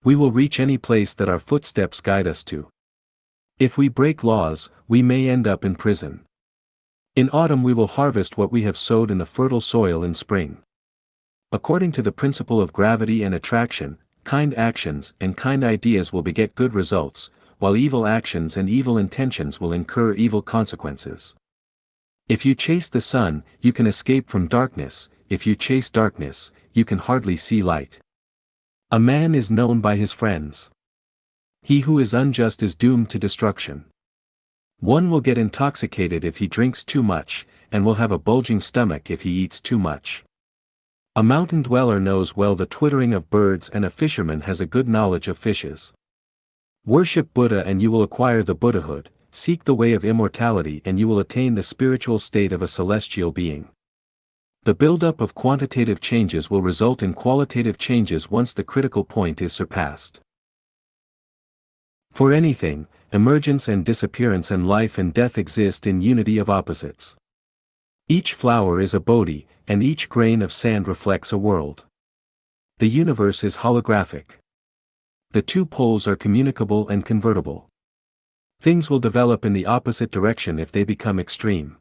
Speaker 1: We will reach any place that our footsteps guide us to. If we break laws, we may end up in prison. In autumn we will harvest what we have sowed in the fertile soil in spring. According to the principle of gravity and attraction, kind actions and kind ideas will beget good results, while evil actions and evil intentions will incur evil consequences. If you chase the sun, you can escape from darkness; if you chase darkness, you can hardly see light. A man is known by his friends. He who is unjust is doomed to destruction. One will get intoxicated if he drinks too much, and will have a bulging stomach if he eats too much. A mountain dweller knows well the twittering of birds, and a fisherman has a good knowledge of fishes. Worship Buddha and you will acquire the Buddhahood, seek the way of immortality and you will attain the spiritual state of a celestial being. The buildup of quantitative changes will result in qualitative changes once the critical point is surpassed. For anything, emergence and disappearance and life and death exist in unity of opposites. Each flower is a Bodhi, and each grain of sand reflects a world. The universe is holographic. The two poles are communicable and convertible. Things will develop in the opposite direction if they become extreme.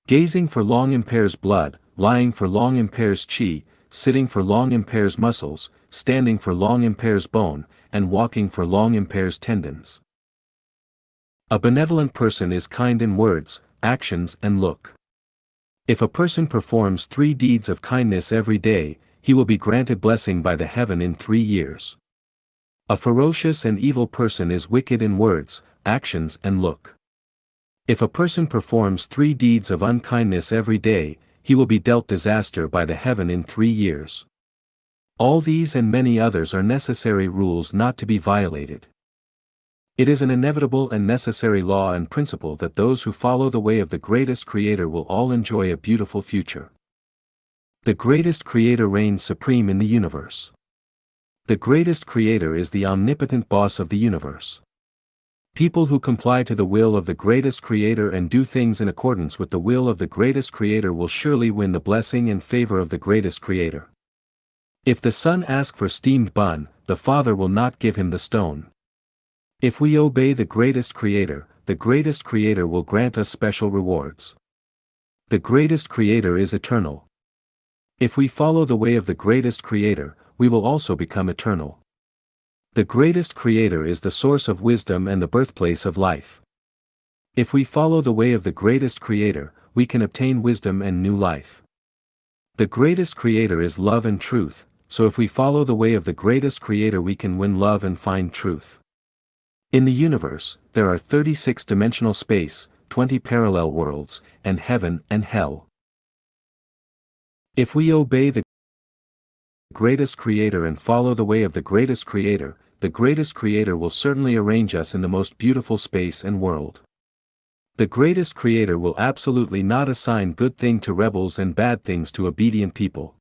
Speaker 1: Gazing for long impairs blood, lying for long impairs qi, sitting for long impairs muscles, standing for long impairs bone, and walking for long impairs tendons. A benevolent person is kind in words, actions and look. If a person performs 3 deeds of kindness every day, he will be granted blessing by the heaven in 3 years. A ferocious and evil person is wicked in words, actions and look. If a person performs 3 deeds of unkindness every day, he will be dealt disaster by the heaven in 3 years. All these and many others are necessary rules not to be violated. It is an inevitable and necessary law and principle that those who follow the way of the greatest Creator will all enjoy a beautiful future. The greatest Creator reigns supreme in the universe. The greatest Creator is the omnipotent boss of the universe. People who comply to the will of the greatest Creator and do things in accordance with the will of the greatest Creator will surely win the blessing and favor of the greatest Creator. If the son asks for steamed bun, the father will not give him the stone. If we obey the greatest Creator will grant us special rewards. The greatest Creator is eternal. If we follow the way of the greatest Creator, we will also become eternal. The greatest Creator is the source of wisdom and the birthplace of life. If we follow the way of the greatest Creator, we can obtain wisdom and new life. The greatest Creator is love and truth, so if we follow the way of the greatest Creator we can win love and find truth. In the universe, there are 36-dimensional space, 20 parallel worlds, and heaven and hell. If we obey the greatest Creator and follow the way of the greatest Creator will certainly arrange us in the most beautiful space and world. The greatest Creator will absolutely not assign good things to rebels and bad things to obedient people.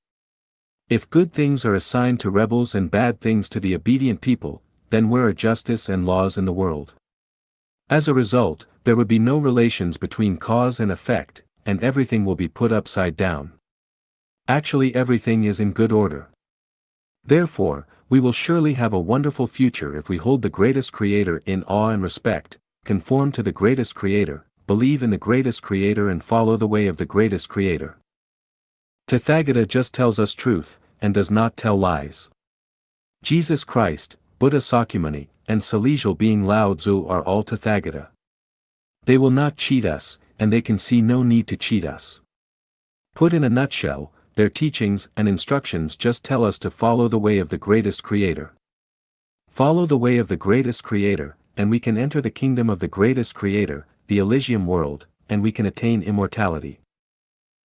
Speaker 1: If good things are assigned to rebels and bad things to the obedient people, then where are justice and laws in the world? As a result, there would be no relations between cause and effect, and everything will be put upside down. Actually, everything is in good order. Therefore, we will surely have a wonderful future if we hold the greatest Creator in awe and respect, conform to the greatest Creator, believe in the greatest Creator and follow the way of the greatest Creator. Tathagata just tells us truth, and does not tell lies. Jesus Christ, Buddha Sakyamuni, and celestial being Lao Tzu are all Tathagata. They will not cheat us, and they can see no need to cheat us. Put in a nutshell, their teachings and instructions just tell us to follow the way of the greatest Creator. Follow the way of the greatest Creator, and we can enter the kingdom of the greatest Creator, the Elysium world, and we can attain immortality.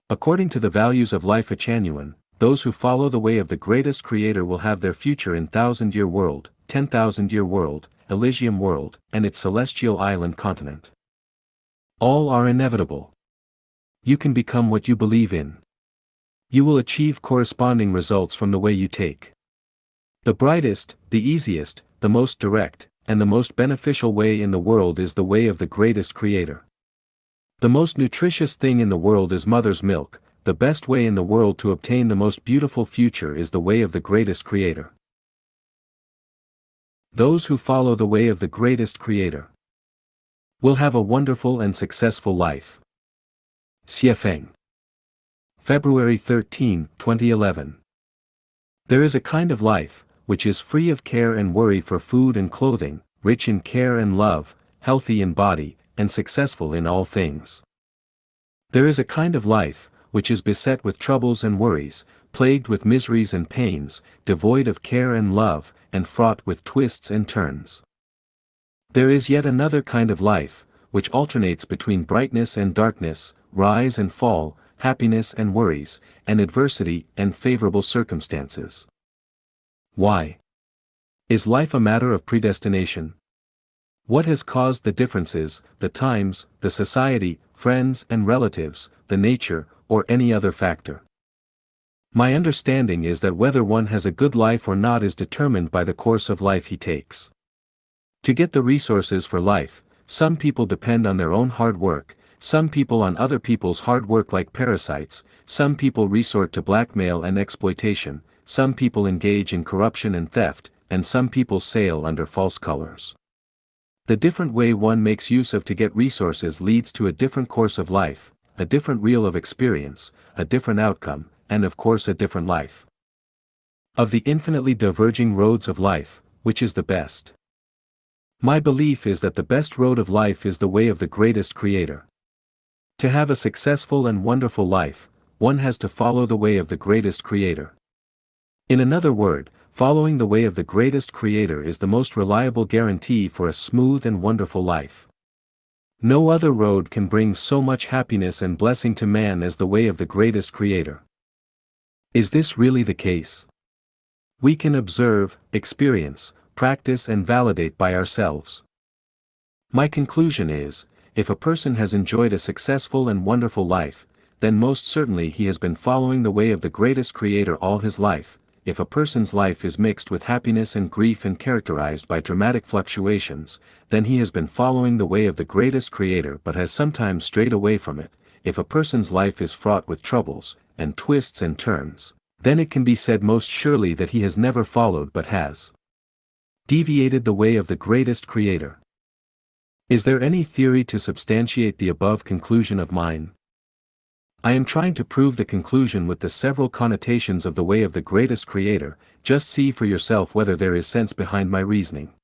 Speaker 1: According to the values of Lifechanyuan, those who follow the way of the greatest Creator will have their future in 1,000-year world, 10,000-year world, Elysium world, and its celestial island continent. All are inevitable. You can become what you believe in. You will achieve corresponding results from the way you take. The brightest, the easiest, the most direct, and the most beneficial way in the world is the way of the greatest Creator. The most nutritious thing in the world is mother's milk. The best way in the world to obtain the most beautiful future is the way of the greatest Creator. Those who follow the way of the greatest Creator will have a wonderful and successful life. Xiefeng. February 13, 2011. There is a kind of life, which is free of care and worry for food and clothing, rich in care and love, healthy in body, and successful in all things. There is a kind of life, which is beset with troubles and worries, plagued with miseries and pains, devoid of care and love, and fraught with twists and turns. There is yet another kind of life, which alternates between brightness and darkness, rise and fall, happiness and worries, and adversity and favorable circumstances. Why? Is life a matter of predestination? What has caused the differences, the times, the society, friends and relatives, the nature, or any other factor? My understanding is that whether one has a good life or not is determined by the course of life he takes. To get the resources for life, some people depend on their own hard work, some people on other people's hard work like parasites, some people resort to blackmail and exploitation, some people engage in corruption and theft, and some people sail under false colors. The different way one makes use of to get resources leads to a different course of life, a different reel of experience, a different outcome, and of course a different life. Of the infinitely diverging roads of life, which is the best? My belief is that the best road of life is the way of the greatest Creator. To have a successful and wonderful life, one has to follow the way of the greatest Creator. In another word, following the way of the greatest Creator is the most reliable guarantee for a smooth and wonderful life. No other road can bring so much happiness and blessing to man as the way of the greatest Creator. Is this really the case? We can observe, experience, practice and validate by ourselves. My conclusion is, if a person has enjoyed a successful and wonderful life, then most certainly he has been following the way of the greatest Creator all his life. If a person's life is mixed with happiness and grief and characterized by dramatic fluctuations, then he has been following the way of the greatest Creator but has sometimes strayed away from it. If a person's life is fraught with troubles, and twists and turns, then it can be said most surely that he has never followed but has deviated the way of the greatest Creator. Is there any theory to substantiate the above conclusion of mine? I am trying to prove the conclusion with the several connotations of the way of the greatest Creator. Just see for yourself whether there is sense behind my reasoning.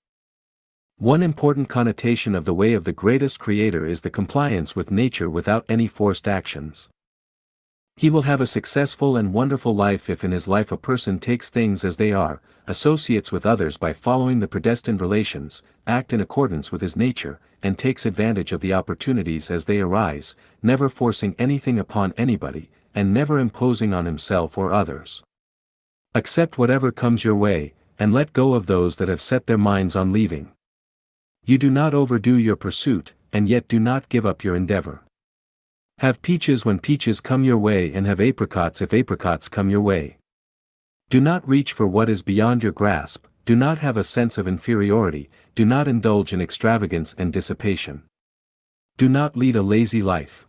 Speaker 1: One important connotation of the way of the greatest Creator is the compliance with nature without any forced actions. He will have a successful and wonderful life if in his life a person takes things as they are, associates with others by following the predestined relations, act in accordance with his nature, and takes advantage of the opportunities as they arise, never forcing anything upon anybody, and never imposing on himself or others. Accept whatever comes your way, and let go of those that have set their minds on leaving. You do not overdo your pursuit, and yet do not give up your endeavor. Have peaches when peaches come your way and have apricots if apricots come your way. Do not reach for what is beyond your grasp, do not have a sense of inferiority, do not indulge in extravagance and dissipation. Do not lead a lazy life.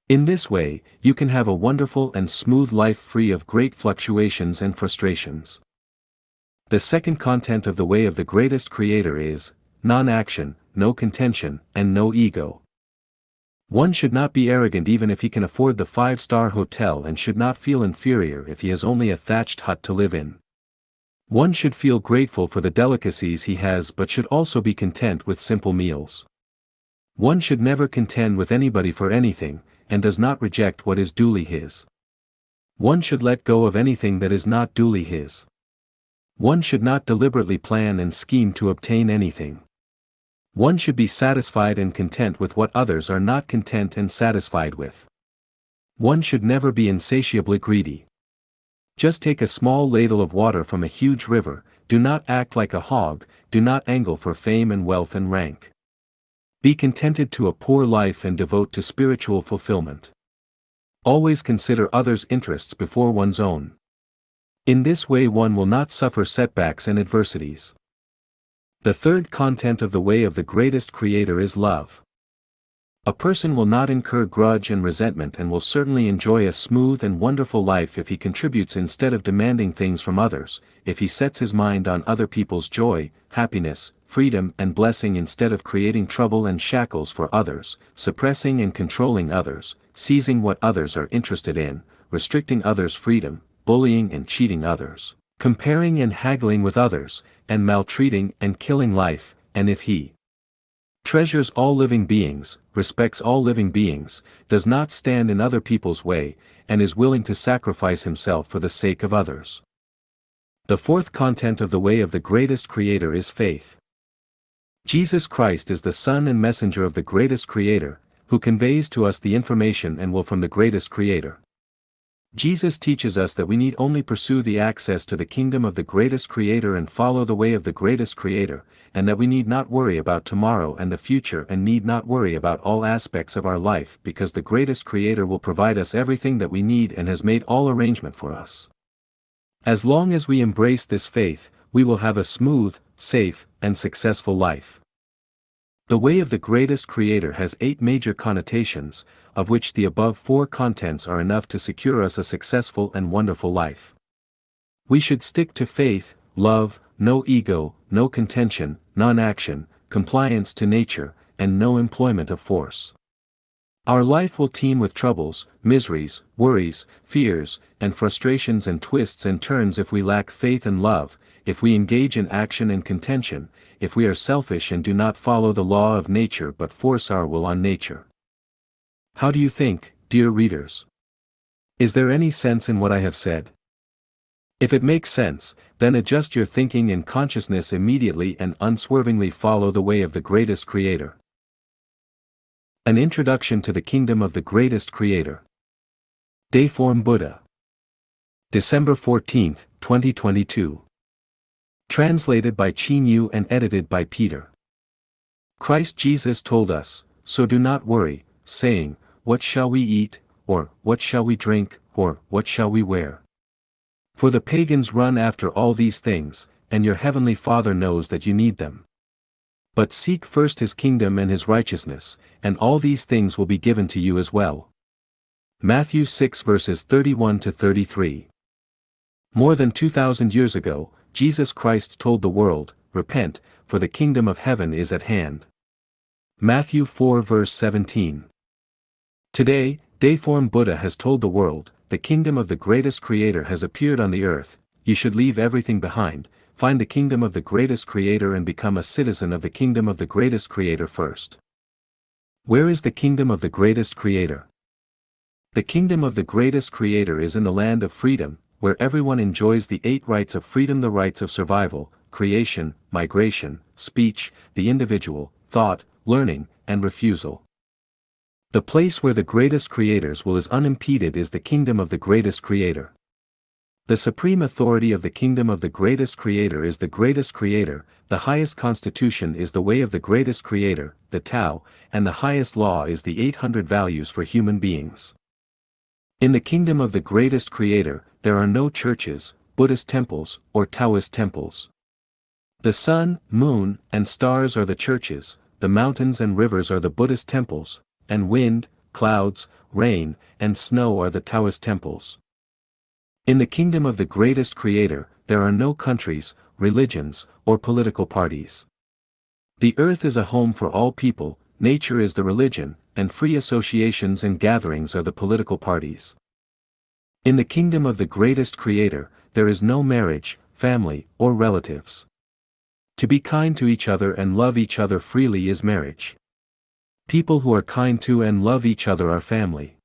Speaker 1: In this way, you can have a wonderful and smooth life free of great fluctuations and frustrations. The second content of the way of the greatest Creator is non-action, no contention, and no ego. One should not be arrogant even if he can afford the 5-star hotel and should not feel inferior if he has only a thatched hut to live in. One should feel grateful for the delicacies he has but should also be content with simple meals. One should never contend with anybody for anything, and does not reject what is duly his. One should let go of anything that is not duly his. One should not deliberately plan and scheme to obtain anything. One should be satisfied and content with what others are not content and satisfied with. One should never be insatiably greedy. Just take a small ladle of water from a huge river, do not act like a hog, do not angle for fame and wealth and rank. Be contented to a poor life and devote to spiritual fulfillment. Always consider others' interests before one's own. In this way one will not suffer setbacks and adversities. The third content of the way of the greatest Creator is love. A person will not incur grudge and resentment and will certainly enjoy a smooth and wonderful life if he contributes instead of demanding things from others, if he sets his mind on other people's joy, happiness, freedom and blessing instead of creating trouble and shackles for others, suppressing and controlling others, seizing what others are interested in, restricting others' freedom, bullying and cheating others, comparing and haggling with others, and maltreating and killing life, and if he treasures all living beings, respects all living beings, does not stand in other people's way, and is willing to sacrifice himself for the sake of others. The fourth content of the way of the greatest Creator is faith. Jesus Christ is the Son and Messenger of the greatest Creator, who conveys to us the information and will from the greatest Creator. Jesus teaches us that we need only pursue the access to the kingdom of the greatest Creator and follow the way of the greatest Creator, and that we need not worry about tomorrow and the future and need not worry about all aspects of our life because the greatest Creator will provide us everything that we need and has made all arrangement for us. As long as we embrace this faith, we will have a smooth, safe, and successful life. The way of the greatest Creator has 8 major connotations, of which the above 4 contents are enough to secure us a successful and wonderful life. We should stick to faith, love, no ego, no contention, non-action, compliance to nature, and no employment of force. Our life will teem with troubles, miseries, worries, fears, and frustrations and twists and turns if we lack faith and love, if we engage in action and contention, if we are selfish and do not follow the law of nature but force our will on nature. How do you think, dear readers? Is there any sense in what I have said? If it makes sense, then adjust your thinking and consciousness immediately and unswervingly follow the way of the greatest Creator. An Introduction to the Kingdom of the Greatest Creator. Dayform Buddha. December 14, 2022. Translated by Chin Yu and edited by Peter. Christ Jesus told us, "So do not worry, saying, what shall we eat, or what shall we drink, or what shall we wear? For the pagans run after all these things, and your heavenly Father knows that you need them. But seek first his kingdom and his righteousness, and all these things will be given to you as well." Matthew 6 verses 31 to 33. More than 2,000 years ago, Jesus Christ told the world, "Repent, for the kingdom of heaven is at hand." Matthew 4 verse 17. Today, Dayform Buddha has told the world, the kingdom of the greatest creator has appeared on the earth. You should leave everything behind, find the kingdom of the greatest creator and become a citizen of the kingdom of the greatest creator first. Where is the kingdom of the greatest creator? The kingdom of the greatest creator is in the land of freedom, where everyone enjoys the 8 rights of freedom: the rights of survival, creation, migration, speech, the individual, thought, learning, and refusal. The place where the greatest creators will is unimpeded is the kingdom of the greatest creator. The supreme authority of the kingdom of the greatest creator is the greatest creator, the highest constitution is the way of the greatest creator, the Tao, and the highest law is the 800 values for human beings. In the kingdom of the greatest creator, there are no churches, Buddhist temples, or Taoist temples. The sun, moon, and stars are the churches, the mountains and rivers are the Buddhist temples, and wind, clouds, rain, and snow are the Taoist temples. In the kingdom of the greatest creator, there are no countries, religions, or political parties. The earth is a home for all people, nature is the religion, and free associations and gatherings are the political parties. In the kingdom of the greatest creator, there is no marriage, family, or relatives. To be kind to each other and love each other freely is marriage. People who are kind to and love each other are family.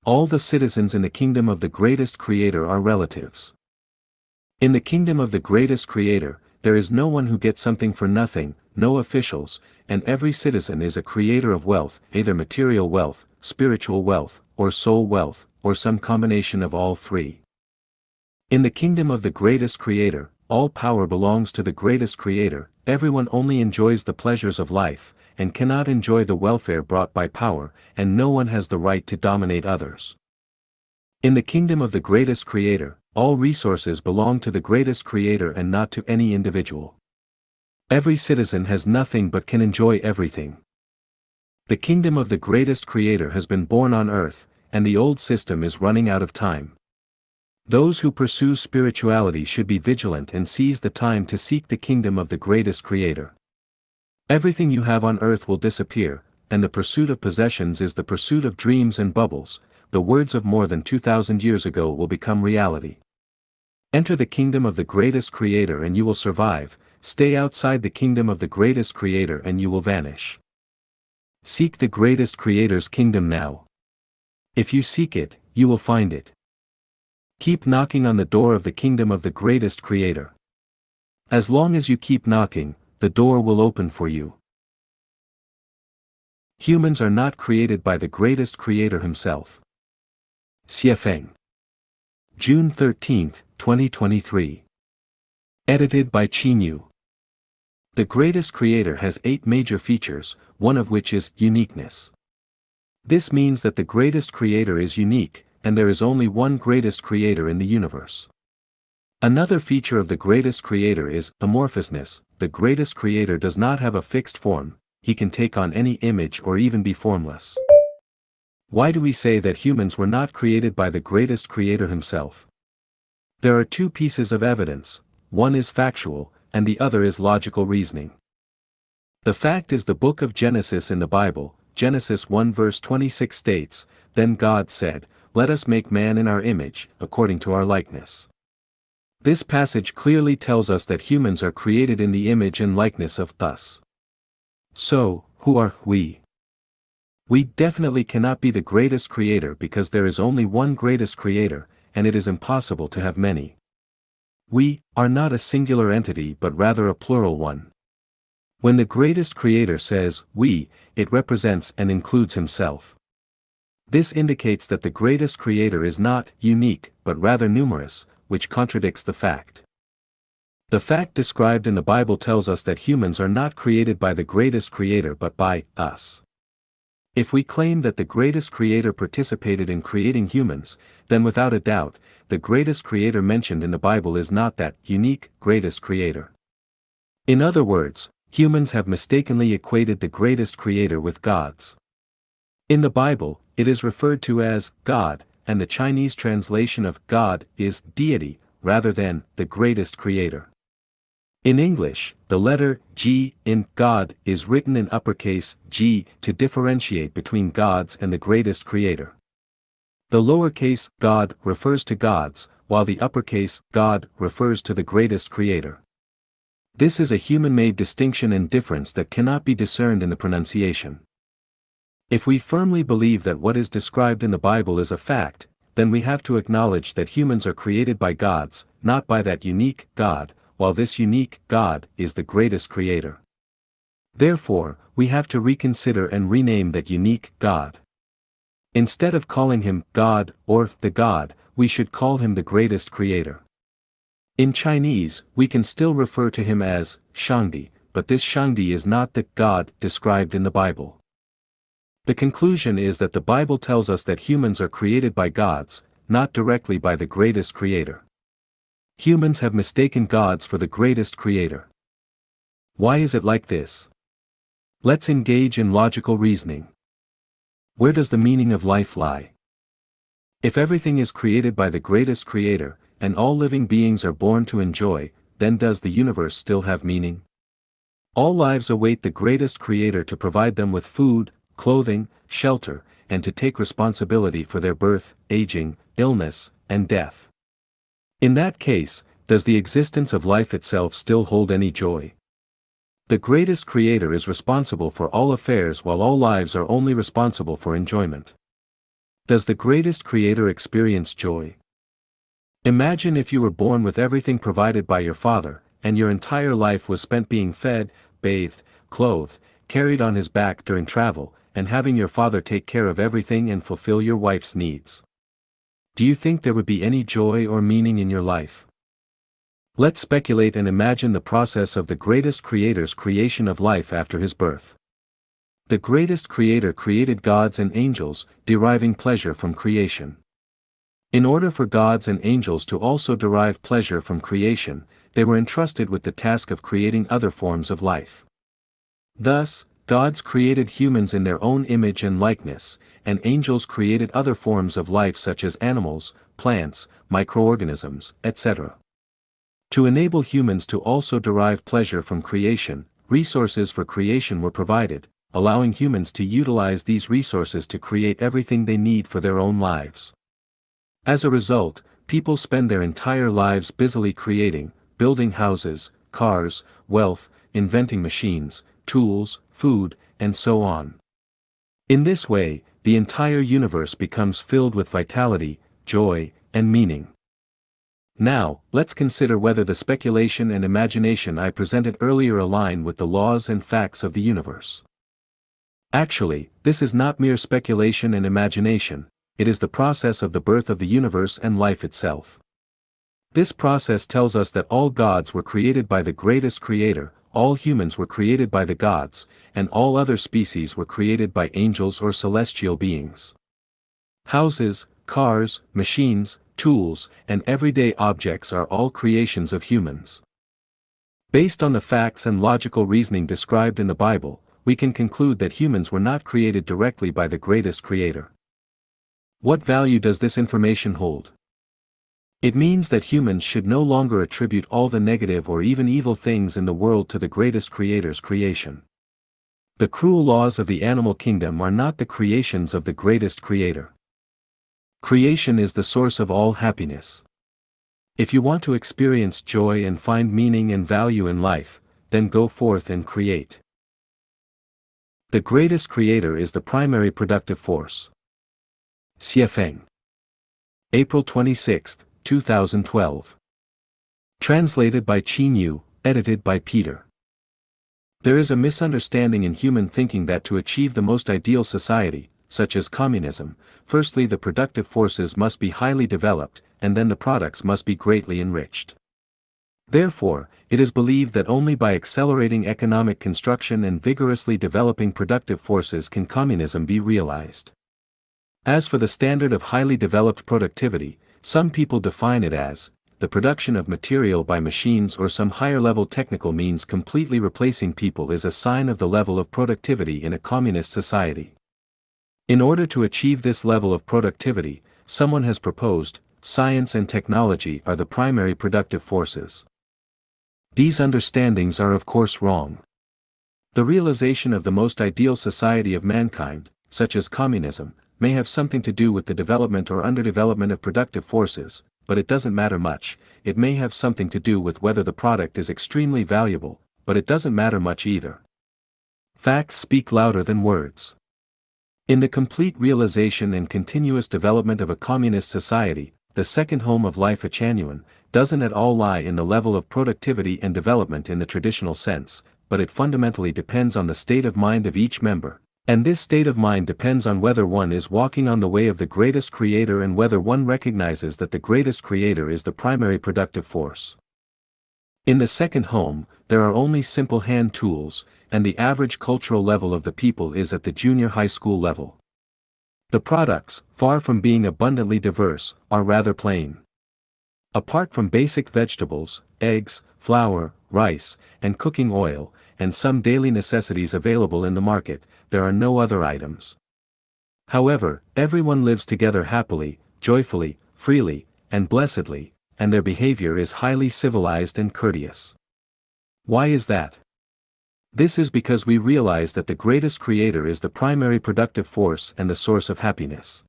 Speaker 1: All the citizens in the kingdom of the greatest creator are relatives. In the kingdom of the greatest creator, there is no one who gets something for nothing, no officials, and every citizen is a creator of wealth, either material wealth, spiritual wealth, or soul wealth, or some combination of all three. In the kingdom of the greatest creator, all power belongs to the greatest creator, everyone only enjoys the pleasures of life, and cannot enjoy the welfare brought by power, and no one has the right to dominate others. In the kingdom of the greatest creator, all resources belong to the greatest creator and not to any individual. Every citizen has nothing but can enjoy everything. The kingdom of the greatest creator has been born on earth, and the old system is running out of time. Those who pursue spirituality should be vigilant and seize the time to seek the kingdom of the greatest creator. Everything you have on earth will disappear, and the pursuit of possessions is the pursuit of dreams and bubbles. The words of more than 2,000 years ago will become reality. Enter the kingdom of the greatest creator and you will survive, stay outside the kingdom of the greatest creator and you will vanish. Seek the greatest creator's kingdom now. If you seek it, you will find it. Keep knocking on the door of the kingdom of the greatest creator. As long as you keep knocking, the door will open for you. Humans are not created by the greatest creator himself. Xiefeng. June 13, 2023. Edited by Qinyu. The greatest creator has 8 major features, one of which is uniqueness. This means that the greatest creator is unique, and there is only one greatest creator in the universe. Another feature of the greatest creator is amorphousness. The greatest creator does not have a fixed form, he can take on any image or even be formless. Why do we say that humans were not created by the greatest creator himself? There are 2 pieces of evidence, one is factual, and the other is logical reasoning. The fact is the book of Genesis in the Bible, Genesis 1 verse 26 states, "Then God said, Let us make man in our image, according to our likeness." This passage clearly tells us that humans are created in the image and likeness of us. So, who are we? We definitely cannot be the greatest creator because there is only one greatest creator, and it is impossible to have many. We are not a singular entity but rather a plural one. When the greatest creator says, we, it represents and includes himself. This indicates that the greatest creator is not unique, but rather numerous, which contradicts the fact. The fact described in the Bible tells us that humans are not created by the greatest creator but by us. If we claim that the greatest creator participated in creating humans, then without a doubt, the greatest creator mentioned in the Bible is not that unique, greatest creator. In other words, humans have mistakenly equated the greatest creator with gods. In the Bible, it is referred to as God, and the Chinese translation of God is deity, rather than the greatest creator. In English, the letter G in God is written in uppercase G to differentiate between gods and the greatest creator. The lowercase God refers to gods, while the uppercase God refers to the greatest creator. This is a human-made distinction and difference that cannot be discerned in the pronunciation. If we firmly believe that what is described in the Bible is a fact, then we have to acknowledge that humans are created by gods, not by that unique God, while this unique God is the greatest creator. Therefore, we have to reconsider and rename that unique God. Instead of calling him God or the God, we should call him the greatest creator. In Chinese, we can still refer to him as Shangdi, but this Shangdi is not the God described in the Bible. The conclusion is that the Bible tells us that humans are created by gods, not directly by the greatest creator. Humans have mistaken gods for the greatest creator. Why is it like this? Let's engage in logical reasoning. Where does the meaning of life lie? If everything is created by the greatest creator, and all living beings are born to enjoy, then does the universe still have meaning? All lives await the greatest creator to provide them with food, clothing, shelter, and to take responsibility for their birth, aging, illness, and death. In that case, does the existence of life itself still hold any joy? The greatest creator is responsible for all affairs while all lives are only responsible for enjoyment. Does the greatest creator experience joy? Imagine if you were born with everything provided by your father, and your entire life was spent being fed, bathed, clothed, carried on his back during travel, and having your father take care of everything and fulfill your wife's needs. Do you think there would be any joy or meaning in your life? Let's speculate and imagine the process of the greatest creator's creation of life after his birth. The greatest creator created gods and angels, deriving pleasure from creation. In order for gods and angels to also derive pleasure from creation, they were entrusted with the task of creating other forms of life. Thus, gods created humans in their own image and likeness, and angels created other forms of life such as animals, plants, microorganisms, etc. To enable humans to also derive pleasure from creation, resources for creation were provided, allowing humans to utilize these resources to create everything they need for their own lives. As a result, people spend their entire lives busily creating, building houses, cars, wealth, inventing machines, tools, food, and so on. In this way, the entire universe becomes filled with vitality, joy, and meaning. Now, let's consider whether the speculation and imagination I presented earlier align with the laws and facts of the universe. Actually, this is not mere speculation and imagination, it is the process of the birth of the universe and life itself. This process tells us that all gods were created by the greatest creator, all humans were created by the gods, and all other species were created by angels or celestial beings. Houses, cars, machines, tools, and everyday objects are all creations of humans. Based on the facts and logical reasoning described in the Bible, we can conclude that humans were not created directly by the greatest creator. What value does this information hold? It means that humans should no longer attribute all the negative or even evil things in the world to the greatest creator's creation. The cruel laws of the animal kingdom are not the creations of the greatest creator. Creation is the source of all happiness. If you want to experience joy and find meaning and value in life, then go forth and create. The greatest creator is the primary productive force. Xiefeng. April 26, 2012. Translated by Qinyu, edited by Peter. There is a misunderstanding in human thinking that to achieve the most ideal society, such as communism, firstly the productive forces must be highly developed, and then the products must be greatly enriched. Therefore, it is believed that only by accelerating economic construction and vigorously developing productive forces can communism be realized. As for the standard of highly developed productivity, some people define it as the production of material by machines or some higher-level technical means completely replacing people is a sign of the level of productivity in a communist society. In order to achieve this level of productivity, someone has proposed, science and technology are the primary productive forces. These understandings are of course wrong. The realization of the most ideal society of mankind, such as communism, may have something to do with the development or underdevelopment of productive forces, but it doesn't matter much. It may have something to do with whether the product is extremely valuable, but it doesn't matter much either. Facts speak louder than words. In the complete realization and continuous development of a communist society, the second home of Lifechanyuan doesn't at all lie in the level of productivity and development in the traditional sense, but it fundamentally depends on the state of mind of each member. And this state of mind depends on whether one is walking on the way of the greatest creator and whether one recognizes that the greatest creator is the primary productive force. In the second home, there are only simple hand tools, and the average cultural level of the people is at the junior high school level. The products, far from being abundantly diverse, are rather plain. Apart from basic vegetables, eggs, flour, rice, and cooking oil, and some daily necessities available in the market, there are no other items. However, everyone lives together happily, joyfully, freely, and blessedly, and their behavior is highly civilized and courteous. Why is that? This is because we realize that the greatest creator is the primary productive force and the source of happiness.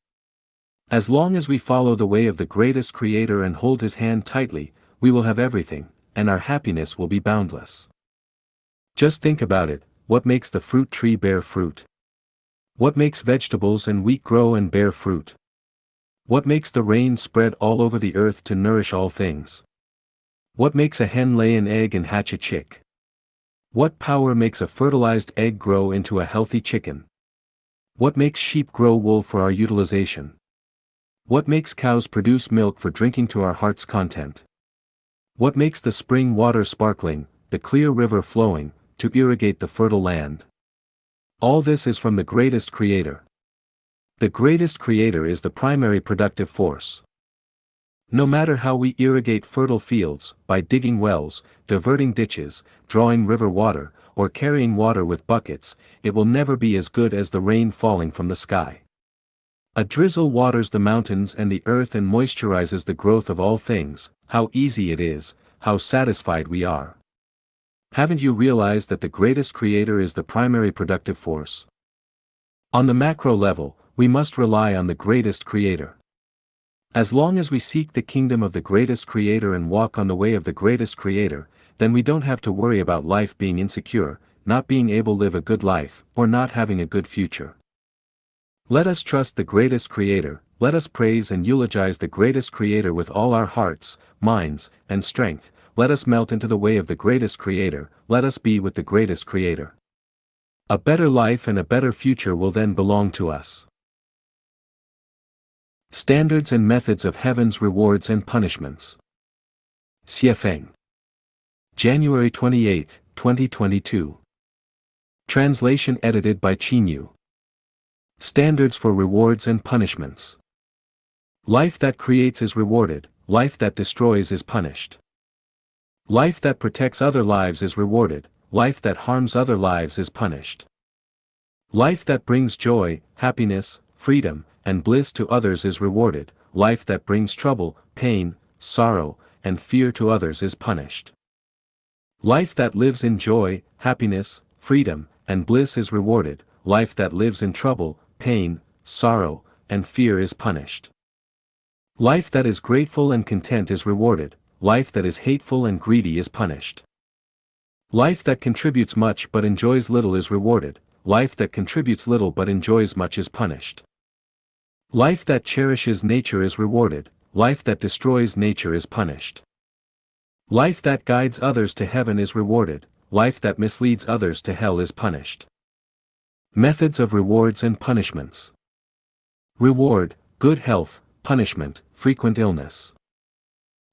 Speaker 1: As long as we follow the way of the greatest creator and hold his hand tightly, we will have everything, and our happiness will be boundless. Just think about it, what makes the fruit tree bear fruit? What makes vegetables and wheat grow and bear fruit? What makes the rain spread all over the earth to nourish all things? What makes a hen lay an egg and hatch a chick? What power makes a fertilized egg grow into a healthy chicken? What makes sheep grow wool for our utilization? What makes cows produce milk for drinking to our heart's content? What makes the spring water sparkling, the clear river flowing, to irrigate the fertile land? All this is from the greatest creator. The greatest creator is the primary productive force. No matter how we irrigate fertile fields, by digging wells, diverting ditches, drawing river water, or carrying water with buckets, it will never be as good as the rain falling from the sky. A drizzle waters the mountains and the earth and moisturizes the growth of all things. How easy it is, how satisfied we are. Haven't you realized that the greatest creator is the primary productive force? On the macro level, we must rely on the greatest creator. As long as we seek the kingdom of the greatest creator and walk on the way of the greatest creator, then we don't have to worry about life being insecure, not being able to live a good life, or not having a good future. Let us trust the greatest creator, let us praise and eulogize the greatest creator with all our hearts, minds, and strength. Let us melt into the way of the greatest creator, let us be with the greatest creator. A better life and a better future will then belong to us. Standards and methods of heaven's rewards and punishments. Xiefeng. January 28, 2022. Translation edited by Chinyu. Standards for rewards and punishments. Life that creates is rewarded, life that destroys is punished. Life that protects other lives is rewarded, life that harms other lives is punished. Life that brings joy, happiness, freedom, and bliss to others is rewarded, life that brings trouble, pain, sorrow, and fear to others is punished. Life that lives in joy, happiness, freedom, and bliss is rewarded, life that lives in trouble, pain, sorrow, and fear is punished. Life that is grateful and content is rewarded, life that is hateful and greedy is punished. Life that contributes much but enjoys little is rewarded, life that contributes little but enjoys much is punished. Life that cherishes nature is rewarded, life that destroys nature is punished. Life that guides others to heaven is rewarded, life that misleads others to hell is punished. Methods of rewards and punishments. Reward, good health, punishment, frequent illness.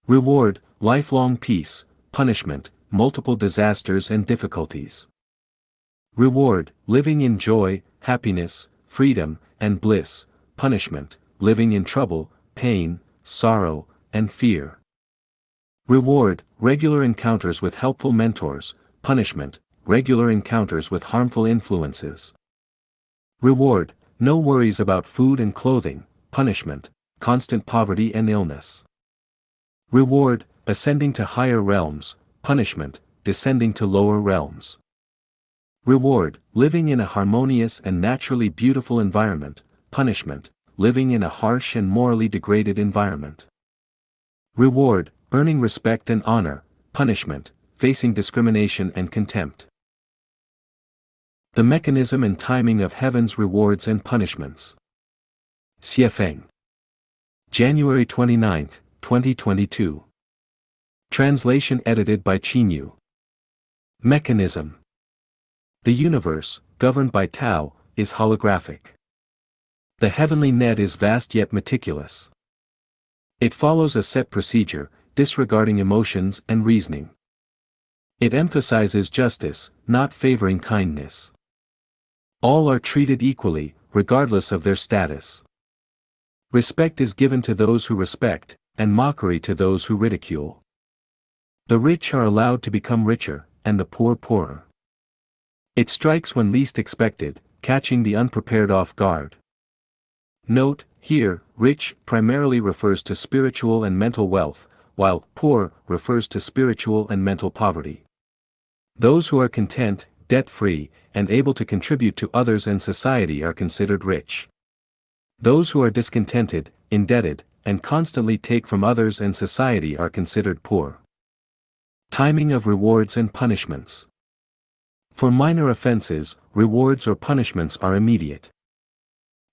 Speaker 1: Reward, lifelong peace, punishment, multiple disasters and difficulties. Reward, living in joy, happiness, freedom, and bliss, punishment, living in trouble, pain, sorrow, and fear. Reward, regular encounters with helpful mentors, punishment, regular encounters with harmful influences. Reward, no worries about food and clothing, punishment, constant poverty and illness. Reward, ascending to higher realms, punishment, descending to lower realms. Reward, living in a harmonious and naturally beautiful environment, punishment, living in a harsh and morally degraded environment. Reward, earning respect and honor, punishment, facing discrimination and contempt. The mechanism and timing of heaven's rewards and punishments. Xiefeng. January 29, 2022. Translation edited by Chinyu. Mechanism. The universe, governed by Tao, is holographic. The heavenly net is vast yet meticulous. It follows a set procedure, disregarding emotions and reasoning. It emphasizes justice, not favoring kindness. All are treated equally, regardless of their status. Respect is given to those who respect, and mockery to those who ridicule. The rich are allowed to become richer, and the poor poorer. It strikes when least expected, catching the unprepared off guard. Note, here, rich primarily refers to spiritual and mental wealth, while poor refers to spiritual and mental poverty. Those who are content, debt-free, and able to contribute to others and society are considered rich. Those who are discontented, indebted, and constantly take from others and society are considered poor. Timing of rewards and punishments. For minor offenses, rewards or punishments are immediate.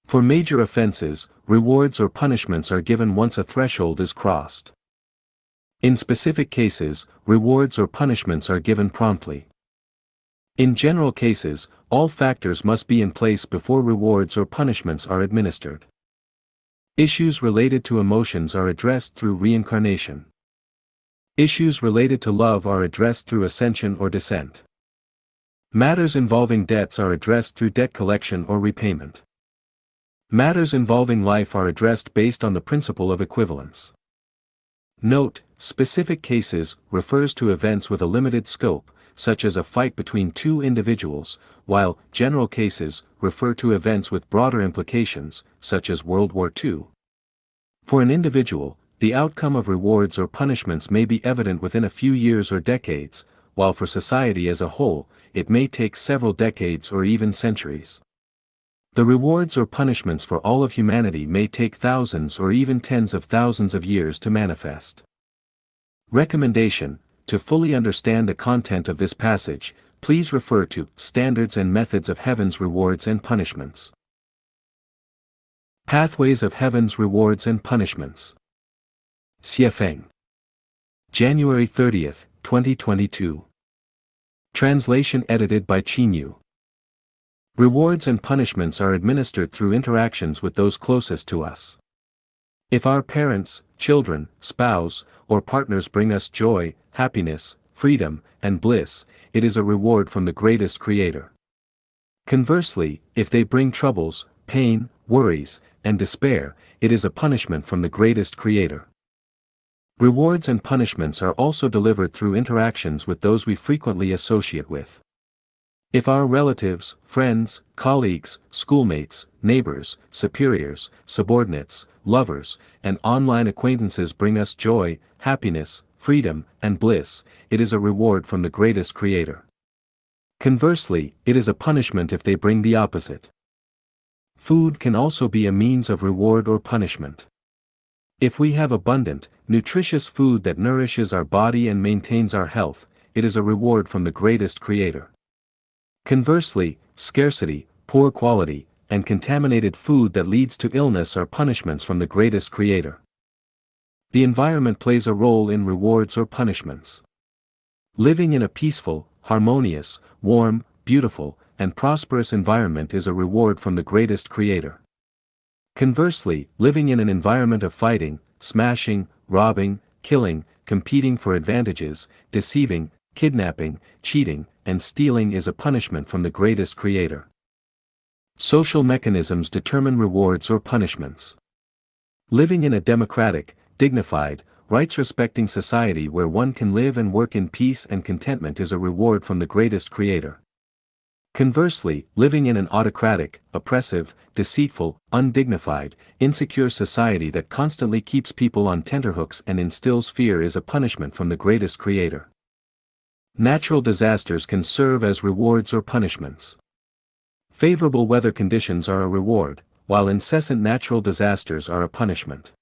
Speaker 1: For major offenses, rewards or punishments are given once a threshold is crossed. In specific cases, rewards or punishments are given promptly. In general cases, all factors must be in place before rewards or punishments are administered. Issues related to emotions are addressed through reincarnation. Issues related to love are addressed through ascension or descent. Matters involving debts are addressed through debt collection or repayment. Matters involving life are addressed based on the principle of equivalence. Note, specific cases refers to events with a limited scope, such as a fight between two individuals, while general cases refer to events with broader implications, such as World War II. For an individual, the outcome of rewards or punishments may be evident within a few years or decades, while for society as a whole, it may take several decades or even centuries. The rewards or punishments for all of humanity may take thousands or even tens of thousands of years to manifest. Recommendation: to fully understand the content of this passage, please refer to Standards and Methods of Heaven's Rewards and Punishments. Pathways of Heaven's Rewards and Punishments. Xiefeng. January 30, 2022. Translation edited by Chinyu. Rewards and punishments are administered through interactions with those closest to us. If our parents, children, spouse, or partners bring us joy, happiness, freedom, and bliss, it is a reward from the greatest Creator. Conversely, if they bring troubles, pain, worries, and despair, it is a punishment from the greatest Creator. Rewards and punishments are also delivered through interactions with those we frequently associate with. If our relatives, friends, colleagues, schoolmates, neighbors, superiors, subordinates, lovers, and online acquaintances bring us joy, happiness, freedom, and bliss, it is a reward from the greatest Creator. Conversely, it is a punishment if they bring the opposite. Food can also be a means of reward or punishment. If we have abundant, nutritious food that nourishes our body and maintains our health, it is a reward from the greatest Creator. Conversely, scarcity, poor quality, and contaminated food that leads to illness are punishments from the greatest Creator. The environment plays a role in rewards or punishments. Living in a peaceful, harmonious, warm, beautiful, and prosperous environment is a reward from the greatest Creator. Conversely, living in an environment of fighting, smashing, robbing, killing, competing for advantages, deceiving, kidnapping, cheating, and stealing is a punishment from the greatest creator. Social mechanisms determine rewards or punishments. Living in a democratic, dignified, rights-respecting society where one can live and work in peace and contentment is a reward from the greatest creator. Conversely, living in an autocratic, oppressive, deceitful, undignified, insecure society that constantly keeps people on tenterhooks and instills fear is a punishment from the greatest creator. Natural disasters can serve as rewards or punishments. Favorable weather conditions are a reward, while incessant natural disasters are a punishment.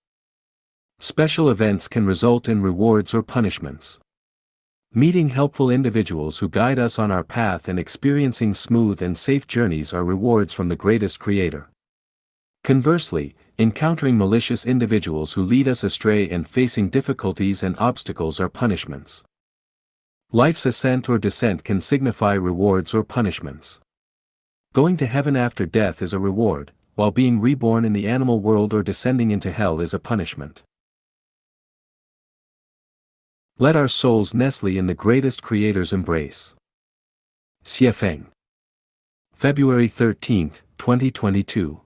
Speaker 1: Special events can result in rewards or punishments. Meeting helpful individuals who guide us on our path and experiencing smooth and safe journeys are rewards from the greatest creator. Conversely, encountering malicious individuals who lead us astray and facing difficulties and obstacles are punishments. Life's ascent or descent can signify rewards or punishments. Going to heaven after death is a reward, while being reborn in the animal world or descending into hell is a punishment. Let our souls nestle in the greatest creator's embrace. Xiefeng. February 13, 2022.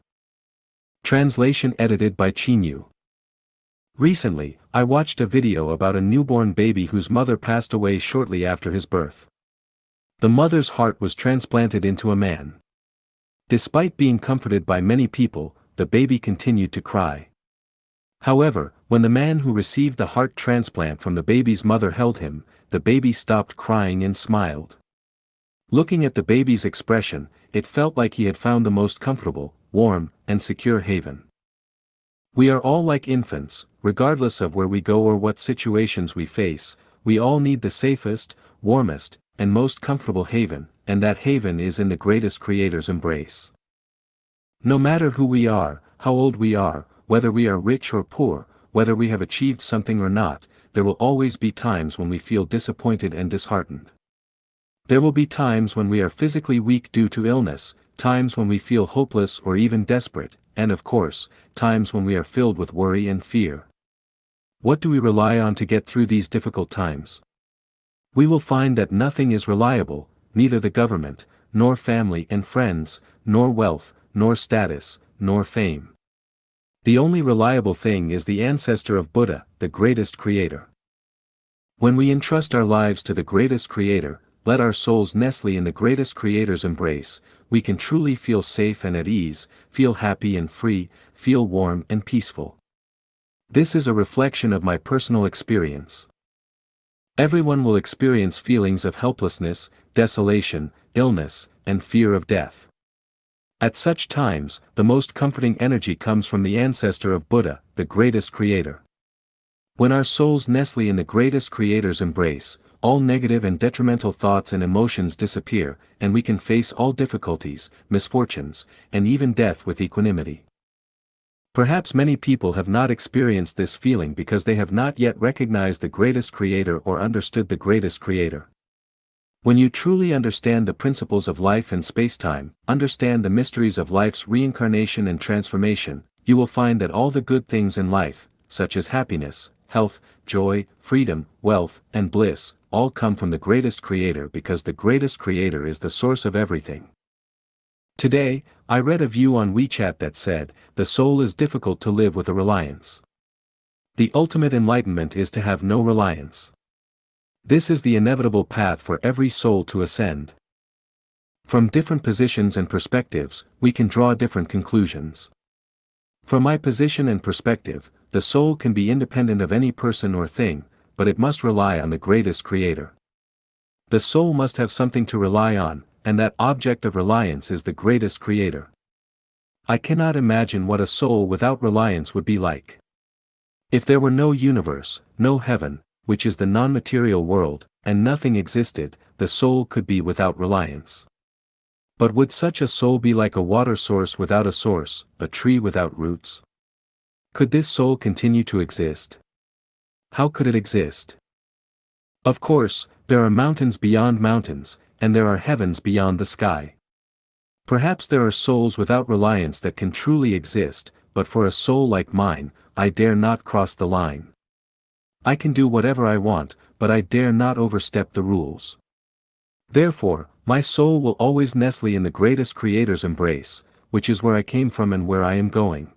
Speaker 1: Translation edited by Chinyu. Recently, I watched a video about a newborn baby whose mother passed away shortly after his birth. The mother's heart was transplanted into a man. Despite being comforted by many people, the baby continued to cry. However, when the man who received the heart transplant from the baby's mother held him, the baby stopped crying and smiled. Looking at the baby's expression, it felt like he had found the most comfortable, warm, and secure haven. We are all like infants, regardless of where we go or what situations we face, we all need the safest, warmest, and most comfortable haven, and that haven is in the greatest creator's embrace. No matter who we are, how old we are, whether we are rich or poor, whether we have achieved something or not, there will always be times when we feel disappointed and disheartened. There will be times when we are physically weak due to illness, times when we feel hopeless or even desperate, and of course, times when we are filled with worry and fear. What do we rely on to get through these difficult times? We will find that nothing is reliable, neither the government, nor family and friends, nor wealth, nor status, nor fame. The only reliable thing is the ancestor of Buddha, the greatest creator. When we entrust our lives to the greatest creator, let our souls nestle in the greatest creator's embrace, we can truly feel safe and at ease, feel happy and free, feel warm and peaceful. This is a reflection of my personal experience. Everyone will experience feelings of helplessness, desolation, illness, and fear of death. At such times, the most comforting energy comes from the ancestor of Buddha, the greatest creator. When our souls nestle in the greatest creator's embrace, all negative and detrimental thoughts and emotions disappear, and we can face all difficulties, misfortunes, and even death with equanimity. Perhaps many people have not experienced this feeling because they have not yet recognized the greatest creator or understood the greatest creator. When you truly understand the principles of life and space-time, understand the mysteries of life's reincarnation and transformation, you will find that all the good things in life, such as happiness, health, joy, freedom, wealth, and bliss, all come from the greatest creator because the greatest creator is the source of everything. Today, I read a view on WeChat that said, the soul is difficult to live with a reliance. The ultimate enlightenment is to have no reliance. This is the inevitable path for every soul to ascend. From different positions and perspectives, we can draw different conclusions. From my position and perspective, the soul can be independent of any person or thing, but it must rely on the greatest creator. The soul must have something to rely on, and that object of reliance is the greatest creator. I cannot imagine what a soul without reliance would be like. If there were no universe, no heaven, which is the non-material world, and nothing existed, the soul could be without reliance. But would such a soul be like a water source without a source, a tree without roots? Could this soul continue to exist? How could it exist? Of course, there are mountains beyond mountains, and there are heavens beyond the sky. Perhaps there are souls without reliance that can truly exist, but for a soul like mine, I dare not cross the line. I can do whatever I want, but I dare not overstep the rules. Therefore, my soul will always nestle in the greatest Creator's embrace, which is where I came from and where I am going.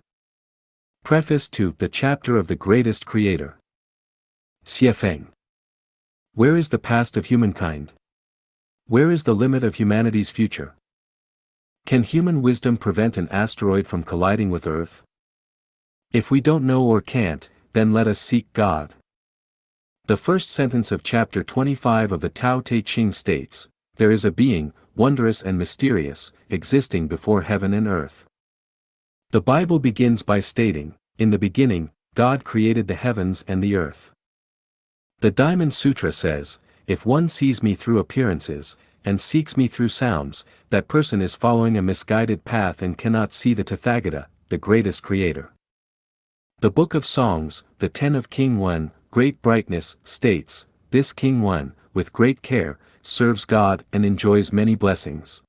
Speaker 1: Preface to The Chapter of the Greatest Creator. Xiefeng. Where is the past of humankind? Where is the limit of humanity's future? Can human wisdom prevent an asteroid from colliding with Earth? If we don't know or can't, then let us seek God. The first sentence of chapter 25 of the Tao Te Ching states, "There is a being, wondrous and mysterious, existing before heaven and earth." The Bible begins by stating, "In the beginning, God created the heavens and the earth." The Diamond Sutra says, "If one sees me through appearances, and seeks me through sounds, that person is following a misguided path and cannot see the Tathagata, the greatest creator." The Book of Songs, the 10 of King Wen, Great Brightness, states, "This King Wen, with great care, serves God and enjoys many blessings."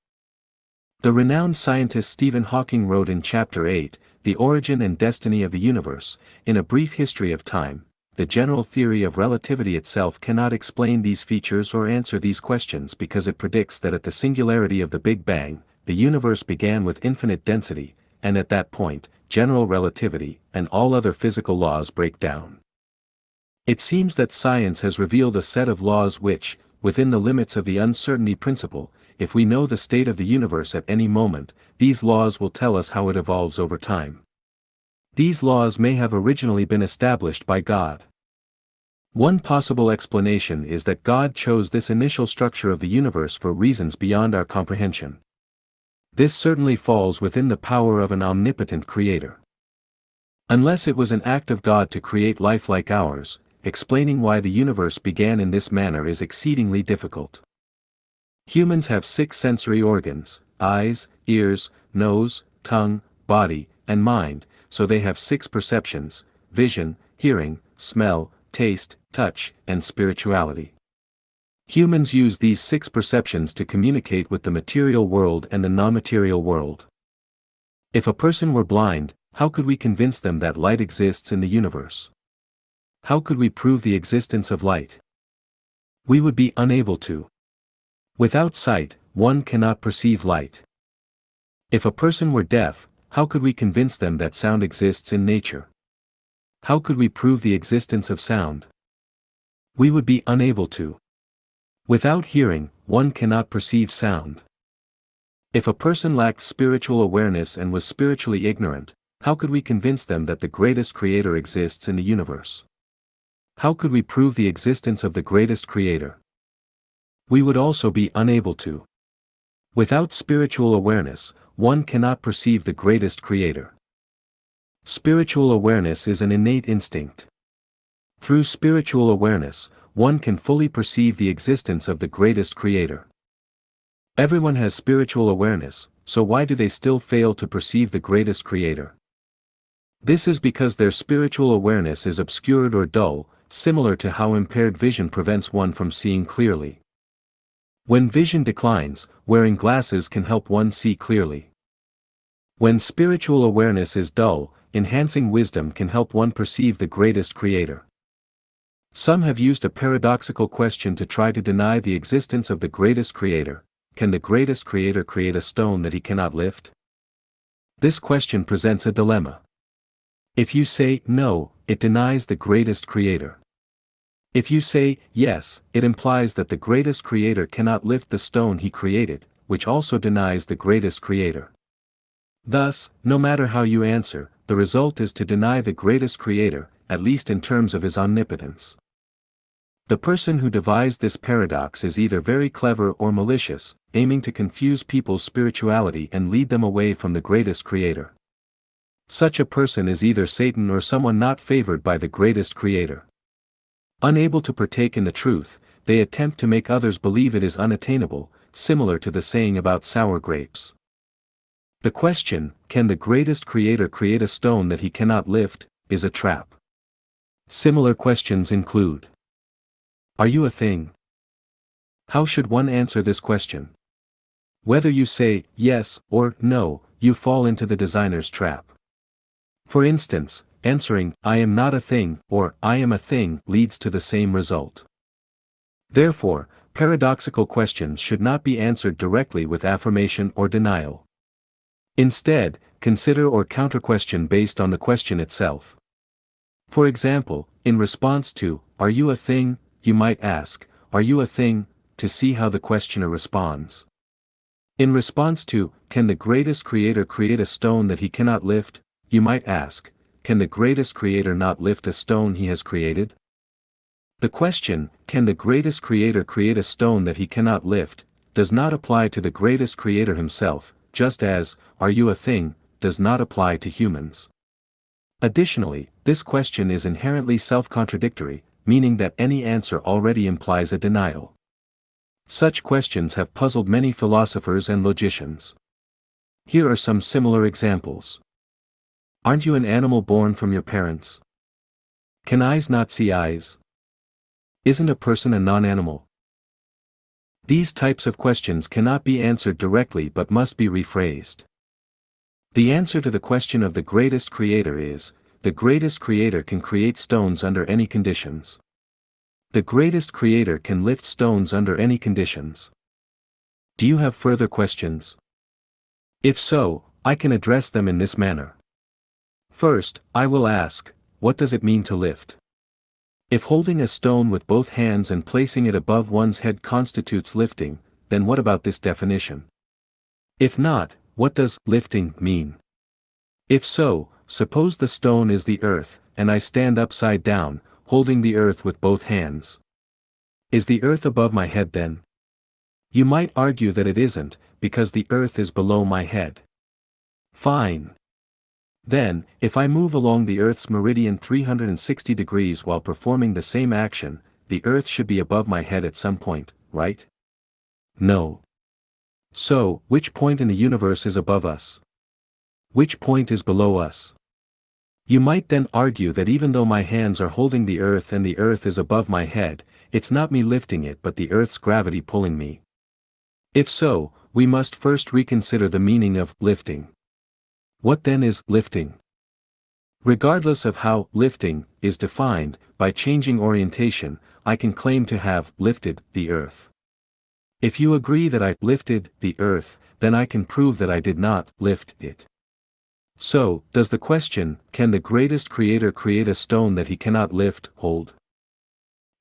Speaker 1: The renowned scientist Stephen Hawking wrote in Chapter 8, The Origin and Destiny of the Universe, in A Brief History of Time, "The general theory of relativity itself cannot explain these features or answer these questions because it predicts that at the singularity of the Big Bang, the universe began with infinite density, and at that point, general relativity and all other physical laws break down." It seems that science has revealed a set of laws which, within the limits of the uncertainty principle, if we know the state of the universe at any moment, these laws will tell us how it evolves over time. These laws may have originally been established by God. One possible explanation is that God chose this initial structure of the universe for reasons beyond our comprehension. This certainly falls within the power of an omnipotent creator. Unless it was an act of God to create life like ours, explaining why the universe began in this manner is exceedingly difficult. Humans have 6 sensory organs: eyes, ears, nose, tongue, body, and mind, so they have 6 perceptions: vision, hearing, smell, taste, touch, and spirituality. Humans use these 6 perceptions to communicate with the material world and the non-material world. If a person were blind, how could we convince them that light exists in the universe? How could we prove the existence of light? We would be unable to. Without sight, one cannot perceive light. If a person were deaf, how could we convince them that sound exists in nature? How could we prove the existence of sound? We would be unable to. Without hearing, one cannot perceive sound. If a person lacked spiritual awareness and was spiritually ignorant, how could we convince them that the greatest creator exists in the universe? How could we prove the existence of the greatest creator? We would also be unable to. Without spiritual awareness, one cannot perceive the greatest creator. Spiritual awareness is an innate instinct. Through spiritual awareness, one can fully perceive the existence of the greatest creator. Everyone has spiritual awareness, so why do they still fail to perceive the greatest creator? This is because their spiritual awareness is obscured or dull, similar to how impaired vision prevents one from seeing clearly. When vision declines, wearing glasses can help one see clearly. When spiritual awareness is dull, enhancing wisdom can help one perceive the greatest creator. Some have used a paradoxical question to try to deny the existence of the greatest creator. Can the greatest creator create a stone that he cannot lift? This question presents a dilemma. If you say no, it denies the greatest creator. If you say yes, it implies that the greatest creator cannot lift the stone he created, which also denies the greatest creator. Thus, no matter how you answer, the result is to deny the greatest creator, at least in terms of his omnipotence. The person who devised this paradox is either very clever or malicious, aiming to confuse people's spirituality and lead them away from the greatest creator. Such a person is either Satan or someone not favored by the greatest creator. Unable to partake in the truth, they attempt to make others believe it is unattainable, similar to the saying about sour grapes. The question, can the greatest creator create a stone that he cannot lift, is a trap. Similar questions include: are you a thing? How should one answer this question? Whether you say yes or no, you fall into the designer's trap. For instance, answering, I am not a thing, or I am a thing, leads to the same result. Therefore, paradoxical questions should not be answered directly with affirmation or denial. Instead, consider or counter-question based on the question itself. For example, in response to, are you a thing, you might ask, are you a thing, to see how the questioner responds. In response to, can the greatest creator create a stone that he cannot lift, you might ask, can the greatest creator not lift a stone he has created? The question, can the greatest creator create a stone that he cannot lift, does not apply to the greatest creator himself, just as, are you a thing, does not apply to humans. Additionally, this question is inherently self-contradictory, meaning that any answer already implies a denial. Such questions have puzzled many philosophers and logicians. Here are some similar examples. Aren't you an animal born from your parents? Can eyes not see eyes? Isn't a person a non-animal? These types of questions cannot be answered directly but must be rephrased. The answer to the question of the greatest creator is, the greatest creator can create stones under any conditions. The greatest creator can lift stones under any conditions. Do you have further questions? If so, I can address them in this manner. First, I will ask, what does it mean to lift? If holding a stone with both hands and placing it above one's head constitutes lifting, then what about this definition? If not, what does lifting mean? If so, suppose the stone is the earth, and I stand upside down, holding the earth with both hands. Is the earth above my head then? You might argue that it isn't, because the earth is below my head. Fine. Then, if I move along the earth's meridian 360 degrees while performing the same action, the earth should be above my head at some point, right? No. So, which point in the universe is above us? Which point is below us? You might then argue that even though my hands are holding the earth and the earth is above my head, it's not me lifting it but the earth's gravity pulling me. If so, we must first reconsider the meaning of lifting. What then is lifting? Regardless of how lifting is defined, by changing orientation, I can claim to have lifted the earth. If you agree that I lifted the earth, then I can prove that I did not lift it. So, does the question, can the greatest creator create a stone that he cannot lift, hold?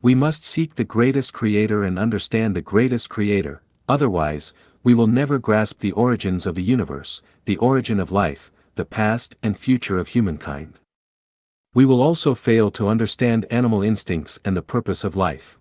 Speaker 1: We must seek the greatest creator and understand the greatest creator, otherwise, we will never grasp the origins of the universe, the origin of life, the past and future of humankind. We will also fail to understand animal instincts and the purpose of life.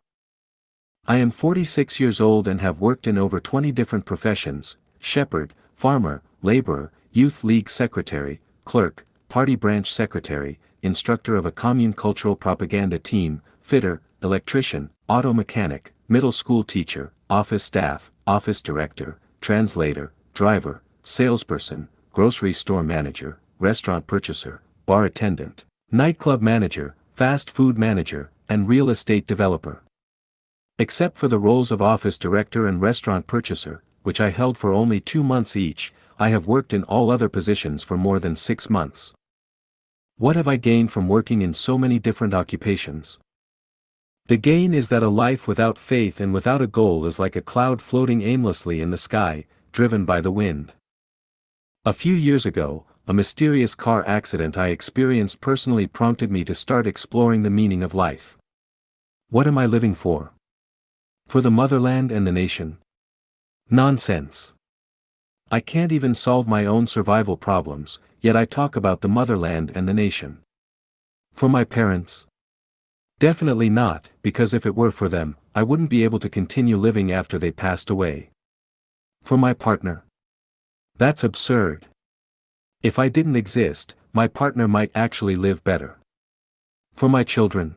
Speaker 1: I am 46 years old and have worked in over 20 different professions: shepherd, farmer, laborer, youth league secretary, clerk, party branch secretary, instructor of a commune cultural propaganda team, fitter, electrician, auto mechanic, middle school teacher, office staff, office director, translator, driver, salesperson, grocery store manager, restaurant purchaser, bar attendant, nightclub manager, fast food manager, and real estate developer. Except for the roles of office director and restaurant purchaser, which I held for only 2 months each, I have worked in all other positions for more than 6 months. What have I gained from working in so many different occupations? The gain is that a life without faith and without a goal is like a cloud floating aimlessly in the sky, driven by the wind. A few years ago, a mysterious car accident I experienced personally prompted me to start exploring the meaning of life. What am I living for? For the motherland and the nation? Nonsense. I can't even solve my own survival problems, yet I talk about the motherland and the nation. For my parents? Definitely not, because if it were for them, I wouldn't be able to continue living after they passed away. For my partner? That's absurd. If I didn't exist, my partner might actually live better. For my children?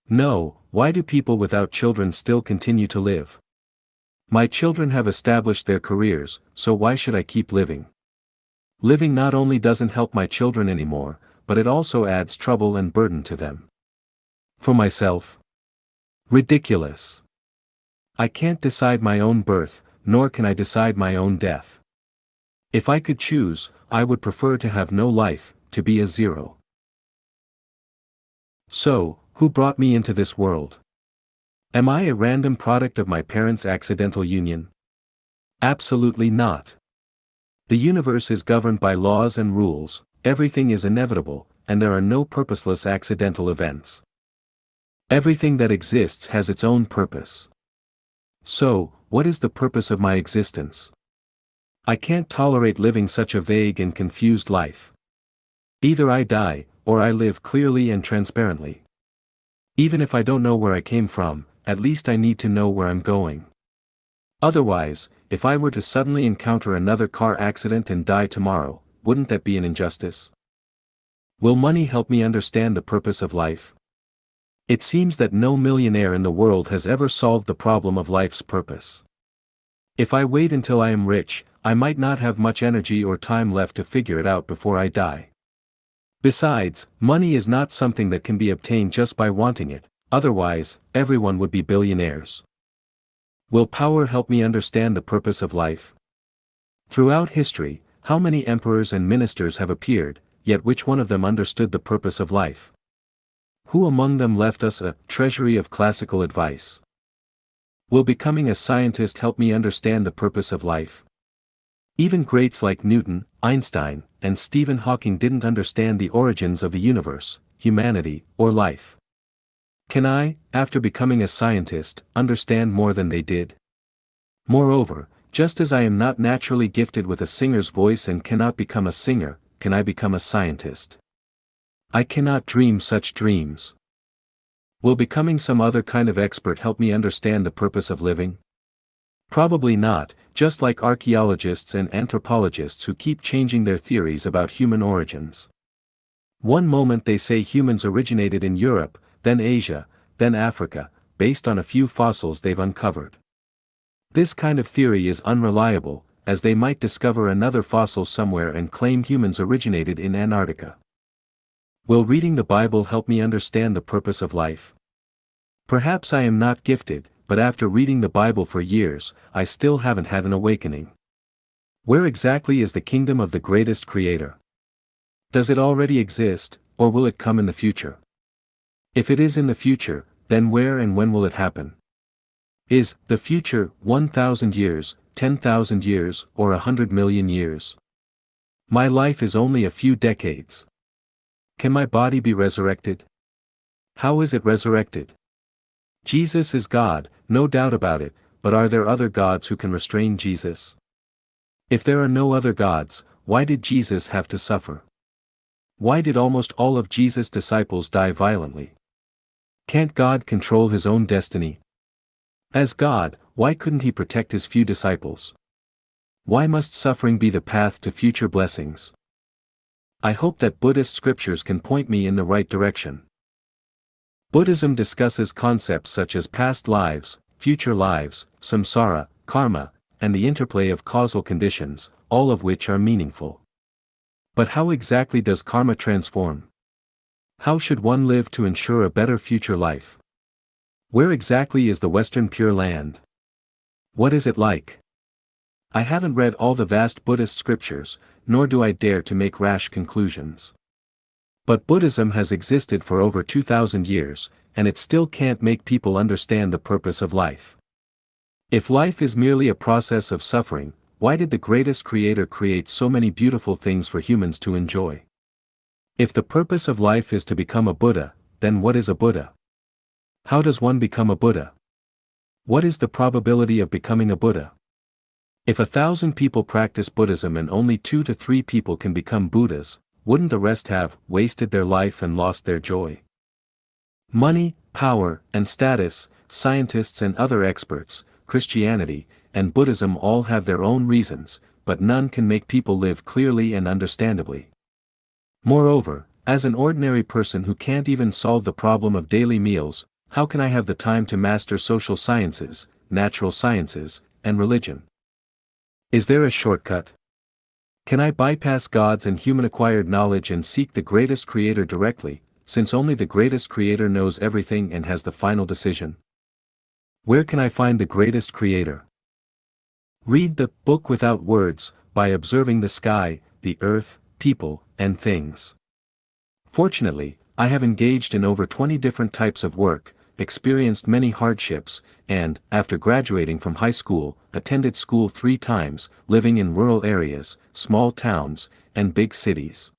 Speaker 1: No, why do people without children still continue to live? My children have established their careers, so why should I keep living? Living not only doesn't help my children anymore, but it also adds trouble and burden to them. For myself? Ridiculous. I can't decide my own birth, nor can I decide my own death. If I could choose, I would prefer to have no life, to be a zero. So, who brought me into this world? Am I a random product of my parents' accidental union? Absolutely not. The universe is governed by laws and rules, everything is inevitable, and there are no purposeless accidental events. Everything that exists has its own purpose. So, what is the purpose of my existence? I can't tolerate living such a vague and confused life. Either I die, or I live clearly and transparently. Even if I don't know where I came from, at least I need to know where I'm going. Otherwise, if I were to suddenly encounter another car accident and die tomorrow, wouldn't that be an injustice? Will money help me understand the purpose of life? It seems that no millionaire in the world has ever solved the problem of life's purpose. If I wait until I am rich, I might not have much energy or time left to figure it out before I die. Besides, money is not something that can be obtained just by wanting it, otherwise, everyone would be billionaires. Will power help me understand the purpose of life? Throughout history, how many emperors and ministers have appeared, yet which one of them understood the purpose of life? Who among them left us a treasury of classical advice? Will becoming a scientist help me understand the purpose of life? Even greats like Newton, Einstein, and Stephen Hawking didn't understand the origins of the universe, humanity, or life. Can I, after becoming a scientist, understand more than they did? Moreover, just as I am not naturally gifted with a singer's voice and cannot become a singer, can I become a scientist? I cannot dream such dreams. Will becoming some other kind of expert help me understand the purpose of living? Probably not, just like archaeologists and anthropologists who keep changing their theories about human origins. One moment they say humans originated in Europe, then Asia, then Africa, based on a few fossils they've uncovered. This kind of theory is unreliable, as they might discover another fossil somewhere and claim humans originated in Antarctica. Will reading the Bible help me understand the purpose of life? Perhaps I am not gifted, but after reading the Bible for years, I still haven't had an awakening. Where exactly is the kingdom of the greatest Creator? Does it already exist, or will it come in the future? If it is in the future, then where and when will it happen? Is the future 1,000 years, 10,000 years, or 100 million years? My life is only a few decades. Can my body be resurrected? How is it resurrected? Jesus is God, no doubt about it, but are there other gods who can restrain Jesus? If there are no other gods, why did Jesus have to suffer? Why did almost all of Jesus' disciples die violently? Can't God control his own destiny? As God, why couldn't he protect his few disciples? Why must suffering be the path to future blessings? I hope that Buddhist scriptures can point me in the right direction. Buddhism discusses concepts such as past lives, future lives, samsara, karma, and the interplay of causal conditions, all of which are meaningful. But how exactly does karma transform? How should one live to ensure a better future life? Where exactly is the Western Pure Land? What is it like? I haven't read all the vast Buddhist scriptures, nor do I dare to make rash conclusions. But Buddhism has existed for over 2,000 years, and it still can't make people understand the purpose of life. If life is merely a process of suffering, why did the greatest Creator create so many beautiful things for humans to enjoy? If the purpose of life is to become a Buddha, then what is a Buddha? How does one become a Buddha? What is the probability of becoming a Buddha? If 1,000 people practice Buddhism and only 2 to 3 people can become Buddhas, wouldn't the rest have wasted their life and lost their joy? Money, power, and status, scientists and other experts, Christianity, and Buddhism all have their own reasons, but none can make people live clearly and understandably. Moreover, as an ordinary person who can't even solve the problem of daily meals, how can I have the time to master social sciences, natural sciences, and religion? Is there a shortcut? Can I bypass God's and human-acquired knowledge and seek the greatest Creator directly, since only the greatest Creator knows everything and has the final decision? Where can I find the greatest Creator? Read the Book Without Words, by observing the sky, the earth, people, and things. Fortunately, I have engaged in over 20 different types of work, experienced many hardships, and, after graduating from high school, attended school 3 times, living in rural areas, small towns, and big cities.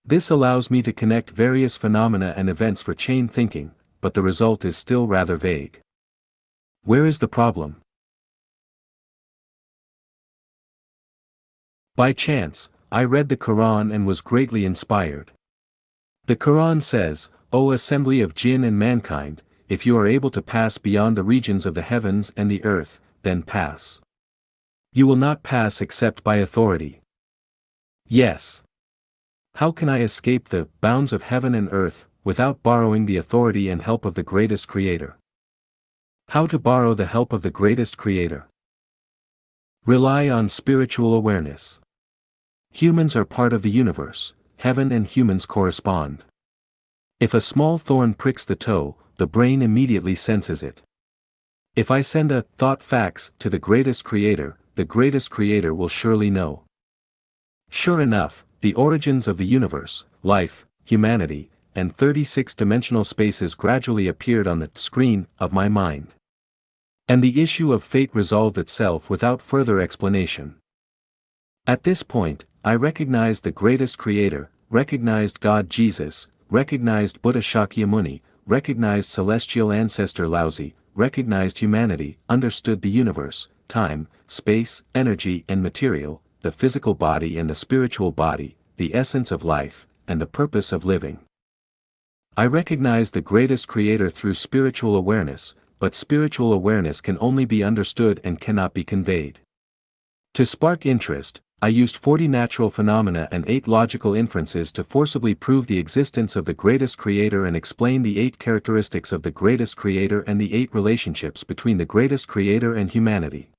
Speaker 1: This allows me to connect various phenomena and events for chain thinking, but the result is still rather vague. Where is the problem? By chance, I read the Quran and was greatly inspired. The Quran says, "O assembly of jinn and mankind, if you are able to pass beyond the regions of the heavens and the earth, then pass. You will not pass except by authority." Yes. How can I escape the bounds of heaven and earth, without borrowing the authority and help of the greatest Creator? How to borrow the help of the greatest Creator? Rely on spiritual awareness. Humans are part of the universe, heaven and humans correspond. If a small thorn pricks the toe, the brain immediately senses it. If I send a thought fax to the greatest Creator will surely know. Sure enough, the origins of the universe, life, humanity, and 36-dimensional spaces gradually appeared on the screen of my mind. And the issue of fate resolved itself without further explanation. At this point, I recognized the greatest Creator, recognized God Jesus, recognized Buddha Shakyamuni, recognized celestial ancestor Laozi, recognized humanity, understood the universe, time, space, energy and material, the physical body and the spiritual body, the essence of life, and the purpose of living. I recognize the greatest Creator through spiritual awareness, but spiritual awareness can only be understood and cannot be conveyed. To spark interest, I used 40 natural phenomena and 8 logical inferences to forcibly prove the existence of the greatest Creator and explain the 8 characteristics of the greatest Creator and the 8 relationships between the greatest Creator and humanity.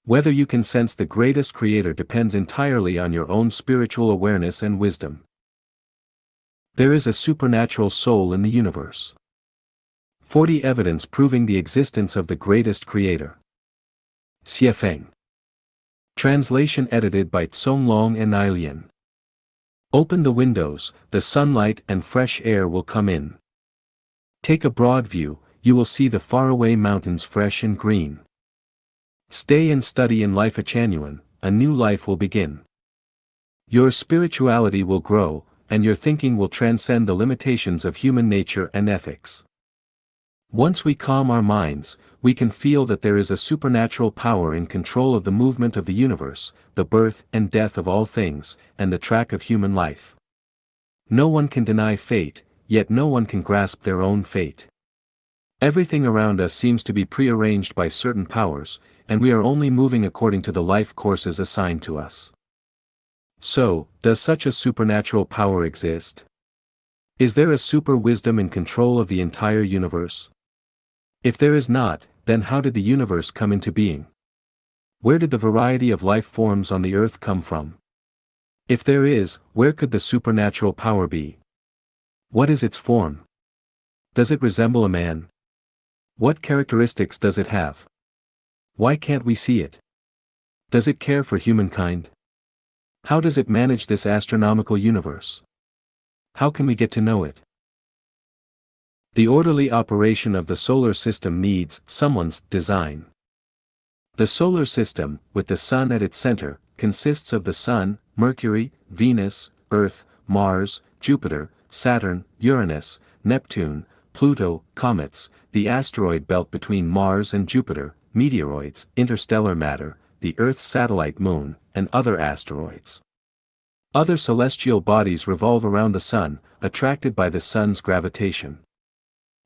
Speaker 1: Whether you can sense the greatest Creator depends entirely on your own spiritual awareness and wisdom. There is a supernatural soul in the universe. 40 evidence proving the existence of the greatest Creator. Xiefeng. Translation edited by Tsonglong and Ailian. Open the windows, the sunlight and fresh air will come in. Take a broad view, you will see the faraway mountains fresh and green. Stay and study in Lifechanyuan, a new life will begin. Your spirituality will grow, and your thinking will transcend the limitations of human nature and ethics. Once we calm our minds, we can feel that there is a supernatural power in control of the movement of the universe, the birth and death of all things, and the track of human life. No one can deny fate, yet no one can grasp their own fate. Everything around us seems to be prearranged by certain powers, and we are only moving according to the life courses assigned to us. So, does such a supernatural power exist? Is there a super wisdom in control of the entire universe? If there is not, then how did the universe come into being? Where did the variety of life forms on the earth come from? If there is, where could the supernatural power be? What is its form? Does it resemble a man? What characteristics does it have? Why can't we see it? Does it care for humankind? How does it manage this astronomical universe? How can we get to know it? The orderly operation of the solar system needs someone's design. The solar system, with the Sun at its center, consists of the Sun, Mercury, Venus, Earth, Mars, Jupiter, Saturn, Uranus, Neptune, Pluto, comets, the asteroid belt between Mars and Jupiter, meteoroids, interstellar matter, the Earth's satellite moon, and other asteroids. Other celestial bodies revolve around the Sun, attracted by the Sun's gravitation.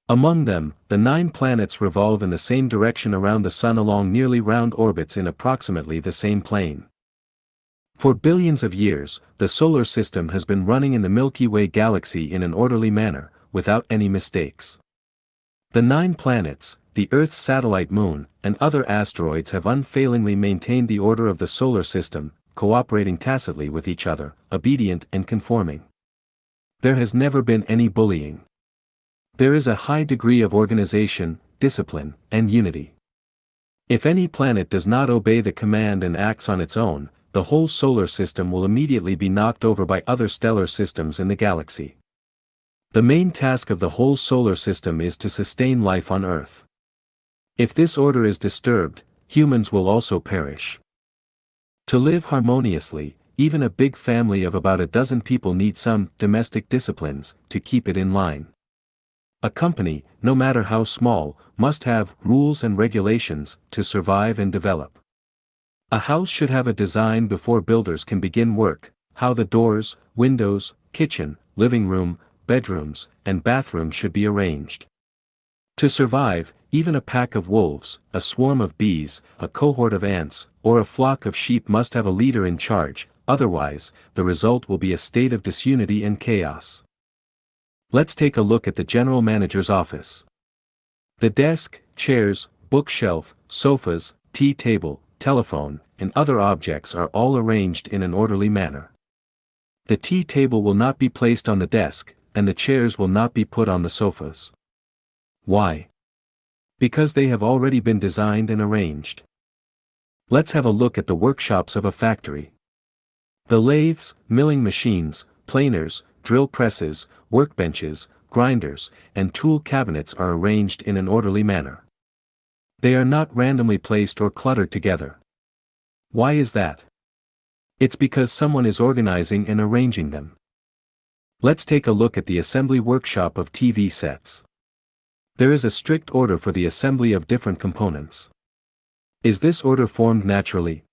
Speaker 1: Among them, the 9 planets revolve in the same direction around the Sun along nearly round orbits in approximately the same plane. For billions of years, the solar system has been running in the Milky Way galaxy in an orderly manner, without any mistakes. The 9 planets, the Earth's satellite moon, and other asteroids have unfailingly maintained the order of the solar system, cooperating tacitly with each other, obedient and conforming. There has never been any bullying. There is a high degree of organization, discipline, and unity. If any planet does not obey the command and acts on its own, the whole solar system will immediately be knocked over by other stellar systems in the galaxy. The main task of the whole solar system is to sustain life on Earth. If this order is disturbed, humans will also perish. To live harmoniously, even a big family of about a dozen people need some domestic disciplines to keep it in line. A company, no matter how small, must have rules and regulations to survive and develop. A house should have a design before builders can begin work, how the doors, windows, kitchen, living room, bedrooms, and bathrooms should be arranged. To survive, even a pack of wolves, a swarm of bees, a cohort of ants, or a flock of sheep must have a leader in charge, otherwise, the result will be a state of disunity and chaos. Let's take a look at the general manager's office. The desk, chairs, bookshelf, sofas, tea table, telephone, and other objects are all arranged in an orderly manner. The tea table will not be placed on the desk, and the chairs will not be put on the sofas. Why? Because they have already been designed and arranged. Let's have a look at the workshops of a factory. The lathes, milling machines, planers, drill presses, workbenches, grinders, and tool cabinets are arranged in an orderly manner. They are not randomly placed or cluttered together. Why is that? It's because someone is organizing and arranging them. Let's take a look at the assembly workshop of TV sets. There is a strict order for the assembly of different components. Is this order formed naturally?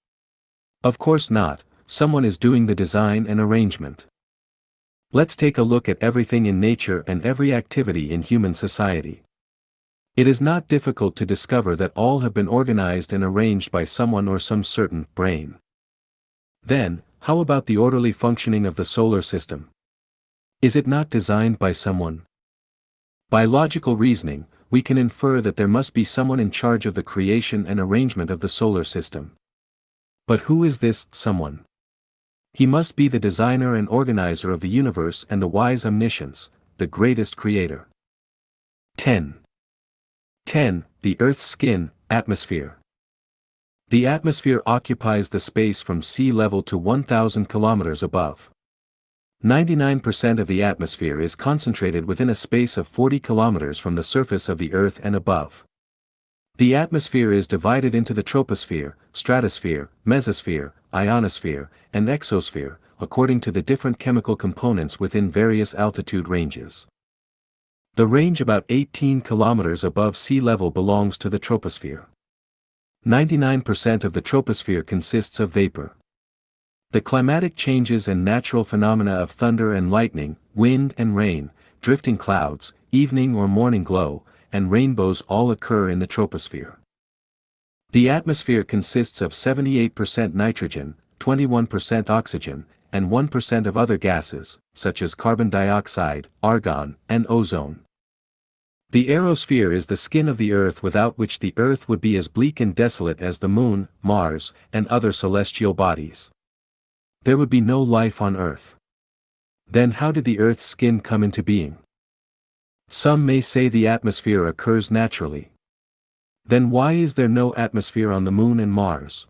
Speaker 1: Of course not, someone is doing the design and arrangement. Let's take a look at everything in nature and every activity in human society. It is not difficult to discover that all have been organized and arranged by someone or some certain brain. Then, how about the orderly functioning of the solar system? Is it not designed by someone? By logical reasoning, we can infer that there must be someone in charge of the creation and arrangement of the solar system. But who is this someone? He must be the designer and organizer of the universe and the wise omniscience, the greatest creator. 10. The Earth's skin, atmosphere. The atmosphere occupies the space from sea level to 1,000 kilometers above. 99% of the atmosphere is concentrated within a space of 40 kilometers from the surface of the Earth and above. The atmosphere is divided into the troposphere, stratosphere, mesosphere, ionosphere, and exosphere, according to the different chemical components within various altitude ranges. The range about 18 kilometers above sea level belongs to the troposphere. 99% of the troposphere consists of vapor. The climatic changes and natural phenomena of thunder and lightning, wind and rain, drifting clouds, evening or morning glow, and rainbows all occur in the troposphere. The atmosphere consists of 78% nitrogen, 21% oxygen, and 1% of other gases, such as carbon dioxide, argon, and ozone. The aerosphere is the skin of the Earth without which the Earth would be as bleak and desolate as the Moon, Mars, and other celestial bodies. There would be no life on Earth. Then how did the Earth's skin come into being? Some may say the atmosphere occurs naturally. Then why is there no atmosphere on the Moon and Mars?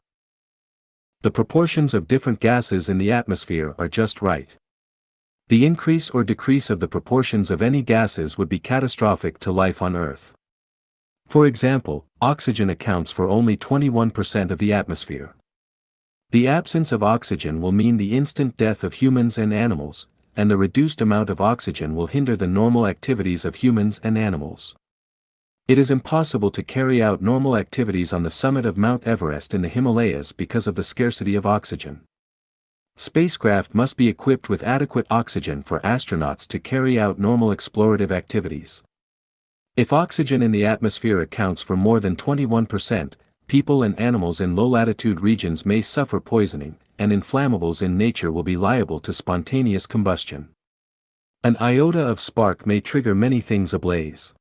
Speaker 1: The proportions of different gases in the atmosphere are just right. The increase or decrease of the proportions of any gases would be catastrophic to life on Earth. For example, oxygen accounts for only 21% of the atmosphere. The absence of oxygen will mean the instant death of humans and animals, and the reduced amount of oxygen will hinder the normal activities of humans and animals. It is impossible to carry out normal activities on the summit of Mount Everest in the Himalayas because of the scarcity of oxygen. Spacecraft must be equipped with adequate oxygen for astronauts to carry out normal explorative activities. If oxygen in the atmosphere accounts for more than 21%, people and animals in low-latitude regions may suffer poisoning, and inflammables in nature will be liable to spontaneous combustion. An iota of spark may trigger many things ablaze.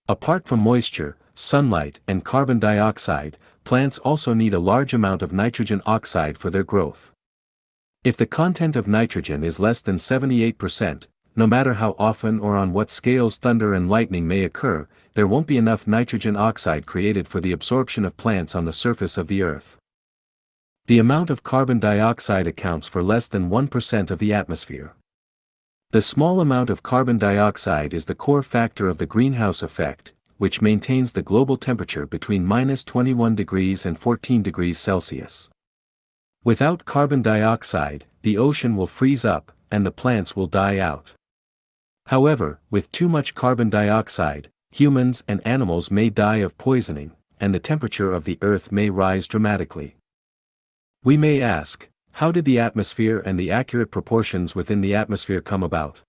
Speaker 1: Apart from moisture, sunlight, and carbon dioxide, plants also need a large amount of nitrogen oxide for their growth. If the content of nitrogen is less than 78%, no matter how often or on what scales thunder and lightning may occur, there won't be enough nitrogen oxide created for the absorption of plants on the surface of the Earth. The amount of carbon dioxide accounts for less than 1% of the atmosphere. The small amount of carbon dioxide is the core factor of the greenhouse effect, which maintains the global temperature between -21 degrees and 14 degrees Celsius. Without carbon dioxide, the ocean will freeze up, and the plants will die out. However, with too much carbon dioxide, humans and animals may die of poisoning, and the temperature of the Earth may rise dramatically. We may ask, how did the atmosphere and the accurate proportions within the atmosphere come about?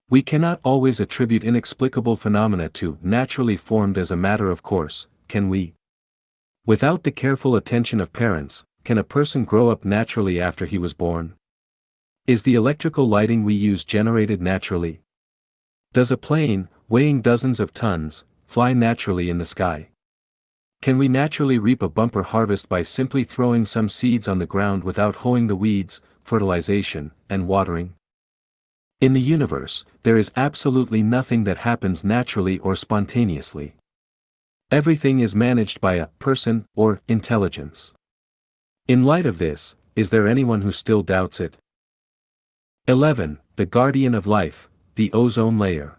Speaker 1: We cannot always attribute inexplicable phenomena to naturally formed as a matter of course, can we? Without the careful attention of parents, can a person grow up naturally after he was born? Is the electrical lighting we use generated naturally? Does a plane, weighing dozens of tons, fly naturally in the sky? Can we naturally reap a bumper harvest by simply throwing some seeds on the ground without hoeing the weeds, fertilization, and watering? In the universe, there is absolutely nothing that happens naturally or spontaneously. Everything is managed by a person or intelligence. In light of this, is there anyone who still doubts it? 11. The guardian of life, the ozone layer.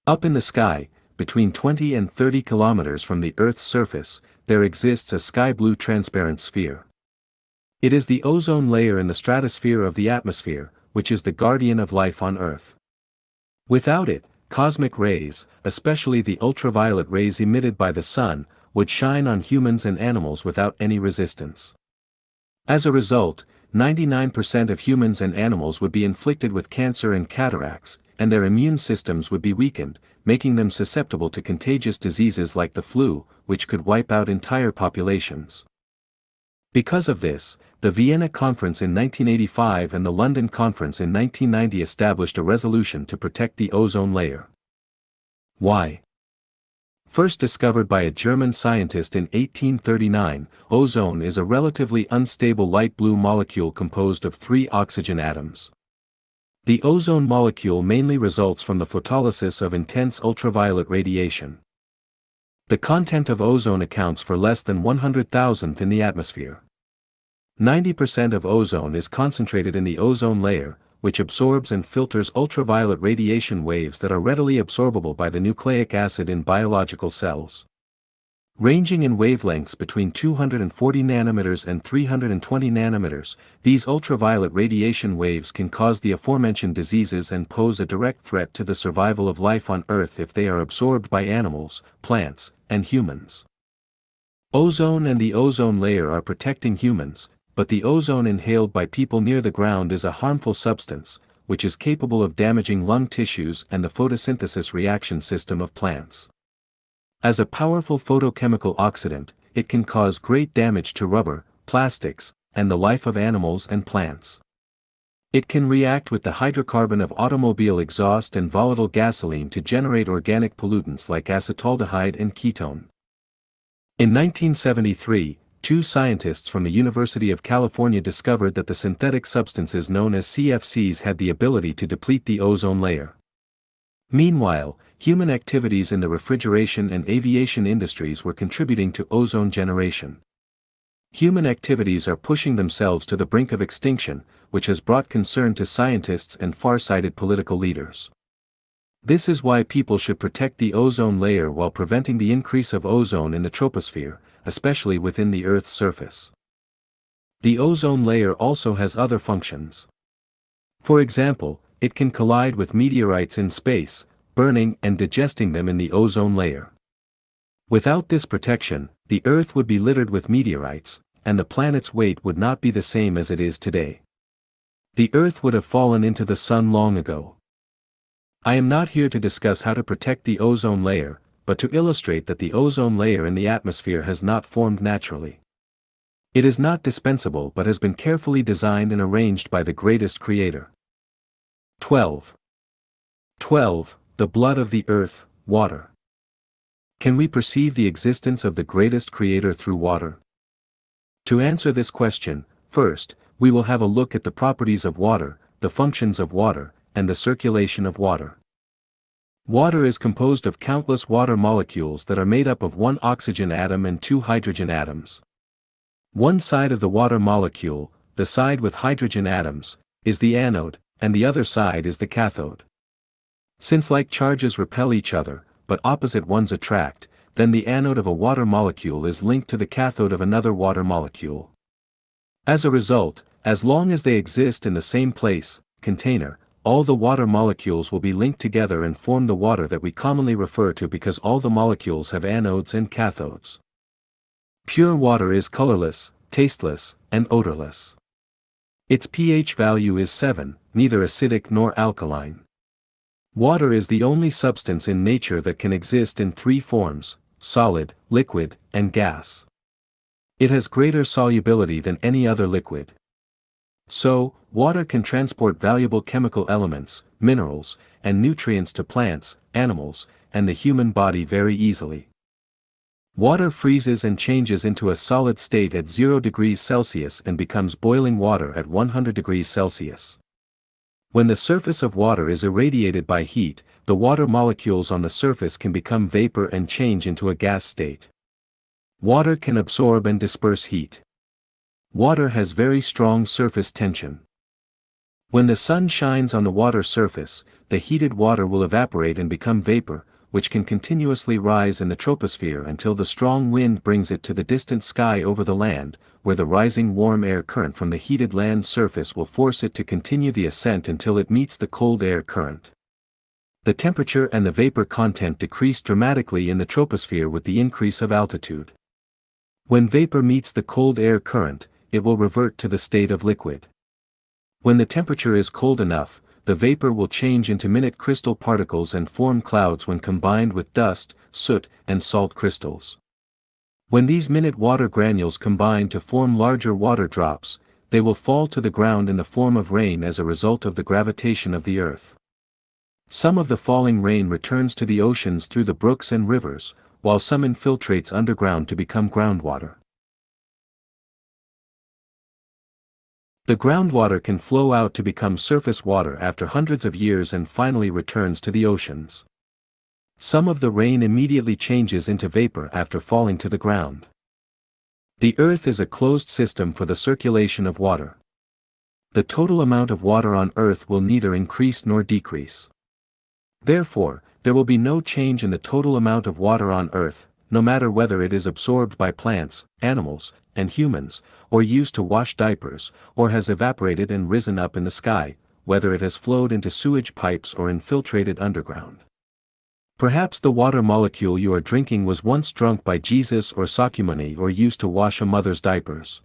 Speaker 1: Up in the sky, between 20 and 30 kilometers from the Earth's surface, there exists a sky-blue transparent sphere. It is the ozone layer in the stratosphere of the atmosphere, which is the guardian of life on Earth. Without it, cosmic rays, especially the ultraviolet rays emitted by the sun, would shine on humans and animals without any resistance. As a result, 99% of humans and animals would be inflicted with cancer and cataracts, and their immune systems would be weakened, making them susceptible to contagious diseases like the flu, which could wipe out entire populations. Because of this, the Vienna Conference in 1985 and the London Conference in 1990 established a resolution to protect the ozone layer. Why? First discovered by a German scientist in 1839, ozone is a relatively unstable light blue molecule composed of 3 oxygen atoms. The ozone molecule mainly results from the photolysis of intense ultraviolet radiation. The content of ozone accounts for less than 100,000th in the atmosphere. 90% of ozone is concentrated in the ozone layer, which absorbs and filters ultraviolet radiation waves that are readily absorbable by the nucleic acid in biological cells. Ranging in wavelengths between 240 nanometers and 320 nanometers, these ultraviolet radiation waves can cause the aforementioned diseases and pose a direct threat to the survival of life on Earth if they are absorbed by animals, plants, and humans. Ozone and the ozone layer are protecting humans, but the ozone inhaled by people near the ground is a harmful substance, which is capable of damaging lung tissues and the photosynthesis reaction system of plants. As a powerful photochemical oxidant, it can cause great damage to rubber, plastics, and the life of animals and plants. It can react with the hydrocarbon of automobile exhaust and volatile gasoline to generate organic pollutants like acetaldehyde and ketone. In 1973, 2 scientists from the University of California discovered that the synthetic substances known as CFCs had the ability to deplete the ozone layer. Meanwhile, human activities in the refrigeration and aviation industries were contributing to ozone generation. Human activities are pushing themselves to the brink of extinction, which has brought concern to scientists and far-sighted political leaders. This is why people should protect the ozone layer while preventing the increase of ozone in the troposphere, especially within the Earth's surface. The ozone layer also has other functions. For example, it can collide with meteorites in space, burning and digesting them in the ozone layer. Without this protection, the Earth would be littered with meteorites, and the planet's weight would not be the same as it is today. The Earth would have fallen into the sun long ago. I am not here to discuss how to protect the ozone layer, but to illustrate that the ozone layer in the atmosphere has not formed naturally. It is not dispensable but has been carefully designed and arranged by the greatest creator. 12. The blood of the earth, water. Can we perceive the existence of the greatest creator through water? To answer this question, first, we will have a look at the properties of water, the functions of water, and the circulation of water. Water is composed of countless water molecules that are made up of 1 oxygen atom and 2 hydrogen atoms. One side of the water molecule, the side with hydrogen atoms, is the anode, and the other side is the cathode. Since like charges repel each other, but opposite ones attract, then the anode of a water molecule is linked to the cathode of another water molecule. As a result, as long as they exist in the same place, container, all the water molecules will be linked together and form the water that we commonly refer to because all the molecules have anodes and cathodes. Pure water is colorless, tasteless, and odorless. Its pH value is 7, neither acidic nor alkaline. Water is the only substance in nature that can exist in three forms: solid, liquid, and gas. It has greater solubility than any other liquid. So, water can transport valuable chemical elements, minerals, and nutrients to plants, animals, and the human body very easily. Water freezes and changes into a solid state at 0 degrees Celsius and becomes boiling water at 100 degrees Celsius. When the surface of water is irradiated by heat, the water molecules on the surface can become vapor and change into a gas state. Water can absorb and disperse heat. Water has very strong surface tension. When the sun shines on the water surface, the heated water will evaporate and become vapor, which can continuously rise in the troposphere until the strong wind brings it to the distant sky over the land, where the rising warm air current from the heated land surface will force it to continue the ascent until it meets the cold air current. The temperature and the vapor content decrease dramatically in the troposphere with the increase of altitude. When vapor meets the cold air current, it will revert to the state of liquid. When the temperature is cold enough, the vapor will change into minute crystal particles and form clouds when combined with dust, soot, and salt crystals. When these minute water granules combine to form larger water drops, they will fall to the ground in the form of rain as a result of the gravitation of the earth. Some of the falling rain returns to the oceans through the brooks and rivers, while some infiltrates underground to become groundwater. The groundwater can flow out to become surface water after hundreds of years and finally returns to the oceans. Some of the rain immediately changes into vapor after falling to the ground. The Earth is a closed system for the circulation of water. The total amount of water on Earth will neither increase nor decrease. Therefore, there will be no change in the total amount of water on Earth, no matter whether it is absorbed by plants, animals, and humans, or used to wash diapers, or has evaporated and risen up in the sky, whether it has flowed into sewage pipes or infiltrated underground. Perhaps the water molecule you are drinking was once drunk by Jesus or Sakyamuni or used to wash a mother's diapers.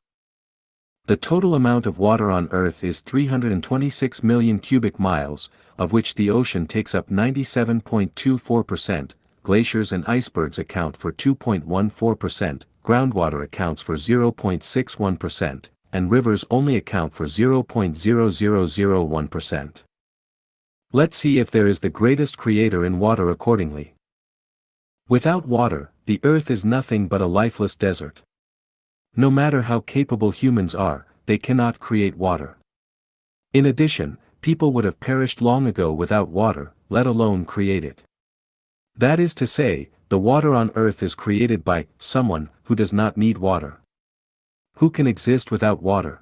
Speaker 1: The total amount of water on Earth is 326 million cubic miles, of which the ocean takes up 97.24%, glaciers and icebergs account for 2.14%, groundwater accounts for 0.61%, and rivers only account for 0.0001%. Let's see if there is the greatest creator in water accordingly. Without water, the earth is nothing but a lifeless desert. No matter how capable humans are, they cannot create water. In addition, people would have perished long ago without water, let alone create it. That is to say, the water on earth is created by someone who does not need water. Who can exist without water?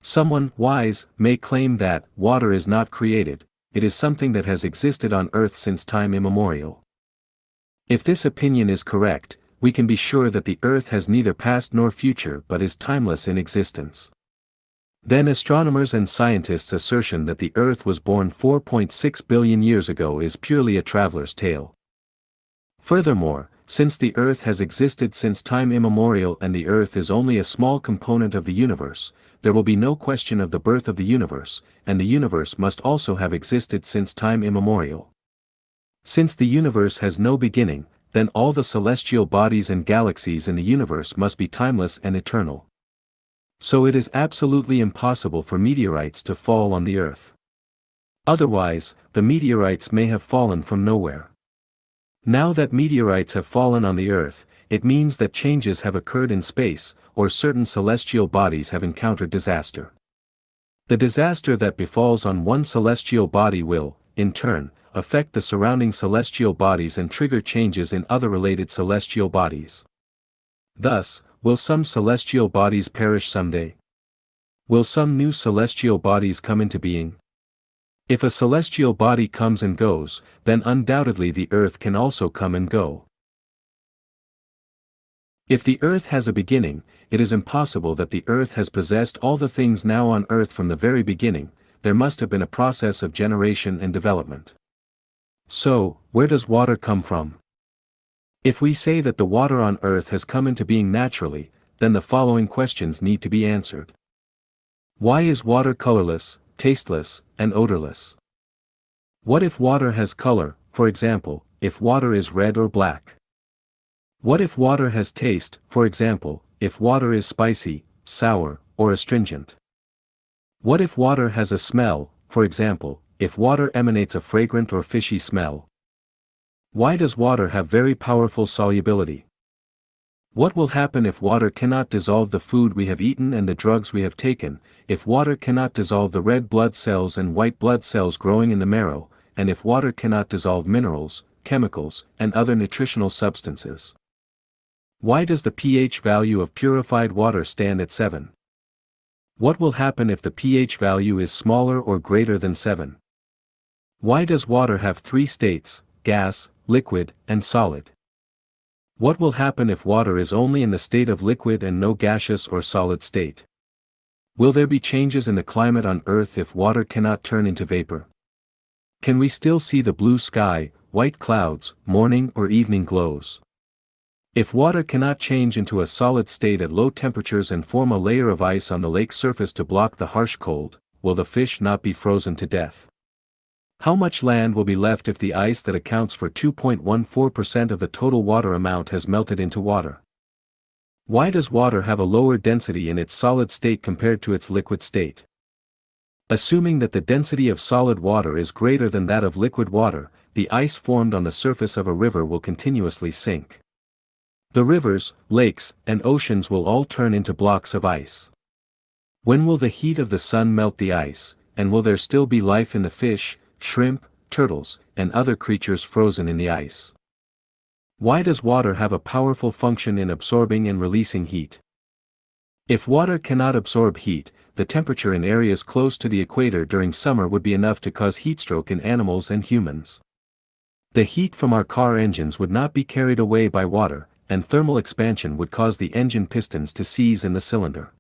Speaker 1: Someone wise may claim that water is not created, it is something that has existed on earth since time immemorial. If this opinion is correct, we can be sure that the earth has neither past nor future but is timeless in existence. Then astronomers and scientists' assertion that the earth was born 4.6 billion years ago is purely a traveler's tale. Furthermore, since the earth has existed since time immemorial and the earth is only a small component of the universe, there will be no question of the birth of the universe, and the universe must also have existed since time immemorial. Since the universe has no beginning, then all the celestial bodies and galaxies in the universe must be timeless and eternal. So it is absolutely impossible for meteorites to fall on the earth. Otherwise, the meteorites may have fallen from nowhere. Now that meteorites have fallen on the earth, it means that changes have occurred in space, or certain celestial bodies have encountered disaster. The disaster that befalls on one celestial body will, in turn, affect the surrounding celestial bodies and trigger changes in other related celestial bodies. Thus, will some celestial bodies perish someday? Will some new celestial bodies come into being? If a celestial body comes and goes, then undoubtedly the earth can also come and go. If the earth has a beginning, it is impossible that the earth has possessed all the things now on earth from the very beginning. There must have been a process of generation and development. So, where does water come from? If we say that the water on earth has come into being naturally, then the following questions need to be answered. Why is water colorless, tasteless, and odorless? What if water has color, for example, if water is red or black? What if water has taste, for example, if water is spicy, sour, or astringent? What if water has a smell, for example, if water emanates a fragrant or fishy smell? Why does water have very powerful solubility? What will happen if water cannot dissolve the food we have eaten and the drugs we have taken, if water cannot dissolve the red blood cells and white blood cells growing in the marrow, and if water cannot dissolve minerals, chemicals, and other nutritional substances? Why does the pH value of purified water stand at 7? What will happen if the pH value is smaller or greater than 7? Why does water have 3 states, gas, liquid, and solid? What will happen if water is only in the state of liquid and no gaseous or solid state? Will there be changes in the climate on Earth if water cannot turn into vapor? Can we still see the blue sky, white clouds, morning or evening glows? If water cannot change into a solid state at low temperatures and form a layer of ice on the lake surface to block the harsh cold, will the fish not be frozen to death? How much land will be left if the ice that accounts for 2.14% of the total water amount has melted into water? Why does water have a lower density in its solid state compared to its liquid state? Assuming that the density of solid water is greater than that of liquid water, the ice formed on the surface of a river will continuously sink. The rivers, lakes, and oceans will all turn into blocks of ice. When will the heat of the sun melt the ice, and will there still be life in the fish, shrimp, turtles, and other creatures frozen in the ice? Why does water have a powerful function in absorbing and releasing heat? If water cannot absorb heat, the temperature in areas close to the equator during summer would be enough to cause heatstroke in animals and humans. The heat from our car engines would not be carried away by water, and thermal expansion would cause the engine pistons to seize in the cylinder.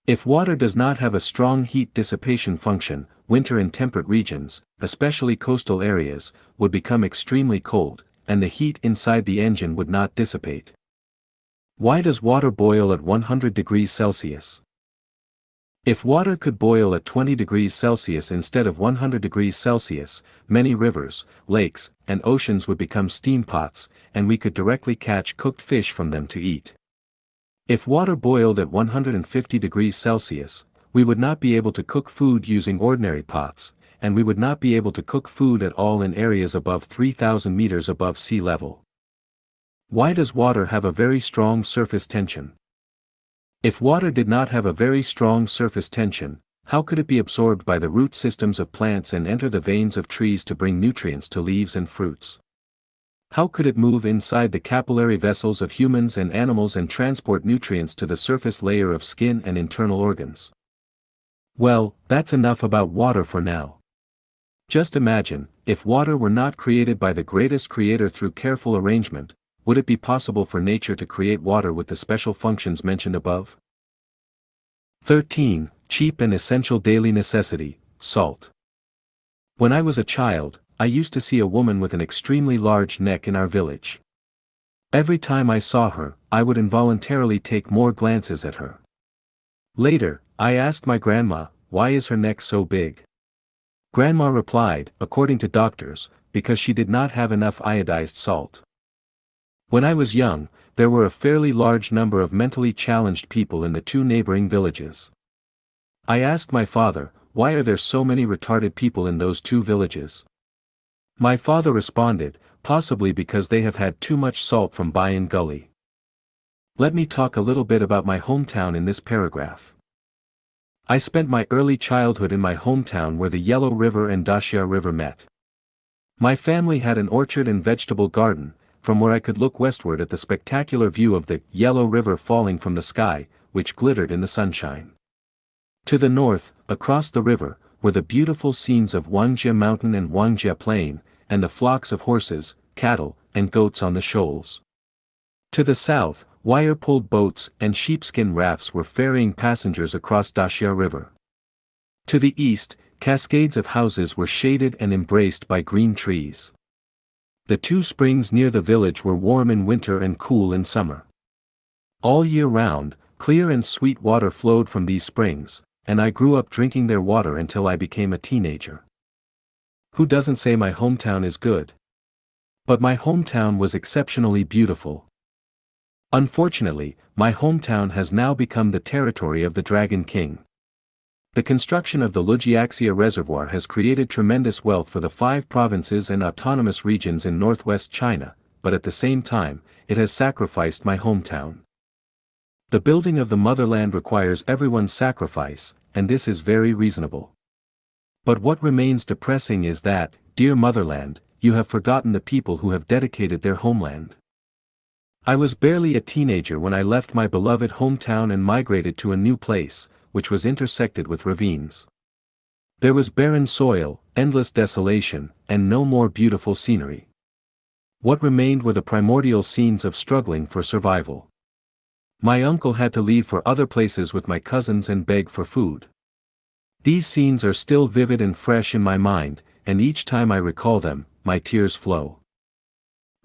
Speaker 1: If water does not have a strong heat dissipation function, winter in temperate regions, especially coastal areas, would become extremely cold, and the heat inside the engine would not dissipate. Why does water boil at 100 degrees Celsius? If water could boil at 20 degrees Celsius instead of 100 degrees Celsius, many rivers, lakes, and oceans would become steam pots, and we could directly catch cooked fish from them to eat. If water boiled at 150 degrees Celsius, we would not be able to cook food using ordinary pots, and we would not be able to cook food at all in areas above 3,000 meters above sea level. Why does water have a very strong surface tension? If water did not have a very strong surface tension, how could it be absorbed by the root systems of plants and enter the veins of trees to bring nutrients to leaves and fruits? How could it move inside the capillary vessels of humans and animals and transport nutrients to the surface layer of skin and internal organs? Well, that's enough about water for now. Just imagine, if water were not created by the greatest creator through careful arrangement, would it be possible for nature to create water with the special functions mentioned above? 13. Cheap and essential daily necessity, salt. When I was a child, I used to see a woman with an extremely large neck in our village. Every time I saw her, I would involuntarily take more glances at her. Later, I asked my grandma, why is her neck so big? Grandma replied, according to doctors, because she did not have enough iodized salt. When I was young, there were a fairly large number of mentally challenged people in the 2 neighboring villages. I asked my father, why are there so many retarded people in those 2 villages? My father responded, possibly because they have had too much salt from Bayan Gully. Let me talk a little bit about my hometown in this paragraph. I spent my early childhood in my hometown where the Yellow River and Dashia River met. My family had an orchard and vegetable garden, from where I could look westward at the spectacular view of the Yellow River falling from the sky, which glittered in the sunshine. To the north, across the river, were the beautiful scenes of Wangjia Mountain and Wangjia Plain, and the flocks of horses, cattle, and goats on the shoals. To the south, wire-pulled boats and sheepskin rafts were ferrying passengers across Daxia River. To the east, cascades of houses were shaded and embraced by green trees. The two springs near the village were warm in winter and cool in summer. All year round, clear and sweet water flowed from these springs, and I grew up drinking their water until I became a teenager. Who doesn't say my hometown is good? But my hometown was exceptionally beautiful. Unfortunately, my hometown has now become the territory of the Dragon King. The construction of the Lujiaxia Reservoir has created tremendous wealth for the 5 provinces and autonomous regions in northwest China, but at the same time, it has sacrificed my hometown. The building of the motherland requires everyone's sacrifice, and this is very reasonable. But what remains depressing is that, dear motherland, you have forgotten the people who have dedicated their homeland. I was barely a teenager when I left my beloved hometown and migrated to a new place, which was intersected with ravines. There was barren soil, endless desolation, and no more beautiful scenery. What remained were the primordial scenes of struggling for survival. My uncle had to leave for other places with my cousins and beg for food. These scenes are still vivid and fresh in my mind, and each time I recall them, my tears flow.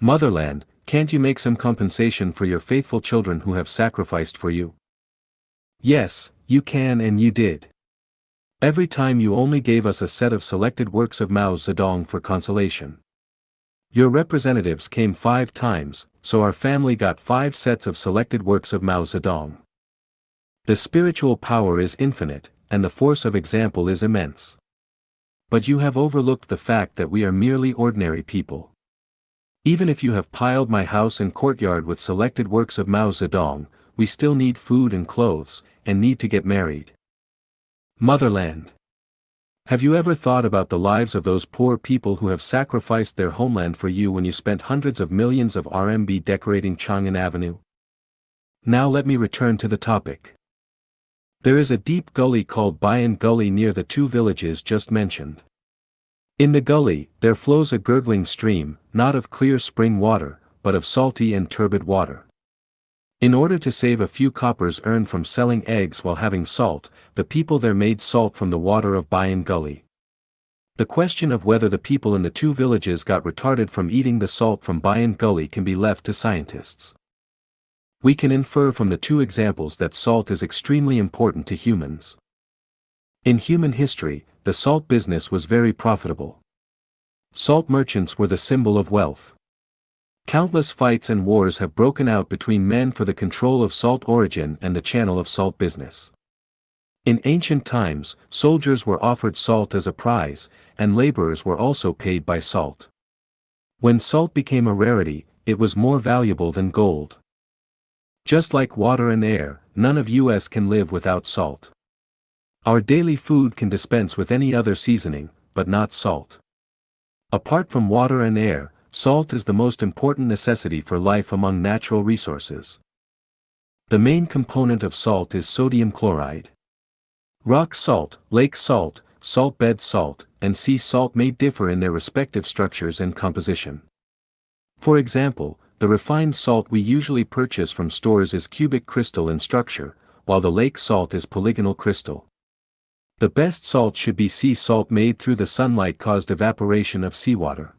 Speaker 1: Motherland, can't you make some compensation for your faithful children who have sacrificed for you? Yes, you can, and you did. Every time you only gave us a set of selected works of Mao Zedong for consolation. Your representatives came 5 times, so our family got 5 sets of selected works of Mao Zedong. The spiritual power is infinite, and the force of example is immense. But you have overlooked the fact that we are merely ordinary people. Even if you have piled my house and courtyard with selected works of Mao Zedong, we still need food and clothes, and need to get married. Motherland. Have you ever thought about the lives of those poor people who have sacrificed their homeland for you when you spent hundreds of millions of RMB decorating Chang'an Avenue? Now let me return to the topic. There is a deep gully called Bayan Gully near the 2 villages just mentioned. In the gully, there flows a gurgling stream, not of clear spring water, but of salty and turbid water. In order to save a few coppers earned from selling eggs while having salt, the people there made salt from the water of Bayan Gully. The question of whether the people in the 2 villages got retarded from eating the salt from Bayan Gully can be left to scientists. We can infer from the 2 examples that salt is extremely important to humans. In human history, the salt business was very profitable. Salt merchants were the symbol of wealth. Countless fights and wars have broken out between men for the control of salt origin and the channel of salt business. In ancient times, soldiers were offered salt as a prize, and laborers were also paid by salt. When salt became a rarity, it was more valuable than gold. Just like water and air, none of us can live without salt. Our daily food can dispense with any other seasoning, but not salt. Apart from water and air, salt is the most important necessity for life among natural resources. The main component of salt is sodium chloride. Rock salt, lake salt, salt bed salt, and sea salt may differ in their respective structures and composition. For example, the refined salt we usually purchase from stores is cubic crystal in structure, while the lake salt is polygonal crystal. The best salt should be sea salt made through the sunlight-caused evaporation of seawater.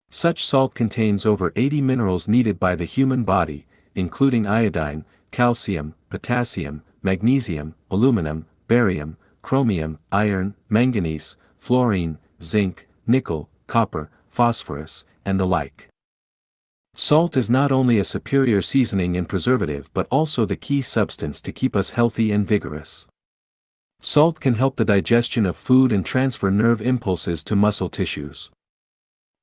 Speaker 1: Such salt contains over 80 minerals needed by the human body, including iodine, calcium, potassium, magnesium, aluminum, barium, chromium, iron, manganese, fluorine, zinc, nickel, copper, phosphorus, and the like. Salt is not only a superior seasoning and preservative but also the key substance to keep us healthy and vigorous. Salt can help the digestion of food and transfer nerve impulses to muscle tissues.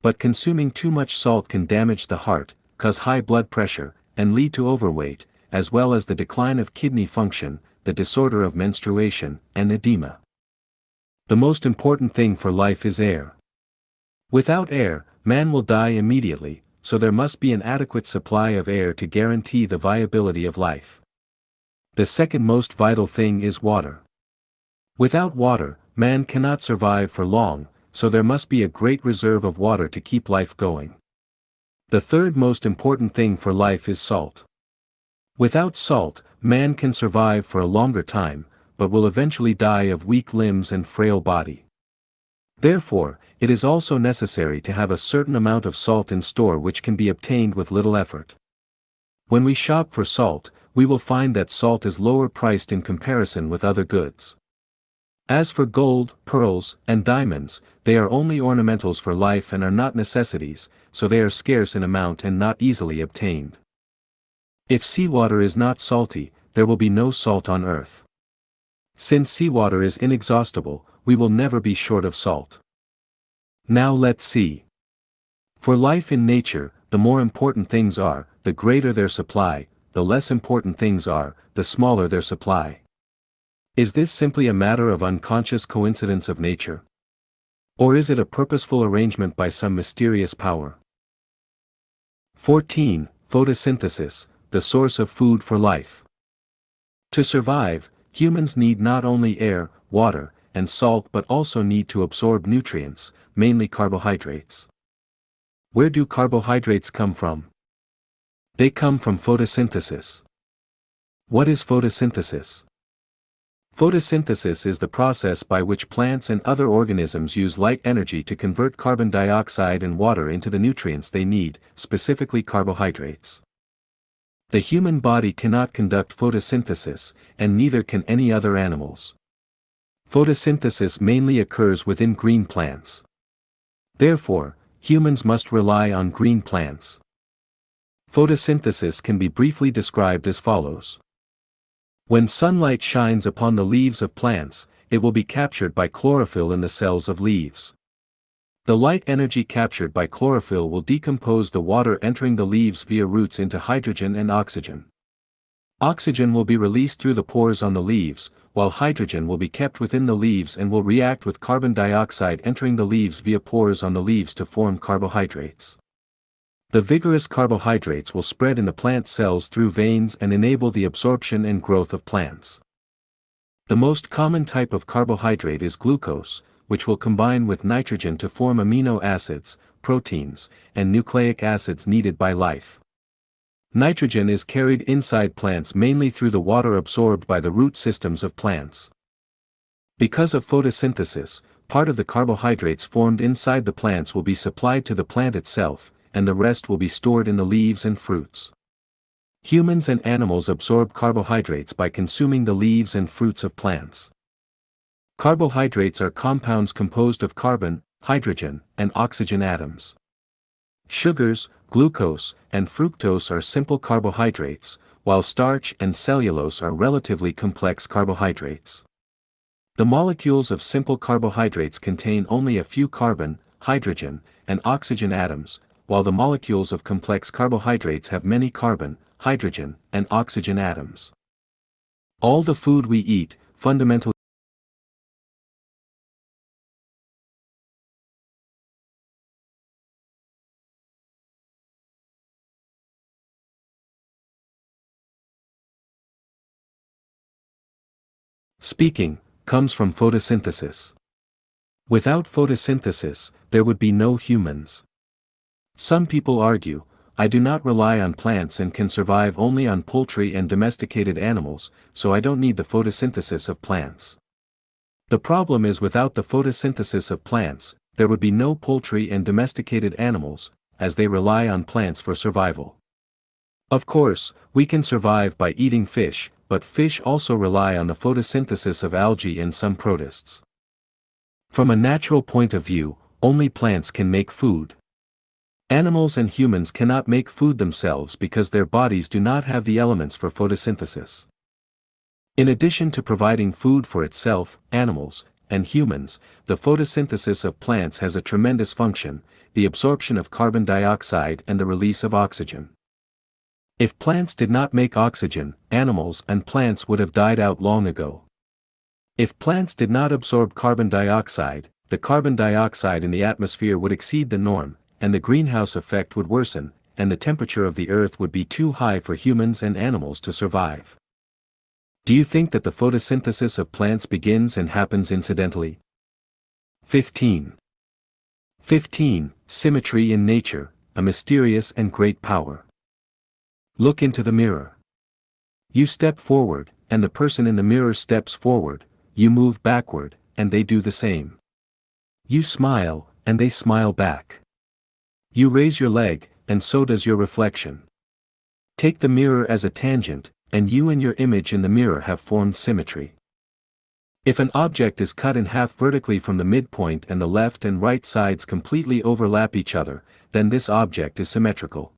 Speaker 1: But consuming too much salt can damage the heart, cause high blood pressure, and lead to overweight, as well as the decline of kidney function, the disorder of menstruation, and edema. The most important thing for life is air. Without air, man will die immediately, so there must be an adequate supply of air to guarantee the viability of life. The second most vital thing is water. Without water, man cannot survive for long, so there must be a great reserve of water to keep life going. The third most important thing for life is salt. Without salt, man can survive for a longer time, but will eventually die of weak limbs and frail body. Therefore, it is also necessary to have a certain amount of salt in store which can be obtained with little effort. When we shop for salt, we will find that salt is lower priced in comparison with other goods. As for gold, pearls, and diamonds, they are only ornamentals for life and are not necessities, so they are scarce in amount and not easily obtained. If seawater is not salty, there will be no salt on earth. Since seawater is inexhaustible, we will never be short of salt. Now let's see. For life in nature, the more important things are, the greater their supply, the less important things are, the smaller their supply. Is this simply a matter of unconscious coincidence of nature? Or is it a purposeful arrangement by some mysterious power? 14. Photosynthesis, the source of food for life. To survive, humans need not only air, water, and salt but also need to absorb nutrients, mainly carbohydrates. Where do carbohydrates come from? They come from photosynthesis. What is photosynthesis? Photosynthesis is the process by which plants and other organisms use light energy to convert carbon dioxide and water into the nutrients they need, specifically carbohydrates. The human body cannot conduct photosynthesis, and neither can any other animals. Photosynthesis mainly occurs within green plants. Therefore, humans must rely on green plants. Photosynthesis can be briefly described as follows. When sunlight shines upon the leaves of plants, it will be captured by chlorophyll in the cells of leaves. The light energy captured by chlorophyll will decompose the water entering the leaves via roots into hydrogen and oxygen. Oxygen will be released through the pores on the leaves, while hydrogen will be kept within the leaves and will react with carbon dioxide entering the leaves via pores on the leaves to form carbohydrates. The vigorous carbohydrates will spread in the plant cells through veins and enable the absorption and growth of plants. The most common type of carbohydrate is glucose, which will combine with nitrogen to form amino acids, proteins, and nucleic acids needed by life. Nitrogen is carried inside plants mainly through the water absorbed by the root systems of plants. Because of photosynthesis, part of the carbohydrates formed inside the plants will be supplied to the plant itself, and the rest will be stored in the leaves and fruits. Humans and animals absorb carbohydrates by consuming the leaves and fruits of plants. Carbohydrates are compounds composed of carbon, hydrogen, and oxygen atoms. Sugars, glucose, and fructose are simple carbohydrates, while starch and cellulose are relatively complex carbohydrates. The molecules of simple carbohydrates contain only a few carbon, hydrogen, and oxygen atoms, while the molecules of complex carbohydrates have many carbon, hydrogen, and oxygen atoms. All the food we eat, fundamentally speaking, comes from photosynthesis. Without photosynthesis, there would be no humans. Some people argue, I do not rely on plants and can survive only on poultry and domesticated animals, so I don't need the photosynthesis of plants. The problem is without the photosynthesis of plants, there would be no poultry and domesticated animals, as they rely on plants for survival. Of course, we can survive by eating fish, but fish also rely on the photosynthesis of algae and some protists. From a natural point of view, only plants can make food. Animals and humans cannot make food themselves because their bodies do not have the elements for photosynthesis. In addition to providing food for itself, animals, and humans, the photosynthesis of plants has a tremendous function, the absorption of carbon dioxide and the release of oxygen. If plants did not make oxygen, animals and plants would have died out long ago. If plants did not absorb carbon dioxide, the carbon dioxide in the atmosphere would exceed the norm, and the greenhouse effect would worsen, and the temperature of the earth would be too high for humans and animals to survive. Do you think that the photosynthesis of plants begins and happens incidentally? 15. 15. Symmetry in nature, a mysterious and great power. Look into the mirror. You step forward, and the person in the mirror steps forward, you move backward, and they do the same. You smile, and they smile back. You raise your leg, and so does your reflection. Take the mirror as a tangent, and you and your image in the mirror have formed symmetry. If an object is cut in half vertically from the midpoint and the left and right sides completely overlap each other, then this object is symmetrical.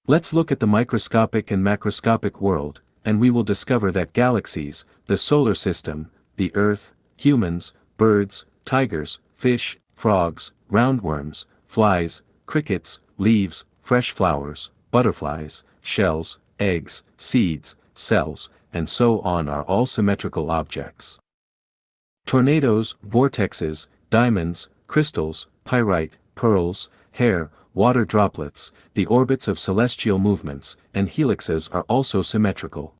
Speaker 1: Let's look at the microscopic and macroscopic world, and we will discover that galaxies, the solar system, the Earth, humans, birds, tigers, fish, frogs, roundworms, flies, crickets, leaves, fresh flowers, butterflies, shells, eggs, seeds, cells, and so on are all symmetrical objects. Tornadoes, vortexes, diamonds, crystals, pyrite, pearls, hair, water droplets, the orbits of celestial movements, and helixes are also symmetrical.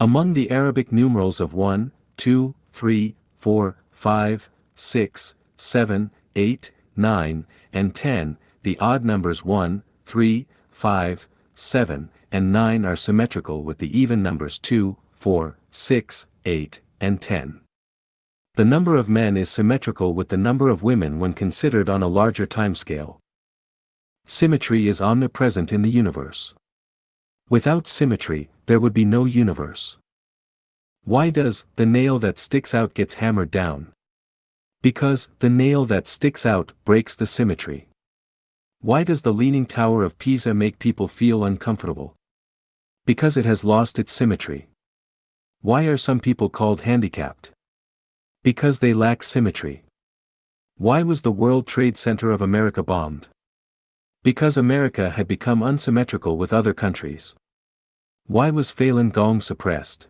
Speaker 1: Among the Arabic numerals of 1, 2, 3, 4, 5, 6, 7, 8, 9, and 10, the odd numbers 1, 3, 5, 7, and 9 are symmetrical with the even numbers 2, 4, 6, 8, and 10. The number of men is symmetrical with the number of women when considered on a larger timescale. Symmetry is omnipresent in the universe. Without symmetry, there would be no universe. Why does the nail that sticks out gets hammered down? Because the nail that sticks out breaks the symmetry. Why does the Leaning Tower of Pisa make people feel uncomfortable? Because it has lost its symmetry. Why are some people called handicapped? Because they lack symmetry. Why was the World Trade Center of America bombed? Because America had become unsymmetrical with other countries. Why was Falun Gong suppressed?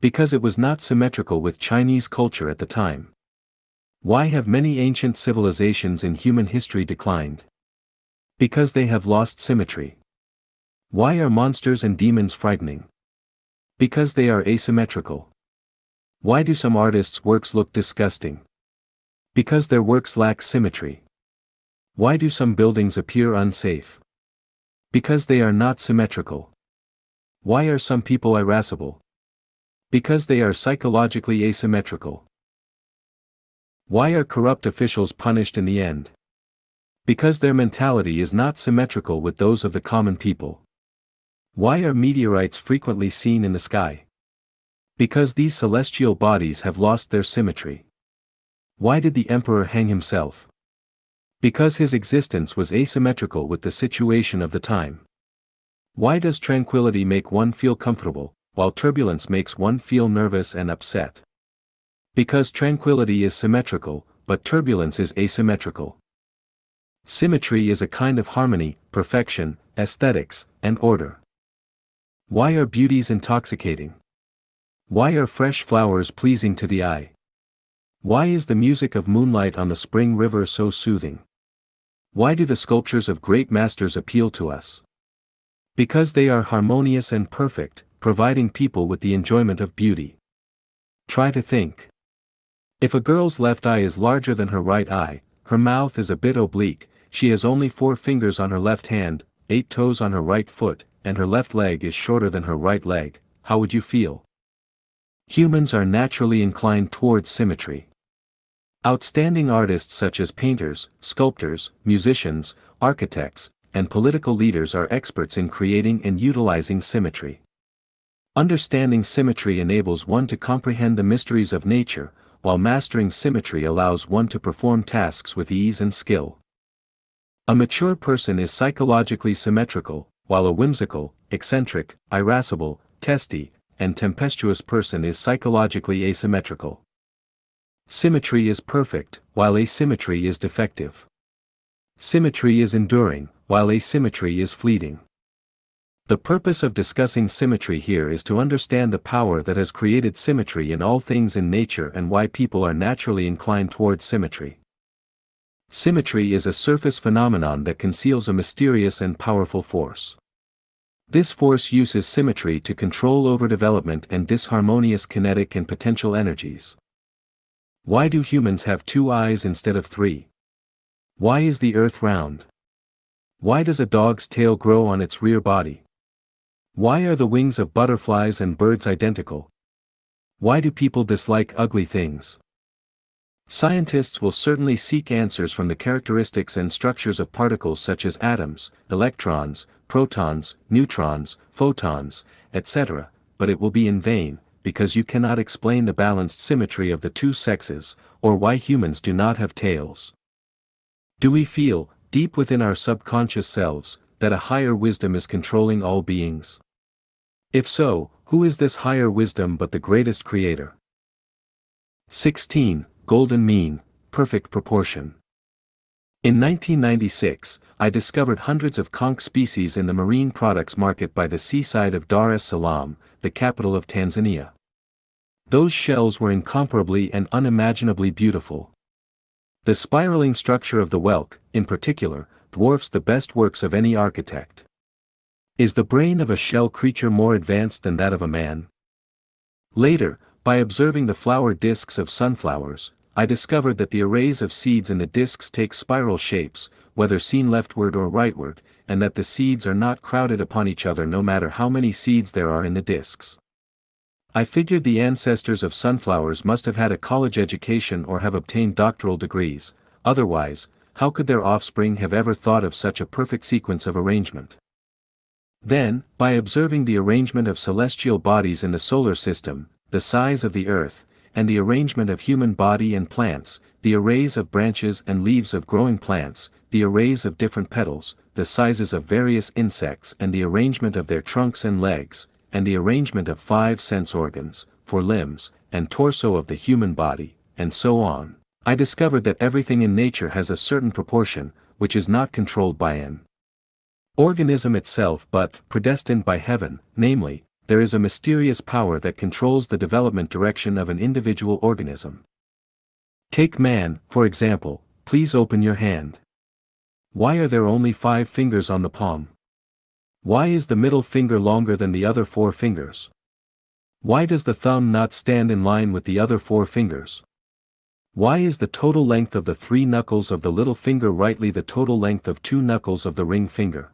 Speaker 1: Because it was not symmetrical with Chinese culture at the time. Why have many ancient civilizations in human history declined? Because they have lost symmetry. Why are monsters and demons frightening? Because they are asymmetrical. Why do some artists' works look disgusting? Because their works lack symmetry. Why do some buildings appear unsafe? Because they are not symmetrical. Why are some people irascible? Because they are psychologically asymmetrical. Why are corrupt officials punished in the end? Because their mentality is not symmetrical with those of the common people. Why are meteorites frequently seen in the sky? Because these celestial bodies have lost their symmetry. Why did the emperor hang himself? Because his existence was asymmetrical with the situation of the time. Why does tranquility make one feel comfortable, while turbulence makes one feel nervous and upset? Because tranquility is symmetrical, but turbulence is asymmetrical. Symmetry is a kind of harmony, perfection, aesthetics, and order. Why are beauties intoxicating? Why are fresh flowers pleasing to the eye? Why is the music of moonlight on the spring river so soothing? Why do the sculptures of great masters appeal to us? Because they are harmonious and perfect, providing people with the enjoyment of beauty. Try to think. If a girl's left eye is larger than her right eye, her mouth is a bit oblique, she has only 4 fingers on her left hand, 8 toes on her right foot, and her left leg is shorter than her right leg, how would you feel? Humans are naturally inclined towards symmetry. Outstanding artists such as painters, sculptors, musicians, architects, and political leaders are experts in creating and utilizing symmetry. Understanding symmetry enables one to comprehend the mysteries of nature, while mastering symmetry allows one to perform tasks with ease and skill. A mature person is psychologically symmetrical, while a whimsical, eccentric, irascible, testy, and tempestuous person is psychologically asymmetrical. Symmetry is perfect, while asymmetry is defective. Symmetry is enduring, while asymmetry is fleeting. The purpose of discussing symmetry here is to understand the power that has created symmetry in all things in nature and why people are naturally inclined towards symmetry. Symmetry is a surface phenomenon that conceals a mysterious and powerful force. This force uses symmetry to control overdevelopment and disharmonious kinetic and potential energies. Why do humans have 2 eyes instead of 3? Why is the earth round? Why does a dog's tail grow on its rear body? Why are the wings of butterflies and birds identical? Why do people dislike ugly things? Scientists will certainly seek answers from the characteristics and structures of particles such as atoms, electrons, protons, neutrons, photons, etc., but it will be in vain, because you cannot explain the balanced symmetry of the 2 sexes, or why humans do not have tails. Do we feel, deep within our subconscious selves, that a higher wisdom is controlling all beings? If so, who is this higher wisdom but the greatest creator? 16. Golden mean, perfect proportion. In 1996, I discovered hundreds of conch species in the marine products market by the seaside of Dar es Salaam, the capital of Tanzania. Those shells were incomparably and unimaginably beautiful. The spiraling structure of the whelk, in particular, dwarfs the best works of any architect. Is the brain of a shell creature more advanced than that of a man? Later, by observing the flower discs of sunflowers, I discovered that the arrays of seeds in the discs take spiral shapes, whether seen leftward or rightward, and that the seeds are not crowded upon each other no matter how many seeds there are in the discs. I figured the ancestors of sunflowers must have had a college education or have obtained doctoral degrees, otherwise, how could their offspring have ever thought of such a perfect sequence of arrangement? Then, by observing the arrangement of celestial bodies in the solar system, the size of the earth, and the arrangement of human body and plants, the arrays of branches and leaves of growing plants, the arrays of different petals, the sizes of various insects and the arrangement of their trunks and legs, and the arrangement of 5 sense organs, 4 limbs, and torso of the human body, and so on, I discovered that everything in nature has a certain proportion, which is not controlled by an organism itself but predestined by heaven, namely, there is a mysterious power that controls the development direction of an individual organism. Take man, for example. Please open your hand. Why are there only 5 fingers on the palm? Why is the middle finger longer than the other 4 fingers? Why does the thumb not stand in line with the other 4 fingers? Why is the total length of the 3 knuckles of the little finger rightly the total length of 2 knuckles of the ring finger?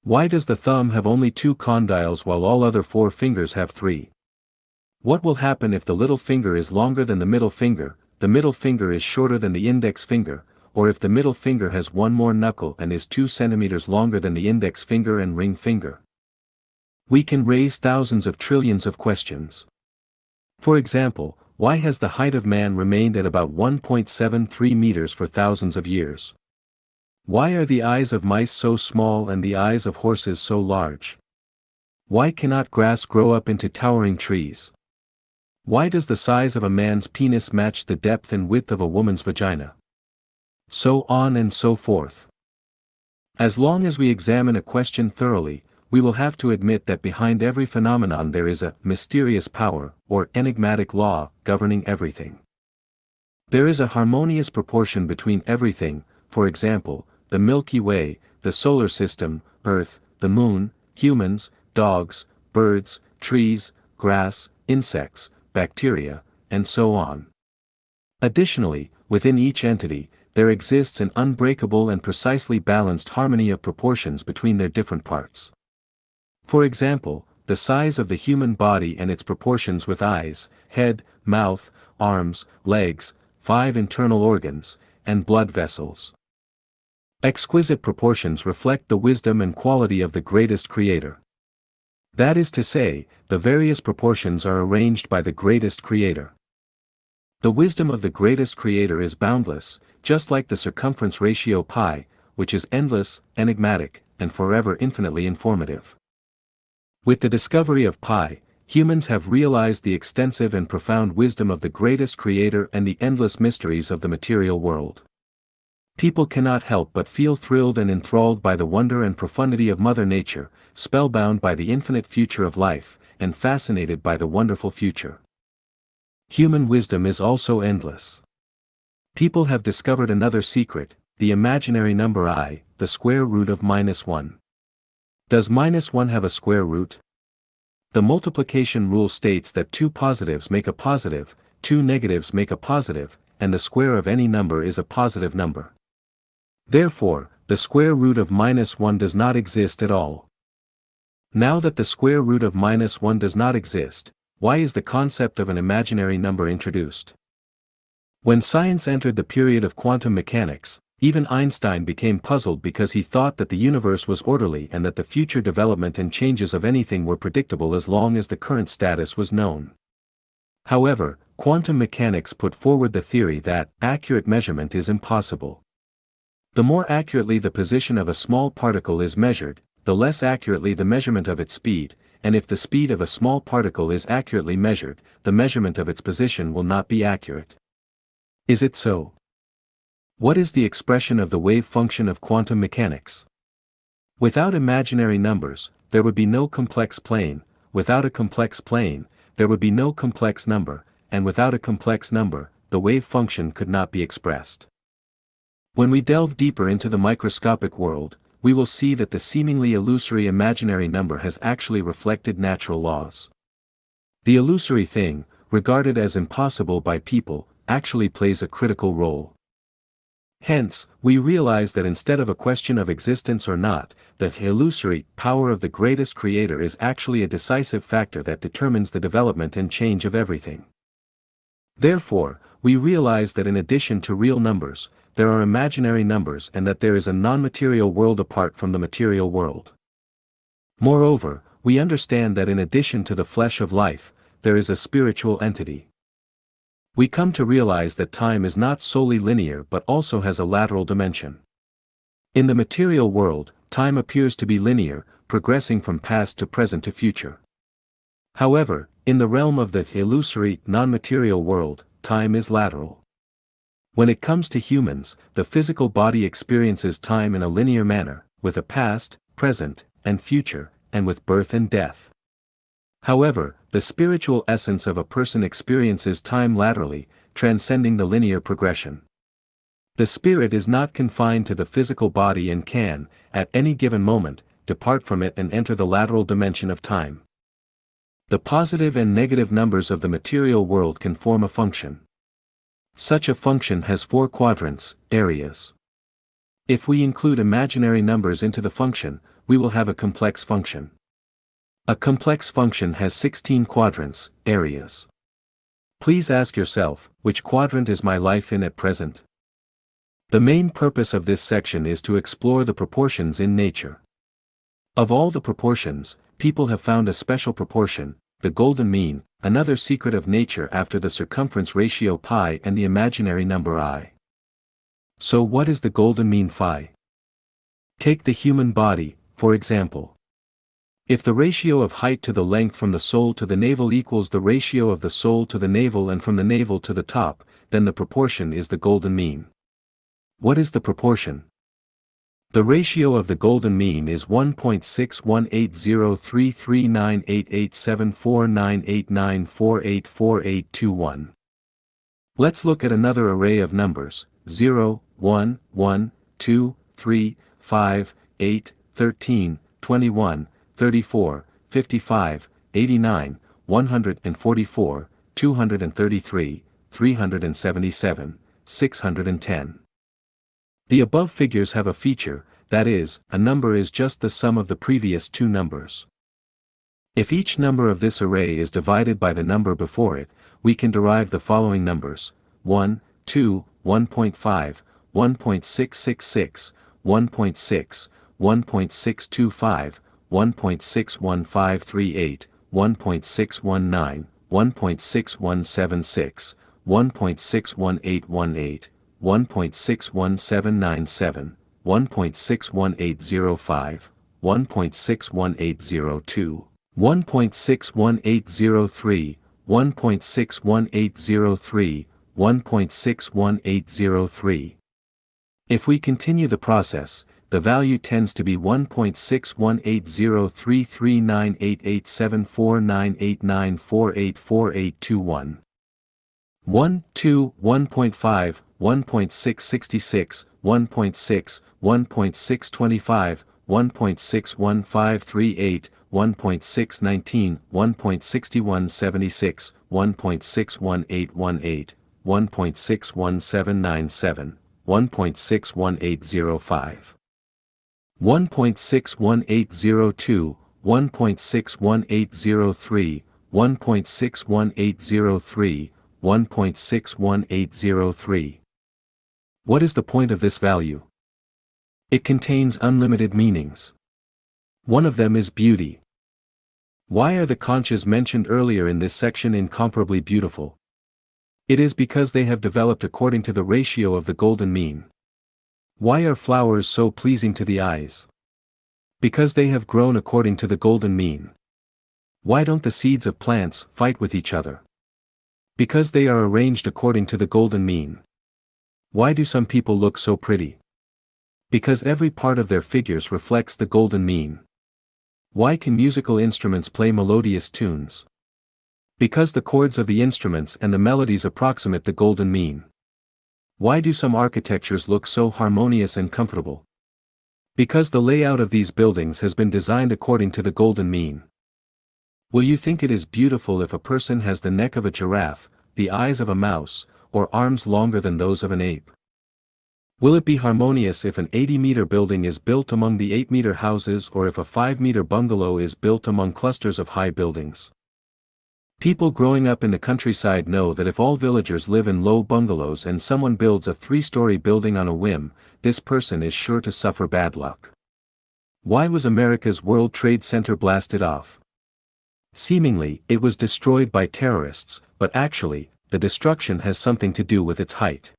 Speaker 1: Why does the thumb have only 2 condyles while all other 4 fingers have 3? What will happen if the little finger is longer than the middle finger is shorter than the index finger, or if the middle finger has 1 more knuckle and is 2 centimeters longer than the index finger and ring finger? We can raise thousands of trillions of questions. For example, why has the height of man remained at about 1.73 meters for thousands of years? Why are the eyes of mice so small and the eyes of horses so large? Why cannot grass grow up into towering trees? Why does the size of a man's penis match the depth and width of a woman's vagina? So on and so forth. As long as we examine a question thoroughly, we will have to admit that behind every phenomenon there is a mysterious power, or enigmatic law, governing everything. There is a harmonious proportion between everything, for example, the Milky Way, the solar system, Earth, the moon, humans, dogs, birds, trees, grass, insects, bacteria, and so on. Additionally, within each entity, there exists an unbreakable and precisely balanced harmony of proportions between their different parts. For example, the size of the human body and its proportions with eyes, head, mouth, arms, legs, 5 internal organs, and blood vessels. Exquisite proportions reflect the wisdom and quality of the greatest creator. That is to say, the various proportions are arranged by the greatest creator. The wisdom of the greatest creator is boundless, just like the circumference ratio pi, which is endless, enigmatic, and forever infinitely informative. With the discovery of pi, humans have realized the extensive and profound wisdom of the greatest creator and the endless mysteries of the material world. People cannot help but feel thrilled and enthralled by the wonder and profundity of Mother Nature, spellbound by the infinite future of life, and fascinated by the wonderful future. Human wisdom is also endless. People have discovered another secret, the imaginary number I, the square root of -1. Does -1 have a square root? The multiplication rule states that 2 positives make a positive, two negatives make a positive, and the square of any number is a positive number. Therefore, the square root of -1 does not exist at all. Now that the square root of -1 does not exist, why is the concept of an imaginary number introduced? When science entered the period of quantum mechanics, even Einstein became puzzled because he thought that the universe was orderly and that the future development and changes of anything were predictable as long as the current status was known. However, quantum mechanics put forward the theory that accurate measurement is impossible. The more accurately the position of a small particle is measured, the less accurately the measurement of its speed, and if the speed of a small particle is accurately measured, the measurement of its position will not be accurate. Is it so? What is the expression of the wave function of quantum mechanics? Without imaginary numbers, there would be no complex plane, without a complex plane, there would be no complex number, and without a complex number, the wave function could not be expressed. When we delve deeper into the microscopic world, we will see that the seemingly illusory imaginary number has actually reflected natural laws. The illusory thing, regarded as impossible by people, actually plays a critical role. Hence, we realize that instead of a question of existence or not, the illusory power of the greatest creator is actually a decisive factor that determines the development and change of everything. Therefore, we realize that in addition to real numbers, there are imaginary numbers and that there is a non-material world apart from the material world. Moreover, we understand that in addition to the flesh of life, there is a spiritual entity. We come to realize that time is not solely linear but also has a lateral dimension. In the material world, time appears to be linear, progressing from past to present to future. However, in the realm of the illusory, non-material world, time is lateral. When it comes to humans, the physical body experiences time in a linear manner, with a past, present, and future, and with birth and death. However, the spiritual essence of a person experiences time laterally, transcending the linear progression. The spirit is not confined to the physical body and can, at any given moment, depart from it and enter the lateral dimension of time. The positive and negative numbers of the material world can form a function. Such a function has 4 quadrants, areas. If we include imaginary numbers into the function, we will have a complex function. A complex function has 16 quadrants, areas. Please ask yourself, which quadrant is my life in at present? The main purpose of this section is to explore the proportions in nature. Of all the proportions, people have found a special proportion, the golden mean, another secret of nature after the circumference ratio pi and the imaginary number I. So what is the golden mean phi? Take the human body, for example. If the ratio of height to the length from the sole to the navel equals the ratio of the sole to the navel and from the navel to the top, then the proportion is the golden mean. What is the proportion? The ratio of the golden mean is 1.618033988749894848821. Let's look at another array of numbers, 0, 1, 1, 2, 3, 5, 8, 13, 21, 34, 55, 89, 144, 233, 377, 610. The above figures have a feature, that is, a number is just the sum of the previous 2 numbers. If each number of this array is divided by the number before it, we can derive the following numbers: 1, 2, 1.5, 1.666, 1.6, 1.625, 1.61538, 1.619, 1.6176, 1.61818, 1.61797, 1.61805, 1.61802, 1.61803, 1.61803, 1.61803. If we continue the process, the value tends to be 1.618033988749894848821. 1, 2, 1.5, 1.666, 1.6, 1.625, 1.61538, 1.619, 1.6176, 1.61818, 1.61797, 1.61805. 1.61802, 1.61803, 1.61803, 1.61803. What is the point of this value? It contains unlimited meanings. One of them is beauty. Why are the conchas mentioned earlier in this section incomparably beautiful? It is because they have developed according to the ratio of the golden mean. Why are flowers so pleasing to the eyes? Because they have grown according to the golden mean. Why don't the seeds of plants fight with each other? Because they are arranged according to the golden mean. Why do some people look so pretty? Because every part of their figures reflects the golden mean. Why can musical instruments play melodious tunes? Because the chords of the instruments and the melodies approximate the golden mean. Why do some architectures look so harmonious and comfortable? Because the layout of these buildings has been designed according to the golden mean. Will you think it is beautiful if a person has the neck of a giraffe, the eyes of a mouse, or arms longer than those of an ape? Will it be harmonious if an 80-meter building is built among the 8-meter houses or if a 5-meter bungalow is built among clusters of high buildings? People growing up in the countryside know that if all villagers live in low bungalows and someone builds a 3-story building on a whim, this person is sure to suffer bad luck. Why was America's World Trade Center blasted off? Seemingly, it was destroyed by terrorists, but actually, the destruction has something to do with its height.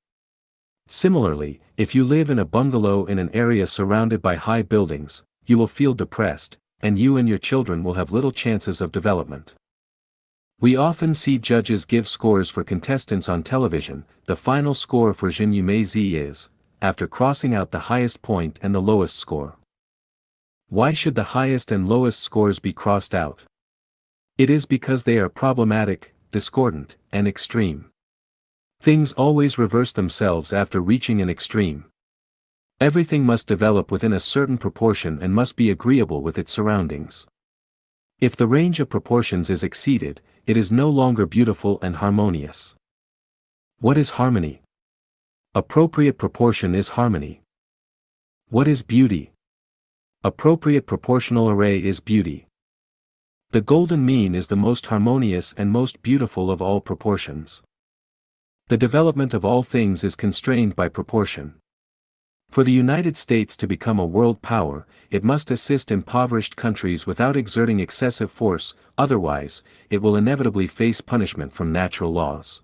Speaker 1: Similarly, if you live in a bungalow in an area surrounded by high buildings, you will feel depressed, and you and your children will have little chances of development. We often see judges give scores for contestants on television. The final score for Lifechanyuan is, after crossing out the highest point and the lowest score. Why should the highest and lowest scores be crossed out? It is because they are problematic, discordant, and extreme. Things always reverse themselves after reaching an extreme. Everything must develop within a certain proportion and must be agreeable with its surroundings. If the range of proportions is exceeded, it is no longer beautiful and harmonious. What is harmony? Appropriate proportion is harmony. What is beauty? Appropriate proportional array is beauty. The golden mean is the most harmonious and most beautiful of all proportions. The development of all things is constrained by proportion. For the United States to become a world power, it must assist impoverished countries without exerting excessive force, otherwise, it will inevitably face punishment from natural laws.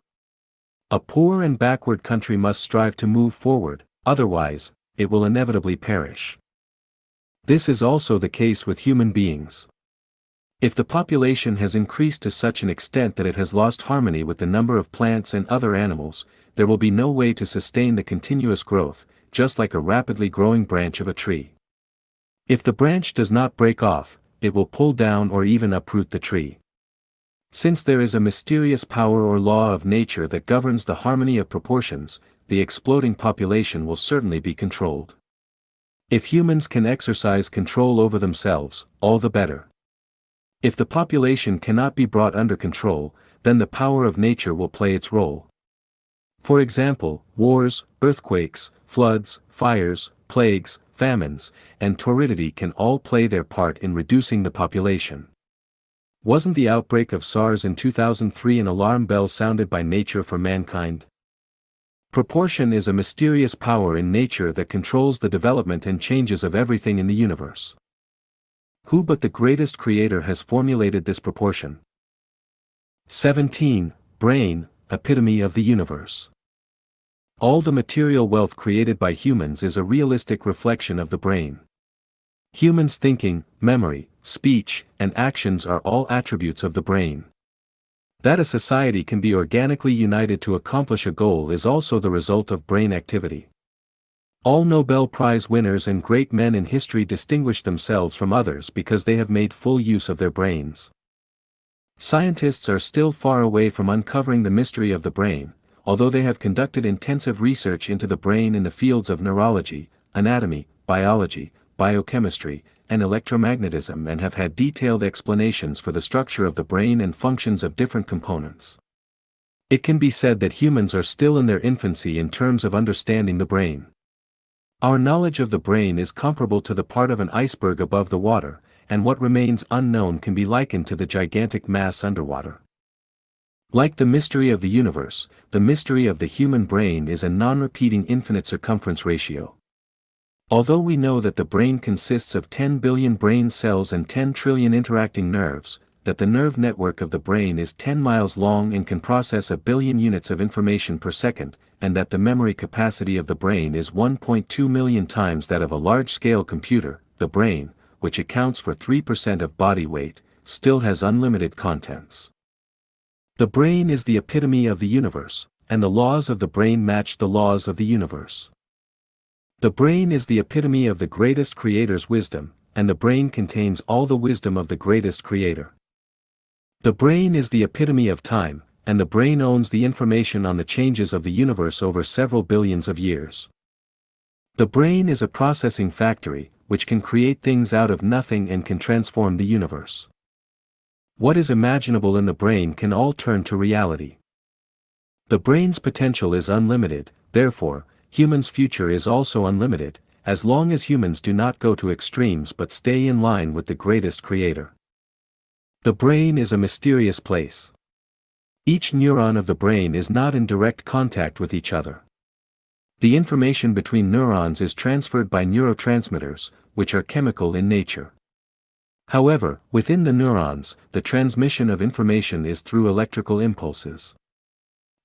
Speaker 1: A poor and backward country must strive to move forward, otherwise, it will inevitably perish. This is also the case with human beings. If the population has increased to such an extent that it has lost harmony with the number of plants and other animals, there will be no way to sustain the continuous growth, just like a rapidly growing branch of a tree. If the branch does not break off, it will pull down or even uproot the tree. Since there is a mysterious power or law of nature that governs the harmony of proportions, the exploding population will certainly be controlled. If humans can exercise control over themselves, all the better. If the population cannot be brought under control, then the power of nature will play its role. For example, wars, earthquakes, floods, fires, plagues, famines, and torridity can all play their part in reducing the population. Wasn't the outbreak of SARS in 2003 an alarm bell sounded by nature for mankind? Proportion is a mysterious power in nature that controls the development and changes of everything in the universe. Who but the greatest creator has formulated this proportion? 17. Brain, epitome of the universe. All the material wealth created by humans is a realistic reflection of the brain. Humans' thinking, memory, speech, and actions are all attributes of the brain. That a society can be organically united to accomplish a goal is also the result of brain activity. All Nobel Prize winners and great men in history distinguish themselves from others because they have made full use of their brains. Scientists are still far away from uncovering the mystery of the brain, although they have conducted intensive research into the brain in the fields of neurology, anatomy, biology, biochemistry, and electromagnetism and have had detailed explanations for the structure of the brain and functions of different components. It can be said that humans are still in their infancy in terms of understanding the brain. Our knowledge of the brain is comparable to the part of an iceberg above the water, and what remains unknown can be likened to the gigantic mass underwater. Like the mystery of the universe, the mystery of the human brain is a non-repeating infinite circumference ratio. Although we know that the brain consists of 10 billion brain cells and 10 trillion interacting nerves, that the nerve network of the brain is 10 miles long and can process a billion units of information per second, and that the memory capacity of the brain is 1.2 million times that of a large-scale computer, the brain, which accounts for 3% of body weight, still has unlimited contents. The brain is the epitome of the universe, and the laws of the brain match the laws of the universe. The brain is the epitome of the greatest creator's wisdom, and the brain contains all the wisdom of the greatest creator. The brain is the epitome of time, and the brain owns the information on the changes of the universe over several billions of years. The brain is a processing factory, which can create things out of nothing and can transform the universe. What is imaginable in the brain can all turn to reality. The brain's potential is unlimited, therefore, humans' future is also unlimited, as long as humans do not go to extremes but stay in line with the greatest creator. The brain is a mysterious place. Each neuron of the brain is not in direct contact with each other. The information between neurons is transferred by neurotransmitters, which are chemical in nature. However, within the neurons, the transmission of information is through electrical impulses.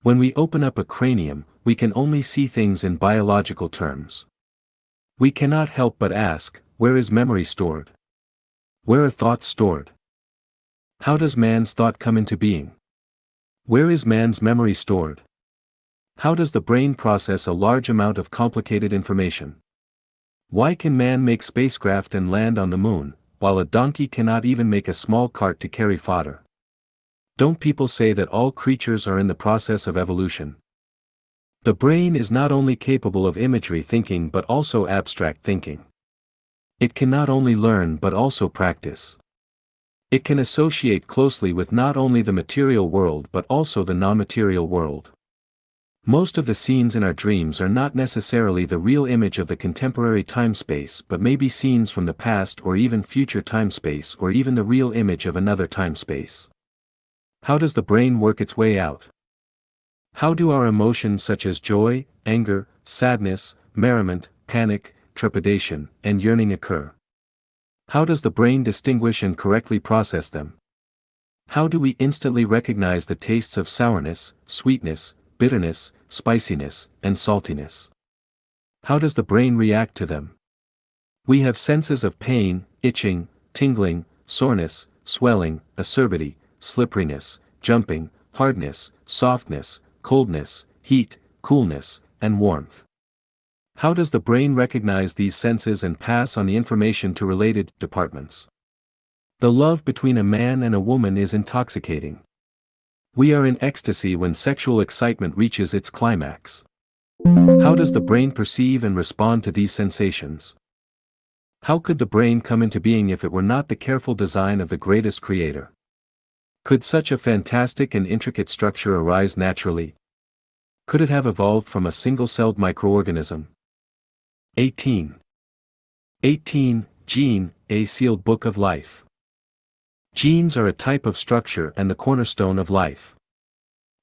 Speaker 1: When we open up a cranium, we can only see things in biological terms. We cannot help but ask, where is memory stored? Where are thoughts stored? How does man's thought come into being? Where is man's memory stored? How does the brain process a large amount of complicated information? Why can man make spacecraft and land on the moon, while a donkey cannot even make a small cart to carry fodder? Don't people say that all creatures are in the process of evolution? The brain is not only capable of imagery thinking but also abstract thinking. It can not only learn but also practice. It can associate closely with not only the material world but also the non-material world. Most of the scenes in our dreams are not necessarily the real image of the contemporary time-space but may be scenes from the past or even future time-space or even the real image of another time-space. How does the brain work its way out? How do our emotions such as joy, anger, sadness, merriment, panic, trepidation, and yearning occur? How does the brain distinguish and correctly process them? How do we instantly recognize the tastes of sourness, sweetness, bitterness, spiciness, and saltiness? How does the brain react to them? We have senses of pain, itching, tingling, soreness, swelling, acerbity, slipperiness, jumping, hardness, softness, coldness, heat, coolness, and warmth. How does the brain recognize these senses and pass on the information to related departments? The love between a man and a woman is intoxicating. We are in ecstasy when sexual excitement reaches its climax. How does the brain perceive and respond to these sensations? How could the brain come into being if it were not the careful design of the greatest creator? Could such a fantastic and intricate structure arise naturally? Could it have evolved from a single-celled microorganism? 18. Gene, a sealed book of life. Genes are a type of structure and the cornerstone of life.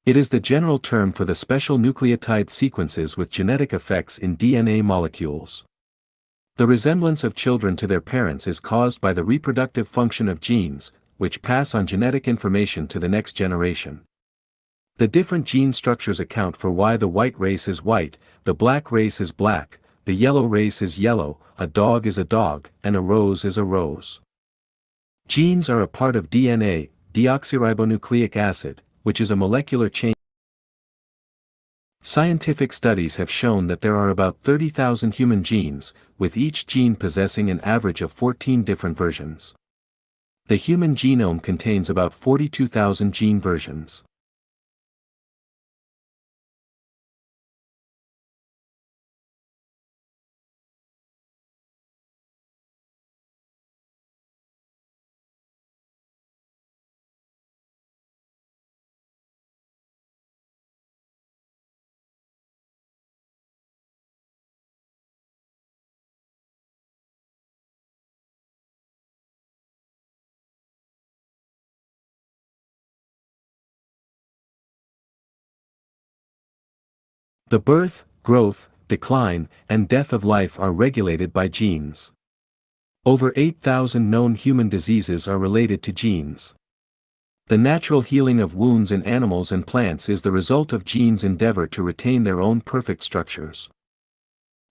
Speaker 1: It is the general term for the special nucleotide sequences with genetic effects in DNA molecules. The resemblance of children to their parents is caused by the reproductive function of genes, which pass on genetic information to the next generation. The different gene structures account for why the white race is white, the black race is black, the yellow race is yellow, a dog is a dog, and a rose is a rose. Genes are a part of DNA, deoxyribonucleic acid, which is a molecular chain. Scientific studies have shown that there are about 30,000 human genes, with each gene possessing an average of 14 different versions. The human genome contains about 42,000 gene versions. The birth, growth, decline, and death of life are regulated by genes. Over 8,000 known human diseases are related to genes. The natural healing of wounds in animals and plants is the result of genes' endeavor to retain their own perfect structures.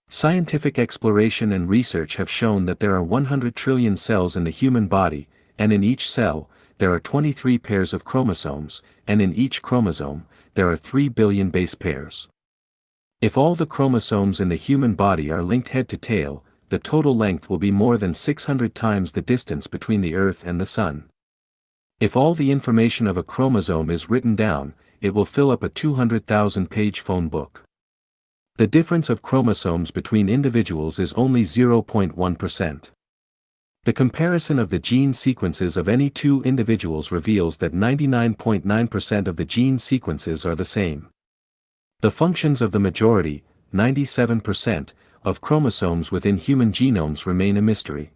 Speaker 1: Scientific exploration and research have shown that there are 100 trillion cells in the human body, and in each cell, there are 23 pairs of chromosomes, and in each chromosome, there are 3 billion base pairs. If all the chromosomes in the human body are linked head to tail, the total length will be more than 600 times the distance between the Earth and the Sun. If all the information of a chromosome is written down, it will fill up a 200,000-page phone book. The difference of chromosomes between individuals is only 0.1%. The comparison of the gene sequences of any two individuals reveals that 99.9% of the gene sequences are the same. The functions of the majority, 97%, of chromosomes within human genomes remain a mystery.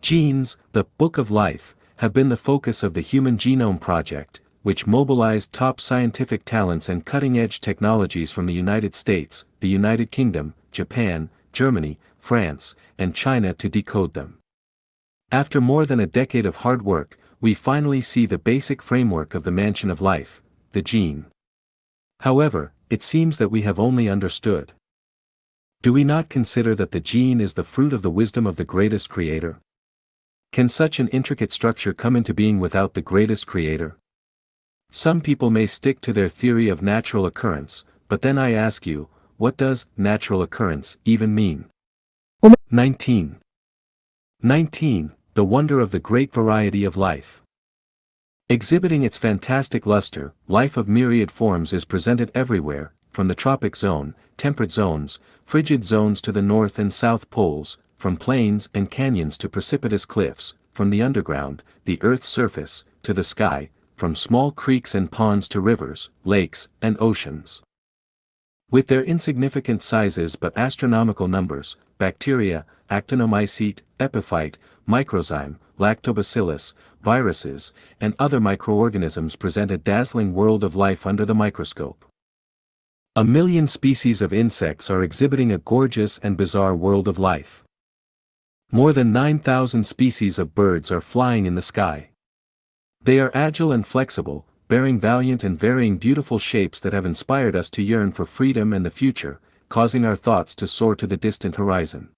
Speaker 1: Genes, the Book of Life, have been the focus of the Human Genome Project, which mobilized top scientific talents and cutting-edge technologies from the United States, the United Kingdom, Japan, Germany, France, and China to decode them. After more than a decade of hard work, we finally see the basic framework of the mansion of life, the gene. However, it seems that we have only understood. Do we not consider that the gene is the fruit of the wisdom of the greatest creator? Can such an intricate structure come into being without the greatest creator? Some people may stick to their theory of natural occurrence, but then I ask you, what does natural occurrence even mean? 19. The wonder of the great variety of life. Exhibiting its fantastic luster, life of myriad forms is presented everywhere, from the tropic zone, temperate zones, frigid zones to the north and south poles, from plains and canyons to precipitous cliffs, from the underground, the earth's surface, to the sky, from small creeks and ponds to rivers, lakes, and oceans. With their insignificant sizes but astronomical numbers, bacteria, actinomycete, epiphyte, microzyme, lactobacillus, viruses, and other microorganisms present a dazzling world of life under the microscope. 1,000,000 species of insects are exhibiting a gorgeous and bizarre world of life. More than 9,000 species of birds are flying in the sky. They are agile and flexible, bearing valiant and varying beautiful shapes that have inspired us to yearn for freedom and the future, causing our thoughts to soar to the distant horizon.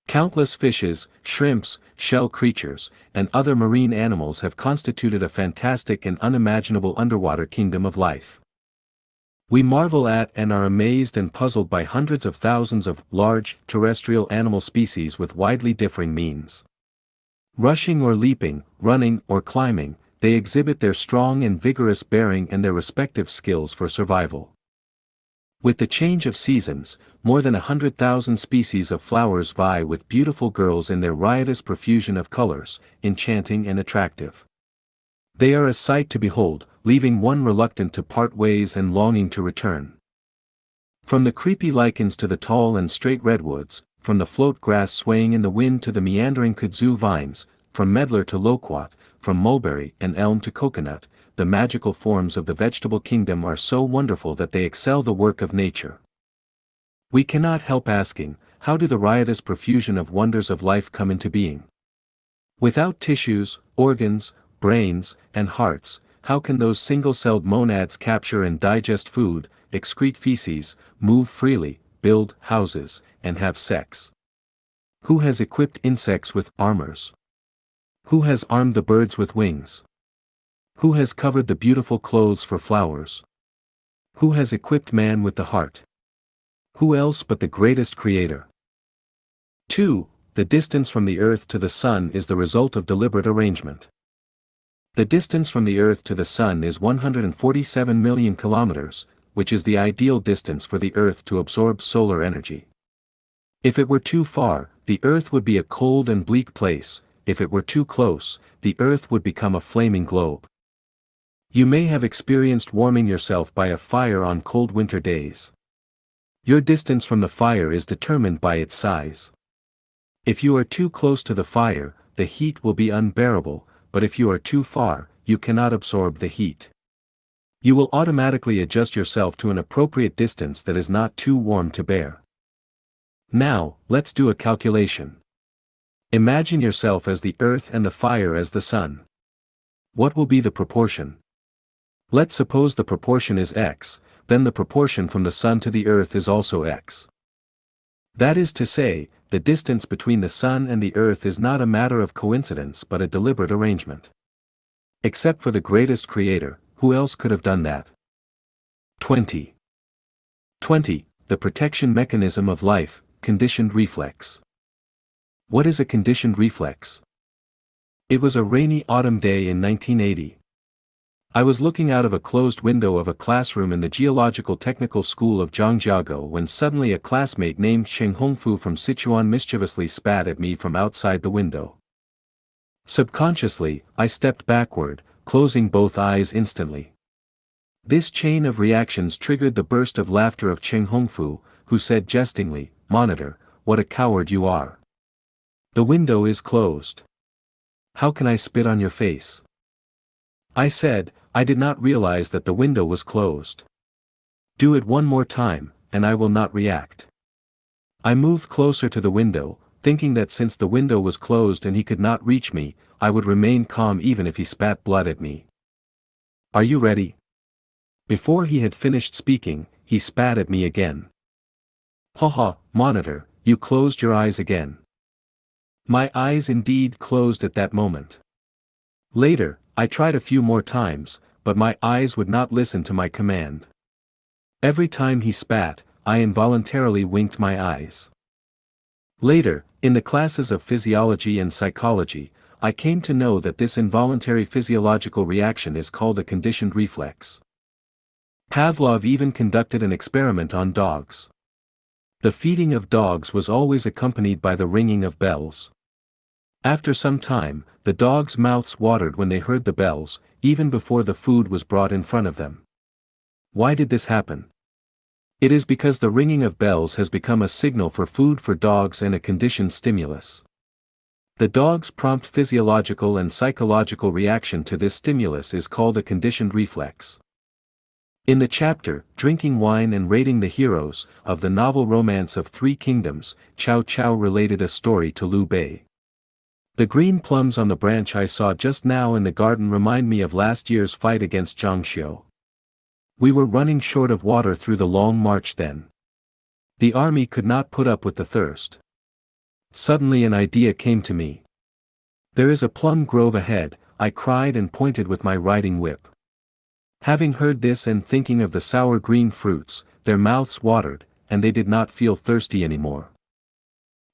Speaker 1: Countless fishes, shrimps, shell creatures, and other marine animals have constituted a fantastic and unimaginable underwater kingdom of life. We marvel at and are amazed and puzzled by hundreds of thousands of large, terrestrial animal species with widely differing means. Rushing or leaping, running or climbing, they exhibit their strong and vigorous bearing and their respective skills for survival. With the change of seasons, more than 100,000 species of flowers vie with beautiful girls in their riotous profusion of colors, enchanting and attractive. They are a sight to behold, leaving one reluctant to part ways and longing to return. From the creepy lichens to the tall and straight redwoods, from the float grass swaying in the wind to the meandering kudzu vines, from medlar to loquat, from mulberry and elm to coconut, the magical forms of the vegetable kingdom are so wonderful that they excel the work of nature. We cannot help asking, how do the riotous profusion of wonders of life come into being? Without tissues, organs, brains, and hearts, how can those single-celled monads capture and digest food, excrete feces, move freely, build houses, and have sex? Who has equipped insects with armors? Who has armed the birds with wings? Who has covered the beautiful clothes for flowers? Who has equipped man with the heart? Who else but the greatest creator? 2. The distance from the earth to the sun is the result of deliberate arrangement. The distance from the earth to the sun is 147 million kilometers, which is the ideal distance for the earth to absorb solar energy. If it were too far, the earth would be a cold and bleak place. If it were too close, the earth would become a flaming globe. You may have experienced warming yourself by a fire on cold winter days. Your distance from the fire is determined by its size. If you are too close to the fire, the heat will be unbearable, but if you are too far, you cannot absorb the heat. You will automatically adjust yourself to an appropriate distance that is not too warm to bear. Now, let's do a calculation. Imagine yourself as the earth and the fire as the sun. What will be the proportion? Let's suppose the proportion is x, then the proportion from the sun to the earth is also x. That is to say, the distance between the sun and the earth is not a matter of coincidence but a deliberate arrangement. Except for the greatest creator, who else could have done that? 20. The protection mechanism of life, conditioned reflex. What is a conditioned reflex? It was a rainy autumn day in 1980. I was looking out of a closed window of a classroom in the Geological Technical School of Zhangjiago when suddenly a classmate named Cheng Hongfu from Sichuan mischievously spat at me from outside the window. Subconsciously, I stepped backward, closing both eyes instantly. This chain of reactions triggered the burst of laughter of Cheng Hongfu, who said jestingly, "Monitor, what a coward you are. The window is closed. How can I spit on your face?" I said, "I did not realize that the window was closed." "Do it one more time, and I will not react." I moved closer to the window, thinking that since the window was closed and he could not reach me, I would remain calm even if he spat blood at me. "Are you ready?" Before he had finished speaking, he spat at me again. "Haha, monitor, you closed your eyes again." My eyes indeed closed at that moment. Later, I tried a few more times, but my eyes would not listen to my command. Every time he spat, I involuntarily winked my eyes. Later, in the classes of physiology and psychology, I came to know that this involuntary physiological reaction is called a conditioned reflex. Pavlov even conducted an experiment on dogs. The feeding of dogs was always accompanied by the ringing of bells. After some time, the dogs' mouths watered when they heard the bells, even before the food was brought in front of them. Why did this happen? It is because the ringing of bells has become a signal for food for dogs and a conditioned stimulus. The dog's prompt physiological and psychological reaction to this stimulus is called a conditioned reflex. In the chapter, Drinking Wine and Rating the Heroes, of the novel Romance of Three Kingdoms, Cao Cao related a story to Liu Bei. The green plums on the branch I saw just now in the garden remind me of last year's fight against Zhang Xiu. We were running short of water through the long march then. The army could not put up with the thirst. Suddenly an idea came to me. "There is a plum grove ahead," I cried and pointed with my riding whip. Having heard this and thinking of the sour green fruits, their mouths watered, and they did not feel thirsty anymore.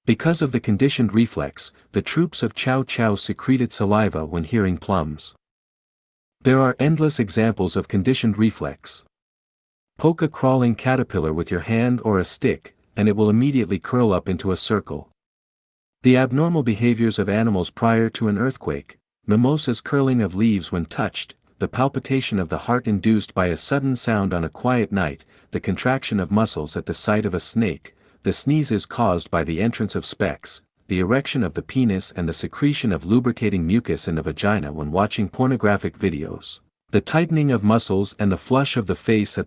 Speaker 1: Because of the conditioned reflex, the troops of Cao Cao secreted saliva when hearing plums. There are endless examples of conditioned reflex. Poke a crawling caterpillar with your hand or a stick, and it will immediately curl up into a circle. The abnormal behaviors of animals prior to an earthquake, mimosas curling of leaves when touched, the palpitation of the heart induced by a sudden sound on a quiet night, the contraction of muscles at the sight of a snake, the sneezes caused by the entrance of specks, the erection of the penis and the secretion of lubricating mucus in the vagina when watching pornographic videos, the tightening of muscles and the flush of the face at the